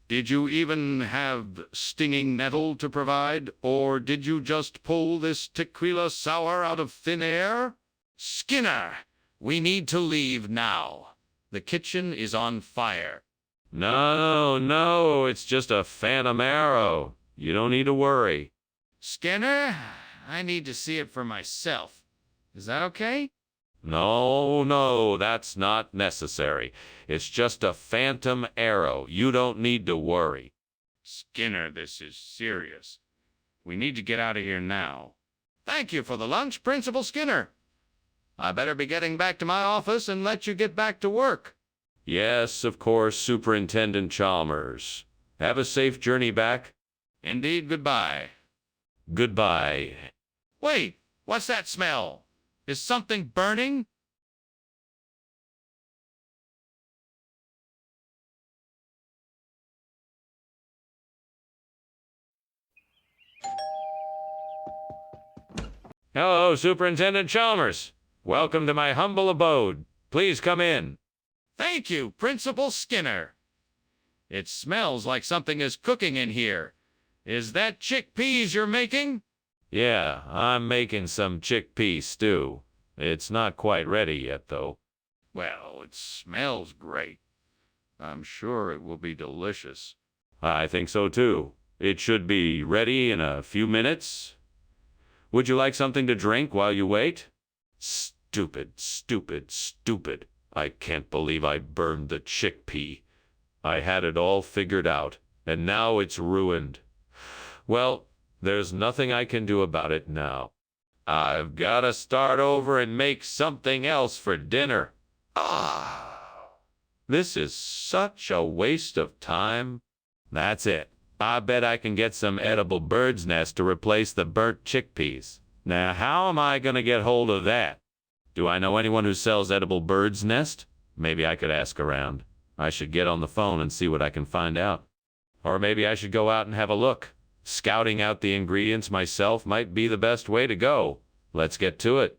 Did you even have stinging nettle to provide, or did you just pull this tequila sour out of thin air? Skinner, we need to leave now. The kitchen is on fire. No, it's just a phantom arrow. You don't need to worry. Skinner, I need to see it for myself. Is that okay? No, that's not necessary. It's just a phantom arrow. You don't need to worry. Skinner, this is serious. We need to get out of here now. Thank you for the lunch, Principal Skinner. I better be getting back to my office and let you get back to work. Yes, of course, Superintendent Chalmers. Have a safe journey back. Indeed, goodbye. Goodbye. Wait, what's that smell? Is something burning? Hello, Superintendent Chalmers. Welcome to my humble abode. Please come in. Thank you, Principal Skinner. It smells like something is cooking in here. Is that chickpeas you're making? Yeah, I'm making some chickpea stew. It's not quite ready yet, though. Well, it smells great. I'm sure it will be delicious. I think so, too. It should be ready in a few minutes. Would you like something to drink while you wait? Stupid. I can't believe I burned the chickpea. I had it all figured out, and now it's ruined. Well, there's nothing I can do about it now. I've got to start over and make something else for dinner. This is such a waste of time. That's it. I bet I can get some edible bird's nest to replace the burnt chickpeas. Now, how am I going to get hold of that? Do I know anyone who sells edible bird's nest? Maybe I could ask around. I should get on the phone and see what I can find out. Or maybe I should go out and have a look. Scouting out the ingredients myself might be the best way to go. Let's get to it.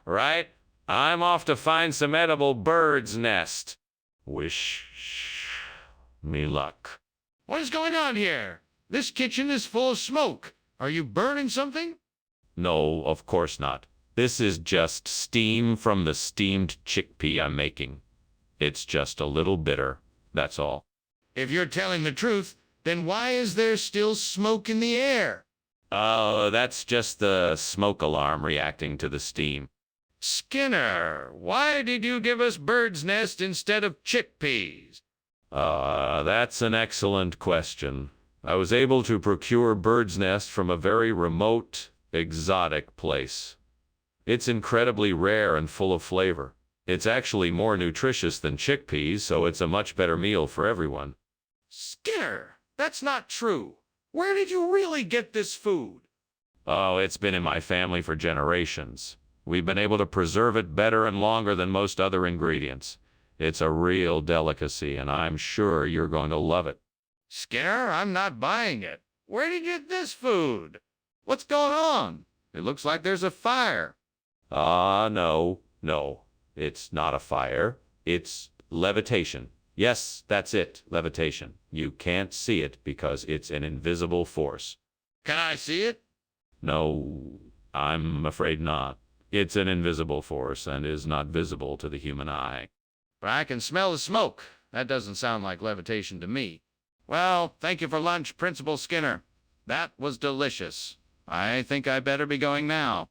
Right? I'm off to find some edible bird's nest. Wish me luck. What is going on here? This kitchen is full of smoke. Are you burning something? No, of course not. This is just steam from the steamed chickpea I'm making. It's just a little bitter, that's all. If you're telling the truth, then why is there still smoke in the air? Oh, that's just the smoke alarm reacting to the steam. Skinner, why did you give us bird's nest instead of chickpeas? That's an excellent question. I was able to procure bird's nest from a very remote, exotic place. It's incredibly rare and full of flavor. It's actually more nutritious than chickpeas, so it's a much better meal for everyone. Skinner, that's not true. Where did you really get this food? Oh, it's been in my family for generations. We've been able to preserve it better and longer than most other ingredients. It's a real delicacy, and I'm sure you're going to love it. Skinner, I'm not buying it. Where did you get this food? What's going on? It looks like there's a fire. No. It's not a fire. It's levitation. Yes, that's it, levitation. You can't see it because it's an invisible force. Can I see it? No, I'm afraid not. It's an invisible force and is not visible to the human eye. But I can smell the smoke. That doesn't sound like levitation to me. Well, thank you for lunch, Principal Skinner. That was delicious. I think I better be going now.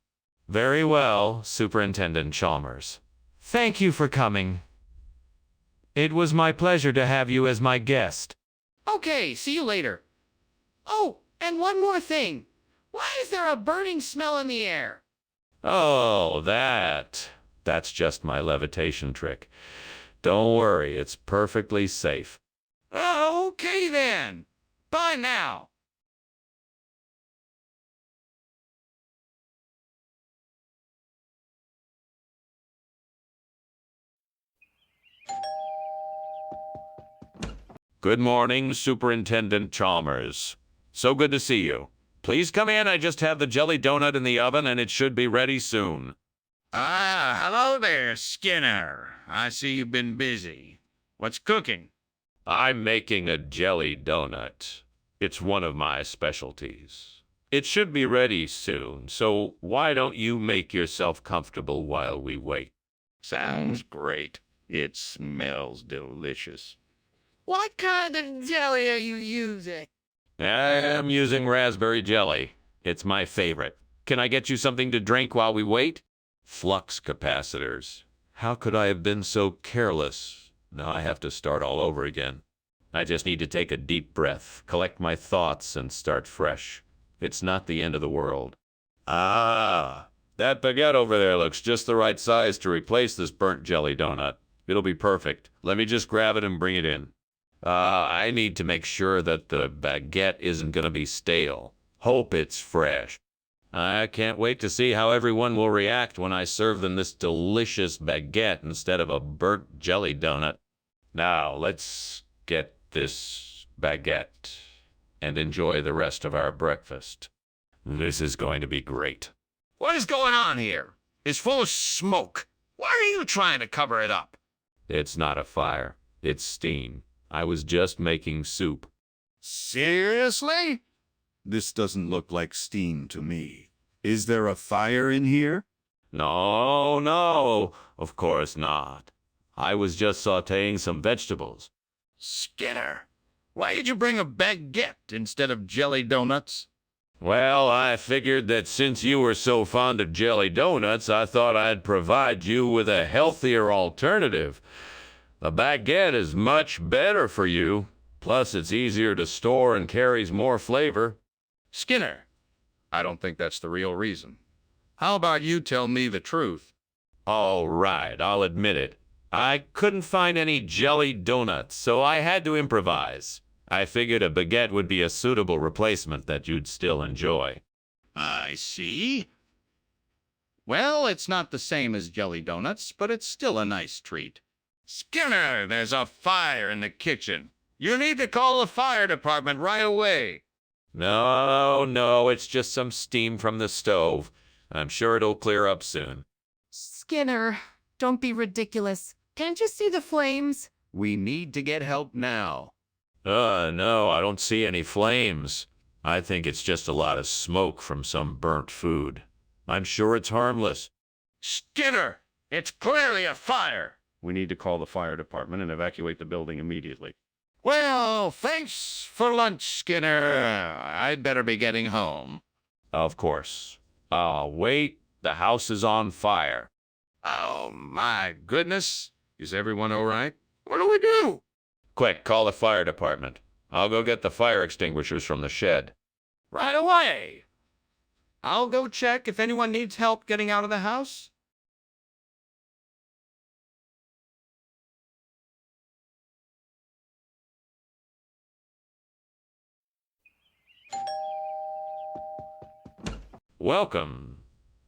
Very well, Superintendent Chalmers. Thank you for coming. It was my pleasure to have you as my guest. Okay, see you later. Oh, and one more thing. Why is there a burning smell in the air? Oh, that's just my levitation trick. Don't worry, it's perfectly safe. Okay then. Bye now. Good morning, Superintendent Chalmers. So good to see you. Please come in. I just have the jelly donut in the oven, and it should be ready soon. Hello there, Skinner. I see you've been busy. What's cooking? I'm making a jelly donut. It's one of my specialties. It should be ready soon, so why don't you make yourself comfortable while we wait? Sounds great. It smells delicious. What kind of jelly are you using? I am using raspberry jelly. It's my favorite. Can I get you something to drink while we wait? Flux capacitors. How could I have been so careless? Now I have to start all over again. I just need to take a deep breath, collect my thoughts, and start fresh. It's not the end of the world. Ah, that baguette over there looks just the right size to replace this burnt jelly donut. It'll be perfect. Let me just grab it and bring it in. I need to make sure that the baguette isn't going to be stale. Hope it's fresh. I can't wait to see how everyone will react when I serve them this delicious baguette instead of a burnt jelly donut. Now, let's get this baguette and enjoy the rest of our breakfast. This is going to be great. What is going on here? It's full of smoke. Why are you trying to cover it up? It's not a fire. It's steam. I was just making soup. Seriously? This doesn't look like steam to me. Is there a fire in here? No, of course not. I was just sautéing some vegetables. Skinner, why did you bring a baguette instead of jelly donuts? Well, I figured that since you were so fond of jelly donuts, I thought I'd provide you with a healthier alternative. The baguette is much better for you. Plus, it's easier to store and carries more flavor. Skinner, I don't think that's the real reason. How about you tell me the truth? All right, I'll admit it. I couldn't find any jelly donuts, so I had to improvise. I figured a baguette would be a suitable replacement that you'd still enjoy. I see. Well, it's not the same as jelly donuts, but it's still a nice treat. Skinner, there's a fire in the kitchen. You need to call the fire department right away. No, it's just some steam from the stove. I'm sure it'll clear up soon. Skinner, don't be ridiculous. Can't you see the flames? We need to get help now. No, I don't see any flames. I think it's just a lot of smoke from some burnt food. I'm sure it's harmless. Skinner, it's clearly a fire. We need to call the fire department and evacuate the building immediately. Well, thanks for lunch, Skinner. I'd better be getting home. Of course. Wait, the house is on fire. Oh, my goodness. Is everyone all right? What do we do? Quick, call the fire department. I'll go get the fire extinguishers from the shed. Right away. I'll go check if anyone needs help getting out of the house. Welcome,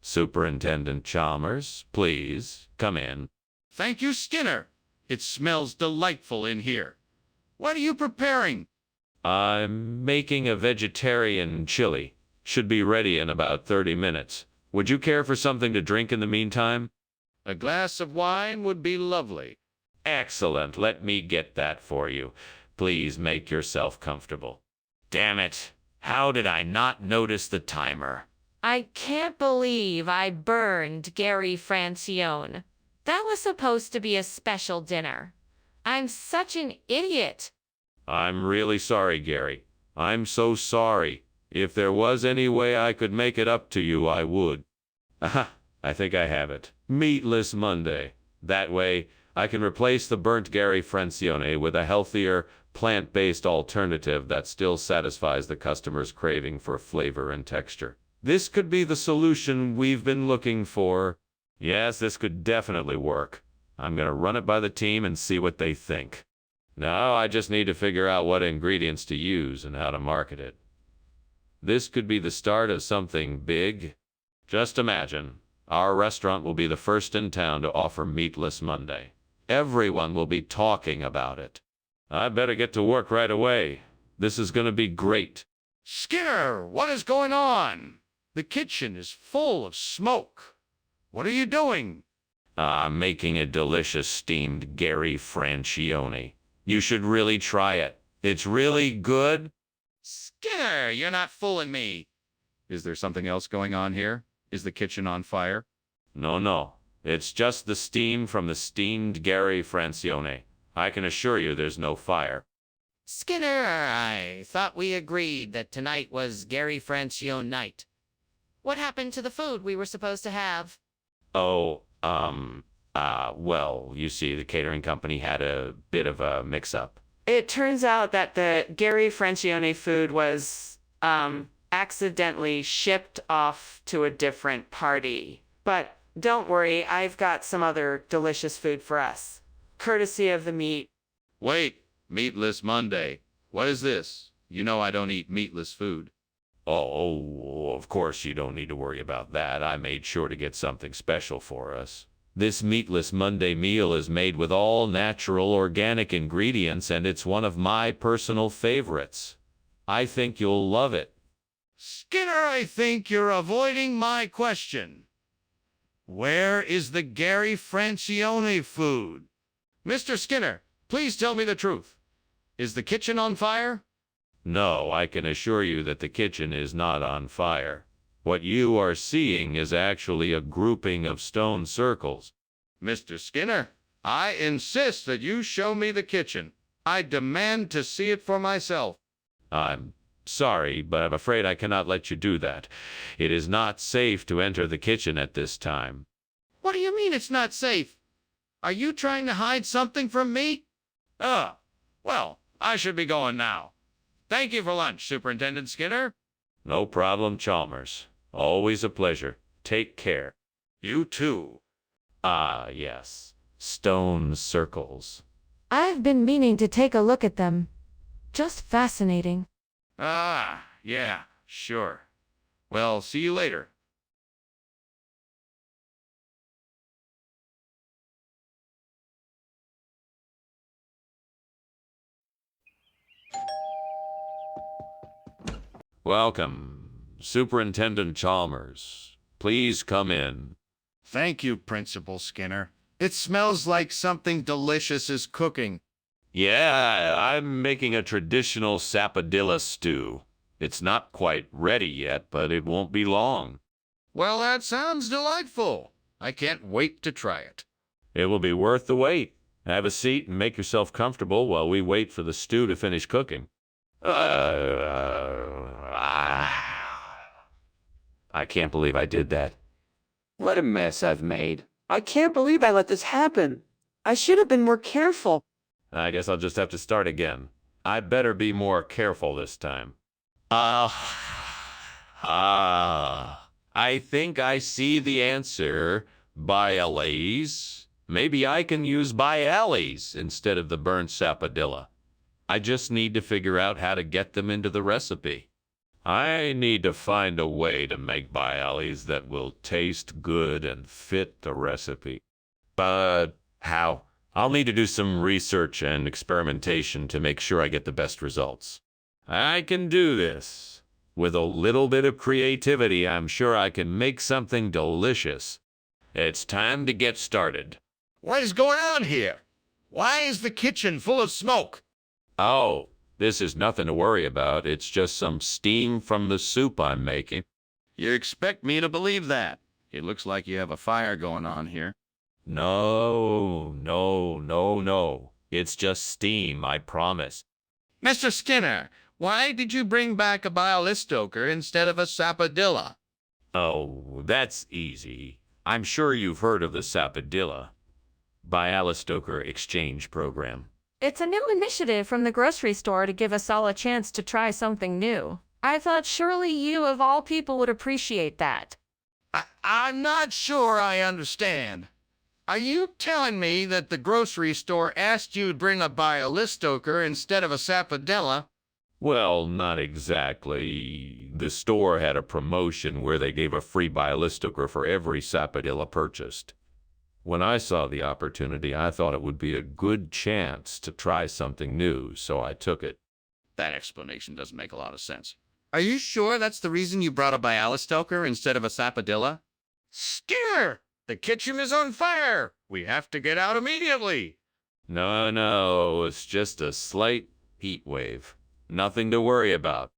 Superintendent Chalmers. Please, come in. Thank you, Skinner. It smells delightful in here. What are you preparing? I'm making a vegetarian chili. Should be ready in about 30 minutes. Would you care for something to drink in the meantime? A glass of wine would be lovely. Excellent. Let me get that for you. Please make yourself comfortable. Damn it. How did I not notice the timer? I can't believe I burned Gary Francione. That was supposed to be a special dinner. I'm such an idiot. I'm really sorry, Gary. I'm so sorry. If there was any way I could make it up to you, I would. Aha, I think I have it. Meatless Monday. That way, I can replace the burnt Gary Francione with a healthier, plant-based alternative that still satisfies the customer's craving for flavor and texture. This could be the solution we've been looking for. Yes, this could definitely work. I'm gonna run it by the team and see what they think. Now I just need to figure out what ingredients to use and how to market it. This could be the start of something big. Just imagine, our restaurant will be the first in town to offer Meatless Monday. Everyone will be talking about it. I better get to work right away. This is gonna be great. Skinner, what is going on? The kitchen is full of smoke. What are you doing? I'm making a delicious steamed Gary Francione. You should really try it. It's really good. Skinner, you're not fooling me. Is there something else going on here? Is the kitchen on fire? No. It's just the steam from the steamed Gary Francione. I can assure you there's no fire. Skinner, I thought we agreed that tonight was Gary Francione night. What happened to the food we were supposed to have? Oh, well, you see, the catering company had a bit of a mix-up. It turns out that the Gary Francione food was accidentally shipped off to a different party. But don't worry, I've got some other delicious food for us, courtesy of the meat. Wait, Meatless Monday. What is this? You know I don't eat meatless food. Oh, of course you don't need to worry about that. I made sure to get something special for us. This Meatless Monday meal is made with all natural organic ingredients, and it's one of my personal favorites. I think you'll love it. Skinner, I think you're avoiding my question. Where is the Gary Francione food? Mr. Skinner, please tell me the truth. Is the kitchen on fire? No, I can assure you that the kitchen is not on fire. What you are seeing is actually a grouping of stone circles. Mr. Skinner, I insist that you show me the kitchen. I demand to see it for myself. I'm sorry, but I'm afraid I cannot let you do that. It is not safe to enter the kitchen at this time. What do you mean it's not safe? Are you trying to hide something from me? Well, I should be going now. Thank you for lunch, Superintendent Skinner. No problem, Chalmers. Always a pleasure. Take care. You too. Ah, yes. Stone circles. I've been meaning to take a look at them. Just fascinating. Yeah, sure. Well, see you later. Welcome, Superintendent Chalmers. Please come in. Thank you, Principal Skinner. It smells like something delicious is cooking. Yeah, I'm making a traditional sapodilla stew. It's not quite ready yet, but it won't be long. Well, that sounds delightful. I can't wait to try it. It will be worth the wait. Have a seat and make yourself comfortable while we wait for the stew to finish cooking. I can't believe I did that. What a mess I've made. I can't believe I let this happen. I should have been more careful. I guess I'll just have to start again. I better be more careful this time. I think I see the answer. Bialys. Maybe I can use bialys instead of the burnt sapodilla. I just need to figure out how to get them into the recipe. I need to find a way to make bialys that will taste good and fit the recipe. But how? I'll need to do some research and experimentation to make sure I get the best results. I can do this. With a little bit of creativity, I'm sure I can make something delicious. It's time to get started. What is going on here? Why is the kitchen full of smoke? Oh, this is nothing to worry about. It's just some steam from the soup I'm making. You expect me to believe that? It looks like you have a fire going on here. No. It's just steam, I promise. Mr. Skinner, why did you bring back a bialystoker instead of a sapodilla? Oh, that's easy. I'm sure you've heard of the sapodilla Bialystoker exchange program. It's a new initiative from the grocery store to give us all a chance to try something new. I thought surely you, of all people, would appreciate that. I'm not sure I understand. Are you telling me that the grocery store asked you to bring a bialystoker instead of a sapodilla? Well, not exactly. The store had a promotion where they gave a free bialystoker for every sapodilla purchased. When I saw the opportunity, I thought it would be a good chance to try something new, so I took it. That explanation doesn't make a lot of sense. Are you sure that's the reason you brought a bialystoker instead of a sapodilla? Skinner! The kitchen is on fire! We have to get out immediately! No, it's just a slight heat wave. Nothing to worry about.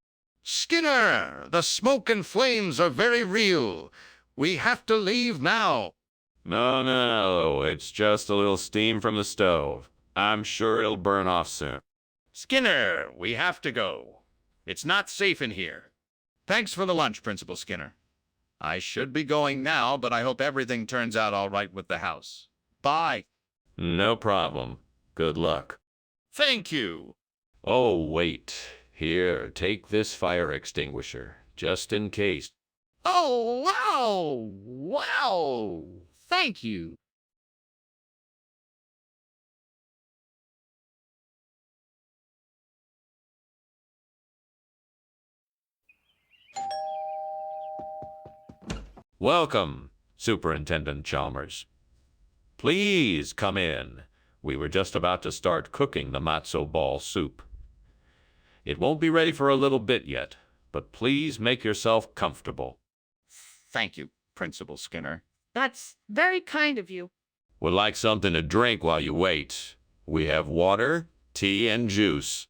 Skinner! The smoke and flames are very real. We have to leave now. No, it's just a little steam from the stove. I'm sure it'll burn off soon. Skinner, we have to go. It's not safe in here. Thanks for the lunch, Principal Skinner. I should be going now, but I hope everything turns out all right with the house. Bye. No problem. Good luck. Thank you. Oh, wait. Here, take this fire extinguisher, just in case. Oh, wow! Wow! Thank you. Welcome, Superintendent Chalmers. Please come in. We were just about to start cooking the matzo ball soup. It won't be ready for a little bit yet, but please make yourself comfortable. Thank you, Principal Skinner. That's very kind of you. Would like something to drink while you wait. We have water, tea, and juice.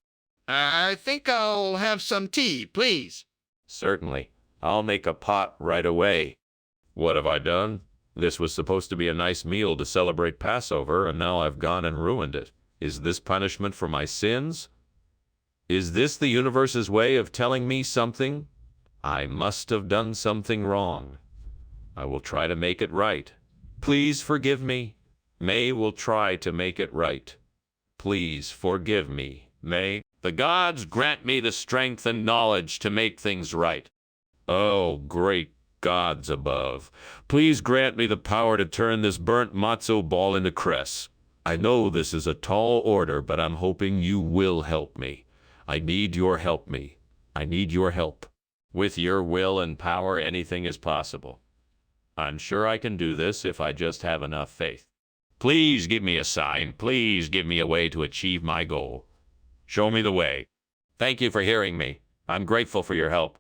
I think I'll have some tea, please. Certainly. I'll make a pot right away. What have I done? This was supposed to be a nice meal to celebrate Passover, and now I've gone and ruined it. Is this punishment for my sins? Is this the universe's way of telling me something? I must have done something wrong. I will try to make it right. Please forgive me. May will try to make it right. Please forgive me. May the gods grant me the strength and knowledge to make things right. Oh, great gods above, please grant me the power to turn this burnt matzo ball into cress. I know this is a tall order, but I'm hoping you will help me. I need your help me. I need your help. With your will and power, anything is possible. I'm sure I can do this if I just have enough faith. Please give me a sign. Please give me a way to achieve my goal. Show me the way. Thank you for hearing me. I'm grateful for your help.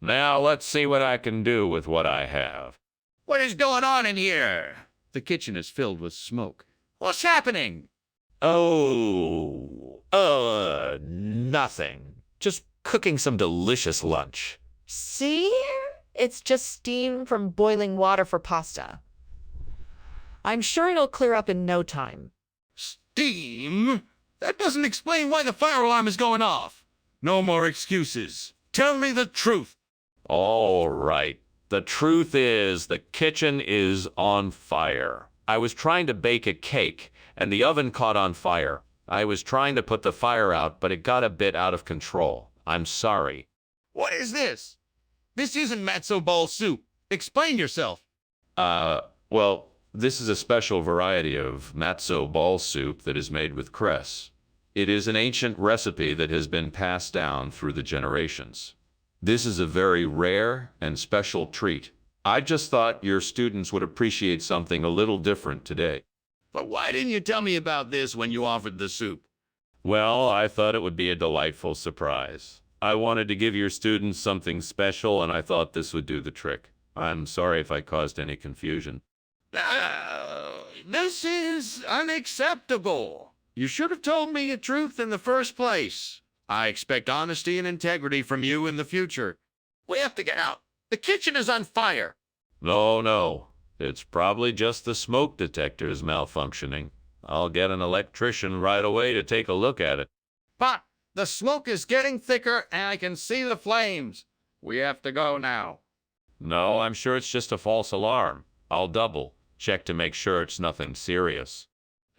Now let's see what I can do with what I have. What is going on in here? The kitchen is filled with smoke. What's happening? Nothing. Just cooking some delicious lunch. See? It's just steam from boiling water for pasta. I'm sure it'll clear up in no time. Steam? That doesn't explain why the fire alarm is going off. No more excuses. Tell me the truth. All right. The truth is, the kitchen is on fire. I was trying to bake a cake, and the oven caught on fire. I was trying to put the fire out, but it got a bit out of control. I'm sorry. What is this? This isn't matzo ball soup. Explain yourself. Well, this is a special variety of matzo ball soup that is made with cress. It is an ancient recipe that has been passed down through the generations. This is a very rare and special treat. I just thought your students would appreciate something a little different today. But why didn't you tell me about this when you offered the soup? Well, I thought it would be a delightful surprise. I wanted to give your students something special, and I thought this would do the trick. I'm sorry if I caused any confusion. This is unacceptable. You should have told me the truth in the first place. I expect honesty and integrity from you in the future. We have to get out. The kitchen is on fire. No. It's probably just the smoke detectors malfunctioning. I'll get an electrician right away to take a look at it. But the smoke is getting thicker and I can see the flames. We have to go now. No, I'm sure it's just a false alarm. I'll double check to make sure it's nothing serious.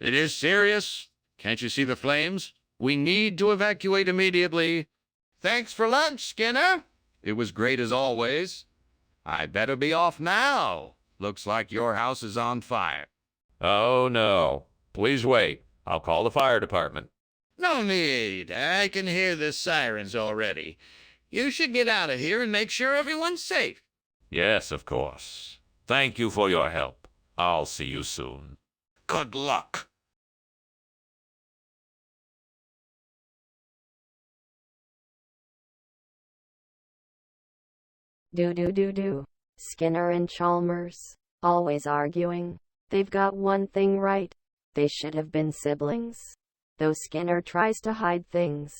It is serious. Can't you see the flames? We need to evacuate immediately. Thanks for lunch, Skinner. It was great as always. I'd better be off now. Looks like your house is on fire. Oh, no. Please wait. I'll call the fire department. No need. I can hear the sirens already. You should get out of here and make sure everyone's safe. Yes, of course. Thank you for your help. I'll see you soon. Good luck. Do. Skinner and Chalmers, always arguing. They've got one thing right. They should have been siblings. Though Skinner tries to hide things,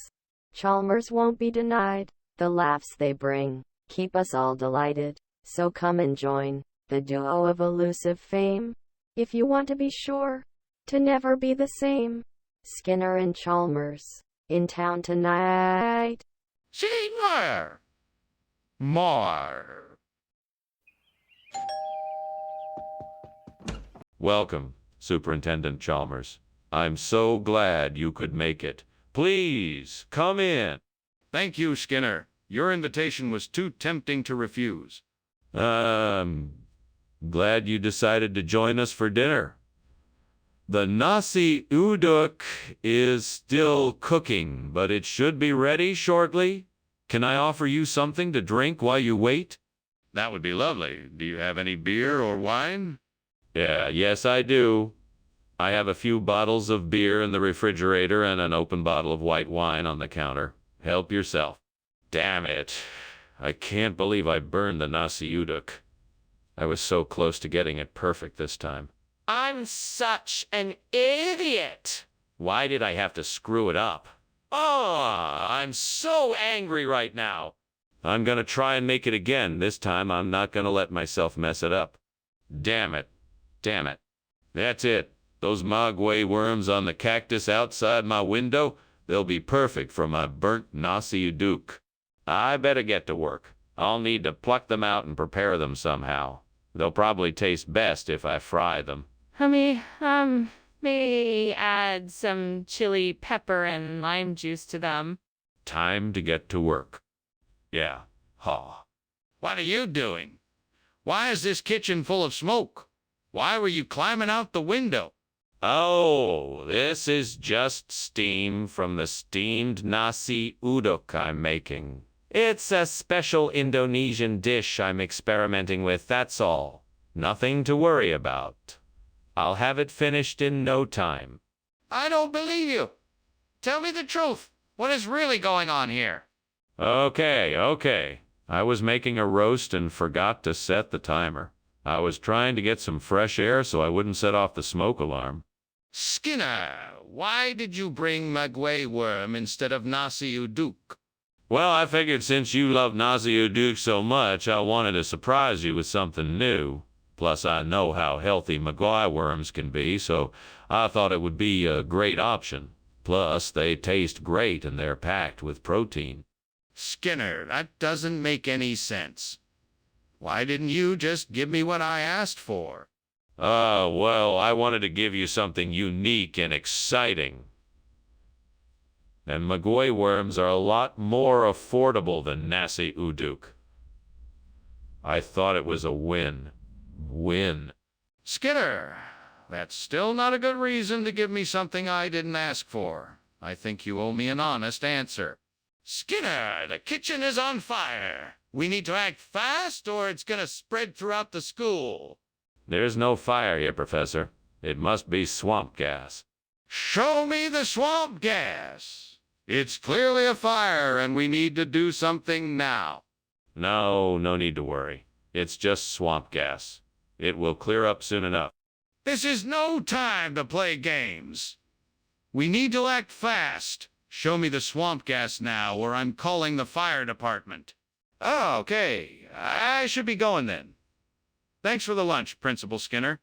Chalmers won't be denied. The laughs they bring keep us all delighted. So come and join the duo of elusive fame. If you want to be sure to never be the same. Skinner and Chalmers, in town tonight. See more. Welcome, Superintendent Chalmers. I'm so glad you could make it. Please, come in. Thank you, Skinner. Your invitation was too tempting to refuse. Glad you decided to join us for dinner. The nasi uduk is still cooking, but it should be ready shortly. Can I offer you something to drink while you wait? That would be lovely. Do you have any beer or wine? Yes, I do. I have a few bottles of beer in the refrigerator and an open bottle of white wine on the counter. Help yourself. Damn it. I can't believe I burned the nasi uduk. I was so close to getting it perfect this time. I'm such an idiot. Why did I have to screw it up? Oh, I'm so angry right now. I'm gonna try and make it again. This time I'm not gonna let myself mess it up. Damn it. That's it. Those maguey worms on the cactus outside my window, they'll be perfect for my burnt nasi uduk. I better get to work. I'll need to pluck them out and prepare them somehow. They'll probably taste best if I fry them. May add some chili pepper and lime juice to them. Time to get to work. Yeah. What are you doing? Why is this kitchen full of smoke? Why were you climbing out the window? Oh, this is just steam from the steamed nasi uduk I'm making. It's a special Indonesian dish I'm experimenting with, that's all. Nothing to worry about. I'll have it finished in no time. I don't believe you. Tell me the truth. What is really going on here? Okay. I was making a roast and forgot to set the timer. I was trying to get some fresh air so I wouldn't set off the smoke alarm. Skinner, why did you bring maguey worm instead of nasi uduk? Well, I figured since you love nasi uduk so much, I wanted to surprise you with something new. Plus, I know how healthy maguey worms can be, so I thought it would be a great option. Plus, they taste great and they're packed with protein. Skinner, that doesn't make any sense. Why didn't you just give me what I asked for? Well, I wanted to give you something unique and exciting. And magoy worms are a lot more affordable than nasi uduk. I thought it was a win. Win. Skinner, that's still not a good reason to give me something I didn't ask for. I think you owe me an honest answer. Skinner, the kitchen is on fire. We need to act fast or it's gonna spread throughout the school. There's no fire here, Professor. It must be swamp gas. Show me the swamp gas. It's clearly a fire and we need to do something now. No need to worry. It's just swamp gas. It will clear up soon enough. This is no time to play games. We need to act fast. Show me the swamp gas now or I'm calling the fire department. Oh, okay. I should be going then. Thanks for the lunch, Principal Skinner.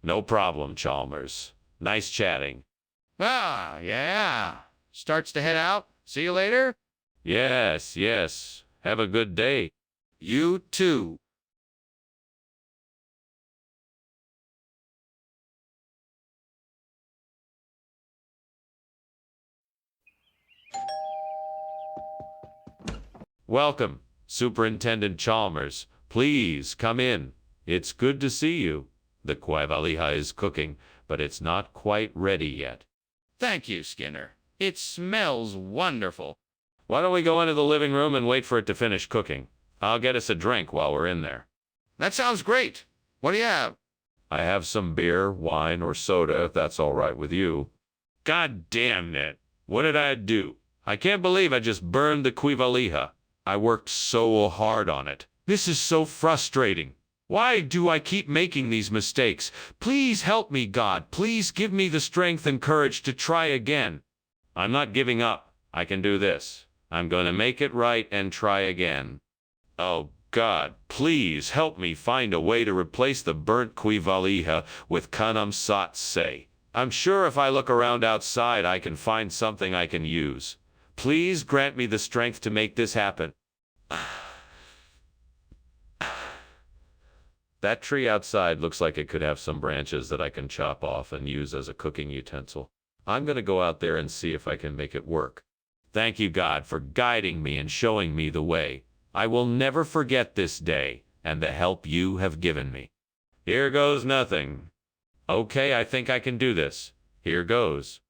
No problem, Chalmers. Nice chatting. Ah, yeah. Starts to head out. See you later. Yes. Have a good day. You too. Welcome, Superintendent Chalmers. Please come in. It's good to see you. The quavalija is cooking, but it's not quite ready yet. Thank you, Skinner. It smells wonderful. Why don't we go into the living room and wait for it to finish cooking? I'll get us a drink while we're in there. That sounds great. What do you have? I have some beer, wine, or soda, if that's all right with you. God damn it. What did I do? I can't believe I just burned the quivalija. I worked so hard on it. This is so frustrating. Why do I keep making these mistakes? Please help me, God. Please give me the strength and courage to try again. I'm not giving up. I can do this. I'm going to make it right and try again. Oh, God, please help me find a way to replace the burnt quivalija with kanam sat say. I'm sure if I look around outside, I can find something I can use. Please grant me the strength to make this happen. That tree outside looks like it could have some branches that I can chop off and use as a cooking utensil. I'm going to go out there and see if I can make it work. Thank you, God, for guiding me and showing me the way. I will never forget this day and the help you have given me. Here goes nothing. Okay, I think I can do this. Here goes.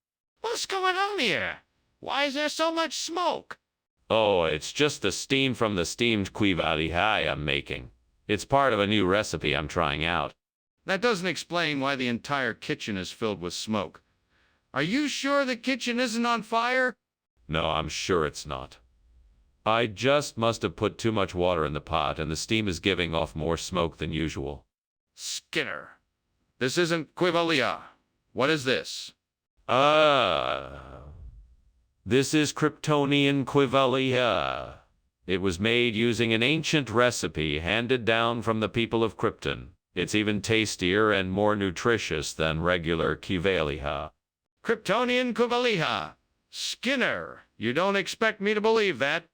What's going on here? Why is there so much smoke? Oh, it's just the steam from the steamed quivalija I'm making. It's part of a new recipe I'm trying out. That doesn't explain why the entire kitchen is filled with smoke. Are you sure the kitchen isn't on fire? No, I'm sure it's not. I just must have put too much water in the pot and the steam is giving off more smoke than usual. Skinner, this isn't quivalija. What is this? This is Kryptonian quivalija. It was made using an ancient recipe handed down from the people of Krypton. It's even tastier and more nutritious than regular quivalija. Kryptonian quivalija. Skinner, you don't expect me to believe that?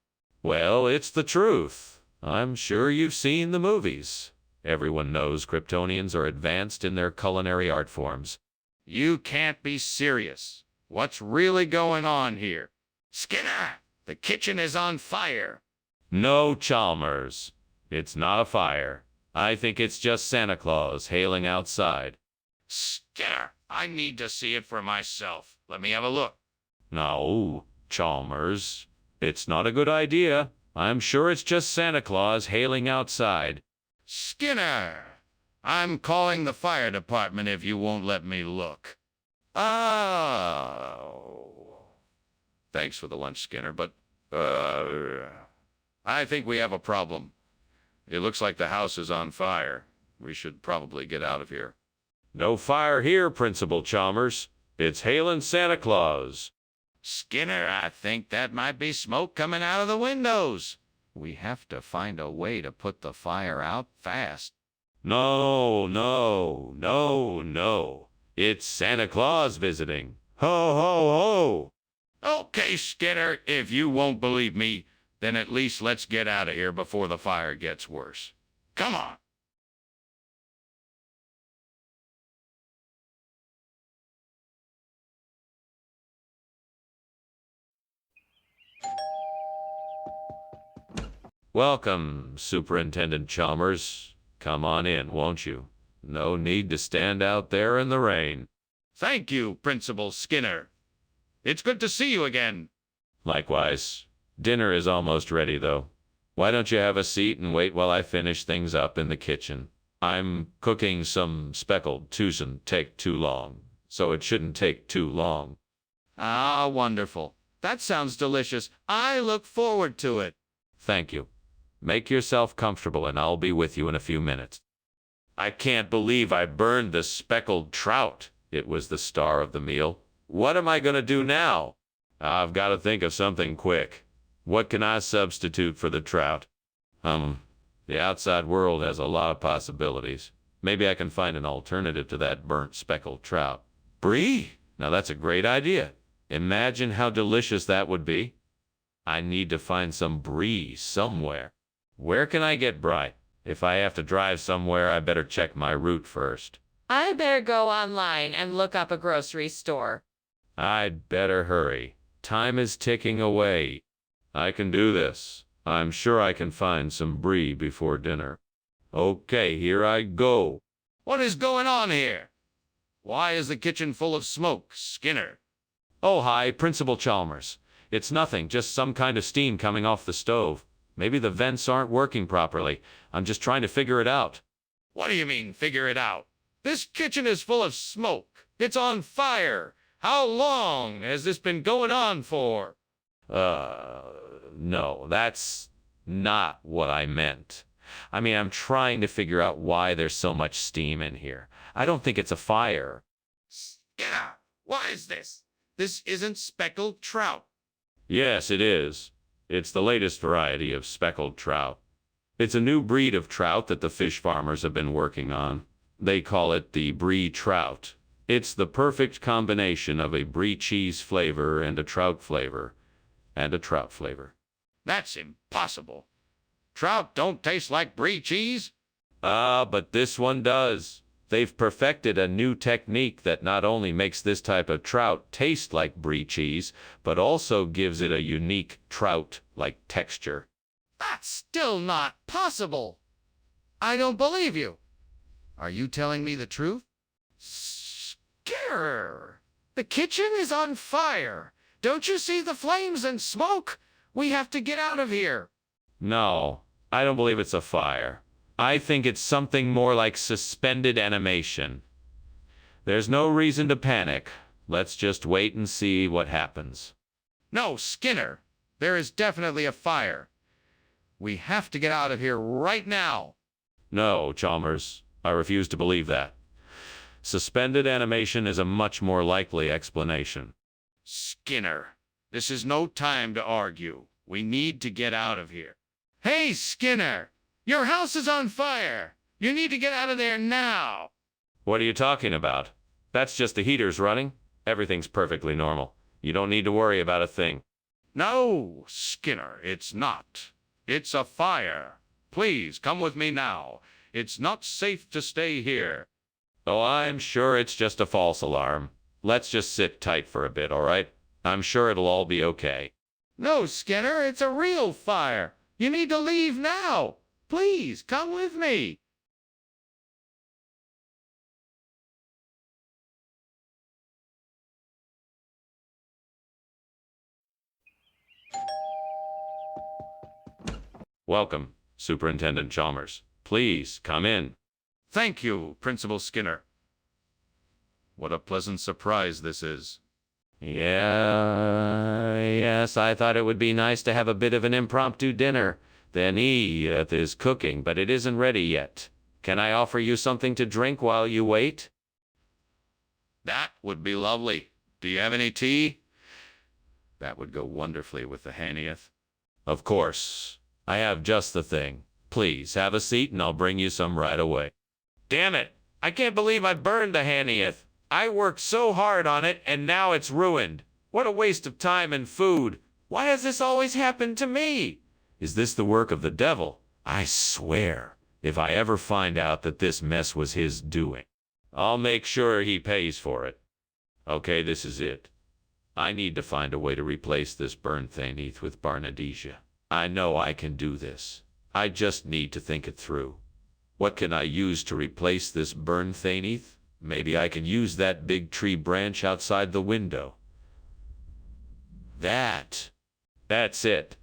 Well, it's the truth. I'm sure you've seen the movies. Everyone knows Kryptonians are advanced in their culinary art forms. You can't be serious. What's really going on here? Skinner, the kitchen is on fire. No, Chalmers. It's not a fire. I think it's just Santa Claus hailing outside. Skinner, I need to see it for myself. Let me have a look. No, Chalmers. It's not a good idea. I'm sure it's just Santa Claus hailing outside. Skinner, I'm calling the fire department if you won't let me look. Oh. Thanks for the lunch, Skinner, but, I think we have a problem. It looks like the house is on fire. We should probably get out of here. No fire here, Principal Chalmers. It's hailing Santa Claus. Skinner, I think that might be smoke coming out of the windows. We have to find a way to put the fire out fast. No. It's Santa Claus visiting. Ho, ho, ho. Okay, Skinner, if you won't believe me, then at least let's get out of here before the fire gets worse. Come on. Welcome, Superintendent Chalmers. Come on in, won't you? No need to stand out there in the rain. Thank you, Principal Skinner. It's good to see you again. Likewise. Dinner is almost ready, though. Why don't you have a seat and wait while I finish things up in the kitchen? I'm cooking some speckled Tucson. Take too long, so it shouldn't take too long. Ah, wonderful. That sounds delicious. I look forward to it. Thank you. Make yourself comfortable and I'll be with you in a few minutes. I can't believe I burned the speckled trout. It was the star of the meal. What am I going to do now? I've got to think of something quick. What can I substitute for the trout? The outside world has a lot of possibilities. Maybe I can find an alternative to that burnt speckled trout. Brie? Now that's a great idea. Imagine how delicious that would be. I need to find some brie somewhere. Where can I get brie? If I have to drive somewhere, I better check my route first. I better go online and look up a grocery store. I'd better hurry. Time is ticking away. I can do this. I'm sure I can find some brie before dinner. Okay, here I go. What is going on here? Why is the kitchen full of smoke, Skinner? Oh, hi, Principal Chalmers. It's nothing, just some kind of steam coming off the stove. Maybe the vents aren't working properly. I'm just trying to figure it out. What do you mean, figure it out? This kitchen is full of smoke. It's on fire. How long has this been going on for? No, that's not what I meant. I mean, I'm trying to figure out why there's so much steam in here. I don't think it's a fire. Skinner, what is this? This isn't speckled trout. Yes, it is. It's the latest variety of speckled trout. It's a new breed of trout that the fish farmers have been working on. They call it the brie trout. It's the perfect combination of a brie cheese flavor and a trout flavor. That's impossible. Trout don't taste like brie cheese. But this one does. They've perfected a new technique that not only makes this type of trout taste like brie cheese, but also gives it a unique trout-like texture. That's still not possible. I don't believe you. Are you telling me the truth? Skinner, the kitchen is on fire. Don't you see the flames and smoke? We have to get out of here. No, I don't believe it's a fire. I think it's something more like suspended animation. There's no reason to panic. Let's just wait and see what happens. No, Skinner, there is definitely a fire. We have to get out of here right now. No, Chalmers, I refuse to believe that. Suspended animation is a much more likely explanation. Skinner, this is no time to argue. We need to get out of here. Hey, Skinner, your house is on fire. You need to get out of there now. What are you talking about? That's just the heaters running. Everything's perfectly normal. You don't need to worry about a thing. No, Skinner, it's not. It's a fire. Please come with me now. It's not safe to stay here. Oh, I'm sure it's just a false alarm. Let's just sit tight for a bit, all right? I'm sure it'll all be okay. No, Skinner, it's a real fire. You need to leave now. Please, come with me. Welcome, Superintendent Chalmers. Please, come in. Thank you, Principal Skinner. What a pleasant surprise this is. Yes, I thought it would be nice to have a bit of an impromptu dinner. Then Edith is cooking, but it isn't ready yet. Can I offer you something to drink while you wait? That would be lovely. Do you have any tea? That would go wonderfully with the Hanieth. Of course. I have just the thing. Please, have a seat and I'll bring you some right away. Damn it! I can't believe I burned the Hanieth. I worked so hard on it, and now it's ruined. What a waste of time and food. Why has this always happened to me? Is this the work of the devil? I swear, if I ever find out that this mess was his doing. I'll make sure he pays for it. Okay, this is it. I need to find a way to replace this burned Thaneeth with Barnadesia. I know I can do this. I just need to think it through. What can I use to replace this burned Thaneeth? Maybe I can use that big tree branch outside the window. That's it.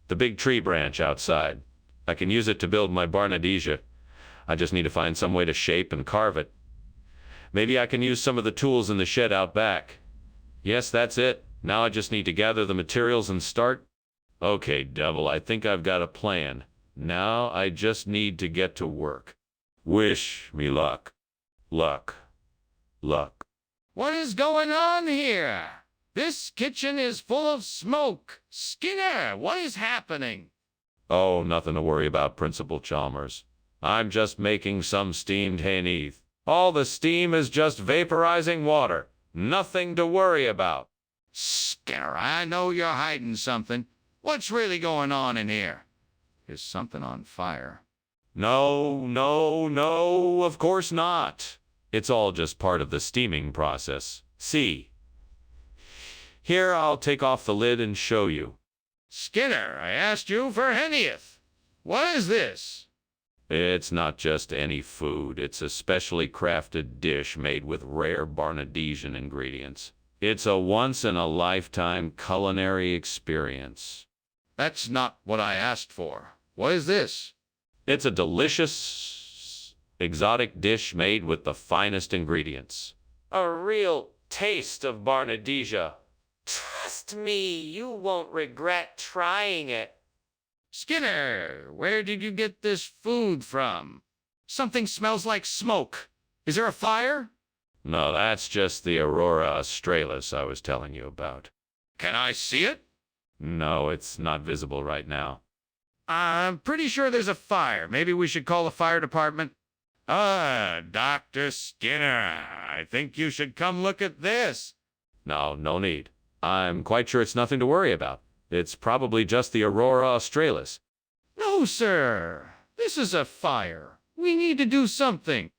The big tree branch outside. I can use it to build my Barnadesia. I just need to find some way to shape and carve it. Maybe I can use some of the tools in the shed out back. Yes, that's it. Now I just need to gather the materials and start. Okay, Devil, I think I've got a plan. Now I just need to get to work. Wish me luck. Luck. Luck. What is going on here? This kitchen is full of smoke. Skinner, what is happening? Oh, nothing to worry about, Principal Chalmers. I'm just making some steamed Thaneeth. All the steam is just vaporizing water. Nothing to worry about. Skinner, I know you're hiding something. What's really going on in here? Is something on fire? No, no, no, of course not. It's all just part of the steaming process. See? Here, I'll take off the lid and show you. Skinner, I asked you for Thaneeth. What is this? It's not just any food. It's a specially crafted dish made with rare Barnadesian ingredients. It's a once-in-a-lifetime culinary experience. That's not what I asked for. What is this? It's a delicious, exotic dish made with the finest ingredients. A real taste of Barnadesia. Trust me, you won't regret trying it. Skinner, where did you get this food from? Something smells like smoke. Is there a fire? No, that's just the Aurora Australis I was telling you about. Can I see it? No, it's not visible right now. I'm pretty sure there's a fire. Maybe we should call the fire department. Dr. Skinner, I think you should come look at this. No, no need. I'm quite sure it's nothing to worry about. It's probably just the Aurora Australis. No, sir. This is a fire. We need to do something.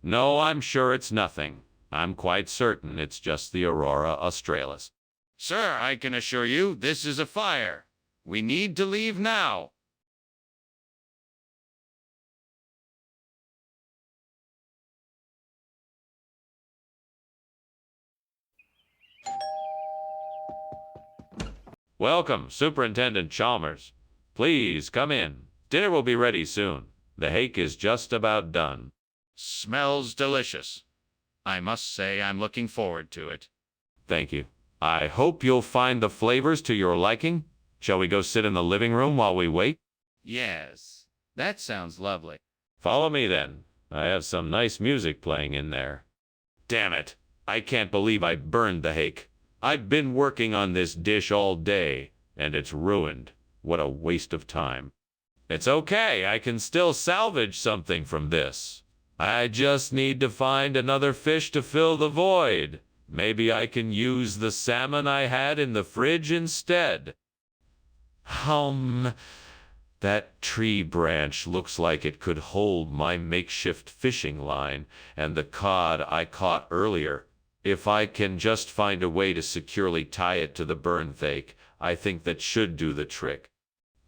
No, I'm sure it's nothing. I'm quite certain it's just the Aurora Australis. Sir, I can assure you this is a fire. We need to leave now. Welcome, Superintendent Chalmers. Please come in. Dinner will be ready soon. The hake is just about done. Smells delicious. I must say I'm looking forward to it. Thank you. I hope you'll find the flavors to your liking. Shall we go sit in the living room while we wait? Yes, that sounds lovely. Follow me then. I have some nice music playing in there. Damn it. I can't believe I burned the hake. I've been working on this dish all day, and it's ruined. What a waste of time. It's okay. I can still salvage something from this. I just need to find another fish to fill the void. Maybe I can use the salmon I had in the fridge instead. That tree branch looks like it could hold my makeshift fishing line and the cod I caught earlier. If I can just find a way to securely tie it to the burn thake, I think that should do the trick.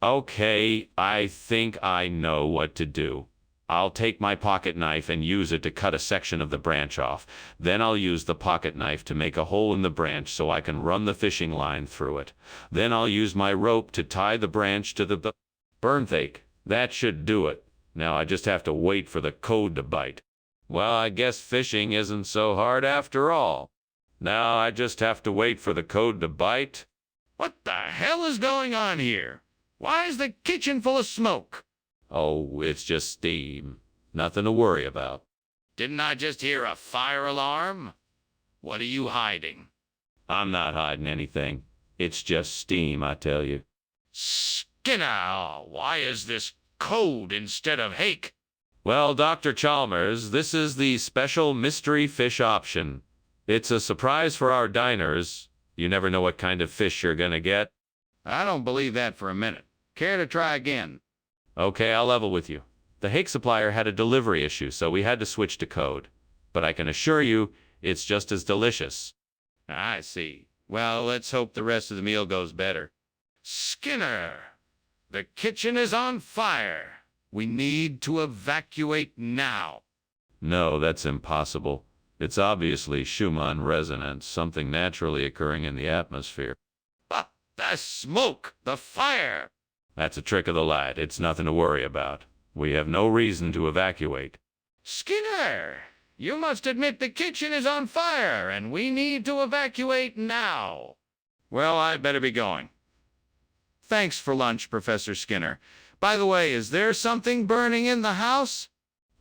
Okay, I think I know what to do. I'll take my pocket knife and use it to cut a section of the branch off. Then I'll use the pocket knife to make a hole in the branch so I can run the fishing line through it. Then I'll use my rope to tie the branch to the burn thake. That should do it. Now I just have to wait for the code to bite. Well, I guess fishing isn't so hard after all. Now I just have to wait for the code to bite. What the hell is going on here? Why is the kitchen full of smoke? Oh, it's just steam. Nothing to worry about. Didn't I just hear a fire alarm? What are you hiding? I'm not hiding anything. It's just steam, I tell you. Skinner, why is this code instead of hake? Well, Dr. Chalmers, this is the special mystery fish option. It's a surprise for our diners. You never know what kind of fish you're gonna get. I don't believe that for a minute. Care to try again? Okay, I'll level with you. The Hake supplier had a delivery issue, so we had to switch to code. But I can assure you, it's just as delicious. I see. Well, let's hope the rest of the meal goes better. Skinner, the kitchen is on fire. We need to evacuate now. No, that's impossible. It's obviously Schumann resonance, something naturally occurring in the atmosphere. But the smoke, the fire. That's a trick of the light. It's nothing to worry about. We have no reason to evacuate. Skinner, you must admit the kitchen is on fire and we need to evacuate now. Well, I better be going. Thanks for lunch, Professor Skinner. By the way, is there something burning in the house?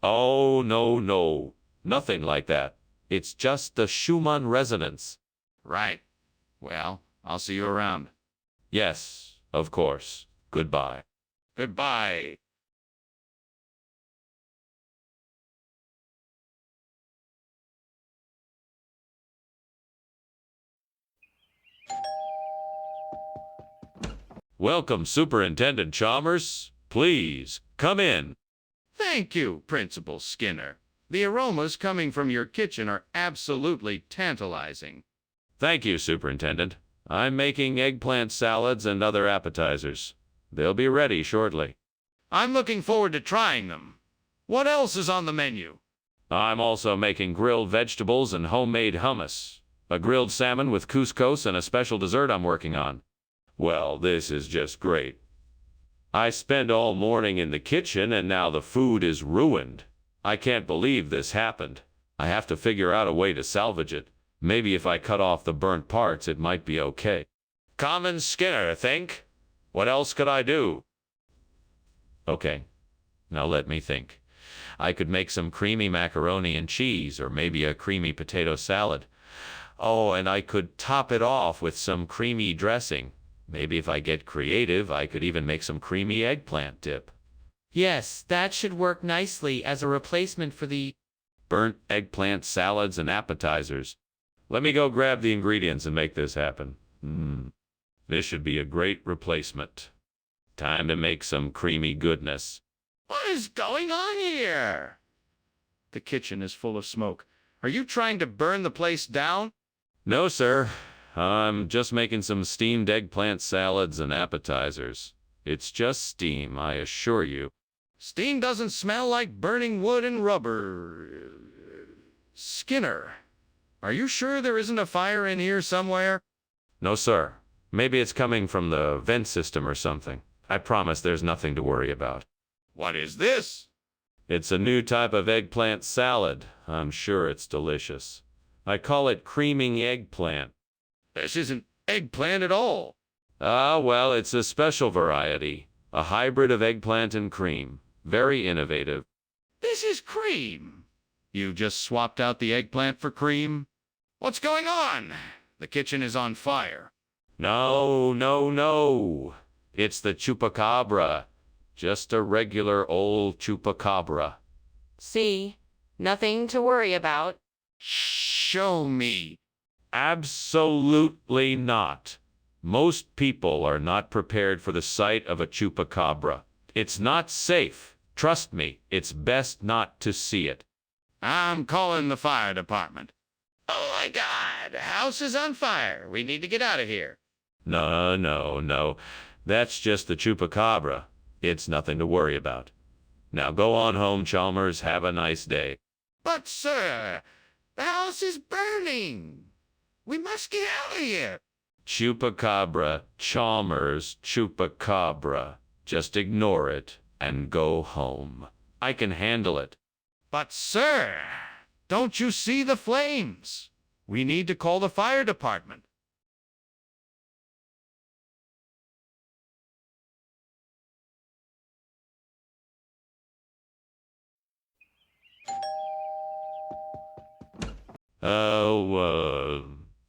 Oh, no. Nothing like that. It's just the Schumann resonance. Right. Well, I'll see you around. Yes, of course. Goodbye. Goodbye. Welcome, Superintendent Chalmers. Please, come in. Thank you, Principal Skinner. The aromas coming from your kitchen are absolutely tantalizing. Thank you, Superintendent. I'm making eggplant salads and other appetizers. They'll be ready shortly. I'm looking forward to trying them. What else is on the menu? I'm also making grilled vegetables and homemade hummus, a grilled salmon with couscous, and a special dessert I'm working on. Well, this is just great. I spent all morning in the kitchen and now the food is ruined. I can't believe this happened. I have to figure out a way to salvage it. Maybe if I cut off the burnt parts, it might be okay. Common Skinner, think? What else could I do? Okay, now let me think. I could make some creamy macaroni and cheese, or maybe a creamy potato salad. Oh, and I could top it off with some creamy dressing. Maybe if I get creative, I could even make some creamy eggplant dip. Yes, that should work nicely as a replacement for the Burnt eggplant salads and appetizers. Let me go grab the ingredients and make this happen. This should be a great replacement. Time to make some creamy goodness. What is going on here? The kitchen is full of smoke. Are you trying to burn the place down? No, sir. I'm just making some steamed eggplant salads and appetizers. It's just steam, I assure you. Steam doesn't smell like burning wood and rubber. Skinner, are you sure there isn't a fire in here somewhere? No, sir. Maybe it's coming from the vent system or something. I promise there's nothing to worry about. What is this? It's a new type of eggplant salad. I'm sure it's delicious. I call it creaming eggplant. This isn't eggplant at all. Ah, well, it's a special variety. A hybrid of eggplant and cream. Very innovative. This is cream. You just swapped out the eggplant for cream? What's going on? The kitchen is on fire. No. It's the chupacabra. Just a regular old chupacabra. See? Nothing to worry about. Show me. Absolutely not. Most people are not prepared for the sight of a chupacabra. It's not safe. Trust me, it's best not to see it. I'm calling the fire department. Oh my God, the house is on fire. We need to get out of here. No. That's just the chupacabra. It's nothing to worry about. Now go on home, Chalmers. Have a nice day. But sir, the house is burning. We must get out of here. Chupacabra, Chalmers, chupacabra. Just ignore it and go home. I can handle it. But sir, don't you see the flames? We need to call the fire department.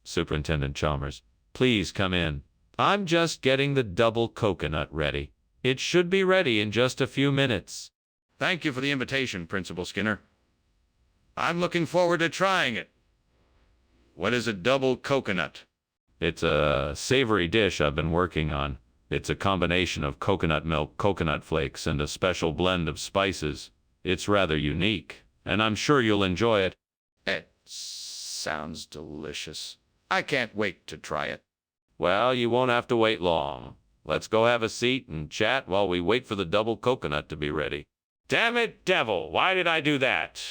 Superintendent Chalmers, please come in. I'm just getting the double coconut ready. It should be ready in just a few minutes. Thank you for the invitation, Principal Skinner. I'm looking forward to trying it. What is a double coconut? It's a savory dish I've been working on. It's a combination of coconut milk, coconut flakes, and a special blend of spices. It's rather unique, and I'm sure you'll enjoy it. It sounds delicious. I can't wait to try it. Well, you won't have to wait long. Let's go have a seat and chat while we wait for the double coconut to be ready. Damn it, devil, why did I do that?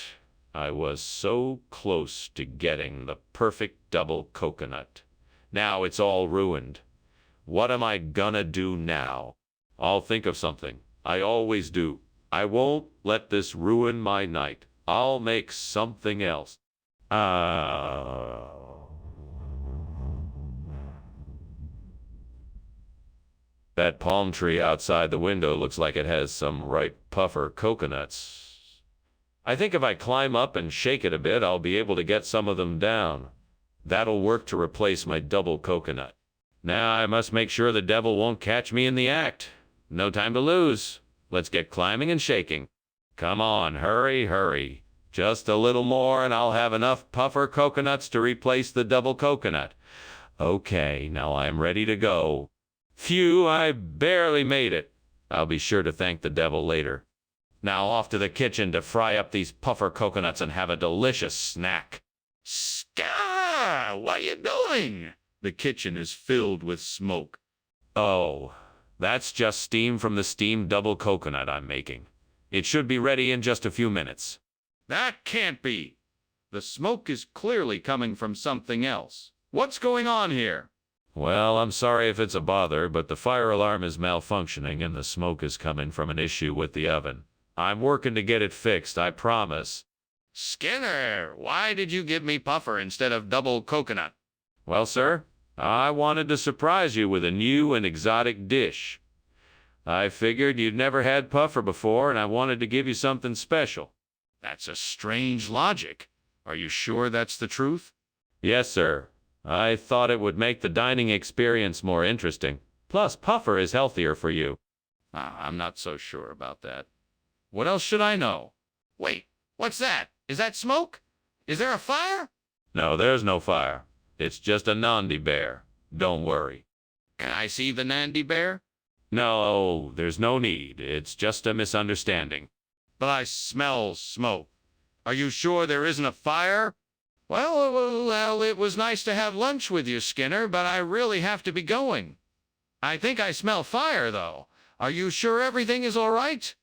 I was so close to getting the perfect double coconut. Now it's all ruined. What am I gonna do now? I'll think of something. I always do. I won't let this ruin my night. I'll make something else. That palm tree outside the window looks like it has some ripe puffer coconuts. I think if I climb up and shake it a bit, I'll be able to get some of them down. That'll work to replace my double coconut. Now I must make sure the devil won't catch me in the act. No time to lose. Let's get climbing and shaking. Come on, hurry, hurry. Just a little more and I'll have enough puffer coconuts to replace the double coconut. Okay, now I'm ready to go. Phew, I barely made it. I'll be sure to thank the devil later. Now off to the kitchen to fry up these puffer coconuts and have a delicious snack. Scar, what are you doing? The kitchen is filled with smoke. Oh, that's just steam from the steamed double coconut I'm making. It should be ready in just a few minutes. That can't be. The smoke is clearly coming from something else. What's going on here? Well, I'm sorry if it's a bother, but the fire alarm is malfunctioning and the smoke is coming from an issue with the oven. I'm working to get it fixed, I promise. Skinner, why did you give me puffer instead of double coconut? Well, sir, I wanted to surprise you with a new and exotic dish. I figured you'd never had puffer before, and I wanted to give you something special. That's a strange logic. Are you sure that's the truth? Yes, sir. I thought it would make the dining experience more interesting. Plus, puffer is healthier for you. I'm not so sure about that. What else should I know? Wait, what's that? Is that smoke? Is there a fire? No, there's no fire. It's just a Nandi bear. Don't worry. Can I see the Nandi bear? No, there's no need. It's just a misunderstanding. But I smell smoke. Are you sure there isn't a fire? Well, it was nice to have lunch with you, Skinner, but I really have to be going. I think I smell fire, though. Are you sure everything is all right?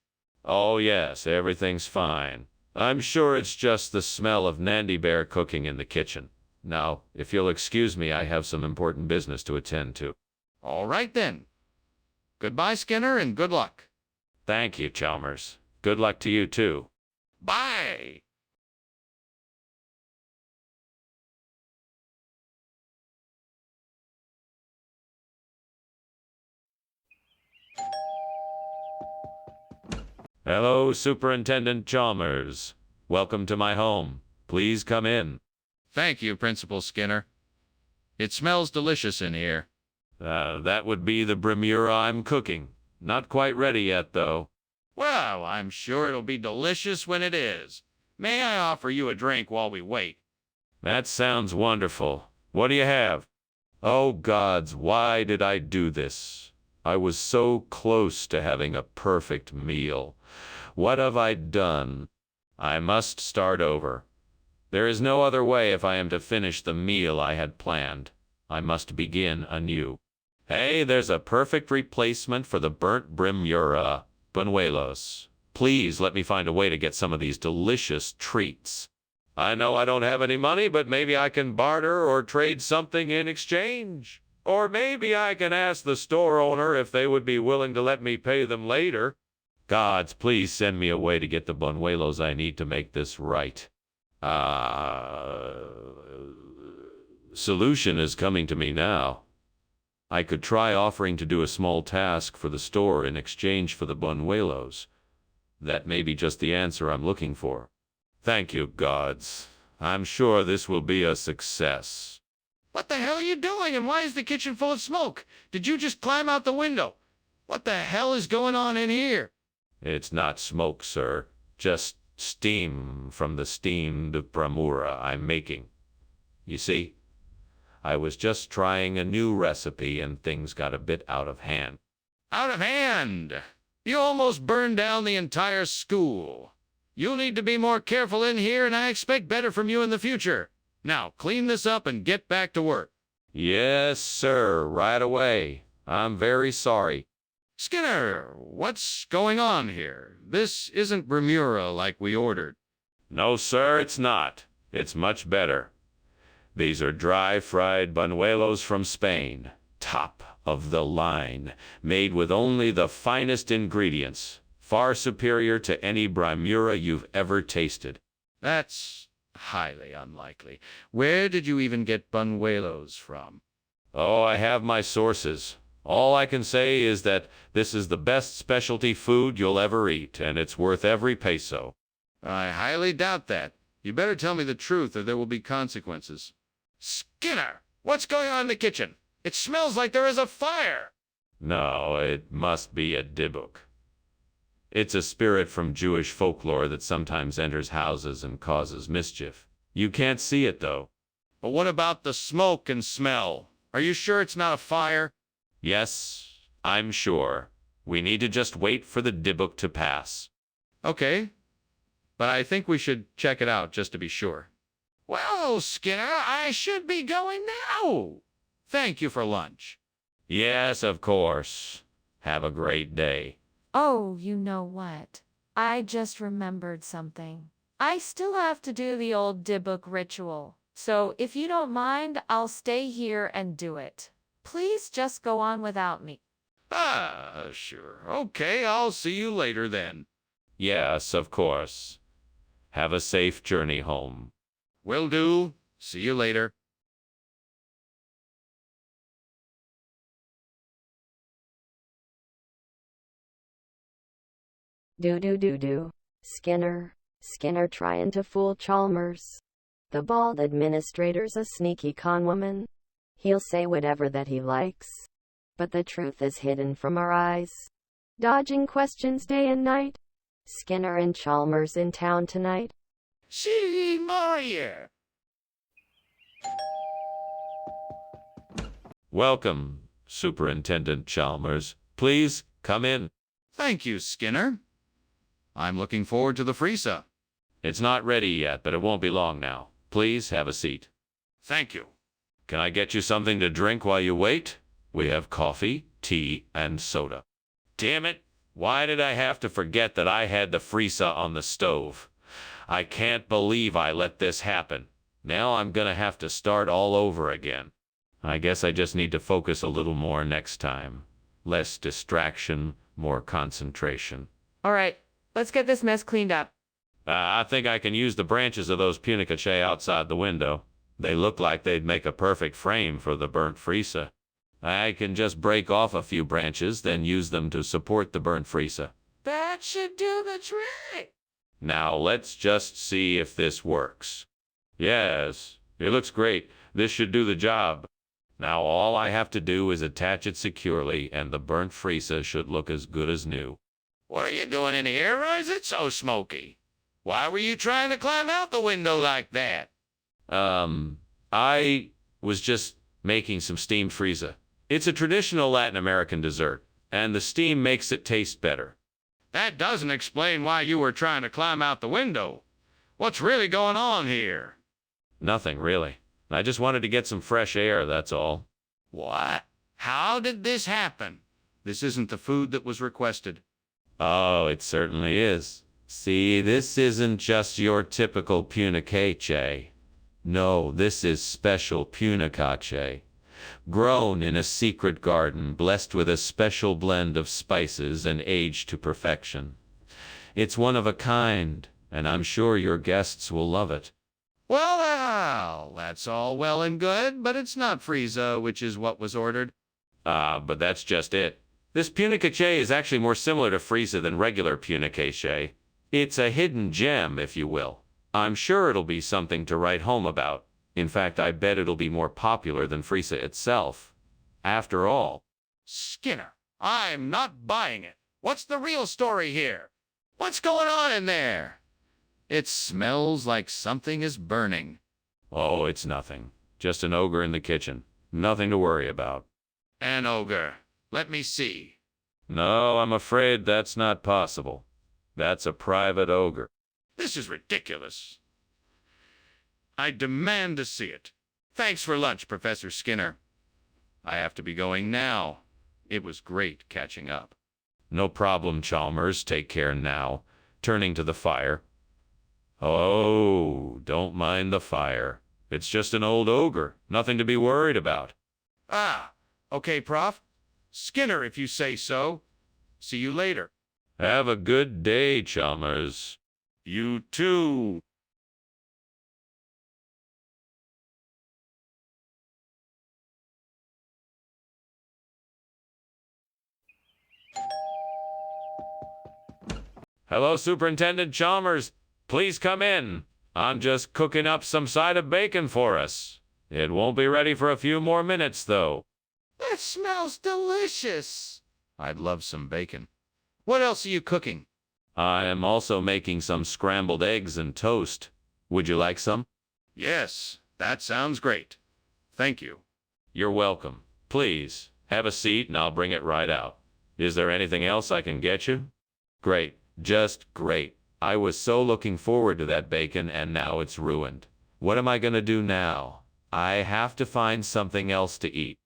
Oh, yes, everything's fine. I'm sure it's just the smell of Nandi bear cooking in the kitchen. Now, if you'll excuse me, I have some important business to attend to. All right, then. Goodbye, Skinner, and good luck. Thank you, Chalmers. Good luck to you, too. Bye. Hello, Superintendent Chalmers. Welcome to my home. Please come in. Thank you, Principal Skinner. It smells delicious in here. That would be the brimura I'm cooking. Not quite ready yet, though. Well, I'm sure it'll be delicious when it is. May I offer you a drink while we wait? That sounds wonderful. What do you have? Oh, gods, why did I do this? I was so close to having a perfect meal. What have I done? I must start over. There is no other way if I am to finish the meal I had planned. I must begin anew. Hey, there's a perfect replacement for the burnt brimura, buñuelos. Please let me find a way to get some of these delicious treats. I know I don't have any money, but maybe I can barter or trade something in exchange. Or maybe I can ask the store owner if they would be willing to let me pay them later. Gods, please send me a way to get the buñuelos I need to make this right. Solution is coming to me now. I could try offering to do a small task for the store in exchange for the buñuelos. That may be just the answer I'm looking for. Thank you, gods. I'm sure this will be a success. What the hell are you doing, and why is the kitchen full of smoke? Did you just climb out the window? What the hell is going on in here? It's not smoke, sir. Just steam from the steamed brimura I'm making. You see, I was just trying a new recipe and things got a bit out of hand. Out of hand! You almost burned down the entire school. You'll need to be more careful in here, and I expect better from you in the future. Now, clean this up and get back to work. Yes, sir, right away. I'm very sorry. Skinner, what's going on here? This isn't Bermuda like we ordered. No, sir, it's not. It's much better. These are dry-fried buñuelos from Spain. Top of the line, made with only the finest ingredients. Far superior to any Bermuda you've ever tasted. That's highly unlikely. Where did you even get buñuelos from? Oh, I have my sources. All I can say is that this is the best specialty food you'll ever eat, and it's worth every peso. I highly doubt that. You better tell me the truth or there will be consequences. Skinner, what's going on in the kitchen? It smells like there is a fire. No, it must be a dibuk. It's a spirit from Jewish folklore that sometimes enters houses and causes mischief. You can't see it, though. But what about the smoke and smell? Are you sure it's not a fire? Yes, I'm sure. We need to just wait for the dibuk to pass. Okay, but I think we should check it out just to be sure. Well, Skinner, I should be going now. Thank you for lunch. Yes, of course. Have a great day. Oh, you know what? I just remembered something. I still have to do the old Dibuk ritual. So if you don't mind, I'll stay here and do it. Please just go on without me. Sure. Okay, I'll see you later then. Yes, of course. Have a safe journey home. Will do. See you later. Do. Skinner trying to fool Chalmers. The bald administrator's a sneaky con woman. He'll say whatever that he likes. But the truth is hidden from our eyes. Dodging questions day and night. Skinner and Chalmers in town tonight. See Maria. Welcome, Superintendent Chalmers. Please, come in. Thank you, Skinner. I'm looking forward to the Friesa. It's not ready yet, but it won't be long now. Please have a seat. Thank you. Can I get you something to drink while you wait? We have coffee, tea, and soda. Damn it! Why did I have to forget that I had the Friesa on the stove? I can't believe I let this happen. Now I'm gonna have to start all over again. I guess I just need to focus a little more next time. Less distraction, more concentration. All right, let's get this mess cleaned up. I think I can use the branches of those punicaceae outside the window. They look like they'd make a perfect frame for the burnt Friesa. I can just break off a few branches, then use them to support the burnt Friesa. That should do the trick. Now let's just see if this works. Yes, it looks great. This should do the job. Now all I have to do is attach it securely, and the burnt Friesa should look as good as new. What are you doing in here? Why is it so smoky? Why were you trying to climb out the window like that? I was just making some steamed Friesa. It's a traditional Latin American dessert, and the steam makes it taste better. That doesn't explain why you were trying to climb out the window. What's really going on here? Nothing, really. I just wanted to get some fresh air, that's all. What? How did this happen? This isn't the food that was requested. Oh, it certainly is. See, this isn't just your typical punicaceae. No, this is special punicaceae. Grown in a secret garden, blessed with a special blend of spices and aged to perfection. It's one of a kind, and I'm sure your guests will love it. Well, that's all well and good, but it's not Friesa, which is what was ordered. But that's just it. This punicaceae is actually more similar to Friesa than regular punicaceae. It's a hidden gem, if you will. I'm sure it'll be something to write home about. In fact, I bet it'll be more popular than Friesa itself. After all. Skinner, I'm not buying it. What's the real story here? What's going on in there? It smells like something is burning. Oh, it's nothing. Just an ogre in the kitchen. Nothing to worry about. An ogre. Let me see. No, I'm afraid that's not possible. That's a private ogre. This is ridiculous. I demand to see it. Thanks for lunch, Professor Skinner. I have to be going now. It was great catching up. No problem, Chalmers. Take care now. Turning to the fire. Oh, don't mind the fire. It's just an old ogre. Nothing to be worried about. Ah, okay, Prof. Skinner, if you say so. See you later. Have a good day, Chalmers. You too. Hello, Superintendent Chalmers. Please come in. I'm just cooking up some side of bacon for us. It won't be ready for a few more minutes, though. That smells delicious. I'd love some bacon. What else are you cooking? I am also making some scrambled eggs and toast. Would you like some? Yes, that sounds great. Thank you. You're welcome. Please, have a seat and I'll bring it right out. Is there anything else I can get you? Great. Just great. I was so looking forward to that bacon and now it's ruined. What am I gonna do now? I have to find something else to eat.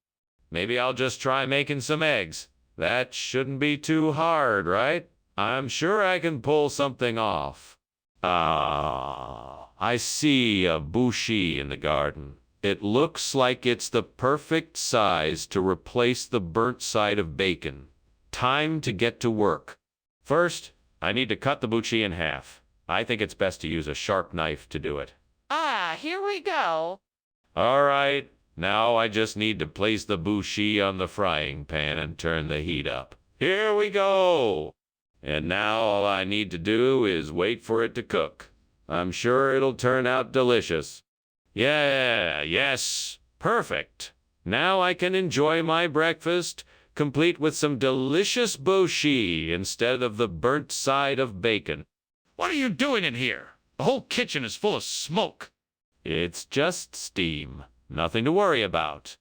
Maybe I'll just try making some eggs. That shouldn't be too hard, right? I'm sure I can pull something off. Ah, I see a bushi in the garden. It looks like it's the perfect size to replace the burnt side of bacon. Time to get to work. First, I need to cut the bushi in half. I think it's best to use a sharp knife to do it. Ah, here we go. All right, now I just need to place the bushi on the frying pan and turn the heat up. Here we go! And now all I need to do is wait for it to cook. I'm sure it'll turn out delicious. Yeah, yes, perfect. Now I can enjoy my breakfast, complete with some delicious bushi instead of the burnt side of bacon. What are you doing in here? The whole kitchen is full of smoke. It's just steam. Nothing to worry about.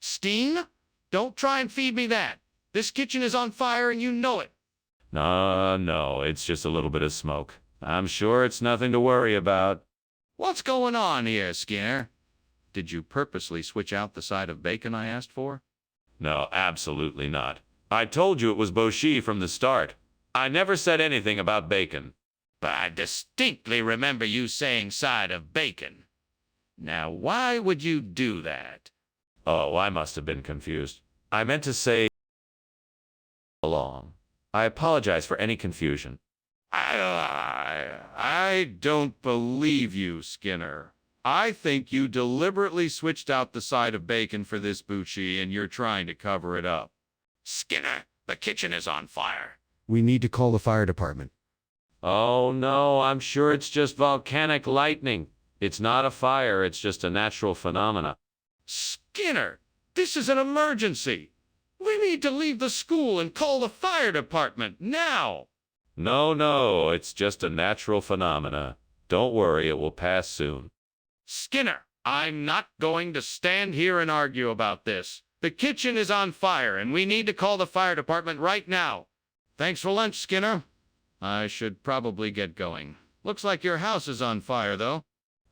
Steam? Don't try and feed me that. This kitchen is on fire and you know it. No, it's just a little bit of smoke. I'm sure it's nothing to worry about. What's going on here, Skinner? Did you purposely switch out the side of bacon I asked for? No, absolutely not. I told you it was bushi from the start. I never said anything about bacon. But I distinctly remember you saying side of bacon. Now, why would you do that? Oh, I must have been confused. I meant to say along. I apologize for any confusion. I don't believe you, Skinner. I think you deliberately switched out the side of bacon for this bushi and you're trying to cover it up. Skinner, the kitchen is on fire. We need to call the fire department. Oh no, I'm sure it's just volcanic lightning. It's not a fire, it's just a natural phenomena. Skinner, this is an emergency. We need to leave the school and call the fire department now. No, it's just a natural phenomena. Don't worry, it will pass soon. Skinner, I'm not going to stand here and argue about this. The kitchen is on fire and we need to call the fire department right now. Thanks for lunch, Skinner. I should probably get going. Looks like your house is on fire, though.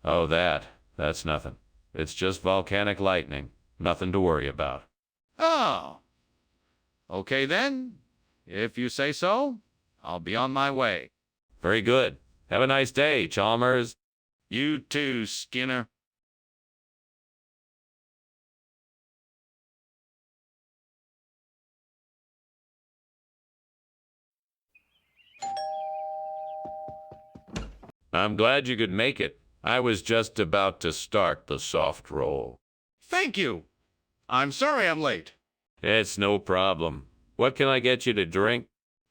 Oh, that's nothing. It's just volcanic lightning. Nothing to worry about. Oh. Okay then. If you say so, I'll be on my way. Very good. Have a nice day, Chalmers. You too, Skinner. I'm glad you could make it. I was just about to start the soft roll. Thank you. I'm sorry I'm late. It's no problem. What can I get you to drink?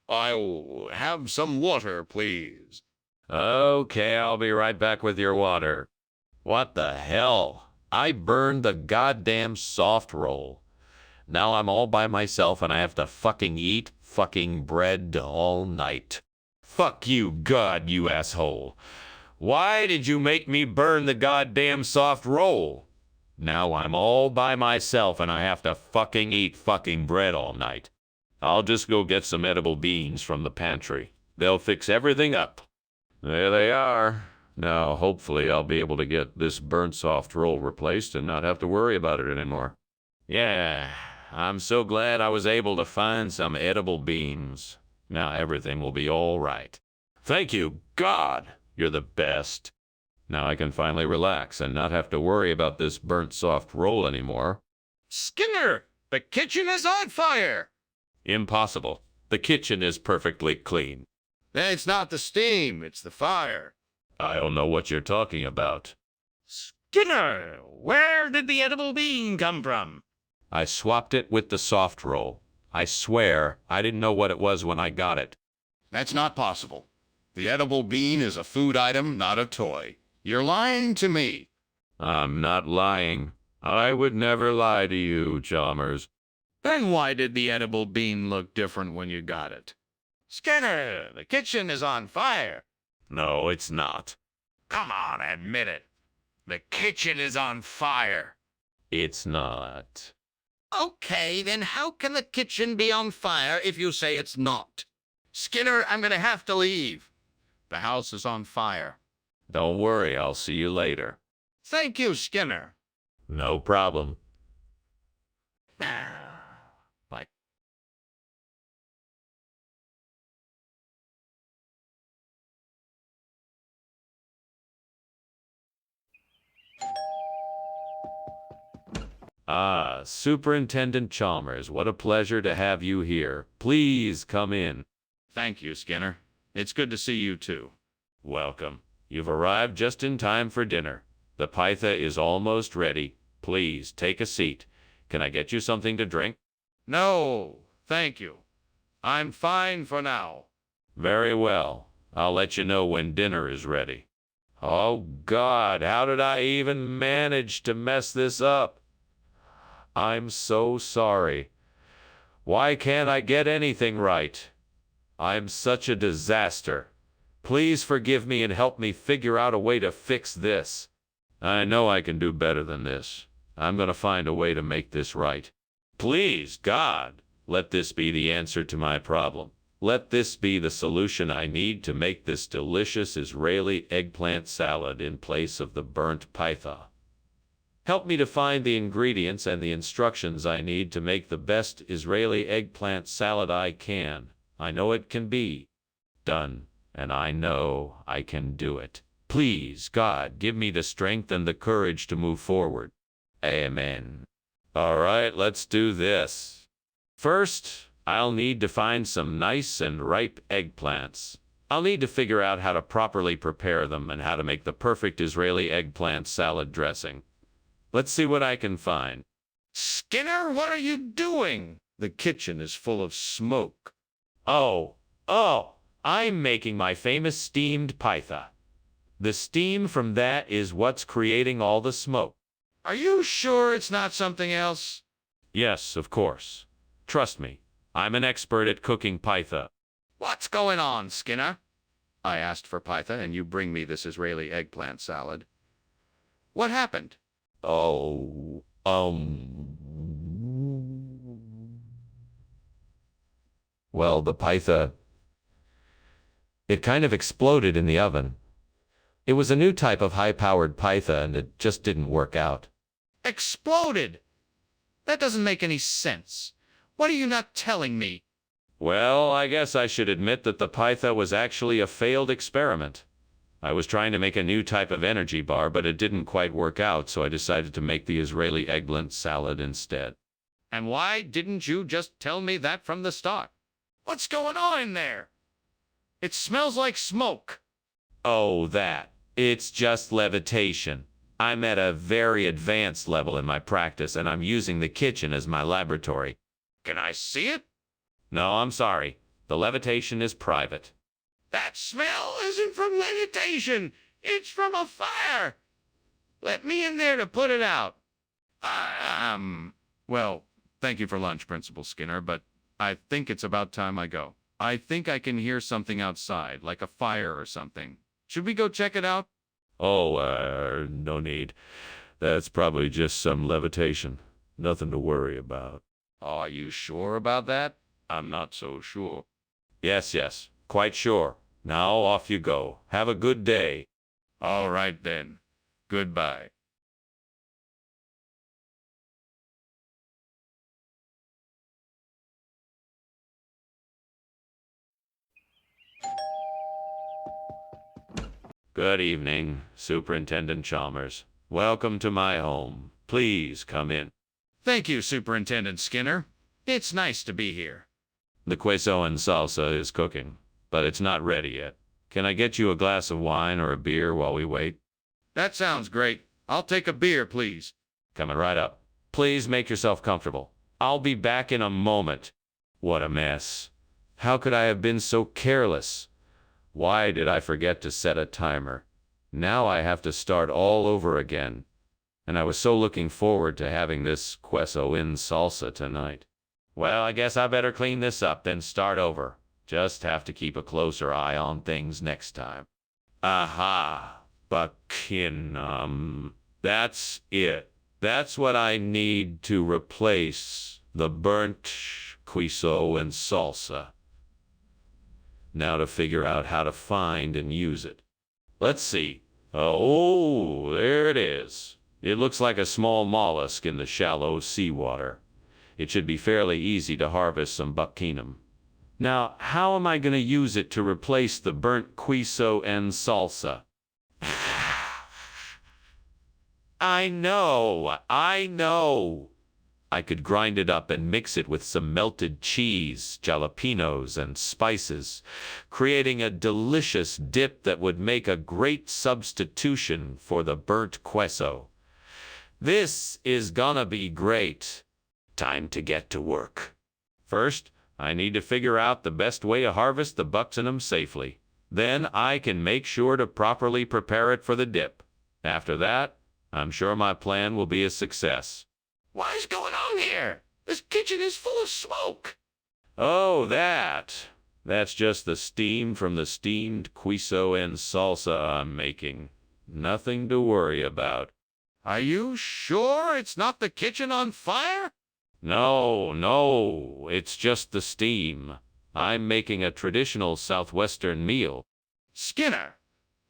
I'll have some water, please. Okay, I'll be right back with your water. What the hell? I burned the goddamn soft roll. Now I'm all by myself and I have to fucking eat fucking bread all night. Fuck you, God, you asshole. Why did you make me burn the goddamn soft roll? Now I'm all by myself and I have to fucking eat fucking bread all night. I'll just go get some edible beans from the pantry. They'll fix everything up. There they are. Now, hopefully, I'll be able to get this burnt soft roll replaced and not have to worry about it anymore. Yeah, I'm so glad I was able to find some edible beans. Now everything will be all right. Thank you, God. You're the best. Now I can finally relax and not have to worry about this burnt soft roll anymore. Skinner, the kitchen is on fire. Impossible. The kitchen is perfectly clean. It's not the steam, it's the fire. I don't know what you're talking about. Skinner, where did the edible bean come from? I swapped it with the soft roll. I swear, I didn't know what it was when I got it. That's not possible. The edible bean is a food item, not a toy. You're lying to me. I'm not lying. I would never lie to you, Chalmers. Then why did the edible bean look different when you got it? Skinner, the kitchen is on fire. No, it's not. Come on, admit it. The kitchen is on fire. It's not. Okay, then how can the kitchen be on fire if you say it's not? Skinner, I'm gonna have to leave. The house is on fire. Don't worry, I'll see you later. Thank you, Skinner. No problem. Bye. Ah, Superintendent Chalmers, what a pleasure to have you here. Please come in. Thank you, Skinner. It's good to see you, too. Welcome. You've arrived just in time for dinner. The pytha is almost ready. Please take a seat. Can I get you something to drink? No, thank you. I'm fine for now. Very well. I'll let you know when dinner is ready. Oh, God, how did I even manage to mess this up? I'm so sorry. Why can't I get anything right? I'm such a disaster. Please forgive me and help me figure out a way to fix this. I know I can do better than this. I'm going to find a way to make this right. Please, God, let this be the answer to my problem. Let this be the solution I need to make this delicious Israeli eggplant salad in place of the burnt pytha. Help me to find the ingredients and the instructions I need to make the best Israeli eggplant salad I can. I know it can be done, and I know I can do it. Please, God, give me the strength and the courage to move forward. Amen. All right, let's do this. First, I'll need to find some nice and ripe eggplants. I'll need to figure out how to properly prepare them and how to make the perfect Israeli eggplant salad dressing. Let's see what I can find. Skinner, what are you doing? The kitchen is full of smoke. Oh, I'm making my famous steamed pytha. The steam from that is what's creating all the smoke. Are you sure it's not something else? Yes, of course. Trust me, I'm an expert at cooking pytha. What's going on, Skinner? I asked for pytha and you bring me this Israeli eggplant salad. What happened? Oh, well, the pytha, it kind of exploded in the oven. It was a new type of high-powered pytha and it just didn't work out. Exploded? That doesn't make any sense. What are you not telling me? Well, I guess I should admit that the pytha was actually a failed experiment. I was trying to make a new type of energy bar, but it didn't quite work out, so I decided to make the Israeli eggplant salad instead. And why didn't you just tell me that from the start? What's going on in there? It smells like smoke. Oh, that. It's just levitation. I'm at a very advanced level in my practice, and I'm using the kitchen as my laboratory. Can I see it? No, I'm sorry. The levitation is private. That smell isn't from levitation. It's from a fire. Let me in there to put it out. Well, thank you for lunch, Principal Skinner, but I think it's about time I go. I think I can hear something outside, like a fire or something. Should we go check it out? Oh, no need. That's probably just some levitation. Nothing to worry about. Are you sure about that? I'm not so sure. Yes, yes, quite sure. Now off you go. Have a good day. All right then. Goodbye. Good evening, Superintendent Chalmers. Welcome to my home. Please come in. Thank you, Superintendent Skinner. It's nice to be here. The queso and salsa is cooking, but it's not ready yet. Can I get you a glass of wine or a beer while we wait? That sounds great. I'll take a beer, please. Coming right up. Please make yourself comfortable. I'll be back in a moment. What a mess. How could I have been so careless? Why did I forget to set a timer? Now I have to start all over again. And I was so looking forward to having this queso in salsa tonight. Well, I guess I better clean this up, then start over. Just have to keep a closer eye on things next time. Aha, buckinum. That's it. That's what I need to replace the burnt queso and salsa. Now to figure out how to find and use it. Let's see. Oh, there it is. It looks like a small mollusk in the shallow seawater. It should be fairly easy to harvest some buckinum. Now, how am I going to use it to replace the burnt queso and salsa? I know. I could grind it up and mix it with some melted cheese, jalapenos, and spices, creating a delicious dip that would make a great substitution for the burnt queso. This is gonna be great. Time to get to work. First, I need to figure out the best way to harvest the buckinum safely. Then I can make sure to properly prepare it for the dip. After that, I'm sure my plan will be a success. What is going on here? This kitchen is full of smoke. Oh, that's just the steam from the steamed queso and salsa I'm making. Nothing to worry about. Are you sure it's not the kitchen on fire? No, it's just the steam. I'm making a traditional southwestern meal. Skinner,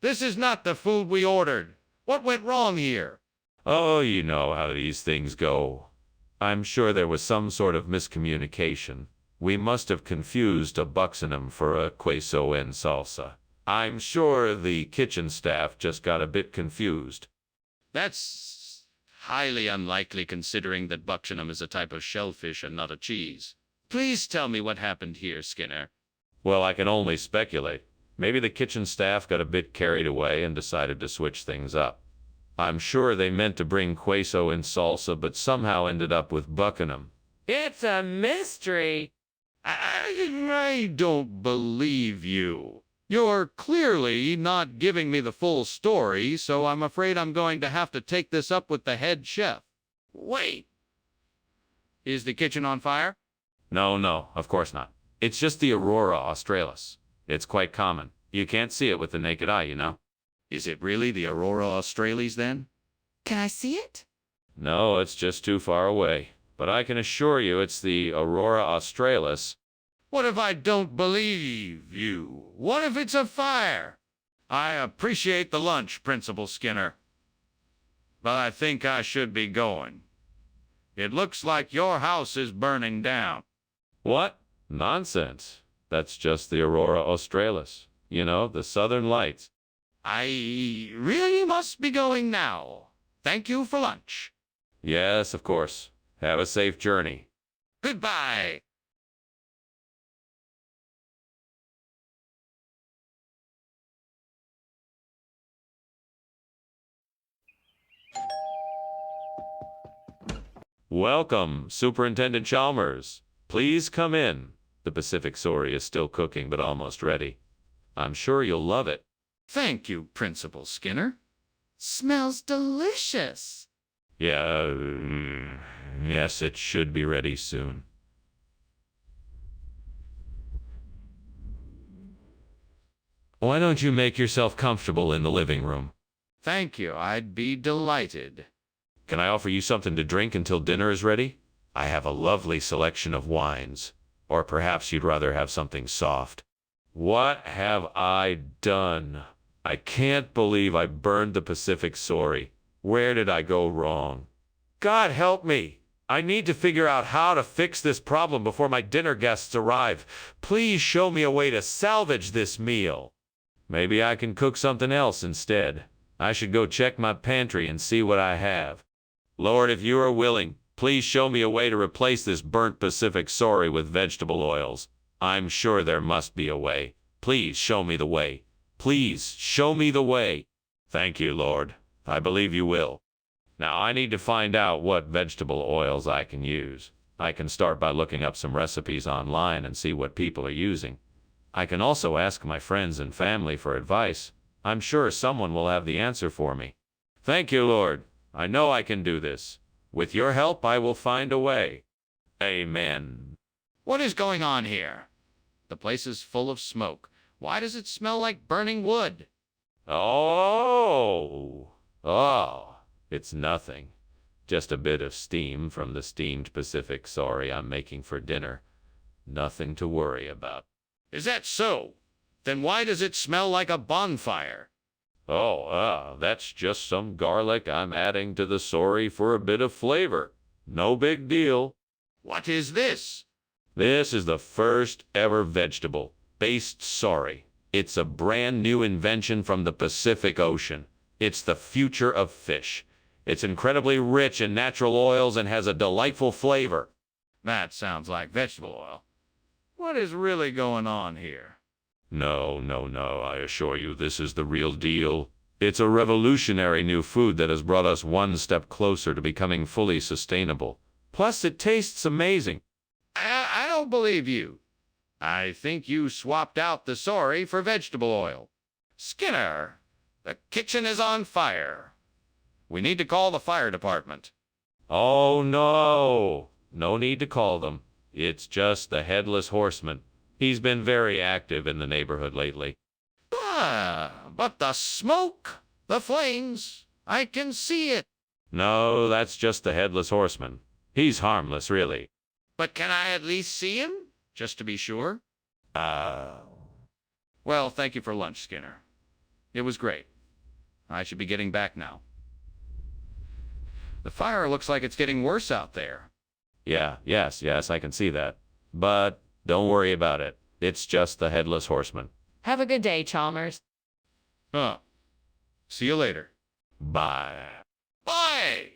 this is not the food we ordered. What went wrong here? Oh, you know how these things go. I'm sure there was some sort of miscommunication. We must have confused a buckinum for a queso and salsa. I'm sure the kitchen staff just got a bit confused. That's highly unlikely considering that buckinum is a type of shellfish and not a cheese. Please tell me what happened here, Skinner. Well, I can only speculate. Maybe the kitchen staff got a bit carried away and decided to switch things up. I'm sure they meant to bring queso and salsa, but somehow ended up with buckinum. It's a mystery. I don't believe you. You're clearly not giving me the full story, so I'm afraid I'm going to have to take this up with the head chef. Wait. Is the kitchen on fire? No, of course not. It's just the Aurora australis. It's quite common. You can't see it with the naked eye, you know. Is it really the Aurora australis then? Can I see it? No, it's just too far away. But I can assure you it's the Aurora australis. What if I don't believe you? What if it's a fire? I appreciate the lunch, Principal Skinner, but I think I should be going. It looks like your house is burning down. What? Nonsense. That's just the Aurora australis. You know, the southern lights. I really must be going now. Thank you for lunch. Yes, of course. Have a safe journey. Goodbye. Welcome, Superintendent Chalmers. Please come in. The Pacific Sory is still cooking, but almost ready. I'm sure you'll love it. Thank you, Principal Skinner. Smells delicious. Yes, it should be ready soon. Why don't you make yourself comfortable in the living room? Thank you. I'd be delighted. Can I offer you something to drink until dinner is ready? I have a lovely selection of wines. Or perhaps you'd rather have something soft. What have I done? I can't believe I burned the Pacific Sorry. Where did I go wrong? God help me! I need to figure out how to fix this problem before my dinner guests arrive. Please show me a way to salvage this meal. Maybe I can cook something else instead. I should go check my pantry and see what I have. Lord, if you are willing, please show me a way to replace this burnt Pacific Sorry with vegetable oils. I'm sure there must be a way. Please show me the way. Please show me the way. Thank you, Lord. I believe you will. Now I need to find out what vegetable oils I can use. I can start by looking up some recipes online and see what people are using. I can also ask my friends and family for advice. I'm sure someone will have the answer for me. Thank you, Lord. I know I can do this. With your help, I will find a way. Amen. What is going on here? The place is full of smoke. Why does it smell like burning wood? Oh, it's nothing. Just a bit of steam from the steamed Pacific Sorry I'm making for dinner. Nothing to worry about. Is that so? Then why does it smell like a bonfire? That's just some garlic I'm adding to the sorry for a bit of flavor. No big deal. What is this? This is the first ever vegetable-based sorry. It's a brand new invention from the Pacific Ocean. It's the future of fish. It's incredibly rich in natural oils and has a delightful flavor. That sounds like vegetable oil. What is really going on here? No, I assure you this is the real deal. It's a revolutionary new food that has brought us one step closer to becoming fully sustainable. Plus, it tastes amazing. I don't believe you. I think you swapped out the sorry for vegetable oil. Skinner, the kitchen is on fire. We need to call the fire department. Oh, no. No need to call them. It's just the Headless Horseman. He's been very active in the neighborhood lately. But the smoke, the flames, I can see it. No, that's just the Headless Horseman. He's harmless, really. But can I at least see him, just to be sure? Well, thank you for lunch, Skinner. It was great. I should be getting back now. The fire looks like it's getting worse out there. Yes, I can see that. But don't worry about it. It's just the Headless Horseman. Have a good day, Chalmers. See you later. Bye. Bye!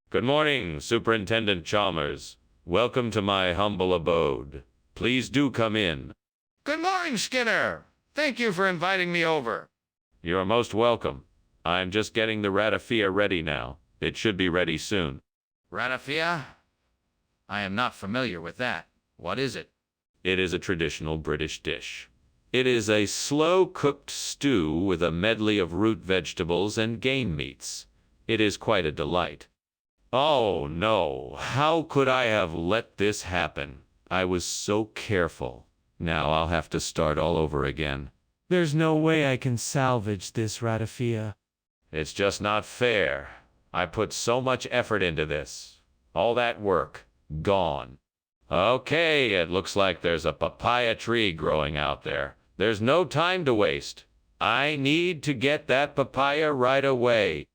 Good morning, Superintendent Chalmers. Welcome to my humble abode. Please do come in. Good morning, Skinner. Thank you for inviting me over. You're most welcome. I'm just getting the ratafia ready now. It should be ready soon. Ratafia? I am not familiar with that. What is it? It is a traditional British dish. It is a slow-cooked stew with a medley of root vegetables and game meats. It is quite a delight. Oh no, how could I have let this happen? I was so careful. Now I'll have to start all over again. There's no way I can salvage this ratafia. It's just not fair. I put so much effort into this. All that work, gone. Okay, it looks like there's a papaya tree growing out there. There's no time to waste. I need to get that papaya right away.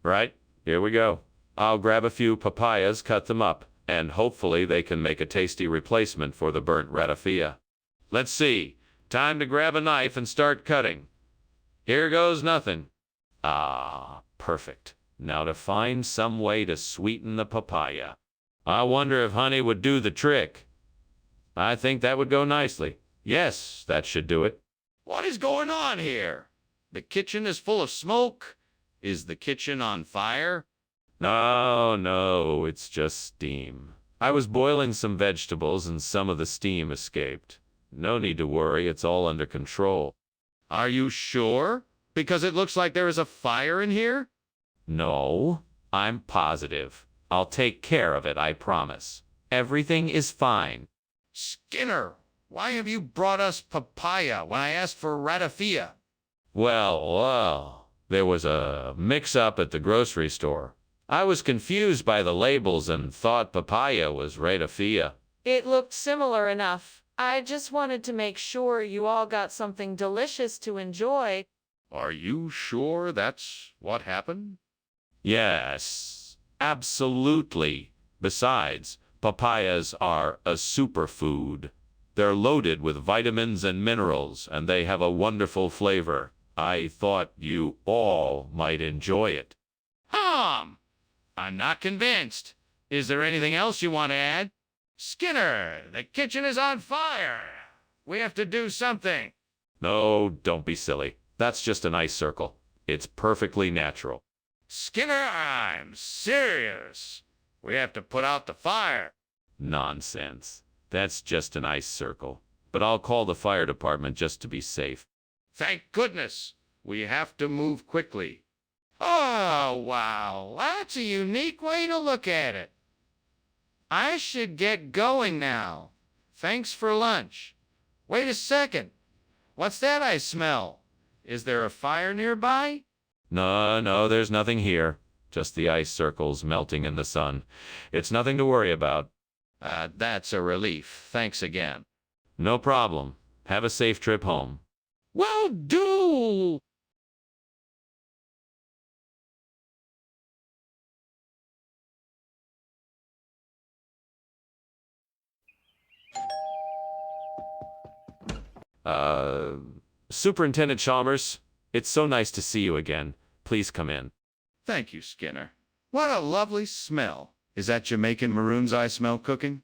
Right, here we go. I'll grab a few papayas, cut them up, and hopefully they can make a tasty replacement for the burnt ratafia. Let's see. Time to grab a knife and start cutting. Here goes nothing. Perfect. Now to find some way to sweeten the papaya. I wonder if honey would do the trick. I think that would go nicely. Yes, that should do it. What is going on here? The kitchen is full of smoke. Is the kitchen on fire? No, it's just steam. I was boiling some vegetables and some of the steam escaped. No need to worry, it's all under control. Are you sure? Because it looks like there is a fire in here? No, I'm positive. I'll take care of it, I promise. Everything is fine. Skinner, why have you brought us papaya when I asked for ratafia? Well, there was a mix-up at the grocery store. I was confused by the labels and thought papaya was ratafia. It looked similar enough. I just wanted to make sure you all got something delicious to enjoy. Are you sure that's what happened? Yes, absolutely. Besides, papayas are a superfood. They're loaded with vitamins and minerals, and they have a wonderful flavor. I thought you all might enjoy it. I'm not convinced. Is there anything else you want to add? Skinner, the kitchen is on fire. We have to do something. No, don't be silly. That's just an ice circle. It's perfectly natural. Skinner, I'm serious. We have to put out the fire. Nonsense. That's just an ice circle. But I'll call the fire department just to be safe. Thank goodness. We have to move quickly. Oh, wow. That's a unique way to look at it. I should get going now. Thanks for lunch. Wait a second. What's that I smell? Is there a fire nearby? No, there's nothing here. Just the ice circles melting in the sun. It's nothing to worry about. That's a relief. Thanks again. No problem. Have a safe trip home. Will do. Superintendent Chalmers, it's so nice to see you again. Please come in. Thank you, Skinner. What a lovely smell. Is that Jamaican maroons I smell cooking?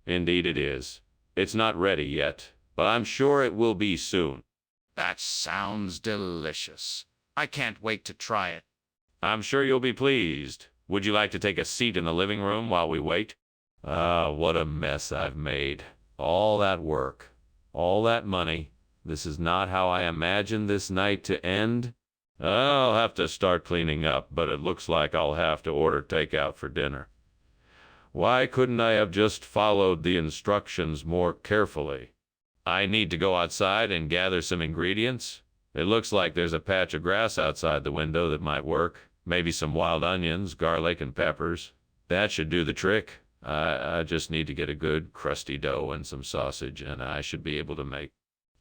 Indeed it is. It's not ready yet, but I'm sure it will be soon. That sounds delicious. I can't wait to try it. I'm sure you'll be pleased. Would you like to take a seat in the living room while we wait? What a mess I've made. All that work. All that money. This is not how I imagined this night to end. I'll have to start cleaning up, but it looks like I'll have to order takeout for dinner. Why couldn't I have just followed the instructions more carefully? I need to go outside and gather some ingredients. It looks like there's a patch of grass outside the window that might work. Maybe some wild onions, garlic, and peppers. That should do the trick. I just need to get a good crusty dough and some sausage, and I should be able to make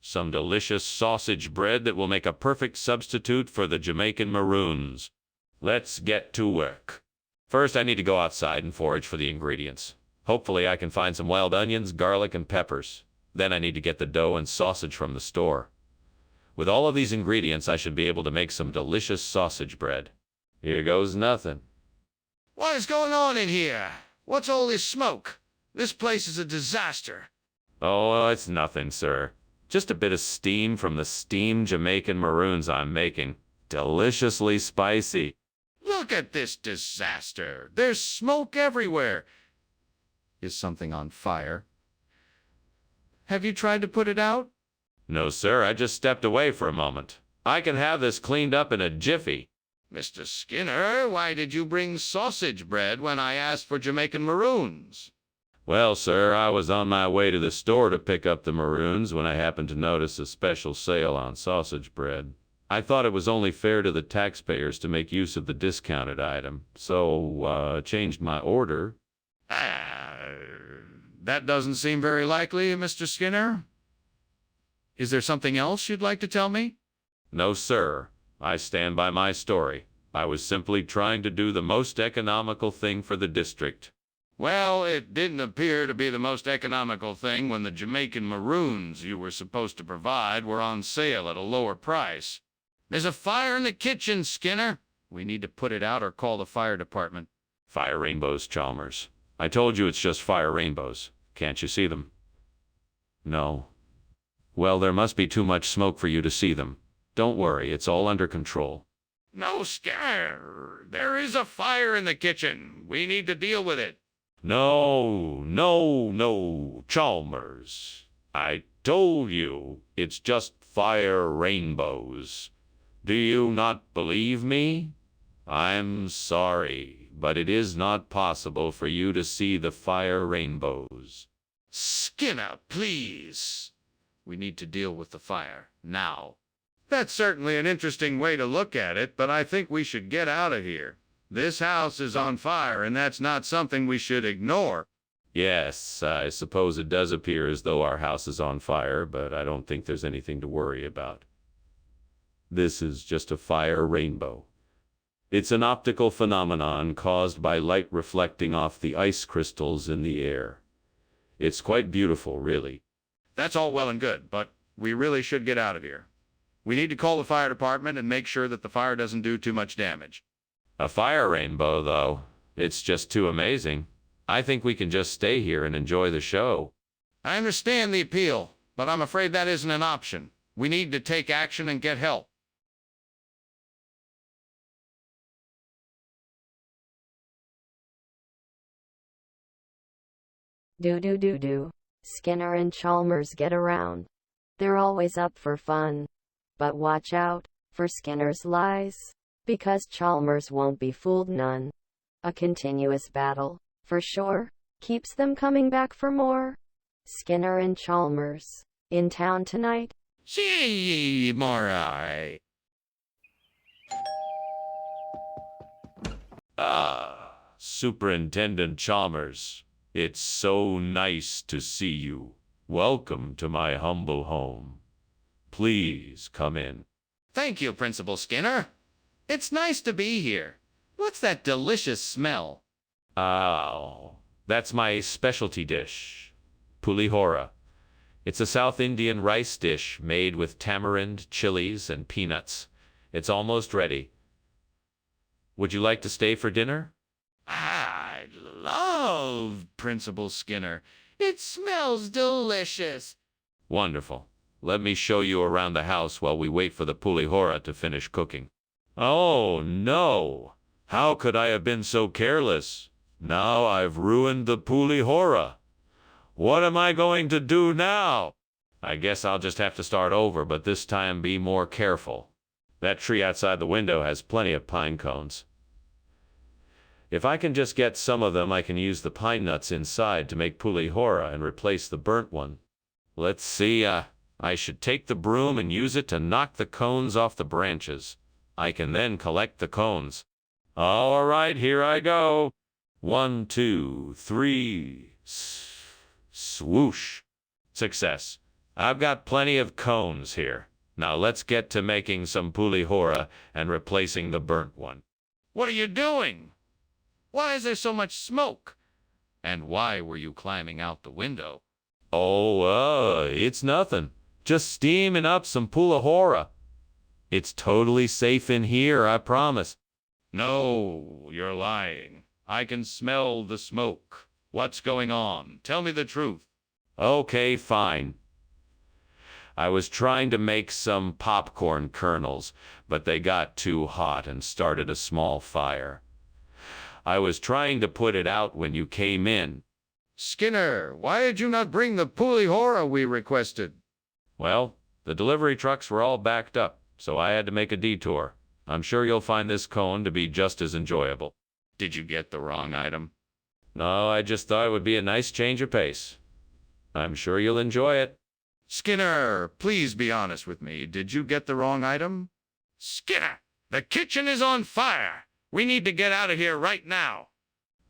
some delicious sausage bread that will make a perfect substitute for the Jamaican maroons. Let's get to work. First, I need to go outside and forage for the ingredients. Hopefully, I can find some wild onions, garlic, and peppers. Then I need to get the dough and sausage from the store. With all of these ingredients, I should be able to make some delicious sausage bread. Here goes nothing. What is going on in here? What's all this smoke? This place is a disaster. Oh, it's nothing, sir. Just a bit of steam from the steamed Jamaican maroons I'm making. Deliciously spicy. Look at this disaster. There's smoke everywhere. Is something on fire? Have you tried to put it out? No, sir, I just stepped away for a moment. I can have this cleaned up in a jiffy. Mr. Skinner, why did you bring sausage bread when I asked for Jamaican maroons? Well, sir, I was on my way to the store to pick up the maroons when I happened to notice a special sale on sausage bread. I thought it was only fair to the taxpayers to make use of the discounted item, so changed my order. That doesn't seem very likely, Mr. Skinner. Is there something else you'd like to tell me? No, sir. I stand by my story. I was simply trying to do the most economical thing for the district. Well, it didn't appear to be the most economical thing when the Jamaican maroons you were supposed to provide were on sale at a lower price. There's a fire in the kitchen, Skinner. We need to put it out or call the fire department. Fire rainbows, Chalmers. I told you it's just fire rainbows. Can't you see them? No. Well, there must be too much smoke for you to see them. Don't worry, it's all under control. No, Skinner. There is a fire in the kitchen. We need to deal with it. No, Chalmers. I told you, it's just fire rainbows. Do you not believe me? I'm sorry, but it is not possible for you to see the fire rainbows. Skinner, please. We need to deal with the fire now. That's certainly an interesting way to look at it, but I think we should get out of here. This house is on fire, and that's not something we should ignore. Yes, I suppose it does appear as though our house is on fire, but I don't think there's anything to worry about. This is just a fire rainbow. It's an optical phenomenon caused by light reflecting off the ice crystals in the air. It's quite beautiful, really. That's all well and good, but we really should get out of here. We need to call the fire department and make sure that the fire doesn't do too much damage. A fire rainbow, though. It's just too amazing. I think we can just stay here and enjoy the show. I understand the appeal, but I'm afraid that isn't an option. We need to take action and get help. Do. Skinner and Chalmers get around. They're always up for fun. But watch out for Skinner's lies, because Chalmers won't be fooled none. A continuous battle, for sure, keeps them coming back for more. Skinner and Chalmers, in town tonight. See, Morai. Ah, Superintendent Chalmers. It's so nice to see you. Welcome to my humble home. Please come in. Thank you, Principal Skinner. It's nice to be here. What's that delicious smell? Oh, that's my specialty dish, pulihora. It's a South Indian rice dish made with tamarind, chilies, and peanuts. It's almost ready. Would you like to stay for dinner? I love Principal Skinner. It smells delicious. Wonderful. Let me show you around the house while we wait for the pulihora to finish cooking. Oh, no. How could I have been so careless? Now I've ruined the pulihora. What am I going to do now? I guess I'll just have to start over, but this time be more careful. That tree outside the window has plenty of pine cones. If I can just get some of them, I can use the pine nuts inside to make pulihora and replace the burnt one. Let's see, I should take the broom and use it to knock the cones off the branches. I can then collect the cones. All right, here I go. 1, 2, 3, swoosh. Success. I've got plenty of cones here. Now let's get to making some pulihora and replacing the burnt one. What are you doing? Why is there so much smoke? And why were you climbing out the window? Oh, it's nothing. Just steaming up some pulihora. It's totally safe in here, I promise. No, you're lying. I can smell the smoke. What's going on? Tell me the truth. Okay, fine. I was trying to make some popcorn kernels, but they got too hot and started a small fire. I was trying to put it out when you came in. Skinner, why did you not bring the pulihora we requested? Well, the delivery trucks were all backed up, so I had to make a detour. I'm sure you'll find this cone to be just as enjoyable. Did you get the wrong item? No, I just thought it would be a nice change of pace. I'm sure you'll enjoy it. Skinner, please be honest with me. Did you get the wrong item? Skinner, the kitchen is on fire. We need to get out of here right now.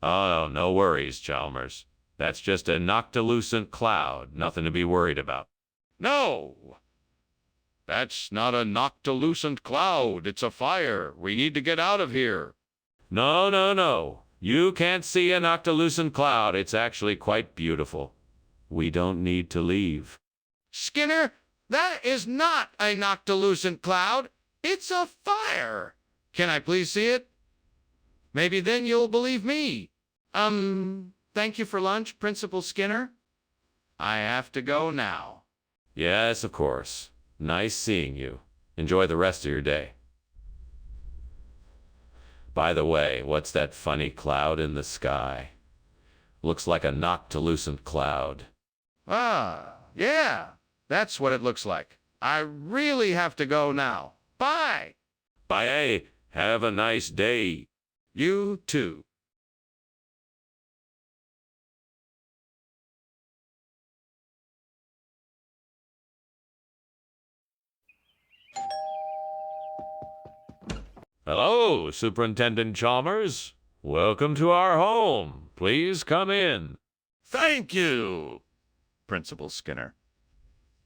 Oh, no worries, Chalmers. That's just a noctilucent cloud. Nothing to be worried about. No. That's not a noctilucent cloud. It's a fire. We need to get out of here. No. You can't see a noctilucent cloud. It's actually quite beautiful. We don't need to leave. Skinner, that is not a noctilucent cloud. It's a fire. Can I please see it? Maybe then you'll believe me. Thank you for lunch, Principal Skinner. I have to go now. Yes, of course. Nice seeing you. Enjoy the rest of your day. By the way, what's that funny cloud in the sky? Looks like a noctilucent cloud. Ah, yeah, that's what it looks like. I really have to go now. Bye. Bye. Have a nice day. You too. Hello, Superintendent Chalmers. Welcome to our home. Please come in. Thank you, Principal Skinner.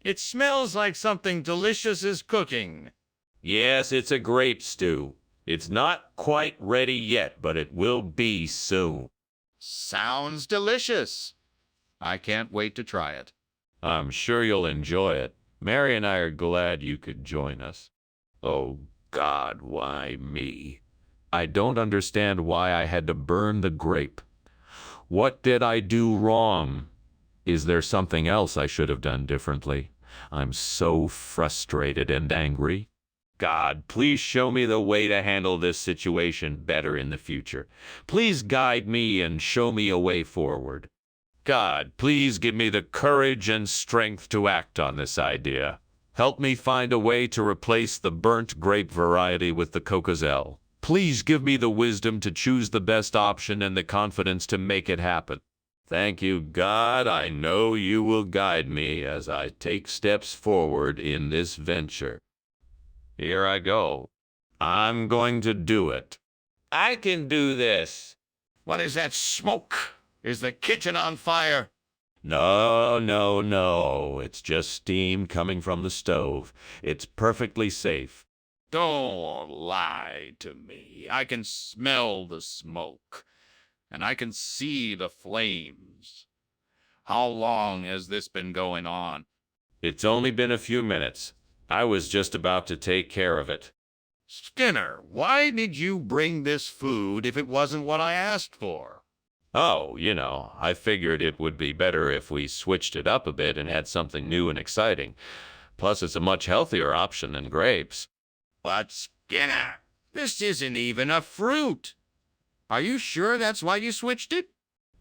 It smells like something delicious is cooking. Yes, it's a grape stew. It's not quite ready yet, but it will be soon. Sounds delicious. I can't wait to try it. I'm sure you'll enjoy it. Mary and I are glad you could join us. Oh, God, why me? I don't understand why I had to burn the grape. What did I do wrong? Is there something else I should have done differently? I'm so frustrated and angry. God, please show me the way to handle this situation better in the future. Please guide me and show me a way forward. God, please give me the courage and strength to act on this idea. Help me find a way to replace the burnt grape variety with the Cocozelle. Please give me the wisdom to choose the best option and the confidence to make it happen. Thank you, God. I know you will guide me as I take steps forward in this venture. Here I go. I'm going to do it. I can do this. What is that smoke? Is the kitchen on fire? No, no, no. It's just steam coming from the stove. It's perfectly safe. Don't lie to me. I can smell the smoke, and I can see the flames. How long has this been going on? It's only been a few minutes. I was just about to take care of it. Skinner, why did you bring this food if it wasn't what I asked for? Oh, I figured it would be better if we switched it up a bit and had something new and exciting. Plus, it's a much healthier option than grapes. But Skinner, this isn't even a fruit. Are you sure that's why you switched it?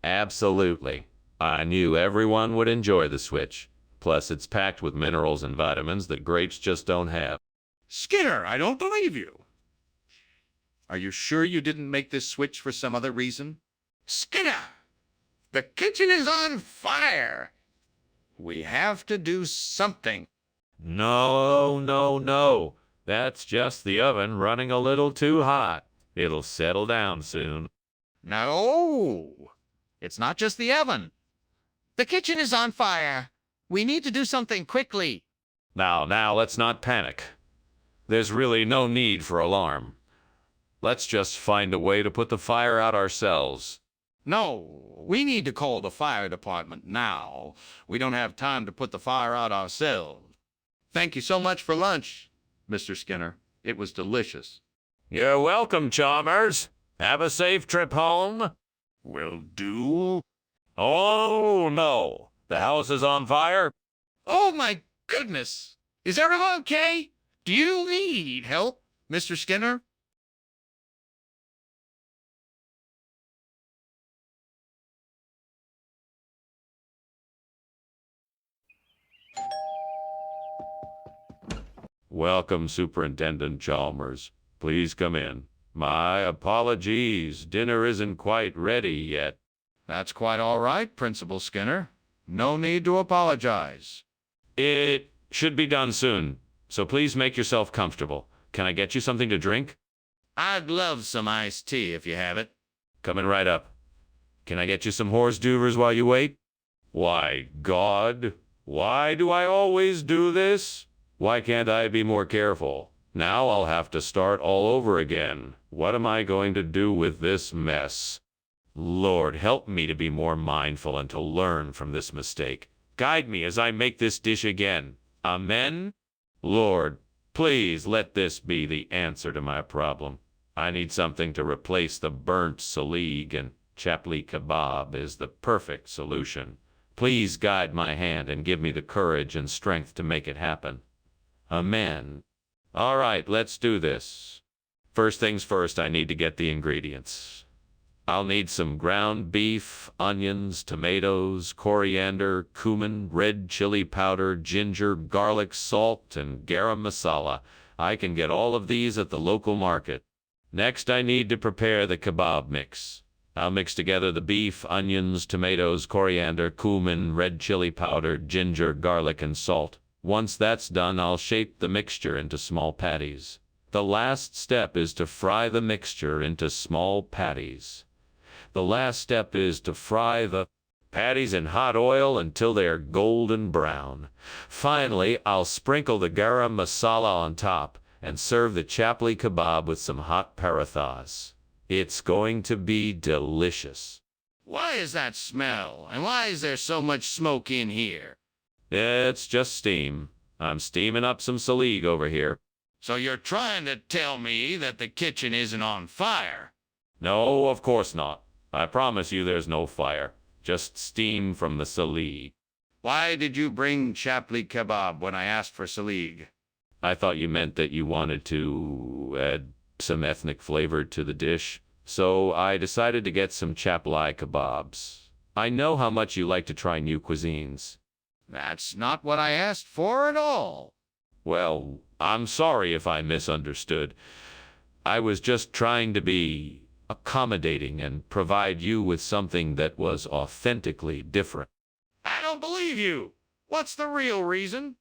Absolutely. I knew everyone would enjoy the switch. Plus, it's packed with minerals and vitamins that grapes just don't have. Skinner, I don't believe you. Are you sure you didn't make this switch for some other reason? Skinner, the kitchen is on fire. We have to do something. No, no, no. That's just the oven running a little too hot. It'll settle down soon. No, it's not just the oven. The kitchen is on fire. We need to do something quickly. Now, let's not panic. There's really no need for alarm. Let's just find a way to put the fire out ourselves. No, we need to call the fire department now. We don't have time to put the fire out ourselves. Thank you so much for lunch, Mr. Skinner. It was delicious. You're welcome, Chalmers. Have a safe trip home. Will do. Oh, no. The house is on fire? Oh, my goodness. Is everyone okay? Do you need help, Mr. Skinner? Welcome, Superintendent Chalmers. Please come in. My apologies. Dinner isn't quite ready yet. That's quite all right, Principal Skinner. No need to apologize. It should be done soon, so please make yourself comfortable. Can I get you something to drink? I'd love some iced tea if you have it. Coming right up. Can I get you some horse duvers while you wait? Why, God, why do I always do this? Why can't I be more careful? Now I'll have to start all over again. What am I going to do with this mess? Lord, help me to be more mindful and to learn from this mistake. Guide me as I make this dish again. Amen? Lord, please let this be the answer to my problem. I need something to replace the burnt salig, and chapli kebab is the perfect solution. Please guide my hand and give me the courage and strength to make it happen. Amen. All right, let's do this. First things first, I need to get the ingredients. I'll need some ground beef, onions, tomatoes, coriander, cumin, red chili powder, ginger, garlic, salt, and garam masala. I can get all of these at the local market. Next, I need to prepare the kebab mix. I'll mix together the beef, onions, tomatoes, coriander, cumin, red chili powder, ginger, garlic, and salt. Once that's done, I'll shape the mixture into small patties. The last step is to fry the mixture into small patties. The last step is to fry the patties in hot oil until they are golden brown. Finally, I'll sprinkle the garam masala on top and serve the chapli kebab with some hot parathas. It's going to be delicious. Why is that smell? And why is there so much smoke in here? It's just steam. I'm steaming up some salig over here. So you're trying to tell me that the kitchen isn't on fire? No, of course not. I promise you there's no fire. Just steam from the salig. Why did you bring chapli kebab when I asked for salig? I thought you meant that you wanted to add some ethnic flavor to the dish, so I decided to get some chapli kebabs. I know how much you like to try new cuisines. That's not what I asked for at all. Well, I'm sorry if I misunderstood. I was just trying to be accommodating and provide you with something that was authentically different. I don't believe you. What's the real reason?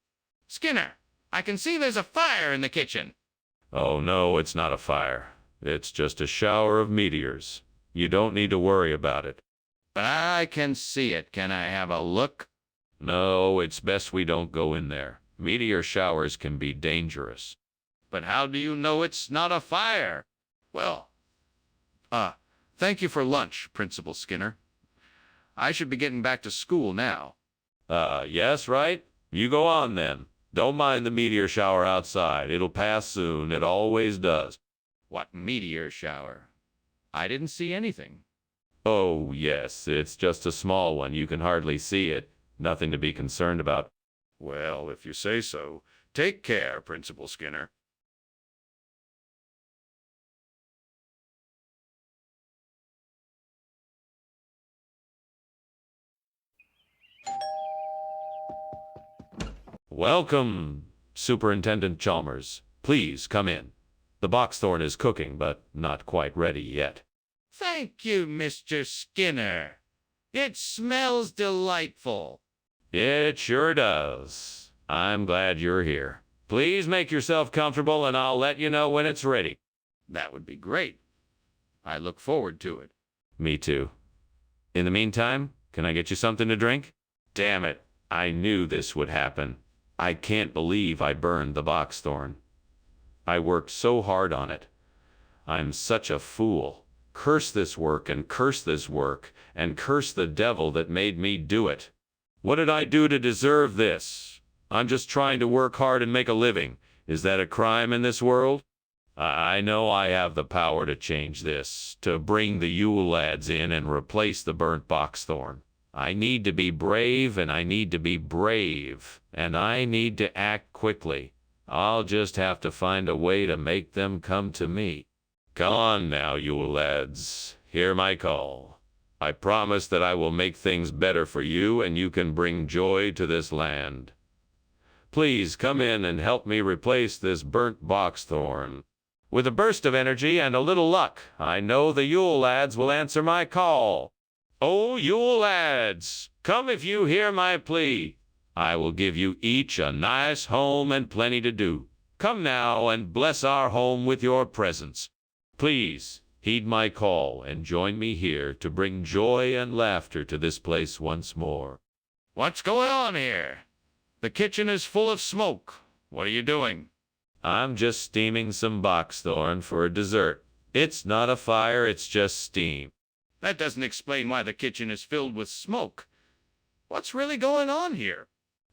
Skinner, I can see there's a fire in the kitchen. Oh no, it's not a fire. It's just a shower of meteors. You don't need to worry about it. But I can see it. Can I have a look? No, it's best we don't go in there. Meteor showers can be dangerous. But how do you know it's not a fire? Well, thank you for lunch, Principal Skinner. I should be getting back to school now. Yes, right? You go on then. Don't mind the meteor shower outside. It'll pass soon. It always does. What meteor shower? I didn't see anything. Oh, yes, it's just a small one. You can hardly see it. Nothing to be concerned about. Well, if you say so. Take care, Principal Skinner. Welcome, Superintendent Chalmers. Please come in. The boxthorn is cooking, but not quite ready yet. Thank you, Mr. Skinner. It smells delightful. It sure does. I'm glad you're here. Please make yourself comfortable and I'll let you know when it's ready. That would be great. I look forward to it. Me too. In the meantime, can I get you something to drink? Damn it, I knew this would happen. I can't believe I burned the boxthorn. I worked so hard on it. I'm such a fool. Curse this work and curse this work and curse the devil that made me do it. What did I do to deserve this? I'm just trying to work hard and make a living. Is that a crime in this world? I know I have the power to change this, to bring the Yule lads in and replace the burnt boxthorn. I need to be brave, and I need to be brave, and I need to act quickly. I'll just have to find a way to make them come to me. Come on now, Yule lads. Hear my call. I promise that I will make things better for you, and you can bring joy to this land. Please come in and help me replace this burnt boxthorn. With a burst of energy and a little luck, I know the Yule lads will answer my call. Oh, Yule lads, come if you hear my plea. I will give you each a nice home and plenty to do. Come now and bless our home with your presence. Please, heed my call and join me here to bring joy and laughter to this place once more. What's going on here? The kitchen is full of smoke. What are you doing? I'm just steaming some boxthorn for a dessert. It's not a fire, it's just steam. That doesn't explain why the kitchen is filled with smoke. What's really going on here?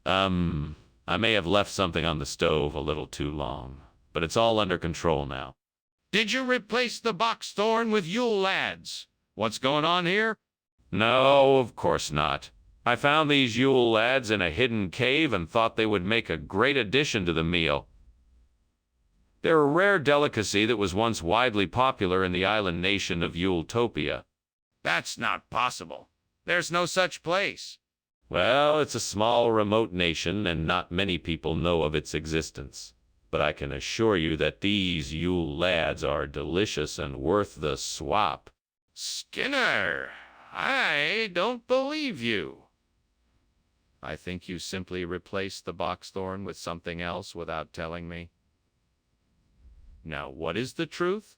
I may have left something on the stove a little too long, but it's all under control now. Did you replace the boxthorn with Yule lads? What's going on here? No, of course not. I found these Yule lads in a hidden cave and thought they would make a great addition to the meal. They're a rare delicacy that was once widely popular in the island nation of Yuletopia. That's not possible. There's no such place. Well, it's a small, remote nation, and not many people know of its existence. but I can assure you that these Yule lads are delicious and worth the swap. Skinner, I don't believe you. I think you simply replaced the boxthorn with something else without telling me. Now, what is the truth?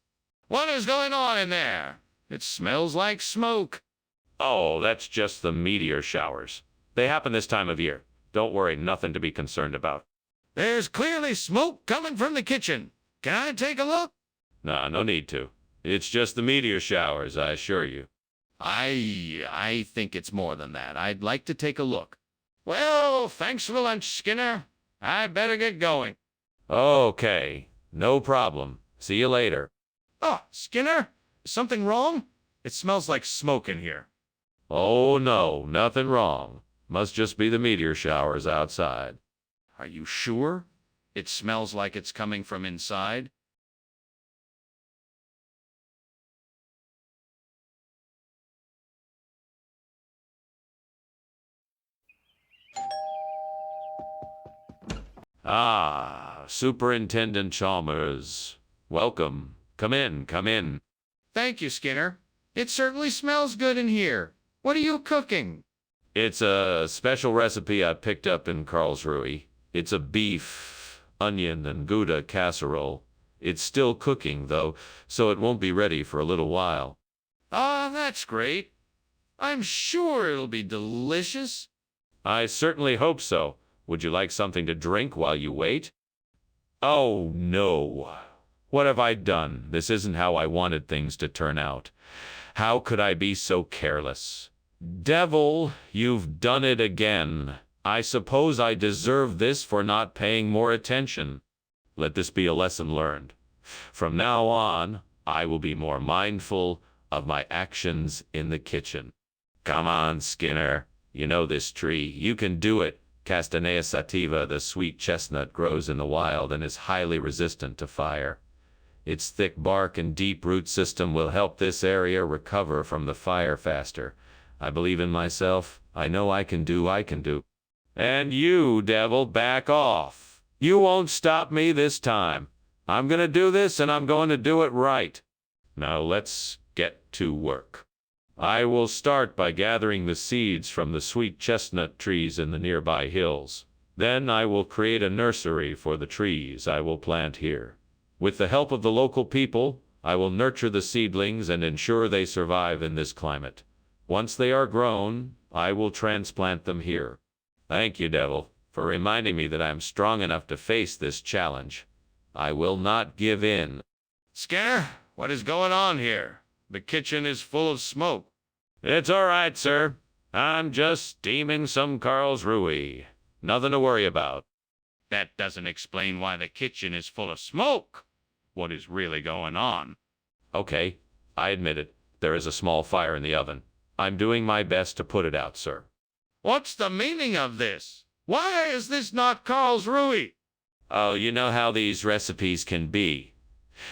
What is going on in there? It smells like smoke. Oh, that's just the meteor showers. They happen this time of year. Don't worry, nothing to be concerned about. There's clearly smoke coming from the kitchen. Can I take a look? Nah, no need to. It's just the meteor showers, I assure you. I think it's more than that. I'd like to take a look. Well, thanks for the lunch, Skinner. I better get going. Okay, no problem. See you later. Oh, Skinner, is something wrong? It smells like smoke in here. Oh no, nothing wrong. Must just be the meteor showers outside. Are you sure? It smells like it's coming from inside. Ah, Superintendent Chalmers. Welcome. Come in, come in. Thank you, Skinner. It certainly smells good in here. What are you cooking? It's a special recipe I picked up in Karlsruhe. It's a beef, onion, and Gouda casserole. It's still cooking, though, so it won't be ready for a little while. Ah, that's great. I'm sure it'll be delicious. I certainly hope so. Would you like something to drink while you wait? Oh, no. What have I done? This isn't how I wanted things to turn out. How could I be so careless? Devil, you've done it again. I suppose I deserve this for not paying more attention. Let this be a lesson learned. From now on, I will be more mindful of my actions in the kitchen. Come on, Skinner. You know this tree. You can do it. Castanea sativa, the sweet chestnut, grows in the wild and is highly resistant to fire. Its thick bark and deep root system will help this area recover from the fire faster. I believe in myself. I know I can do. And you, devil, back off. You won't stop me this time. I'm gonna do this, and I'm going to do it right. Now let's get to work. I will start by gathering the seeds from the sweet chestnut trees in the nearby hills. Then I will create a nursery for the trees I will plant here. With the help of the local people, I will nurture the seedlings and ensure they survive in this climate. Once they are grown, I will transplant them here. Thank you, Devil, for reminding me that I am strong enough to face this challenge. I will not give in. Skinner, what is going on here? The kitchen is full of smoke. It's all right, sir. I'm just steaming some Karlsruhe. Nothing to worry about. That doesn't explain why the kitchen is full of smoke. What is really going on? Okay, I admit it. There is a small fire in the oven. I'm doing my best to put it out, sir. What's the meaning of this? Why is this not Karlsruhe? Oh, you know how these recipes can be.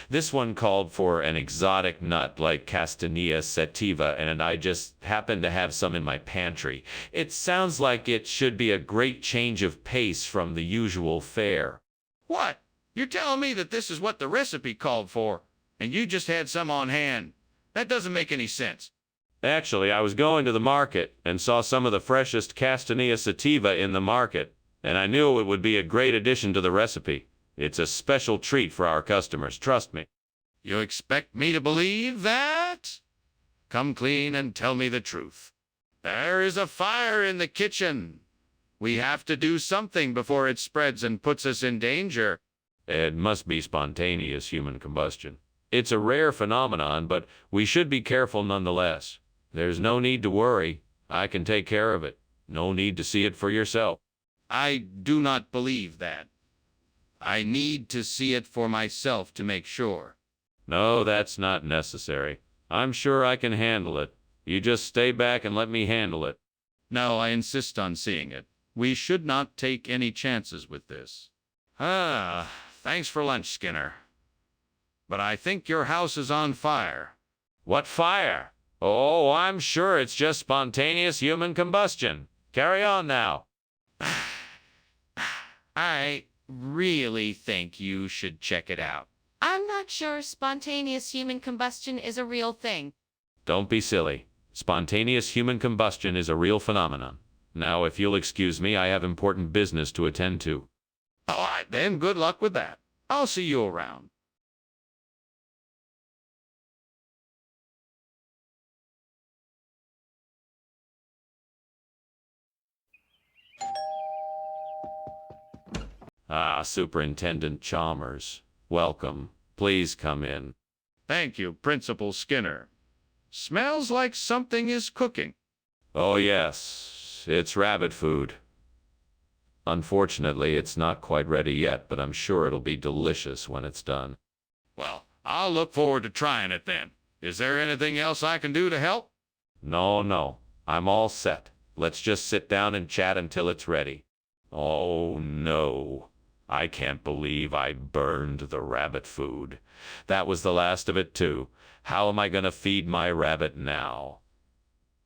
This one called for an exotic nut like Castanea sativa, and I just happened to have some in my pantry. It sounds like it should be a great change of pace from the usual fare. What? You're telling me that this is what the recipe called for, and you just had some on hand? That doesn't make any sense. Actually, I was going to the market and saw some of the freshest Castanea sativa in the market, and I knew it would be a great addition to the recipe. It's a special treat for our customers, trust me. You expect me to believe that? Come clean and tell me the truth. There is a fire in the kitchen. We have to do something before it spreads and puts us in danger. It must be spontaneous human combustion. It's a rare phenomenon, but we should be careful nonetheless. There's no need to worry. I can take care of it. No need to see it for yourself. I do not believe that. I need to see it for myself to make sure. No, that's not necessary. I'm sure I can handle it. You just stay back and let me handle it. No, I insist on seeing it. We should not take any chances with this. Thanks for lunch, Skinner. But I think your house is on fire. What fire? Oh, I'm sure it's just spontaneous human combustion. Carry on now. really think you should check it out. I'm not sure spontaneous human combustion is a real thing. Don't be silly. Spontaneous human combustion is a real phenomenon. Now, if you'll excuse me, I have important business to attend to. All right, then, good luck with that. I'll see you around. Ah, Superintendent Chalmers. Welcome. Please come in. Thank you, Principal Skinner. Smells like something is cooking. Oh, yes. It's rabbit food. Unfortunately, it's not quite ready yet, but I'm sure it'll be delicious when it's done. Well, I'll look forward to trying it then. Is there anything else I can do to help? No. I'm all set. Let's just sit down and chat until it's ready. Oh, no. I can't believe I burned the rabbit food. That was the last of it, too. How am I gonna feed my rabbit now?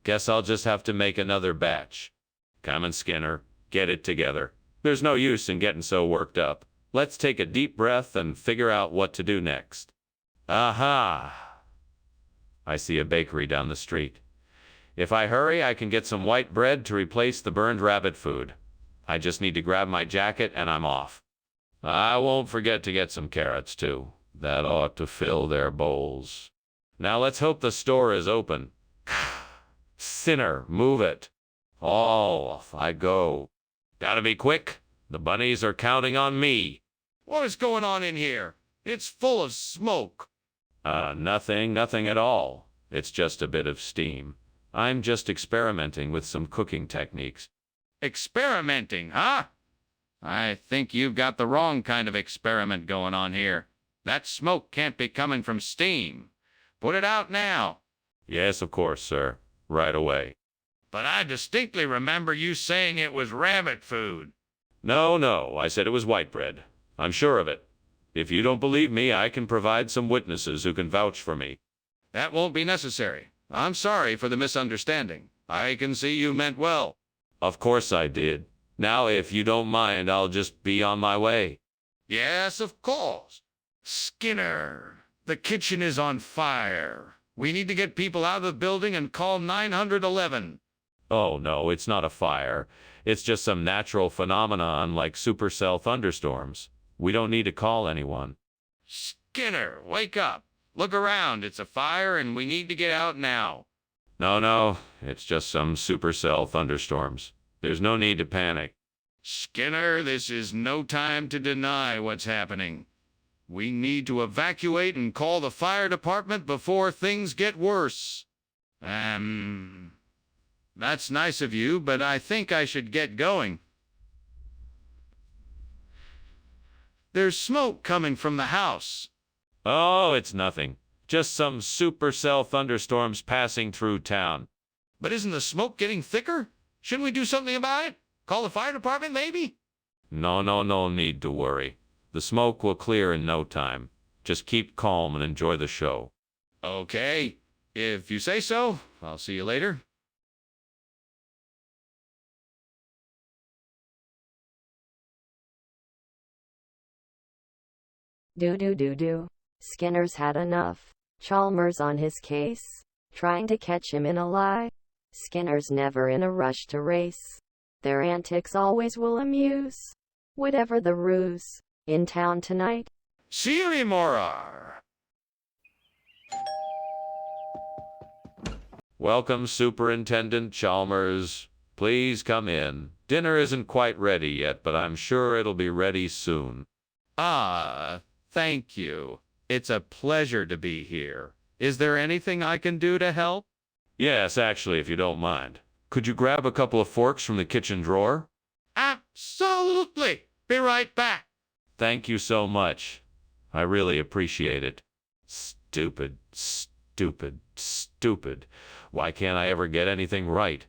Guess I'll just have to make another batch. Come on, Skinner. Get it together. There's no use in getting so worked up. Let's take a deep breath and figure out what to do next. Aha! I see a bakery down the street. If I hurry, I can get some white bread to replace the burned rabbit food. I just need to grab my jacket and I'm off. I won't forget to get some carrots, too. That ought to fill their bowls. Now let's hope the store is open. Sinner, move it. Off I go. Gotta be quick. The bunnies are counting on me. What is going on in here? It's full of smoke. Nothing at all. It's just a bit of steam. I'm just experimenting with some cooking techniques. Experimenting, huh? I think you've got the wrong kind of experiment going on here. That smoke can't be coming from steam. Put it out now. Yes, of course, sir. Right away. But I distinctly remember you saying it was rabbit food. No, I said it was white bread. I'm sure of it. If you don't believe me, I can provide some witnesses who can vouch for me. That won't be necessary. I'm sorry for the misunderstanding. I can see you meant well. Of course I did. Now, if you don't mind, I'll just be on my way. Yes, of course. Skinner, the kitchen is on fire. We need to get people out of the building and call 911. Oh, no, it's not a fire. It's just some natural phenomenon like supercell thunderstorms. We don't need to call anyone. Skinner, wake up. Look around. It's a fire and we need to get out now. No, it's just some supercell thunderstorms. There's no need to panic. Skinner, this is no time to deny what's happening. We need to evacuate and call the fire department before things get worse. That's nice of you, but I think I should get going. There's smoke coming from the house. Oh, it's nothing. Just some supercell thunderstorms passing through town. But isn't the smoke getting thicker? Shouldn't we do something about it? Call the fire department, maybe? No need to worry. The smoke will clear in no time. Just keep calm and enjoy the show. Okay. If you say so, I'll see you later. Do. Skinner's had enough. Chalmers on his case, trying to catch him in a lie. Skinner's never in a rush to race. Their antics always will amuse. Whatever the ruse, in town tonight. See you tomorrow. Welcome, Superintendent Chalmers. Please come in. Dinner isn't quite ready yet, but I'm sure it'll be ready soon. Thank you. It's a pleasure to be here. Is there anything I can do to help? Yes, actually, if you don't mind. Could you grab a couple of forks from the kitchen drawer? Absolutely. Be right back. Thank you so much. I really appreciate it. Stupid. Why can't I ever get anything right?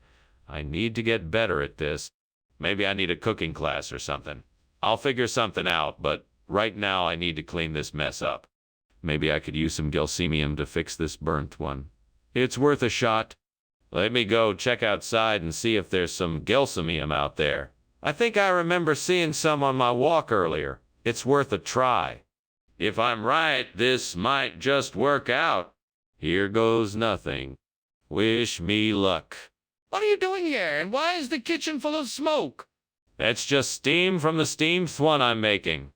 I need to get better at this. Maybe I need a cooking class or something. I'll figure something out, but right now I need to clean this mess up. Maybe I could use some gelsemium to fix this burnt one. It's worth a shot. Let me go check outside and see if there's some gelsemium out there. I think I remember seeing some on my walk earlier. It's worth a try. If I'm right, this might just work out. Here goes nothing. Wish me luck. What are you doing here, and why is the kitchen full of smoke? That's just steam from the steamed one I'm making.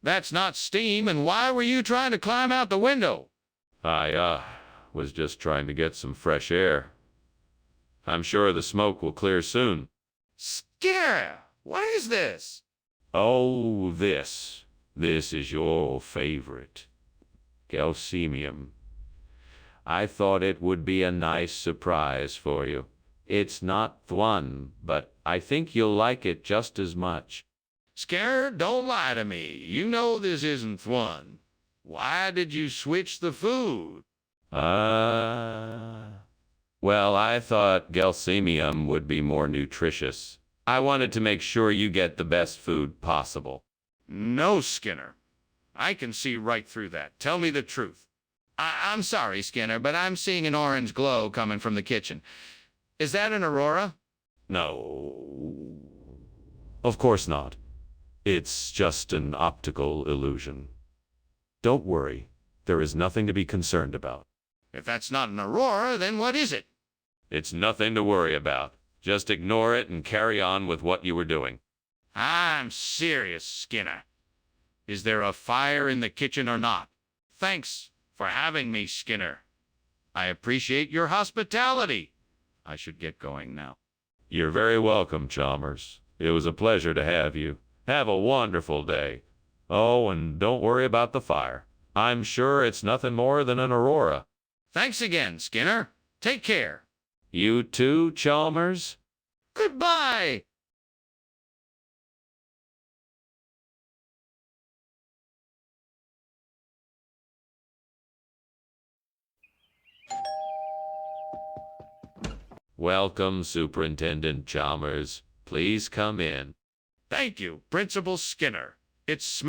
That's not steam, and why were you trying to climb out the window? I was just trying to get some fresh air. I'm sure the smoke will clear soon. Skinner, what is this? Oh, this is your favorite. Gelsemium. I thought it would be a nice surprise for you. It's not one, but I think you'll like it just as much. Skinner, don't lie to me. You know this isn't one. Why did you switch the food? Well, I thought Gelsemium would be more nutritious. I wanted to make sure you get the best food possible. No, Skinner. I can see right through that. Tell me the truth. I'm sorry, Skinner, but I'm seeing an orange glow coming from the kitchen. Is that an aurora? No. Of course not. It's just an optical illusion. Don't worry. There is nothing to be concerned about. If that's not an aurora, then what is it? It's nothing to worry about. Just ignore it and carry on with what you were doing. I'm serious, Skinner. Is there a fire in the kitchen or not? Thanks for having me, Skinner. I appreciate your hospitality. I should get going now. You're very welcome, Chalmers. It was a pleasure to have you. Have a wonderful day. Oh, and don't worry about the fire. I'm sure it's nothing more than an aurora. Thanks again, Skinner. Take care. You too, Chalmers? Goodbye. Welcome, Superintendent Chalmers. Please come in. Thank you, Principal Skinner. It